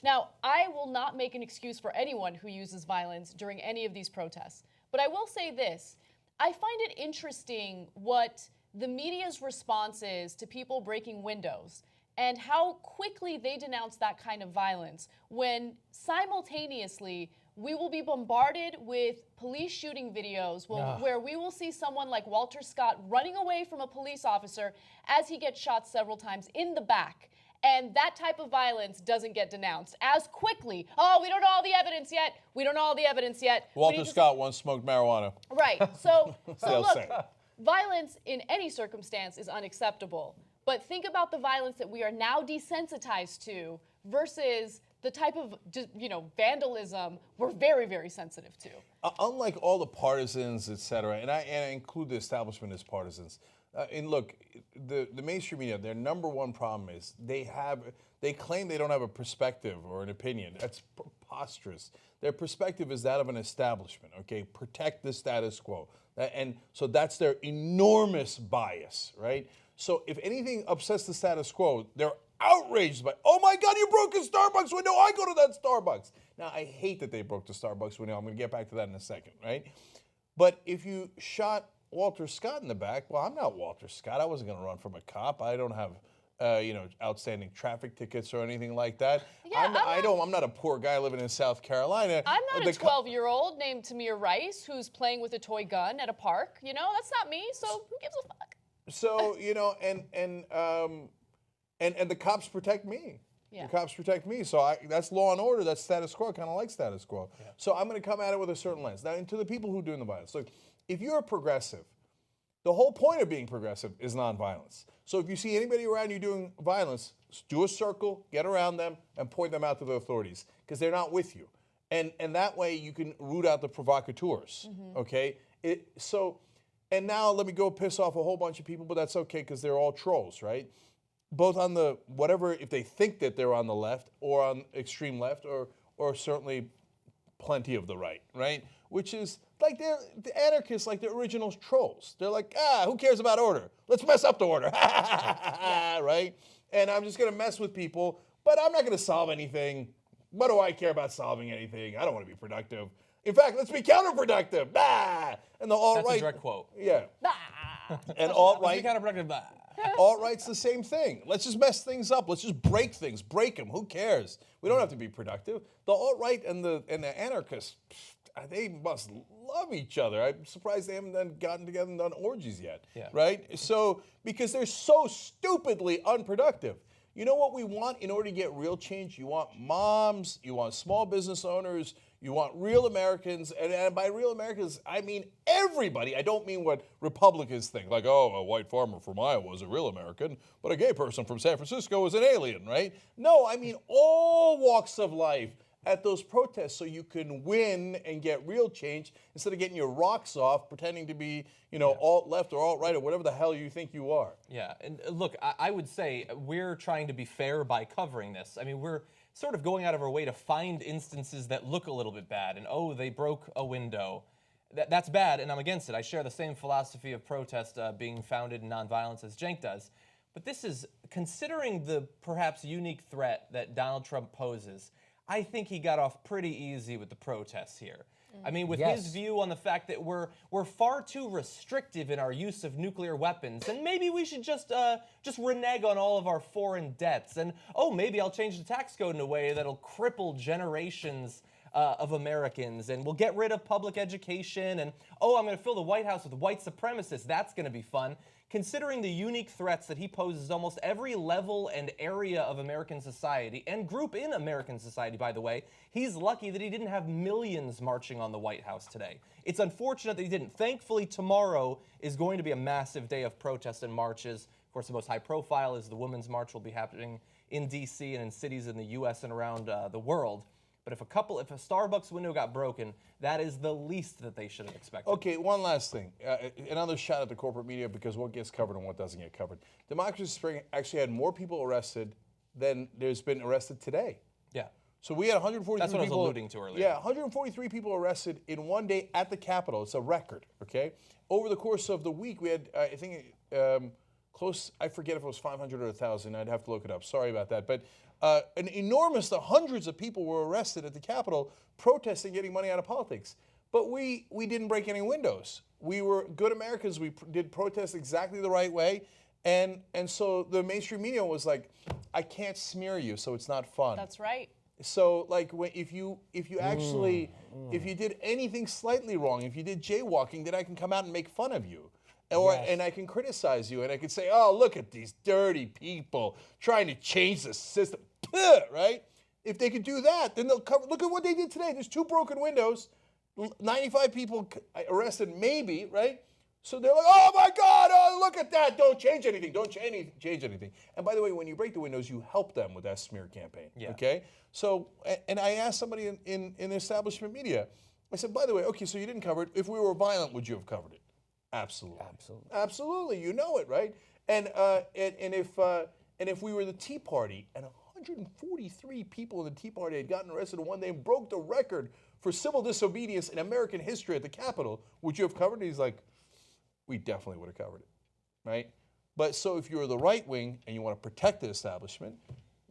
Now, I will not make an excuse for anyone who uses violence during any of these protests, but I will say this. I find it interesting what the media's response is to people breaking windows and how quickly they denounce that kind of violence when simultaneously we will be bombarded with police shooting videos where we will see someone like Walter Scott running away from a police officer as he gets shot several times in the back. And that type of violence doesn't get denounced as quickly. Oh, we don't know all the evidence yet. We don't know all the evidence yet. Walter Scott once smoked marijuana. Right. So look, violence in any circumstance is unacceptable. But think about the violence that we are now desensitized to versus the type of, vandalism we're very, very sensitive to. Unlike all the partisans, et cetera, and I include the establishment as partisans. And look, the mainstream media, their number one problem is they claim they don't have a perspective or an opinion. That's preposterous. Their perspective is that of an establishment, okay? Protect the status quo. And so that's their enormous bias, right? So if anything upsets the status quo, they're outraged by, oh my God, you broke a Starbucks window. I go to that Starbucks. Now, I hate that they broke the Starbucks window. I'm going to get back to that in a second, right? But if you shot Walter Scott in the back, well, I'm not Walter Scott. I wasn't going to run from a cop. I don't have, outstanding traffic tickets or anything like that. Yeah, I'm not a poor guy living in South Carolina. I'm not a 12-year-old named Tamir Rice who's playing with a toy gun at a park. That's not me. So who gives a fuck? So and the cops protect me. Yeah. The cops protect me. So that's law and order. That's status quo. I kind of like status quo. Yeah. So I'm going to come at it with a certain lens. Now, and to the people who are doing the violence, look, if you're a progressive, the whole point of being progressive is nonviolence. So if you see anybody around you doing violence, do a circle, get around them, and point them out to the authorities because they're not with you. And that way you can root out the provocateurs, okay? And now let me go piss off a whole bunch of people, but that's okay because they're all trolls, right? Both on the whatever, if they think that they're on the left or on extreme left or certainly plenty of the right? Which is like they're the anarchists, like the original trolls. They're like, who cares about order? Let's mess up the order, right? And I'm just gonna mess with people, but I'm not gonna solve anything. What do I care about solving anything? I don't want to be productive. In fact, let's be counterproductive. And the alt-right. That's a direct quote. Yeah. And alt-right. Let's be counterproductive. Alt-right's the same thing. Let's just mess things up. Let's just break things. Break them. Who cares? We don't have to be productive. The alt-right and the anarchists, they must love each other. I'm surprised they haven't gotten together and done orgies yet. Yeah. Right? So, because they're so stupidly unproductive. You know what we want in order to get real change? You want moms, you want small business owners, you want real Americans, and by real Americans, I mean everybody. I don't mean what Republicans think, like, oh, a white farmer from Iowa is a real American, but a gay person from San Francisco is an alien, right? No, I mean all walks of life at those protests so you can win and get real change instead of getting your rocks off pretending to be, alt-left or alt-right or whatever the hell you think you are. Yeah, and look, I would say we're trying to be fair by covering this. I mean, we're sort of going out of our way to find instances that look a little bit bad, and they broke a window. That's bad, and I'm against it. I share the same philosophy of protest being founded in nonviolence as Cenk does. But this is, considering the perhaps unique threat that Donald Trump poses, I think he got off pretty easy with the protests here. I mean, with his view on the fact that we're far too restrictive in our use of nuclear weapons, and maybe we should just renege on all of our foreign debts, and maybe I'll change the tax code in a way that'll cripple generations of Americans, and we'll get rid of public education, and I'm going to fill the White House with white supremacists. That's going to be fun. Considering the unique threats that he poses almost every level and area of American society, and group in American society, by the way, he's lucky that he didn't have millions marching on the White House today. It's unfortunate that he didn't. Thankfully, tomorrow is going to be a massive day of protests and marches. Of course, the most high profile is the Women's March will be happening in D.C. and in cities in the U.S. and around the world. But if a Starbucks window got broken, that is the least that they should have expected. Okay, one last thing. Another shot at the corporate media because what gets covered and what doesn't get covered. Democracy Spring actually had more people arrested than there's been arrested today. Yeah. So we had 143 people. That's what I was alluding to earlier. Yeah, 143 people arrested in one day at the Capitol. It's a record, okay? Over the course of the week, we had, I think, close, I forget if it was 500 or 1,000. I'd have to look it up. Sorry about that. But an enormous, hundreds of people were arrested at the Capitol protesting getting money out of politics. But we didn't break any windows. We were good Americans. We did protest exactly the right way. And so the mainstream media was like, I can't smear you, so it's not fun. That's right. So, like, if you did anything slightly wrong, if you did jaywalking, then I can come out and make fun of you. And I can criticize you, and I can say, oh, look at these dirty people trying to change the system, right? If they could do that, then they'll cover. Look at what they did today. There's 2 broken windows, 95 people arrested, maybe, right? So they're like, oh my God, look at that. Don't change anything. Don't change anything. And by the way, when you break the windows, you help them with that smear campaign, okay? So, and I asked somebody in the establishment media, I said, by the way, okay, so you didn't cover it. If we were violent, would you have covered it? Absolutely. Absolutely. You know it, right? And if we were the Tea Party and 143 people in the Tea Party had gotten arrested in one day and broke the record for civil disobedience in American history at the Capitol, would you have covered it? He's like, we definitely would have covered it, right? But so if you're the right wing and you want to protect the establishment,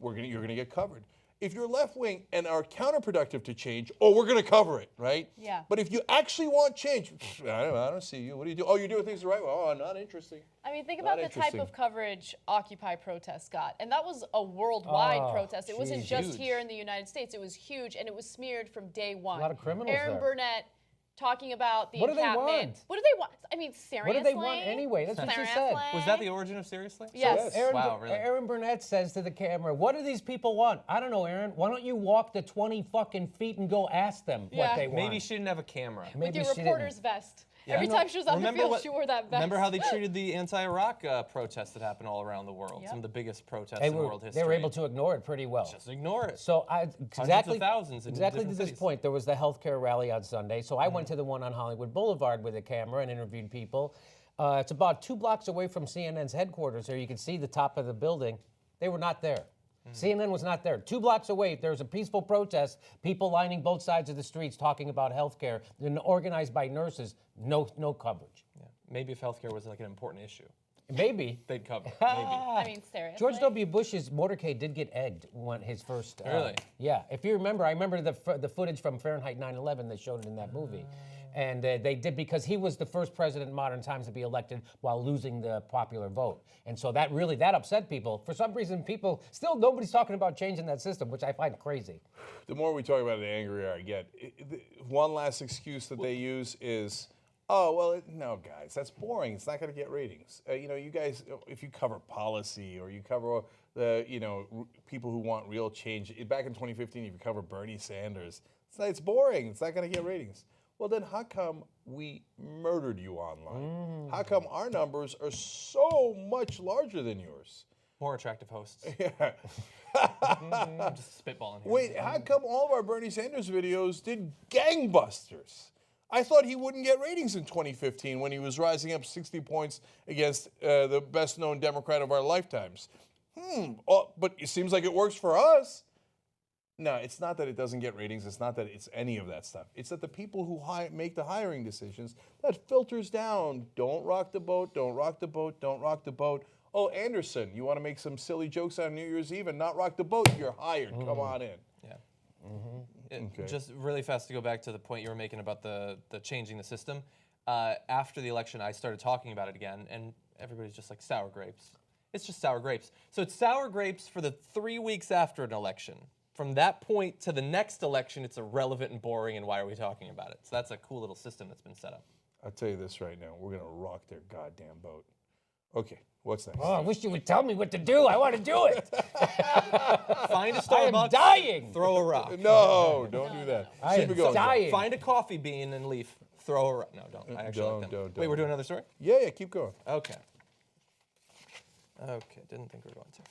you're gonna get covered. If you're left wing and are counterproductive to change, we're going to cover it, right? Yeah. But if you actually want change, I don't see you. What do you do? Oh, you're doing things the right way. Oh, not interesting. I mean, think about the type of coverage Occupy protests got. And that was a worldwide protest. It wasn't just here in the United States. It was huge, and it was smeared from day one. A lot of criminals Aaron there. Burnett talking about the What do they encampment. want? What do they want? I mean, seriously? What do they want anyway? That's what she said. Was that the origin of Seriously? Yes. Aaron, Aaron Burnett says to the camera, what do these people want? I don't know, Aaron. Why don't you walk the 20 fucking feet and go ask them what they want? Maybe she didn't have a camera. With your reporter's vest. Every time she was on the field, she wore that vest. Remember how they treated the anti-Iraq protests that happened all around the world? Some of the biggest protests in world history. They were able to ignore it pretty well. Just ignore it. So exactly, thousands in exactly to different this cities. point, there was the healthcare rally on Sunday. So I went to the one on Hollywood Boulevard with a camera and interviewed people. It's about 2 blocks away from CNN's headquarters. There you can see the top of the building. They were not there. CNN was not there. 2 blocks away, there was a peaceful protest, people lining both sides of the streets talking about healthcare, organized by nurses, no coverage. Yeah. Maybe if healthcare was like an important issue. Maybe. They'd cover it. Maybe. I mean, seriously. George W. Bush's motorcade did get egged when his first. Really? Yeah. If you remember, I remember the footage from Fahrenheit 9/11. They showed it in that movie. And they did because he was the first president in modern times to be elected while losing the popular vote. And so that upset people. For some reason, nobody's talking about changing that system, which I find crazy. The more we talk about it, the angrier I get. One last excuse that they use is, no, guys, that's boring. It's not going to get ratings. You guys, if you cover policy or you cover people who want real change, back in 2015, if you cover Bernie Sanders, it's boring. It's not going to get ratings. Well, then how come we murdered you online? How come our numbers are so much larger than yours? More attractive hosts. Yeah. I'm just spitballing here. Wait, how come all of our Bernie Sanders videos did gangbusters? I thought he wouldn't get ratings in 2015 when he was rising up 60 points against the best-known Democrat of our lifetimes. But it seems like it works for us. No, it's not that it doesn't get ratings. It's not that it's any of that stuff. It's that the people who make the hiring decisions, that filters down. Don't rock the boat, don't rock the boat, don't rock the boat. Oh, Anderson, you want to make some silly jokes on New Year's Eve and not rock the boat? You're hired. Come on in. Yeah. Just really fast to go back to the point you were making about the changing the system. After the election, I started talking about it again, and everybody's just like, sour grapes. It's just sour grapes. So it's sour grapes for the 3 weeks after an election. From that point to the next election, it's irrelevant and boring, and why are we talking about it? So that's a cool little system that's been set up. I'll tell you this right now. We're going to rock their goddamn boat. Okay, what's next? Oh, I wish you would tell me what to do. I want to do it. Find a Starbucks. I am dying. Throw a rock. No, don't do that. I am dying. Find a coffee bean and leaf. Throw a rock. No, don't. I actually like that. Don't. Wait, we're doing another story? Yeah, keep going. Okay. Didn't think we were going to.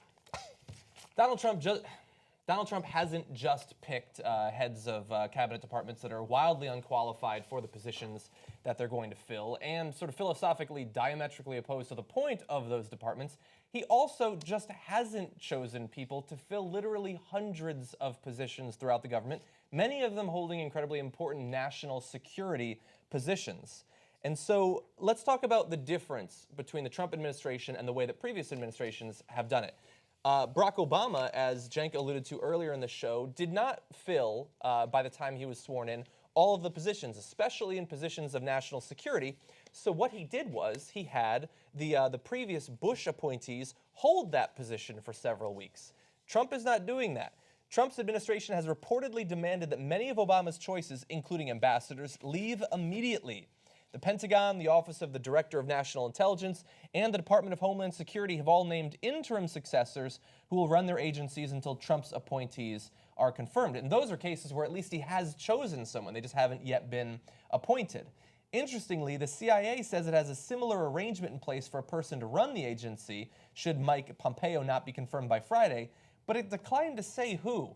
Donald Trump hasn't just picked heads of cabinet departments that are wildly unqualified for the positions that they're going to fill and sort of philosophically diametrically opposed to the point of those departments. He also just hasn't chosen people to fill literally hundreds of positions throughout the government, many of them holding incredibly important national security positions. And so let's talk about the difference between the Trump administration and the way that previous administrations have done it. Barack Obama, as Cenk alluded to earlier in the show, did not fill, by the time he was sworn in, all of the positions, especially in positions of national security. So what he did was he had the previous Bush appointees hold that position for several weeks. Trump is not doing that. Trump's administration has reportedly demanded that many of Obama's choices, including ambassadors, leave immediately. The Pentagon, the Office of the Director of National Intelligence, and the Department of Homeland Security have all named interim successors who will run their agencies until Trump's appointees are confirmed. And those are cases where at least he has chosen someone. They just haven't yet been appointed. Interestingly, the CIA says it has a similar arrangement in place for a person to run the agency should Mike Pompeo not be confirmed by Friday, but it declined to say who.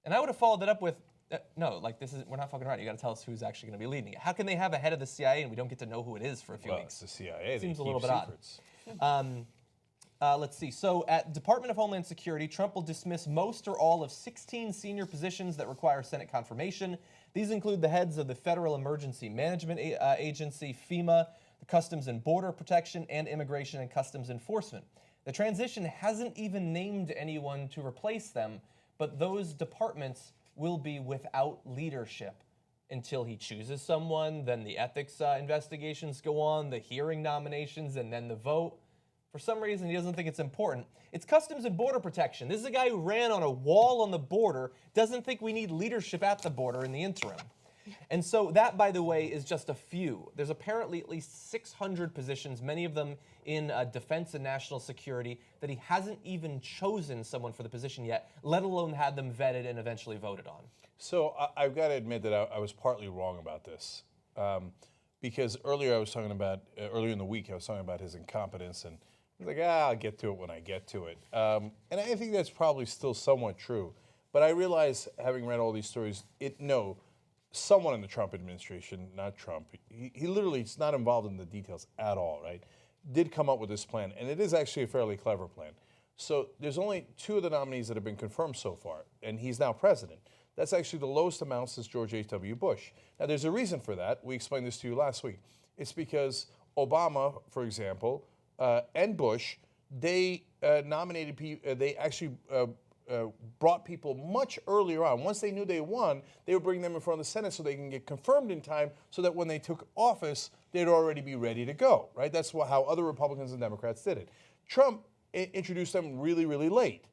And I would have followed that up with, no, like we're not fucking around. You got to tell us who's actually going to be leading it. How can they have a head of the CIA and we don't get to know who it is for a few weeks? It's the CIA. Seems they a little keep bit secrets. odd. Let's see. So at Department of Homeland Security, Trump will dismiss most or all of 16 senior positions that require Senate confirmation. These include the heads of the Federal Emergency Management Agency, FEMA, the Customs and Border Protection, and Immigration and Customs Enforcement. The transition hasn't even named anyone to replace them, but those departments will be without leadership until he chooses someone. Then the ethics investigations go on, the hearing nominations, and then the vote. For some reason, he doesn't think it's important. It's Customs and Border Protection. This is a guy who ran on a wall on the border, doesn't think we need leadership at the border in the interim. And so that, by the way, is just a few. There's apparently at least 600 positions, many of them in defense and national security, that he hasn't even chosen someone for the position yet, let alone had them vetted and eventually voted on. So I've got to admit that I was partly wrong about this. Because earlier in the week, I was talking about his incompetence, and I was like, I'll get to it when I get to it. And I think that's probably still somewhat true. But I realize, having read all these stories, someone in the Trump administration, not Trump, he literally is not involved in the details at all, right, did come up with this plan. And it is actually a fairly clever plan. So there's only 2 of the nominees that have been confirmed so far, and he's now president. That's actually the lowest amount since George H.W. Bush. Now, there's a reason for that. We explained this to you last week. It's because Obama, for example, and Bush, they nominated people, they actually brought people much earlier on. Once they knew they won, they would bring them in front of the Senate so they can get confirmed in time so that when they took office, they'd already be ready to go, right? That's how other Republicans and Democrats did it. Trump introduced them really, really late.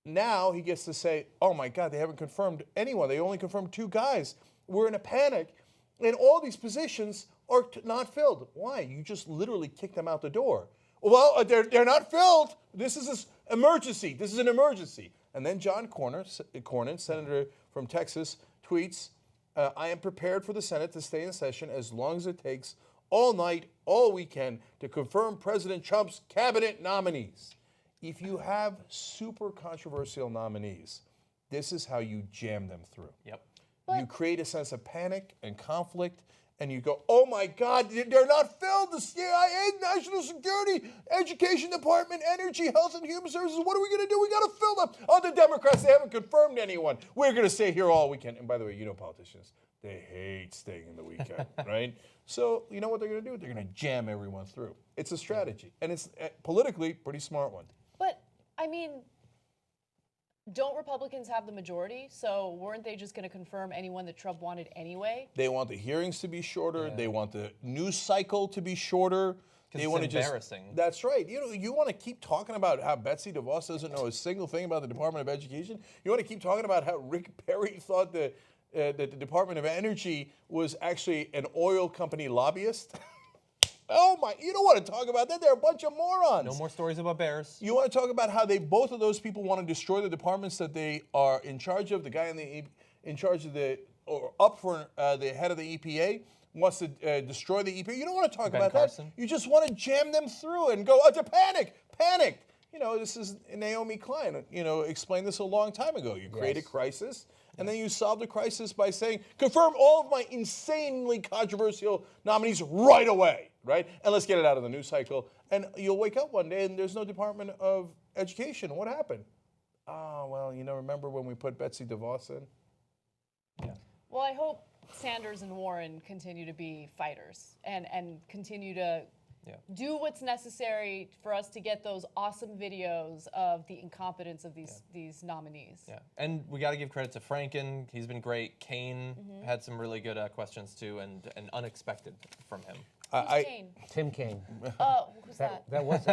Now he gets to say, oh my God, they haven't confirmed anyone. They only confirmed 2 guys. We're in a panic. And all these positions are not filled. Why? You just literally kicked them out the door. Well, they're not filled. This is an emergency. This is an emergency. And then John Cornyn, senator from Texas, tweets, I am prepared for the Senate to stay in session as long as it takes all night, all weekend to confirm President Trump's cabinet nominees. If you have super controversial nominees, this is how you jam them through. Yep. You create a sense of panic and conflict, and you go, oh my God, they're not filled. The CIA, National Security, Education Department, Energy, Health and Human Services, what are we going to do? We got to fill them. Oh, the Democrats, they haven't confirmed anyone. We're going to stay here all weekend. And by the way, you know politicians, they hate staying in the weekend, right? So you know what they're going to do? They're going to jam everyone through. It's a strategy, and it's politically pretty smart one. But, I mean, don't Republicans have the majority? So weren't they just going to confirm anyone that Trump wanted anyway? They want the hearings to be shorter. Yeah. They want the news cycle to be shorter. They want to embarrassing. That's right. You want to keep talking about how Betsy DeVos doesn't know a single thing about the Department of Education. You want to keep talking about how Rick Perry thought that the Department of Energy was actually an oil company lobbyist. Oh my, you don't want to talk about that. They're a bunch of morons. No more stories about bears. You want to talk about how both of those people want to destroy the departments that they are in charge of. The guy in charge of the head of the EPA wants to destroy the EPA. You don't want to talk about that. You just want to jam them through and go, to panic. This is Naomi Klein, explained this a long time ago. You create a crisis. And then you solve the crisis by saying, confirm all of my insanely controversial nominees right away, right? And let's get it out of the news cycle. And you'll wake up one day and there's no Department of Education. What happened? Oh, well, remember when we put Betsy DeVos in? Yeah. Well, I hope Sanders and Warren continue to be fighters and continue to do what's necessary for us to get those awesome videos of the incompetence of these nominees. Yeah, and we got to give credit to Franken. He's been great. Kane had some really good questions too, and unexpected from him. Who's Kane? Tim Kaine. Oh, who's that? That was.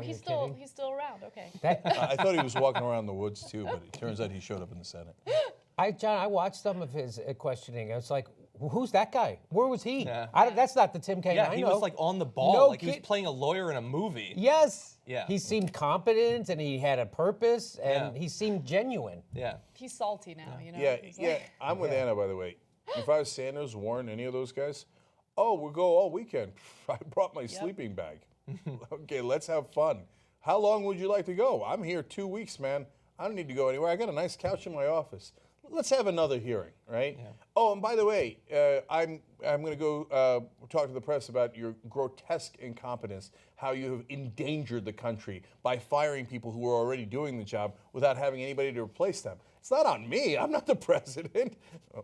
He's still around. Okay. I thought he was walking around the woods too, but it turns out he showed up in the Senate. John, I watched some of his questioning. I was like, who's that guy? Where was he? Yeah. That's not the Tim Kaine I know. He was like on the ball, No like he was playing a lawyer in a movie. Yes. Yeah. He seemed competent and he had a purpose and he seemed genuine. Yeah. He's salty now, Yeah. I'm with Anna, by the way. If I was Sanders, Warren, any of those guys, we'll go all weekend. I brought my sleeping bag. Okay, let's have fun. How long would you like to go? I'm here 2 weeks, man. I don't need to go anywhere. I got a nice couch in my office. Let's have another hearing, right? Yeah. Oh, and by the way, I'm going to go talk to the press about your grotesque incompetence, how you have endangered the country by firing people who were already doing the job without having anybody to replace them. It's not on me. I'm not the president.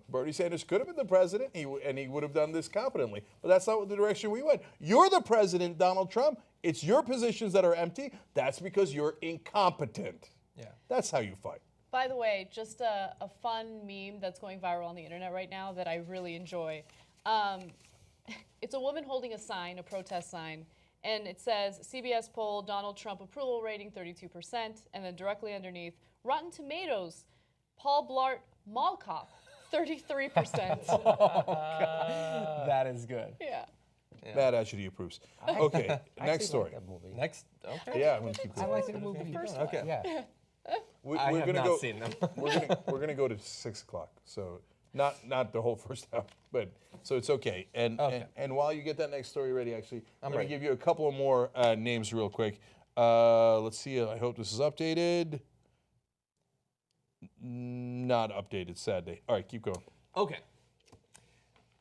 Bernie Sanders could have been the president, and he would have done this competently. But that's not the direction we went. You're the president, Donald Trump. It's your positions that are empty. That's because you're incompetent. Yeah. That's how you fight. By the way, just a fun meme that's going viral on the internet right now that I really enjoy. It's a woman holding a sign, a protest sign, and it says, CBS poll, Donald Trump approval rating 32%, and then directly underneath, Rotten Tomatoes, Paul Blart Mall Cop, 33%. Oh, God. That is good. Yeah. Bad Ashley approves. Okay, next story. Next, okay. Yeah, I'm going to keep going. I like the movie. Okay. Yeah. I have not seen them. we're gonna go to 6 o'clock. So not the whole first hour, but so it's okay. And while you get that next story ready, actually, I'm gonna give you a couple of more names real quick. Let's see. I hope this is updated. Not updated, sadly. All right, keep going. Okay.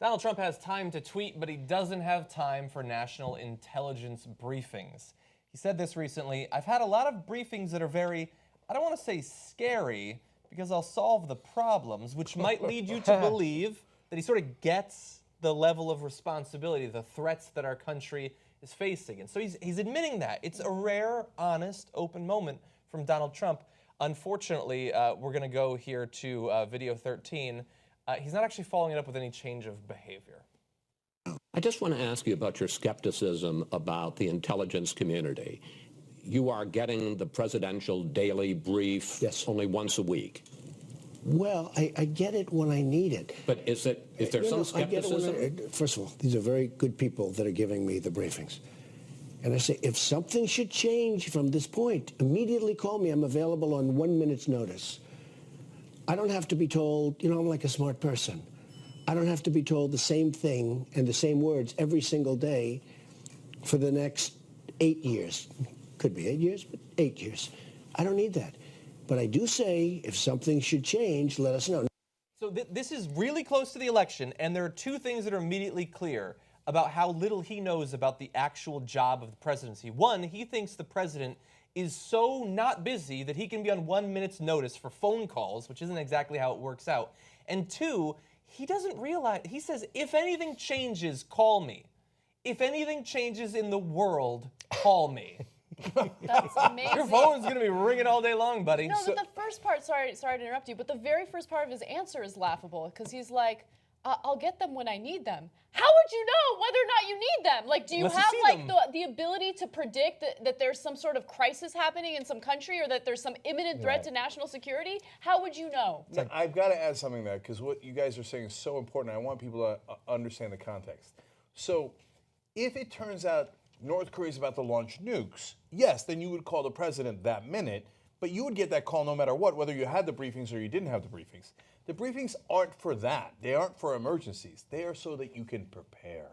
Donald Trump has time to tweet, but he doesn't have time for national intelligence briefings. He said this recently, I've had a lot of briefings that are very, I don't want to say scary, because I'll solve the problems, which might lead you to believe that he sort of gets the level of responsibility, the threats that our country is facing. And so he's admitting that. It's a rare, honest, open moment from Donald Trump. Unfortunately, we're going to go here to video 13. He's not actually following it up with any change of behavior. I just want to ask you about your skepticism about the intelligence community. You are getting the presidential daily brief only once a week. Well, I get it when I need it. But is there some skepticism? First of all, these are very good people that are giving me the briefings. And I say, if something should change from this point, immediately call me. I'm available on 1 minute's notice. I don't have to be told, I'm like a smart person. I don't have to be told the same thing and the same words every single day for the next 8 years. Could be 8 years, but 8 years. I don't need that. But I do say, if something should change, let us know. So this is really close to the election, and there are two things that are immediately clear about how little he knows about the actual job of the presidency. One, he thinks the president is so not busy that he can be on 1 minute's notice for phone calls, which isn't exactly how it works out. And two, he doesn't realize, he says, if anything changes, call me. If anything changes in the world, call me. That's amazing. Your phone's going to be ringing all day long, buddy. No, but the first part, sorry to interrupt you, but the very first part of his answer is laughable because he's like, I'll get them when I need them. How would you know whether or not you need them? Like, do you have the ability to predict that there's some sort of crisis happening in some country or that there's some imminent threat to national security? How would you know? Now, I've got to add something to that because what you guys are saying is so important. I want people to understand the context. So if it turns out North Korea is about to launch nukes, yes, then you would call the president that minute, but you would get that call no matter what, whether you had the briefings or you didn't have the briefings. The briefings aren't for that. They aren't for emergencies. They are so that you can prepare.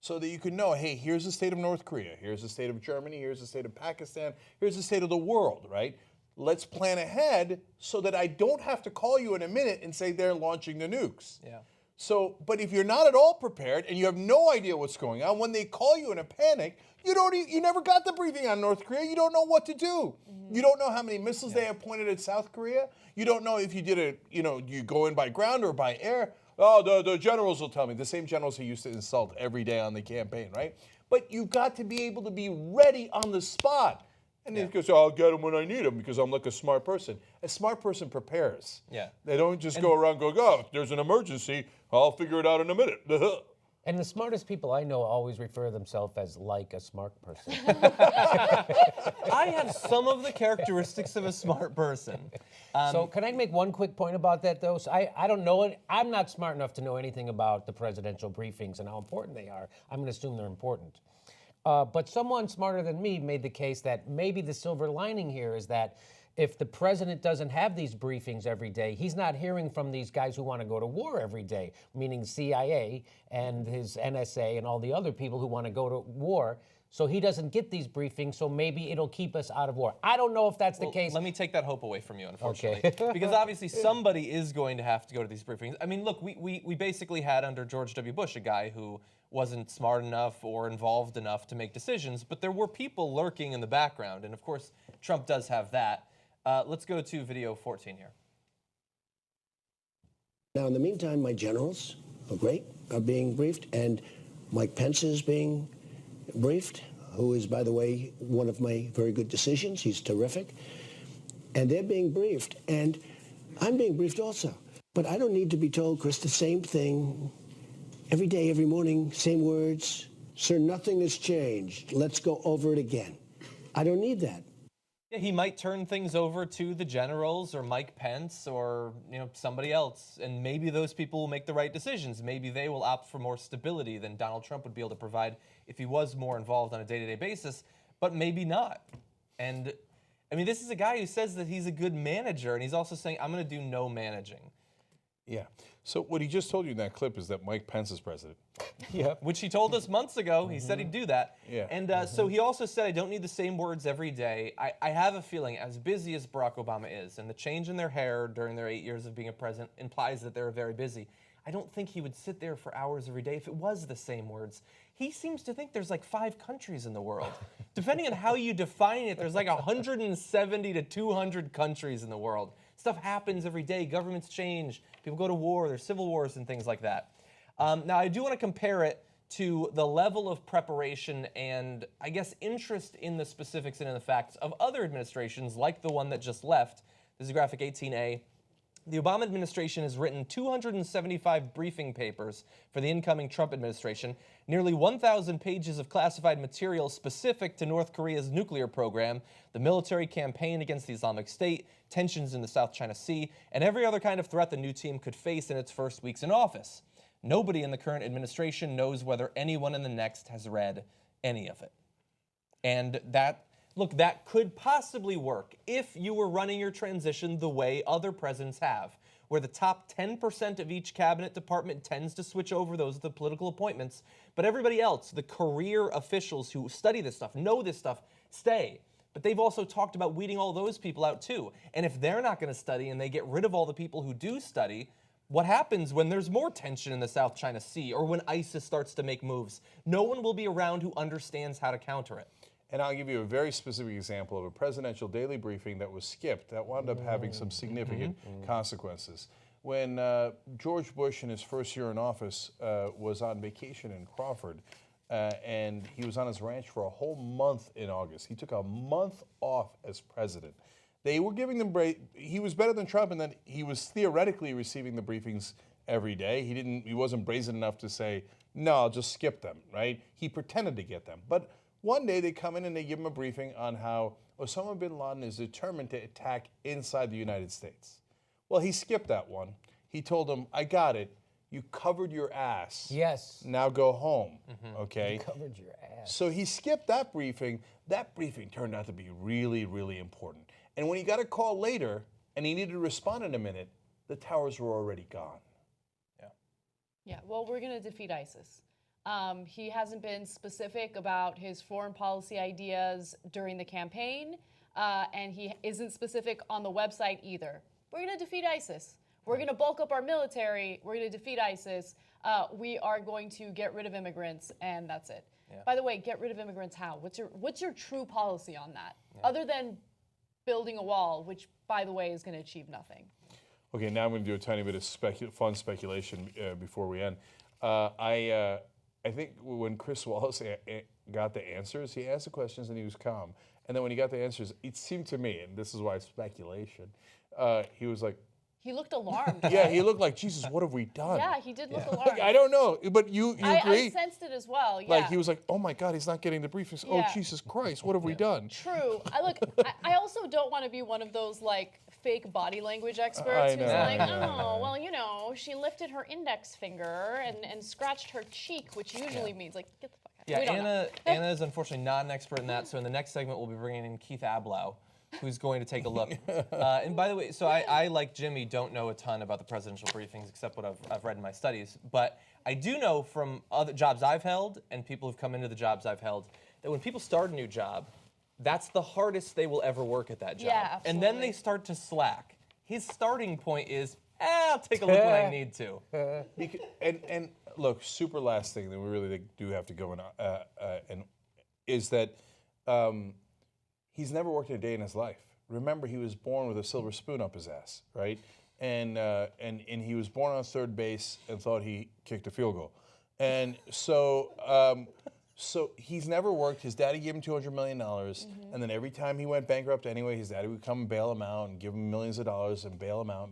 So that you can know, hey, here's the state of North Korea, here's the state of Germany, here's the state of Pakistan, here's the state of the world, right? Let's plan ahead so that I don't have to call you in a minute and say they're launching the nukes. Yeah. So, but if you're not at all prepared and you have no idea what's going on, when they call you in a panic, you never got the briefing on North Korea. You don't know what to do. Mm-hmm. You don't know how many missiles they have pointed at South Korea. You don't know if you did you go in by ground or by air. Oh, the generals will tell me. The same generals who used to insult every day on the campaign, right? But you've got to be able to be ready on the spot. And he goes, I'll get them when I need them because I'm like a smart person. A smart person prepares. Yeah. They don't just go around going, oh, if there's an emergency, I'll figure it out in a minute. And the smartest people I know always refer themselves as like a smart person. I have some of the characteristics of a smart person. So can I make one quick point about that, though? So I don't know it. I'm not smart enough to know anything about the presidential briefings and how important they are. I'm going to assume they're important. But someone smarter than me made the case that maybe the silver lining here is that if the president doesn't have these briefings every day, he's not hearing from these guys who want to go to war every day, meaning CIA and his NSA and all the other people who want to go to war. So he doesn't get these briefings, so maybe it'll keep us out of war. I don't know if that's the case. Let me take that hope away from you, unfortunately. Because obviously somebody is going to have to go to these briefings. I mean, look, we basically had under George W. Bush a guy who wasn't smart enough or involved enough to make decisions, but there were people lurking in the background, and of course, Trump does have that. Let's go to video 14 here. Now, in the meantime, my generals are great, are being briefed, and Mike Pence is being briefed, who is, by the way, one of my very good decisions. He's terrific. And they're being briefed, and I'm being briefed also. But I don't need to be told, Chris, the same thing every day, every morning, same words. Sir, nothing has changed. Let's go over it again. I don't need that. Yeah, he might turn things over to the generals or Mike Pence or somebody else, and maybe those people will make the right decisions. Maybe they will opt for more stability than Donald Trump would be able to provide if he was more involved on a day-to-day basis, but maybe not. And I mean, this is a guy who says that he's a good manager, and he's also saying, I'm going to do no managing. Yeah. So what he just told you in that clip is that Mike Pence is president. Yeah, which he told us months ago. He said he'd do that. Yeah. And so he also said, I don't need the same words every day. I have a feeling, as busy as Barack Obama is, and the change in their hair during their 8 years of being a president implies that they're very busy, I don't think he would sit there for hours every day if it was the same words. He seems to think there's like 5 countries in the world. Depending on how you define it, there's like 170 to 200 countries in the world. Stuff happens every day. Governments change. People go to war. There's civil wars and things like that. Now, I do want to compare it to the level of preparation and, I guess, interest in the specifics and in the facts of other administrations, like the one that just left. This is graphic 18A. The Obama administration has written 275 briefing papers for the incoming Trump administration, nearly 1,000 pages of classified material specific to North Korea's nuclear program, the military campaign against the Islamic State, tensions in the South China Sea, and every other kind of threat the new team could face in its first weeks in office. Nobody in the current administration knows whether anyone in the next has read any of it. And that could possibly work if you were running your transition the way other presidents have, where the top 10% of each cabinet department tends to switch over. Those are the political appointments. But everybody else, the career officials who study this stuff, know this stuff, stay. But they've also talked about weeding all those people out too. And if they're not going to study and they get rid of all the people who do study, what happens when there's more tension in the South China Sea or when ISIS starts to make moves? No one will be around who understands how to counter it. And I'll give you a very specific example of a presidential daily briefing that was skipped that wound up having some significant consequences. When George Bush, in his first year in office, was on vacation in Crawford, and he was on his ranch for a whole month in August. He took a month off as president. They were giving them he was better than Trump in that he was theoretically receiving the briefings every day. He wasn't brazen enough to say, no, I'll just skip them, right? He pretended to get them. But one day they come in and they give him a briefing on how Osama bin Laden is determined to attack inside the United States. Well, he skipped that one. He told them, I got it. You covered your ass. Yes. Now go home, okay? You covered your ass. So he skipped that briefing. That briefing turned out to be really, really important. And when he got a call later and he needed to respond in a minute, the towers were already gone. Yeah, well, we're going to defeat ISIS. He hasn't been specific about his foreign policy ideas during the campaign, and he isn't specific on the website either. We're going to defeat ISIS. We're going to bulk up our military. We're going to defeat ISIS. We are going to get rid of immigrants, and that's it. Yeah. By the way, get rid of immigrants how? What's your true policy on that? Yeah. Other than building a wall, which, by the way, is going to achieve nothing. Okay, now I'm going to do a tiny bit of fun speculation before we end. I think when Chris Wallace got the answers, he asked the questions and he was calm. And then when he got the answers, it seemed to me, and this is why speculation, he was like, he looked alarmed. Yeah, he looked like, Jesus, what have we done? Yeah, he did look alarmed. I don't know, but you agree? I sensed it as well, yeah. Like, he was like, oh my God, he's not getting the briefings. Yeah. Oh, Jesus Christ, what have we done? True. I also don't want to be one of those, like, fake body language experts who's like, oh, well, you know, she lifted her index finger and scratched her cheek, which usually means, like, get the fuck out. Yeah, Anna is unfortunately not an expert in that, so in the next segment, we'll be bringing in Keith Ablow, who's going to take a look. And by the way, so I, like Jimmy, don't know a ton about the presidential briefings except what I've read in my studies. But I do know from other jobs I've held and people who've come into the jobs I've held that when people start a new job, that's the hardest they will ever work at that job. Yeah, absolutely. And then they start to slack. His starting point is, I'll take a look when I need to. And look, super last thing that we really do have to go and is that he's never worked a day in his life. Remember, he was born with a silver spoon up his ass, right? and he was born on third base and thought he kicked a field goal. And so so he's never worked. His daddy gave him $200 million, and then every time he went bankrupt anyway, his daddy would come and bail him out and give him millions of dollars and bail him out,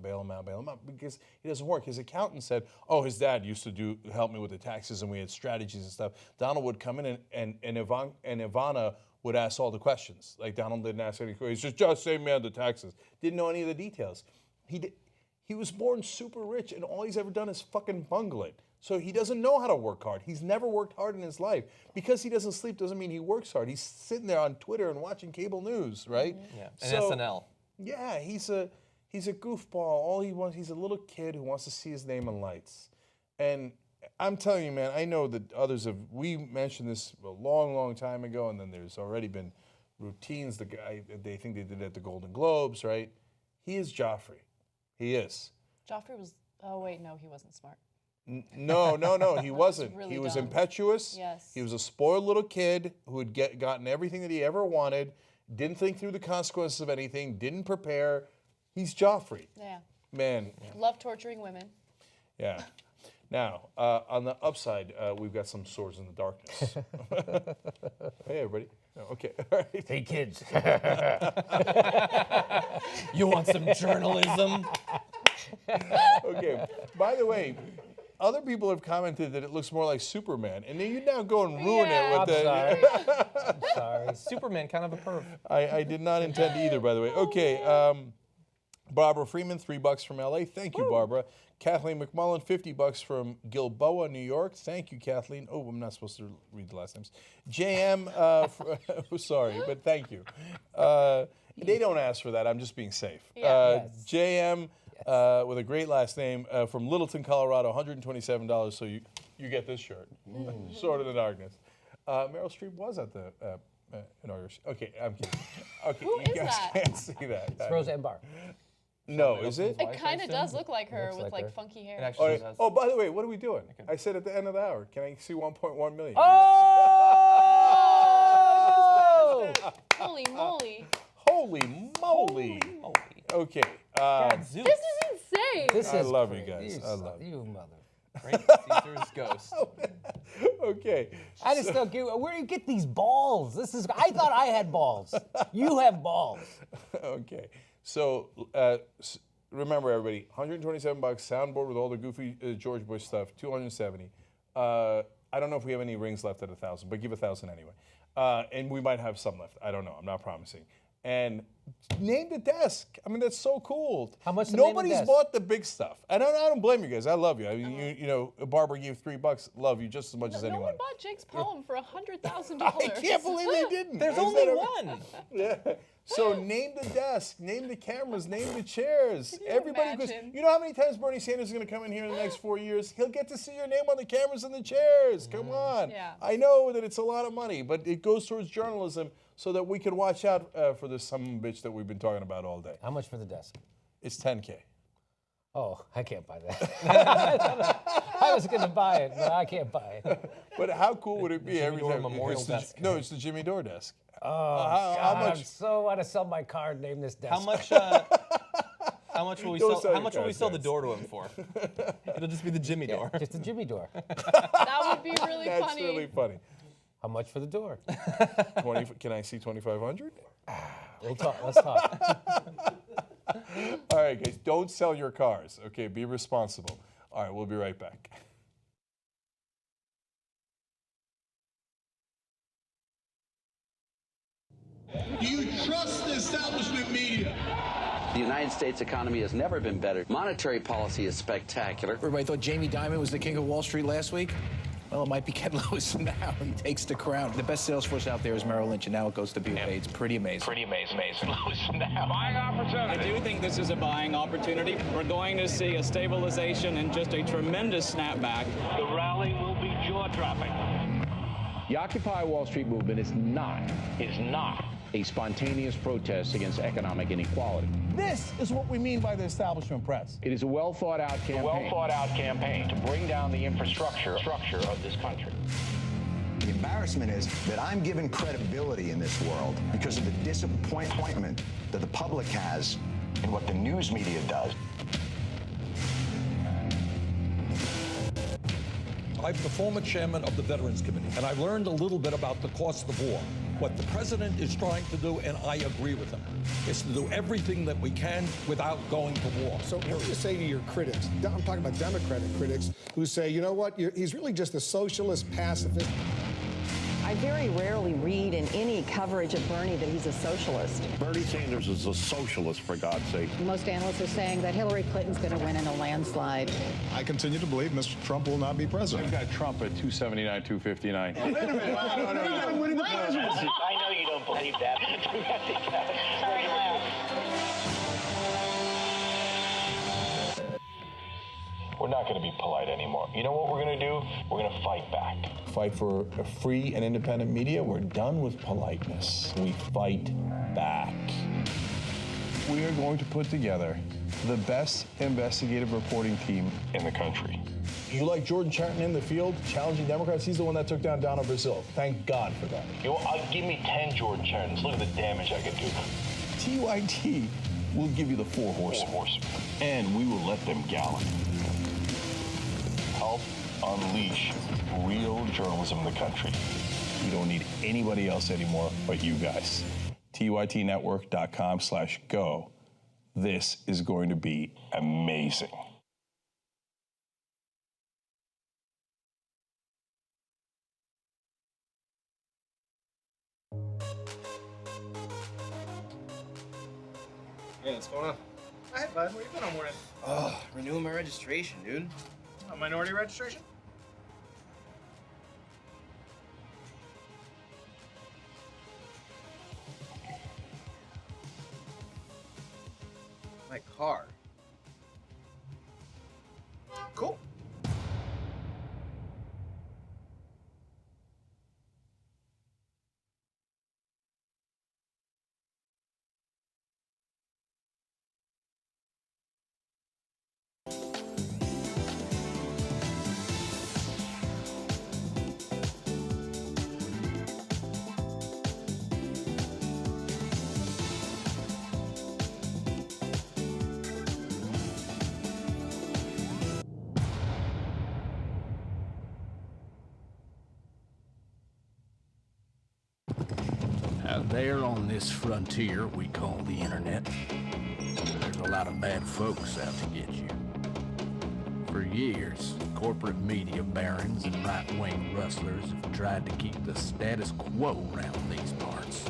because he doesn't work. His accountant said, oh, his dad used to help me with the taxes, and we had strategies and stuff. Donald would come in, and Ivana would ask all the questions. Like, Donald didn't ask any questions. Just say, man, the taxes. Didn't know any of the details. He was born super rich, and all he's ever done is fucking bungle it. So he doesn't know how to work hard. He's never worked hard in his life. Because he doesn't sleep doesn't mean he works hard. He's sitting there on Twitter and watching cable news, right? Yeah, and SNL. Yeah, he's a goofball. All he wants, he's a little kid who wants to see his name in lights. And I'm telling you, man, I know that we mentioned this a long, long time ago, and then there's already been routines. They think they did it at the Golden Globes, right? He is Joffrey. He is. Joffrey was, oh wait, no, he wasn't smart. No, he wasn't. Really he was dumb. impetuous. Yes. He was a spoiled little kid who had gotten everything that he ever wanted, didn't think through the consequences of anything, didn't prepare. Hey, Joffrey. Yeah. Man. Love torturing women. Yeah. Now, on the upside, we've got some swords in the darkness. Hey, everybody. Okay. All right. Hey, kids. You want some journalism? Okay. By the way, other people have commented that it looks more like Superman, and then you now go and ruin it with I'm sorry. Superman, kind of a perv. I did not intend to either, by the way. Okay. Barbara Freeman, $3 from LA. Thank you, Barbara. Kathleen McMullen, $50 from Gilboa, New York. Thank you, Kathleen. Oh, I'm not supposed to read the last names. JM, sorry, but thank you. They don't ask for that. I'm just being safe. Yes. JM, with a great last name, from Littleton, Colorado, $127. So you get this shirt. Sword in the Darkness. Meryl Streep was at the inauguration. Okay, I'm kidding. Okay, Who you is guys that? can't see that. It's Roseanne Barr. No, is it? It kind of does look like her Looks with like like her. funky It hair. actually All right. does. Oh, by the way, what are we doing? I said at the end of the hour, can I see 1.1 million? Oh! Holy moly. Holy moly. Okay. This is insane. I love you guys. I love you, mother. Frank Caesar's ghost. Okay. I just don't get, where do you get these balls? I thought I had balls. You have balls. Okay. So remember, everybody, $127, soundboard with all the goofy George Bush stuff, $270. I don't know if we have any rings left at 1,000, but give 1,000 anyway. And we might have some left. I don't know. I'm not promising. And name the desk. I mean, that's so cool. How much to name the Nobody's desk? bought the big stuff. And I don't blame you guys. I love you. I mean, you know, Barbara gave $3. Love you just as much as No anyone. one bought Jake's poem for $100,000. I can't believe they didn't. There's Is only that one. Yeah. So name the desk, name the cameras, name the chairs. Everybody goes. imagine? You know how many times Bernie Sanders is going to come in here in the next 4 years? He'll get to see your name on the cameras and the chairs. Come on. Yeah. I know that it's a lot of money, but it goes towards journalism so that we can watch out for this son of a bitch that we've been talking about all day. How much for the desk? It's $10K. Oh, I can't buy that. I was going to buy it, but I can't buy it. But how cool would it be every Dore time? Memorial it's the, desk. No, it's the Jimmy Dore desk. Oh, how God, much? I so want to sell my car and name this desk. How much? How much will we Don't sell? sell How your much will we cars, sell the guys. door to him for? It'll just be the Jimmy door. Just a Jimmy door. That would be really That's funny. really funny. How much for the door? 20, can I see 2,500? We'll talk. Let's talk. All right, guys, don't sell your cars. Okay, be responsible. All right, we'll be right back. Do you trust the establishment media? The United States economy has never been better. Monetary policy is spectacular. Everybody thought Jamie Dimon was the king of Wall Street last week. Well, it might be Ken Lewis now. He takes the crown. The best sales force out there is Merrill Lynch, and now it goes to BofA. It's pretty amazing. Pretty amazing. Lewis now. Buying opportunity. I do think this is a buying opportunity. We're going to see a stabilization and just a tremendous snapback. The rally will be jaw-dropping. The Occupy Wall Street movement is not a spontaneous protest against economic inequality. This is what we mean by the establishment press. It is a well-thought-out campaign. A well-thought-out campaign to bring down the infrastructure of this country. The embarrassment is that I'm given credibility in this world because of the disappointment that the public has in what the news media does. I'm the former chairman of the Veterans Committee, and I learned a little bit about the cost of war. What the president is trying to do, and I agree with him, is to do everything that we can without going to war. So what do you say to your critics? I'm talking about Democratic critics who say, you know what, he's really just a socialist pacifist. I very rarely read in any coverage of Bernie that he's a socialist. Bernie Sanders is a socialist, for God's sake. Most analysts are saying that Hillary Clinton's going to win in a landslide. I continue to believe Mr. Trump will not be president. We've got Trump at 279, 259. Wait a minute. No. Winning the presidency. I know you don't believe that. Sorry to laugh. We're not going to be polite anymore. You know what we're going to do? We're going to fight back. Fight for a free and independent media. We're done with politeness. We fight back. We are going to put together the best investigative reporting team in the country. You like Jordan Charton in the field, challenging Democrats? He's the one that took down Donald Brazil. Thank God for that. Give me 10 Jordan Chartons. Look at the damage I could do. TYT will give you the four horsemen, and we will let them gallop. Help unleash real journalism in the country. We don't need anybody else anymore but you guys. tytnetwork.com/go. This is going to be amazing. Hey, what's going on? Hey, bud, where you been all morning? Oh, renewing my registration, dude. Minority registration? My car. Cool. Out there on this frontier we call the internet, there's a lot of bad folks out to get you. For years, corporate media barons and right-wing rustlers have tried to keep the status quo around these parts.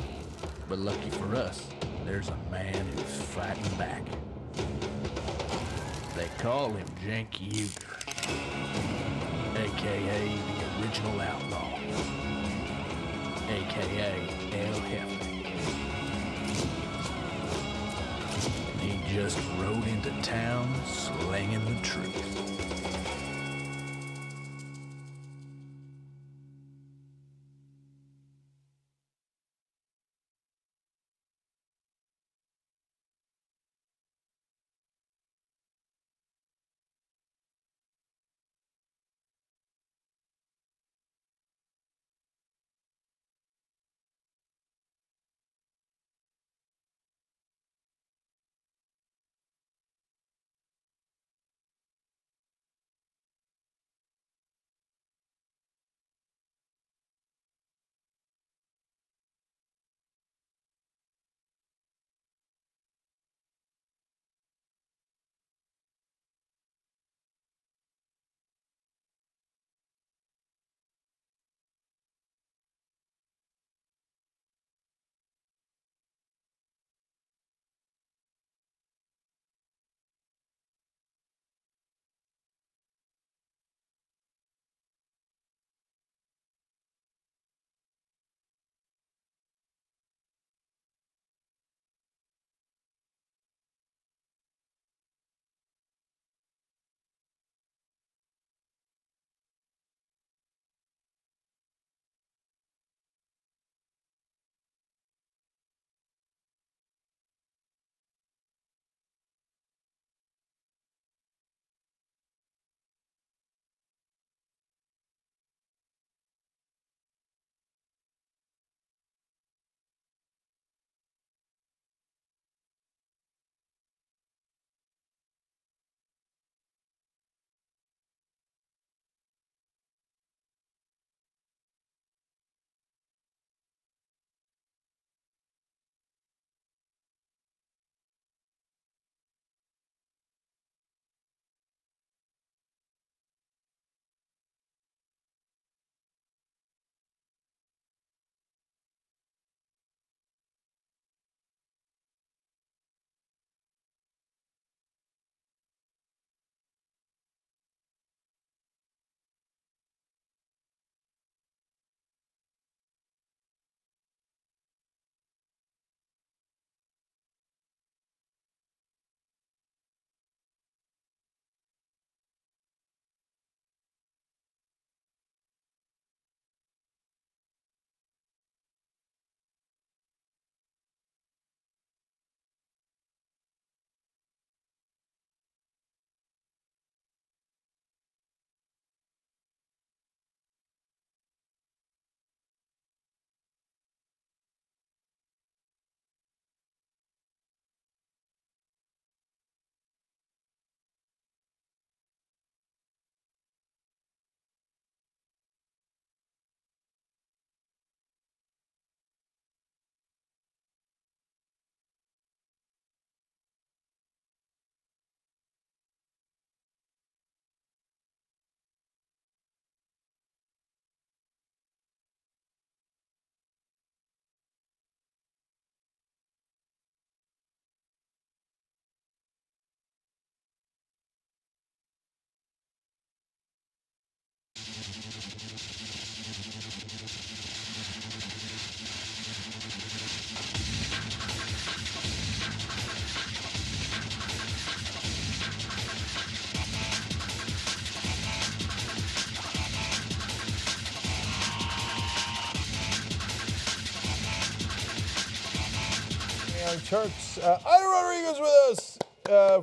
But lucky for us, there's a man who's fighting back. They call him Cenk Uygur, a.k.a. the original outlaw, a.k.a. El Jefe. He just rode into town slinging the truth. Turks. Ida Rodriguez with us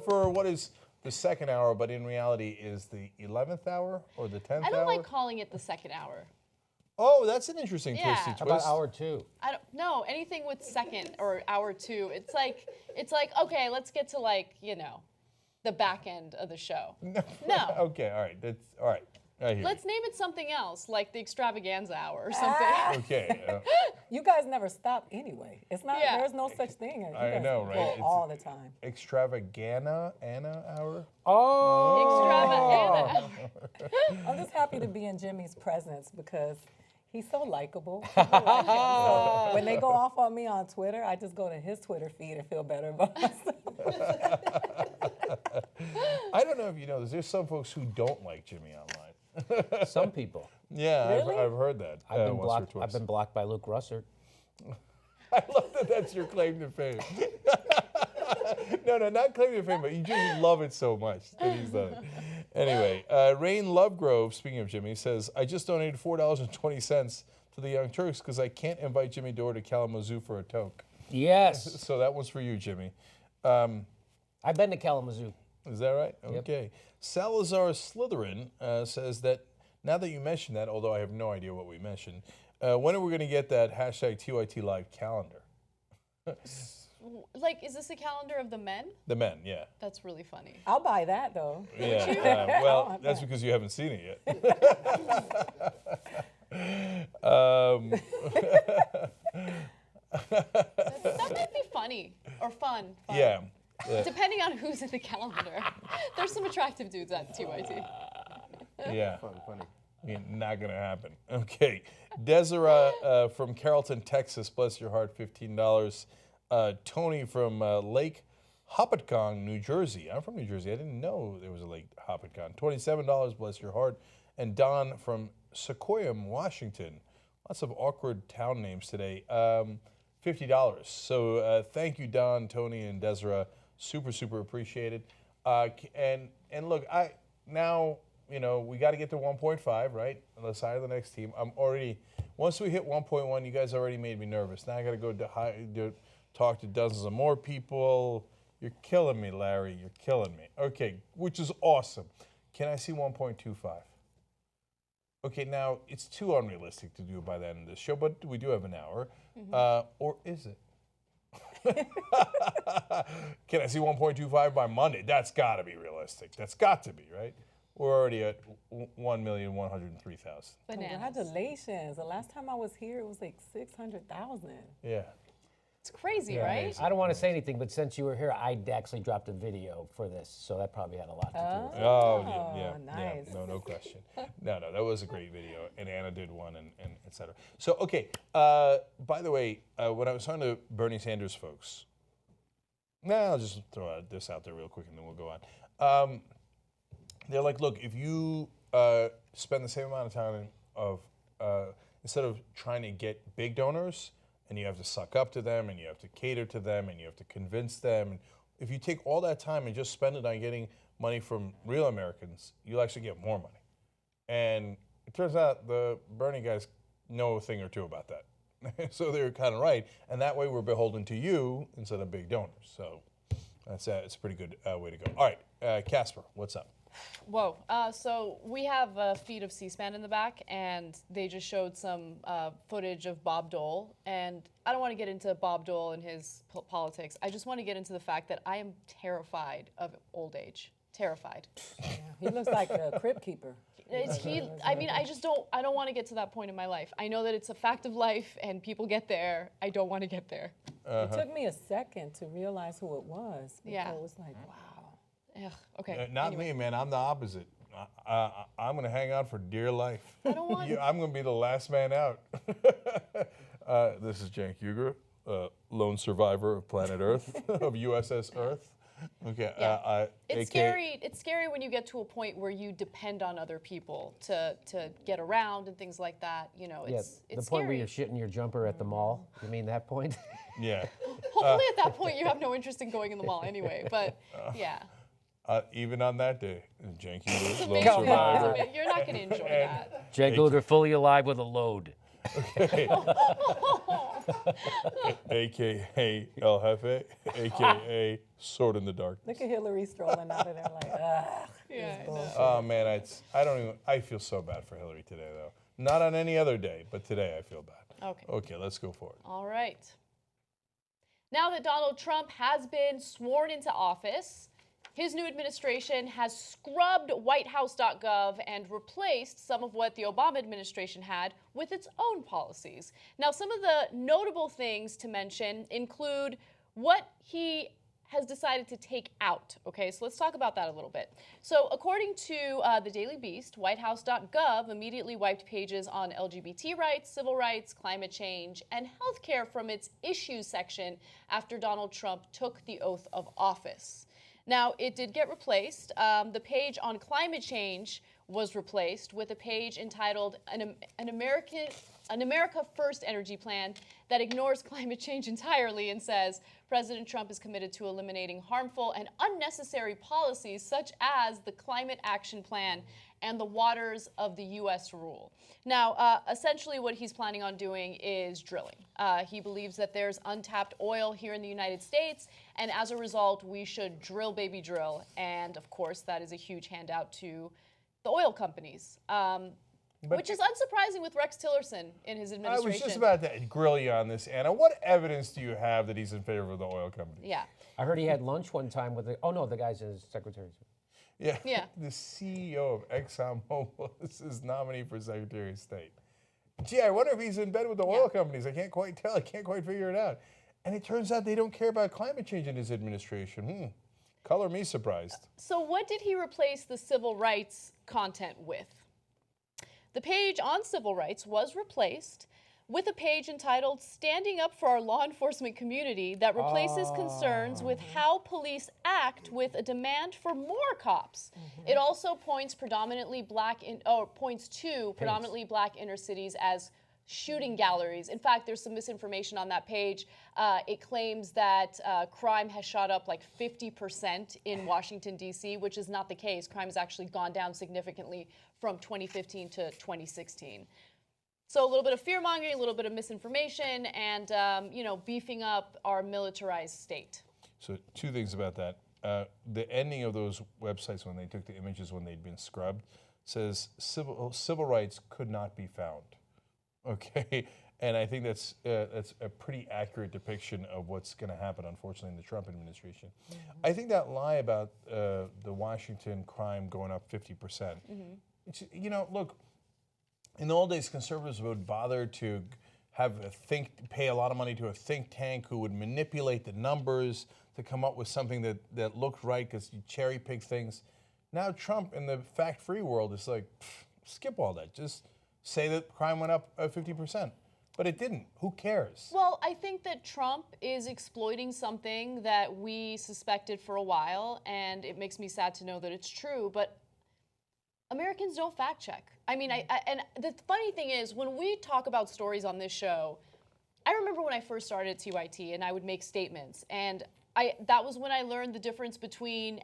for what is the second hour, but in reality is the 11th hour or the 10th hour? I don't like calling it the second hour. Oh, that's an interesting twisty twist. How about hour two? I don't know anything with second or hour two. It's like okay, let's get to the back end of the show. No. Okay, all right. That's all right. Let's name it something else, like the extravaganza hour or something. Okay. You guys never stop anyway. It's not. Yeah. There's no such thing. You I guys know, go right? all the time. Extravaganza hour. Oh. Extravaganza. I'm just happy to be in Jimmy's presence because he's so likable. People like him. So when they go off on me on Twitter, I just go to his Twitter feed and feel better about myself. I don't know if you know this. There's some folks who don't like Jimmy online. Some people. Yeah, Really? I've heard that. I've been once or blocked. twice. I've been blocked by Luke Russert. I love that that's your claim to fame. No, not claim to fame, but you just love it so much that he's done it. Anyway, Rain Lovegrove, speaking of Jimmy, says, I just donated $4.20 to the Young Turks because I can't invite Jimmy Dore to Kalamazoo for a toke. Yes. So that one's for you, Jimmy. I've been to Kalamazoo. Is that right? Yep. Okay. Salazar Slytherin says that now that you mentioned that, although I have no idea what we mentioned, when are we going to get that hashtag TYT Live calendar? Like, is this a calendar of the men? The men, yeah. That's really funny. I'll buy that though. Yeah. Well, that's because you haven't seen it yet. That might be funny or fun. Yeah. Depending on who's in the calendar. There's some attractive dudes at TYT. Yeah. Funny. Not going to happen. Okay. Desiree from Carrollton, Texas, bless your heart, $15. Tony from Lake Hopatcong, New Jersey. I'm from New Jersey. I didn't know there was a Lake Hopatcong. $27, bless your heart. And Don from Sequoyah, Washington. Lots of awkward town names today. $50. So thank you, Don, Tony, and Desiree. Super, super appreciated. And look, we got to get to 1.5, right? Let's hire the next team. Once we hit 1.1, you guys already made me nervous. Now I got to go talk to dozens of more people. You're killing me, Larry. You're killing me. Okay, which is awesome. Can I see 1.25? Okay, now it's too unrealistic to do by the end of this show, but we do have an hour. Or is it? Can I see 1.25 by Monday? That's got to be realistic. That's got to be, right? We're already at 1,103,000. Congratulations. The last time I was here, it was like 600,000. Yeah. It's crazy, right? I don't want to say anything, but since you were here, I actually dropped a video for this, so that probably had a lot to do with it. Oh, yeah. Nice. Yeah, no question. No, that was a great video, and Anna did one, and et cetera. So, okay, by the way, when I was talking to Bernie Sanders folks, I'll just throw this out there real quick, and then we'll go on. They're like, look, if you spend the same amount of time instead of trying to get big donors, and you have to suck up to them, and you have to cater to them, and you have to convince them, and if you take all that time and just spend it on getting money from real Americans, you'll actually get more money. And it turns out the Bernie guys know a thing or two about that. So they're kind of right, and that way we're beholden to you instead of big donors. So it's a pretty good way to go. All right, Casper, what's up? Whoa. So we have a feed of C-SPAN in the back, and they just showed some footage of Bob Dole. And I don't want to get into Bob Dole and his politics. I just want to get into the fact that I am terrified of old age. Terrified. Yeah, he looks like a crypt keeper. I don't want to get to that point in my life. I know that it's a fact of life, and people get there. I don't want to get there. It took me a second to realize who it was. Yeah. It was like, wow. Ugh, okay. Not me, man. I'm the opposite. I'm going to hang on for dear life. I don't want I'm going to be the last man out. This is Cenk Uygur, lone survivor of planet Earth, of USS Earth. Okay. Yeah. It's scary. It's scary when you get to a point where you depend on other people to get around and things like that. You know, it's the point scary. where you're shitting your jumper at the mall. You mean that point? Yeah. Hopefully, at that point, you have no interest in going in the mall anyway. But yeah. Even on that day, Janky Lone Amazing. Survivor. You're not going to enjoy that. Jake Luger fully alive with a load. Okay. AKA El Jefe, AKA Sword in the Dark. Look at Hillary strolling out of there like, ugh. Yeah, I know. Oh man, I feel so bad for Hillary today though. Not on any other day, but today I feel bad. Okay. Okay, let's go for it. All right. Now that Donald Trump has been sworn into office, his new administration has scrubbed whitehouse.gov and replaced some of what the Obama administration had with its own policies. Now, some of the notable things to mention include what he has decided to take out. Okay, so let's talk about that a little bit. So according to the Daily Beast, whitehouse.gov immediately wiped pages on LGBT rights, civil rights, climate change, and healthcare from its issues section after Donald Trump took the oath of office. Now, it did get replaced. The page on climate change was replaced with a page entitled An America First Energy Plan that ignores climate change entirely and says President Trump is committed to eliminating harmful and unnecessary policies such as the Climate Action Plan and the Waters of the U.S. Rule. Now, essentially what he's planning on doing is drilling. He believes that there's untapped oil here in the United States, and as a result, we should drill, baby, drill. And of course, that is a huge handout to the oil companies, which is unsurprising with Rex Tillerson in his administration. I was just about to grill you on this, Anna. What evidence do you have that he's in favor of the oil companies? Yeah. I heard he had lunch one time with the guy's his secretary. Yeah. Yeah. The CEO of ExxonMobil is his nominee for Secretary of State. Gee, I wonder if he's in bed with the oil companies. I can't quite tell. I can't quite figure it out. And it turns out they don't care about climate change in his administration. Color me surprised. So what did he replace the civil rights content with? The page on civil rights was replaced with a page entitled Standing Up for Our Law Enforcement Community that replaces concerns with how police act with a demand for more cops. It also points to predominantly black inner cities as shooting galleries. In fact, there's some misinformation on that page. It claims that crime has shot up like 50% in Washington, D.C., which is not the case. Crime has actually gone down significantly from 2015 to 2016. So a little bit of fear-mongering, a little bit of misinformation, and beefing up our militarized state. So two things about that. The ending of those websites when they took the images when they'd been scrubbed says civil rights could not be found. Okay, and I think that's a pretty accurate depiction of what's going to happen, unfortunately, in the Trump administration. I think that lie about the Washington crime going up 50%. Look, in the old days, conservatives would bother to pay a lot of money to a think tank who would manipulate the numbers to come up with something that looked right because you cherry pick things. Now Trump in the fact-free world is like, skip all that. Just say that crime went up 50%. But it didn't. Who cares? Well, I think that Trump is exploiting something that we suspected for a while, and it makes me sad to know that it's true, but Americans don't fact check. I mean, and the funny thing is, when we talk about stories on this show, I remember when I first started at TYT and I would make statements, and that was when I learned the difference between,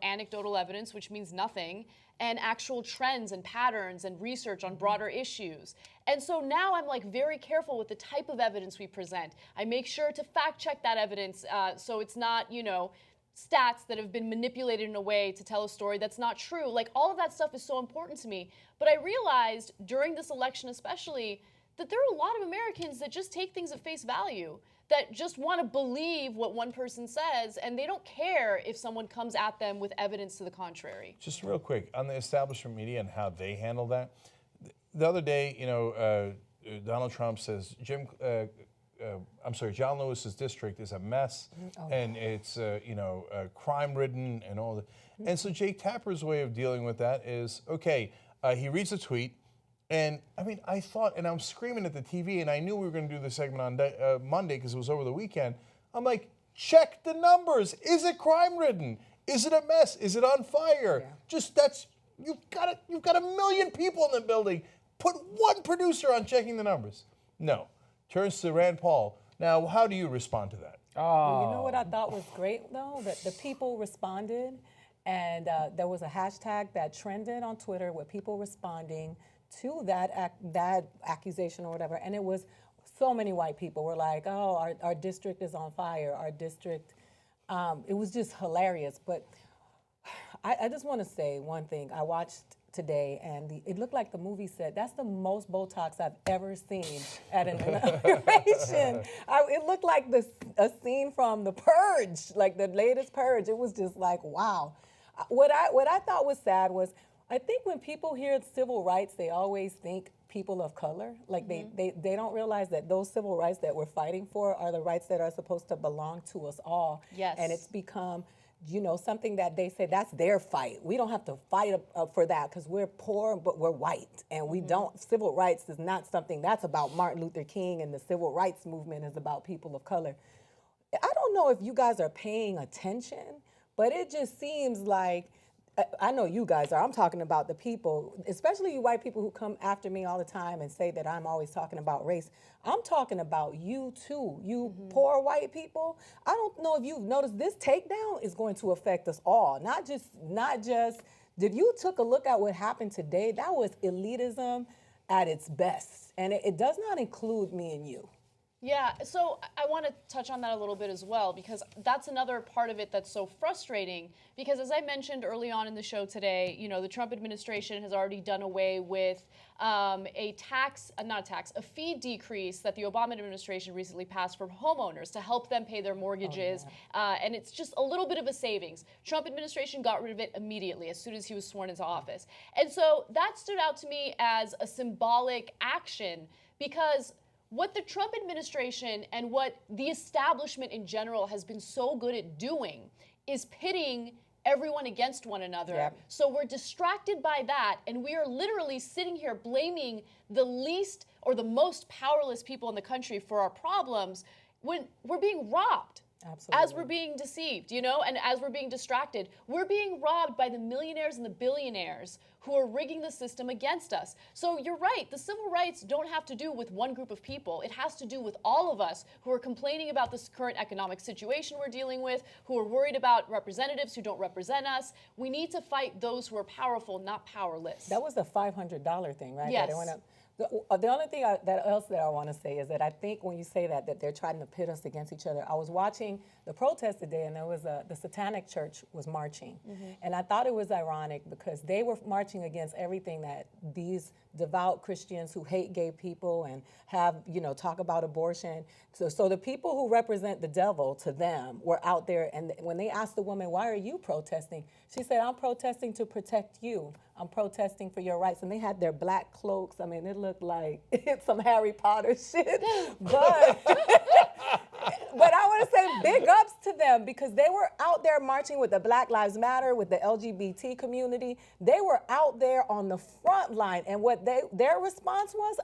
anecdotal evidence, which means nothing, and actual trends and patterns and research on broader issues. And so now I'm like very careful with the type of evidence we present. I make sure to fact check that evidence so it's not, stats that have been manipulated in a way to tell a story that's not true. Like, all of that stuff is so important to me. But I realized during this election especially that there are a lot of Americans that just take things at face value, that just want to believe what one person says, and they don't care if someone comes at them with evidence to the contrary. Just real quick, on the establishment media and how they handle that. The other day, Donald Trump says, John Lewis's district is a mess, and it's crime-ridden and all that. And so Jake Tapper's way of dealing with that is, he reads a tweet, and I thought, and I'm screaming at the TV, and I knew we were going to do the segment on Monday because it was over the weekend. I'm like, check the numbers. Is it crime-ridden? Is it a mess? Is it on fire? You've got a million people in the building. Put one producer on checking the numbers. No. Turns to Rand Paul. Now, how do you respond to that? Well, you know what I thought was great, though? That the people responded, and there was a hashtag that trended on Twitter with people responding to that accusation or whatever, and it was so many white people were like, oh, our district is on fire, our district. It was just hilarious. But I just want to say one thing. I watched today, and it looked like the movie said, that's the most Botox I've ever seen at an inauguration. It looked like a scene from The Purge, like the latest Purge. It was just like, wow. What I thought was sad was, I think when people hear civil rights, they always think people of color. Like they don't realize that those civil rights that we're fighting for are the rights that are supposed to belong to us all. Yes. And it's become, something that they say that's their fight. We don't have to fight for that because we're poor, but we're white. And we don't, civil rights is not something that's about Martin Luther King, and the civil rights movement is about people of color. I don't know if you guys are paying attention, but it just seems like, I know you guys are. I'm talking about the people, especially you white people who come after me all the time and say that I'm always talking about race. I'm talking about you too, you poor white people. I don't know if you've noticed this takedown is going to affect us all. Not just, if you took a look at what happened today, that was elitism at its best. And it does not include me and you. Yeah, so I want to touch on that a little bit as well, because that's another part of it that's so frustrating. Because as I mentioned early on in the show today, the Trump administration has already done away with a fee decrease that the Obama administration recently passed for homeowners to help them pay their mortgages. And it's just a little bit of a savings. Trump administration got rid of it immediately as soon as he was sworn into office. And so that stood out to me as a symbolic action, because what the Trump administration and what the establishment in general has been so good at doing is pitting everyone against one another. Yep. So we're distracted by that, and we are literally sitting here blaming the least or the most powerless people in the country for our problems when we're being robbed. Absolutely. As we're being deceived, and as we're being distracted. We're being robbed by the millionaires and the billionaires who are rigging the system against us. So you're right, the civil rights don't have to do with one group of people. It has to do with all of us who are complaining about this current economic situation we're dealing with, who are worried about representatives who don't represent us. We need to fight those who are powerful, not powerless. That was the $500 thing, right? Yes. That went up. The only thing else that I want to say is that I think when you say that they're trying to pit us against each other, I was watching the protest today, and there was the Satanic Church was marching. And I thought it was ironic because they were marching against everything that these devout Christians who hate gay people and have, talk about abortion. So the people who represent the devil to them were out there, and when they asked the woman, why are you protesting? She said, I'm protesting to protect you. I'm protesting for your rights. And they had their black cloaks. I mean, it looked like some Harry Potter shit. But I want to say big ups to them because they were out there marching with the Black Lives Matter, with the LGBT community. They were out there on the front line. And what their response was,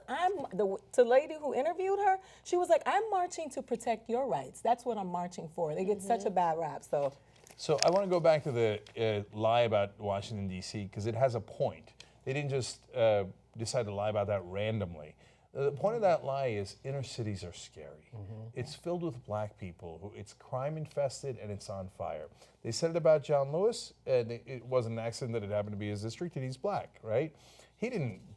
to the lady who interviewed her, she was like, I'm marching to protect your rights. That's what I'm marching for. They get such a bad rap. So I want to go back to the lie about Washington, D.C., because it has a point. They didn't just decide to lie about that randomly. The point of that lie is inner cities are scary. It's filled with black people. It's crime infested and it's on fire. They said it about John Lewis, and it wasn't an accident that it happened to be his district, and he's black, right?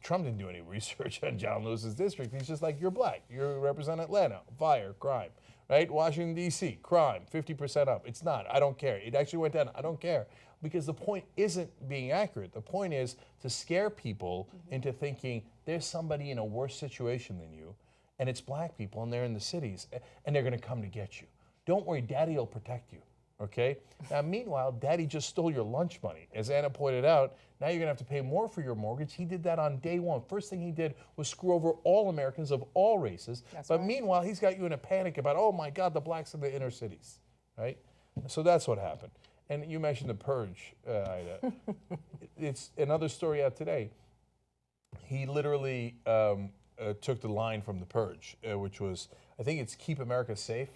Trump didn't do any research on John Lewis's district. He's just like, you're black. You represent Atlanta, fire, crime. Right? Washington, D.C., crime, 50% up. It's not. I don't care. It actually went down. I don't care. Because the point isn't being accurate. The point is to scare people into thinking there's somebody in a worse situation than you, and it's black people, and they're in the cities, and they're going to come to get you. Don't worry, Daddy will protect you. Okay? Now, meanwhile, Daddy just stole your lunch money. As Anna pointed out, now you're going to have to pay more for your mortgage. He did that on day one. First thing he did was screw over all Americans of all races. But meanwhile, he's got you in a panic about, oh my God, the blacks in the inner cities, right? So that's what happened. And you mentioned the purge, Ida. It's another story out today. He literally took the line from the purge, which was, I think it's keep America safe.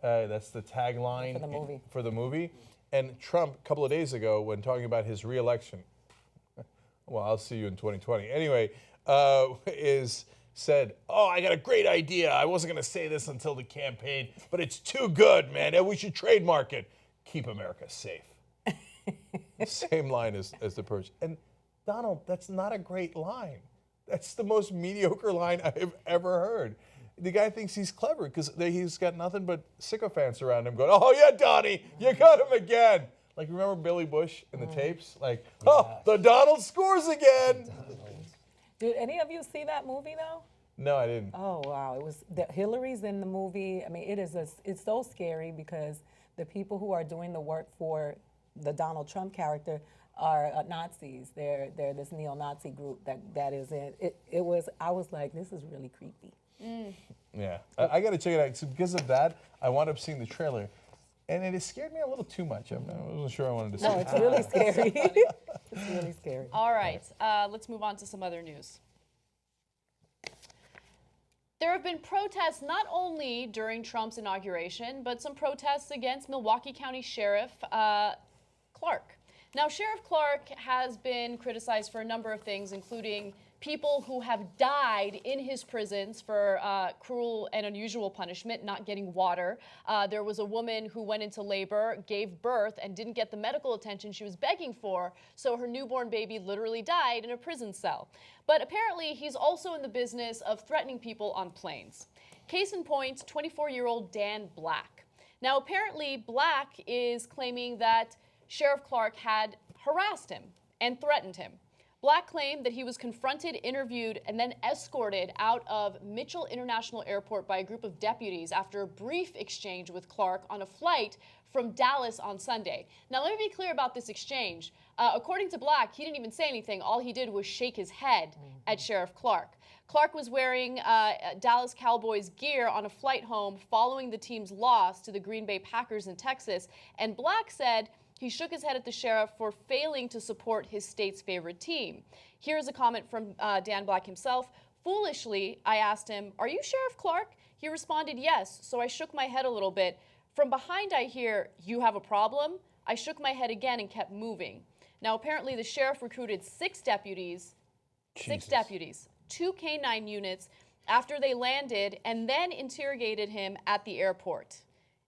That's the tagline For the movie. For the movie. And Trump, a couple of days ago, when talking about his re-election, well, I'll see you in 2020. Anyway, said, "Oh, I got a great idea. I wasn't going to say this until the campaign, but it's too good, man. And we should trademark it. Keep America safe." Same line as the purge. And Donald, that's not a great line. That's the most mediocre line I've ever heard. The guy thinks he's clever because he's got nothing but sycophants around him going, "Oh yeah, Donnie, you got him again." Like, remember Billy Bush in the tapes? Like, "Oh, the Donald scores again." Did any of you see that movie though? No, I didn't. Oh wow, it was Hillary's in the movie. I mean, it's so scary because the people who are doing the work for the Donald Trump character are Nazis. They're this neo-Nazi group that is in it. I was like, this is really creepy. Yeah, I got to check it out. So because of that, I wound up seeing the trailer, and it scared me a little too much. I wasn't sure I wanted to see it. No, it's really scary. It's really scary. All right, let's move on to some other news. There have been protests not only during Trump's inauguration, but some protests against Milwaukee County Sheriff Clark. Now, Sheriff Clark has been criticized for a number of things, including people who have died in his prisons for cruel and unusual punishment, not getting water. There was a woman who went into labor, gave birth, and didn't get the medical attention she was begging for, so her newborn baby literally died in a prison cell. But apparently, he's also in the business of threatening people on planes. Case in point, 24-year-old Dan Black. Now, apparently, Black is claiming that Sheriff Clark had harassed him and threatened him. Black claimed that he was confronted, interviewed, and then escorted out of Mitchell International Airport by a group of deputies after a brief exchange with Clark on a flight from Dallas on Sunday. Now, let me be clear about this exchange. According to Black, he didn't even say anything. All he did was shake his head at Sheriff Clark. Clark was wearing Dallas Cowboys gear on a flight home following the team's loss to the Green Bay Packers in Texas, and Black said he shook his head at the sheriff for failing to support his state's favorite team. Here's a comment from Dan Black himself. "Foolishly, I asked him, 'Are you Sheriff Clark?' He responded, 'Yes,' so I shook my head a little bit. From behind I hear, 'You have a problem?' I shook my head again and kept moving." Now, apparently the sheriff recruited six deputies, 2 K-9 units after they landed and then interrogated him at the airport.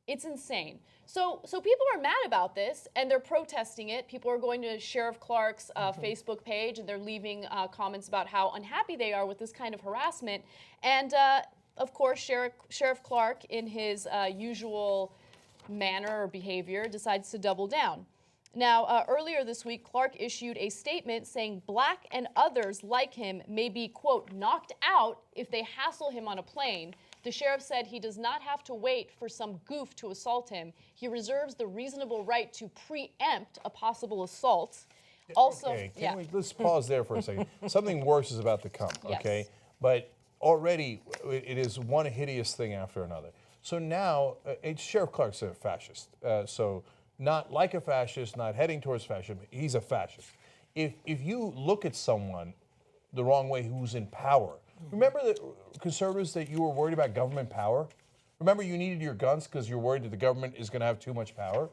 It's insane. So people are mad about this, and they're protesting it. People are going to Sheriff Clark's Facebook page, and they're leaving comments about how unhappy they are with this kind of harassment. And, of course, Sheriff Clark, in his usual manner or behavior, decides to double down. Now, earlier this week, Clark issued a statement saying Black and others like him may be, quote, knocked out if they hassle him on a plane. The sheriff said he does not have to wait for some goof to assault him. He reserves the reasonable right to preempt a possible assault. Also, okay, let's pause there for a second. Something worse is about to come, okay? Yes. But already it is one hideous thing after another. So now, Sheriff Clark's a fascist. So not like a fascist, not heading towards fascism, he's a fascist. If you look at someone the wrong way who's in power, remember the conservatives that you were worried about government power? Remember you needed your guns because you're worried that the government is going to have too much power?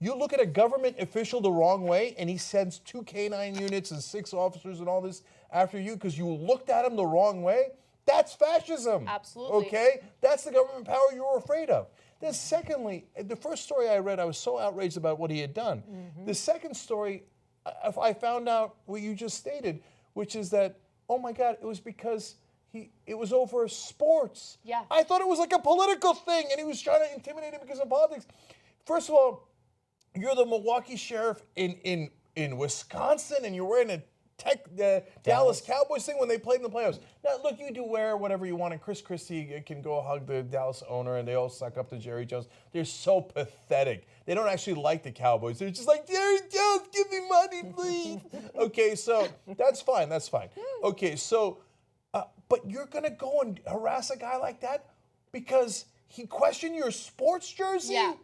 You look at a government official the wrong way and he sends 2 K-9 units and 6 officers and all this after you because you looked at him the wrong way? That's fascism. Absolutely. Okay? That's the government power you were afraid of. Then secondly, the first story I read, I was so outraged about what he had done. The second story, I found out what you just stated, which is that, oh my God, it was because it was over sports. Yeah. I thought it was like a political thing, and he was trying to intimidate him because of politics. First of all, you're the Milwaukee Sheriff in Wisconsin, and you're wearing a Dallas Cowboys thing when they played in the playoffs. Now, look, you do wear whatever you want, and Chris Christie can go hug the Dallas owner, and they all suck up to Jerry Jones. They're so pathetic. They don't actually like the Cowboys. They're just like, Jerry Jones, give me money, please. Okay, so that's fine. That's fine. Okay, so, but you're going to go and harass a guy like that because he questioned your sports jersey? Yeah.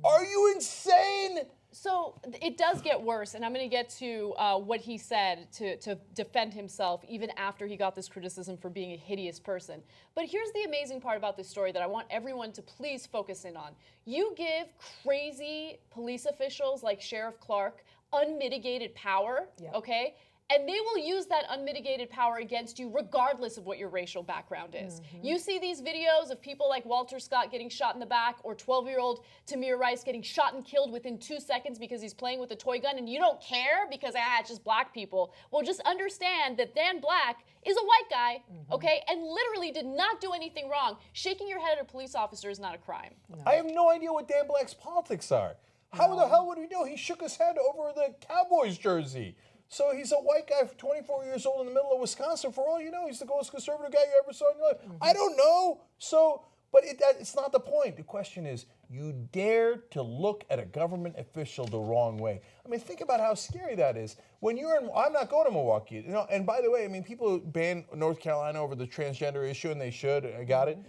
Are you insane? So it does get worse, and I'm going to get to what he said to defend himself even after he got this criticism for being a hideous person. But here's the amazing part about this story that I want everyone to please focus in on. You give crazy police officials like Sheriff Clark unmitigated power, okay? And they will use that unmitigated power against you regardless of what your racial background is. You see these videos of people like Walter Scott getting shot in the back, or 12-year-old Tamir Rice getting shot and killed within 2 seconds because he's playing with a toy gun, and you don't care because, it's just black people. Well, just understand that Dan Black is a white guy, okay, and literally did not do anything wrong. Shaking your head at a police officer is not a crime. I have no idea what Dan Black's politics are. How the hell would we know? He shook his head over the Cowboys jersey. So he's a white guy, 24 years old, in the middle of Wisconsin. For all you know, he's the most conservative guy you ever saw in your life. I don't know. So, but it's not the point. The question is, you dare to look at a government official the wrong way. I mean, think about how scary that is. When you're in, I'm not going to Milwaukee. You know, and by the way, I mean, people ban North Carolina over the transgender issue, and they should. I got it.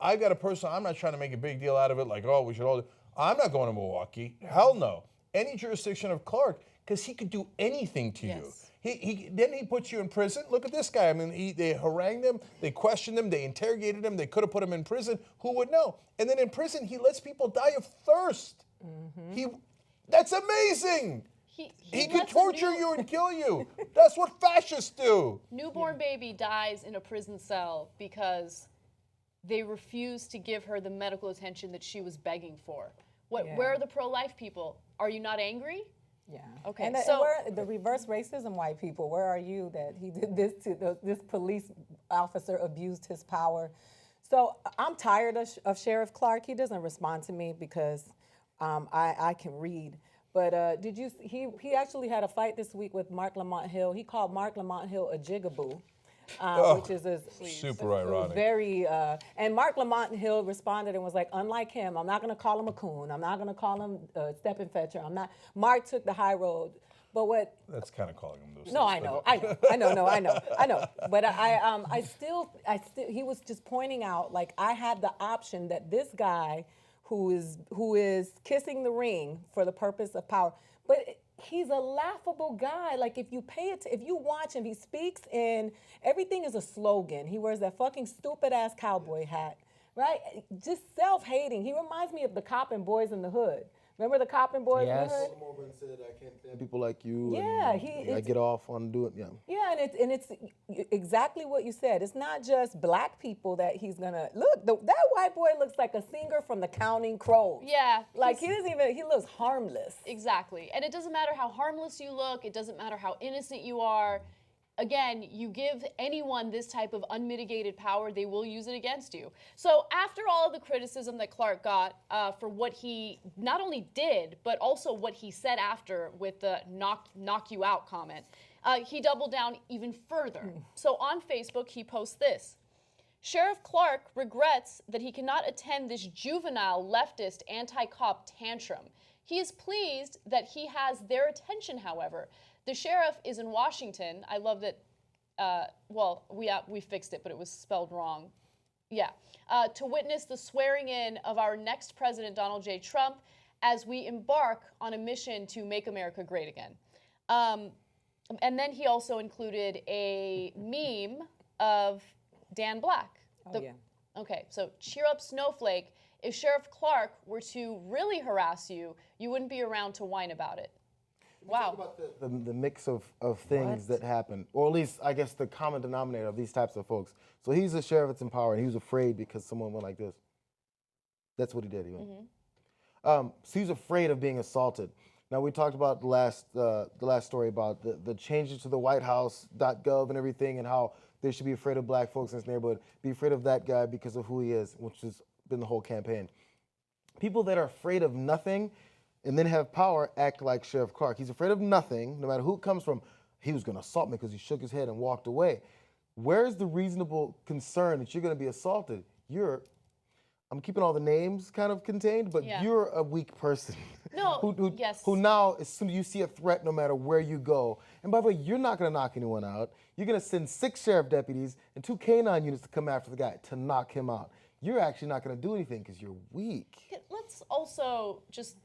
I've got a personal, I'm not trying to make a big deal out of it, like, oh, we should all do. I'm not going to Milwaukee. Hell no. Any jurisdiction of Clark, because he could do anything to you. Then he puts you in prison. Look at this guy. I mean, they harangued him, they questioned him, they interrogated him, they could have put him in prison. Who would know? And then in prison, he lets people die of thirst. That's amazing. He could torture you and kill you. That's what fascists do. Newborn baby dies in a prison cell because they refused to give her the medical attention that she was begging for. Where are the pro-life people? Are you not angry? Yeah. Okay. And so where the reverse racism white people, where are you that he did this to this police officer abused his power? So I'm tired of Sheriff Clark. He doesn't respond to me because I can read. But did you? He actually had a fight this week with Mark Lamont Hill. He called Mark Lamont Hill a jigaboo. Which is super ironic. Very, and Mark Lamont Hill responded and was like, unlike him, I'm not going to call him a coon. I'm not going to call him a stepping fetcher. I'm not. Mark took the high road. But what? That's kind of calling him those. No, things, I know. But I still, he was just pointing out, like, I had the option that this guy who is kissing the ring for the purpose of power, but he's a laughable guy. Like, if you if you watch him, he speaks in, everything is a slogan. He wears that fucking stupid ass cowboy hat, right? Just self-hating. He reminds me of the cop and Boys in the Hood. Remember the cop and Boys in the Hood? Come over and said, I can't stand people like you. Yeah, and I get off on doing, Yeah, and it's exactly what you said. It's not just black people that he's gonna look. That white boy looks like a singer from the Counting Crows. Yeah, like he looks harmless. Exactly, and it doesn't matter how harmless you look. It doesn't matter how innocent you are. Again, you give anyone this type of unmitigated power, they will use it against you. So after all of the criticism that Clark got for what he not only did, but also what he said after with the knock you out comment, he doubled down even further. So on Facebook, he posts this. Sheriff Clark regrets that he cannot attend this juvenile leftist anti-cop tantrum. He is pleased that he has their attention, however. The sheriff is in Washington. I love that, we fixed it, but it was spelled wrong. Yeah. To witness the swearing in of our next president, Donald J. Trump, as we embark on a mission to make America great again. And then he also included a meme of Dan Black. Okay, so cheer up, Snowflake. If Sheriff Clark were to really harass you, you wouldn't be around to whine about it. Wow. Talk about the mix of things that happen, or at least, I guess, the common denominator of these types of folks. So he's a sheriff that's in power, and he was afraid because someone went like this. That's what he did. He went. So he's afraid of being assaulted. Now, we talked about the last story about the changes to the WhiteHouse.gov and everything, and how they should be afraid of black folks in this neighborhood, be afraid of that guy because of who he is, which has been the whole campaign. People that are afraid of nothing and then have power act like Sheriff Clark. He's afraid of nothing, no matter who it comes from. He was going to assault me because he shook his head and walked away. Where's the reasonable concern that you're going to be assaulted? I'm keeping all the names kind of contained, but you're a weak person. No, who now, as soon as you see a threat, no matter where you go, and by the way, you're not going to knock anyone out. You're going to send 6 sheriff deputies and 2 canine units to come after the guy to knock him out. You're actually not going to do anything because you're weak. Let's also just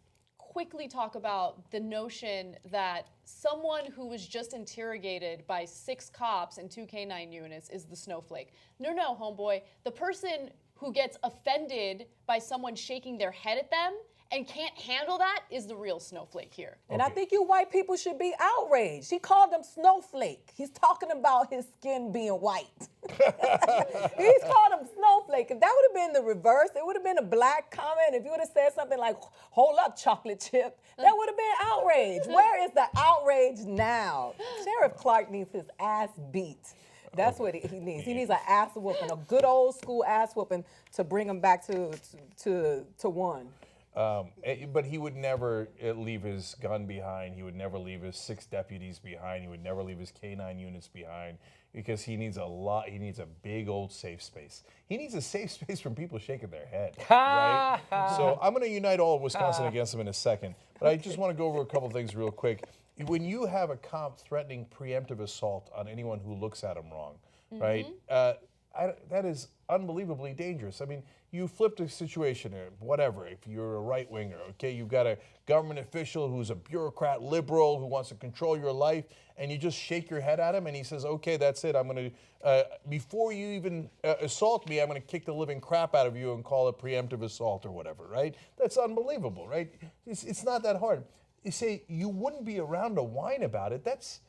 quickly talk about the notion that someone who was just interrogated by 6 cops and 2 K9 units is the snowflake. No, homeboy. The person who gets offended by someone shaking their head at them and can't handle that is the real snowflake here. And I think you white people should be outraged. He called them snowflake. He's talking about his skin being white. He's called him snowflake. If that would have been the reverse, it would have been a black comment. If you would have said something like, hold up, chocolate chip, that would have been outrage. Where is the outrage now? Sheriff Clark needs his ass beat. That's what he needs. He needs an ass whooping, a good old school ass whooping to bring him back to one. But he would never leave his gun behind. He would never leave his 6 deputies behind. He would never leave his K9 units behind because he needs He needs a big old safe space. He needs a safe space from people shaking their head. Right? So I'm going to unite all of Wisconsin against him in a second. But I just want to go over a couple of things real quick. When you have a cop threatening preemptive assault on anyone who looks at him wrong, right? That is unbelievably dangerous. I mean, you flipped a situation or whatever. If you're a right winger, okay, you've got a government official who's a bureaucrat liberal who wants to control your life, and you just shake your head at him, and he says, "Okay, that's it. I'm going to before you even assault me, I'm going to kick the living crap out of you and call it preemptive assault or whatever." Right? That's unbelievable, right? It's not that hard. You say you wouldn't be around to whine about it. That's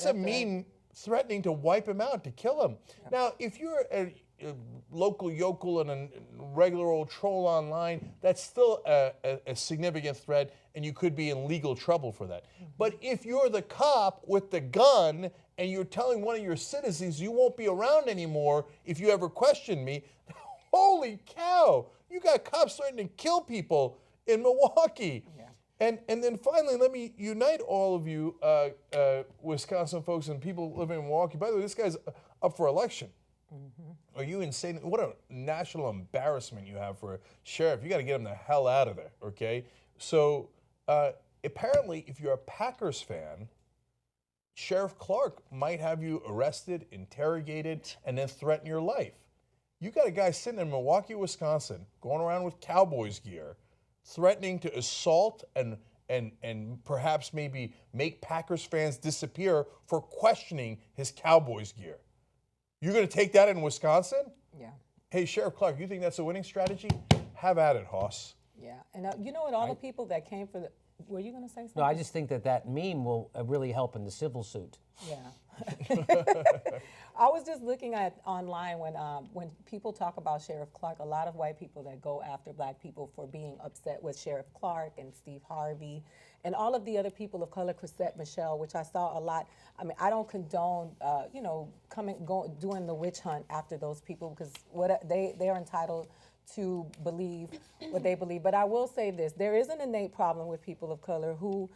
a mean threatening to wipe him out, to kill him. Yeah. Now, if you're a local yokel and a regular old troll online, that's still a significant threat, and you could be in legal trouble for that. But if you're the cop with the gun and you're telling one of your citizens you won't be around anymore if you ever question me, holy cow, you got cops threatening to kill people in Milwaukee. Yeah. And then finally, let me unite all of you Wisconsin folks and people living in Milwaukee. By the way, this guy's up for election. Are you insane? What a national embarrassment you have for a sheriff. You got to get him the hell out of there, okay? So apparently, if you're a Packers fan, Sheriff Clark might have you arrested, interrogated, and then threaten your life. You got a guy sitting in Milwaukee, Wisconsin, going around with Cowboys gear, threatening to assault and perhaps maybe make Packers fans disappear for questioning his Cowboys gear. You're going to take that in Wisconsin? Yeah. Hey, Sheriff Clark, you think that's a winning strategy? Have at it, Hoss. Yeah. And you know what? All the people that came for the... Were you going to say something? No, I just think that meme will really help in the civil suit. Yeah. I was just looking at online when people talk about Sheriff Clark, a lot of white people that go after black people for being upset with Sheriff Clark and Steve Harvey and all of the other people of color, Chrisette Michelle, which I saw a lot. I mean, I don't condone, doing the witch hunt after those people because they are entitled to believe what they believe. But I will say this, there is an innate problem with people of color who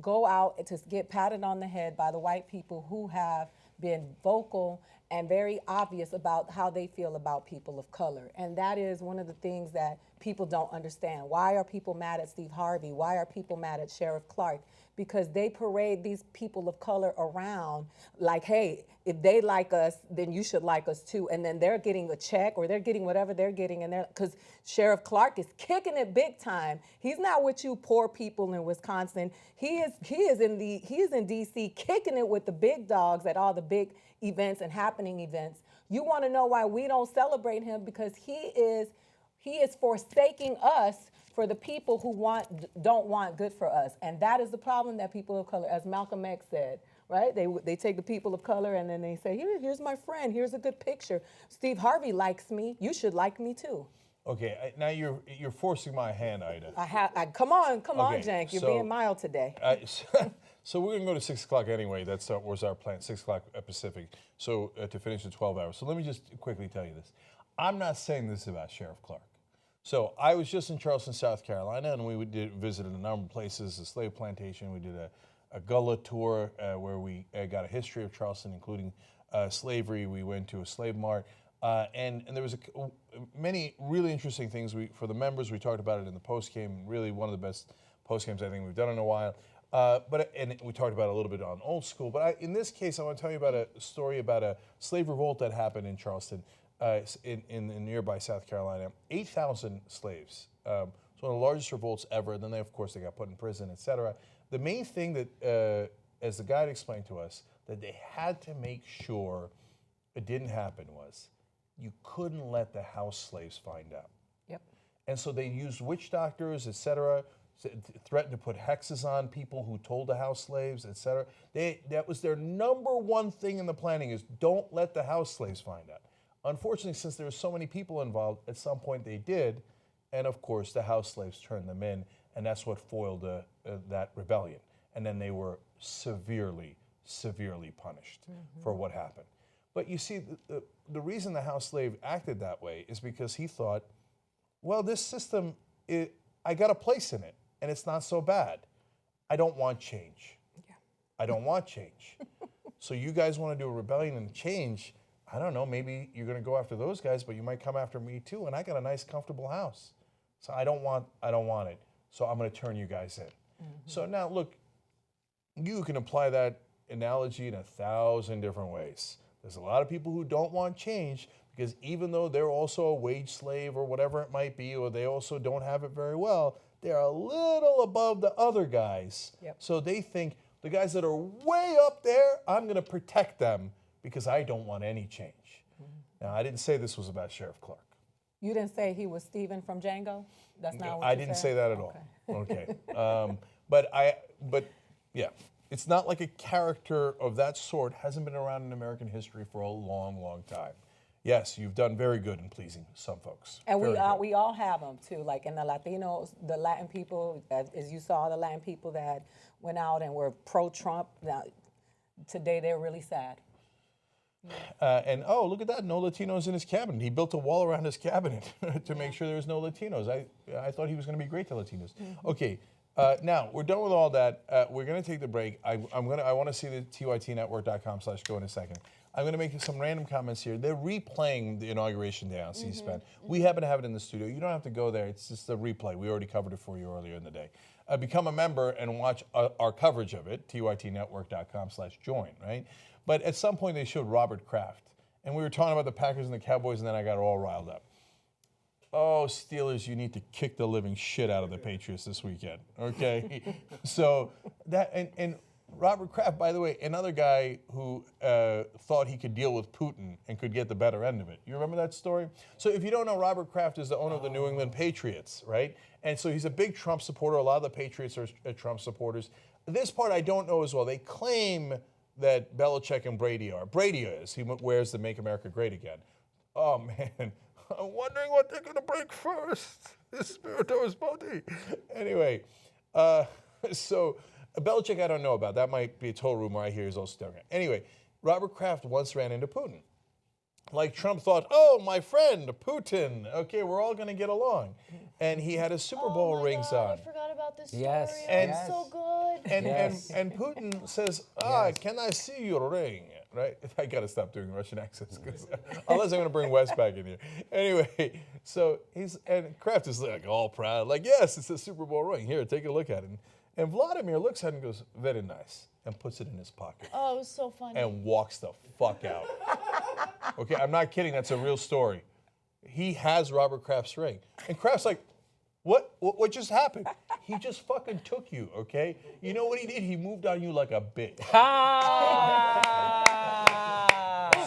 go out to get patted on the head by the white people who have been vocal and very obvious about how they feel about people of color. And that is one of the things that people don't understand. Why are people mad at Steve Harvey? Why are people mad at Sheriff Clark? Because they parade these people of color around like, hey, if they like us, then you should like us too. And then they're getting a check or they're getting whatever they're getting. And because Sheriff Clark is kicking it big time. He's not with you poor people in Wisconsin. He is in DC kicking it with the big dogs at all the big events and happening events. You want to know why we don't celebrate him? Because he is forsaking us for the people who don't want good for us. And that is the problem that people of color, as Malcolm X said, right? They take the people of color and then they say, here's my friend, here's a good picture. Steve Harvey likes me, you should like me too. Okay, now you're forcing my hand, Ida. Come on, Jank, you're being mild today. So we're gonna go to 6 o'clock anyway. That was our plan, 6 o'clock Pacific. So to finish in 12 hours. So let me just quickly tell you this. I'm not saying this about Sheriff Clark. So I was just in Charleston, South Carolina, and we visited a number of places, a slave plantation. We did a gullah tour where we got a history of Charleston, including slavery. We went to a slave mart. And there was many really interesting things for the members. We talked about it in the post-game, really one of the best post-games I think we've done in a while. And we talked about it a little bit on Old School. But in this case, I want to tell you about a story about a slave revolt that happened in Charleston. In nearby South Carolina, 8,000 slaves It's one of the largest revolts ever. And then they, of course, they got put in prison, etc. The main thing that, as the guide explained to us, that they had to make sure it didn't happen was you couldn't let the house slaves find out. Yep. And so they used witch doctors, etc., threatened to put hexes on people who told the house slaves, etc. That was their number one thing in the planning is don't let the house slaves find out. Unfortunately, since there were so many people involved, at some point they did, and of course the house slaves turned them in, and that's what foiled that rebellion. And then they were severely, severely punished for what happened. But you see, the reason the house slave acted that way is because he thought, well, this system, I got a place in it, and it's not so bad. I don't want change. Yeah. I don't want change. So you guys want to do a rebellion and change, I don't know, maybe you're going to go after those guys, but you might come after me too, and I got a nice, comfortable house. So I don't want it. So I'm going to turn you guys in. So now, look, you can apply that analogy in 1,000 different ways. There's a lot of people who don't want change because even though they're also a wage slave or whatever it might be, or they also don't have it very well, they're a little above the other guys. Yep. So they think the guys that are way up there, I'm going to protect them because I don't want any change. Now, I didn't say this was about Sheriff Clark. You didn't say he was Stephen from Django? That's not what I you didn't said? say that at all. Okay. But yeah, it's not like a character of that sort hasn't been around in American history for a long, long time. Yes, you've done very good in pleasing some folks. And we all have them too, like in the Latinos, the Latin people, as you saw, the Latin people that went out and were pro-Trump. Now, today they're really sad. And oh, look at that, no Latinos in his cabinet. He built a wall around his cabinet to make sure there was no Latinos. I thought he was going to be great to Latinos. Okay, now we're done with all that. We're going to take the break. I want to see the tytnetwork.com/go in a second. I'm going to make some random comments here. They're replaying the Inauguration Day on C-SPAN. We happen to have it in the studio. You don't have to go there. It's just a replay. We already covered it for you earlier in the day. Become a member and watch our coverage of it, tytnetwork.com/join, right? But at some point they showed Robert Kraft. And we were talking about the Packers and the Cowboys, and then I got all riled up. Oh, Steelers, you need to kick the living shit out of the Patriots this weekend, okay? So that, and Robert Kraft, by the way, another guy who thought he could deal with Putin and could get the better end of it. You remember that story? So if you don't know, Robert Kraft is the owner of the New England Patriots, right? And so he's a big Trump supporter. A lot of the Patriots are Trump supporters. This part I don't know as well. They claim that Belichick and Brady are. Brady is. He wears the Make America Great Again. Oh, man. I'm wondering what they're going to break first. The spirit or his body. Anyway, so Belichick I don't know about. That might be a total rumor. I hear he's all staring at. Anyway, Robert Kraft once ran into Putin. Like Trump thought, oh, my friend, Putin. Okay, we're all going to get along. And he had his Super Bowl rings on. I forgot about this story. Yes. And it's so good. And Putin says, can I see your ring? Right? I got to stop doing Russian accents, unless I'm going to bring Wes back in here. Anyway, so and Kraft is like all proud, like, yes, it's a Super Bowl ring. Here, take a look at it. And Vladimir looks at it and goes, very nice, and puts it in his pocket. Oh, it was so funny. And walks the fuck out. Okay, I'm not kidding. That's a real story. He has Robert Kraft's ring. And Kraft's like, what just happened? He just fucking took you, okay? You know what he did? He moved on you like a bitch.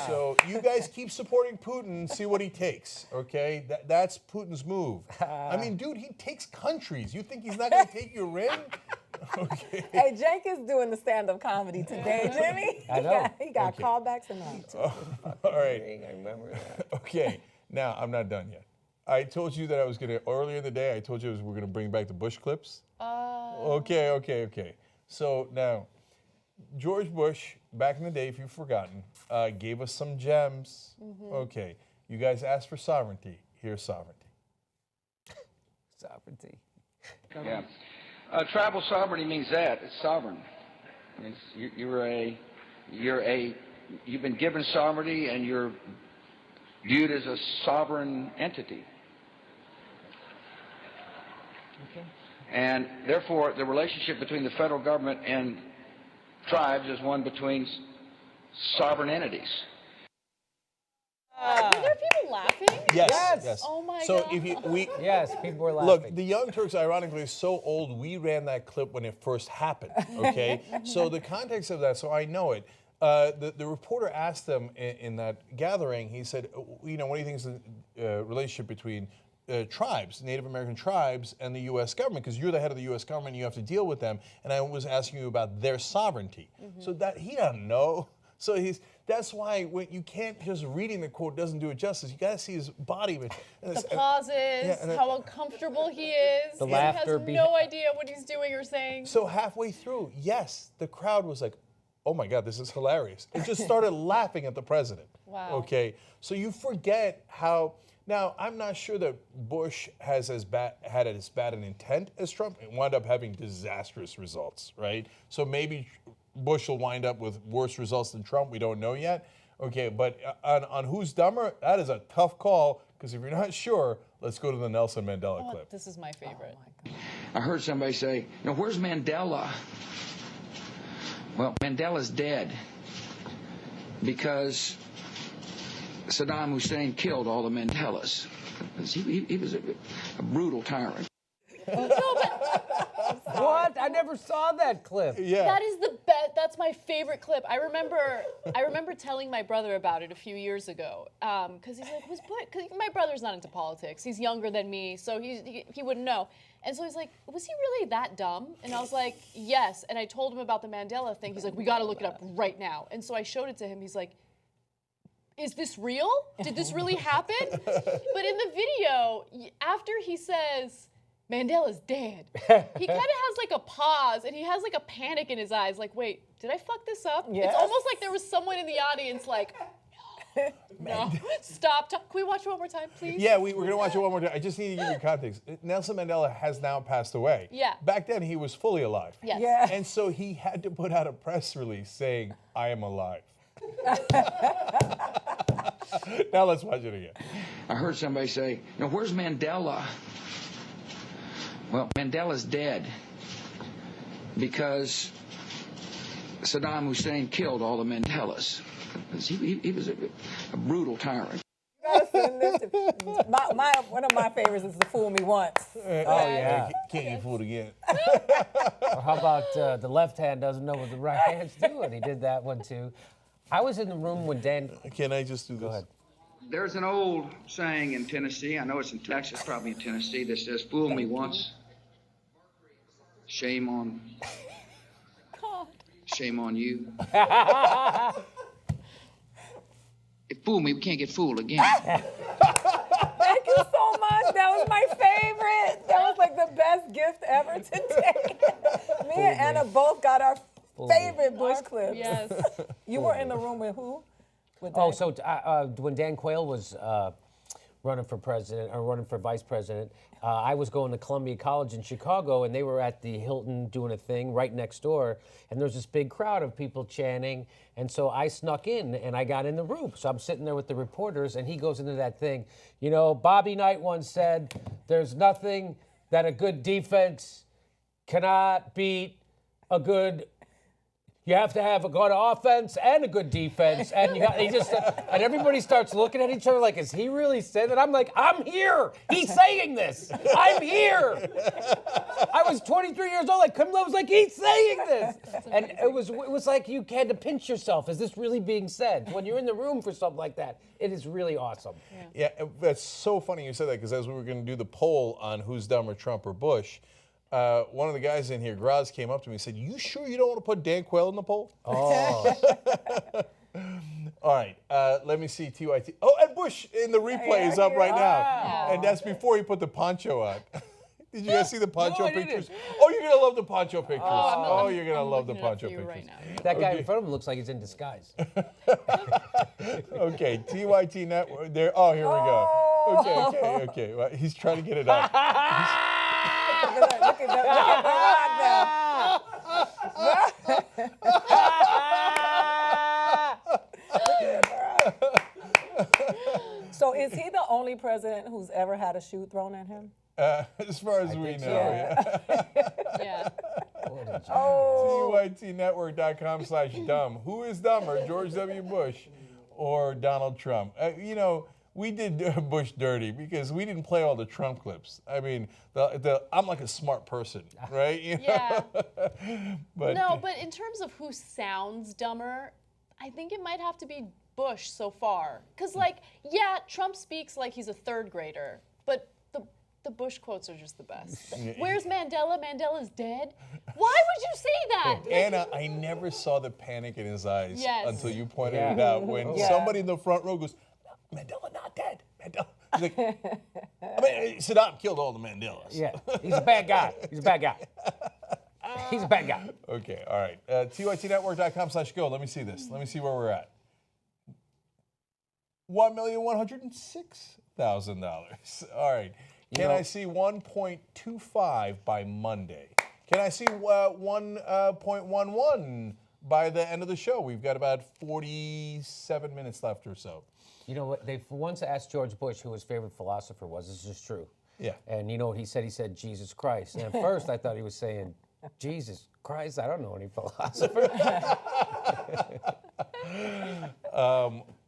So you guys keep supporting Putin and see what he takes, okay? That's Putin's move. I mean, dude, he takes countries. You think he's not going to take your ring? Okay. Hey, Jake is doing the stand-up comedy today, Jimmy. I know. He got callbacks and all. All right. I remember that. Okay, now I'm not done yet. I told you that I was going to, earlier in the day, I told you we're going to bring back the Bush clips. Okay. So now, George Bush, back in the day, if you've forgotten, gave us some gems. Okay, you guys asked for sovereignty. Here's sovereignty. Sovereignty. Yeah. Tribal sovereignty means that. It's sovereign. You've been given sovereignty and you're viewed as a sovereign entity. Okay. And therefore, the relationship between the federal government and tribes is one between sovereign entities. Were there people laughing? Yes. Oh my so God. if you Yes, people were laughing. look, the Young Turks, ironically, is so old. We ran that clip when it first happened. Okay, so the context of that, so I know it. The reporter asked them in that gathering. He said, what do you think is the relationship between tribes, Native American tribes, and the U.S. government? Because you're the head of the U.S. government, you have to deal with them. And I was asking you about their sovereignty. So that he doesn't know. So that's why when you can't just reading the quote doesn't do it justice. You got to see his body. The pauses, how uncomfortable he is. The he laughter has no idea what he's doing or saying. So halfway through, yes, the crowd was like, oh my God, this is hilarious. It just started laughing at the president. Wow. Okay, so you forget how. Now, I'm not sure that Bush had as bad an intent as Trump. It wound up having disastrous results, right? So maybe Bush will wind up with worse results than Trump. We don't know yet. Okay, but on who's dumber, that is a tough call, because if you're not sure, let's go to the Nelson Mandela clip. This is my favorite. Oh I heard somebody say, where's Mandela? Well, Mandela's dead because Saddam Hussein killed all the Mandelas. He was a brutal tyrant. What? I never saw that clip. Yeah. That is the best. That's my favorite clip. I remember telling my brother about it a few years ago, because he's like, because my brother's not into politics. He's younger than me, so he wouldn't know. And so he's like, was he really that dumb? And I was like, yes. And I told him about the Mandela thing. He's like, we got to look it up right now. And so I showed it to him. He's like, is this real? Did this really happen? But in the video, after he says, Mandela's dead, he kind of has like a pause and he has like a panic in his eyes, like, wait, did I fuck this up? Yes. It's almost like there was someone in the audience like, no, stop. Can we watch it one more time, please? Yeah, we're going to watch it one more time. I just need to give you context. Nelson Mandela has now passed away. Yeah. Back then, he was fully alive. Yes. Yeah. And so he had to put out a press release saying, I am alive. Now let's watch it again. I heard somebody say, where's Mandela? Well, Mandela's dead because Saddam Hussein killed all the Mandelas. He was a brutal tyrant. One of my favorites is the Fool Me Once. Oh, yeah. Can't get fooled again. Or how about the left hand doesn't know what the right hand's doing? He did that one, too. I was in the room when Dan... Can I just do this? Go ahead. There's an old saying in Tennessee, I know it's in Texas, probably in Tennessee, that says, fool me once, shame on you. If fool me, we can't get fooled again. Thank you so much. That was my favorite. That was like the best gift ever today. Me and Anna both got our favorite Bush clips. Yes. You were in the room with who? With Oh, Dan? so when Dan Quayle was running for president or running for vice president, I was going to Columbia College in Chicago, and they were at the Hilton doing a thing right next door, and there's this big crowd of people chanting, and so I snuck in and I got in the room. So I'm sitting there with the reporters, and he goes into that thing. Bobby Knight once said, "There's nothing that a good defense cannot beat a good." You have to have a good offense and a good defense, and and everybody starts looking at each other like, "Is he really saying that?" I'm like, "I'm here. He's saying this. I'm here." I was 23 years old. I was like, "He's saying this," and it was like you had to pinch yourself. Is this really being said? When you're in the room for something like that, it is really awesome. Yeah, that's so funny you said that, because as we were going to do the poll on who's dumber, Trump or Bush, one of the guys in here, Graz, came up to me and said, "You sure you don't want to put Dan Quayle in the poll?" Oh. All right, let me see TYT. Oh, and Bush in the replay is up right now. And that's before he put the poncho on. Did you guys see the poncho pictures? Oh, you're going to love the poncho pictures. Oh, you're going to love the poncho pictures. Right now. That guy in front of him looks like he's in disguise. Okay, TYT Network. There. Oh, here we go. Okay. Well, he's trying to get it up. Look at the So is he the only president who's ever had a shoe thrown at him? As far as we know, yeah. Yeah. TYTnetwork.com/dumb. Who is dumber, George W. Bush or Donald Trump? we did Bush dirty because we didn't play all the Trump clips. I mean, I'm like a smart person, right? You know? Yeah. But No, but in terms of who sounds dumber, I think it might have to be Bush so far. Because, like, yeah, Trump speaks like he's a third grader, but the Bush quotes are just the best. Where's Mandela? Mandela's dead? Why would you say that? Anna, I never saw the panic in his eyes until you pointed it out. When Yeah. somebody in the front row goes, Mandela not dead. Mandela. He's like, I mean, Saddam killed all the Mandelas. Yeah, he's a bad guy. He's a bad guy. He's a bad guy. Okay, all right. TYTnetwork.com/go. Let me see this. Let me see where we're at. $1,106,000. All right. Can I see 1.25 by Monday? Can I see 1.11 by the end of the show? We've got about 47 minutes left or so. You know what? They once asked George Bush who his favorite philosopher was. This is true. Yeah. And you know what he said? He said Jesus Christ. And at first I thought he was saying Jesus Christ. I don't know any philosopher.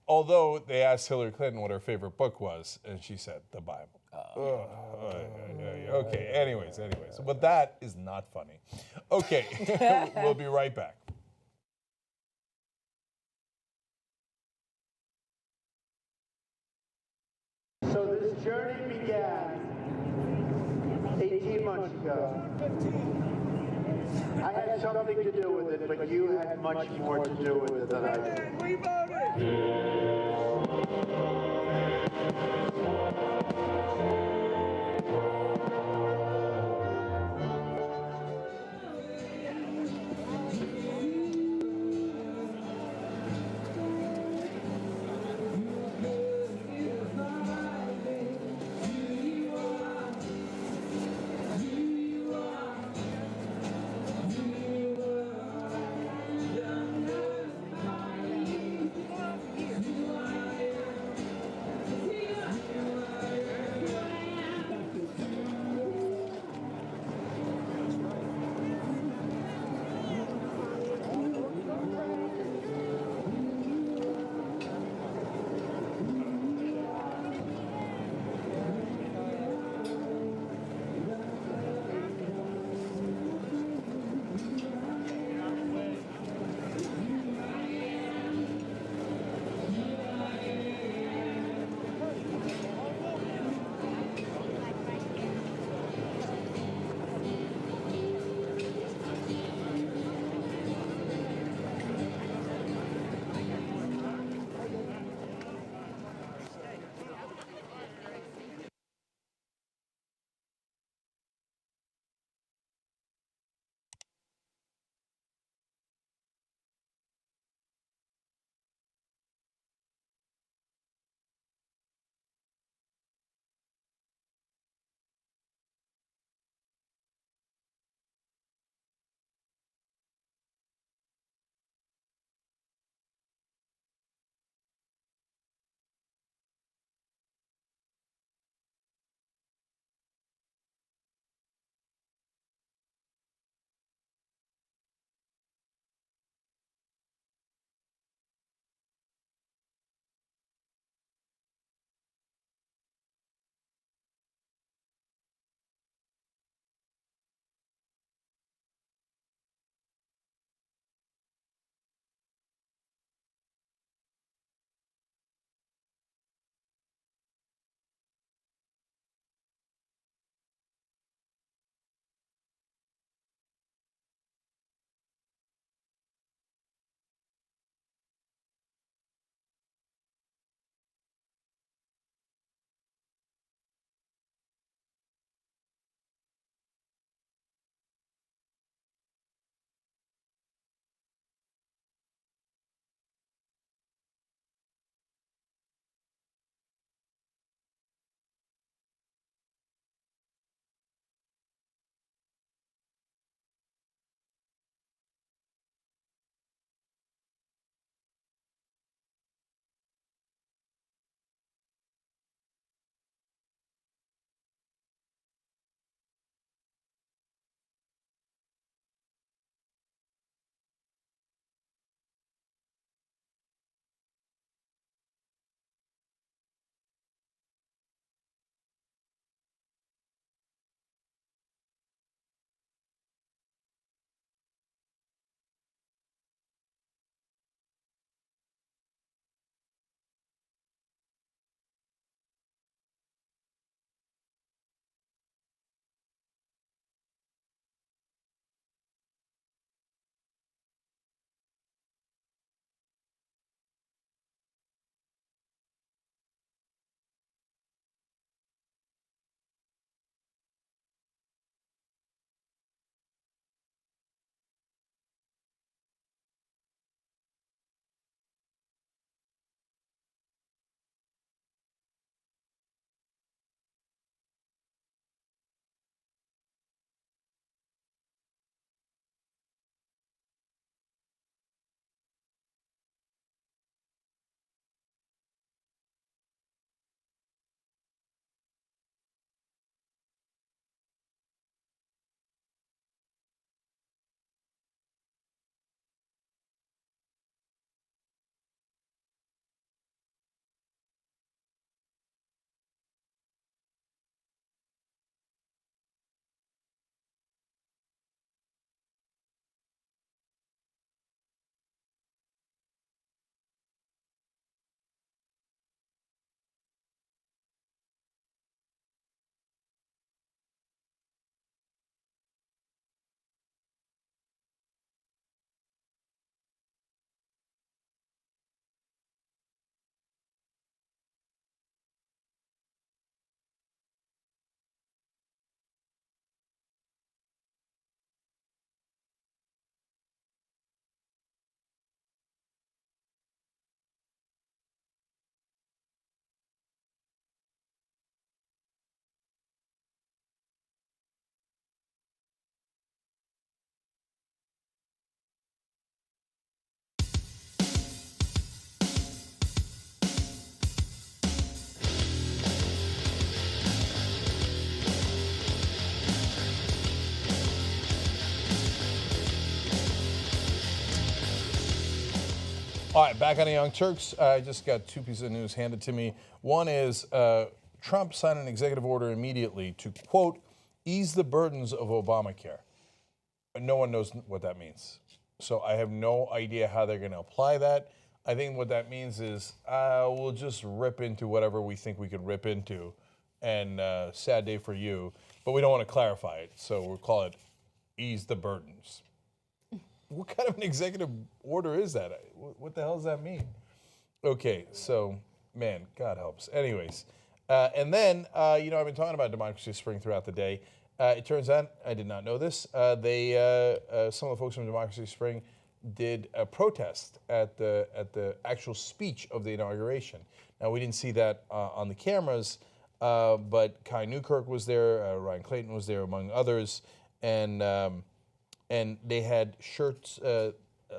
Although they asked Hillary Clinton what her favorite book was, and she said the Bible. Okay, anyways. But that is not funny. Okay, we'll be right back. So this journey began 18 months ago. I had something to do with it, but you had much more to do with it than I did. We All right, back on the Young Turks. I just got two pieces of news handed to me. One is Trump signed an executive order immediately to, quote, ease the burdens of Obamacare. No one knows what that means. So I have no idea how they're going to apply that. I think what that means is we'll just rip into whatever we think we can rip into. And sad day for you. But we don't want to clarify it. So we'll call it ease the burdens. What kind of an executive order is that? What the hell does that mean? Okay, so, man, God helps. Anyways, and then, I've been talking about Democracy Spring throughout the day. It turns out, I did not know this, some of the folks from Democracy Spring did a protest at the actual speech of the inauguration. Now, we didn't see that on the cameras, but Kai Newkirk was there, Ryan Clayton was there, among others, and they had shirts, a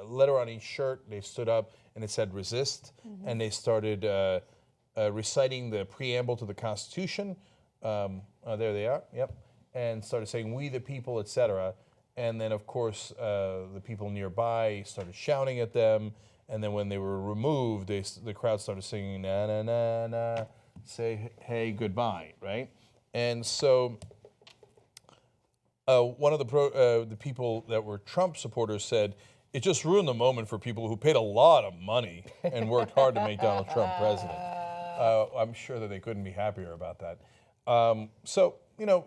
letter on each shirt. They stood up and it said resist. Mm-hmm. And they started reciting the preamble to the Constitution. There they are, yep. And started saying, we the people, etc. And then, of course, the people nearby started shouting at them. And then when they were removed, the crowd started singing, na, na, na, na, say, hey, goodbye, right? And so one of the people that were Trump supporters said, it just ruined the moment for people who paid a lot of money and worked hard to make Donald Trump president. I'm sure that they couldn't be happier about that. So,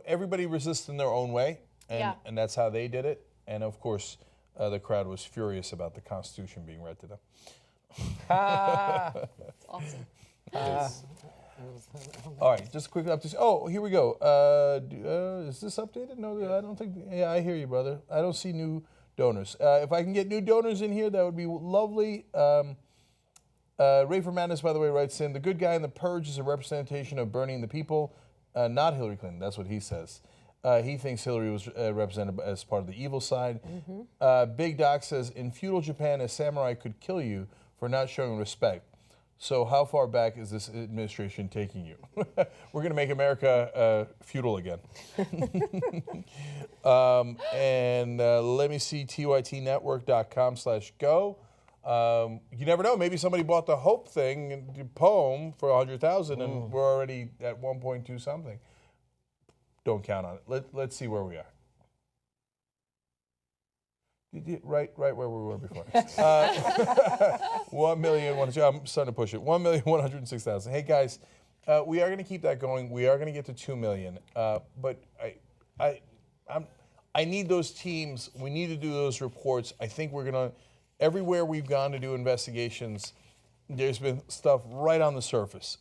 everybody resists in their own way, and that's how they did it. And, of course, the crowd was furious about the Constitution being read to them. That's awesome. All right, just a quick update. Oh, here we go. Is this updated? No, I don't think. Yeah, I hear you, brother. I don't see new donors. If I can get new donors in here, that would be lovely. Ray Fernandez, by the way, writes in, the good guy in the purge is a representation of Bernie and the people, not Hillary Clinton. That's what he says. He thinks Hillary was represented as part of the evil side. Mm-hmm. Big Doc says, in feudal Japan, a samurai could kill you for not showing respect. So how far back is this administration taking you? We're going to make America feudal again. And let me see, tytnetwork.com/go. You never know. Maybe somebody bought the Hope thing, the poem, for $100,000, and we're already at 1.2 something. Don't count on it. Let's see where we are. Right where we were before. 1 million. I'm starting to push it. 1,106,000. Hey guys, we are going to keep that going. We are going to get to 2 million. But I need those teams. We need to do those reports. I think we're going to. Everywhere we've gone to do investigations, there's been stuff right on the surface.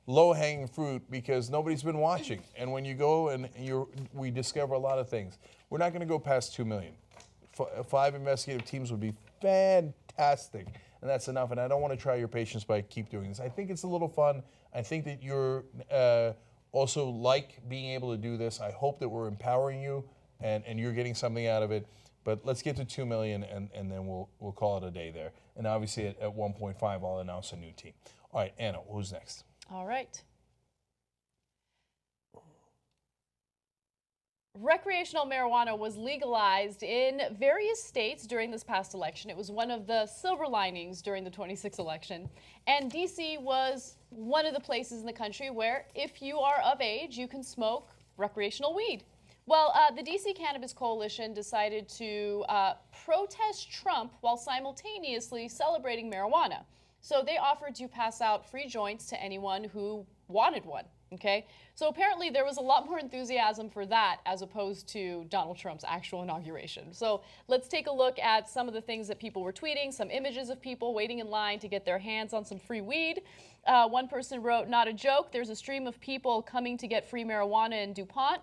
Low-hanging fruit because nobody's been watching. And when you go and we discover a lot of things. We're not going to go past 2 million. 5 investigative teams would be fantastic, and that's enough. And I don't want to try your patience by keep doing this. I think it's a little fun. I think that you're also like being able to do this. I hope that we're empowering you and you're getting something out of it. But let's get to 2 million, and then we'll call it a day there. And obviously at 1.5, I'll announce a new team. All right, Anna, who's next? All right. Recreational marijuana was legalized in various states during this past election. It was one of the silver linings during the 26th election. And D.C. was one of the places in the country where, if you are of age, you can smoke recreational weed. Well, the D.C. Cannabis Coalition decided to protest Trump while simultaneously celebrating marijuana. So they offered to pass out free joints to anyone who wanted one. Okay, so apparently there was a lot more enthusiasm for that as opposed to Donald Trump's actual inauguration. So let's take a look at some of the things that people were tweeting, some images of people waiting in line to get their hands on some free weed. One person wrote, not a joke, there's a stream of people coming to get free marijuana in DuPont.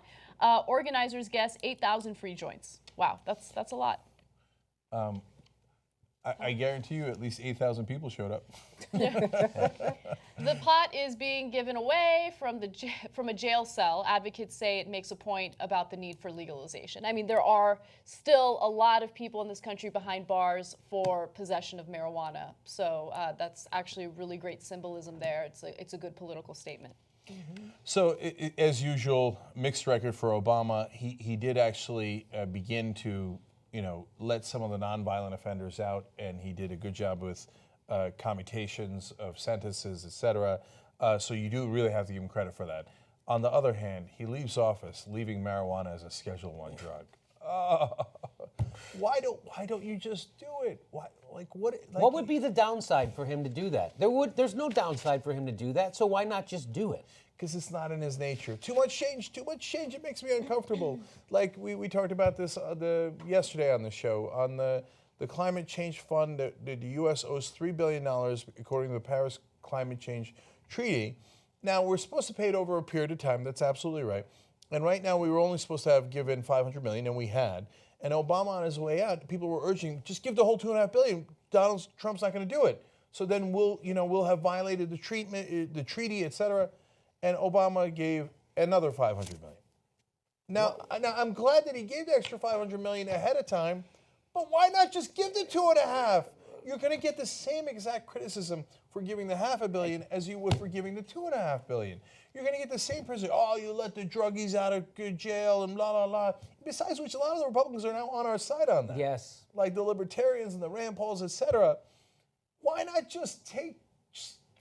Organizers guess 8,000 free joints. Wow, that's a lot. I guarantee you at least 8,000 people showed up. The pot is being given away from a jail cell. Advocates say it makes a point about the need for legalization. I mean, there are still a lot of people in this country behind bars for possession of marijuana. So that's actually really great symbolism there. It's a good political statement. Mm-hmm. So, as usual, mixed record for Obama. He did actually begin to let some of the nonviolent offenders out, and he did a good job with commutations of sentences, etc. So you do really have to give him credit for that. On the other hand, he leaves office, leaving marijuana as a Schedule I drug. Why don't you just do it? Why, what would be the downside for him to do that? There's no downside for him to do that, so why not just do it? Because it's not in his nature. Too much change, it makes me uncomfortable. Like we talked about this yesterday on the show, on the climate change fund that the U.S. owes $3 billion according to the Paris Climate Change Treaty. Now, we're supposed to pay it over a period of time. That's absolutely right. And right now, we were only supposed to have given $500 million, and we had. And Obama, on his way out, people were urging, just give the whole $2.5 billion. Donald Trump's not going to do it. So then we'll have violated the treaty, et cetera. And Obama gave another $500 million. Now, I'm glad that he gave the extra $500 million ahead of time, but why not just give the 2.5? You're going to get the same exact criticism for giving the $500 million as you would for giving the $2.5 billion. You're going to get the same person. Oh, you let the druggies out of jail and blah, blah, blah. Besides which, a lot of the Republicans are now on our side on that. Yes. Like the Libertarians and the Rand Pauls, et cetera. Why not just take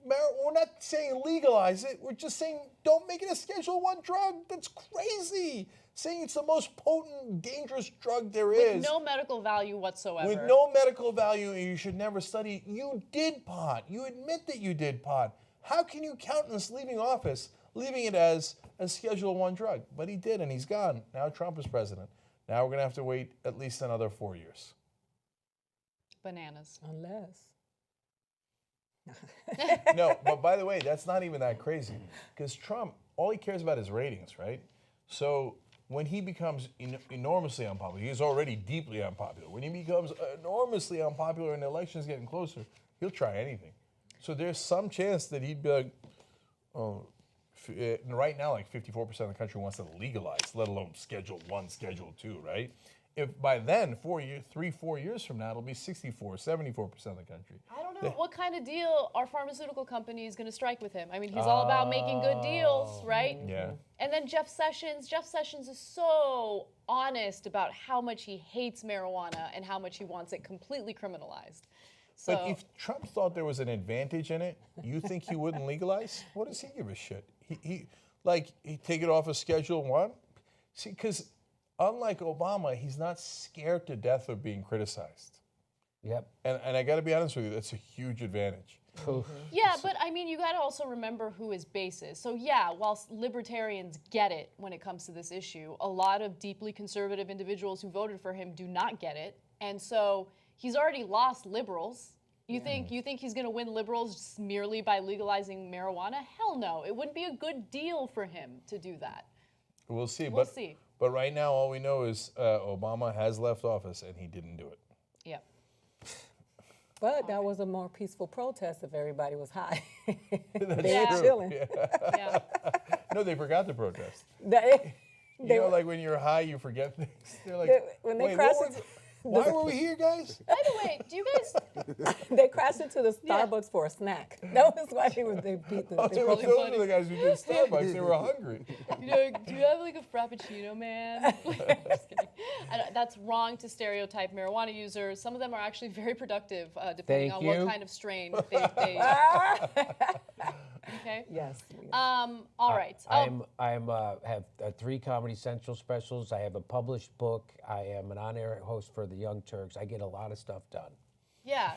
marijuana? We're not saying legalize it. We're just saying don't make it a Schedule I drug. That's crazy. Saying it's the most potent, dangerous drug there is. With no medical value whatsoever. With no medical value, and you should never study. You did pot. You admit that you did pot. How can you countenance leaving office, leaving it as a Schedule I drug? But he did, and he's gone. Now Trump is president. Now we're going to have to wait at least another 4 years. Bananas. Unless. No, but by the way, that's not even that crazy. Because Trump, all he cares about is ratings, right? So when he becomes enormously unpopular, he's already deeply unpopular. When he becomes enormously unpopular and the election is getting closer, he'll try anything. So there's some chance that he'd be like, right now, like 54% of the country wants to legalize, let alone Schedule I, Schedule II, right? If by then, 4 years from now, it'll be 64, 74% of the country. I don't know. What kind of deal are pharmaceutical companies going to strike with him? I mean, he's all about making good deals, right? Yeah. And then Jeff Sessions is so honest about how much he hates marijuana and how much he wants it completely criminalized. So, but if Trump thought there was an advantage in it, you think he wouldn't legalize? What does he give a shit? He'd take it off of Schedule I? See, because unlike Obama, he's not scared to death of being criticized. Yep. And I got to be honest with you, that's a huge advantage. Yeah, but I mean, you got to also remember who his base is. So yeah, whilst libertarians get it when it comes to this issue, a lot of deeply conservative individuals who voted for him do not get it. And so he's already lost liberals. You think he's going to win liberals just merely by legalizing marijuana? Hell no. It wouldn't be a good deal for him to do that. We'll see. We'll see. But right now, all we know is Obama has left office and he didn't do it. Yeah. But that was a more peaceful protest if everybody was high. That's They were true. chilling. Yeah. No, they forgot to protest. They know, like when you're high, you forget things. They're like, when they wait, crashed why were we here, guys? By the way, do you guys? They crashed into the Starbucks for a snack. That was why they beat the. Those were the guys who did Starbucks. They were hungry. You know, do you have like a Frappuccino, man? Just kidding. That's wrong to stereotype marijuana users. Some of them are actually very productive, depending on what kind of strain they Okay. Yes. All right. I have 3 Comedy Central specials. I have a published book. I am an on-air host for the Young Turks. I get a lot of stuff done. Yeah.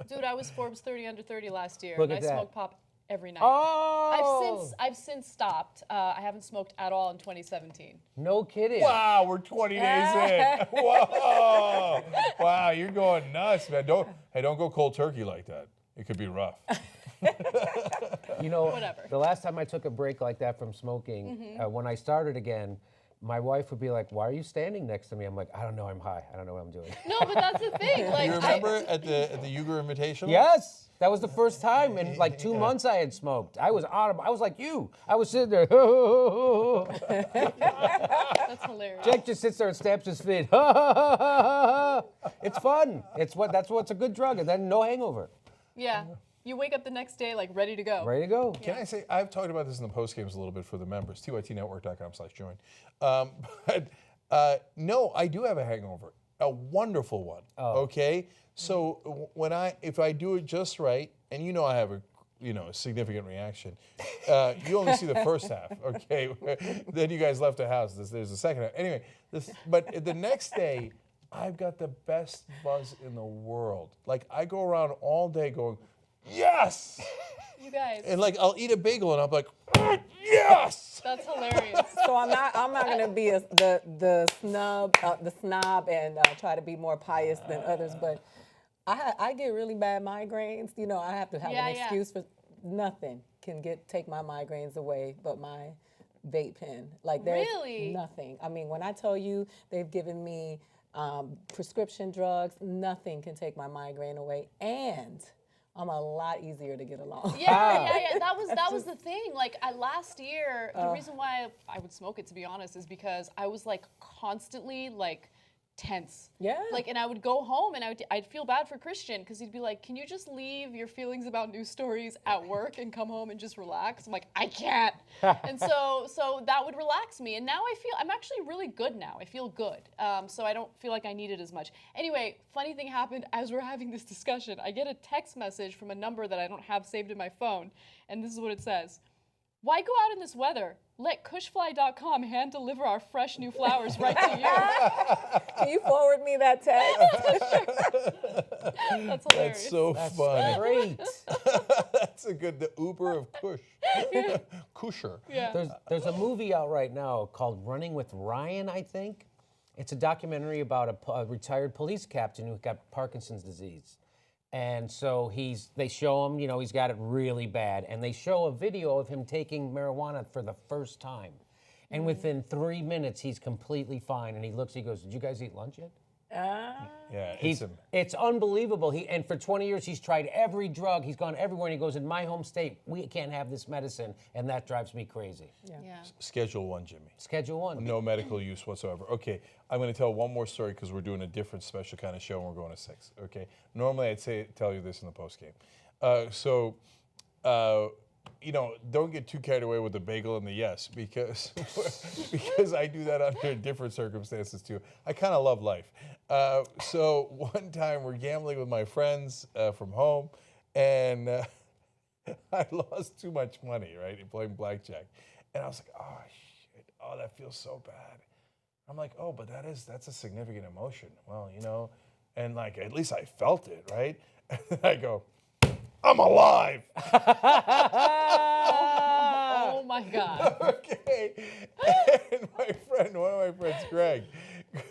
Dude, I was Forbes 30 under 30 last year, Look and at I that. smoked pop every night. Oh! I've since stopped. I haven't smoked at all in 2017. No kidding. Wow, we're 20 days in. Whoa! Wow, you're going nuts, man. Don't go cold turkey like that. It could be rough. You know, Whatever. the last time I took a break like that from smoking, when I started again, my wife would be like, "Why are you standing next to me?" I'm like, "I don't know. I'm high. I don't know what I'm doing." No, but that's the thing. Like, You remember at the Uyghur Invitational? Yes, that was the first time in like 2 months I had smoked. I was audible. I was like you. I was sitting there. That's hilarious. Jack just sits there and stamps his feet. It's fun. That's what's a good drug, and then no hangover. Yeah. You wake up the next day like ready to go. Ready to go. Can I say, I've talked about this in the post games a little bit for the members, tytnetwork.com/join. No, I do have a hangover. a wonderful one. Okay, so if I do it just right, and I have a significant reaction, you only see the first half. Okay, then you guys left the house. There's the second half. Anyway, but the next day, I've got the best buzz in the world. Like I go around all day going, yes. You guys. And like I'll eat a bagel and I'm like, yes. That's hilarious. So I'm not gonna be the snob and try to be more pious than others, but I get really bad migraines. I have to have an excuse for nothing can take my migraines away but my vape pen. Like there's nothing. I mean, when I tell you they've given me prescription drugs, nothing can take my migraine away, and I'm a lot easier to get along. Yeah. That was the thing. Like last year, the reason why I would smoke it, to be honest, is because I was like constantly like tense. Yeah. Like, and I would go home and I'd feel bad for Christian because he'd be like, "Can you just leave your feelings about news stories at work and come home and just relax?" I'm like, "I can't." And so that would relax me. And now I'm actually really good now. I feel good. So I don't feel like I need it as much. Anyway, funny thing happened as we're having this discussion. I get a text message from a number that I don't have saved in my phone, and this is what it says: "Why go out in this weather? Let cushfly.com hand deliver our fresh new flowers right to you." Can you forward me that text? That's hilarious. That's so fun. Great. That's the Uber of Kush. Kusher. Yeah. There's a movie out right now called Running with Ryan, I think. It's a documentary about a retired police captain who got Parkinson's disease. And so they show him, he's got it really bad. And they show a video of him taking marijuana for the first time. And within 3 minutes, he's completely fine. And he goes, "Did you guys eat lunch yet?" Yeah, it's unbelievable. And for 20 years, he's tried every drug. He's gone everywhere. And he goes, "In my home state, we can't have this medicine." And that drives me crazy. Yeah. Schedule 1, Jimmy. Schedule 1. No medical use whatsoever. Okay, I'm going to tell one more story because we're doing a different special kind of show and we're going to 6. Okay, normally I'd tell you this in the post game. Don't get too carried away with the bagel and the yes because I do that under different circumstances too. I kind of love life. So one time we're gambling with my friends from home, and I lost too much money, right, in playing blackjack, and I was like, "Oh shit! Oh, that feels so bad." I'm like, "Oh, but that's a significant emotion." Well, and like at least I felt it, right? And I go, "I'm alive." Oh my God. Okay. And one of my friends, Greg,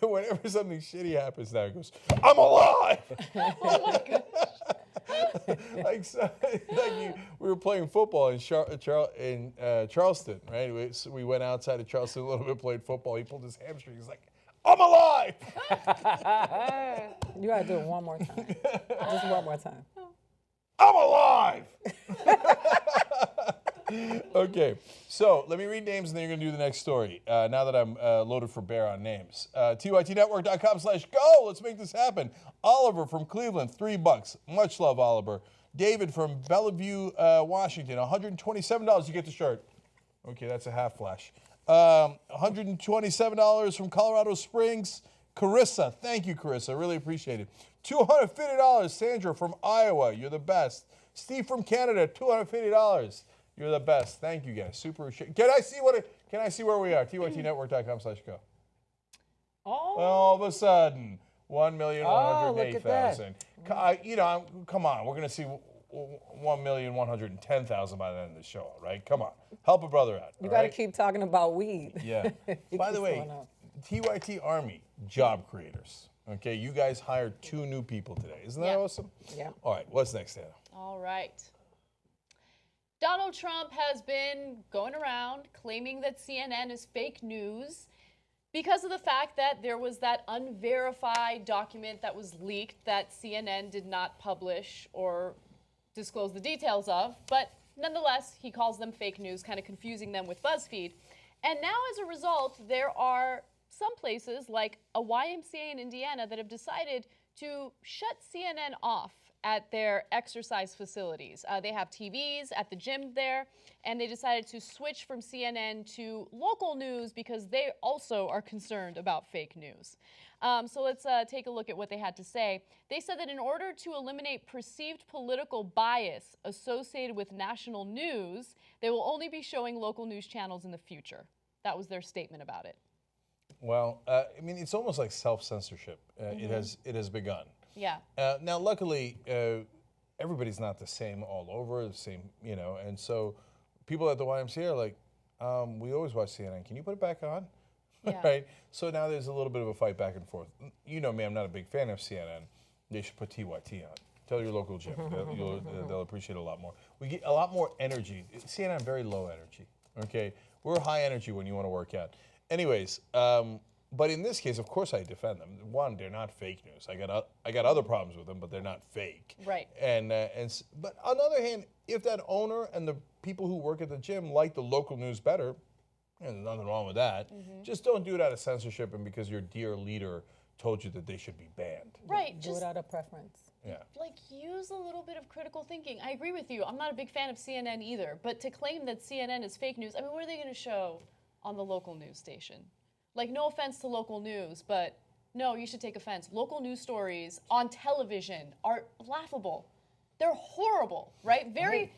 whenever something shitty happens now, he goes, "I'm alive." Oh my gosh. We were playing football in Charleston, right? We went outside of Charleston a little bit, played football. He pulled his hamstring. He's like, "I'm alive." You gotta do it one more time. Just one more time. "I'm alive." Okay, so let me read names and then you're going to do the next story. Now that I'm loaded for bear on names. TYTnetwork.com/go. Let's make this happen. Oliver from Cleveland, $3. Much love, Oliver. David from Bellevue, Washington, $127. You get the shirt. Okay, that's a half flash. $127 from Colorado Springs. Carissa, thank you, Carissa. Really appreciate it. $250. Sandra from Iowa, you're the best. Steve from Canada, $250. You're the best. Thank you, guys. Super. Can I see where we are? TYTnetwork.com/go. All of a sudden, 1,108,000. Come on. We're gonna see 1,110,000 by the end of the show, right? Come on, help a brother out. You got to keep talking about weed. Yeah. By the way, TYT Army job creators. Okay, you guys hired 2 new people today. Isn't that awesome? Yeah. All right, what's next, Anna? All right. Donald Trump has been going around claiming that CNN is fake news because of the fact that there was that unverified document that was leaked that CNN did not publish or disclose the details of. But nonetheless, he calls them fake news, kind of confusing them with BuzzFeed. And now as a result, there are some places like a YMCA in Indiana that have decided to shut CNN off at their exercise facilities. They have TVs at the gym there, and they decided to switch from CNN to local news because they also are concerned about fake news. So let's take a look at what they had to say. They said that in order to eliminate perceived political bias associated with national news, they will only be showing local news channels in the future. That was their statement about it. Well, I mean, it's almost like self-censorship. It has begun. Yeah. Now, luckily, everybody's not the same all over, the same, you know, and so people at the YMCA are like, we always watch CNN. Can you put it back on? Yeah. Right? So now there's a little bit of a fight back and forth. You know me, I'm not a big fan of CNN. They should put TYT on. Tell your local gym. They'll appreciate it a lot more. We get a lot more energy. CNN, very low energy. Okay? We're high energy when you want to work out. Anyways, but in this case, of course I defend them. One, they're not fake news. I got other problems with them, but they're not fake. Right. But on the other hand, if that owner and the people who work at the gym like the local news better, there's nothing wrong with that. Just don't do it out of censorship and because your dear leader told you that they should be banned. Right. Do it out of preference. Yeah. Like, use a little bit of critical thinking. I agree with you. I'm not a big fan of CNN either. But to claim that CNN is fake news, I mean, what are they going to show on the local news station? Like, no offense to local news, but no, you should take offense. Local news stories on television are laughable. They're horrible, right? Very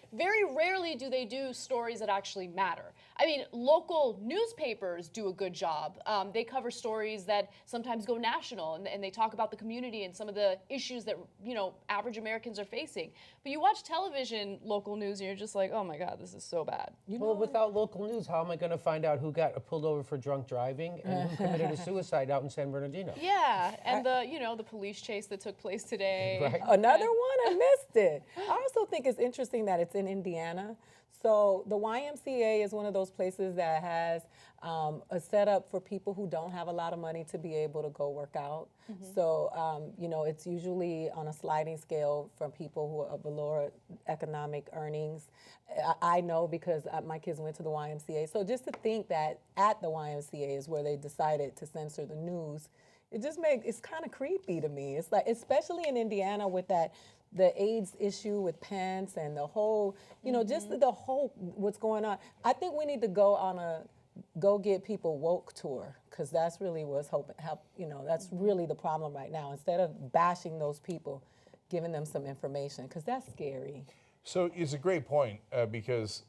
rarely do they do stories that actually matter. I mean, local newspapers do a good job. They cover stories that sometimes go national, and they talk about the community and some of the issues that, you know, average Americans are facing. But you watch television, local news, and you're just like, oh my God, this is so bad. Well, without local news, how am I going to find out who got pulled over for drunk driving and who committed a suicide out in San Bernardino? Yeah, and the police chase that took place today. Right. Another one, I missed it. I also think it's interesting that it's in Indiana. So the YMCA is one of those places that has a setup for people who don't have a lot of money to be able to go work out. So, you know, it's usually on a sliding scale from people who are below economic earnings. I know because my kids went to the YMCA. So just to think that at the YMCA is where they decided to censor the news, it's kind of creepy to me. It's like, especially in Indiana with the AIDS issue with Pence and the whole, you know, just the whole what's going on. I think we need to go on a go get people woke tour, because that's really what's that's really the problem right now. Instead of bashing those people, giving them some information, because that's scary. So it's a great point because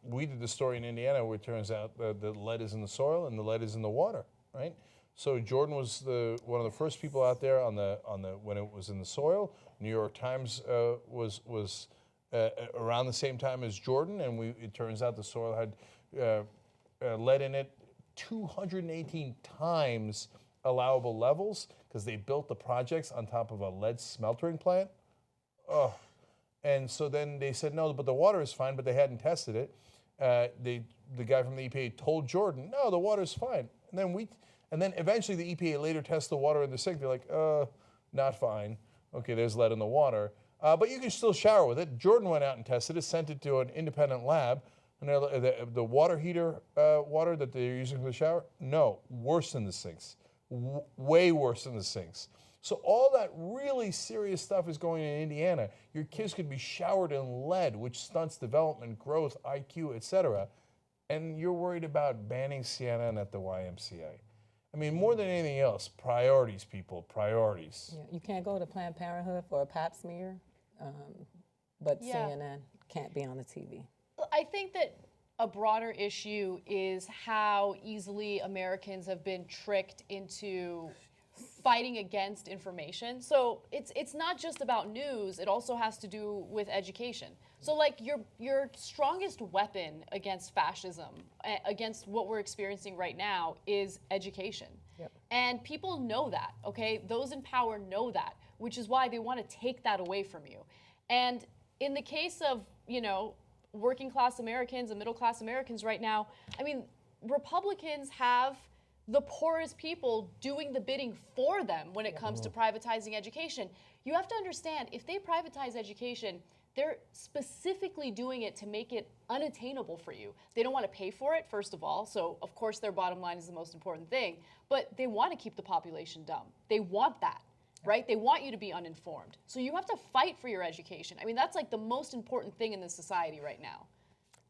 we did the story in Indiana where it turns out the lead is in the soil and the lead is in the water, right? So Jordan was one of the first people out there on the when it was in the soil. New York Times was around the same time as Jordan, and it turns out the soil had lead in it 218 times allowable levels because they built the projects on top of a lead smeltering plant. Oh, and so then they said no, but the water is fine, but they hadn't tested it. The guy from the EPA told Jordan, no, the water is fine, and then eventually the EPA later tests the water in the sink. They're like, not fine. Okay, there's lead in the water. But you can still shower with it. Jordan went out and tested it, sent it to an independent lab. And the water heater water that they're using for the shower, no, worse than the sinks. Way worse than the sinks. So all that really serious stuff is going in Indiana. Your kids could be showered in lead, which stunts development, growth, IQ, etc. And you're worried about banning CNN at the YMCA. I mean, more than anything else, priorities, people, priorities. Yeah, you can't go to Planned Parenthood for a pap smear, but CNN can't be on the TV. I think that a broader issue is how easily Americans have been tricked into fighting against information. So it's not just about news, it also has to do with education. So like your strongest weapon against fascism, against what we're experiencing right now, is education. Yep. And people know that, okay? Those in power know that, which is why they want to take that away from you. And in the case of, you know, working class Americans and middle class Americans right now, I mean, Republicans have the poorest people doing the bidding for them when it comes to privatizing education. You have to understand, if they privatize education, they're specifically doing it to make it unattainable for you. They don't want to pay for it, first of all, so of course their bottom line is the most important thing, but they want to keep the population dumb. They want that. right? They want you to be uninformed. So you have to fight for your education. I mean, that's like the most important thing in this society right now.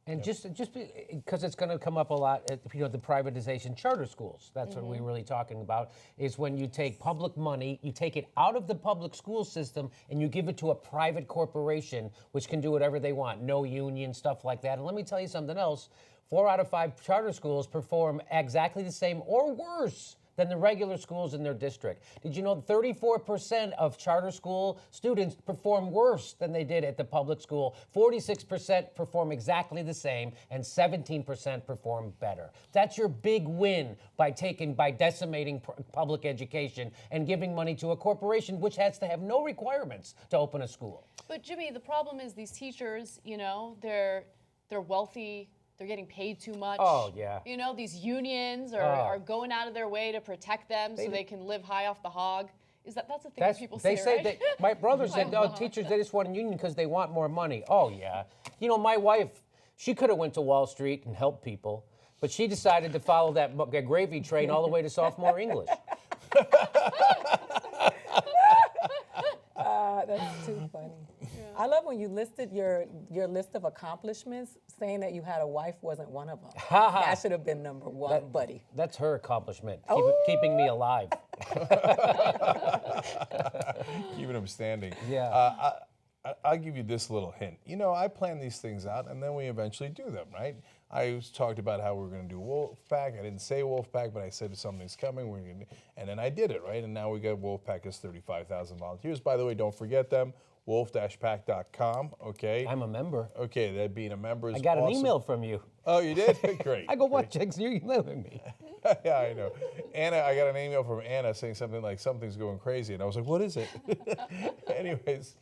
And just because it's going to come up a lot, the privatization charter schools. That's what we're really talking about. Is when you take public money, you take it out of the public school system, and you give it to a private corporation, which can do whatever they want, no union, stuff like that. And let me tell you something else: 4 out of 5 charter schools perform exactly the same or worse than the regular schools in their district. Did you know 34% of charter school students perform worse than they did at the public school? 46% perform exactly the same, and 17% perform better. That's your big win by decimating public education and giving money to a corporation which has to have no requirements to open a school. But Jimmy, the problem is these teachers, they're wealthy. They're getting paid too much. Oh, yeah. These unions are going out of their way to protect them so they can live high off the hog. That's the thing that people say, right? That, my brother said, teachers, they just want a union because they want more money. Oh, yeah. My wife, she could have went to Wall Street and helped people, but she decided to follow that gravy train all the way to sophomore English. That's too funny. I love when you listed your list of accomplishments, saying that you had a wife wasn't one of them. That should have been number one, buddy. That's her accomplishment, keeping me alive. Keeping him standing. Yeah. I'll give you this little hint. I plan these things out, and then we eventually do them, right? I talked about how we were going to do Wolfpack. I didn't say Wolfpack, but I said something's coming. And then I did it, right? And now we got Wolfpack as 35,000 volunteers. By the way, don't forget them. wolf-pack.com, okay? I'm a member. Okay, that being a member is I got awesome. an email from you. Oh, you did? Great. I go, what, Jigs? You're emailing me. Yeah, I know. Anna, I got an email from Anna saying something like, something's going crazy. And I was like, what is it? Anyways.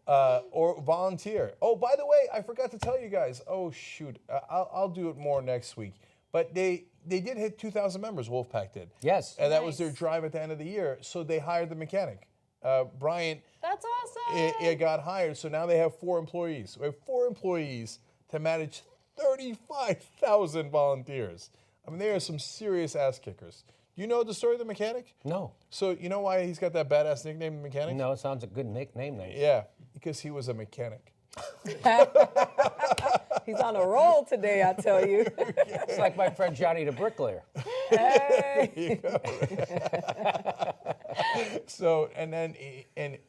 Or volunteer. Oh, by the way, I forgot to tell you guys. Oh, shoot. I'll do it more next week. But they did hit 2,000 members, Wolfpack did. Yes. And that was their drive at the end of the year. So they hired the mechanic. Bryant. That's awesome. It got hired. So now they have 4 employees. We have 4 employees to manage 35,000 volunteers. I mean, they are some serious ass kickers. Do you know the story of the mechanic? No. So you know why he's got that badass nickname, the mechanic? No, it sounds a good nickname. Yeah, because he was a mechanic. He's on a roll today, I tell you. It's like my friend Johnny the bricklayer. Hey. So, and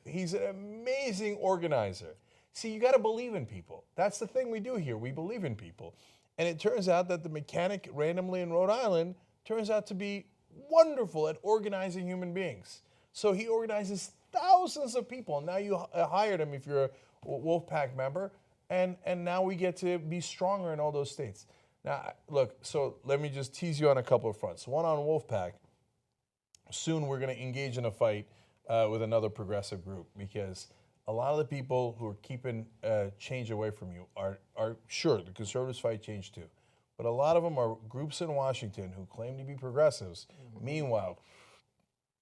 he's an amazing organizer. See, you got to believe in people. That's the thing we do here. We believe in people. And it turns out that the mechanic randomly in Rhode Island turns out to be wonderful at organizing human beings. So he organizes thousands of people. Now you hired him if you're a Wolfpack member. And now we get to be stronger in all those states. Now, look, so let me just tease you on a couple of fronts. One on Wolfpack. Soon we're going to engage in a fight with another progressive group because a lot of the people who are keeping change away from you are sure, the conservatives fight change too. But a lot of them are groups in Washington who claim to be progressives. Mm-hmm. Meanwhile,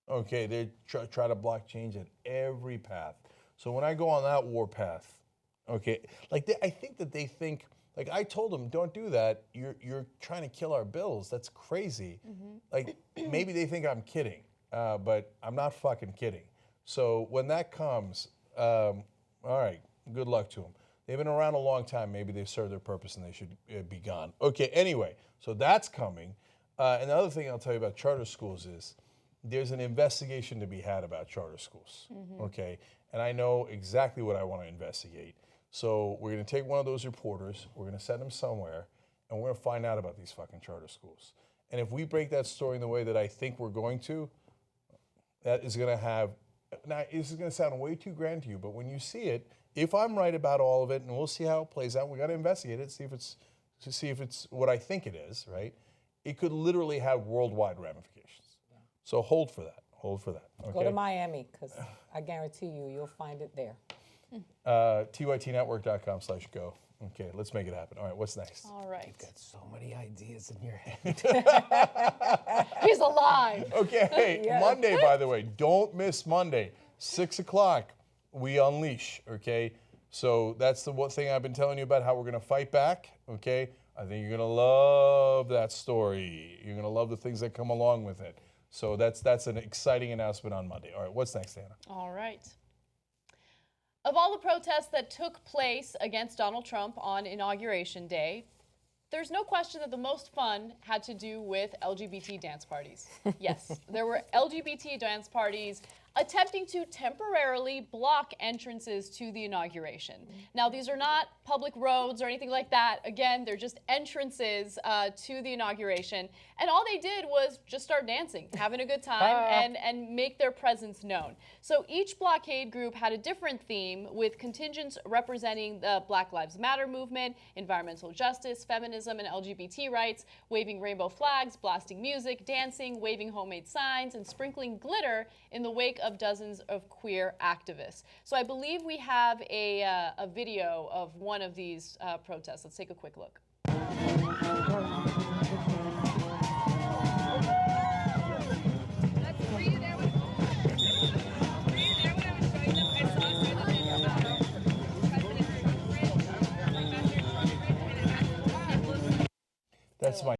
okay, they try to block change at every path. So when I go on that war path, okay, like I think that they think, like I told them, don't do that. You're trying to kill our bills. That's crazy. Mm-hmm. Like maybe they think I'm kidding, but I'm not fucking kidding. So when that comes, all right, good luck to them. They've been around a long time. Maybe they've served their purpose and they should be gone. Okay, anyway, so that's coming. And the other thing I'll tell you about charter schools is there's an investigation to be had about charter schools, okay? And I know exactly what I want to investigate. So we're going to take one of those reporters, we're going to send them somewhere, and we're going to find out about these fucking charter schools. And if we break that story in the way that I think we're going to, that is going to have, now this is going to sound way too grand to you, but when you see it, if I'm right about all of it, and we'll see how it plays out, we got to investigate it, see if it's what I think it is, right? It could literally have worldwide ramifications. Yeah. So hold for that. Hold for that. Okay? Go to Miami, because I guarantee you'll find it there. tytnetwork.com/go. Okay, let's make it happen. All right, what's next? All right. You've got so many ideas in your head. He's alive. Okay, hey, yes. Monday, by the way, don't miss Monday, 6 o'clock. We unleash, okay? So that's the one thing I've been telling you about, how we're going to fight back, okay? I think you're going to love that story. You're going to love the things that come along with it. So that's an exciting announcement on Monday. All right, what's next, Anna? All right. Of all the protests that took place against Donald Trump on Inauguration Day, there's no question that the most fun had to do with LGBT dance parties. Yes, there were LGBT dance parties attempting to temporarily block entrances to the inauguration. Now, these are not public roads or anything like that. Again, they're just entrances to the inauguration. And all they did was just start dancing, having a good time, and make their presence known. So each blockade group had a different theme, with contingents representing the Black Lives Matter movement, environmental justice, feminism, and LGBT rights, waving rainbow flags, blasting music, dancing, waving homemade signs, and sprinkling glitter in the wake of dozens of queer activists. So I believe we have a video of one of these protests. Let's take a quick look. That's my